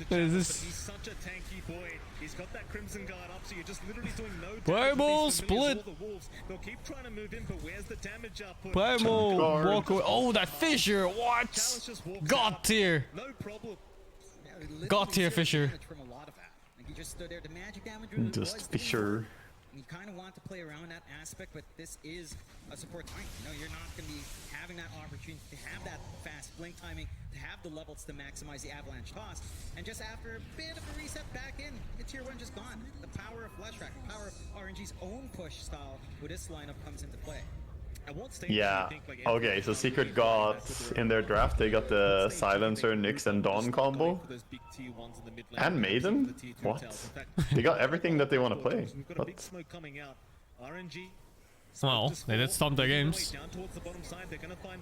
What is this? He's such a tanky boy. He's got that Crimson Guard up, so you're just literally doing no damage. Primal with these familiars split. or the wolves. They'll keep trying to move in, but where's the damage output? Primal walk away. Oh, that Fissure. What? God tier. No problem. God tier Fissure. From a lot of that. Like, he just stood there. The magic damage really was Just doing Fissure. well. You kind of want to play around that aspect, but this is a support tank. You know, you're not going to be having that opportunity to have that fast blink timing, to have the levels to maximize the avalanche toss. And just after a bit of a reset back in, the tier 1 just gone. The power of Flash Rack, the power of RNG's own push style with this lineup comes into play. Yeah. Okay, so Secret got in their draft, they got the Silencer, Nyx, and Dawn combo. And Maiden? What? They got everything that they want to play. What? Well, they did stomp their games.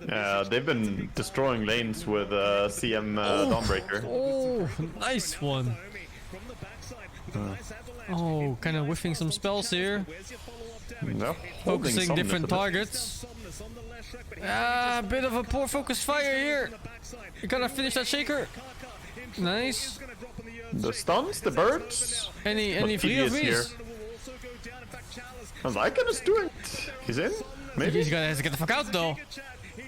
Yeah, they've been destroying lanes with CM Dawnbreaker. Oh, nice one. Oh, kind of whiffing some spells here. No, Focusing different targets. Ah, a bit of a poor focus fire here. You gotta finish that shaker. Nice. The stuns, the birds. Any free of these? I like him is doing it. He's in? Maybe? He's gonna have to get the fuck out though.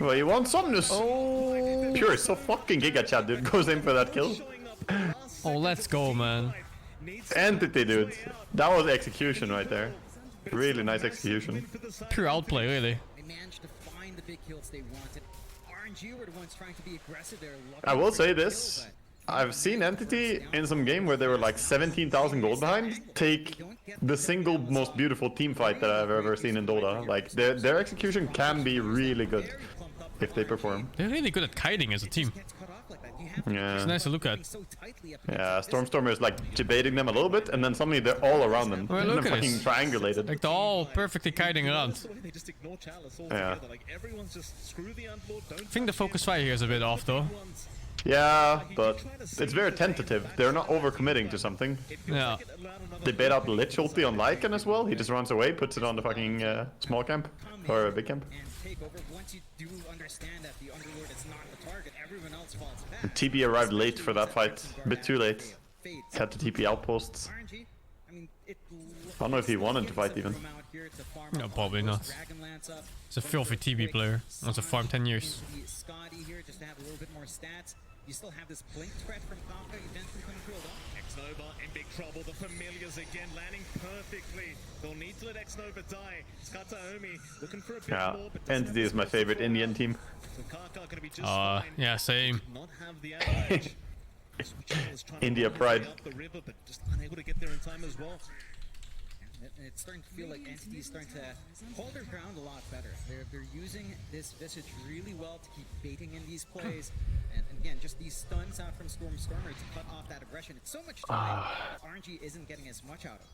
Well, he wants Somnus. Oh. Pure is so fucking Giga Chat, dude. Goes in for that kill. Oh, let's go, man. Entity, dude. That was execution right there. Really nice execution. Pure outplay, really. They managed to find the big kills they wanted. RNG were the ones trying to be aggressive there. I will say this. I've seen Entity in some game where they were like 17,000 gold behind take the single most beautiful team fight that I've ever seen in Dota. Like their execution can be really good if they perform. They're really good at kiting as a team. Yeah. It's nice to look at. Yeah, Stormstormer is like debating them a little bit, and then suddenly they're all around them. Well, and look they're at fucking this. triangulated. Like they're all perfectly kiting around. Yeah. I think the focus fire here is a bit off though. Yeah, but it's very tentative. They're not overcommitting to something. Yeah. They bait out the Lich ulti on Lycan as well. He just runs away, puts it on the fucking small camp. Or big camp. Once you do understand that the Underlord is not the target, everyone else falls back. And TB arrived late for that fight. A bit too late. Had to TP outposts. I don't know if he wanted to fight even. No, probably not. He's a filthy TB player. Wants to farm 10 years. Scotty here just to have a little bit more stats. You still have this blink threat from Kafka eventually coming through along. Xnova in big trouble. The familiars again landing perfectly. They'll need to let Xnova die. Skataomi looking for a bit Yeah, more, but Entity is my favorite Indian team. so Kaka gonna be just fine. Yeah, same. Not have the avalanche. India pride. Up the river, but just unable to get there in time as well. And it's starting to feel like Entity is starting to hold their ground a lot better. They're using this Visage really well to keep baiting in these plays. And again, just these stuns out from Stormer to cut off that aggression. It's so much time that RNG isn't getting as much out of.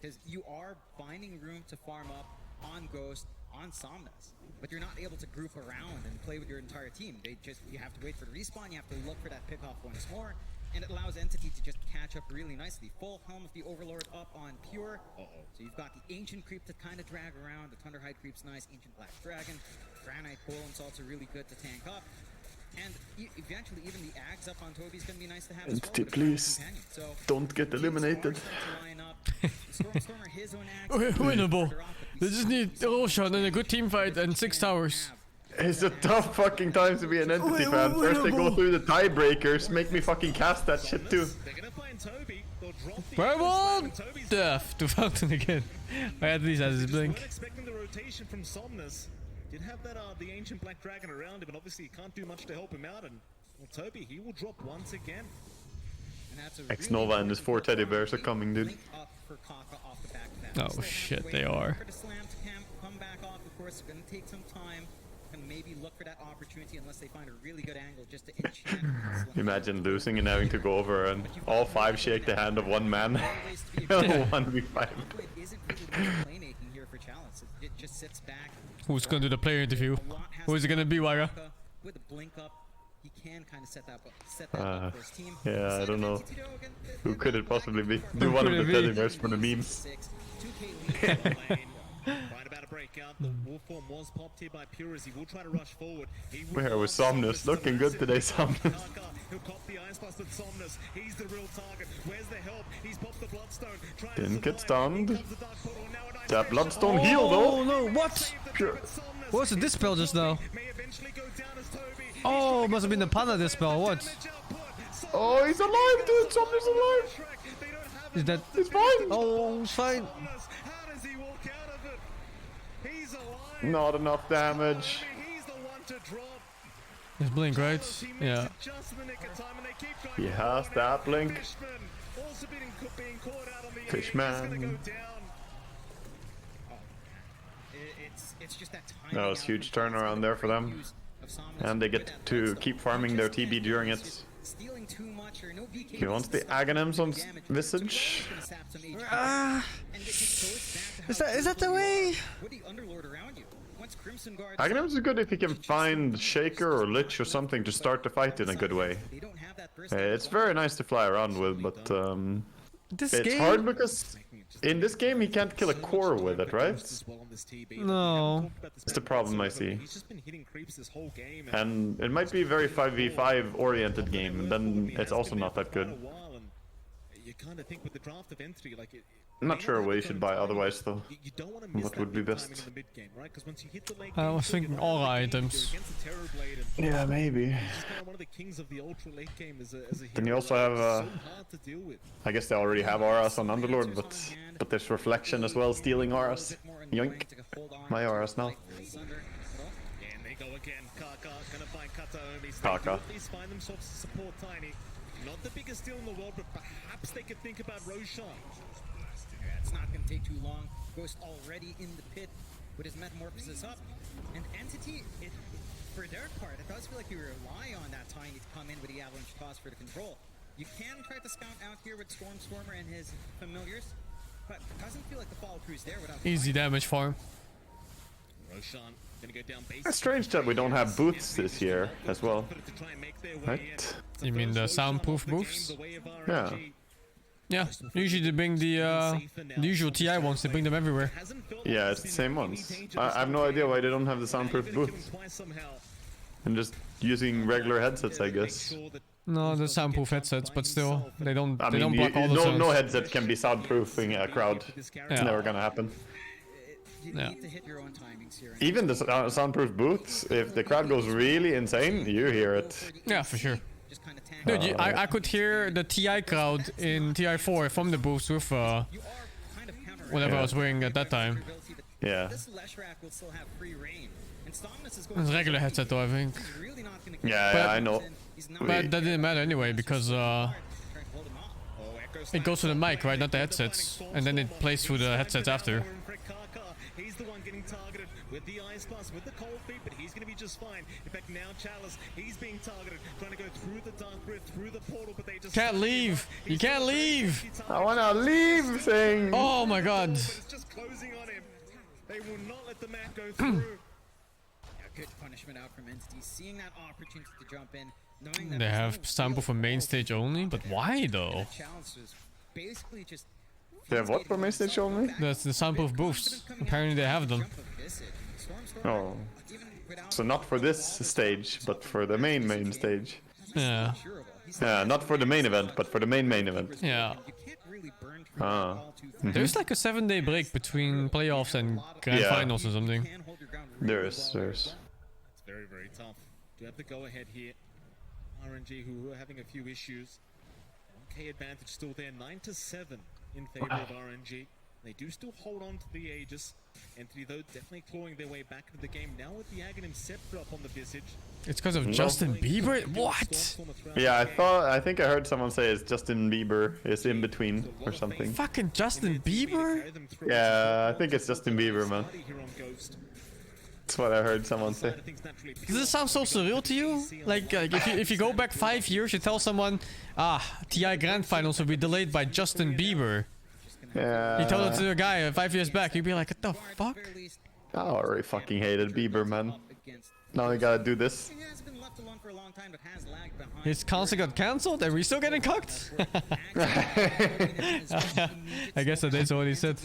Because you are finding room to farm up on Ghost, on Somnus. But you're not able to group around and play with your entire team. You have to wait for the respawn, you have to look for that pickoff once more. And it allows Entity to just catch up really nicely. Full Helm of the Overlord up on Pure. So you've got the Ancient Creep to kind of drag around. The Thunderhide Creep's nice. Ancient Black Dragon. Granite Golem's also really good to tank up. And eventually even the Ags up on Toby's going to be nice to have as well. Entity, please. Don't get eliminated. Winnable. They just need a Roshan and a good team fight and 6 towers. It's a tough fucking time to be an Entity fan. First they go through the tiebreakers, make me fucking cast that shit too. Fireball! Death to Fountain again. I at least has his blink. Expecting the rotation from Somnus. Did have that the ancient black dragon around him, and obviously he can't do much to help him out. And well, Toby, he will drop once again. X-Nova and his 4 teddy bears are coming, dude. Oh shit, they are. Come back off, of course, it's gonna take some time. And maybe look for that opportunity unless they find a really good angle just to enchant. Imagine losing and having to go over and all 5 shake the hand of one man. 1v5. It just sits back. Who's gonna do the player interview? Who is it gonna be, Waga? With a blink up, he can kind of set that up for his team. Yeah, I don't know. Who could it possibly be? Do one of the teddy bears for the memes. Right about to break out. The war form was popped here by Pure as he will try to rush forward. He will We're with Somnus. Looking good today, Somnus. He'll cop the Ice Blast with Somnus. He's the real target. Where's the help? He's popped the Bloodstone. Didn't get stunned. That Bloodstone heal though. Oh no, what? Pure. What was the dispel just now? Oh, must have been the Pana dispel, what? Oh, he's alive, dude! Somnus alive! Is that... It's fine! Oh, it's fine. Not enough damage. It's blink, right? Yeah. He has that blink. Fishman. That was huge turnaround there for them. And they get to keep farming their TB during it. He wants the Aghanims on Visage. Is that the way? Aghanims is good if he can find Shaker or Lich or something to start the fight in a good way. It's very nice to fly around with, but it's hard because in this game he can't kill a core with it, right? No. That's the problem I see. And it might be a very 5v5 oriented game, and then it's also not that good. I'm not sure what you should buy otherwise though. What would be best? I was thinking aura items. Yeah, maybe. Then you also have, I guess they already have auras on Underlord, but there's Reflection as well, stealing auras. Yoink. My auras now. Kaka. Not the biggest deal in the world, but perhaps they could think about Roshan. It's not going to take too long. Ghost already in the pit with his metamorphosis up. And Entity, for their part, it does feel like you rely on that Tiny to come in with the Avalanche Toss for the control. You can try to scout out here with Stormer and his familiars, but it doesn't feel like the follow through is there without Easy damage for him. Roshan gonna go down base. It's strange that we don't have boots this year as well. Right? You mean the soundproof booths? Yeah. Yeah, usually they bring the usual TI ones, they bring them everywhere. Yeah, it's the same ones. I have no idea why they don't have the soundproof boots. And just using regular headsets, I guess. No, the soundproof headsets, but still, they don't block all the sounds. No headset can be soundproofing a crowd. It's never gonna happen. Yeah. Even the soundproof booths, if the crowd goes really insane, you hear it. Yeah, for sure. Dude, I could hear the TI crowd in TI4 from the booths with whatever I was wearing at that time. Yeah. It's a regular headset though, I think. Yeah, I know. But that didn't matter anyway, because it goes to the mic, right? Not the headsets. And then it plays through the headsets after. He's the one getting targeted with the Ice Blast, with the Cold Feet, but he's going to be just fine. In fact, now Chalice, he's being targeted, trying to go through the Dark Rift, through the portal, but they just... Can't leave! You can't leave! I wanna leave, Sing! Oh my god! It's just closing on him. They will not let the mat go through. Good punishment out from Entity, seeing that opportunity to jump in, knowing that They have sample for main stage only, but why though? basically just They have what for main stage only? That's the sample of boosts. Apparently they have them. Oh. So not for this stage, but for the main stage. Yeah. Yeah, not for the main event, but for the main event. Yeah. Ah. There's like a 7-day break between playoffs and grand finals or something. There's. It's very, very tough. Do have to go ahead here. RNG, who are having a few issues. 1k advantage still there, 9-7 in favor of RNG. They do still hold on to the Aegis. Entity, though, definitely clawing their way back into the game. Now with the Aghanim Scepter up on the Visage. It's because of Justin Bieber? What? Yeah, I think I heard someone say it's Justin Bieber is in between or something. Fucking Justin Bieber? Yeah, I think it's Justin Bieber, man. That's what I heard someone say. Does this sound so surreal to you? Like if you go back 5 years, you tell someone, TI Grand Finals will be delayed by Justin Bieber. Yeah. You told it to a guy 5 years back, you'd be like, what the fuck? I already fucking hated Bieber, man. Now I gotta do this. His concert got cancelled and we're still getting cooked? I guess that is what he said.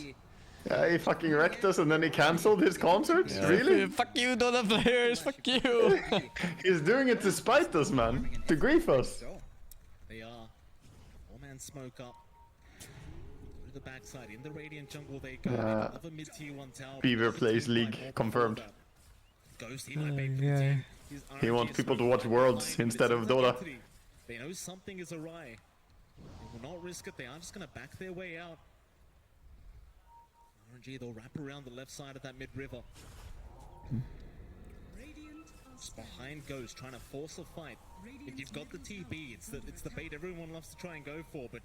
Yeah, he fucking wrecked us and then he cancelled his concert? Yeah. Really? Fuck you, Dota players, fuck you! He's doing it to spite us, man. To grief us. They are. Four-man smoke up. To the backside. In the Radiant jungle they go. Another mid-tier 1 tower. Beaver plays League, confirmed. Ghost, he might bait for the team. His He wants RNG people to is watch Worlds instead of Dota. They know something is awry. They will not risk it. They are just going to back their way out. RNG, they'll wrap around the left side of that mid-river. Just behind Ghost, trying to force a fight. If you've got the TB, it's the bait everyone loves to try and go for, but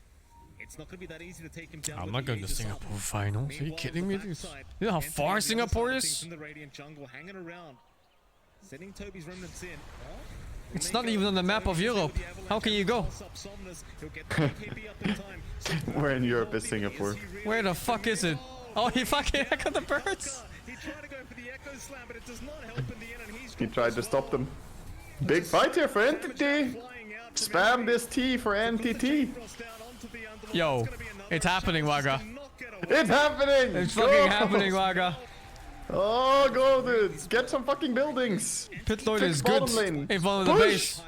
it's not going to be that easy to take him down. I'm not going to Singapore finals. Are you kidding me, dude? You know how far Singapore is? In the Radiant jungle, hanging around, sending Toby's remnants in. It's not even on the map of Europe. How can you go? Where in Europe is Singapore? Where the fuck is it? Oh, he fucking got the birds. He tried to stop them. Big fight here for Entity! Spam this T for NTT! Yo, it's happening, Waga. It's happening! It's fucking happening, Waga. Oh, go, dude! Get some fucking buildings! Pitlord Fix is good bottom lane. in front of the base.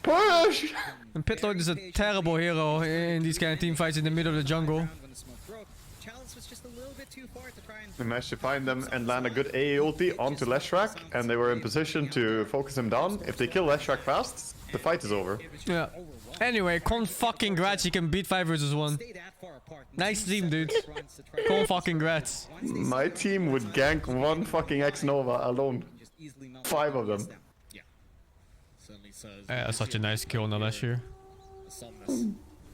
Push! And Pitlord is a terrible hero in these kind of team fights in the middle of the jungle. We managed to find them and land a good AA ulti onto Leshrac, and they were in position to focus him down. If they kill Leshrac fast, the fight is over. Yeah. Anyway, con fucking grats, you can beat 5 versus 1. Nice team, dude. Con fucking grats. My team would gank one fucking X-Nova alone. 5 of them. Yeah, such a nice kill on last year.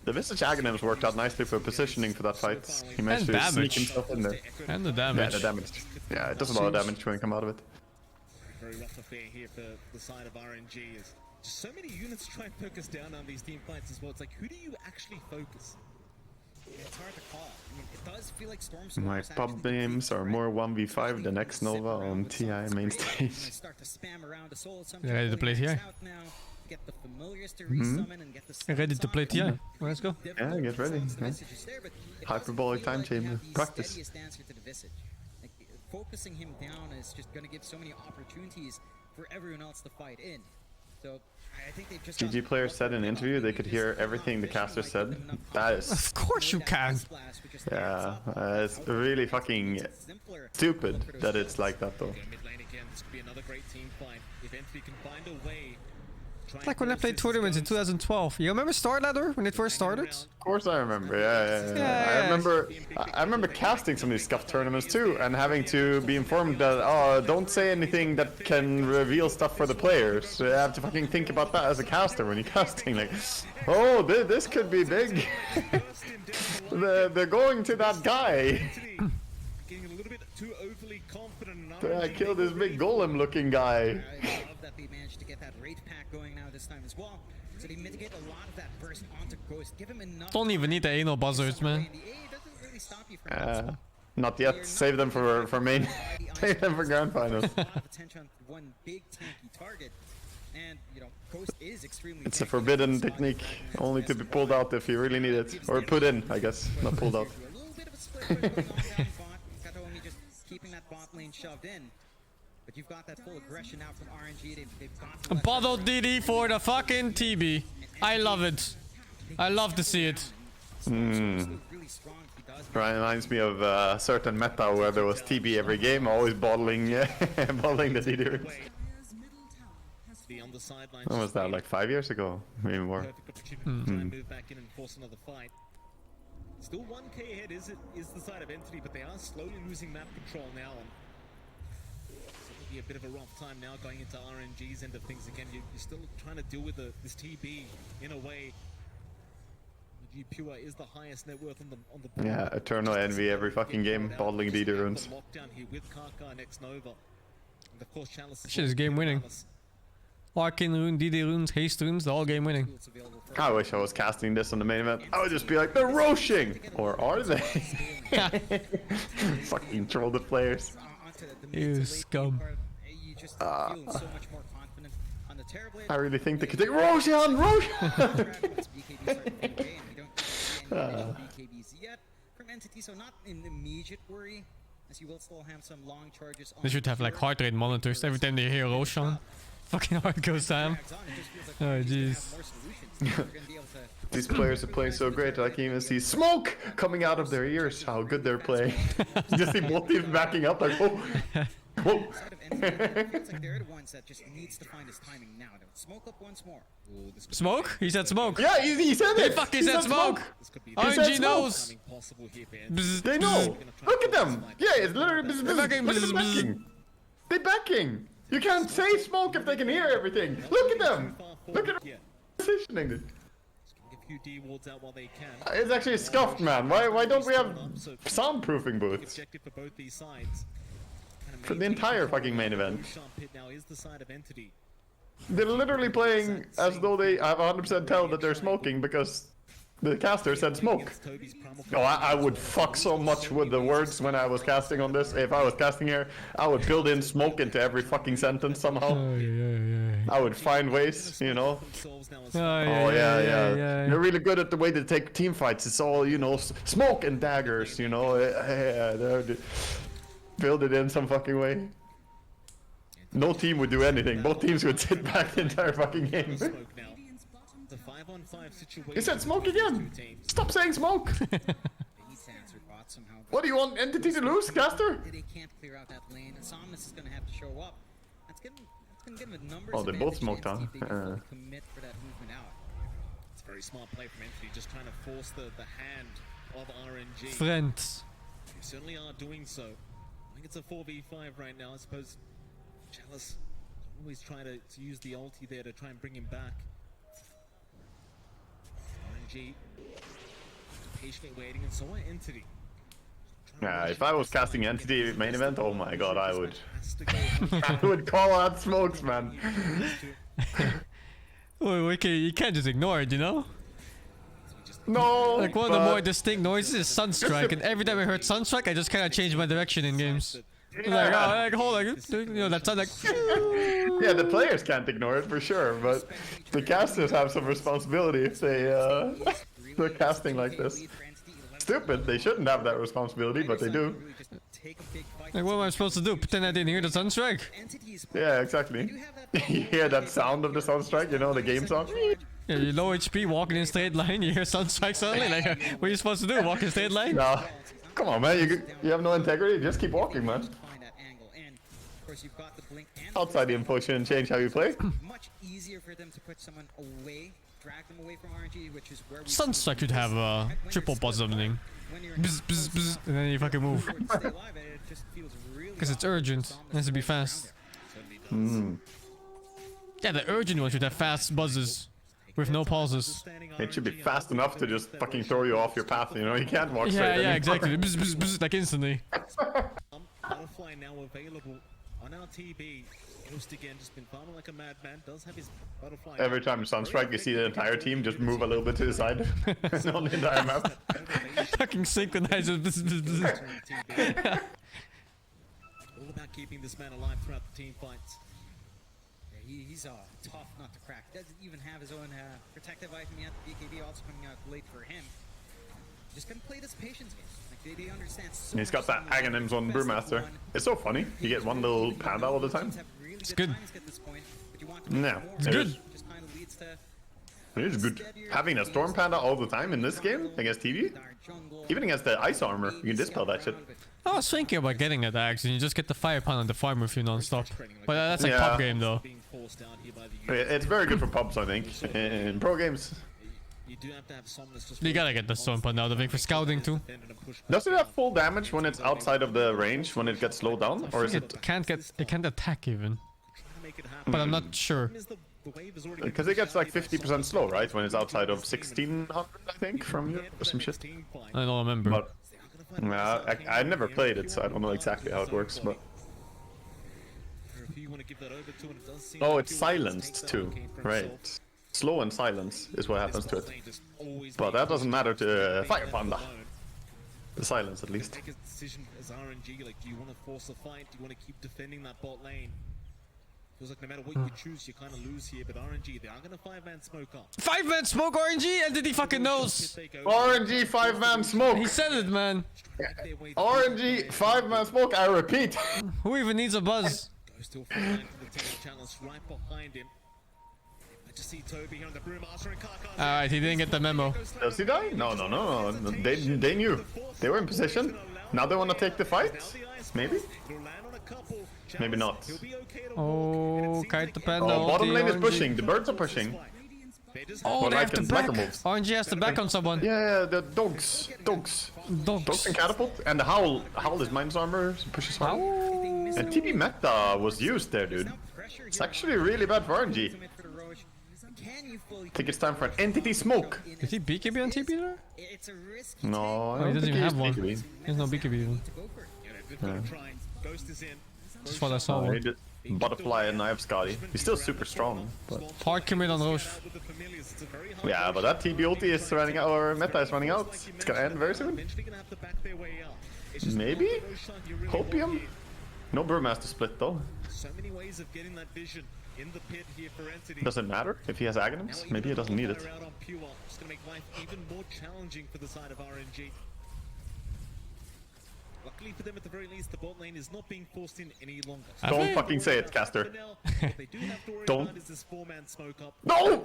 The Visage Aghanims worked out nicely for positioning for that fight. He managed to sneak himself in there. And the damage. Yeah, the damage. Yeah, it does a lot of damage when you come out of it. Very rough affair here for the side of RNG. Is just so many units try and focus down on these team fights as well. It's like, who do you actually focus? It's hard to call. I mean, it does feel like Storm's My pub names are more 1v5 than X-Nova on TI main stage. Yeah, ready to play TI. Get the familiars to resummon and get the Ready to play TI. Let's go. Yeah, get ready. Yeah. Hyperbolic time chamber. Practice. Like, focusing him down is just going to give so many opportunities for everyone else to fight in. So I think they've just GG players said in an interview they could hear everything the caster said. That is... Of course you can! Yeah, it's really fucking stupid that it's like that though. It's like when I played tournaments in 2012. You remember StarLadder when it first started? Of course I remember, yeah. I remember casting some of these scuff tournaments too, and having to be informed that, oh, don't say anything that can reveal stuff for the players. So you have to fucking think about that as a caster when you're casting, like, oh, this could be big. They're going to that guy. Getting a little bit too overly confident. I killed this big golem looking guy. I love that they managed to get that Wraith pack going now this time as well. So they mitigate a lot of that burst onto Ghost. Give him enough. Don't even need the anal buzzards, man. Not yet. Save them for main. Save them for grand finals. One big tanky target. And, you know, Ghost is extremely It's a forbidden technique, only to be pulled out if you really need it. Or put in, I guess, not pulled out. Keeping that bot lane shoved in. But you've got that full aggression now from RNG. They've got Bottled DD for the fucking TB. I love it. I love to see it. Reminds me of a certain meta where there was TB every game, always bottling, bottling the DD. When was that, like 5 years ago? Maybe more. Move back in and force another fight. Still 1k ahead is the side of Entity, but they are slowly losing map control now. And it'll be a bit of a rough time now going into RNG's end of things again. You're still trying to deal with this TB in a way. G Pure is the highest net worth on the board. Yeah, Eternal Envy every fucking game, bottling DD runes. Lockdown here with Kaka and X-Nova. And of course Chalice Shit is game winning. Arcane rune, DD runes, haste runes, they're all game winning. I wish I was casting this on the main event. I would just be like, they're roshing! Or are they? Fucking troll the players. You scum. I really think they could take Roshan! Roshan! from Entity, so not an immediate worry, as you will still have some long charges. They should have like heart rate monitors every time they hear Roshan. Fucking heart goes down. Oh jeez. These players are playing so great, I can even see smoke coming out of their ears. How good they're playing. Just see both teams backing up like, whoa. Whoa. Feels like they're the ones that just needs to find his timing now. Smoke up once more. Ooh, Smoke? He said smoke. Yeah, he said it. He said smoke. RNG knows. They know. Look at them. Yeah, it's literally look at them backing. They backing. You can't say smoke if they can hear everything. Look at them. Look at them positioning. It's actually scuffed, man. Why don't we have soundproofing booths for the entire fucking main event? They're literally playing as though they have 100% tell that they're smoking because the caster said smoke. Oh, I would fuck so much with the words when I was casting on this. If I was casting here, I would build in smoke into every fucking sentence somehow. I would find ways, you know. Yeah. They're really good at the way they take team fights. It's all, you know, smoke and daggers, you know. Build it in some fucking way. No team would do anything. Both teams would sit back the entire fucking game. He said smoke again. Stop saying smoke. What do you want Entity to lose, caster? They can't clear out that lane, and Somnus is going to have to show up. That's going to give him a numbers. Oh, they both smoked, huh? Commit for that movement out. It's a very smart play from Entity, just trying to force the hand of RNG. Friends. They certainly are doing so. I think it's a 4v5 right now. I suppose Chalice always trying to use the ulti there to try and bring him back. RNG patiently waiting, and so are Entity. Yeah, if I was casting Entity main event, oh my god, I would. I would call out smokes, man. Okay, you can't just ignore it, you know? No. Like one of the more distinct noises is Sunstrike, and every time I heard Sunstrike, I just kind of changed my direction in games. Like, oh, like, hold on, you know, that sound like. Yeah, the players can't ignore it for sure, but the casters have some responsibility if they're casting like this. Stupid, they shouldn't have that responsibility, but they do. Like, what am I supposed to do? Pretend I didn't hear the Sunstrike? Yeah, exactly. You hear that sound of the Sunstrike, you know, the game song? Yeah, you're low HP, walking in straight line, you hear Sunstrike suddenly? Like, what are you supposed to do? Walk in straight line? No. Come on, man, you have no integrity, just keep walking, man. Outside the info shouldn't change how you play. Much easier for them to put someone away, drag them away from RNG, which is where we Sunstrike should have a triple buzz something. Bzz, bzz, bzz, and then you fucking move. Because it's urgent, it has to be fast. Yeah, the urgent one should have fast buzzes. With no pauses. It should be fast enough to just fucking throw you off your path, you know? You can't walk straight. Yeah, exactly. Bzz, bzz, bzz, like instantly. Butterfly now available on our TB. Ghost again, just been farming like a madman. Does have his butterfly. Every time Sunstrike, you see the entire team just move a little bit to the side. On the entire map. Fucking synchronizes. All about keeping this man alive throughout the team fights. He's tough not to crack. Doesn't even have his own protective item yet. BKB also coming out late for him. Just gonna play this patience game. Like they understand. So he's got that Aghanims on Brewmaster. It's so funny. You get one little panda all the time. It's good. No, it's good. It is good. Having a Storm Panda all the time in this game against TV, even against the Ice Armor, you can dispel that shit. I was thinking about getting that axe and you just get the Fire Pun on the farm with you non-stop. But that's like pub game though. It's very good for pubs, I think. In pro games. You gotta get the Storm Pun out, I think, for scouting too. Does it have full damage when it's outside of the range, when it gets slowed down? Or is it can't attack even. But I'm not sure. Because it gets like 50% slow, right? When it's outside of 1600, I think, from you or some shit. I don't remember. But I never played it, so I don't know exactly how it works, but... Oh, it's silenced too, right. Slow and silence is what happens to it. But that doesn't matter to Fire Panda. The silence, at least. Make a decision as RNG, like, do you want to force a fight? Do you want to keep defending that bot lane? Feels like no matter what you choose, you kind of lose here. But RNG, they are going to 5-man smoke up. 5-man smoke RNG? Entity fucking knows. RNG 5-man smoke. He said it, man. RNG 5-man smoke, I repeat. Who even needs a buzz? Goes to a 4-man for the team challenge right behind him. I just see Toby here on the Brewmaster and Kaka. Alright, he didn't get the memo. Does he die? No. They knew. They were in position. Now they want to take the fight? Maybe? Maybe not. Oh, kite the panda. Oh, bottom lane is pushing. The birds are pushing. Oh, they have to back. Moves. RNG has to back on someone. Yeah, the dogs and catapult. And the howl. Howl is minus armor, pushes hard. And TP meta was used there, dude. It's actually really bad for RNG. I think it's time for an entity smoke. Did he BKB on TP there? No, he doesn't even have one. He has no BKB even. Yeah. That's what I saw. He did butterfly and I have Scotty. He's still super strong. But hard commit on Roche. yeah, but that TB ulti is running out, or meta is running out. It's gonna end very soon. Maybe? Hopium? No Brewmaster split though. So many ways of getting that vision in the pit here for Entity. Doesn't matter if he has Aghanims. Maybe he doesn't need it. Just gonna make life even more challenging for the side of RNG. Luckily for them, at the very least, the bot lane is not being forced in any longer. Don't fucking say it, Caster. Don't. No!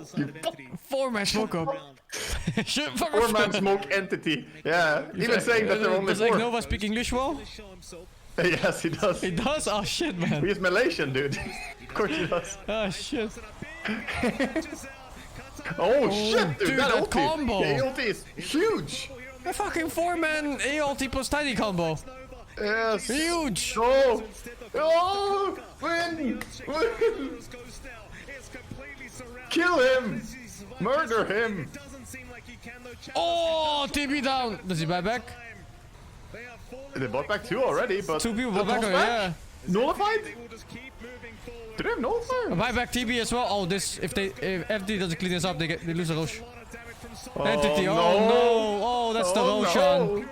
4-man smoke up. 4-man smoke entity. Yeah, even saying that they're only does 4. Does Nova speak English well? Yes, he does. He does? Oh shit, man. He's Malaysian, dude. Of course he does. Oh shit. Oh shit, dude, that combo. The ulti is huge. A fucking 4-man A ulti plus tiny combo. Yes. Huge. Oh. Oh. Win. Kill him. Murder him. Oh, TB down. Does he buy back? They bought back 2 already, but 2 people bought back, yeah. Nullified? Do they have nullifier? Buy back TB as well. Oh, this if FD doesn't clean this up, they lose a Roche. Entity. no. Oh no. Oh, that's the Roshan.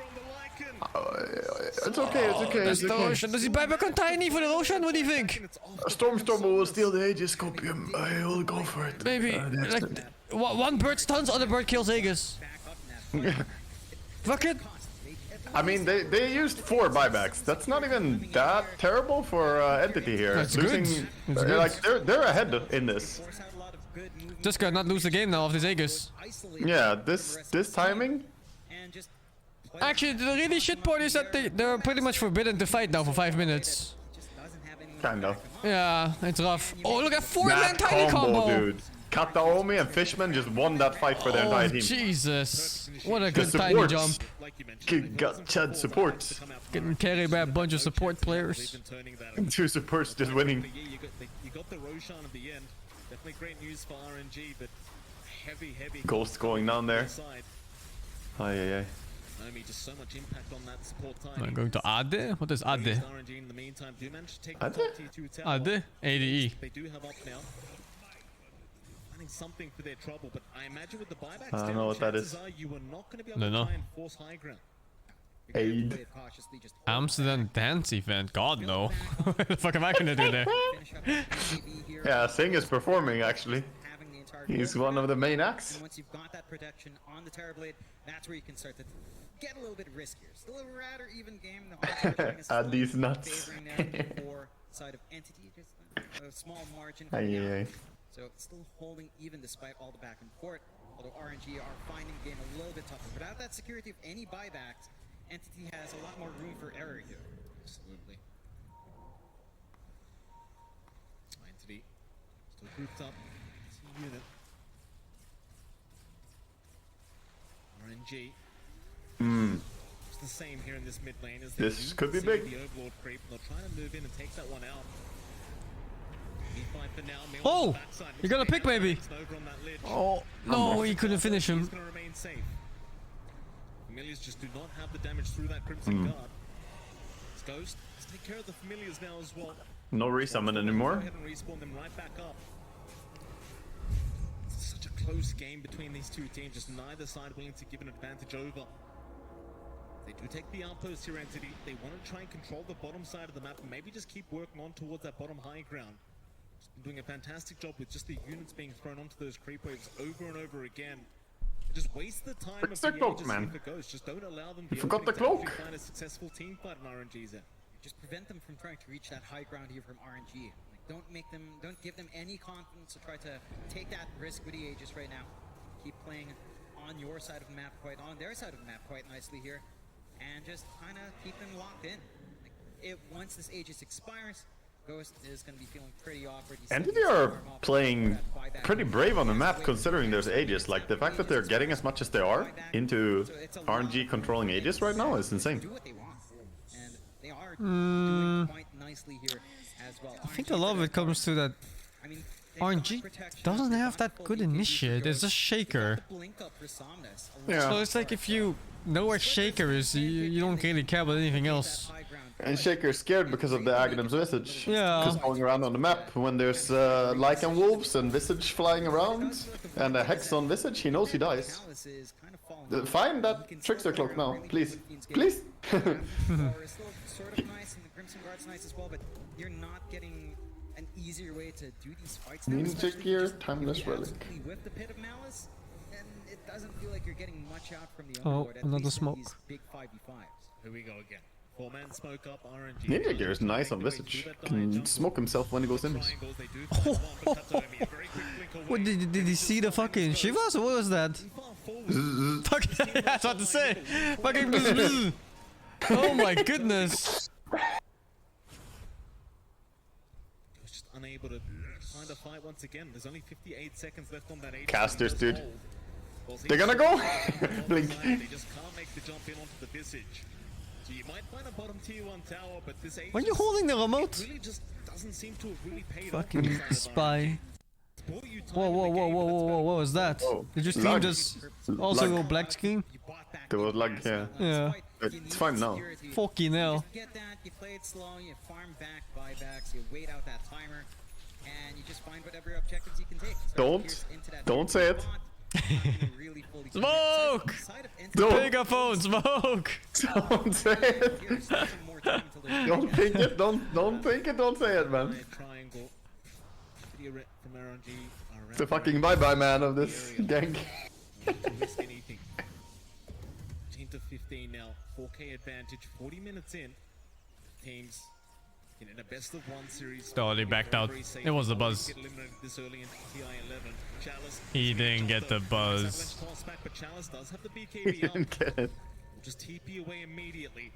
It's okay, it's okay. That's the Roshan. Does he buy back on Tiny for the Roshan? What do you think? Storm will steal the Aegis Copium. I will go for it. Maybe. Like, one bird stuns, other bird kills Aegis. Fuck it. I mean, they used 4 buybacks. That's not even that terrible for Entity here. That's Losing, good. It's good. Like they're ahead in this. Just gotta not lose the game now of this Aegis. Yeah, this timing. Actually, the really shit part is that they're pretty much forbidden to fight now for 5 minutes. Kind of. Yeah, it's rough. Oh, look at 4-man tiny combo. Dude. Kataomi and Fishman just won that fight for their entire team. Jesus. What a good tiny jump. Got Chad support. Getting carried by a bunch of support players. 2 supports just winning. You got the Roshan at the end. Definitely great news for RNG, but heavy. Ghost going down there. Aye. Just so much impact on that support time. I'm going to Ade? What is Ade? RNG in the meantime do manage to take the top tier 2 tower. Ade? ADE. They do have up now. Finding something for their trouble, but I imagine with the buybacks, I don't know what that is. You are not going to be able to try and force high ground. Aid. Amsterdam dance event? God no. What the fuck am I gonna do there? Yeah, Sing is performing actually. He's one of the main acts. And once you've got that protection on the Terrorblade, that's where you can start to get a little bit riskier. Still a rather even game. Add these nuts. Side of Entity, just a small margin. Aye. So it's still holding even despite all the back and forth. Although RNG are finding the game a little bit tougher. Without that security of any buybacks, Entity has a lot more room for error here. Absolutely. Entity still grouped up. It's a unit. RNG. It's the same here in this mid lane. As this could be big. The Overlord creep. They'll try to move in and take that one out. Oh! You got a pick, baby! Oh, no, he couldn't finish him. Familiars just do not have the damage through that Crimson Guard. It's Ghost. Let's take care of the Familiars now as well. No resummon anymore. Go ahead and respawn them right back up. It's such a close game between these two teams, just neither side willing to give an advantage over. They do take the outpost here, Entity. They want to try and control the bottom side of the map and maybe just keep working on towards that bottom high ground. doing a fantastic job with just the units being thrown onto those creep waves over and over again. Just waste the time Fix of the the cloak, Aegis man. if it goes. Just don't allow them You the forgot the opening to cloak. actually find a successful team fight in RNG's end. Just prevent them from trying to reach that high ground here from RNG. Like, don't give them any confidence to try to take that risk with the Aegis right now. Keep playing on your side of the map quite, on their side of the map quite nicely here, and just kind of keep them locked in. Like, once this Aegis expires, Ghost is going to be feeling pretty awkward. Entity are playing pretty brave on the map considering there's Aegis. Like, the fact that they're getting as much as they are into RNG controlling Aegis right now is insane. I think a lot of it comes to that RNG doesn't have that good initiate. It's just Shaker. Yeah. So it's like if you know where Shaker is, you don't really care about anything else. And Shaker's scared because of the Aghanim's Visage. Yeah. Just going around on the map when there's Lycan Wolves and Visage flying around and a Hex on Visage, he knows he dies. Find that Trickster Cloak now, please. Please! Sort of nice, and the Crimson Guard's nice as well, but you're not getting an easier way to do these fights now. Ninja Gear, Timeless Relic. With the Pit of Malice, and it doesn't feel like you're getting much out from the Oh, Underlord, at another least in smoke. these big 5v5s. Here we go again. 4-man smoke up RNG. Ninja Gear is nice on Visage. Can smoke himself when he goes in this. What did he see the fucking Shivas or what was that? Fucking, that's what to say. Fucking bzz, bzz. Oh my goodness. Just unable to find a fight once again. There's only 58 seconds left on that Aegis. Casters, dude. They're gonna go! Blink. They just can't make the jump in onto the Visage. So you might find a bottom tier 1 tower, but this Aegis When you're holding the remote? really just doesn't seem to have really paid Fucking off. spy. Whoa, whoa, whoa, whoa, whoa, whoa, what was that? Did your stream Lag. just also Lag. go black screen? There was lag, yeah. Yeah. It's fine now. Fucking hell. Get that, you play it slow, you farm back buybacks, you wait out that timer, and you just find whatever objectives you can take. So Don't say it. Smoke! Don't. Megaphone, smoke! Don't say it. Don't think it, don't think it, don't say it, man. Triangle. From RNG. It's the fucking bye-bye man of this gang. Risk anything. 10 to 15 now. 4K advantage. 40 minutes in. Teams in a best of 1 series. Oh, they backed out. It was the buzz. He didn't get the buzz. But Chalice does have the He BKB up. didn't get it. Will just TP away immediately.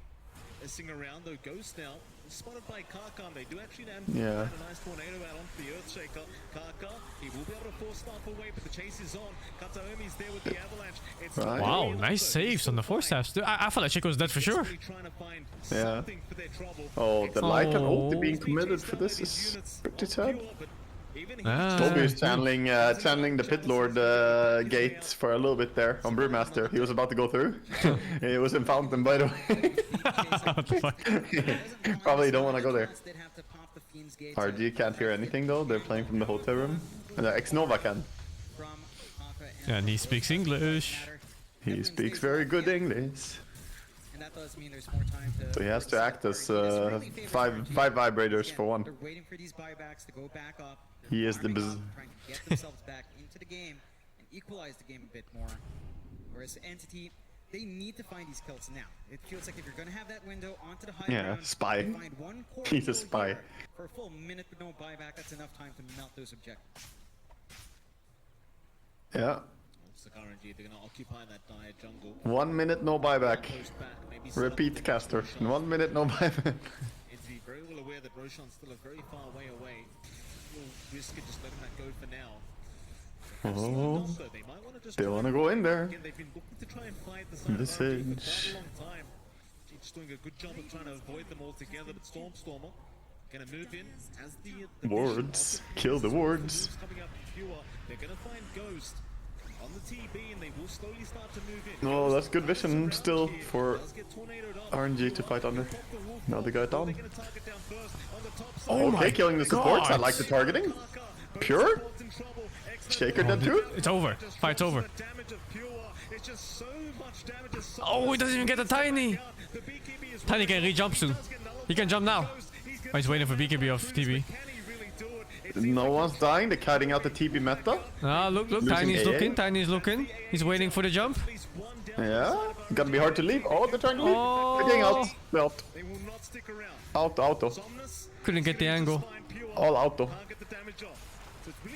Messing around though, Ghost now spotted by Karkan. They do actually land Yeah. a nice tornado out onto the Earthshaker. Karka, he will be able to force stuff away, but the chase is on. Kataomi's there with the avalanche. It's Right. Wow, nice saves on the force staffs. I thought that chick was dead for sure. Yeah. Oh, the Lycan ulti being committed for this is pretty sad. Toby is channeling the Pit Lord gate for a little bit there on Brewmaster. He was about to go through. It was in Fountain, by the way. What the fuck? Probably don't want to go there. RG can't hear anything though. They're playing from the hotel room. X-Nova can. And he speaks English. He speaks very good English. And that does mean there's more time to... So he has to act as five vibrators for one. They're waiting for these buybacks to go back up. He is the biz. Trying to get themselves back into the game and equalize the game a bit more. Whereas Entity, they need to find these kills now. It feels like if you're going to have that window onto the high ground, spy. find one core He's a kill spy. here for a full minute with no buyback, that's enough time to melt those objectives. Yeah. RNG, they're gonna occupy that dire jungle. 1 minute, no buyback. Repeat, caster. 1 minute, no buyback. Entity very well aware that Roshan's still a very far way away. We'll risk it just letting that go for now. Oh, they want to go in there. They've been looking to try and fight the side Visage. of RNG for quite a long time. Just doing a good job of trying to avoid them all together, but Stormstormer gonna move in as the Wards. Kill the wards. coming up fewer. They're gonna find Ghost on the TB and they will slowly start to move in. No, that's good vision still for RNG to fight under. Now they got it down. Oh okay, my killing the supports. I God. like the targeting. Pure? Shaker dead too? It's over. Fight's over. Oh, he doesn't even get the Tiny. Tiny can re-jump soon. He can jump now. Oh, he's waiting for BKB off TB. No one's dying. They're cutting out the TB meta. Ah, look, Losing Tiny's AA. looking. Tiny's looking. He's waiting for the jump. Yeah. Gonna be hard to leave. Oh, they're trying to leave. They're getting out. Belt. Auto. Couldn't get the angle. All auto.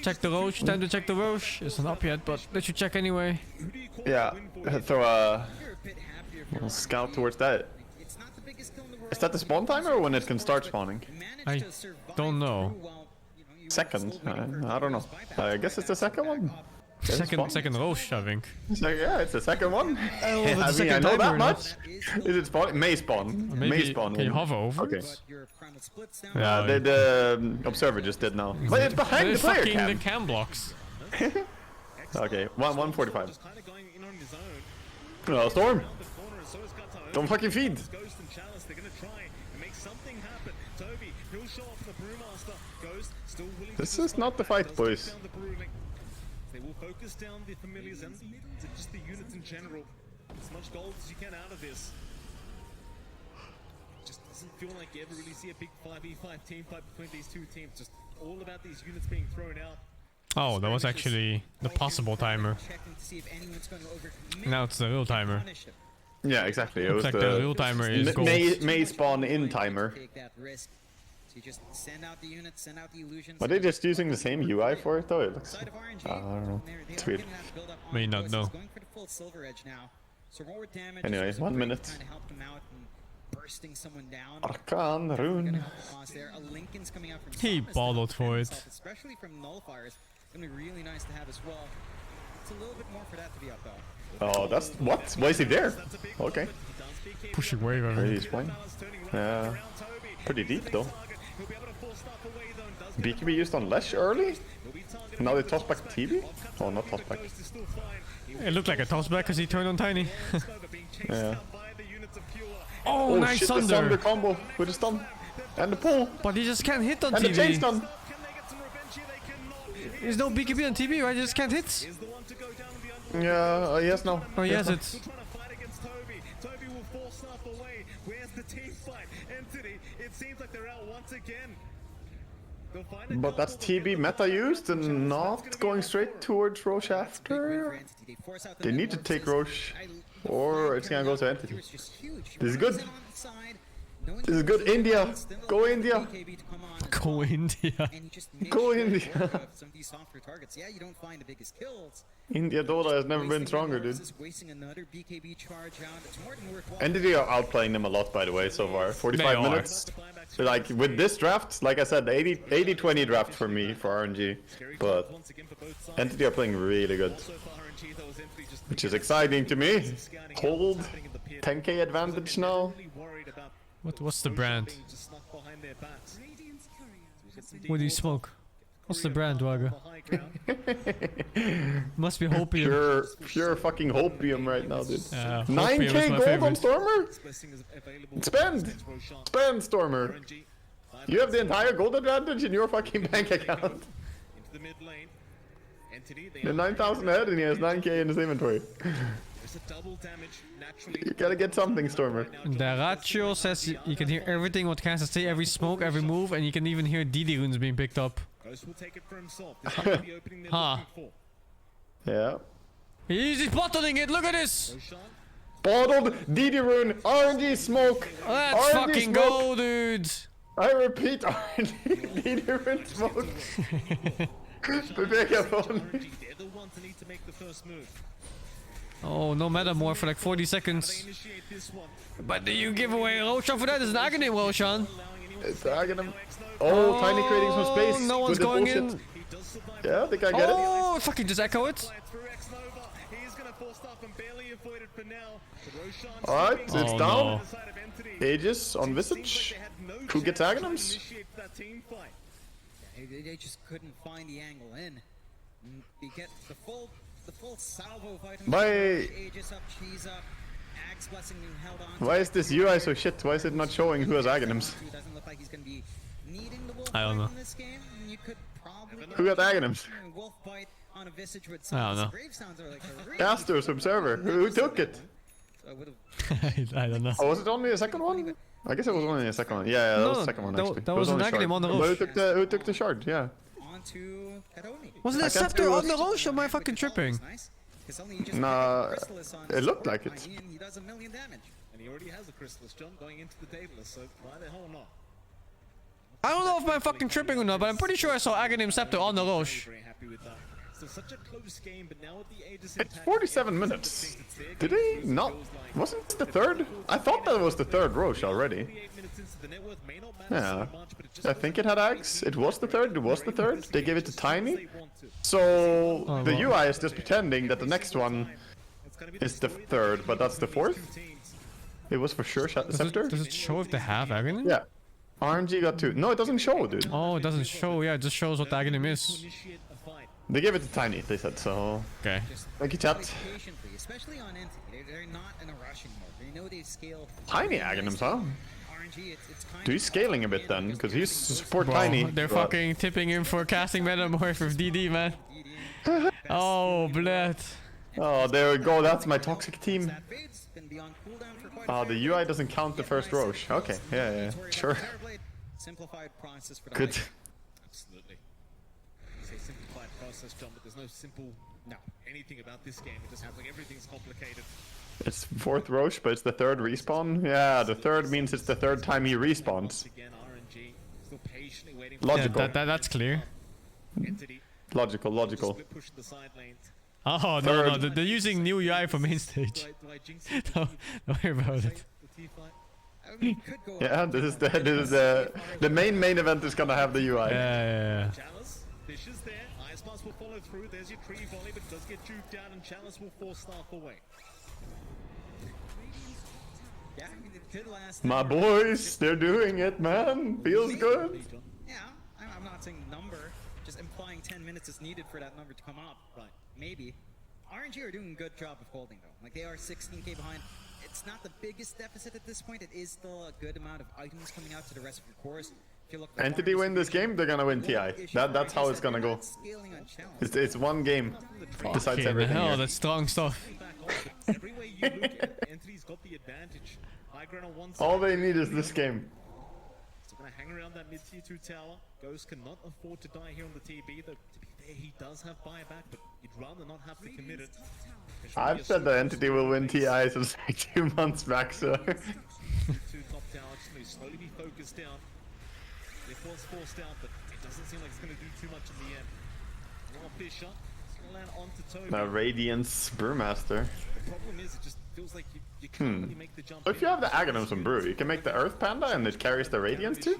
Check the Roche. Time to check the Roche. It's not up yet, but let you check anyway. Yeah. Throw a little scout towards that. Is that the spawn timer or when it can start spawning? I don't know. Second? I don't know. I guess it's the second one. Second Roche, I think. Yeah, it's the second one. Oh, it's the I second know timer that or much. Is it spawn? May spawn. Maybe May spawn. can you hover over Okay. it? Yeah, No. the observer just did now. But it's behind the player fucking cam. the cam blocks. Okay, 145. Oh, Storm! Don't fucking feed! This is not the fight, boys. They will focus down the familiars and just the units in general. As much gold as you can out of this. Just doesn't feel like you ever really see a big 5v5 team fight between these two teams. Just all about these units being thrown out. Oh, that was actually the possible timer. Now it's the real timer. Yeah, exactly. It Looks was like the real timer is gold. May spawn in timer. So you just send out the units, send out the illusions. Are they just using the same UI for it though? It looks. I don't know. It's weird. May not know. Going for the full silver edge now. So more damage. Anyway, 1 minute. Trying to help them out and bursting someone down. Arcan rune. There. A Lincoln's coming out from He Samus to balled help for it. himself, especially from nullifiers. Gonna be really nice to have as well. It's a little bit more for that to be up though. Oh, that's what? Why is he there? Okay. Pushing wave on He's playing. Yeah. Pretty deep though. BKB used on Lesh early? Now they toss back TB? Oh, not toss back. It looked like a toss back because he turned on Tiny. Yeah. Oh, nice shit, thunder. the thunder combo with the stun. And the pull. But he just can't hit on And the chain TV. stun. There's no BKB on TV, right? He just can't hit. Yeah, yes, no. Oh, he has no. it. Toby will force stuff away. Where's the team fight? Entity, it seems like they're out once again. But that's TB meta used and not going straight towards Roche after. They need to take Roche or it's gonna go to Entity. This is good. This is good. India. Go India. Go India. Go India. Some of these softer targets. Yeah, you don't find the biggest kills. India Dota has never been stronger, dude. Wasting another BKB charge out. It's more than worthwhile. Entity are outplaying them a lot, by the way, so far. 45 They are. minutes. Like, with this draft, like I said, 80-20 draft for me, for RNG. But Entity are playing really good. Which is exciting to me. Hold 10k advantage now. What's the brand? What do you smoke? What's the brand, Waga? Must be Hopium. Pure fucking Hopium right now, dude. Hopium 9k is my gold favorite. on Stormer? Spend! Spend, Stormer! You have the entire gold advantage in your fucking bank account. You're 9,000 ahead and he has 9k in his inventory. You gotta get something, Stormer. The ratio says you can hear everything what Kansas say, every smoke, every move, and you can even hear DD runes being picked up. Huh. Yeah. He's bottling it, look at this! Bottled DD rune, RNG smoke! Let's RNG fucking smoke. go, dude! I repeat, RNG DD rune smoke! Megaphone. Oh, no matter more for like 40 seconds. But do you give away Roshan for that? It's an Aghanim, Roshan. It's Aghanim. Oh, Tiny creating some space. No one's with the going bullshit. in. Yeah, I think I get it. Oh, fucking just echo it. Alright, it's Oh, down. no. Aegis on Visage. Who gets Aghanims? They just couldn't find the angle in. You get the full salvo of items. Why- Aegis up, cheese up, Axe blessing held on. Why is this UI so shit? Why is it not showing who has Aghanims? Doesn't look like he's gonna be needing the wolf I don't know. in this game. You could probably Who got Aghanims? wolf bite on a Visage with I don't know. Grave sounds are like a really Astor's Observer. Who took it? So I would've I don't know. Oh, was it only the second one? I guess it was only the second one. Yeah, that was the second one that- actually. that It was an only Aghanim shard. on the But roof. who took the shard? Yeah. onto Kadomi. Wasn't that Scepter on the Roche? Or am I fucking tripping? Nah, it looked like it. He does a million damage. And he already has a Chrysalis, John, going into the Daedalus, so why the hell not? I don't know if I'm fucking tripping or not, but I'm pretty sure I saw Aghanim Scepter on the Roche. Very happy with that. So such a close game, but now with the Aegis It's 47 minutes. Did he not? Wasn't it the third? I thought that was the third Roche already. Yeah. I think it had Ags. It was the third. It was the third. They gave it to Tiny. So the UI is just pretending that the next one is the third, but that's the fourth. It was for sure Scepter. Does it show if they have Aghanim? Yeah. RNG got 2. No, it doesn't show, dude. Oh, it doesn't show. Yeah, it just shows what the Aghanim is. They gave it to Tiny, they said, so... Okay. Thank you, chat. Patiently, especially on Entity. They're not in a rushing mode. They know they've scaled... Tiny Aghanims, huh? RNG, it's kind Dude, he's scaling a bit then, because he's support Bro, Tiny. they're but- fucking tipping him for casting Metamorph with DD, man. Oh, blood. Oh, there we go. That's my toxic team. The UI doesn't count the first Roche. Okay, yeah, sure. Simplified process for the Good. Absolutely. You say simplified process, John, but there's no simple anything about this game. It just sounds like everything's complicated. It's fourth Roche, but it's the third respawn. Yeah, the third means it's the third time he respawns. Again, RNG still patiently waiting. Logical. Yeah, that's clear. Logical. Push the side lanes. Oh, no, they're using new UI for main stage. Don't worry about it. Yeah, this is the main event is gonna have the UI. Yeah. Chalice, Fish is there. Ice Blast will follow through. There's your tree volley, but it does get juked out, and Chalice will force Staff away. Yeah, I mean, it could last. My boys, they're doing it, man. Feels good. Yeah, I'm not saying number, just implying 10 minutes is needed for that number to come up. Right. Maybe. RNG are doing a good job of holding though. Like they are 16k behind. It's not the biggest deficit at this point. It is still a good amount of items coming out to the rest of your cores. If you look at Entity win this game, they're gonna win TI. That's how it's gonna go. It's one game. Decides everything. Oh, here. that's strong stuff. Everywhere you look at, Entity's got the advantage. High ground on one side. All they need is this game. So gonna hang around that mid-tier 2 tower. Ghost cannot afford to die here on the TB, though to be fair, he does have buyback, but you'd rather not have to commit it. I've said the Entity will win TI since like 2 months back, so... 2 top tower, just gonna slowly be focused down. It was forced out, but it doesn't seem like it's gonna do too much in the end. Well, Fisher, it's gonna land onto Toby. Now Radiance Brewmaster. The problem is, it just feels like you can't really make the jump. So if you have the Aghanims on Brew, you can make the Earth Panda and it carries the Radiance too?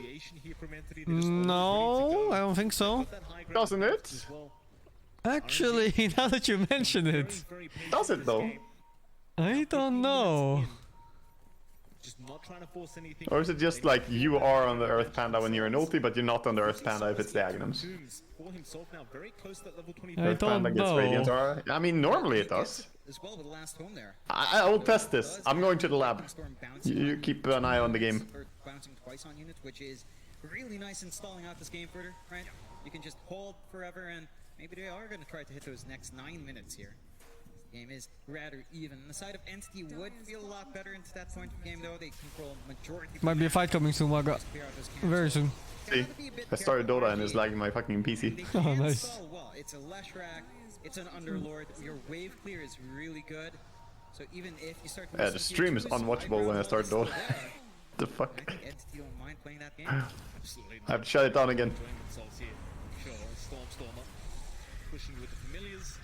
No, I don't think so. Doesn't it? Actually, now that you mention it. Does it though? I don't know. Just not trying to force anything. Or is it just like you are on the Earth Panda when you're an ulti, but you're not on the Earth Panda if it's the Aghanims? For himself now, very close to that level 20. I don't Gets Radiant know. aura. I mean, normally it does. as well with the last home there. I will test this. I'm going to the lab. You keep an eye on the game. Bouncing twice on units, which is really nice in stalling out this game further, right? You can just hold forever, and maybe they are going to try to hit those next 9 minutes here. This game is rather even. The side of Entity would feel a lot better into that point of the game, though. They control majority. Might be a fight coming soon, Maga. Very soon. See, I started Dota and it's lagging my fucking PC. Oh, nice. Well, it's a Leshrac, it's an Underlord. Your wave clear is really good. So even if you start to Yeah, the stream is unwatchable when I start Dota. The fuck? Entity don't mind playing that game. I have to shut it down again. Pushing with the familiars.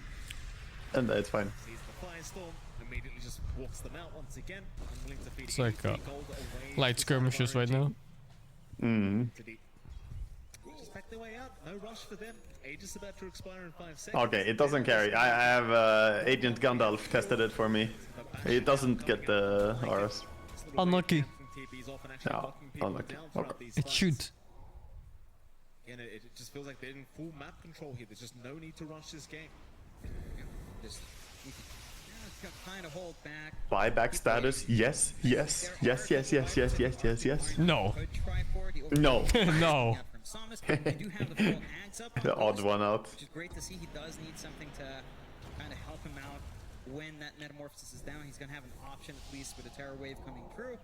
And it's fine. Sees the Firestorm, immediately just walks them out once again. Unwilling to feed It's like gold away light skirmishes right now. Just back their way out. No rush for them. Aegis about to expire in 5 seconds. Okay, it doesn't carry. I have Agent Gandalf tested it for me. It doesn't get the auras. Unlucky. No, unlucky. Okay. It should. Again, it just feels like they're in full map control here. There's just no need to rush this game. Just kind of hold back. Buyback status? Yes, yes, yes, yes, yes, yes, yes, yes, yes. No. No. No. The odd one out. Which is great to see. He does need something to kind of help him out when that metamorphosis is down. He's going to have an option at least with a Terror Wave coming through.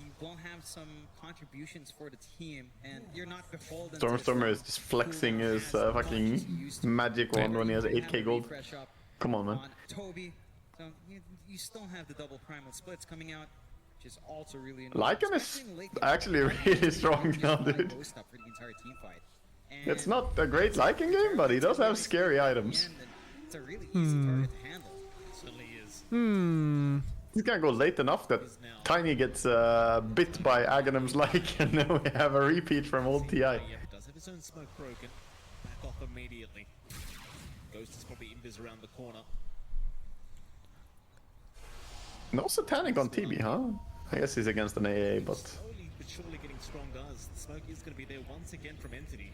you won't have some contributions for the team, and you're not beholden. Stormstormer is just flexing his fucking magic wand when he has 8k gold. Come on, man. Toby, so you still have the double primal splits coming out, which is also really. Lycan is actually really strong now, dude. It's not a great Lycan game, but he does have scary items. It's a really easy target to handle. Certainly is. He's gonna go late enough that Tiny gets bit by Aghanim's Lycan, and then we have a repeat from old TI. Yeah, does have his own smoke broken. Back off immediately. Ghost is probably invis around the corner. No Satanic on TB, huh? I guess he's against an AA, but... Slowly but surely getting strong does. The smoke is going to be there once again from Entity.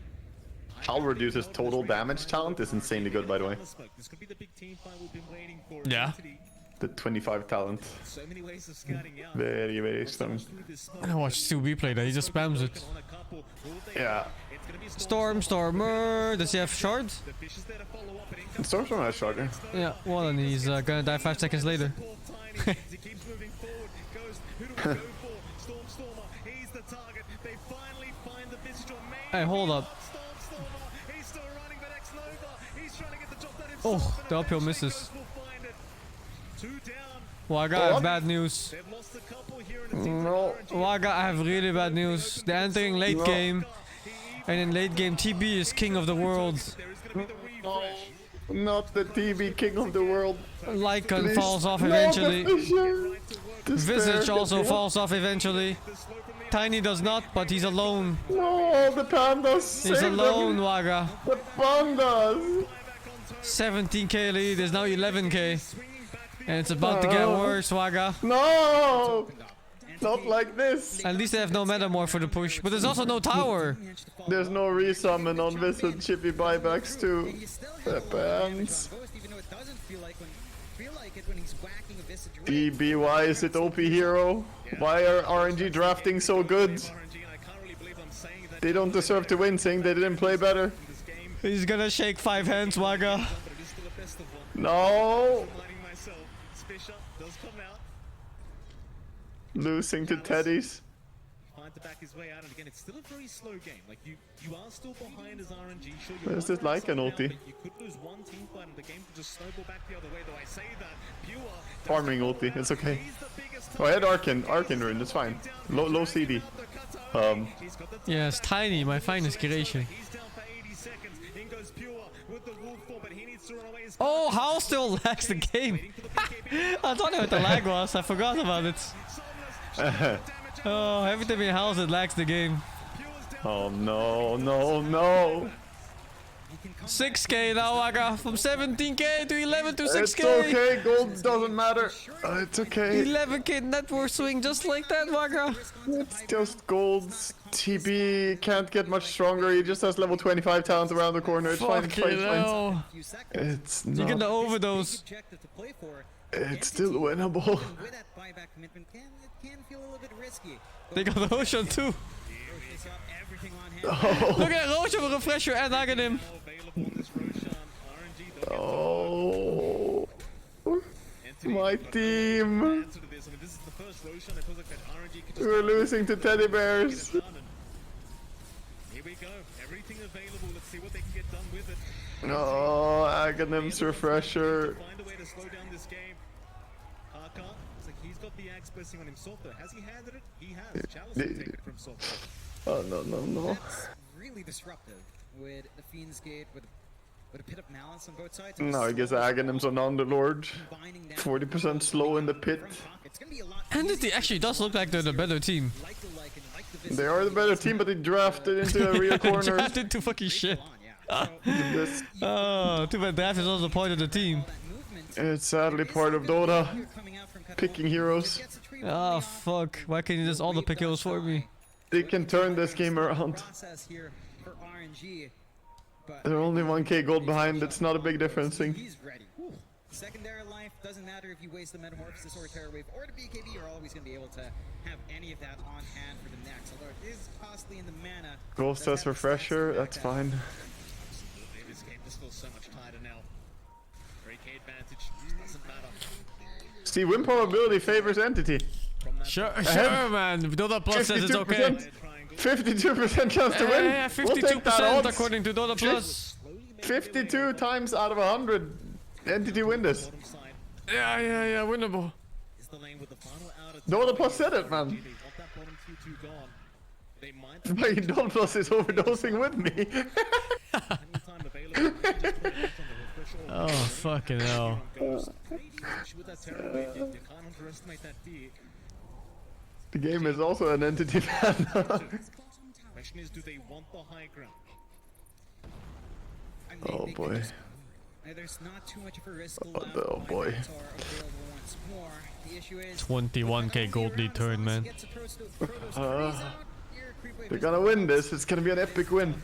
Hal reduces total damage talent is insanely good, by the way. This could be the big team fight we've been waiting for. Yeah. The 25 talent. So many ways of scouting out. Very, very strong. I watched 2B play that, he just spams it. Yeah. Stormstormer, does he have shards? Stormstormer has shard, yeah. Yeah, well, and he's gonna die 5 seconds later. Hey, hold up. Oh, the uphill misses. Waga, I have bad news. No. Waga, I have really bad news. They're entering late game. And in late game, TB is king of the world. No, not the TB king of the world. Lycan falls off eventually. Visage also falls off eventually. Tiny does not, but he's alone. No, the pandas. He's alone, Waga. The pandas. 17k lead, there's now 11k. And it's about to get worse, Waga. No! Not like this. At least they have no metamorph for the push, but there's also no tower. There's no resummon on Visage chippy buybacks too. The pants. DB, why is it OP hero? Why are RNG drafting so good? They don't deserve to win, Sing. They didn't play better. He's gonna shake 5 hands, Waga. No! Losing to Teddy's. Find to back his way out, and again, it's still a very slow game. Like you are still behind as RNG. Sure, Where's this Lycan ulti? You could lose one team fight, and the game could just snowball back the other way. Though I say that Pure Farming ulti, it's okay. Oh, I had Arcan rune, that's fine. Low CD. Yes, Tiny, my finest creation. Oh, how still lags the game? I don't know what the lag was, I forgot about it. Oh, every time he howls it lags the game. Oh no, no, no. 6k now, Waga. From 17k to 11 to 6k. It's okay, gold doesn't matter. It's okay. 11k net worth swing just like that, Waga. It's just gold. TB can't get much stronger. He just has level 25 talent around the corner. It's fine, it's fine, it's fine. It's not. You're gonna overdose. It's still winnable. They got Roshan too. Oh. Look at Roshan with Refresher and Aghanim. Oh. My team. We're losing to teddy bears. Here we go. Everything available. Let's see what they can get done with it. Oh, Aghanim's Refresher. Find a way to slow down this game. Haka, it's like he's got the axe blessing on himself though. Has he handed it? He has. Chalice will take it from himself. Oh no, no, no. That's really disruptive with the Fiend's Gate, with a pit of malice on both sides. No, I guess Aghanim's on Underlord. 40% slow in the pit. Entity actually does look like they're the better team. They are the better team, but they drafted into a rear corner. Drafted into fucking shit. Oh, too bad draft is also part of the team. It's sadly part of Dota. Picking heroes. Oh fuck, why can't you just all the pick heroes for me? They can turn this game around. They're only 1k gold behind, it's not a big difference. Secondary life doesn't matter if you waste the Metamorphosis or Terror Wave or the BKB, you're always going to be able to have any of that on hand for the next. Although it is costly in the mana. Ghost has Refresher, that's fine. This game just feels so much tighter now. 3k advantage doesn't matter. See, win probability favors Entity. Sure, man. Dota Plus says it's okay. 52% chance to win. Yeah, 52% according to Dota Plus. 52 times out of 100. Entity win this. Yeah, winnable. Dota Plus said it, man. Fucking Dota Plus is overdosing with me. Oh, fucking hell. The game is also an entity fan. Question is, do they want the high ground? Oh boy. There's not too much of a risk Oh boy. 21k gold lead turn, man. They're gonna win this. It's gonna be an epic win.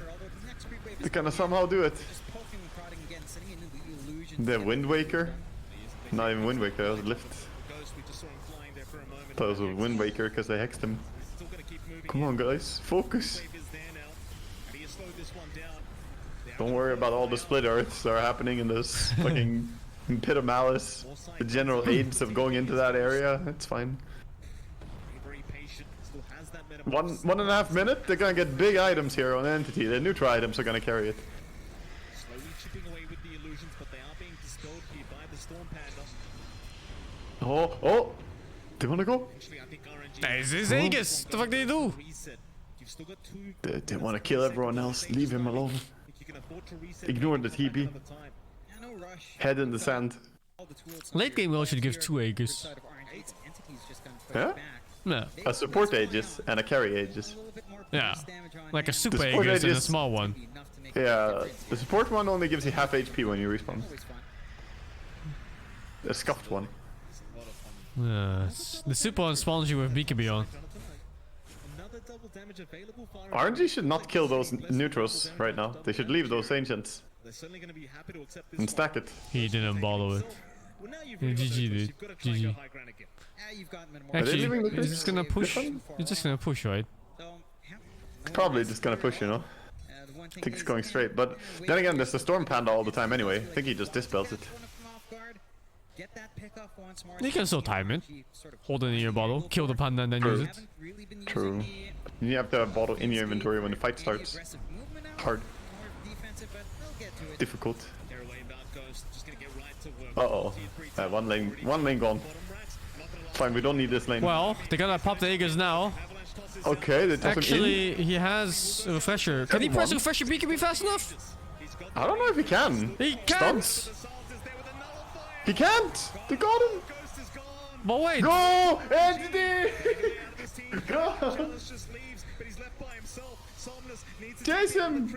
They're gonna somehow do it. They have Wind Waker. Not even Wind Waker, that was Lift. Thought it was a Wind Waker because they hexed him. Come on guys, focus. Don't worry about all the split earths that are happening in this fucking pit of malice. The general aids of going into that area, it's fine. 1.5 minutes, they're gonna get big items here on Entity. The neutral items are gonna carry it. Oh, they wanna go? This is Aegis. The fuck did he do? They wanna kill everyone else. Leave him alone. Ignore the TP. Head in the sand. Late game we should give 2 Aegis. Yeah? Yeah. A support Aegis and a carry Aegis. Yeah. Like a super Aegis and a small one. Yeah, the support one only gives you half HP when you respawn. A scuffed one. The super one spawns you with BKB on. RNG should not kill those neutrals right now. They should leave those ancients. And stack it. He didn't bother it. Yeah, GG, dude. GG. Actually, he's just gonna push. He's just gonna push, right? Probably just gonna push, you know. I think it's going straight. But then again, there's the Storm Panda all the time anyway. I think he just dispels it. You can still time it. Hold it in your bottle, kill the panda and then use it. True. You have to have bottle in your inventory when the fight starts. Hard. Difficult. Uh-oh. One lane gone. Fine, we don't need this lane. Well, they're gonna pop the Aegis now. Okay, they took Actually, him in. he has a refresher. Can he press a refresher BKB fast enough? I don't know if he can. He can't! Stuns? He can't! They got him! But wait! Go! Entity! Go! Chase him!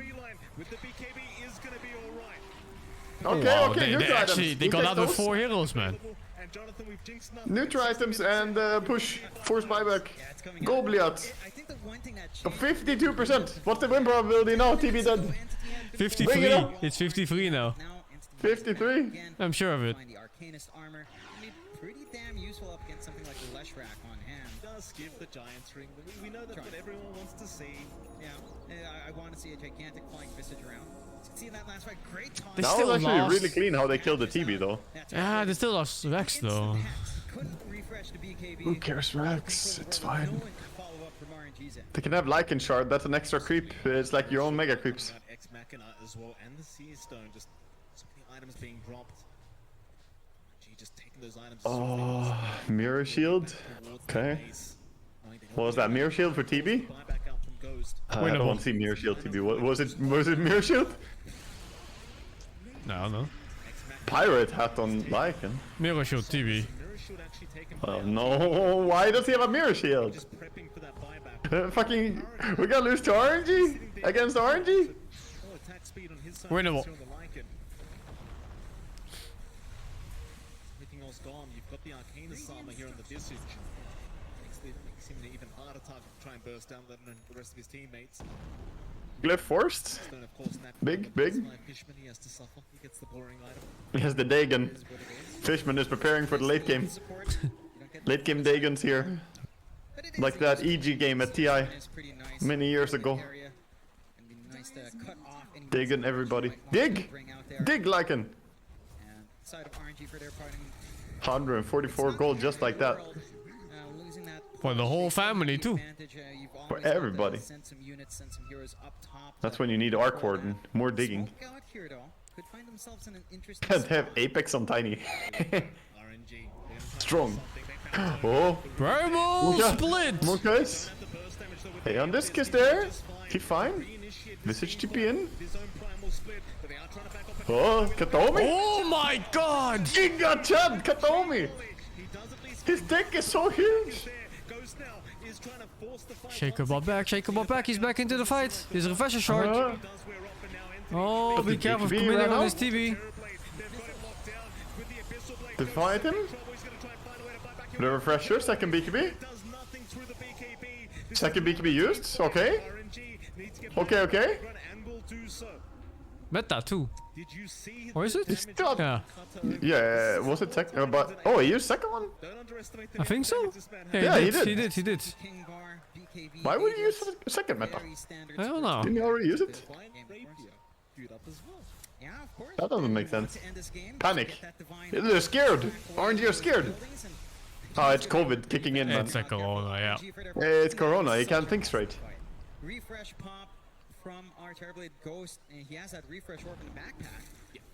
Okay, wow, okay, neutral items. They got out with 4 heroes, man. Neutral items and push. Force buyback. Go, Bliat. 52%. What's the win probability now, TB dead? 53. It's 53 now. 53? I'm sure of it. Pretty damn useful up against something like Leshrac on hand. Does give the Giants ring. We know that what everyone wants to see. Yeah, I want to see a gigantic flying visage around. See that last fight? Great time. That was actually really clean how they killed the TB though. Yeah, they still lost Rex though. Who cares, Rex? It's fine. They can have Lycan Shard, that's an extra creep. It's like your own mega creeps. Ex Machina as well, and the Sea Stone. Just so many items being dropped. Just taking those items. Oh, Mirror Shield? Okay. What was that, Mirror Shield for TB? I don't want to see Mirror Shield TB. Was it Mirror Shield? No, no. Pirate hat on Lycan. Mirror Shield TV. Oh no, why does he have a Mirror Shield? Fucking, we're gonna lose to RNG? Against RNG? Winnable. Everything else gone. You've got the Arcanus armor here on the Visage. Makes it seem an even harder target to try and burst down than the rest of his teammates. Glyph forced? Big, big. Fishman, he has to suffer. He gets the boring item. He has the Dagon. Fishman is preparing for the late game. Late game Dagon's here. Like that EG game at TI many years ago. Dagon everybody. Dig! Dig Lycan! 144 gold just like that. For the whole family too. For everybody. That's when you need Arc Warden. More digging. Can't have Apex on Tiny. Strong. Oh. Primal split. More guys. Hey, on this kiss there. Keep fine. Visage TP in. Oh, Katomi. Oh my god. Giga Chad, Katomi. His deck is so huge. Shake him back, shake him back. He's back into the fight. He's a refresher short. Oh, be careful of committing on his TV. Divide him. The refresher, second BKB. Second BKB used, okay. Okay. Meta too. Or is it? Yeah. Yeah, was it second? But oh, he used second one. I think so. Yeah, he did. Why would he use second meta? I don't know. Didn't he already use it? That doesn't make sense. Panic. They're scared. RNG are scared. Oh, it's COVID kicking in, man. It's a corona, yeah. It's corona. You can't think straight. Refresh pop from our Terrorblade Ghost, and he has that refresh orb in the backpack.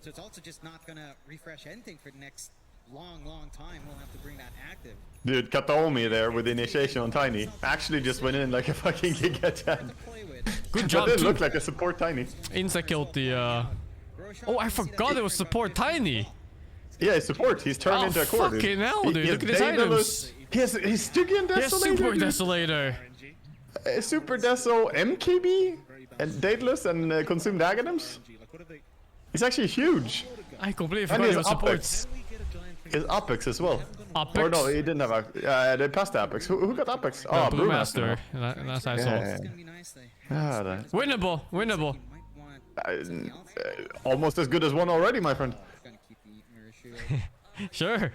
So it's also just not gonna refresh anything for the next long time. We'll have to bring that active. Dude, Kataomi there with the initiation on Tiny actually just went in like a fucking Giga Chad. Good job, That didn't too. look like a support Tiny. Insta killed the Oh, I forgot it was support Tiny. Yeah, support. He's turned into a core, dude. Fucking hell, dude. Look at his items. He's Stygian Desolator. Yes, Super dude. Desolator. Super Deso MKB and Daedalus and consumed Aghanim's. He's actually huge. I completely And forgot he he has was support. Apex. He has Apex as well. Apex? Or no, he didn't have they passed the Apex. Who got Apex? Oh, Brewmaster. Brewmaster. Last I saw. Winnable. Almost as good as one already, my friend. Sure.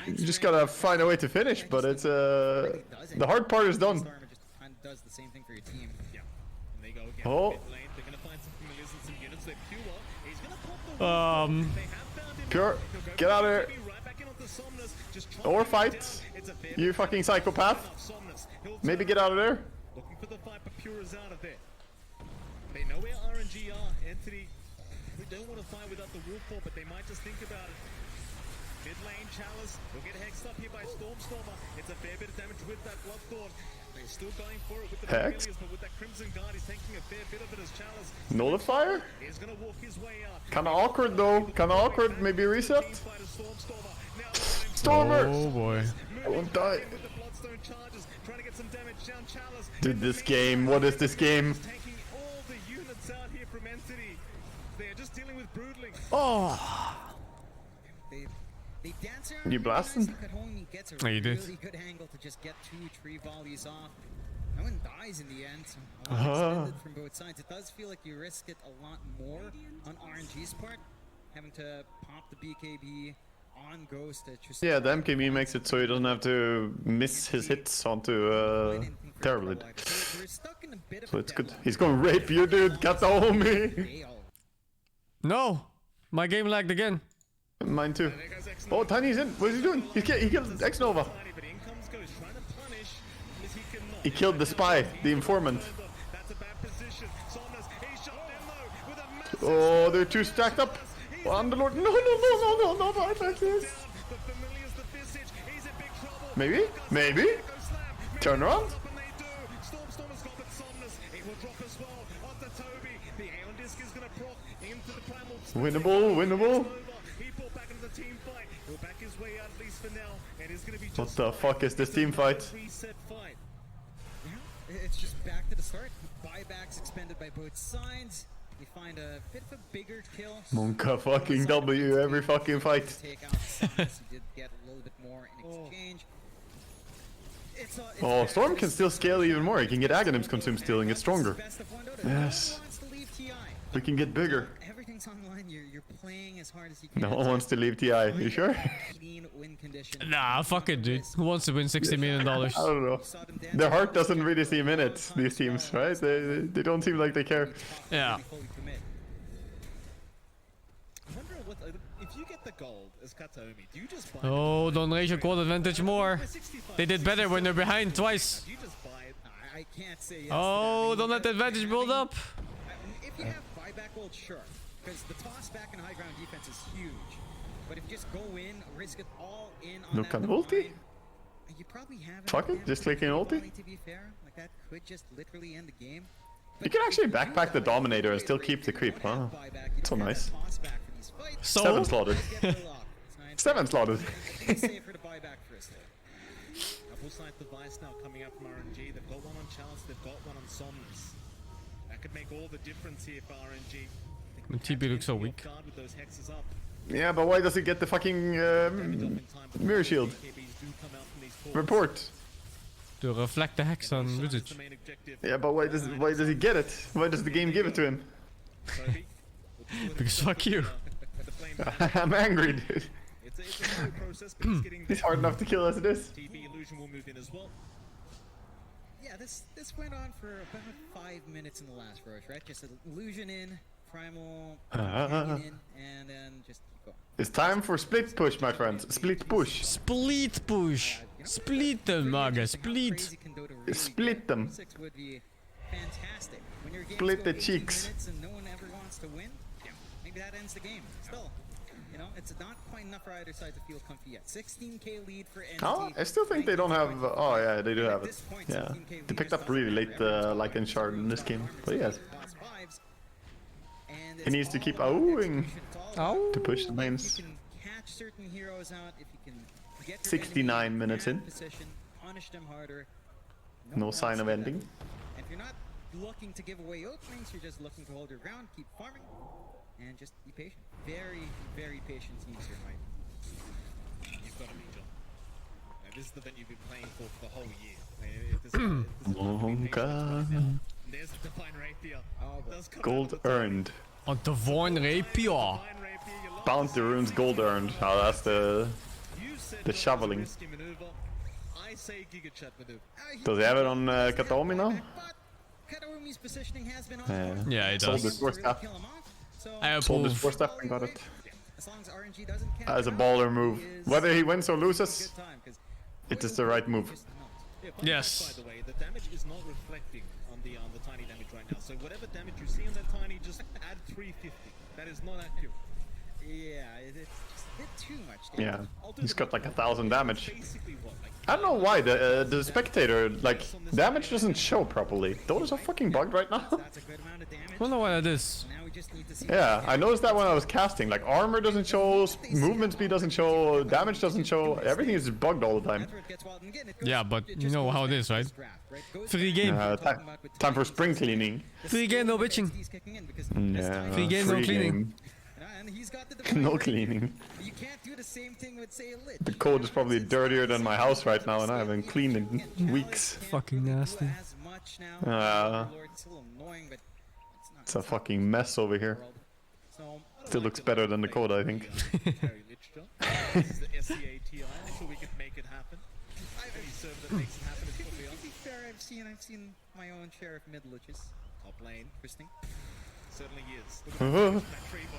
You just gotta find a way to finish, but it's the hard part is done. Does the same thing for your team. Yeah. And they go again. Oh. They're gonna find some familiars and some units. They're pure. He's gonna pop the Pure, get out of here. Or fight. You fucking psychopath. Maybe get out of there. Looking for the fight, but Pure is out of there. They know where RNG are. Entity, we don't want to fight without the wolf form, but they might just think about it. Mid lane Chalice will get hexed up here by Stormstormer. It's a fair bit of damage with that Bloodthorn. They're still going for it with the Hex? Familiars, but with that Crimson Guard, he's taking a fair bit of it as Chalice. Nullifier? He's gonna walk his way out. Kinda awkward though. Kinda awkward. Maybe reset. Stormer! Oh boy. I won't die. Dude, this game. What is this game? Oh! You blasting? Oh, you did. Really good angle to just get 2 tree volleys off. No one dies in the end. A lot extended from both sides. It does feel like you risk it a lot more on RNG's part, having to pop the BKB on Ghost. Yeah, the MKB makes it so he doesn't have to miss his hits onto Terrorblade. So it's good. He's going to rape you, dude. Kataomi. No! My game lagged again. Mine too. Oh, Tiny's in. What is he doing? He killed X-Nova. He killed the spy, the informant. Oh, they're too stacked up. Oh, Underlord. No, not like this. Maybe? Maybe? Turn around? Winnable. What the fuck is this team fight? It's just back to the start. Buybacks expended by both sides. You find a bit of a bigger kill. Monka fucking W every fucking fight. Take out Suns. He did get a little bit more in exchange. Oh, Storm can still scale even more. He can get Aghanims consumed still and get stronger. Yes. We can get bigger. Everything's on the line. You're playing as hard as you can. No one wants to leave TI. You sure? Nah, fuck it, dude. Who wants to win $60 million? I don't know. Their heart doesn't really seem in it, these teams, right? They don't seem like they care. Yeah. I wonder what if you get the gold as Kataomi, do you just buy Oh, don't raise your gold advantage more. They did better when they're behind twice. you just buy it? I can't say yes. Oh, don't let the advantage build up. If you have buyback gold, sure. Because the toss back and high ground defense is huge. But if you just go in, risk it all in on Look that at ulti. you probably have Fuck it, just clicking ulti. to be fair. Like that could just literally end the game. You can actually backpack the Dominator and still keep the creep, huh? So nice. 7 slaughtered. 7 slaughtered. Double-side device now coming up from RNG. They've got one on Chalice, they've got one on Somnus. That could make all the difference here for RNG. My TP looks so weak. Guard with those hexes up. Yeah, but why does he get the fucking mirror shield? Report. To reflect the hex on usage. Yeah, but why does he get it? Why does the game give it to him? Because fuck you. I'm angry, dude. It's hard enough to kill as it is. TB Illusion will move in as well. Yeah, this went on for about 5 minutes in the last rush, right? Just an illusion in, primal in, and then just keep going. It's time for split push, my friends. Split push. Split push. Split them, Maga. Split. Split them. Would be fantastic. When your games Split go the 18 cheeks. minutes and no one ever wants to win, yeah, maybe that ends the game. Still, you know, it's not quite enough for either side to feel comfy yet. 16k lead for Entity. Oh, I still think they don't have. Oh yeah, they do have it. Yeah, they picked up really late, like in Shard in this game. But yes, he needs to keep owing to push the lanes. You can catch certain heroes out if you can get your 69 minutes in. position, punish them harder. No sign of ending. And if you're not looking to give away openings, you're just looking to hold your ground, keep farming, and just be patient. Very, very patient teams here, Mike. You've got to be John. Now, this is the event you've been playing for the whole year. There's the Divine Rapier. Gold earned. On Divine Rapier. Bounty runes gold earned. Oh, that's the shoveling. I say Giga Chat maneuver. Does he have it on Kataomi now? Kataomi's positioning has been on. Yeah, he Sold does. his 4 staff. I Sold his approve. 4 staff and got it. As long as RNG doesn't catch As a up, baller move. is Whether he wins or loses, good time, 'cause it is the right move. Yes. By the way, the damage is not reflecting on the tiny damage right now. So whatever damage you see on that tiny, just add 350. That is not accurate. Yeah, it's just a bit too much Yeah, damage. he's got like 1,000 damage. Basically what, like I don't know why the spectator like damage doesn't show properly. Those are fucking bugged right now. That's a good amount of damage. I don't know why that is. Now we just need to see. Yeah, I noticed that when I was casting. Like armor doesn't show, movement speed doesn't show, damage doesn't show. Everything is bugged all the time. Yeah, but you know how it is, right? Free game. Time for spring cleaning. Free game, no bitching. Yeah, Free game, no cleaning. No cleaning. You can't do the same thing with say a lit. The code is probably dirtier than my house right now, and I haven't cleaned in weeks. Fucking nasty. As much now. Lord, it's still annoying, but It's a fucking mess over here. Still looks better than the code, I think. Terry Litchfield. This is the SCA TI. I'm sure we could make it happen. Any server that makes it happen is probably on. To be fair, I've seen my own share of mid liches. Top lane. Interesting. Certainly is.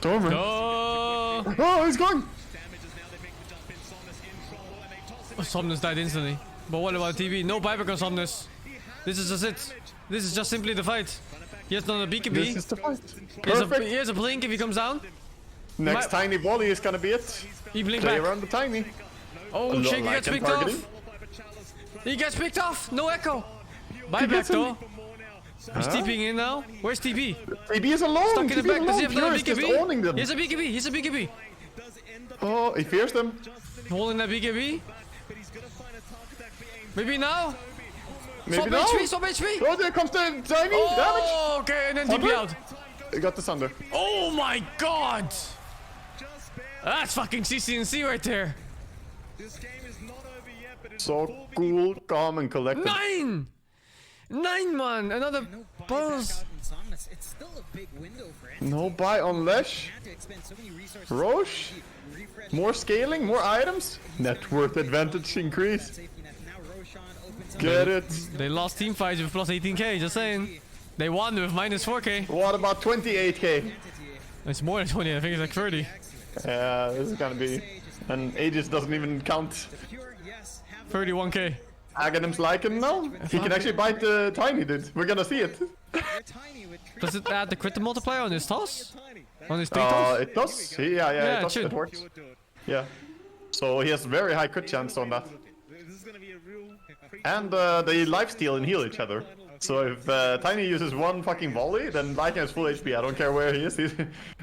Dormer. Oh! Oh, he's going! Somnus died instantly. But what about TV? No buyback on Somnus. This is just it. This is just simply the fight. He has done a BKB. This is the fight. He has a blink if he comes down. Next tiny volley is gonna be it. He blinked Play back. around the tiny. Oh, Shaky gets picked off. He gets picked off. No echo. Buyback though. He's TPing in now. Where's TP? TP is alone. Stuck in the back. Does he have another Just owning BKB? them. He has a BKB. He's a BKB. Oh, he fears them. Holding that BKB. Maybe now. Maybe Swap now. HP. Swap HP. Oh, there comes the tiny damage. Oh, okay, and then TP out. He got the Sunder. Oh my god. That's fucking CCNC right there. So cool, calm, and collected. 9! 9, man! Another bonus. It's still a big window for No buy on Lesh. Roche. More scaling, more items. Net worth advantage increase. Get it. They lost team fights with plus 18k, just saying. They won with minus 4k. What about 28k? It's more than 20, I think it's like 30. This is gonna be... And Aegis doesn't even count. 31k. Aghanim's liking now. He can actually bite the Tiny, dude. We're gonna see it. Does it add the crit multiplier on his toss? On his 3 toss? It does. Yeah, it works. Yeah. So he has very high crit chance on that. And they lifesteal and heal each other. So if Tiny uses one fucking volley, then Viking has full HP. I don't care where he is.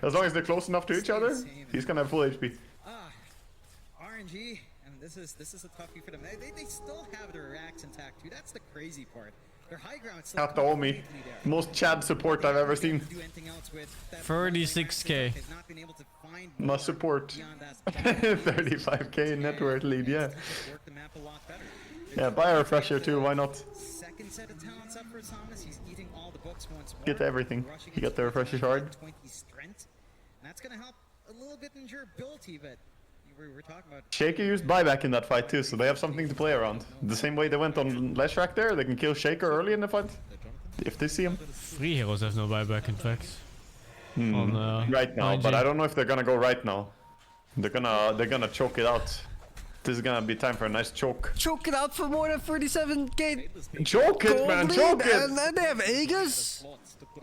As long as they're close enough to each other, he's gonna have full HP. RNG, and this is a toughie for them. They still have their racks intact too. That's the crazy part. Their high ground still Have to owe me. Most Chad support I've ever seen. 36k. Must support. 35k net worth lead, yeah. Yeah, buy a refresher too, why not? Second set of talents up for Thomas. He's eating all the books once more. Get everything. You get the refresher shard. 20 strength. And that's gonna help a little bit in durability, but we're talking about Shaker used buyback in that fight too, so they have something to play around. The same way they went on Leshrac there, they can kill Shaker early in the fight. If they see him. 3 heroes have no buyback in fact. On, right now, IG. but I don't know if they're gonna go right now. They're gonna choke it out. This is gonna be time for a nice choke. Choke it out for more than 37k. Choke it, man! Choke it! And then they have Aegis.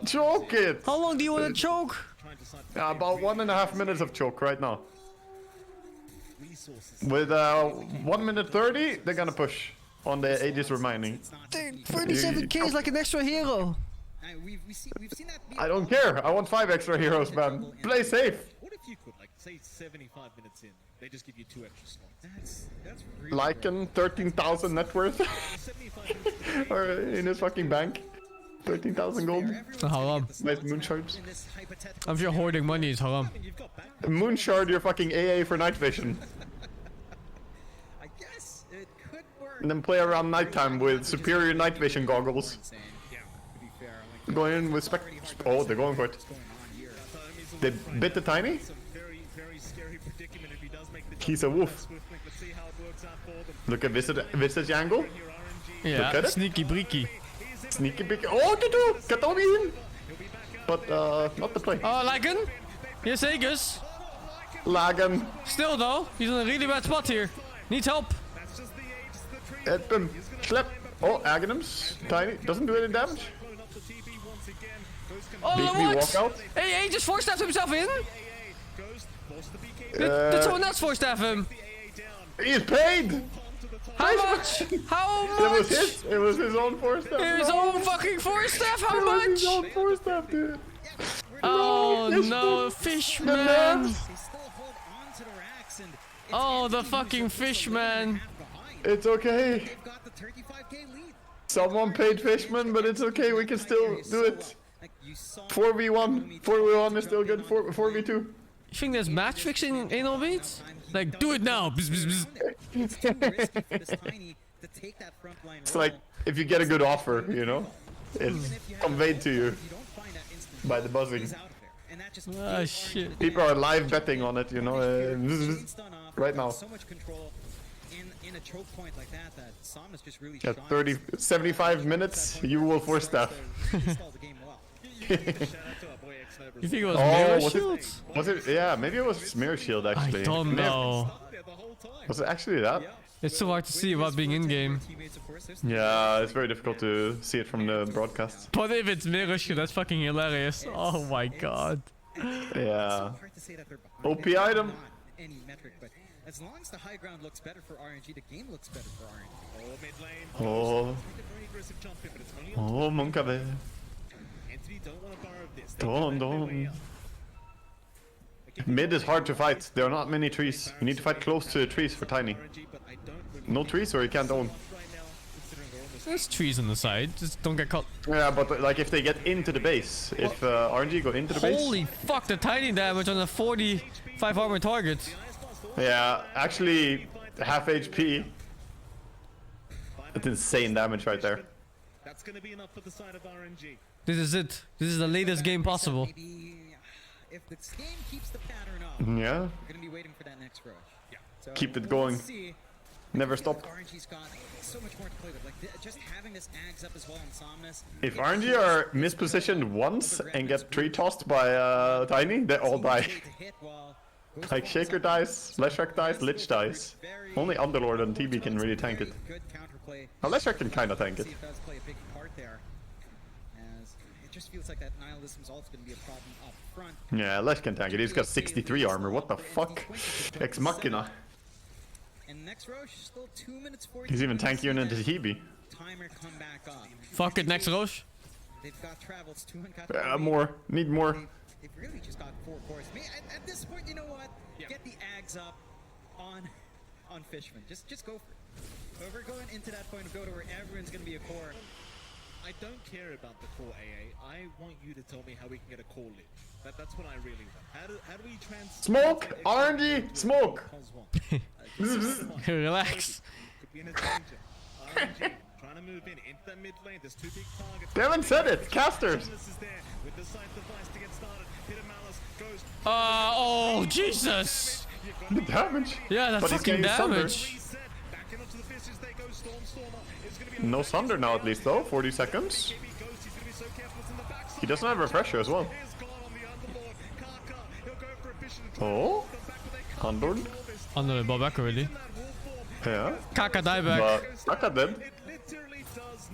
Choke it! How long do you want to choke? About 1.5 minutes of choke right now. With 1 minute 30, they're gonna push on the Aegis remaining. 37k is like an extra hero. we've seen that. I don't care. I want 5 extra heroes, man. Play safe. What if you could, like, say 75 minutes in, they just give you 2 extra slots? That's really Lycan, 13,000 net worth. Or in his fucking bank. 13,000 gold. Haram. Nice moon shards. I'm sure hoarding money is haram. Moon shard your fucking AA for night vision. I guess it could work. And then play around nighttime with superior night vision goggles. Going in with spec. Oh, they're going for it. They bit the Tiny? He's a wolf. Look at Visage angle. Yeah, Look at it. sneaky breaky. Sneaky big. Oh, Katomi in! But, not the play. Oh, Lagan? Yes, Aegis. Lagan. Still though, he's in a really bad spot here. Needs help. Hit him. Slap. Oh, Aghanim's Tiny. Doesn't do any damage. Oh, Big what? walk out. Hey, Aegis force-staffed himself in? Did someone else force-staff him? He's paid! How much? How much? It was his own force staff. His own fucking force staff? How much? His own force staff, dude. Oh no, fish man. Oh, the fucking fish man. It's okay. Someone paid Fishman, but it's okay. We can still do it. 4v1. 4v1 is still good. 4v2. You think there's match fixing in all beats? Like, do it now. Bzz, bzz, bzz. It's like if you get a good offer, you know, it's conveyed to you by the buzzing. Ah, shit. People are live betting on it, you know, right now. So much control in a choke point like that Sam just really At 75 minutes, you will force staff. You think it was mirror was shields? Was it? Yeah, maybe it was mirror shield actually. I don't know. Was it actually that? It's so hard to see without being in game. Yeah, it's very difficult to see it from the broadcast. But if it's mirror shield, that's fucking hilarious. Oh my god. Yeah. OP item. Any metric, but as long as the high ground looks better for RNG, the game looks better for RNG. Oh. Oh, Monkabe. Don't. Mid is hard to fight. There are not many trees. You need to fight close to the trees for Tiny. No trees or you can't own. There's trees on the side, just don't get caught. Yeah, but like if they get into the base, if RNG go into the base. Holy fuck, the tiny damage on a 45 armor target. Yeah, actually half HP. That's insane damage right there. That's going to be enough for the side of RNG. This is it. This is the latest game possible. If this game keeps the pattern up, yeah. We're gonna be waiting for that next rush. Yeah. So Keep it going. Never stop. RNG's got so much more to play with. Like just having this Ags up as well on Somnus. If RNG are mispositioned once and get tree tossed by Tiny, they all die. Like Shaker dies, Leshrac dies, Lich dies. Only Underlord and TB can really tank it. Now Leshrac can kinda tank it. It does play a big part there. As it just feels like that Nihilism's also going to be a problem up front. Yeah, Lesh can tank it. He's got 63 armor. What the fuck? Ex Machina. And next Roche, still 2 minutes 40. He's even tankier than the TB. Timer come back up. Fuck it, next Roche. They've got travels, 200 More. Need more. They've really just got 4 cores. At this point, you know what? Get the Ags up on Fishman. Just go for it. But we're going into that point of go to where everyone's going to be a core. I don't care about the core AA. I want you to tell me how we can get a core lit. That's what I really want. How do we Smoke! RNG! Smoke! Relax. Could be in a danger. RNG trying to move into that mid lane. There's 2 big targets. Devin said it! Casters! With the sight device to get started. Hit a malice goes. Oh, Jesus! The damage! Yeah, that But he's fucking getting damage. No Thunder now at least though, 40 seconds. He doesn't have Refresher as well. Oh? Underlord? Underlord bought back already. Yeah. Kaka dieback. But Kaka dead.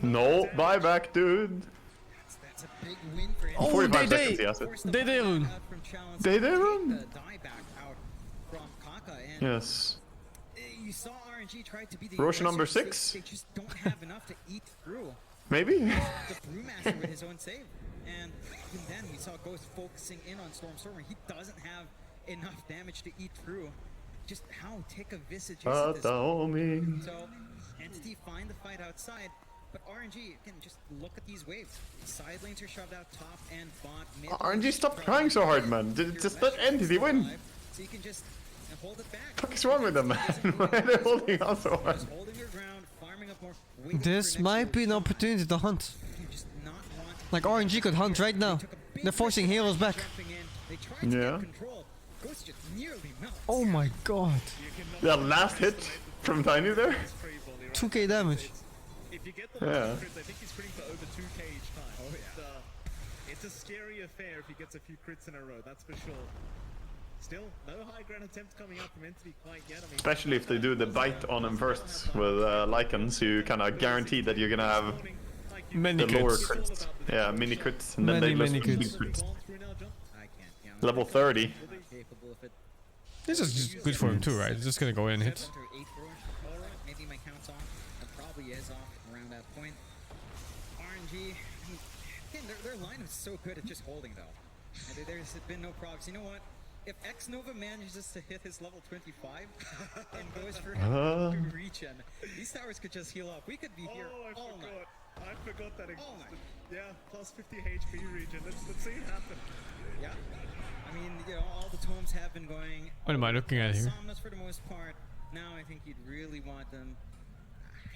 No buyback, dude. Oh, 45 seconds he has it. Day rune. Day rune? Yes. You saw RNG try to be the Roche number aggressor, 6? They just don't have enough to eat through. Maybe? The Brewmaster with his own save. And even then we saw Ghost focusing in on Stormer. He doesn't have enough damage to eat through. Just how thick a visage is at this point. So Entity find the fight outside. But RNG, again, just look at these waves. Side lanes are shoved out top and bot. Mid RNG, stop trying so hard, man. Just let Entity win. So you can just hold it back. What the fuck is wrong with them, man? Why are they holding on so hard? Holding your ground, farming up more. This might be an opportunity to hunt. Like RNG could hunt right now. They're forcing heroes back. Yeah. Oh my god. Yeah, last hit from Tiny there. 2k damage. Yeah. I think he's putting for over 2k each time. Oh, yeah. It's a scary affair if he gets a few crits in a row, that's for sure. Still, no high ground attempt coming up from Entity quite yet. I mean, Especially if they do the bite on him first with Lycans, you kind of guarantee that you're gonna have many the lower crits. crits. Yeah, mini crits, and then Many they just big crits. crits. Level 30. This is just good for him too, right? It's just gonna go in and hit. Maybe my count's off. It probably is off around that point. RNG, again, their line is so good at just holding though. And there's been no procs. You know what? If X Nova manages to hit his level 25 and goes for regen, these towers could just heal up. We could be here all night. I forgot that existed. Yeah, plus 50 HP regen. Let's see it happen. Yeah. I mean, you know, all the tomes have been going. What am I looking at here? Somnus for the most part. Now I think you'd really want them.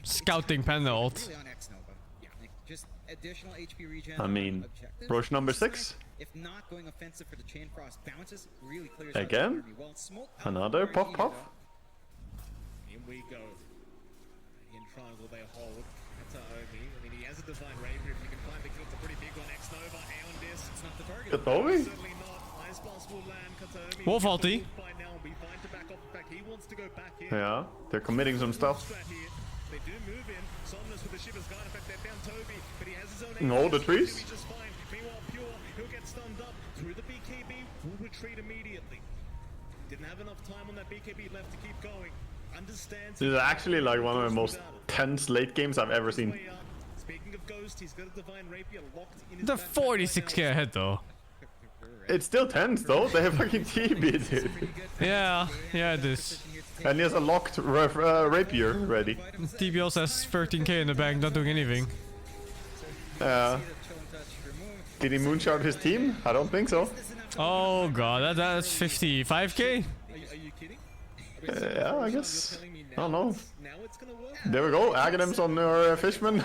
Scouting Panda ult. Really on X Nova. Yeah, like just additional HP regen. I mean, objectives. Roche number 6. If not going offensive for the Chain Frost bounces, really clears Again? out the army. Well, smoke Another puff puff. In we go. In triangle they hold. That's Omi. I mean, he has a divine rapier. If you can find the kill, it's a pretty big one. X Nova, Aeon Disc. It's not the target. Katomi? Certainly not. Highest possible land. Katomi. Wolf ulti. By now, be fine to back off. In fact, he wants to go back in. Yeah, they're committing some stuff. They do move in. Somnus with the Shiver's Guide. In fact, they found Toby, but he has his own. No, the trees. Just fine. Meanwhile, Pure, he'll get stunned up through the BKB. Will retreat immediately. Didn't have enough time on that BKB left to keep going. Understands. This is actually like one of the most tense late games I've ever seen. Speaking of Ghost, he's got a divine rapier locked in his The 40-6k ahead though. It's still tense though. They have fucking TB, dude. Yeah, it is. And he has a locked rapier ready. TB also has 13k in the bank, not doing anything. Did he moonshot his team? I don't think so. Oh god, that's 55k? Are you kidding? Yeah, I guess. I don't know. There we go. Aghanims on your Fishman.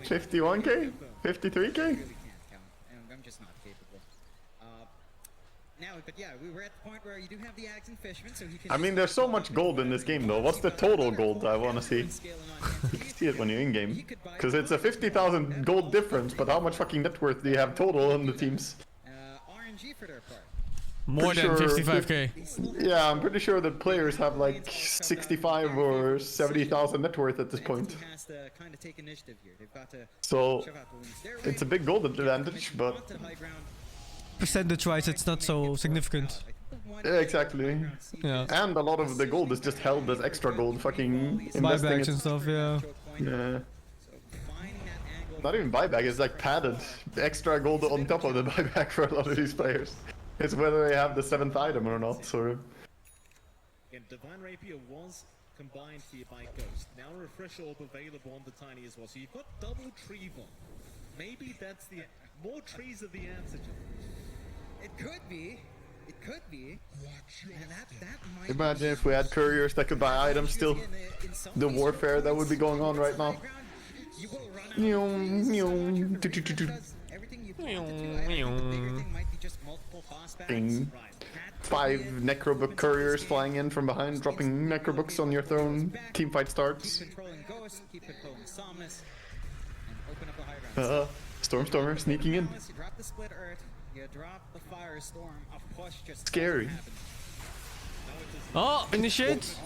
51k? 53k? I'm just not capable. Now, but yeah, we were at the point where you do have the Axe and Fishman, so he can. I mean, there's so much gold in this game though. What's the total gold I want to see? You can see it when you're in game. Because it's a 50,000 gold difference, but how much fucking net worth do you have total on the teams? RNG for their part. More than 55k. Yeah, I'm pretty sure the players have like 65 or 70,000 net worth at this point. Has to kind of take initiative here. They've got to So shove out the wings their way. it's a big gold advantage, but Percentage-wise, it's not so significant. yeah, exactly. Yeah. And a lot of the gold is just held as extra gold, fucking investing Buybacks it. and stuff, yeah. Yeah. Not even buyback, it's like padded. The extra gold on top of the buyback for a lot of these players. It's whether they have the 7th item or not, so... And Divine Rapier was combined here by Ghost. Now a Refresh Orb available on the Tiny as well. So you've got double tree bomb. Maybe that's the... More trees are the answer, John. It could be. It could be. And that might Imagine if we had couriers that could buy items still. The warfare that would be going on right now. Ding. 5 Necrobook couriers flying in from behind, dropping Necrobooks on your throne. Teamfight starts. Stormstormer sneaking in. Scary. Oh, initiate!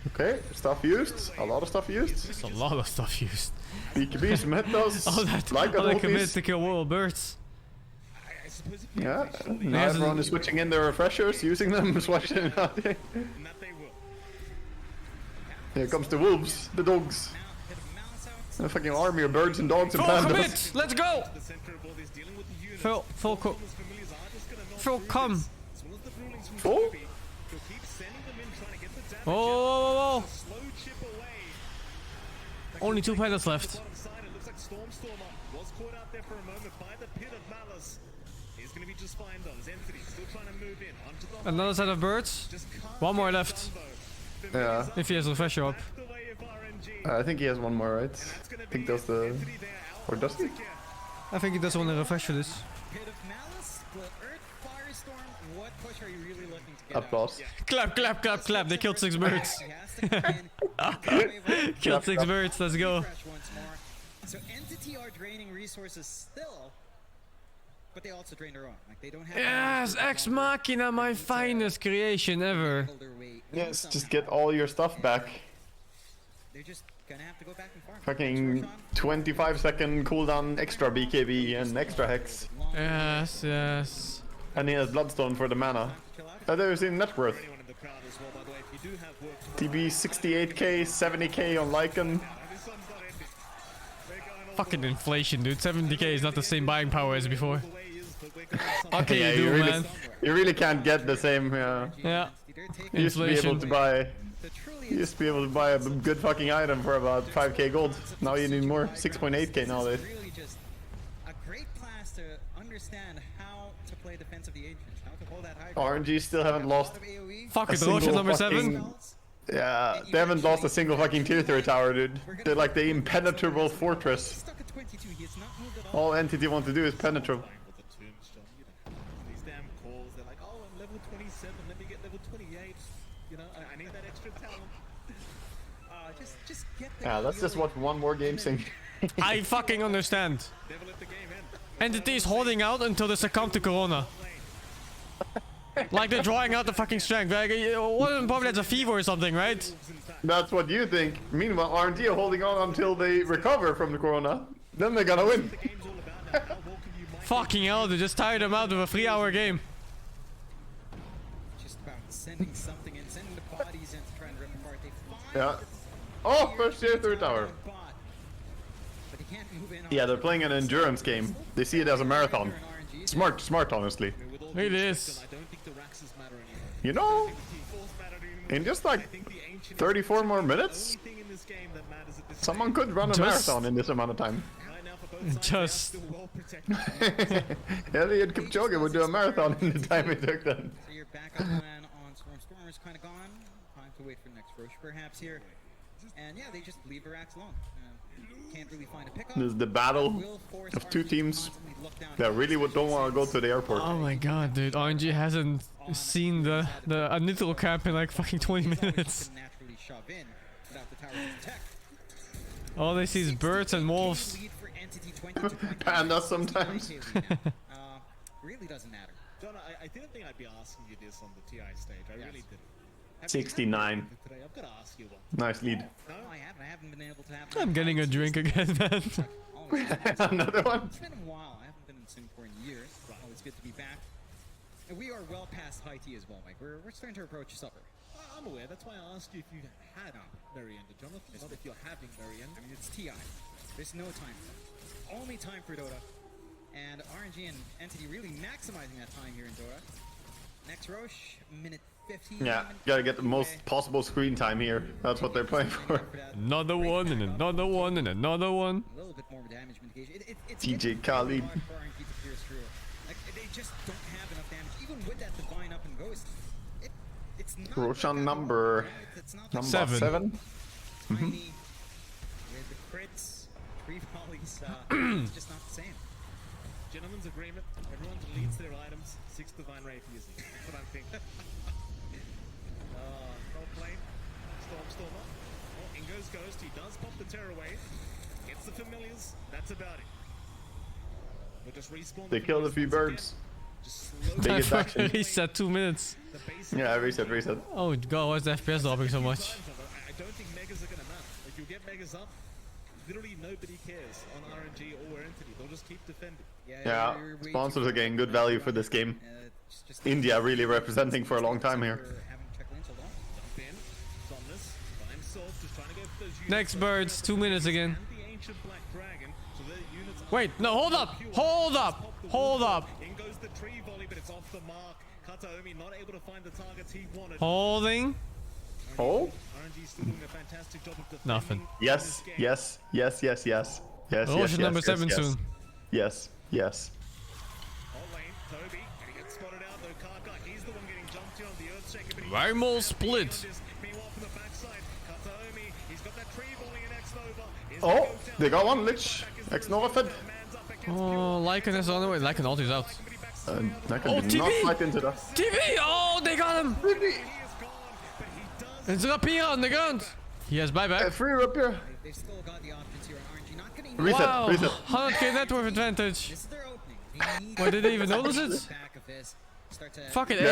Okay, stuff used. A lot of stuff used. There's a lot of stuff used. BKBs, Metos. Oh, that like other commit to kill world birds. Yeah, now everyone is switching in their refreshers, using them, switching out. Here comes the wolves, the dogs. A fucking army of birds and dogs and pandas. Commit! Let's go! Full come. Full? Oh! Only 2 pilots left. Another set of birds. 1 more left. Yeah. If he has a refresher up. I think he has 1 more, right? I think that's the... Or does he? I think he does want to refresh for this. Applause. Clap, clap, clap, clap. They killed 6 birds. Killed 6 birds. Let's go. So Entity are draining resources still, but they also drain their own. Like they don't have. Yes, Ex Machina, my finest creation ever. Yes, just get all your stuff back. They're just gonna have to go back and farm. Fucking 25-second cooldown, extra BKB and extra Hex. Yes, yes. And he has Bloodstone for the mana. Have you seen net worth? TB 68k, 70k on Lycan. Fucking inflation, dude. 70k is not the same buying power as before. Okay, Yeah, you do, really, man. You really can't get the same. Yeah. You used to be able to buy. You used to be able to buy a good fucking item for about 5k gold. Now you need more. 6.8k nowadays. Really just a great class to understand how to play Defense of the Ancients, how to hold that high ground. RNG still haven't lost. Fuck a it, Roshan number fucking- 7. Yeah, they haven't lost a single fucking tier 3 tower, dude. They're like the impenetrable fortress. All Entity want to do is penetrate. These damn calls, they're like, oh, I'm level 27, let me get level 28. You know, I need that extra talent. Just get the Yeah, let's just watch 1 more game sync. I fucking understand. Entities holding out until they succumb to Corona. Like they're drawing out the fucking strength. Like, one of them probably has a fever or something, right? That's what you think. Meanwhile, RNG are holding on until they recover from the corona. Then they're gonna win. Fucking hell, they just tired them out of a 3-hour game. Just about sending something in, sending the bodies in to try and rip apart. They Yeah. Oh, first tier 3 tower. but they can't move in. Yeah, they're playing an endurance game. They see it as a marathon. Smart, honestly. It is. You know, in just like 34 more minutes, someone could run a marathon in this amount of time. Just. Eliud Kipchoge would do a marathon in the time it took them. So your backup plan on Storm is kind of gone. Time to wait for the next Roche perhaps here. And yeah, they just leave Verax alone. Can't really find a pickup. This is the battle of 2 teams that really don't want to go to the airport. Oh my god, dude. RNG hasn't seen the neutral camp in like fucking 20 minutes. All they see is birds and wolves. Pandas sometimes. Really doesn't matter. John, I didn't think I'd be asking you this on the TI stage. I really didn't. 69. Today, I've got to ask you one. Nice lead. No, I haven't been able to have. I'm getting a drink again, man. Another one. It's been a while. I haven't been in Singapore in years. Always good to be back. And we are well past high tea as well, Mike. We're starting to approach supper. I'm aware. That's why I asked you if you had Merienda, Jonathan. Not if you're having Merienda. I mean, it's TI. There's no time for that. Only time for Dota. And RNG and Entity really maximizing that time here in Dota. Next Roche, minute 15. Yeah, gotta get the most possible screen time here. That's what they're playing for. Another one and another one and another one. A little bit more damage mitigation. It's TJ Khalid. hard for RNG to pierce through. Like, they just don't have enough damage. Even with that Divine Up and Ghost, it's not Roshan number 7. tiny with the crits, 3 volleys. It's just not the same. Gentlemen's agreement. Everyone deletes their items. 6 Divine Ray using. That's what I'm thinking. Roll plane. Stormer. Oh, in goes Ghost. He does pop the Terror Wave. Gets the familiars. That's about it. We'll just respawn. They killed a few birds. I Biggest action. reset 2 minutes. Yeah, reset. Oh god, why is the FPS dropping so much? I don't think Megas are going to matter. If you get Megas up, literally nobody cares on RNG or Entity. They'll just keep defending. Yeah, sponsors are getting good value for this game. India really representing for a long time here. Next birds, 2 minutes again. Wait, no, hold up! Hold up! Hold up! In goes the tree volley, but it's off the mark. Kataomi not able to find the targets he wanted. Holding. Hold? RNG still doing a fantastic job of defending. Nothing. Yes. Roshan number 7 soon. Yes. Primal split. Oh, they got one Lich. X-Nova fed. Oh, Lycan is on the way. Lycan ult is out. Lycan did not fight into that. TV! Oh, they got him! It's Rapier on the ground. He has buyback. Free Rapier. They've still got the options here on RNG. Not getting Reset. Wow, 100k net worth advantage. Why did they even notice it? Fucking A.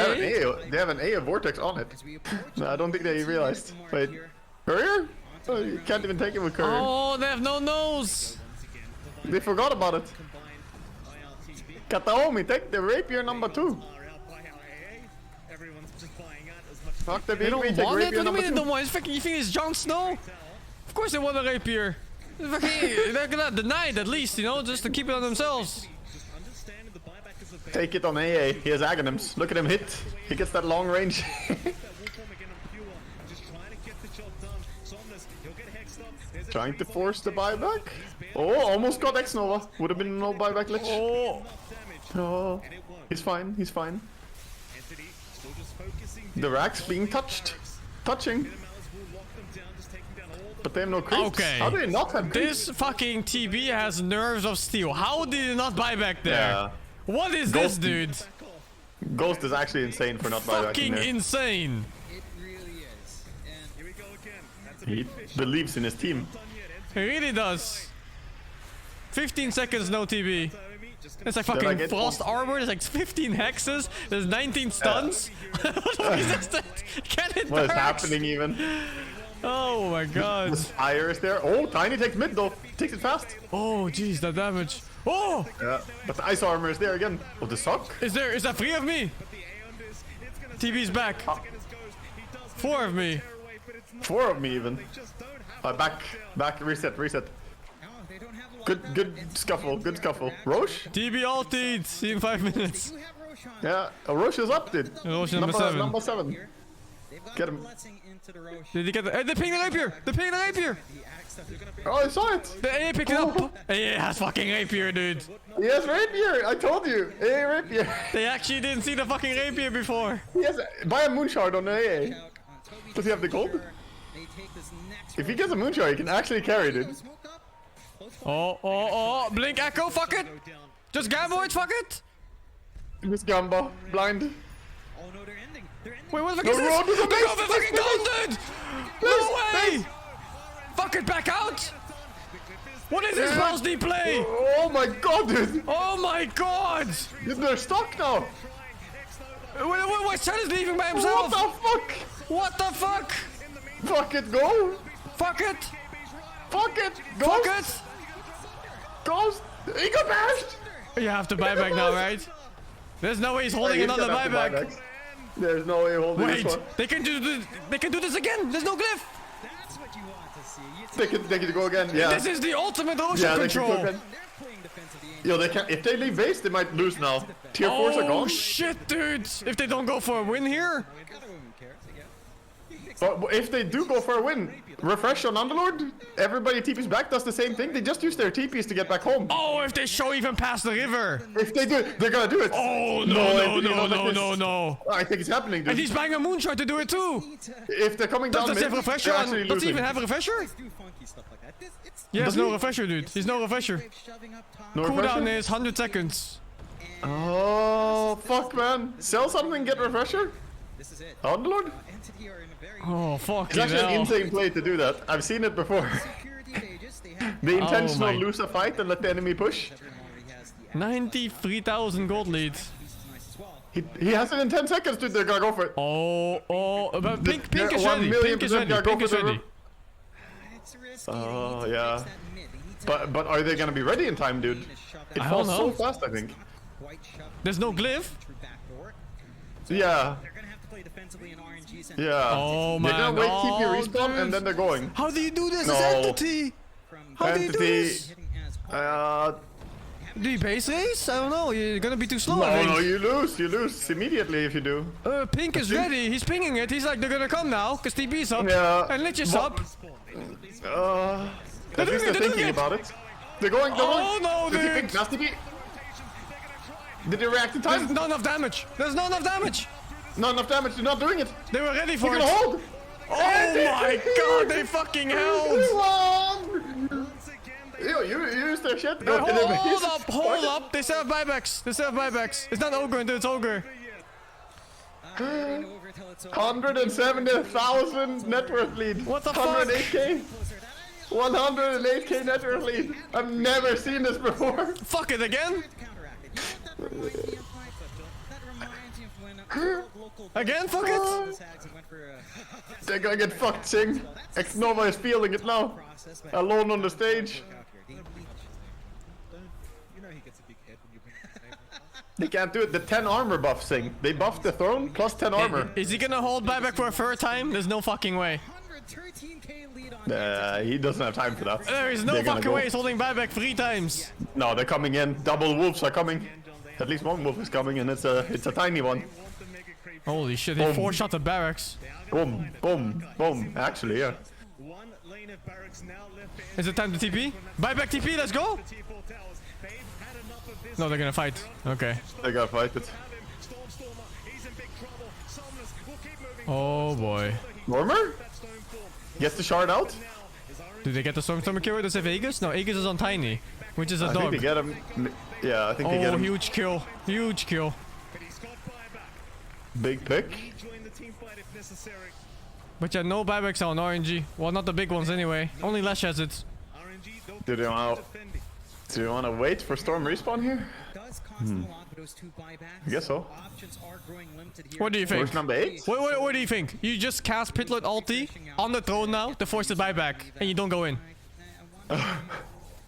They have an A Vortex on it. No, I don't think they realized. Wait, Courier? Oh, you can't even take it with Courier. Oh, they have no nose. They forgot about it. Kataomi, take the Rapier number 2. Fuck the They don't big want it? Rapier What do you number mean 2. they don't want it? You think it's Jon Snow? Of course they want a Rapier. They're gonna deny it at least, you know, just to keep it on themselves. Take it on AA. He has Aghanims. Look at him hit. He gets that long range. Trying to force the buyback. Oh, almost got X-Nova. Would have been no buyback Lich. Oh, he's fine. The racks being touching. But they have no creeps. Okay. How do they not have creeps? This fucking TB has nerves of steel. How did it not buy back there? Yeah. What is this, dude? Ghost is actually insane for not buybacking Fucking there. insane. He believes in his team. He really does. 15 seconds, no TB. It's like Did I fucking get frost armor. There's like 15 hexes. There's 19 stuns. What is this? Can it What is burst? happening even? Oh my god. The Spire is there. Oh, Tiny takes mid though. Takes it fast. Oh jeez, that damage. Oh! Yeah, but the ice armor is there again. Oh, the sock? Is that 3 of me? TB's back. 4 of me. 4 of me even. Back, reset. Good scuffle. Roche? TB ulted. See you in 5 minutes. Yeah, Roche is up, dude. Roche number 7. Number 7. Get him. Did he get the... They pinged the rapier! Oh, I saw it! The AA picked it up! AA has fucking rapier, dude! He has rapier! I told you! AA rapier! They actually didn't see the fucking rapier before! He has buy a moonshard on the AA. Does he have the gold? If he gets a moonshard, he can actually carry it. Oh, blink echo, fuck it! Just gamble it, fuck it! Miss Gamba, blind. Wait, what the fuck is this? They go for fucking gold, dude! No way! Fuck it, back out! What is this mouse D play? Oh my god, dude! Oh my god! They're stuck now! Why Chan is leaving by himself? What the fuck? What the fuck? Fuck it, go! Fuck it! Fuck it! Fuck Ghost! Ghost! He got bashed! You have to buy back now, right? There's no way he's holding another buyback. There's no way holding Wait, this one. they can do this again. There's no glyph. That's what you want to see. They can go again. Yeah. This is the ultimate ocean control. Yo, they can. If they leave base, they might lose now. Tier 4s are gone. Oh shit, dude! If they don't go for a win here. But if they do go for a win, refresh on Underlord, everybody TP's back, does the same thing. They just use their TPs to get back home. Oh, if they show even past the river. If they do, they're gonna do it. Oh, no. I think it's happening, dude. And he's buying a moonshot to do it too. If they're coming down Does he mid, have refresher they're on? actually Does he losing. even have a refresher? He has no refresher, dude. He's no refresher. No Cooldown refresher? is 100 seconds. Oh, fuck, man. Sell something, get refresher? Underlord? Oh, fuck. It's actually an insane play to do that. I've seen it before. The intentional lose a fight and let the enemy push. 93,000 gold lead. He has it in 10 seconds, dude. They're gonna go for it. But pink is They're ready. 1,000,000% Pink is ready. gonna go Pink for is the ready. room. Oh, yeah. But are they gonna be ready in time, dude? It I falls don't so know. fast, I think. There's no glyph. Yeah. Yeah. Oh, They're man. gonna wait, keep your Oh, respawn, dude. and then they're going. How do you do this? No. It's entity. How do you do this? Do you base race? I don't know. You're gonna be too slow. I think. No, you lose. You lose immediately if you do. Pink is ready. He's pinging it. He's like, they're gonna come now, because TP's up. Yeah. And Lich is up. At least they're thinking about it. They're going. Oh, no, Does he dude. ping? Does he? Did they react in time? There's not enough damage. There's not enough damage. Not enough damage. They're not doing it. They were ready for They're it. gonna hold. Oh my god, they fucking held. You use their shit. No, hold up. They still have buybacks. It's not ogre until it's ogre. 170,000 net worth lead. What the fuck? 108k. 108k net worth lead. I've never seen this before. Fuck it again. Again, fuck it. They're gonna get fucked, Sing. X-Nova is feeling it now. Alone on the stage. They can't do it. The 10 armor buff, Sing. They buffed the throne plus 10 armor. Is he gonna hold buyback for a third time? There's no fucking way. He doesn't have time for that. There is no They're gonna fucking go. way he's holding buyback 3 times. No, they're coming in. Double wolves are coming. At least one wolf is coming, and it's a tiny one. Holy shit, he 4-shot the barracks. Boom, boom, boom. Actually, yeah. Is it time to TP? Buyback TP, let's go! No, they're gonna fight. Okay. They gotta fight it. Oh boy. Normer? Gets the shard out? Did they get the Stormstormer kill? Does it have Aegis? No, Aegis is on Tiny, which is a I dog. think they get him. Yeah, I think they get Oh, him. huge kill. Huge kill. Big pick. But yeah, no buybacks on RNG. Well, not the big ones anyway. Only Lash has it. Do they want to wait for Storm respawn here? I guess so. What do you think? Where's number 8? What do you think? You just cast Pitlet ulti on the throne now to force the buyback, and you don't go in.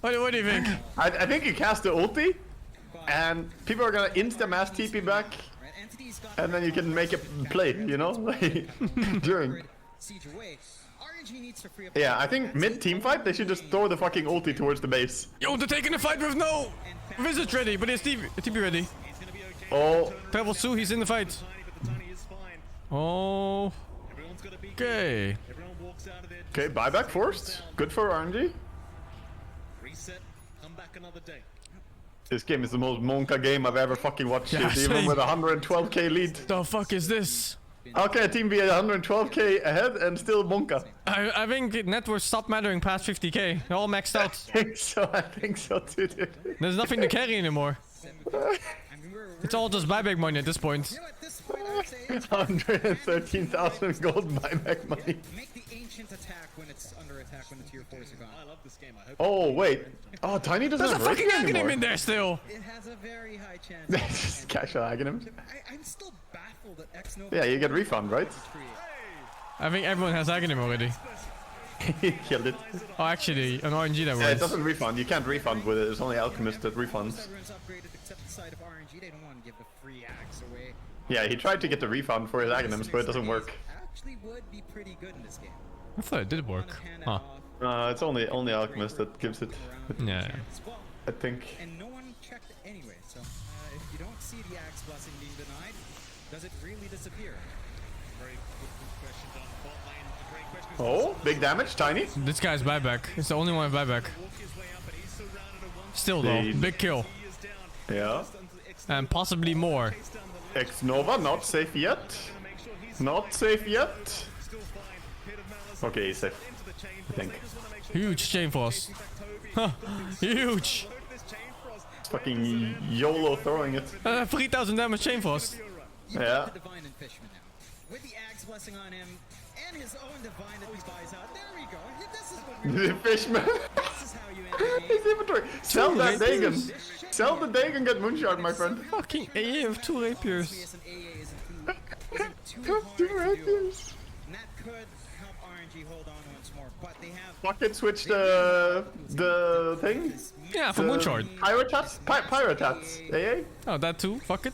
What do you think? I think you cast the ulti, and people are gonna insta-mass TP back, and then you can make a play, you know? During. Yeah, I think mid-team fight, they should just throw the fucking ulti towards the base. Yo, they're taking the fight with no Wizard ready, but it's TP ready. Oh. Pebble Sue, he's in the fight. Oh. Okay. Okay, buyback forced. Good for RNG. This game is the most Monka game I've ever fucking watched. Yeah, Even same. with a 112k lead. The fuck is this? Okay, team be 112k ahead and still Monka. I think net worth stopped mattering past 50k. They're all maxed out. I think so too, dude. There's nothing to carry anymore. It's all just buyback money at this point. 113,000 gold buyback money. efficient attack when it's under attack when the tier 4s are gone. I love this game. I hope. Oh wait. Oh, Tiny doesn't There's a have fucking rating Aghanim anymore. in there still. It has a very high chance. Casual Aghanim. I'm still baffled that X-Nova. Yeah, you get refund, right? I think everyone has Aghanim already. He killed it. Oh, actually, an RNG that Yeah, it was. doesn't refund. You can't refund with it. It's only Alchemist that refunds. Everyone's upgraded except the side of RNG. They don't want to give the free axe away. Yeah, he tried to get the refund for his Aghanims, but it doesn't work. Actually would be pretty good in this game. I thought it did work. Huh. It's only Alchemist that gives it. Yeah. I think. And no one checked it anyway, so if you don't see the axe blessing being denied, does it really disappear? Very good question on bot lane. A great question. Oh, big damage, Tiny. This guy's buyback. It's the only one with buyback. Still though, big kill. Yeah. And possibly more. X-Nova, not safe yet. Not safe yet. Okay, he's safe. I think. Huge chain force. Huh. Huge. It's fucking YOLO throwing it. 3000 damage chain force. Yeah. Divine and Fishman now. With the axe blessing on him and his own divine that he buys out. There we go. This is what The Fishman. This is how you end His inventory. Sell that Dagon. Sell the Dagon, get Moonshard, my friend. Fucking AA of 2 rapiers. Two rapiers. And that could help RNG hold on once more, but they have Pocket switch the thing. Yeah, for Moonshard. Pyrotats? Pyrotats. AA? Oh, that too? Fuck it.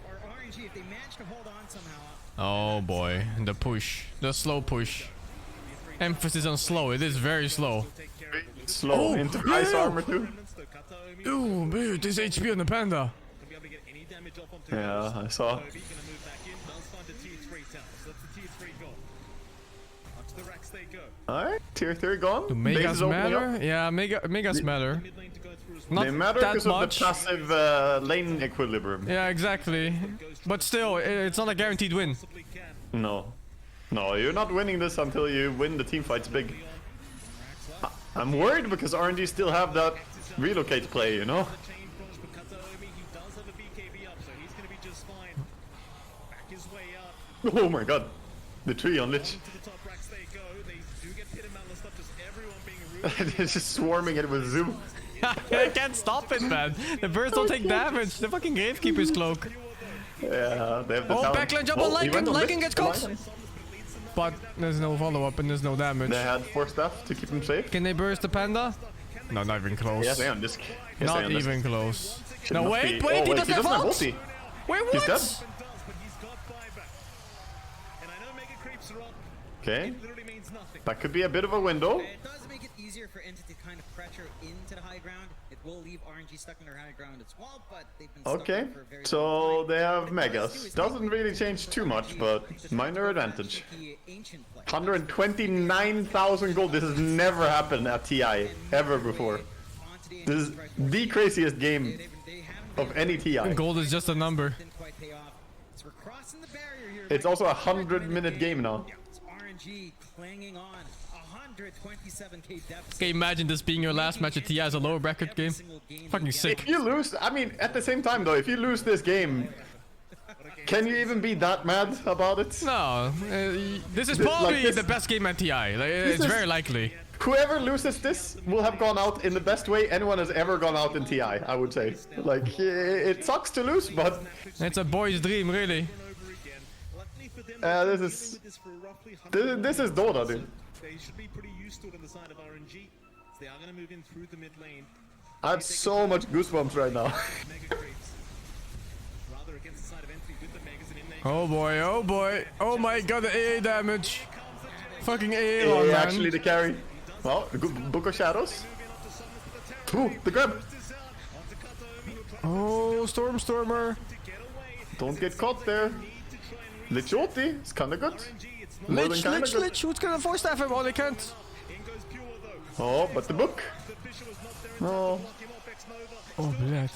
RNG, if they manage to hold on somehow. Oh boy, the push. The slow push. Emphasis on slow, it is very slow. Slow into ice armor too. Ooh, dude, this HP on the panda. Yeah, I saw. Alright, tier 3 gone. Do Base Megas is opening matter? up. Yeah, Megas matter. Not They matter that because of much. the passive lane equilibrium. Yeah, exactly. But still, it's not a guaranteed win. No. No, you're not winning this until you win the team fights big. I'm worried because RNG still have that relocate play, you know? Oh my god. The tree on Lich. They're just swarming it with Zoo. I can't stop it, man. The birds don't take damage. The fucking Gravekeeper's cloak. Yeah, they have the Oh, talent. backline jump on he went Lycan. on Lycan Lich. gets caught. But there's no follow-up and there's no damage. They had 4 stuff to keep him safe. Can they burst the panda? No, not even close. Yes, they on disc. Yes, Not they on disc. even close. Should No, not wait, be- wait, oh, he doesn't have have ult. ulti. Wait, He's dead. what? Okay. That could be a bit of a window. It does make it easier for Entity to kind of pressure into the high ground. It will leave RNG stuck in their high ground as well, but they've been stuck Okay, there for a very so they have Megas. Doesn't really change too much, but minor advantage. 129,000 gold. This has never happened at TI ever before. This is the craziest game of any TI. Gold is just a number. It's also a 100-minute game now. RNG clanging on 127k deficit. Okay, imagine this being your last match at TI as a lower bracket game. Fucking sick. If you lose, I mean, at the same time though, if you lose this game, can you even be that mad about it? No, this is Like probably this- the best game at TI. Like, it's is- very likely. Whoever loses this will have gone out in the best way anyone has ever gone out in TI, I would say. Like, it sucks to lose, but... It's a boy's dream, really. This is Dota, dude. They should be pretty used to it on the side of RNG. So they are going to move in through the mid lane. I have so much goosebumps right now. Rather against the side of entry with the Megas and in there. Oh boy, oh boy. Oh my god, the AA damage. Fucking AA, Yeah, man. actually the carry. Well, the Book of Shadows. Ooh, the grab. Oh, Stormer. Don't get caught there. Lich ulti, it's kinda good. More than Lich, kinda Lich, good. Lich. Who's gonna force staff him? Oh, they can't. Oh, but the book. No. Oh, bled.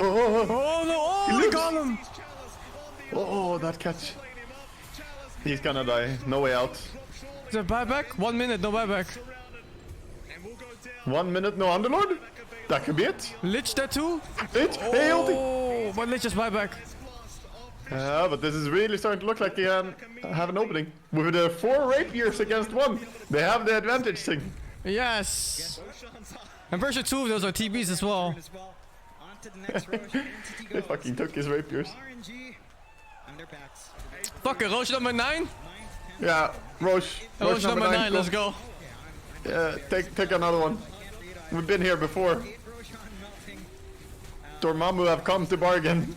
Oh, no. Oh, He I lives. got him. Oh, that catch. He's gonna die. No way out. Is there buyback? 1 minute, no buyback. 1 minute, no Underlord? That could be it. Lich that too? Lich, hey, ulti. Oh, but Lich is buyback. But this is really starting to look like they have an opening. With the 4 rapiers against 1, they have the advantage thing. Yes. I'm pretty sure 2 of those are TBs as well. They fucking took his rapiers. Fuck it, Roche number 9? Yeah, Roche. Roche number 9, let's go. Yeah, take another one. We've been here before. Dormammu have come to bargain.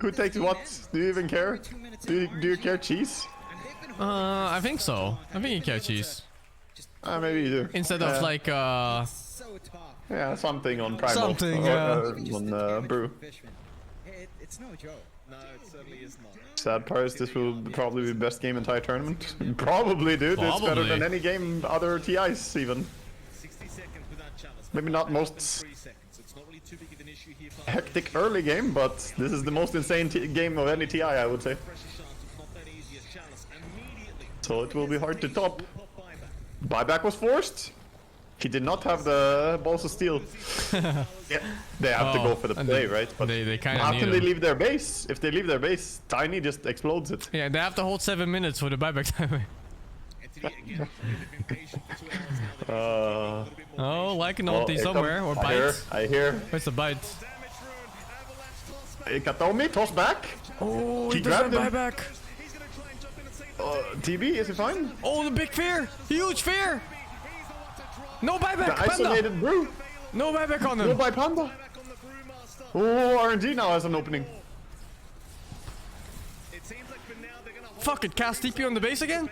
Who takes what? Do you even care? Do you care cheese? I think so. I think you care cheese. Maybe you do. Instead of like yeah, something on Primal. Something, on Brew. It's no joke. No, it certainly is not. Sad part is this will probably be the best game entire tournament. Probably, dude. It's better than any game other TIs even. 60 seconds without chalice. Maybe not most 3 seconds. It's not really too big of an issue here. hectic early game, but this is the most insane game of any TI, I would say. So it will be hard to top. Buyback was forced. He did not have the balls of steel. Yeah, they have to go for the play, right? But they kind of how need can they him. leave their base? If they leave their base, Tiny just explodes it. Yeah, they have to hold 7 minutes for the buyback time. Oh, like an ulti somewhere, or bite. I hear. Where's the bite? Katomi, toss back. Oh, he he doesn't grabbed him. buyback. TB, is he fine? Oh, the big fear! Huge fear! No buyback, The isolated Panda! Brew. No buyback on him! No buy Panda! Oh, RNG now has an opening. Fuck it, cast TP on the base again?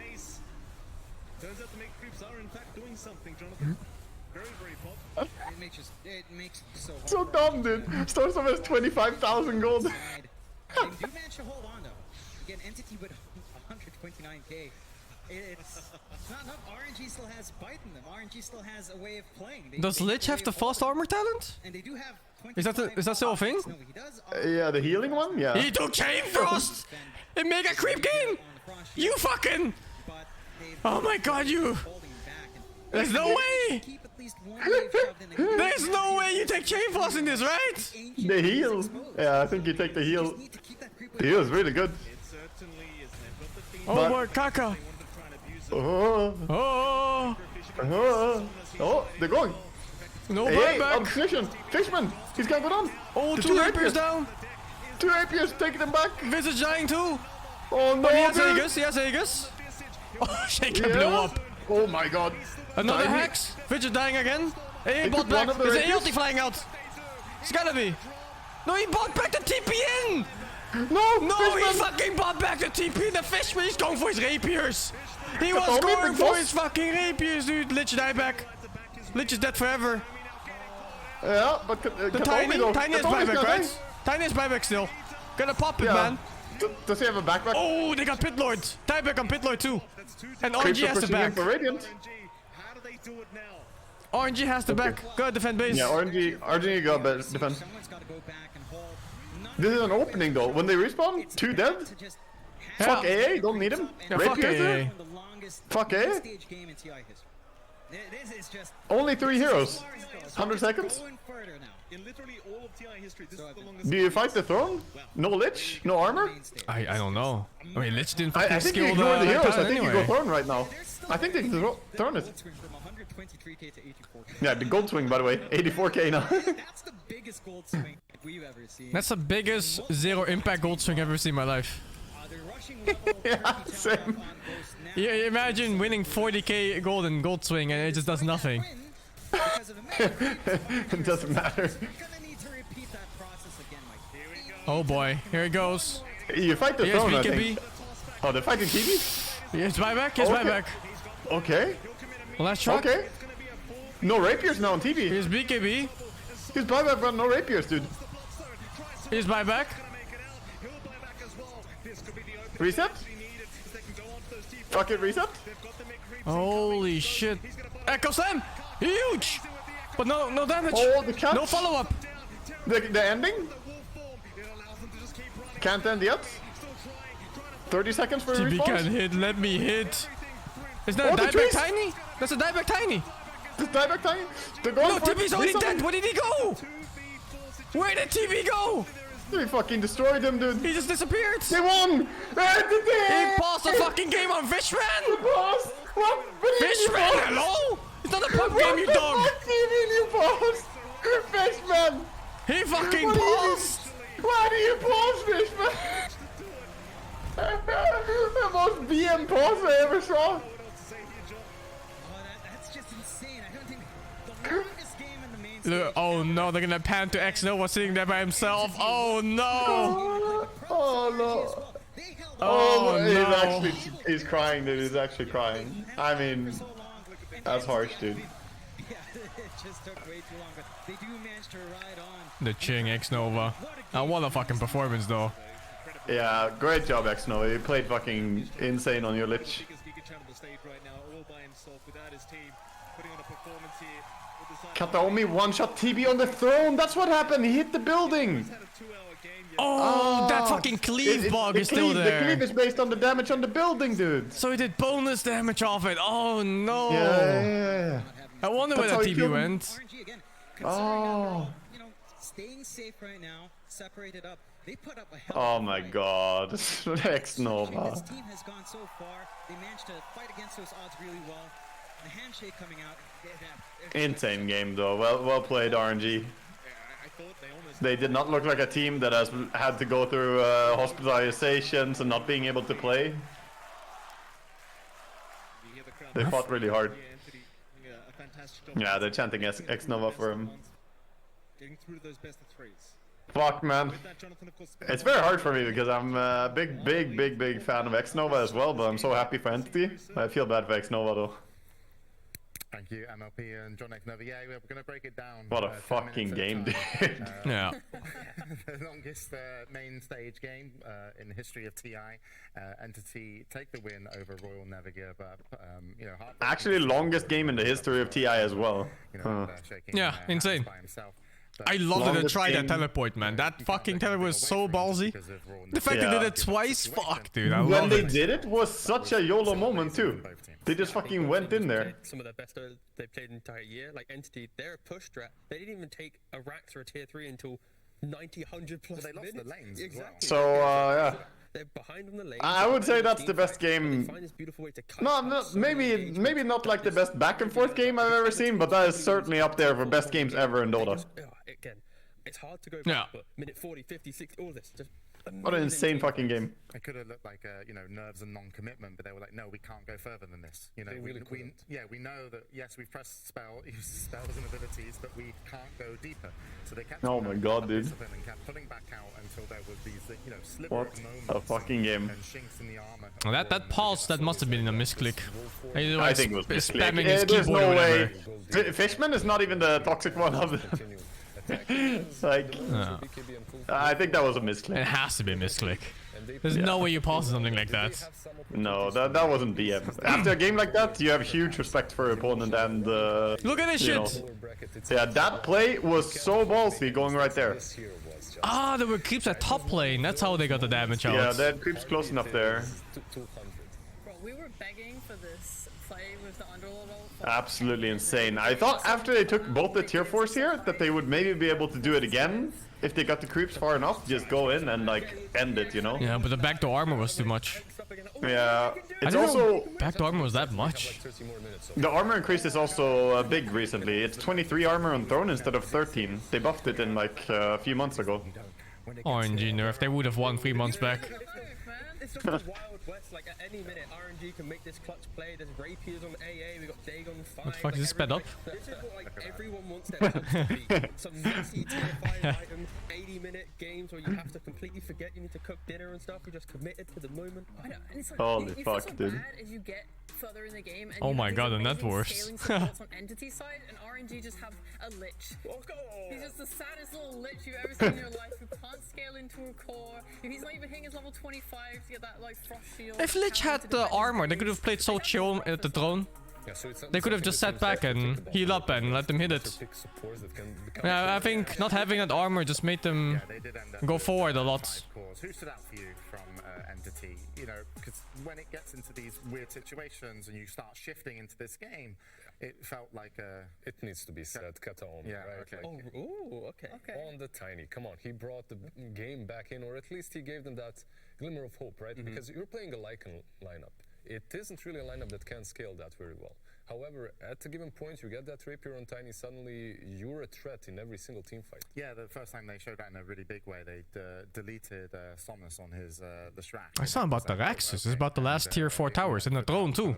Turns out the make creeps are in fact doing something, Jonathan. Very, very pop. It makes it so hard. So dumb, dude. Starts off as 25,000 gold. They do manage to hold on though. Again, Entity with 129k. It's not enough. RNG still has bite in them. RNG still has a way of playing. Does Lich have the fast armor talent? And they do have Is that still a thing? No, he does. Yeah, the healing one? Yeah. He took Chain Frost! In Mega Creep Game! You fucking... Oh my god, you... There's no way! There's no way you take Chain Frost in this, right? The heal. Yeah, I think you take the heal. The heal is really good. Oh boy, Kaka! Oh. Oh! Oh, they're going. No hey, buyback! on position. Fishman, he's gonna go down. Oh, The 2 rapiers down! 2 rapiers, take them back. Visage dying too! Oh no, But he has dude. Aegis, he has Aegis! Oh, Shaker Yeah. blew up! Oh my god. Another Tiny. Hex! Visage dying again! Hey, he bought took back! one of the There's an rapiers. ulti flying out! It's gotta be! No, he bought back the TP in! No, No, Fishman. he fucking bought back the TP! The Fishman, he's going for his rapiers! He was Katomi, going big for boss. his fucking rapiers, dude! Lich die back! Lich is dead forever! Yeah, but The Tiny has buyback, right? Tiny has buyback still. Gonna pop it, Yeah. man! Does he have a backpack? Oh, they got Pit Lord! Tieback on Pit Lord too! And Creeps RNG are has the pushing in back! for Radiant. How do they do it now? RNG has the back! Gotta defend base! Yeah, RNG got better defense. Someone's got to go back and hold. This is an opening though. When they respawn, 2 dead. Yeah. Fuck AA, don't need him. Yeah, fuck Rapiers AA. there. Fuck AA. Stage game in TI history. This is just Only 3 heroes. 100 seconds. going further now. In literally all of TI history, this is the longest. Do you fight the throne? No Lich? No armor? I don't know. I mean, Lich didn't I fucking think you skill ignore the heroes. I talent think you anyway. go throne right now. I think they can throne it. Swing from 123k to 84k. Yeah, the gold swing by the way. 84k now. That's the biggest gold swing we've ever seen. That's the biggest 0 impact gold swing I've ever seen in my life. They're rushing level Yeah, same. Yeah, imagine winning 40k gold in gold swing and it just does nothing. because of the meta. It doesn't matter. You're gonna need to repeat that process again, Mike. Oh boy, here it goes. You fight the Here's throne, I BKB. think. Oh, they're fighting TV? Here's buyback, here's Okay. buyback. Okay. Last shot. Okay. No rapiers now on TV. Here's BKB. He's buyback, but no rapiers, dude. Here's buyback. Reset? Fuck it, reset? Holy shit. Echo Slam! Huge! But no damage. Oh, the catch. No follow up. The ending? Can't end yet. 30 seconds for TB response. can hit, let me hit. Is that Oh, a the dieback trees. tiny? That's a dieback tiny. This dieback time. They're going No, for TB's it. already Reset. dead. Where did he go? Where did TV go? They fucking destroyed him, dude. He just disappeared. They won. He paused the fucking game on Fishman. What? Fishman, hello? It's not a pub game, you dog. What do you mean you paused? Fishman. He fucking paused. Why do you pause, Fishman? The most BM pause I ever saw. That's just insane. I don't think the longest game in the main stage. Look, oh no, they're gonna pan to X-Nova sitting there by himself. Oh no. Oh no. Oh no. He's crying, dude. He's actually crying. I mean, that's harsh, dude. Yeah, it just took way too long, but they do manage to ride on. The Ching X-Nova. What a fucking performance, though. Yeah, great job, X-Nova. You played fucking insane on your Lich. Kataomi one-shot TB on the throne. That's what happened. He hit the building. Oh, that fucking cleave bug is still there. The cleave is based on the damage on the building, dude. So he did bonus damage off it. Oh no. Yeah. I wonder where that TB went. Oh. You know, staying safe right now, separated up. They put up a hell Oh my god. X-Nova. This team has gone so far. They managed to fight against those odds really well. The handshake coming out. Insane game though. Well played, RNG. They did not look like a team that has had to go through hospitalizations and not being able to play. They fought really hard. Yeah, they're chanting X-Nova for him. Getting through those best of threes. Fuck, man. It's very hard for me because I'm a big fan of X-Nova as well, but I'm so happy for Entity. I feel bad for X-Nova though. Thank you, MLP and John X-Nova. Yeah, we're going to break it down. What a fucking game, dude. Yeah. The longest main stage game in the history of TI. Entity take the win over Royal Never Give Up. You know, Actually, longest game in the history of TI as well. Yeah, insane. I love that they tried that teleport, man. That fucking teleport was so ballsy. The fact they did it twice, fuck, dude. I love When they it. did it was such a YOLO moment too. They just fucking went in there. Some of the best they've played the entire year. Like Entity, they're a push strat. They didn't even take a Rax or a tier 3 until 90, 100 plus they lost minutes. the lanes Exactly. So, yeah. They're behind on the lanes. I would say that's the best game. No, maybe not like the best back and forth game I've ever seen, but that is certainly up there for best games ever in Dota. Again, it's hard to go Yeah. back, but minute 40, 50, 60, all this. Just What an insane fucking game. It could have looked like you know, nerves and non-commitment, but they were like, no, we can't go further than this. You know, we know that yes, we've pressed used spells and abilities, but we can't go deeper. So they kept Oh my god, dude. and kept pulling back out until there was these, you know, sliver What of moments a fucking game. and chinks in the armor. That pulse, that must have been a misclick. I think it was misclick. Spamming his There's keyboard no or way. whatever. Fishman is not even the toxic one of the... Like, I think that was a misclick. It has to be a misclick. There's no way you pause something like that. No, that wasn't BM. After a game like that, you have huge respect for your opponent and... Look at this you shit! know. Yeah, that play was so ballsy going right there. Ah, there were creeps at top lane. That's how they got the damage out. Yeah, they had creeps close enough there. Bro, we were begging for this play with the underlevel. Absolutely insane. I thought after they took both the tier 4s here, that they would maybe be able to do it again. If they got the creeps far enough, just go in and like end it, you know? Yeah, but the backdoor armor was too much. Yeah, it's I didn't also... know backdoor armor was that much. The armor increase is also big recently. It's 23 armor on throne instead of 13. They buffed it in like a few months ago. RNG nerf, they would have won 3 months back. It's just the Wild West. Like at any minute, RNG can make this clutch play. There's Rapiers on AA. We got Dagon 5. What the fuck is this sped up? This is what like everyone wants their clutch to be. Some messy tier 5 items, 80-minute games where you have to completely forget you need to cook dinner and stuff. You're just committed to the moment. I know, and it's like, Holy you feel fuck, so dude. bad as you get further in the game. And Oh you my have god, these and that amazing worse. scaling supports on entity side, and RNG just have a lich. He's just the saddest little lich you've ever seen in your life who can't scale into a core. He's not even hitting his level 25 to get that like frost shield. If Lich had the armor, they could have played so chill at the throne. They could have just sat back and heal up and let them hit it. Yeah, I think not having that armor just made them go forward a lot. Who stood out for you from Entity? You know, because when it gets into these weird situations and you start shifting into this game, it felt like a... It needs to be said, Kataon, Yeah, right? okay. Okay. On the tiny, come on, he brought the game back in, or at least he gave them that glimmer of hope, right? Because you're playing a Lycan lineup. It isn't really a lineup that can scale that very well. However, at a given point, you get that rapier on tiny, suddenly you're a threat in every single team fight. Yeah, the first time they showed that in a really big way, they deleted Somnus on his the Shrek. It's not about the Raxus, it's about the last tier 4 towers and the throne too.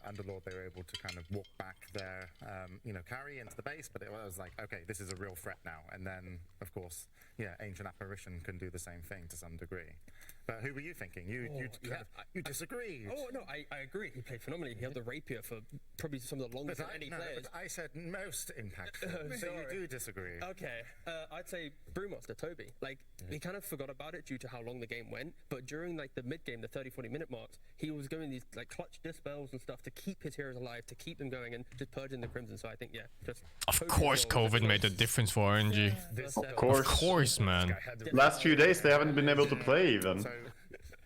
Underlord, they were able to kind of walk back their, carry into the base, but it was like, okay, this is a real threat now. And then, of course, Ancient Apparition can do the same thing to some degree. But who were you thinking? You disagreed. Oh, no, I agree. He played phenomenally. He held the rapier for probably some of the longest of any players. I said most impactful, so you do disagree. Okay, I'd say Brewmaster Toby. Like, he kind of forgot about it due to how long the game went, but during, like, the mid-game, the 30-40 minute marks, he was going these, like, clutch dispels and stuff to keep his heroes alive, to keep them going, and just purging the Crimson. So I think, Of course COVID made a difference for RNG. Of course, man. Last few days they haven't been able to play even.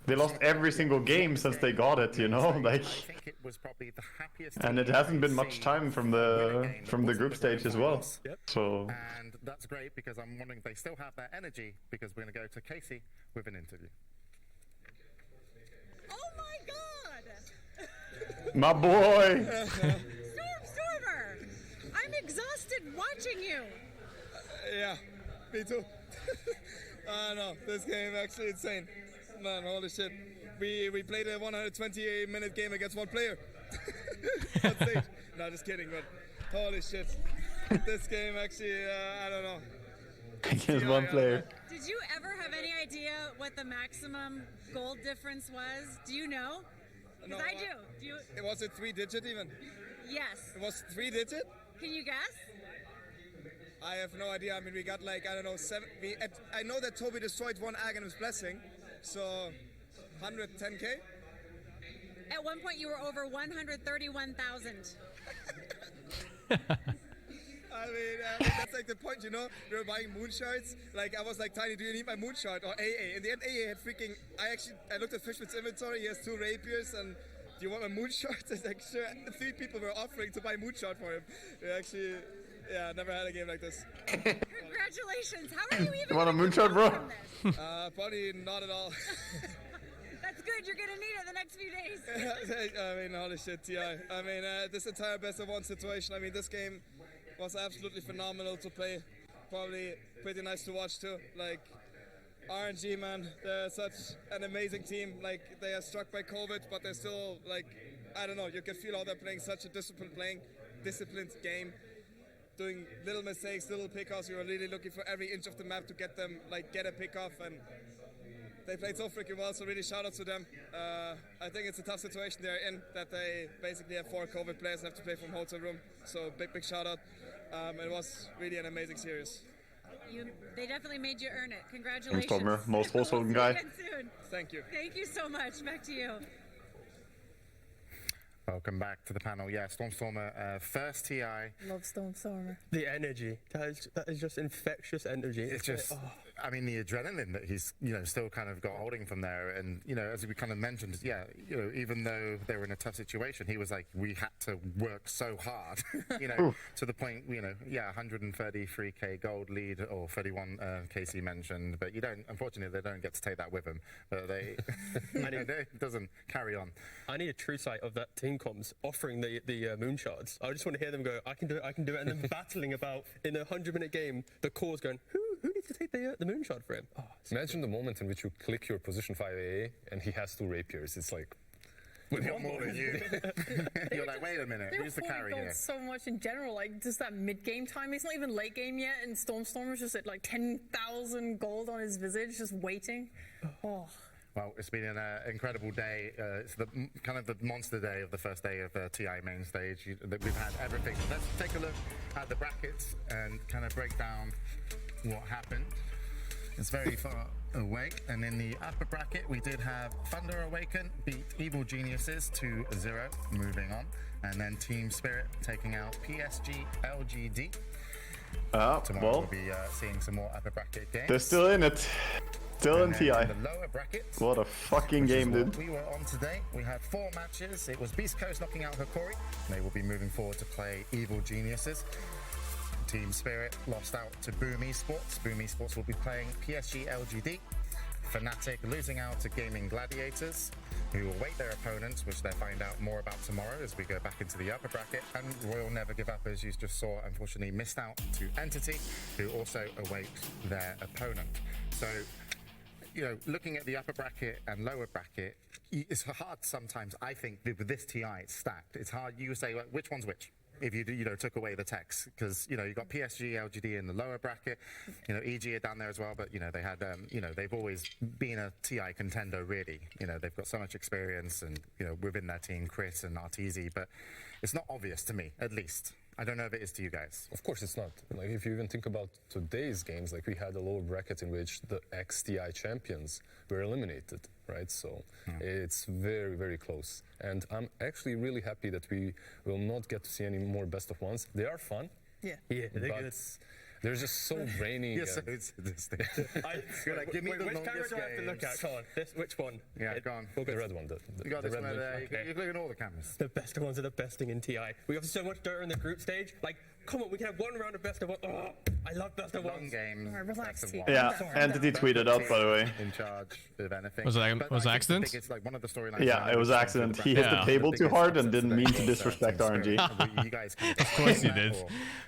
They lost every single game since they got it, you know, like. And it hasn't been much time from the group stage as well. So. And that's great because I'm wondering if they still have that energy, because we're going to go to Casey with an interview. Oh my God! My boy! Stormer! I'm exhausted watching you! Yeah, me too. No, this game actually insane. Man, holy shit. We played a 120-minute game against one player. That's it. No, just kidding, but holy shit. This game actually, I don't know. Against one player. Did you ever have any idea what the maximum gold difference was? Do you know? Because I do. It was a 3-digit even? Yes. It was 3-digit? Can you guess? I have no idea. I mean, we got like, I don't know, 7. I know that Toby destroyed one Aghanim's Blessing, so 110k? At one point, you were over 131,000. I mean, that's like the point, you know? We were buying moonshards. Like, I was like, Tiny, do you need my moonshard? Or AA. In the end, AA had freaking... I looked at Fishman's inventory. He has 2 rapiers, and do you want my moonshard? It's like, sure. 3 people were offering to buy moonshard for him. We actually... Yeah, never had a game like this. Congratulations. How are you even... You want a moonshot, bro? Probably not at all. That's good. You're going to need it the next few days. I mean, holy shit, TI. I mean, this entire best of 1 situation, I mean, this game was absolutely phenomenal to play. Probably pretty nice to watch, too. Like, RNG, man, they're such an amazing team. Like, they are struck by COVID, but they're still, like, I don't know, you can feel how they're playing such a disciplined game. Doing little mistakes, little pickoffs. We were really looking for every inch of the map to get them, like, get a pickoff, and they played so freaking well, so really shout out to them. I think it's a tough situation they're in, that they basically have 4 COVID players and have to play from hotel room, so big shout out. It was really an amazing series. They definitely made you earn it. Congratulations. Stormer, most wholesome guy. Soon. Thank you. Thank you so much. Back to you. Welcome back to the panel. Yeah, Stormstormer, first TI. Love Stormstormer. The energy. That is just infectious energy. It's just, I mean, the adrenaline that he's, still kind of got holding from there. And, as we kind of mentioned, even though they were in a tough situation, he was like, we had to work so hard, to the point, 133k gold lead, or 31 Casey mentioned. But unfortunately, they don't get to take that with him. But it doesn't carry on. I need a true sight of that team comms offering the moonshards. I just want to hear them go, I can do it, and then battling about in a 100-minute game, the core's going, who needs to take the moonshard for him? Oh, imagine the moment in which you click your position 5 AA and he has 2 rapiers. It's like, with one more than you. You're like, wait a minute, who's the carry here? So much in general, like just that mid-game time. It's not even late game yet, and Stormstormer's just at like 10,000 gold on his visage, just waiting. Oh. Well, it's been an incredible day. It's kind of the monster day of the first day of the TI main stage. We've had everything. Let's take a look at the brackets and kind of break down what happened. It's very far away. And in the upper bracket, we did have Thunder Awaken beat Evil Geniuses 2-0, moving on. And then Team Spirit taking out PSG LGD. Tomorrow we'll be seeing some more upper bracket games. They're still in it. Still in TI. In the lower bracket, What a fucking game, dude. we were on today. We had 4 matches. It was Beastcoast knocking out Hokori. They will be moving forward to play Evil Geniuses. Team Spirit lost out to Boom Esports. Boom Esports will be playing PSG LGD. Fnatic losing out to Gaming Gladiators, who will await their opponents, which they'll find out more about tomorrow as we go back into the upper bracket. And Royal Never Give Up, as you just saw, unfortunately missed out to Entity, who also await their opponent. So, you know, looking at the upper bracket and lower bracket, it's hard sometimes, I think, with this TI, it's stacked. It's hard, you say, like, which one's which? If you took away the text, because you've got PSG, LGD in the lower bracket, EG are down there as well, but they had they've always been a TI contender really. They've got so much experience and within their team, Chris and Arteezy, but it's not obvious to me, at least. I don't know if it is to you guys. Of course it's not. Like, if you even think about today's games, like we had a lower bracket in which the ex-TI champions were eliminated, right? So it's very, very close. And I'm actually really happy that we will not get to see any more best of ones. They are fun. Yeah, they're good. They're just so brainy. You're so sadistic. You're like, give me the which longest camera do I have to look at? Come on, which one? Yeah, go on. The red one. You got this red one there. Okay. You look at all the cameras. The best ones are the best thing in TI. We have so much dirt in the group stage. Like, come on, we can have one round of best of one. Oh, I love best of Long ones. game. Relax, T. Yeah, Entity tweeted out, by the way. In charge of anything. Was it accident? It's like one of the storylines. Yeah, it was accident. He hit the table too hard and didn't mean to disrespect RNG. You guys Of course he did.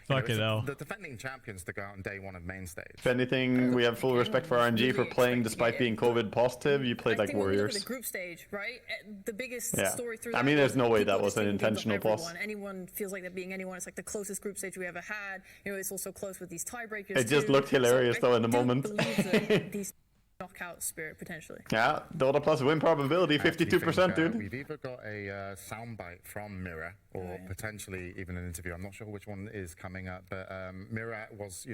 Fucking hell. The defending champions to go out on day 1 of main stage. If anything, we have full respect for RNG for playing despite being COVID positive. You played like warriors. The group stage, right? The biggest Yeah. story through. I mean, there's no way that people was an just taking games intentional off pause. everyone. Anyone feels like that being anyone. It's like the closest group stage we ever had. It's also close with these tiebreakers. It just looked hilarious though in the moment. These knockout spirit potentially. Yeah, Dota plus win probability 52%, dude. We've either got a soundbite from Mira or potentially even an interview. I'm not sure which one is coming up, but Mira was,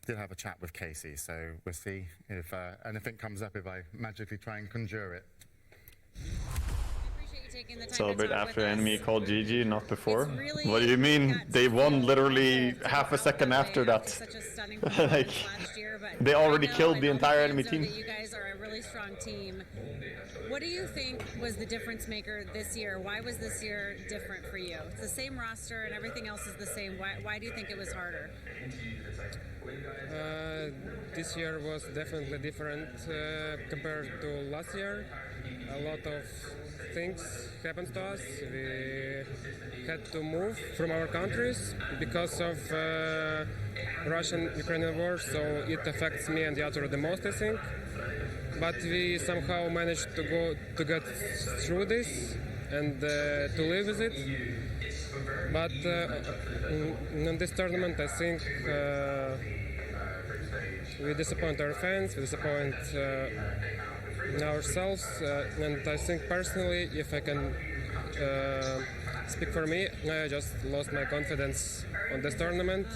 did have a chat with Casey, so we'll see if anything comes up if I magically try and conjure it. Celebrate after enemy called GG, not before. What do you mean? They won literally half a second after that. Like, they already killed the entire enemy team. You guys are a really strong team. What do you think was the difference maker this year? Why was this year different for you? It's the same roster and everything else is the same. Why do you think it was harder? This year was definitely different compared to last year. A lot of things happened to us. We had to move from our countries because of Russian-Ukrainian war, so it affects me and the other the most, I think. But we somehow managed to get through this and to live with it. But in this tournament, I think we disappoint our fans, we disappoint ourselves, and I think personally, if I can speak for me, I just lost my confidence on this tournament.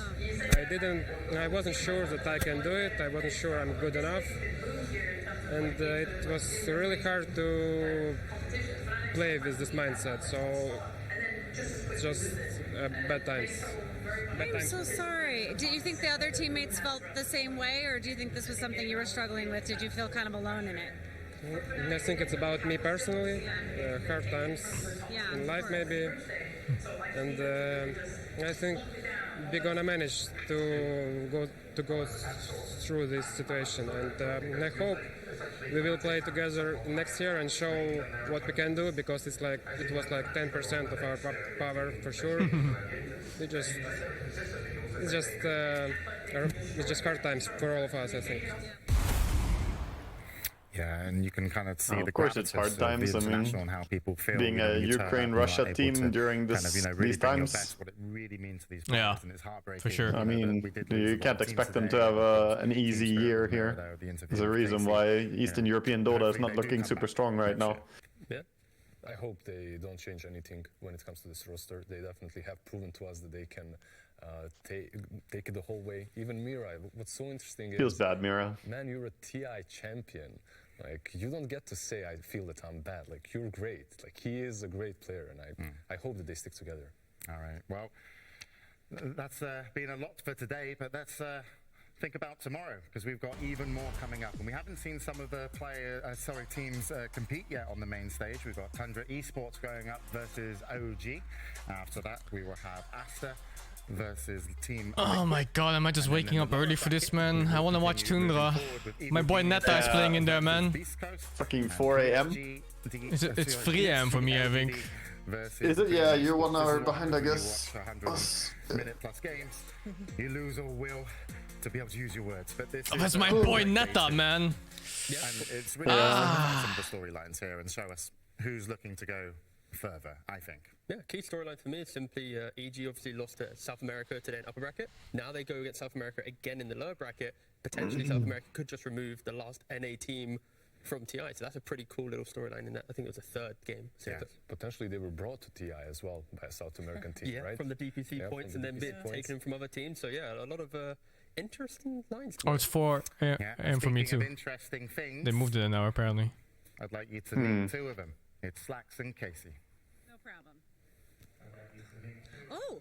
I wasn't sure that I can do it, I wasn't sure I'm good enough, and it was really hard to play with this mindset, so it's just bad times. I'm so sorry. Do you think the other teammates felt the same way, or do you think this was something you were struggling with? Did you feel kind of alone in it? I think it's about me personally, hard times in life maybe, and I think we're gonna manage to go through this situation, and I hope we will play together next year and show what we can do, because it was like 10% of our power for sure. It's just hard times for all of us, I think. Yeah, and you can kind of see of the course it's hard times. I mean, and how people feel being a Ukraine-Russia team during these times. What it really means to these yeah, and it's heartbreaking. for sure. I mean, you can't expect them to have an easy year here. There's a reason why Eastern European Dota is not looking super strong right now. Yeah. I hope they don't change anything when it comes to this roster. They definitely have proven to us that they can take it the whole way. Even Mirai, what's so interesting Feels is... bad, Mira. Man, you're a TI champion. Like, you don't get to say, I feel that I'm bad. Like, you're great. Like, he is a great player, and I hope that they stick together. All right. Well, that's been a lot for today, but let's think about tomorrow, because we've got even more coming up, and we haven't seen some of the teams compete yet on the main stage. We've got Tundra Esports going up versus OG. After that, we will have Asta versus Team. Oh my god, am I just waking up early for this, man? I want to watch Tundra. My boy Neta is playing in there, man. Fucking 4 a.m. It's 3 a.m. for me, I think. Is it? Yeah, you're 1 hour behind, I guess. Minute plus games. You lose all will to be able to use your words, but this that's my boy Neta, man. And it's really some of the storylines here and show us who's looking to go further, I think. Yeah, key storyline for me is simply EG obviously lost to South America today in upper bracket. Now they go against South America again in the lower bracket. Potentially South America could just remove the last NA team from TI, so that's a pretty cool little storyline in that. I think it was a third game. So yeah. Potentially they were brought to TI as well by a South American team, yeah, right? From the DPC points and then taken from other teams. So yeah, a lot of interesting lines. Oh, it's 4 a.m. for me too. Interesting things, they moved it an hour apparently. I'd like you to meet two of them. It's Flax and Casey. No problem. Oh!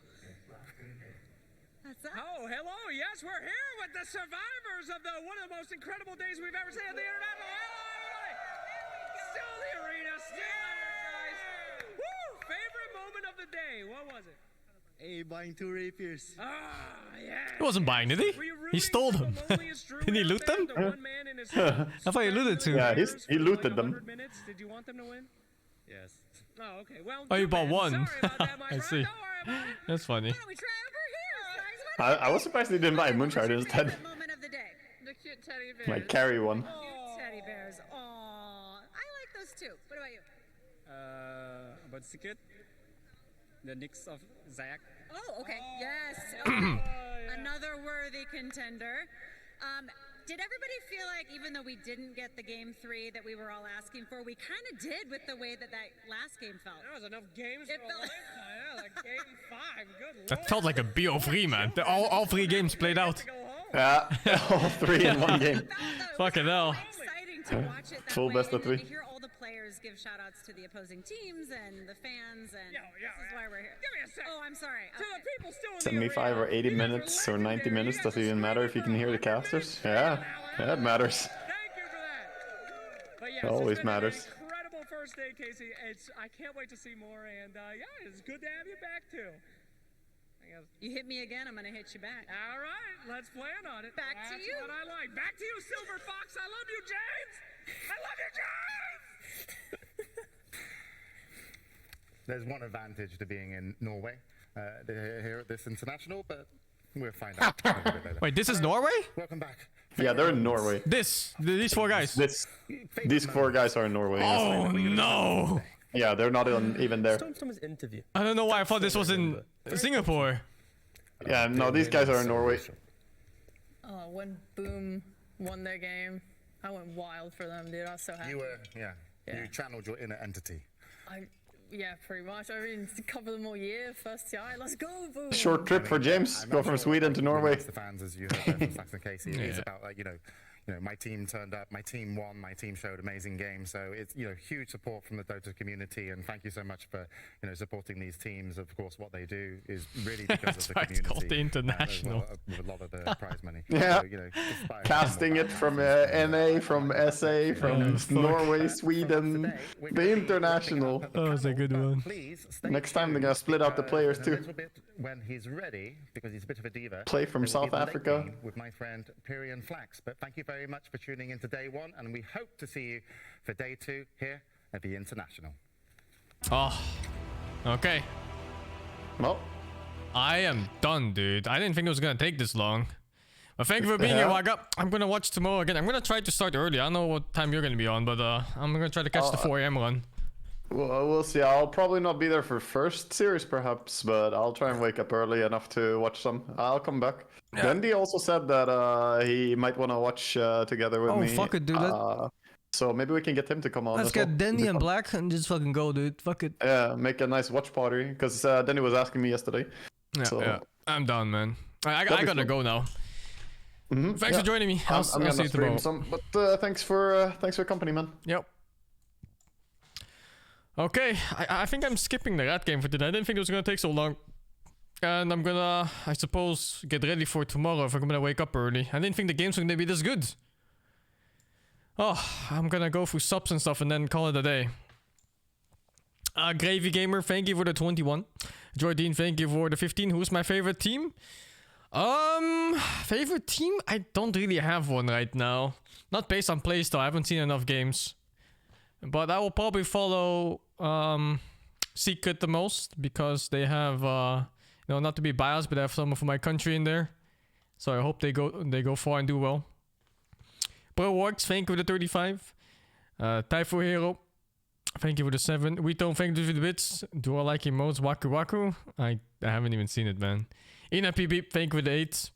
That's us. Oh, hello. Yes, we're here with the survivors of one of the most incredible days we've ever seen at the International. Hello, everybody. Still the arena. Still there, guys. Woo! Favorite moment of the day. What was it? Hey, buying 2 rapiers. Ah, yeah. He wasn't buying, did he? He stole them. Didn't he loot them? I thought he looted too. Yeah, he looted them. Did you want them to win? Yes. Oh, okay. Well, oh, you bought one. I see. That's funny. I was surprised they didn't buy a Moonshard instead. Moment of the day. The cute teddy bears. Like carry one. Teddy bears. Aww. I like those too. What about you? About Secret. The Knicks of Zach. Oh, okay. Yes. Another worthy contender. Did everybody feel like, even though we didn't get the game 3 that we were all asking for, we kind of did with the way that last game felt? There was enough games for a lifetime. Yeah, like game 5. Good lord. That felt like a BO3, man. All 3 games played out. Yeah, all 3 in one game. Fucking hell. Exciting to watch it that Full way, best of 3. and to hear all the players give shout-outs to the opposing teams and the fans, and this is why we're here. Give me a sec. Oh, I'm sorry. To the people still in 75 or 80 minutes or 90 minutes, does it even matter if you can hear the casters? Yeah, it matters. Thank you for that. But yeah, It always matters. Incredible first day, Casey. I can't wait to see more, and yeah, it's good to have you back too. You hit me again, I'm gonna hit you back. All right, let's plan on it. Back to you. That's what I like. Back to you, Silver Fox. I love you, James. I love you, James. There's one advantage to being in Norway here at this international, but we'll find out. Wait, this is Norway? Welcome back. Yeah, they're in Norway. These 4 guys. These 4 guys are in Norway. Oh no! Yeah, they're not even there. Interview. I don't know why I thought this was in Singapore. Yeah, no, these guys are in Norway. When Boom won their game, I went wild for them, dude. I was so happy. You were, you channeled your inner entity. Yeah, pretty much. I mean, to cover them all year, first TI, let's go, Boom. Short trip for James. Go from Sweden to Norway. The fans, as you heard from Flax and Casey, it's about like, you know, my team turned up, my team won, my team showed amazing games. So it's, huge support from the Dota community, and thank you so much for, supporting these teams. Of course, what they do is really because of the community. It's called the International. With a lot of the prize money. Yeah. So, Casting it from NA, from SA, from Norway, Sweden, the International. That was a good one. Next time they're gonna split out the players too. When he's ready, because he's a bit of a diva. Play from South Africa. With my friend Piri and Flax. But thank you very much for tuning into day 1, and we hope to see you for day 2 here at the International. Oh, okay. Well, I am done, dude. I didn't think it was gonna take this long. But thank you for being here, Waga. I'm gonna watch tomorrow again. I'm gonna try to start early. I don't know what time you're gonna be on, but I'm gonna try to catch the 4 a.m. run. Well, we'll see. I'll probably not be there for first series, perhaps, but I'll try and wake up early enough to watch some. I'll come back. Yeah. Dendy also said that he might want to watch together with me. Oh, fuck it, dude. So maybe we can get him to come on. Let's get Dendy and Black and just fucking go, dude. Fuck it. Yeah, make a nice watch party, because Dendy was asking me yesterday. Yeah, I'm done, man. I gotta go now. Thanks for joining me. I'll see you tomorrow. But thanks for company, man. Yep. Okay, I think I'm skipping the rat game for today. I didn't think it was gonna take so long. And I'm gonna, I suppose, get ready for tomorrow if I'm gonna wake up early. I didn't think the games were gonna be this good. Oh, I'm gonna go through subs and stuff and then call it a day. Gravy Gamer, thank you for the 21. Jordine, thank you for the 15. Who's my favorite team? Favorite team? I don't really have one right now. Not based on playstyle, I haven't seen enough games. But I will probably follow Secret the most because they have you know, not to be biased, but I have someone from my country in there. So I hope they go far and do well. Bro Works, thank you for the 35. Typho Hero, thank you for the 7. Wito, thank you for the bits. Do I like emotes? Waku Waku? I haven't even seen it, man. Ina PB, thank you for the 8.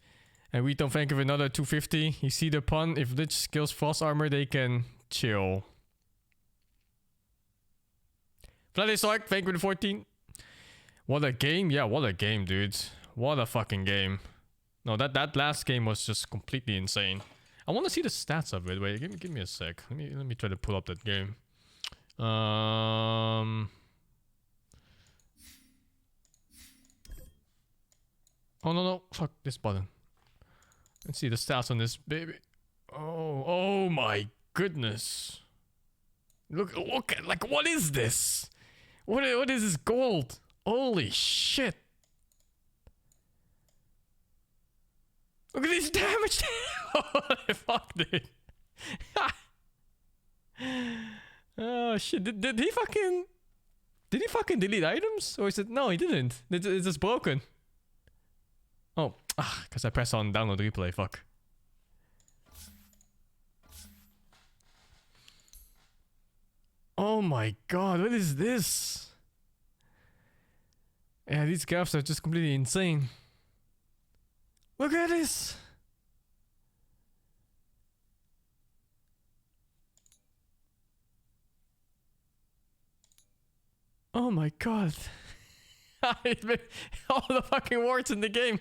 And Wito, thank you for another 250. You see the pun? If Lich skills Frost Armor, they can chill. Flatty Stark, thank you for the 14. What a game. Yeah, what a game, dude. What a fucking game. No, that last game was just completely insane. I want to see the stats of it. Wait, give me a sec. Let me try to pull up that game. Oh no, fuck this button. Let's see the stats on this baby. Oh my goodness. Look at, like, what is this? What is this gold? Holy shit. Look at this damage. Holy fuck, dude. Oh shit. Did he fucking delete items? Or is it, no, he didn't. It's just broken. Oh, because I pressed on download replay, fuck. Oh my god, what is this? Yeah, these graphs are just completely insane. Look at this! Oh my god. All the fucking words in the game.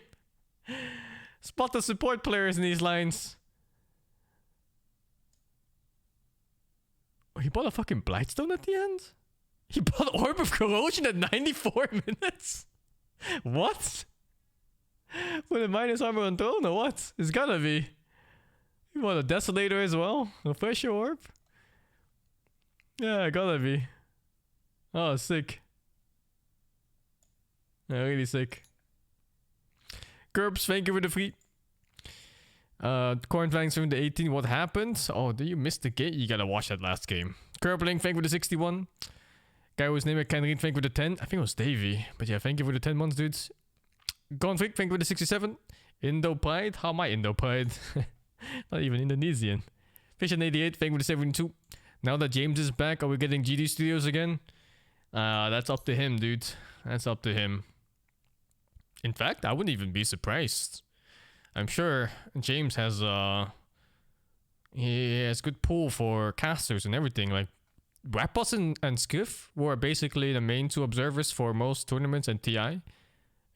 Spot the support players in these lines. Oh, he bought a fucking Blightstone at the end? He bought Orb of Corrosion at 94 minutes? What? With a minus armor on throne or what? It's gotta be. He bought a Desolator as well? A Pressure Orb? Yeah, gotta be. Oh, sick. Yeah, really sick. Curbs, thank you for the free. Cornflanks from the 18. What happened? Oh, did you miss the game? You gotta watch that last game. Curbling, thank you for the 61. Guy whose name I can't read, thank you for the 10. I think it was Davey. But yeah, thank you for the 10 months, dudes. Conflict, thank you for the 67. Indo Pride? How am I Indo Pride? Not even Indonesian. Fish and 88, thank you for the 72. Now that James is back, are we getting GD Studios again? That's up to him, dude. That's up to him. In fact, I wouldn't even be surprised. I'm sure James has he has good pull for casters and everything. Like Rapos and Skiff were basically the main two observers for most tournaments and TI.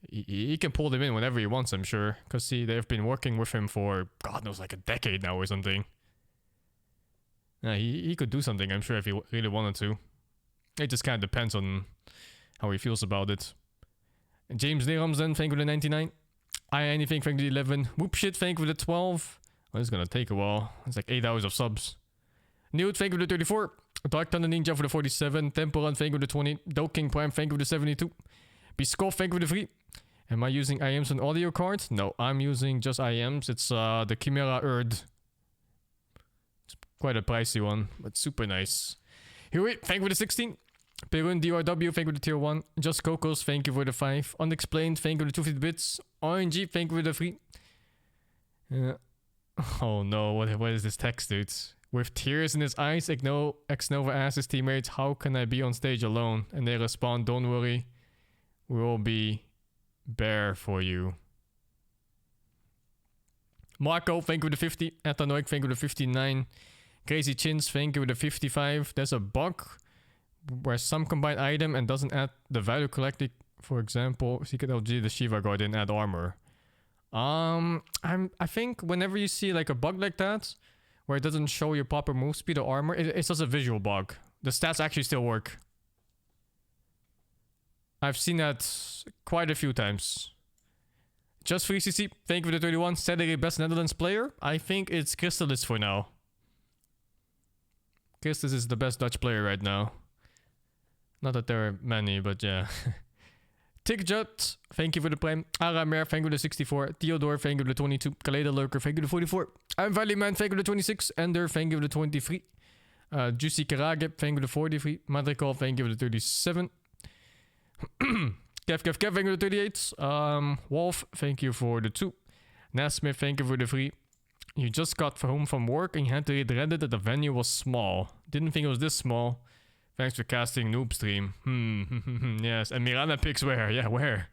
He can pull them in whenever he wants, I'm sure, because they've been working with him for God knows like a decade now or something. He could do something, I'm sure, if he really wanted to. It just kind of depends on how he feels about it. James Nerams then, thank you for the 99. I anything, thank you for the 11. Whoop shit, thank you for the 12. Oh, it's gonna take a while. It's like 8 hours of subs. Newt, thank you for the 34. Dark Thunder Ninja for the 47. Temple Run, thank you for the 20. Doke King Prime, thank you for the 72. Beastcoast, thank you for the 3. Am I using IMs on audio cards? No, I'm using just IMs. It's the Chimera Erd. It's quite a pricey one, but super nice. Here, thank you for the 16. Perun DRW, thank you for the tier 1. Just Cocos, thank you for the 5. Unexplained, thank you for the 250 bits. RNG, thank you for the 3. Oh no, what is this text, dude? With tears in his eyes, X-Nova asks his teammates, how can I be on stage alone? And they respond, don't worry, we will be bare for you. Marco, thank you for the 50. Atanoik, thank you for the 59. Crazy Chins, thank you for the 55. There's a bug where some combine item and doesn't add the value collected. For example, Secret LG, the Shiva Guard didn't add armor. I think whenever you see like a bug like that, where it doesn't show your proper move speed or armor, it's just a visual bug. The stats actually still work. I've seen that quite a few times. Just for ECC, thank you for the 31. Saturday best Netherlands player. I think it's Christelis for now. Christelis is the best Dutch player right now. Not that there are many, but yeah. Tickjut, thank you for the prime. Aramer, thank you for the 64. Theodore, thank you for the 22. Kaleda Lurker, thank you for the 44. I'm Valleyman, thank you for the 26. Ender, thank you for the 23. Juicy Karage, thank you for the 43. Madrikol, thank you for the 37. Kev, thank you for the 38. Wolf, thank you for the 2. Nasmith, thank you for the 3. You just got home from work and you had to read Reddit that the venue was small. Didn't think it was this small. Thanks for casting Noob Stream. Yes, and Miranda picks where? Yeah, where?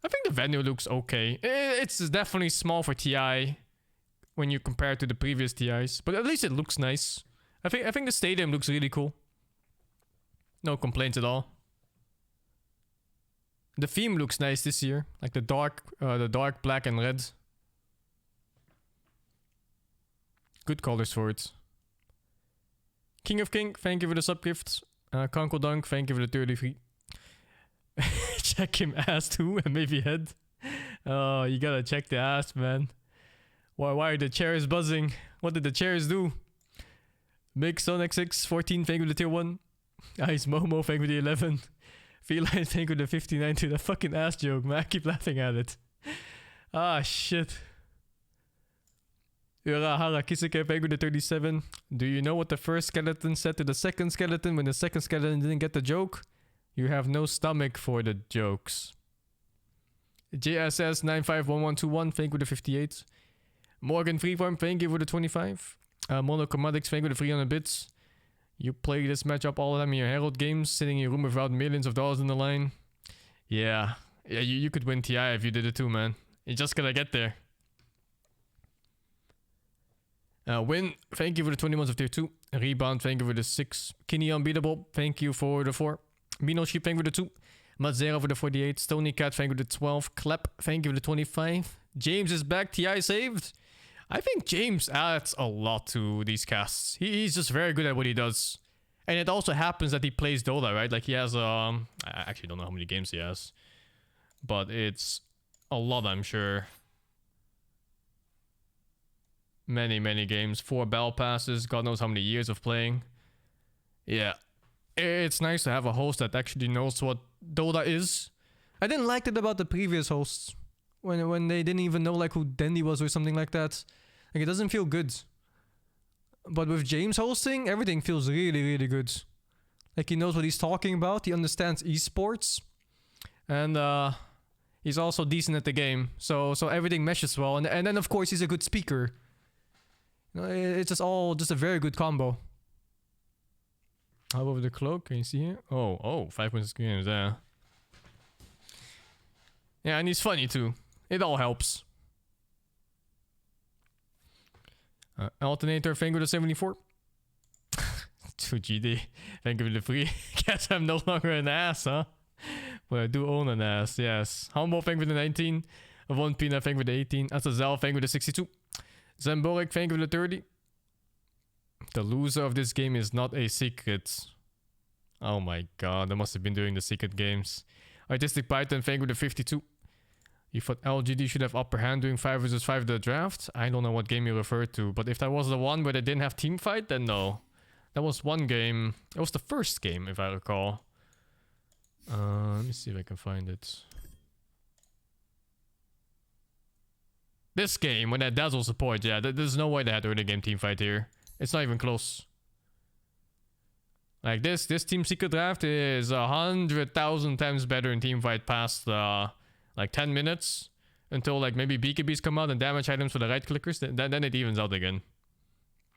I think the venue looks okay. It's definitely small for TI when you compare it to the previous TIs, but at least it looks nice. I think the stadium looks really cool. No complaints at all. The theme looks nice this year, like the dark black and red. Good colors for it. King of King, thank you for the subgift. Conko Dunk, thank you for the 33. Check him ass too, and maybe head. Oh, you gotta check the ass, man. Why are the chairs buzzing? What did the chairs do? Big Sonic 6, 14, thank you for the tier 1. Ice Momo, thank you for the 11. Feline, thank you for the 59 to the fucking ass joke, man. I keep laughing at it. Ah, shit. Urahara Kisike, thank you for the 37. Do you know what the first skeleton said to the second skeleton when the second skeleton didn't get the joke? You have no stomach for the jokes. JSS 951121, thank you for the 58. Morgan Freeform, thank you for the 25. Monocomatics, thank you for the 300 bits. You play this matchup all the time in your Herald games, sitting in your room without millions of dollars on the line. Yeah, you could win TI if you did it too, man. You just gotta get there. Win, thank you for the 21s of tier 2. Rebound, thank you for the 6. Kinney Unbeatable, thank you for the 4. Mino Sheep, thank you for the 2. Mazzera for the 48. Stony Cat, thank you for the 12. Clap, thank you for the 25. James is back, TI saved. I think James adds a lot to these casts. He's just very good at what he does. And it also happens that he plays Dota, right? Like he has, I actually don't know how many games he has. But it's a lot, I'm sure. Many games. 4 battle passes. God knows how many years of playing. Yeah. It's nice to have a host that actually knows what Dota is. I didn't like it about the previous hosts. When they didn't even know like who Dendy was or something like that. Like it doesn't feel good. But with James hosting, everything feels really good. Like he knows what he's talking about. He understands esports. And he's also decent at the game. So everything meshes well. And then of course he's a good speaker. You know, it's just a very good combo. How about the cloak? Can you see here? Oh, 5.6 games, yeah. Yeah, and he's funny too. It all helps. Alternator, thank you for the 74. 2 GD, thank you for the 3. Guess I'm no longer an ass, huh? But I do own an ass, yes. Humble, thank you for the 19. Von Pina, thank you for the 18. Azazel, thank you for the 62. Zamboric, thank you for the 30. The loser of this game is not a secret. Oh my god, I must have been doing the secret games. Artistic Python, thank you for the 52. You thought LGD should have upper hand doing 5 vs 5 the draft? I don't know what game you referred to, but if that was the one where they didn't have team fight, then no. That was one game. It was the first game, if I recall. Let me see if I can find it. This game, when that Dazzle support, yeah, there's no way they had early game team fight here. It's not even close. Like this Team Secret draft is 100,000 times better in team fight past like 10 minutes until like maybe BKBs come out and damage items for the right clickers. Then it evens out again.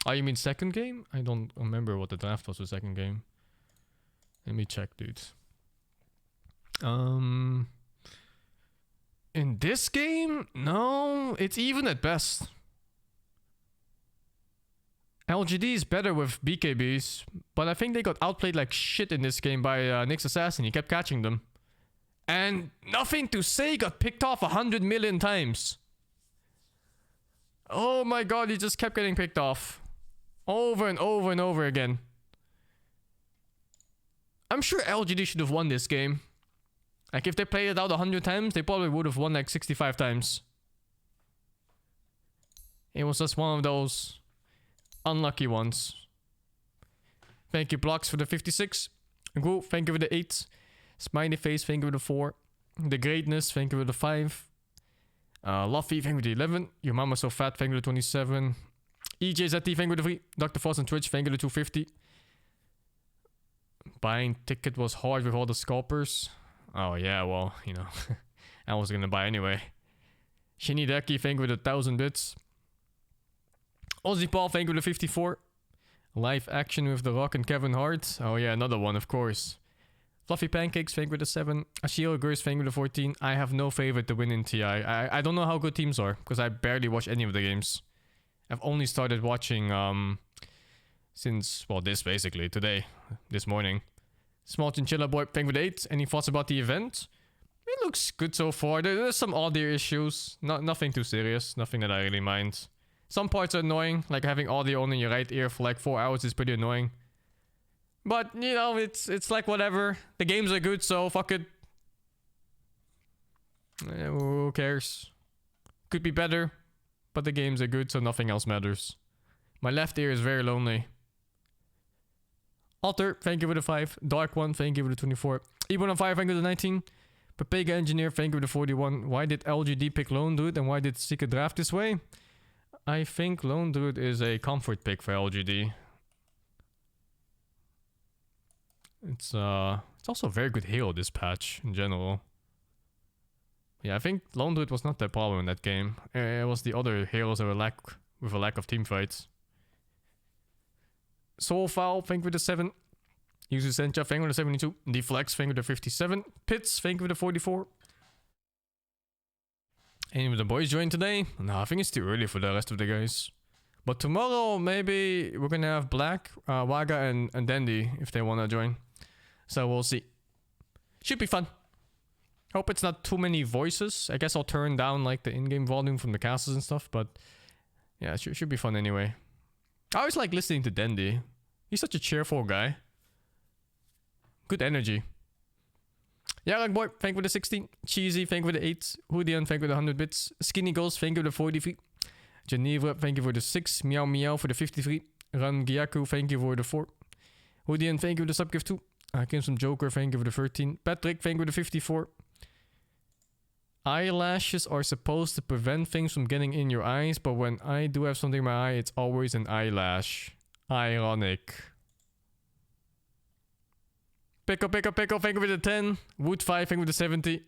Oh, you mean second game? I don't remember what the draft was for second game. Let me check, dude. In this game? No, it's even at best. LGD is better with BKBs, but I think they got outplayed like shit in this game by Nyx Assassin. He kept catching them. And nothing to say got picked off 100 million times. Oh my god, he just kept getting picked off. Over and over and over again. I'm sure LGD should have won this game. Like, if they played it out 100 times, they probably would have won like 65 times. It was just one of those unlucky ones. Thank you, Blocks, for the 56. Goo, thank you for the 8. Smiley Face, thank you for the 4. The Greatness, thank you for the 5. Luffy, thank you for the 11. Your Mama's So Fat, thank you for the 27. EJZT, thank you for the 3. Dr. Foss on Twitch, thank you for the 250. Buying ticket was hard with all the scalpers. Oh yeah, well, you know, I was gonna buy anyway. Shinideki, thank you for the 1,000 bits. Ozzy Paul, thank you for the 54. Live Action with The Rock and Kevin Hart. Oh yeah, another one, of course. Fluffy Pancakes, thank you for the 7. Ashio Gers, thank you for the 14. I have no favorite to win in TI. I don't know how good teams are, because I barely watch any of the games. I've only started watching since, well, this basically, today, this morning. Small Chinchilla Boy, thank you for the 8. Any thoughts about the event? It looks good so far. There's some audio issues. Nothing too serious. Nothing that I really mind. Some parts are annoying, like having audio on in your right ear for like 4 hours is pretty annoying. But, you know, it's like whatever. The games are good, so fuck it. Who cares? Could be better, but the games are good, so nothing else matters. My left ear is very lonely. Alter, thank you for the 5. Dark One, thank you for the 24. Ebon on Fire, thank you for the 19. Papega Engineer, thank you for the 41. Why did LGD pick Lone Druid and why did Secret draft this way? I think Lone Druid is a comfort pick for LGD. It's also a very good hero this patch in general. Yeah, I think Lone Druid was not the problem in that game. It was the other heroes that were with a lack of team fights. Soulfowl, thank you for the 7. Yuzu Sencha, thank you for the 72. Deflex, thank you for the 57. Pits, thank you for the 44. Any of the boys join today? No, I think it's too early for the rest of the guys. But tomorrow, maybe we're gonna have Black, Waga, and Dandy if they wanna join. So we'll see. Should be fun. Hope it's not too many voices. I guess I'll turn down like the in-game volume from the castles and stuff, but yeah, it should be fun anyway. I always like listening to Dandy. He's such a cheerful guy. Good energy. Yeah, like boy, thank you for the 16. Cheesy, thank you for the 8. Hoodian, thank you for the 100 bits. Skinny Ghost, thank you for the 43. Geneva, thank you for the 6. Meow Meow for the 53. Ran Gyaku, thank you for the 4. Hoodian, thank you for the subgift 2. Crimson Joker, thank you for the 13. Patrick, thank you for the 54. Eyelashes are supposed to prevent things from getting in your eyes, but when I do have something in my eye, it's always an eyelash. Ironic. Pickle, thank you for the 10. Wood 5, thank you for the 70.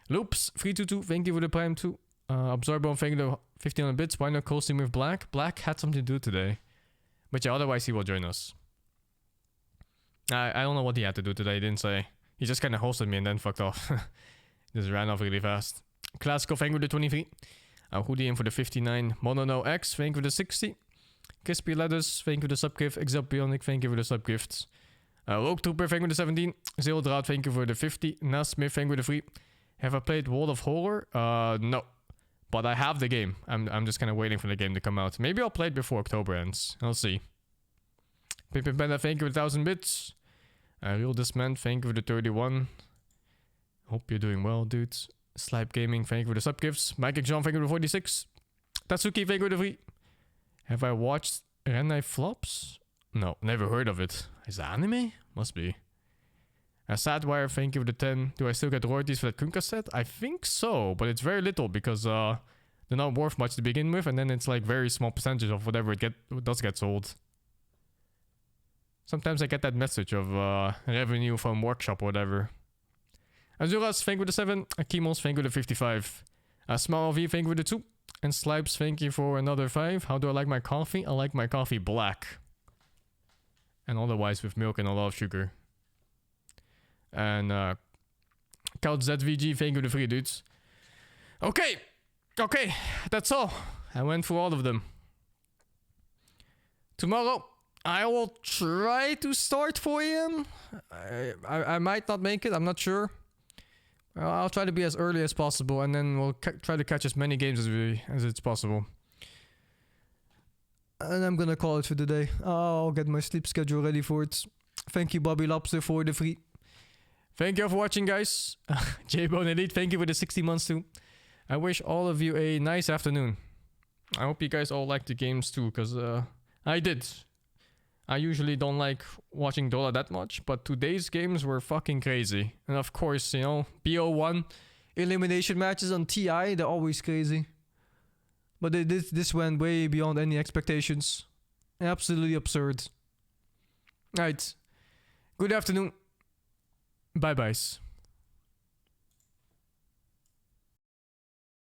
Loops, 322, thank you for the Prime 2. Absorbo, thank you for the 1500 bits. Why not coasting with Black? Black had something to do today. But yeah, otherwise he will join us. I don't know what he had to do today, he didn't say. He just kind of hosted me and then fucked off. Just ran off really fast. Classical, thank you for the 23. Hoodie in for the 59. Monono X, thank you for the 60. Crispy Letters, thank you for the subgift. Exalpionic, thank you for the subgifts. Rogue Trooper, thank you for the 17. Zeeldraad, thank you for the 50. Nasmith, thank you for the 3. Have I played World of Horror? No. But I have the game. I'm just kind of waiting for the game to come out. Maybe I'll play it before October ends. I'll see. Pippin Panda, thank you for the 1000 bits. Real Disman, thank you for the 31. Hope you're doing well, dudes. Slipe Gaming, thank you for the subgifts. Mike John, thank you for the 46. Tatsuki, thank you for the 3. Have I watched Renai Flops? No, never heard of it. Is it anime? Must be. Sadwire, thank you for the 10. Do I still get royalties for that Kunka set? I think so, but it's very little because they're not worth much to begin with, and then it's like very small percentage of whatever it does get sold. Sometimes I get that message of revenue from workshop or whatever. Azuras, thank you for the 7. Akimos, thank you for the 55. Small V, thank you for the 2. And Slipes, thank you for another 5. How do I like my coffee? I like my coffee black. And otherwise with milk and a lot of sugar. And Couch ZVG, thank you for the 3 dudes. Okay, that's all. I went through all of them. Tomorrow, I will try to start 4 AM. I might not make it, I'm not sure. I'll try to be as early as possible, and then we'll try to catch as many games as it's possible. And I'm gonna call it for today. I'll get my sleep schedule ready for it. Thank you, Bobby Lobster, for the 3. Thank you all for watching, guys. J-Bone Elite, thank you for the 60 months too. I wish all of you a nice afternoon. I hope you guys all liked the games too, because I did. I usually don't like watching Dota that much, but today's games were fucking crazy. And of course, you know, BO1 elimination matches on TI, they're always crazy. But this went way beyond any expectations. Absolutely absurd. Alright. Good afternoon. Bye-byes.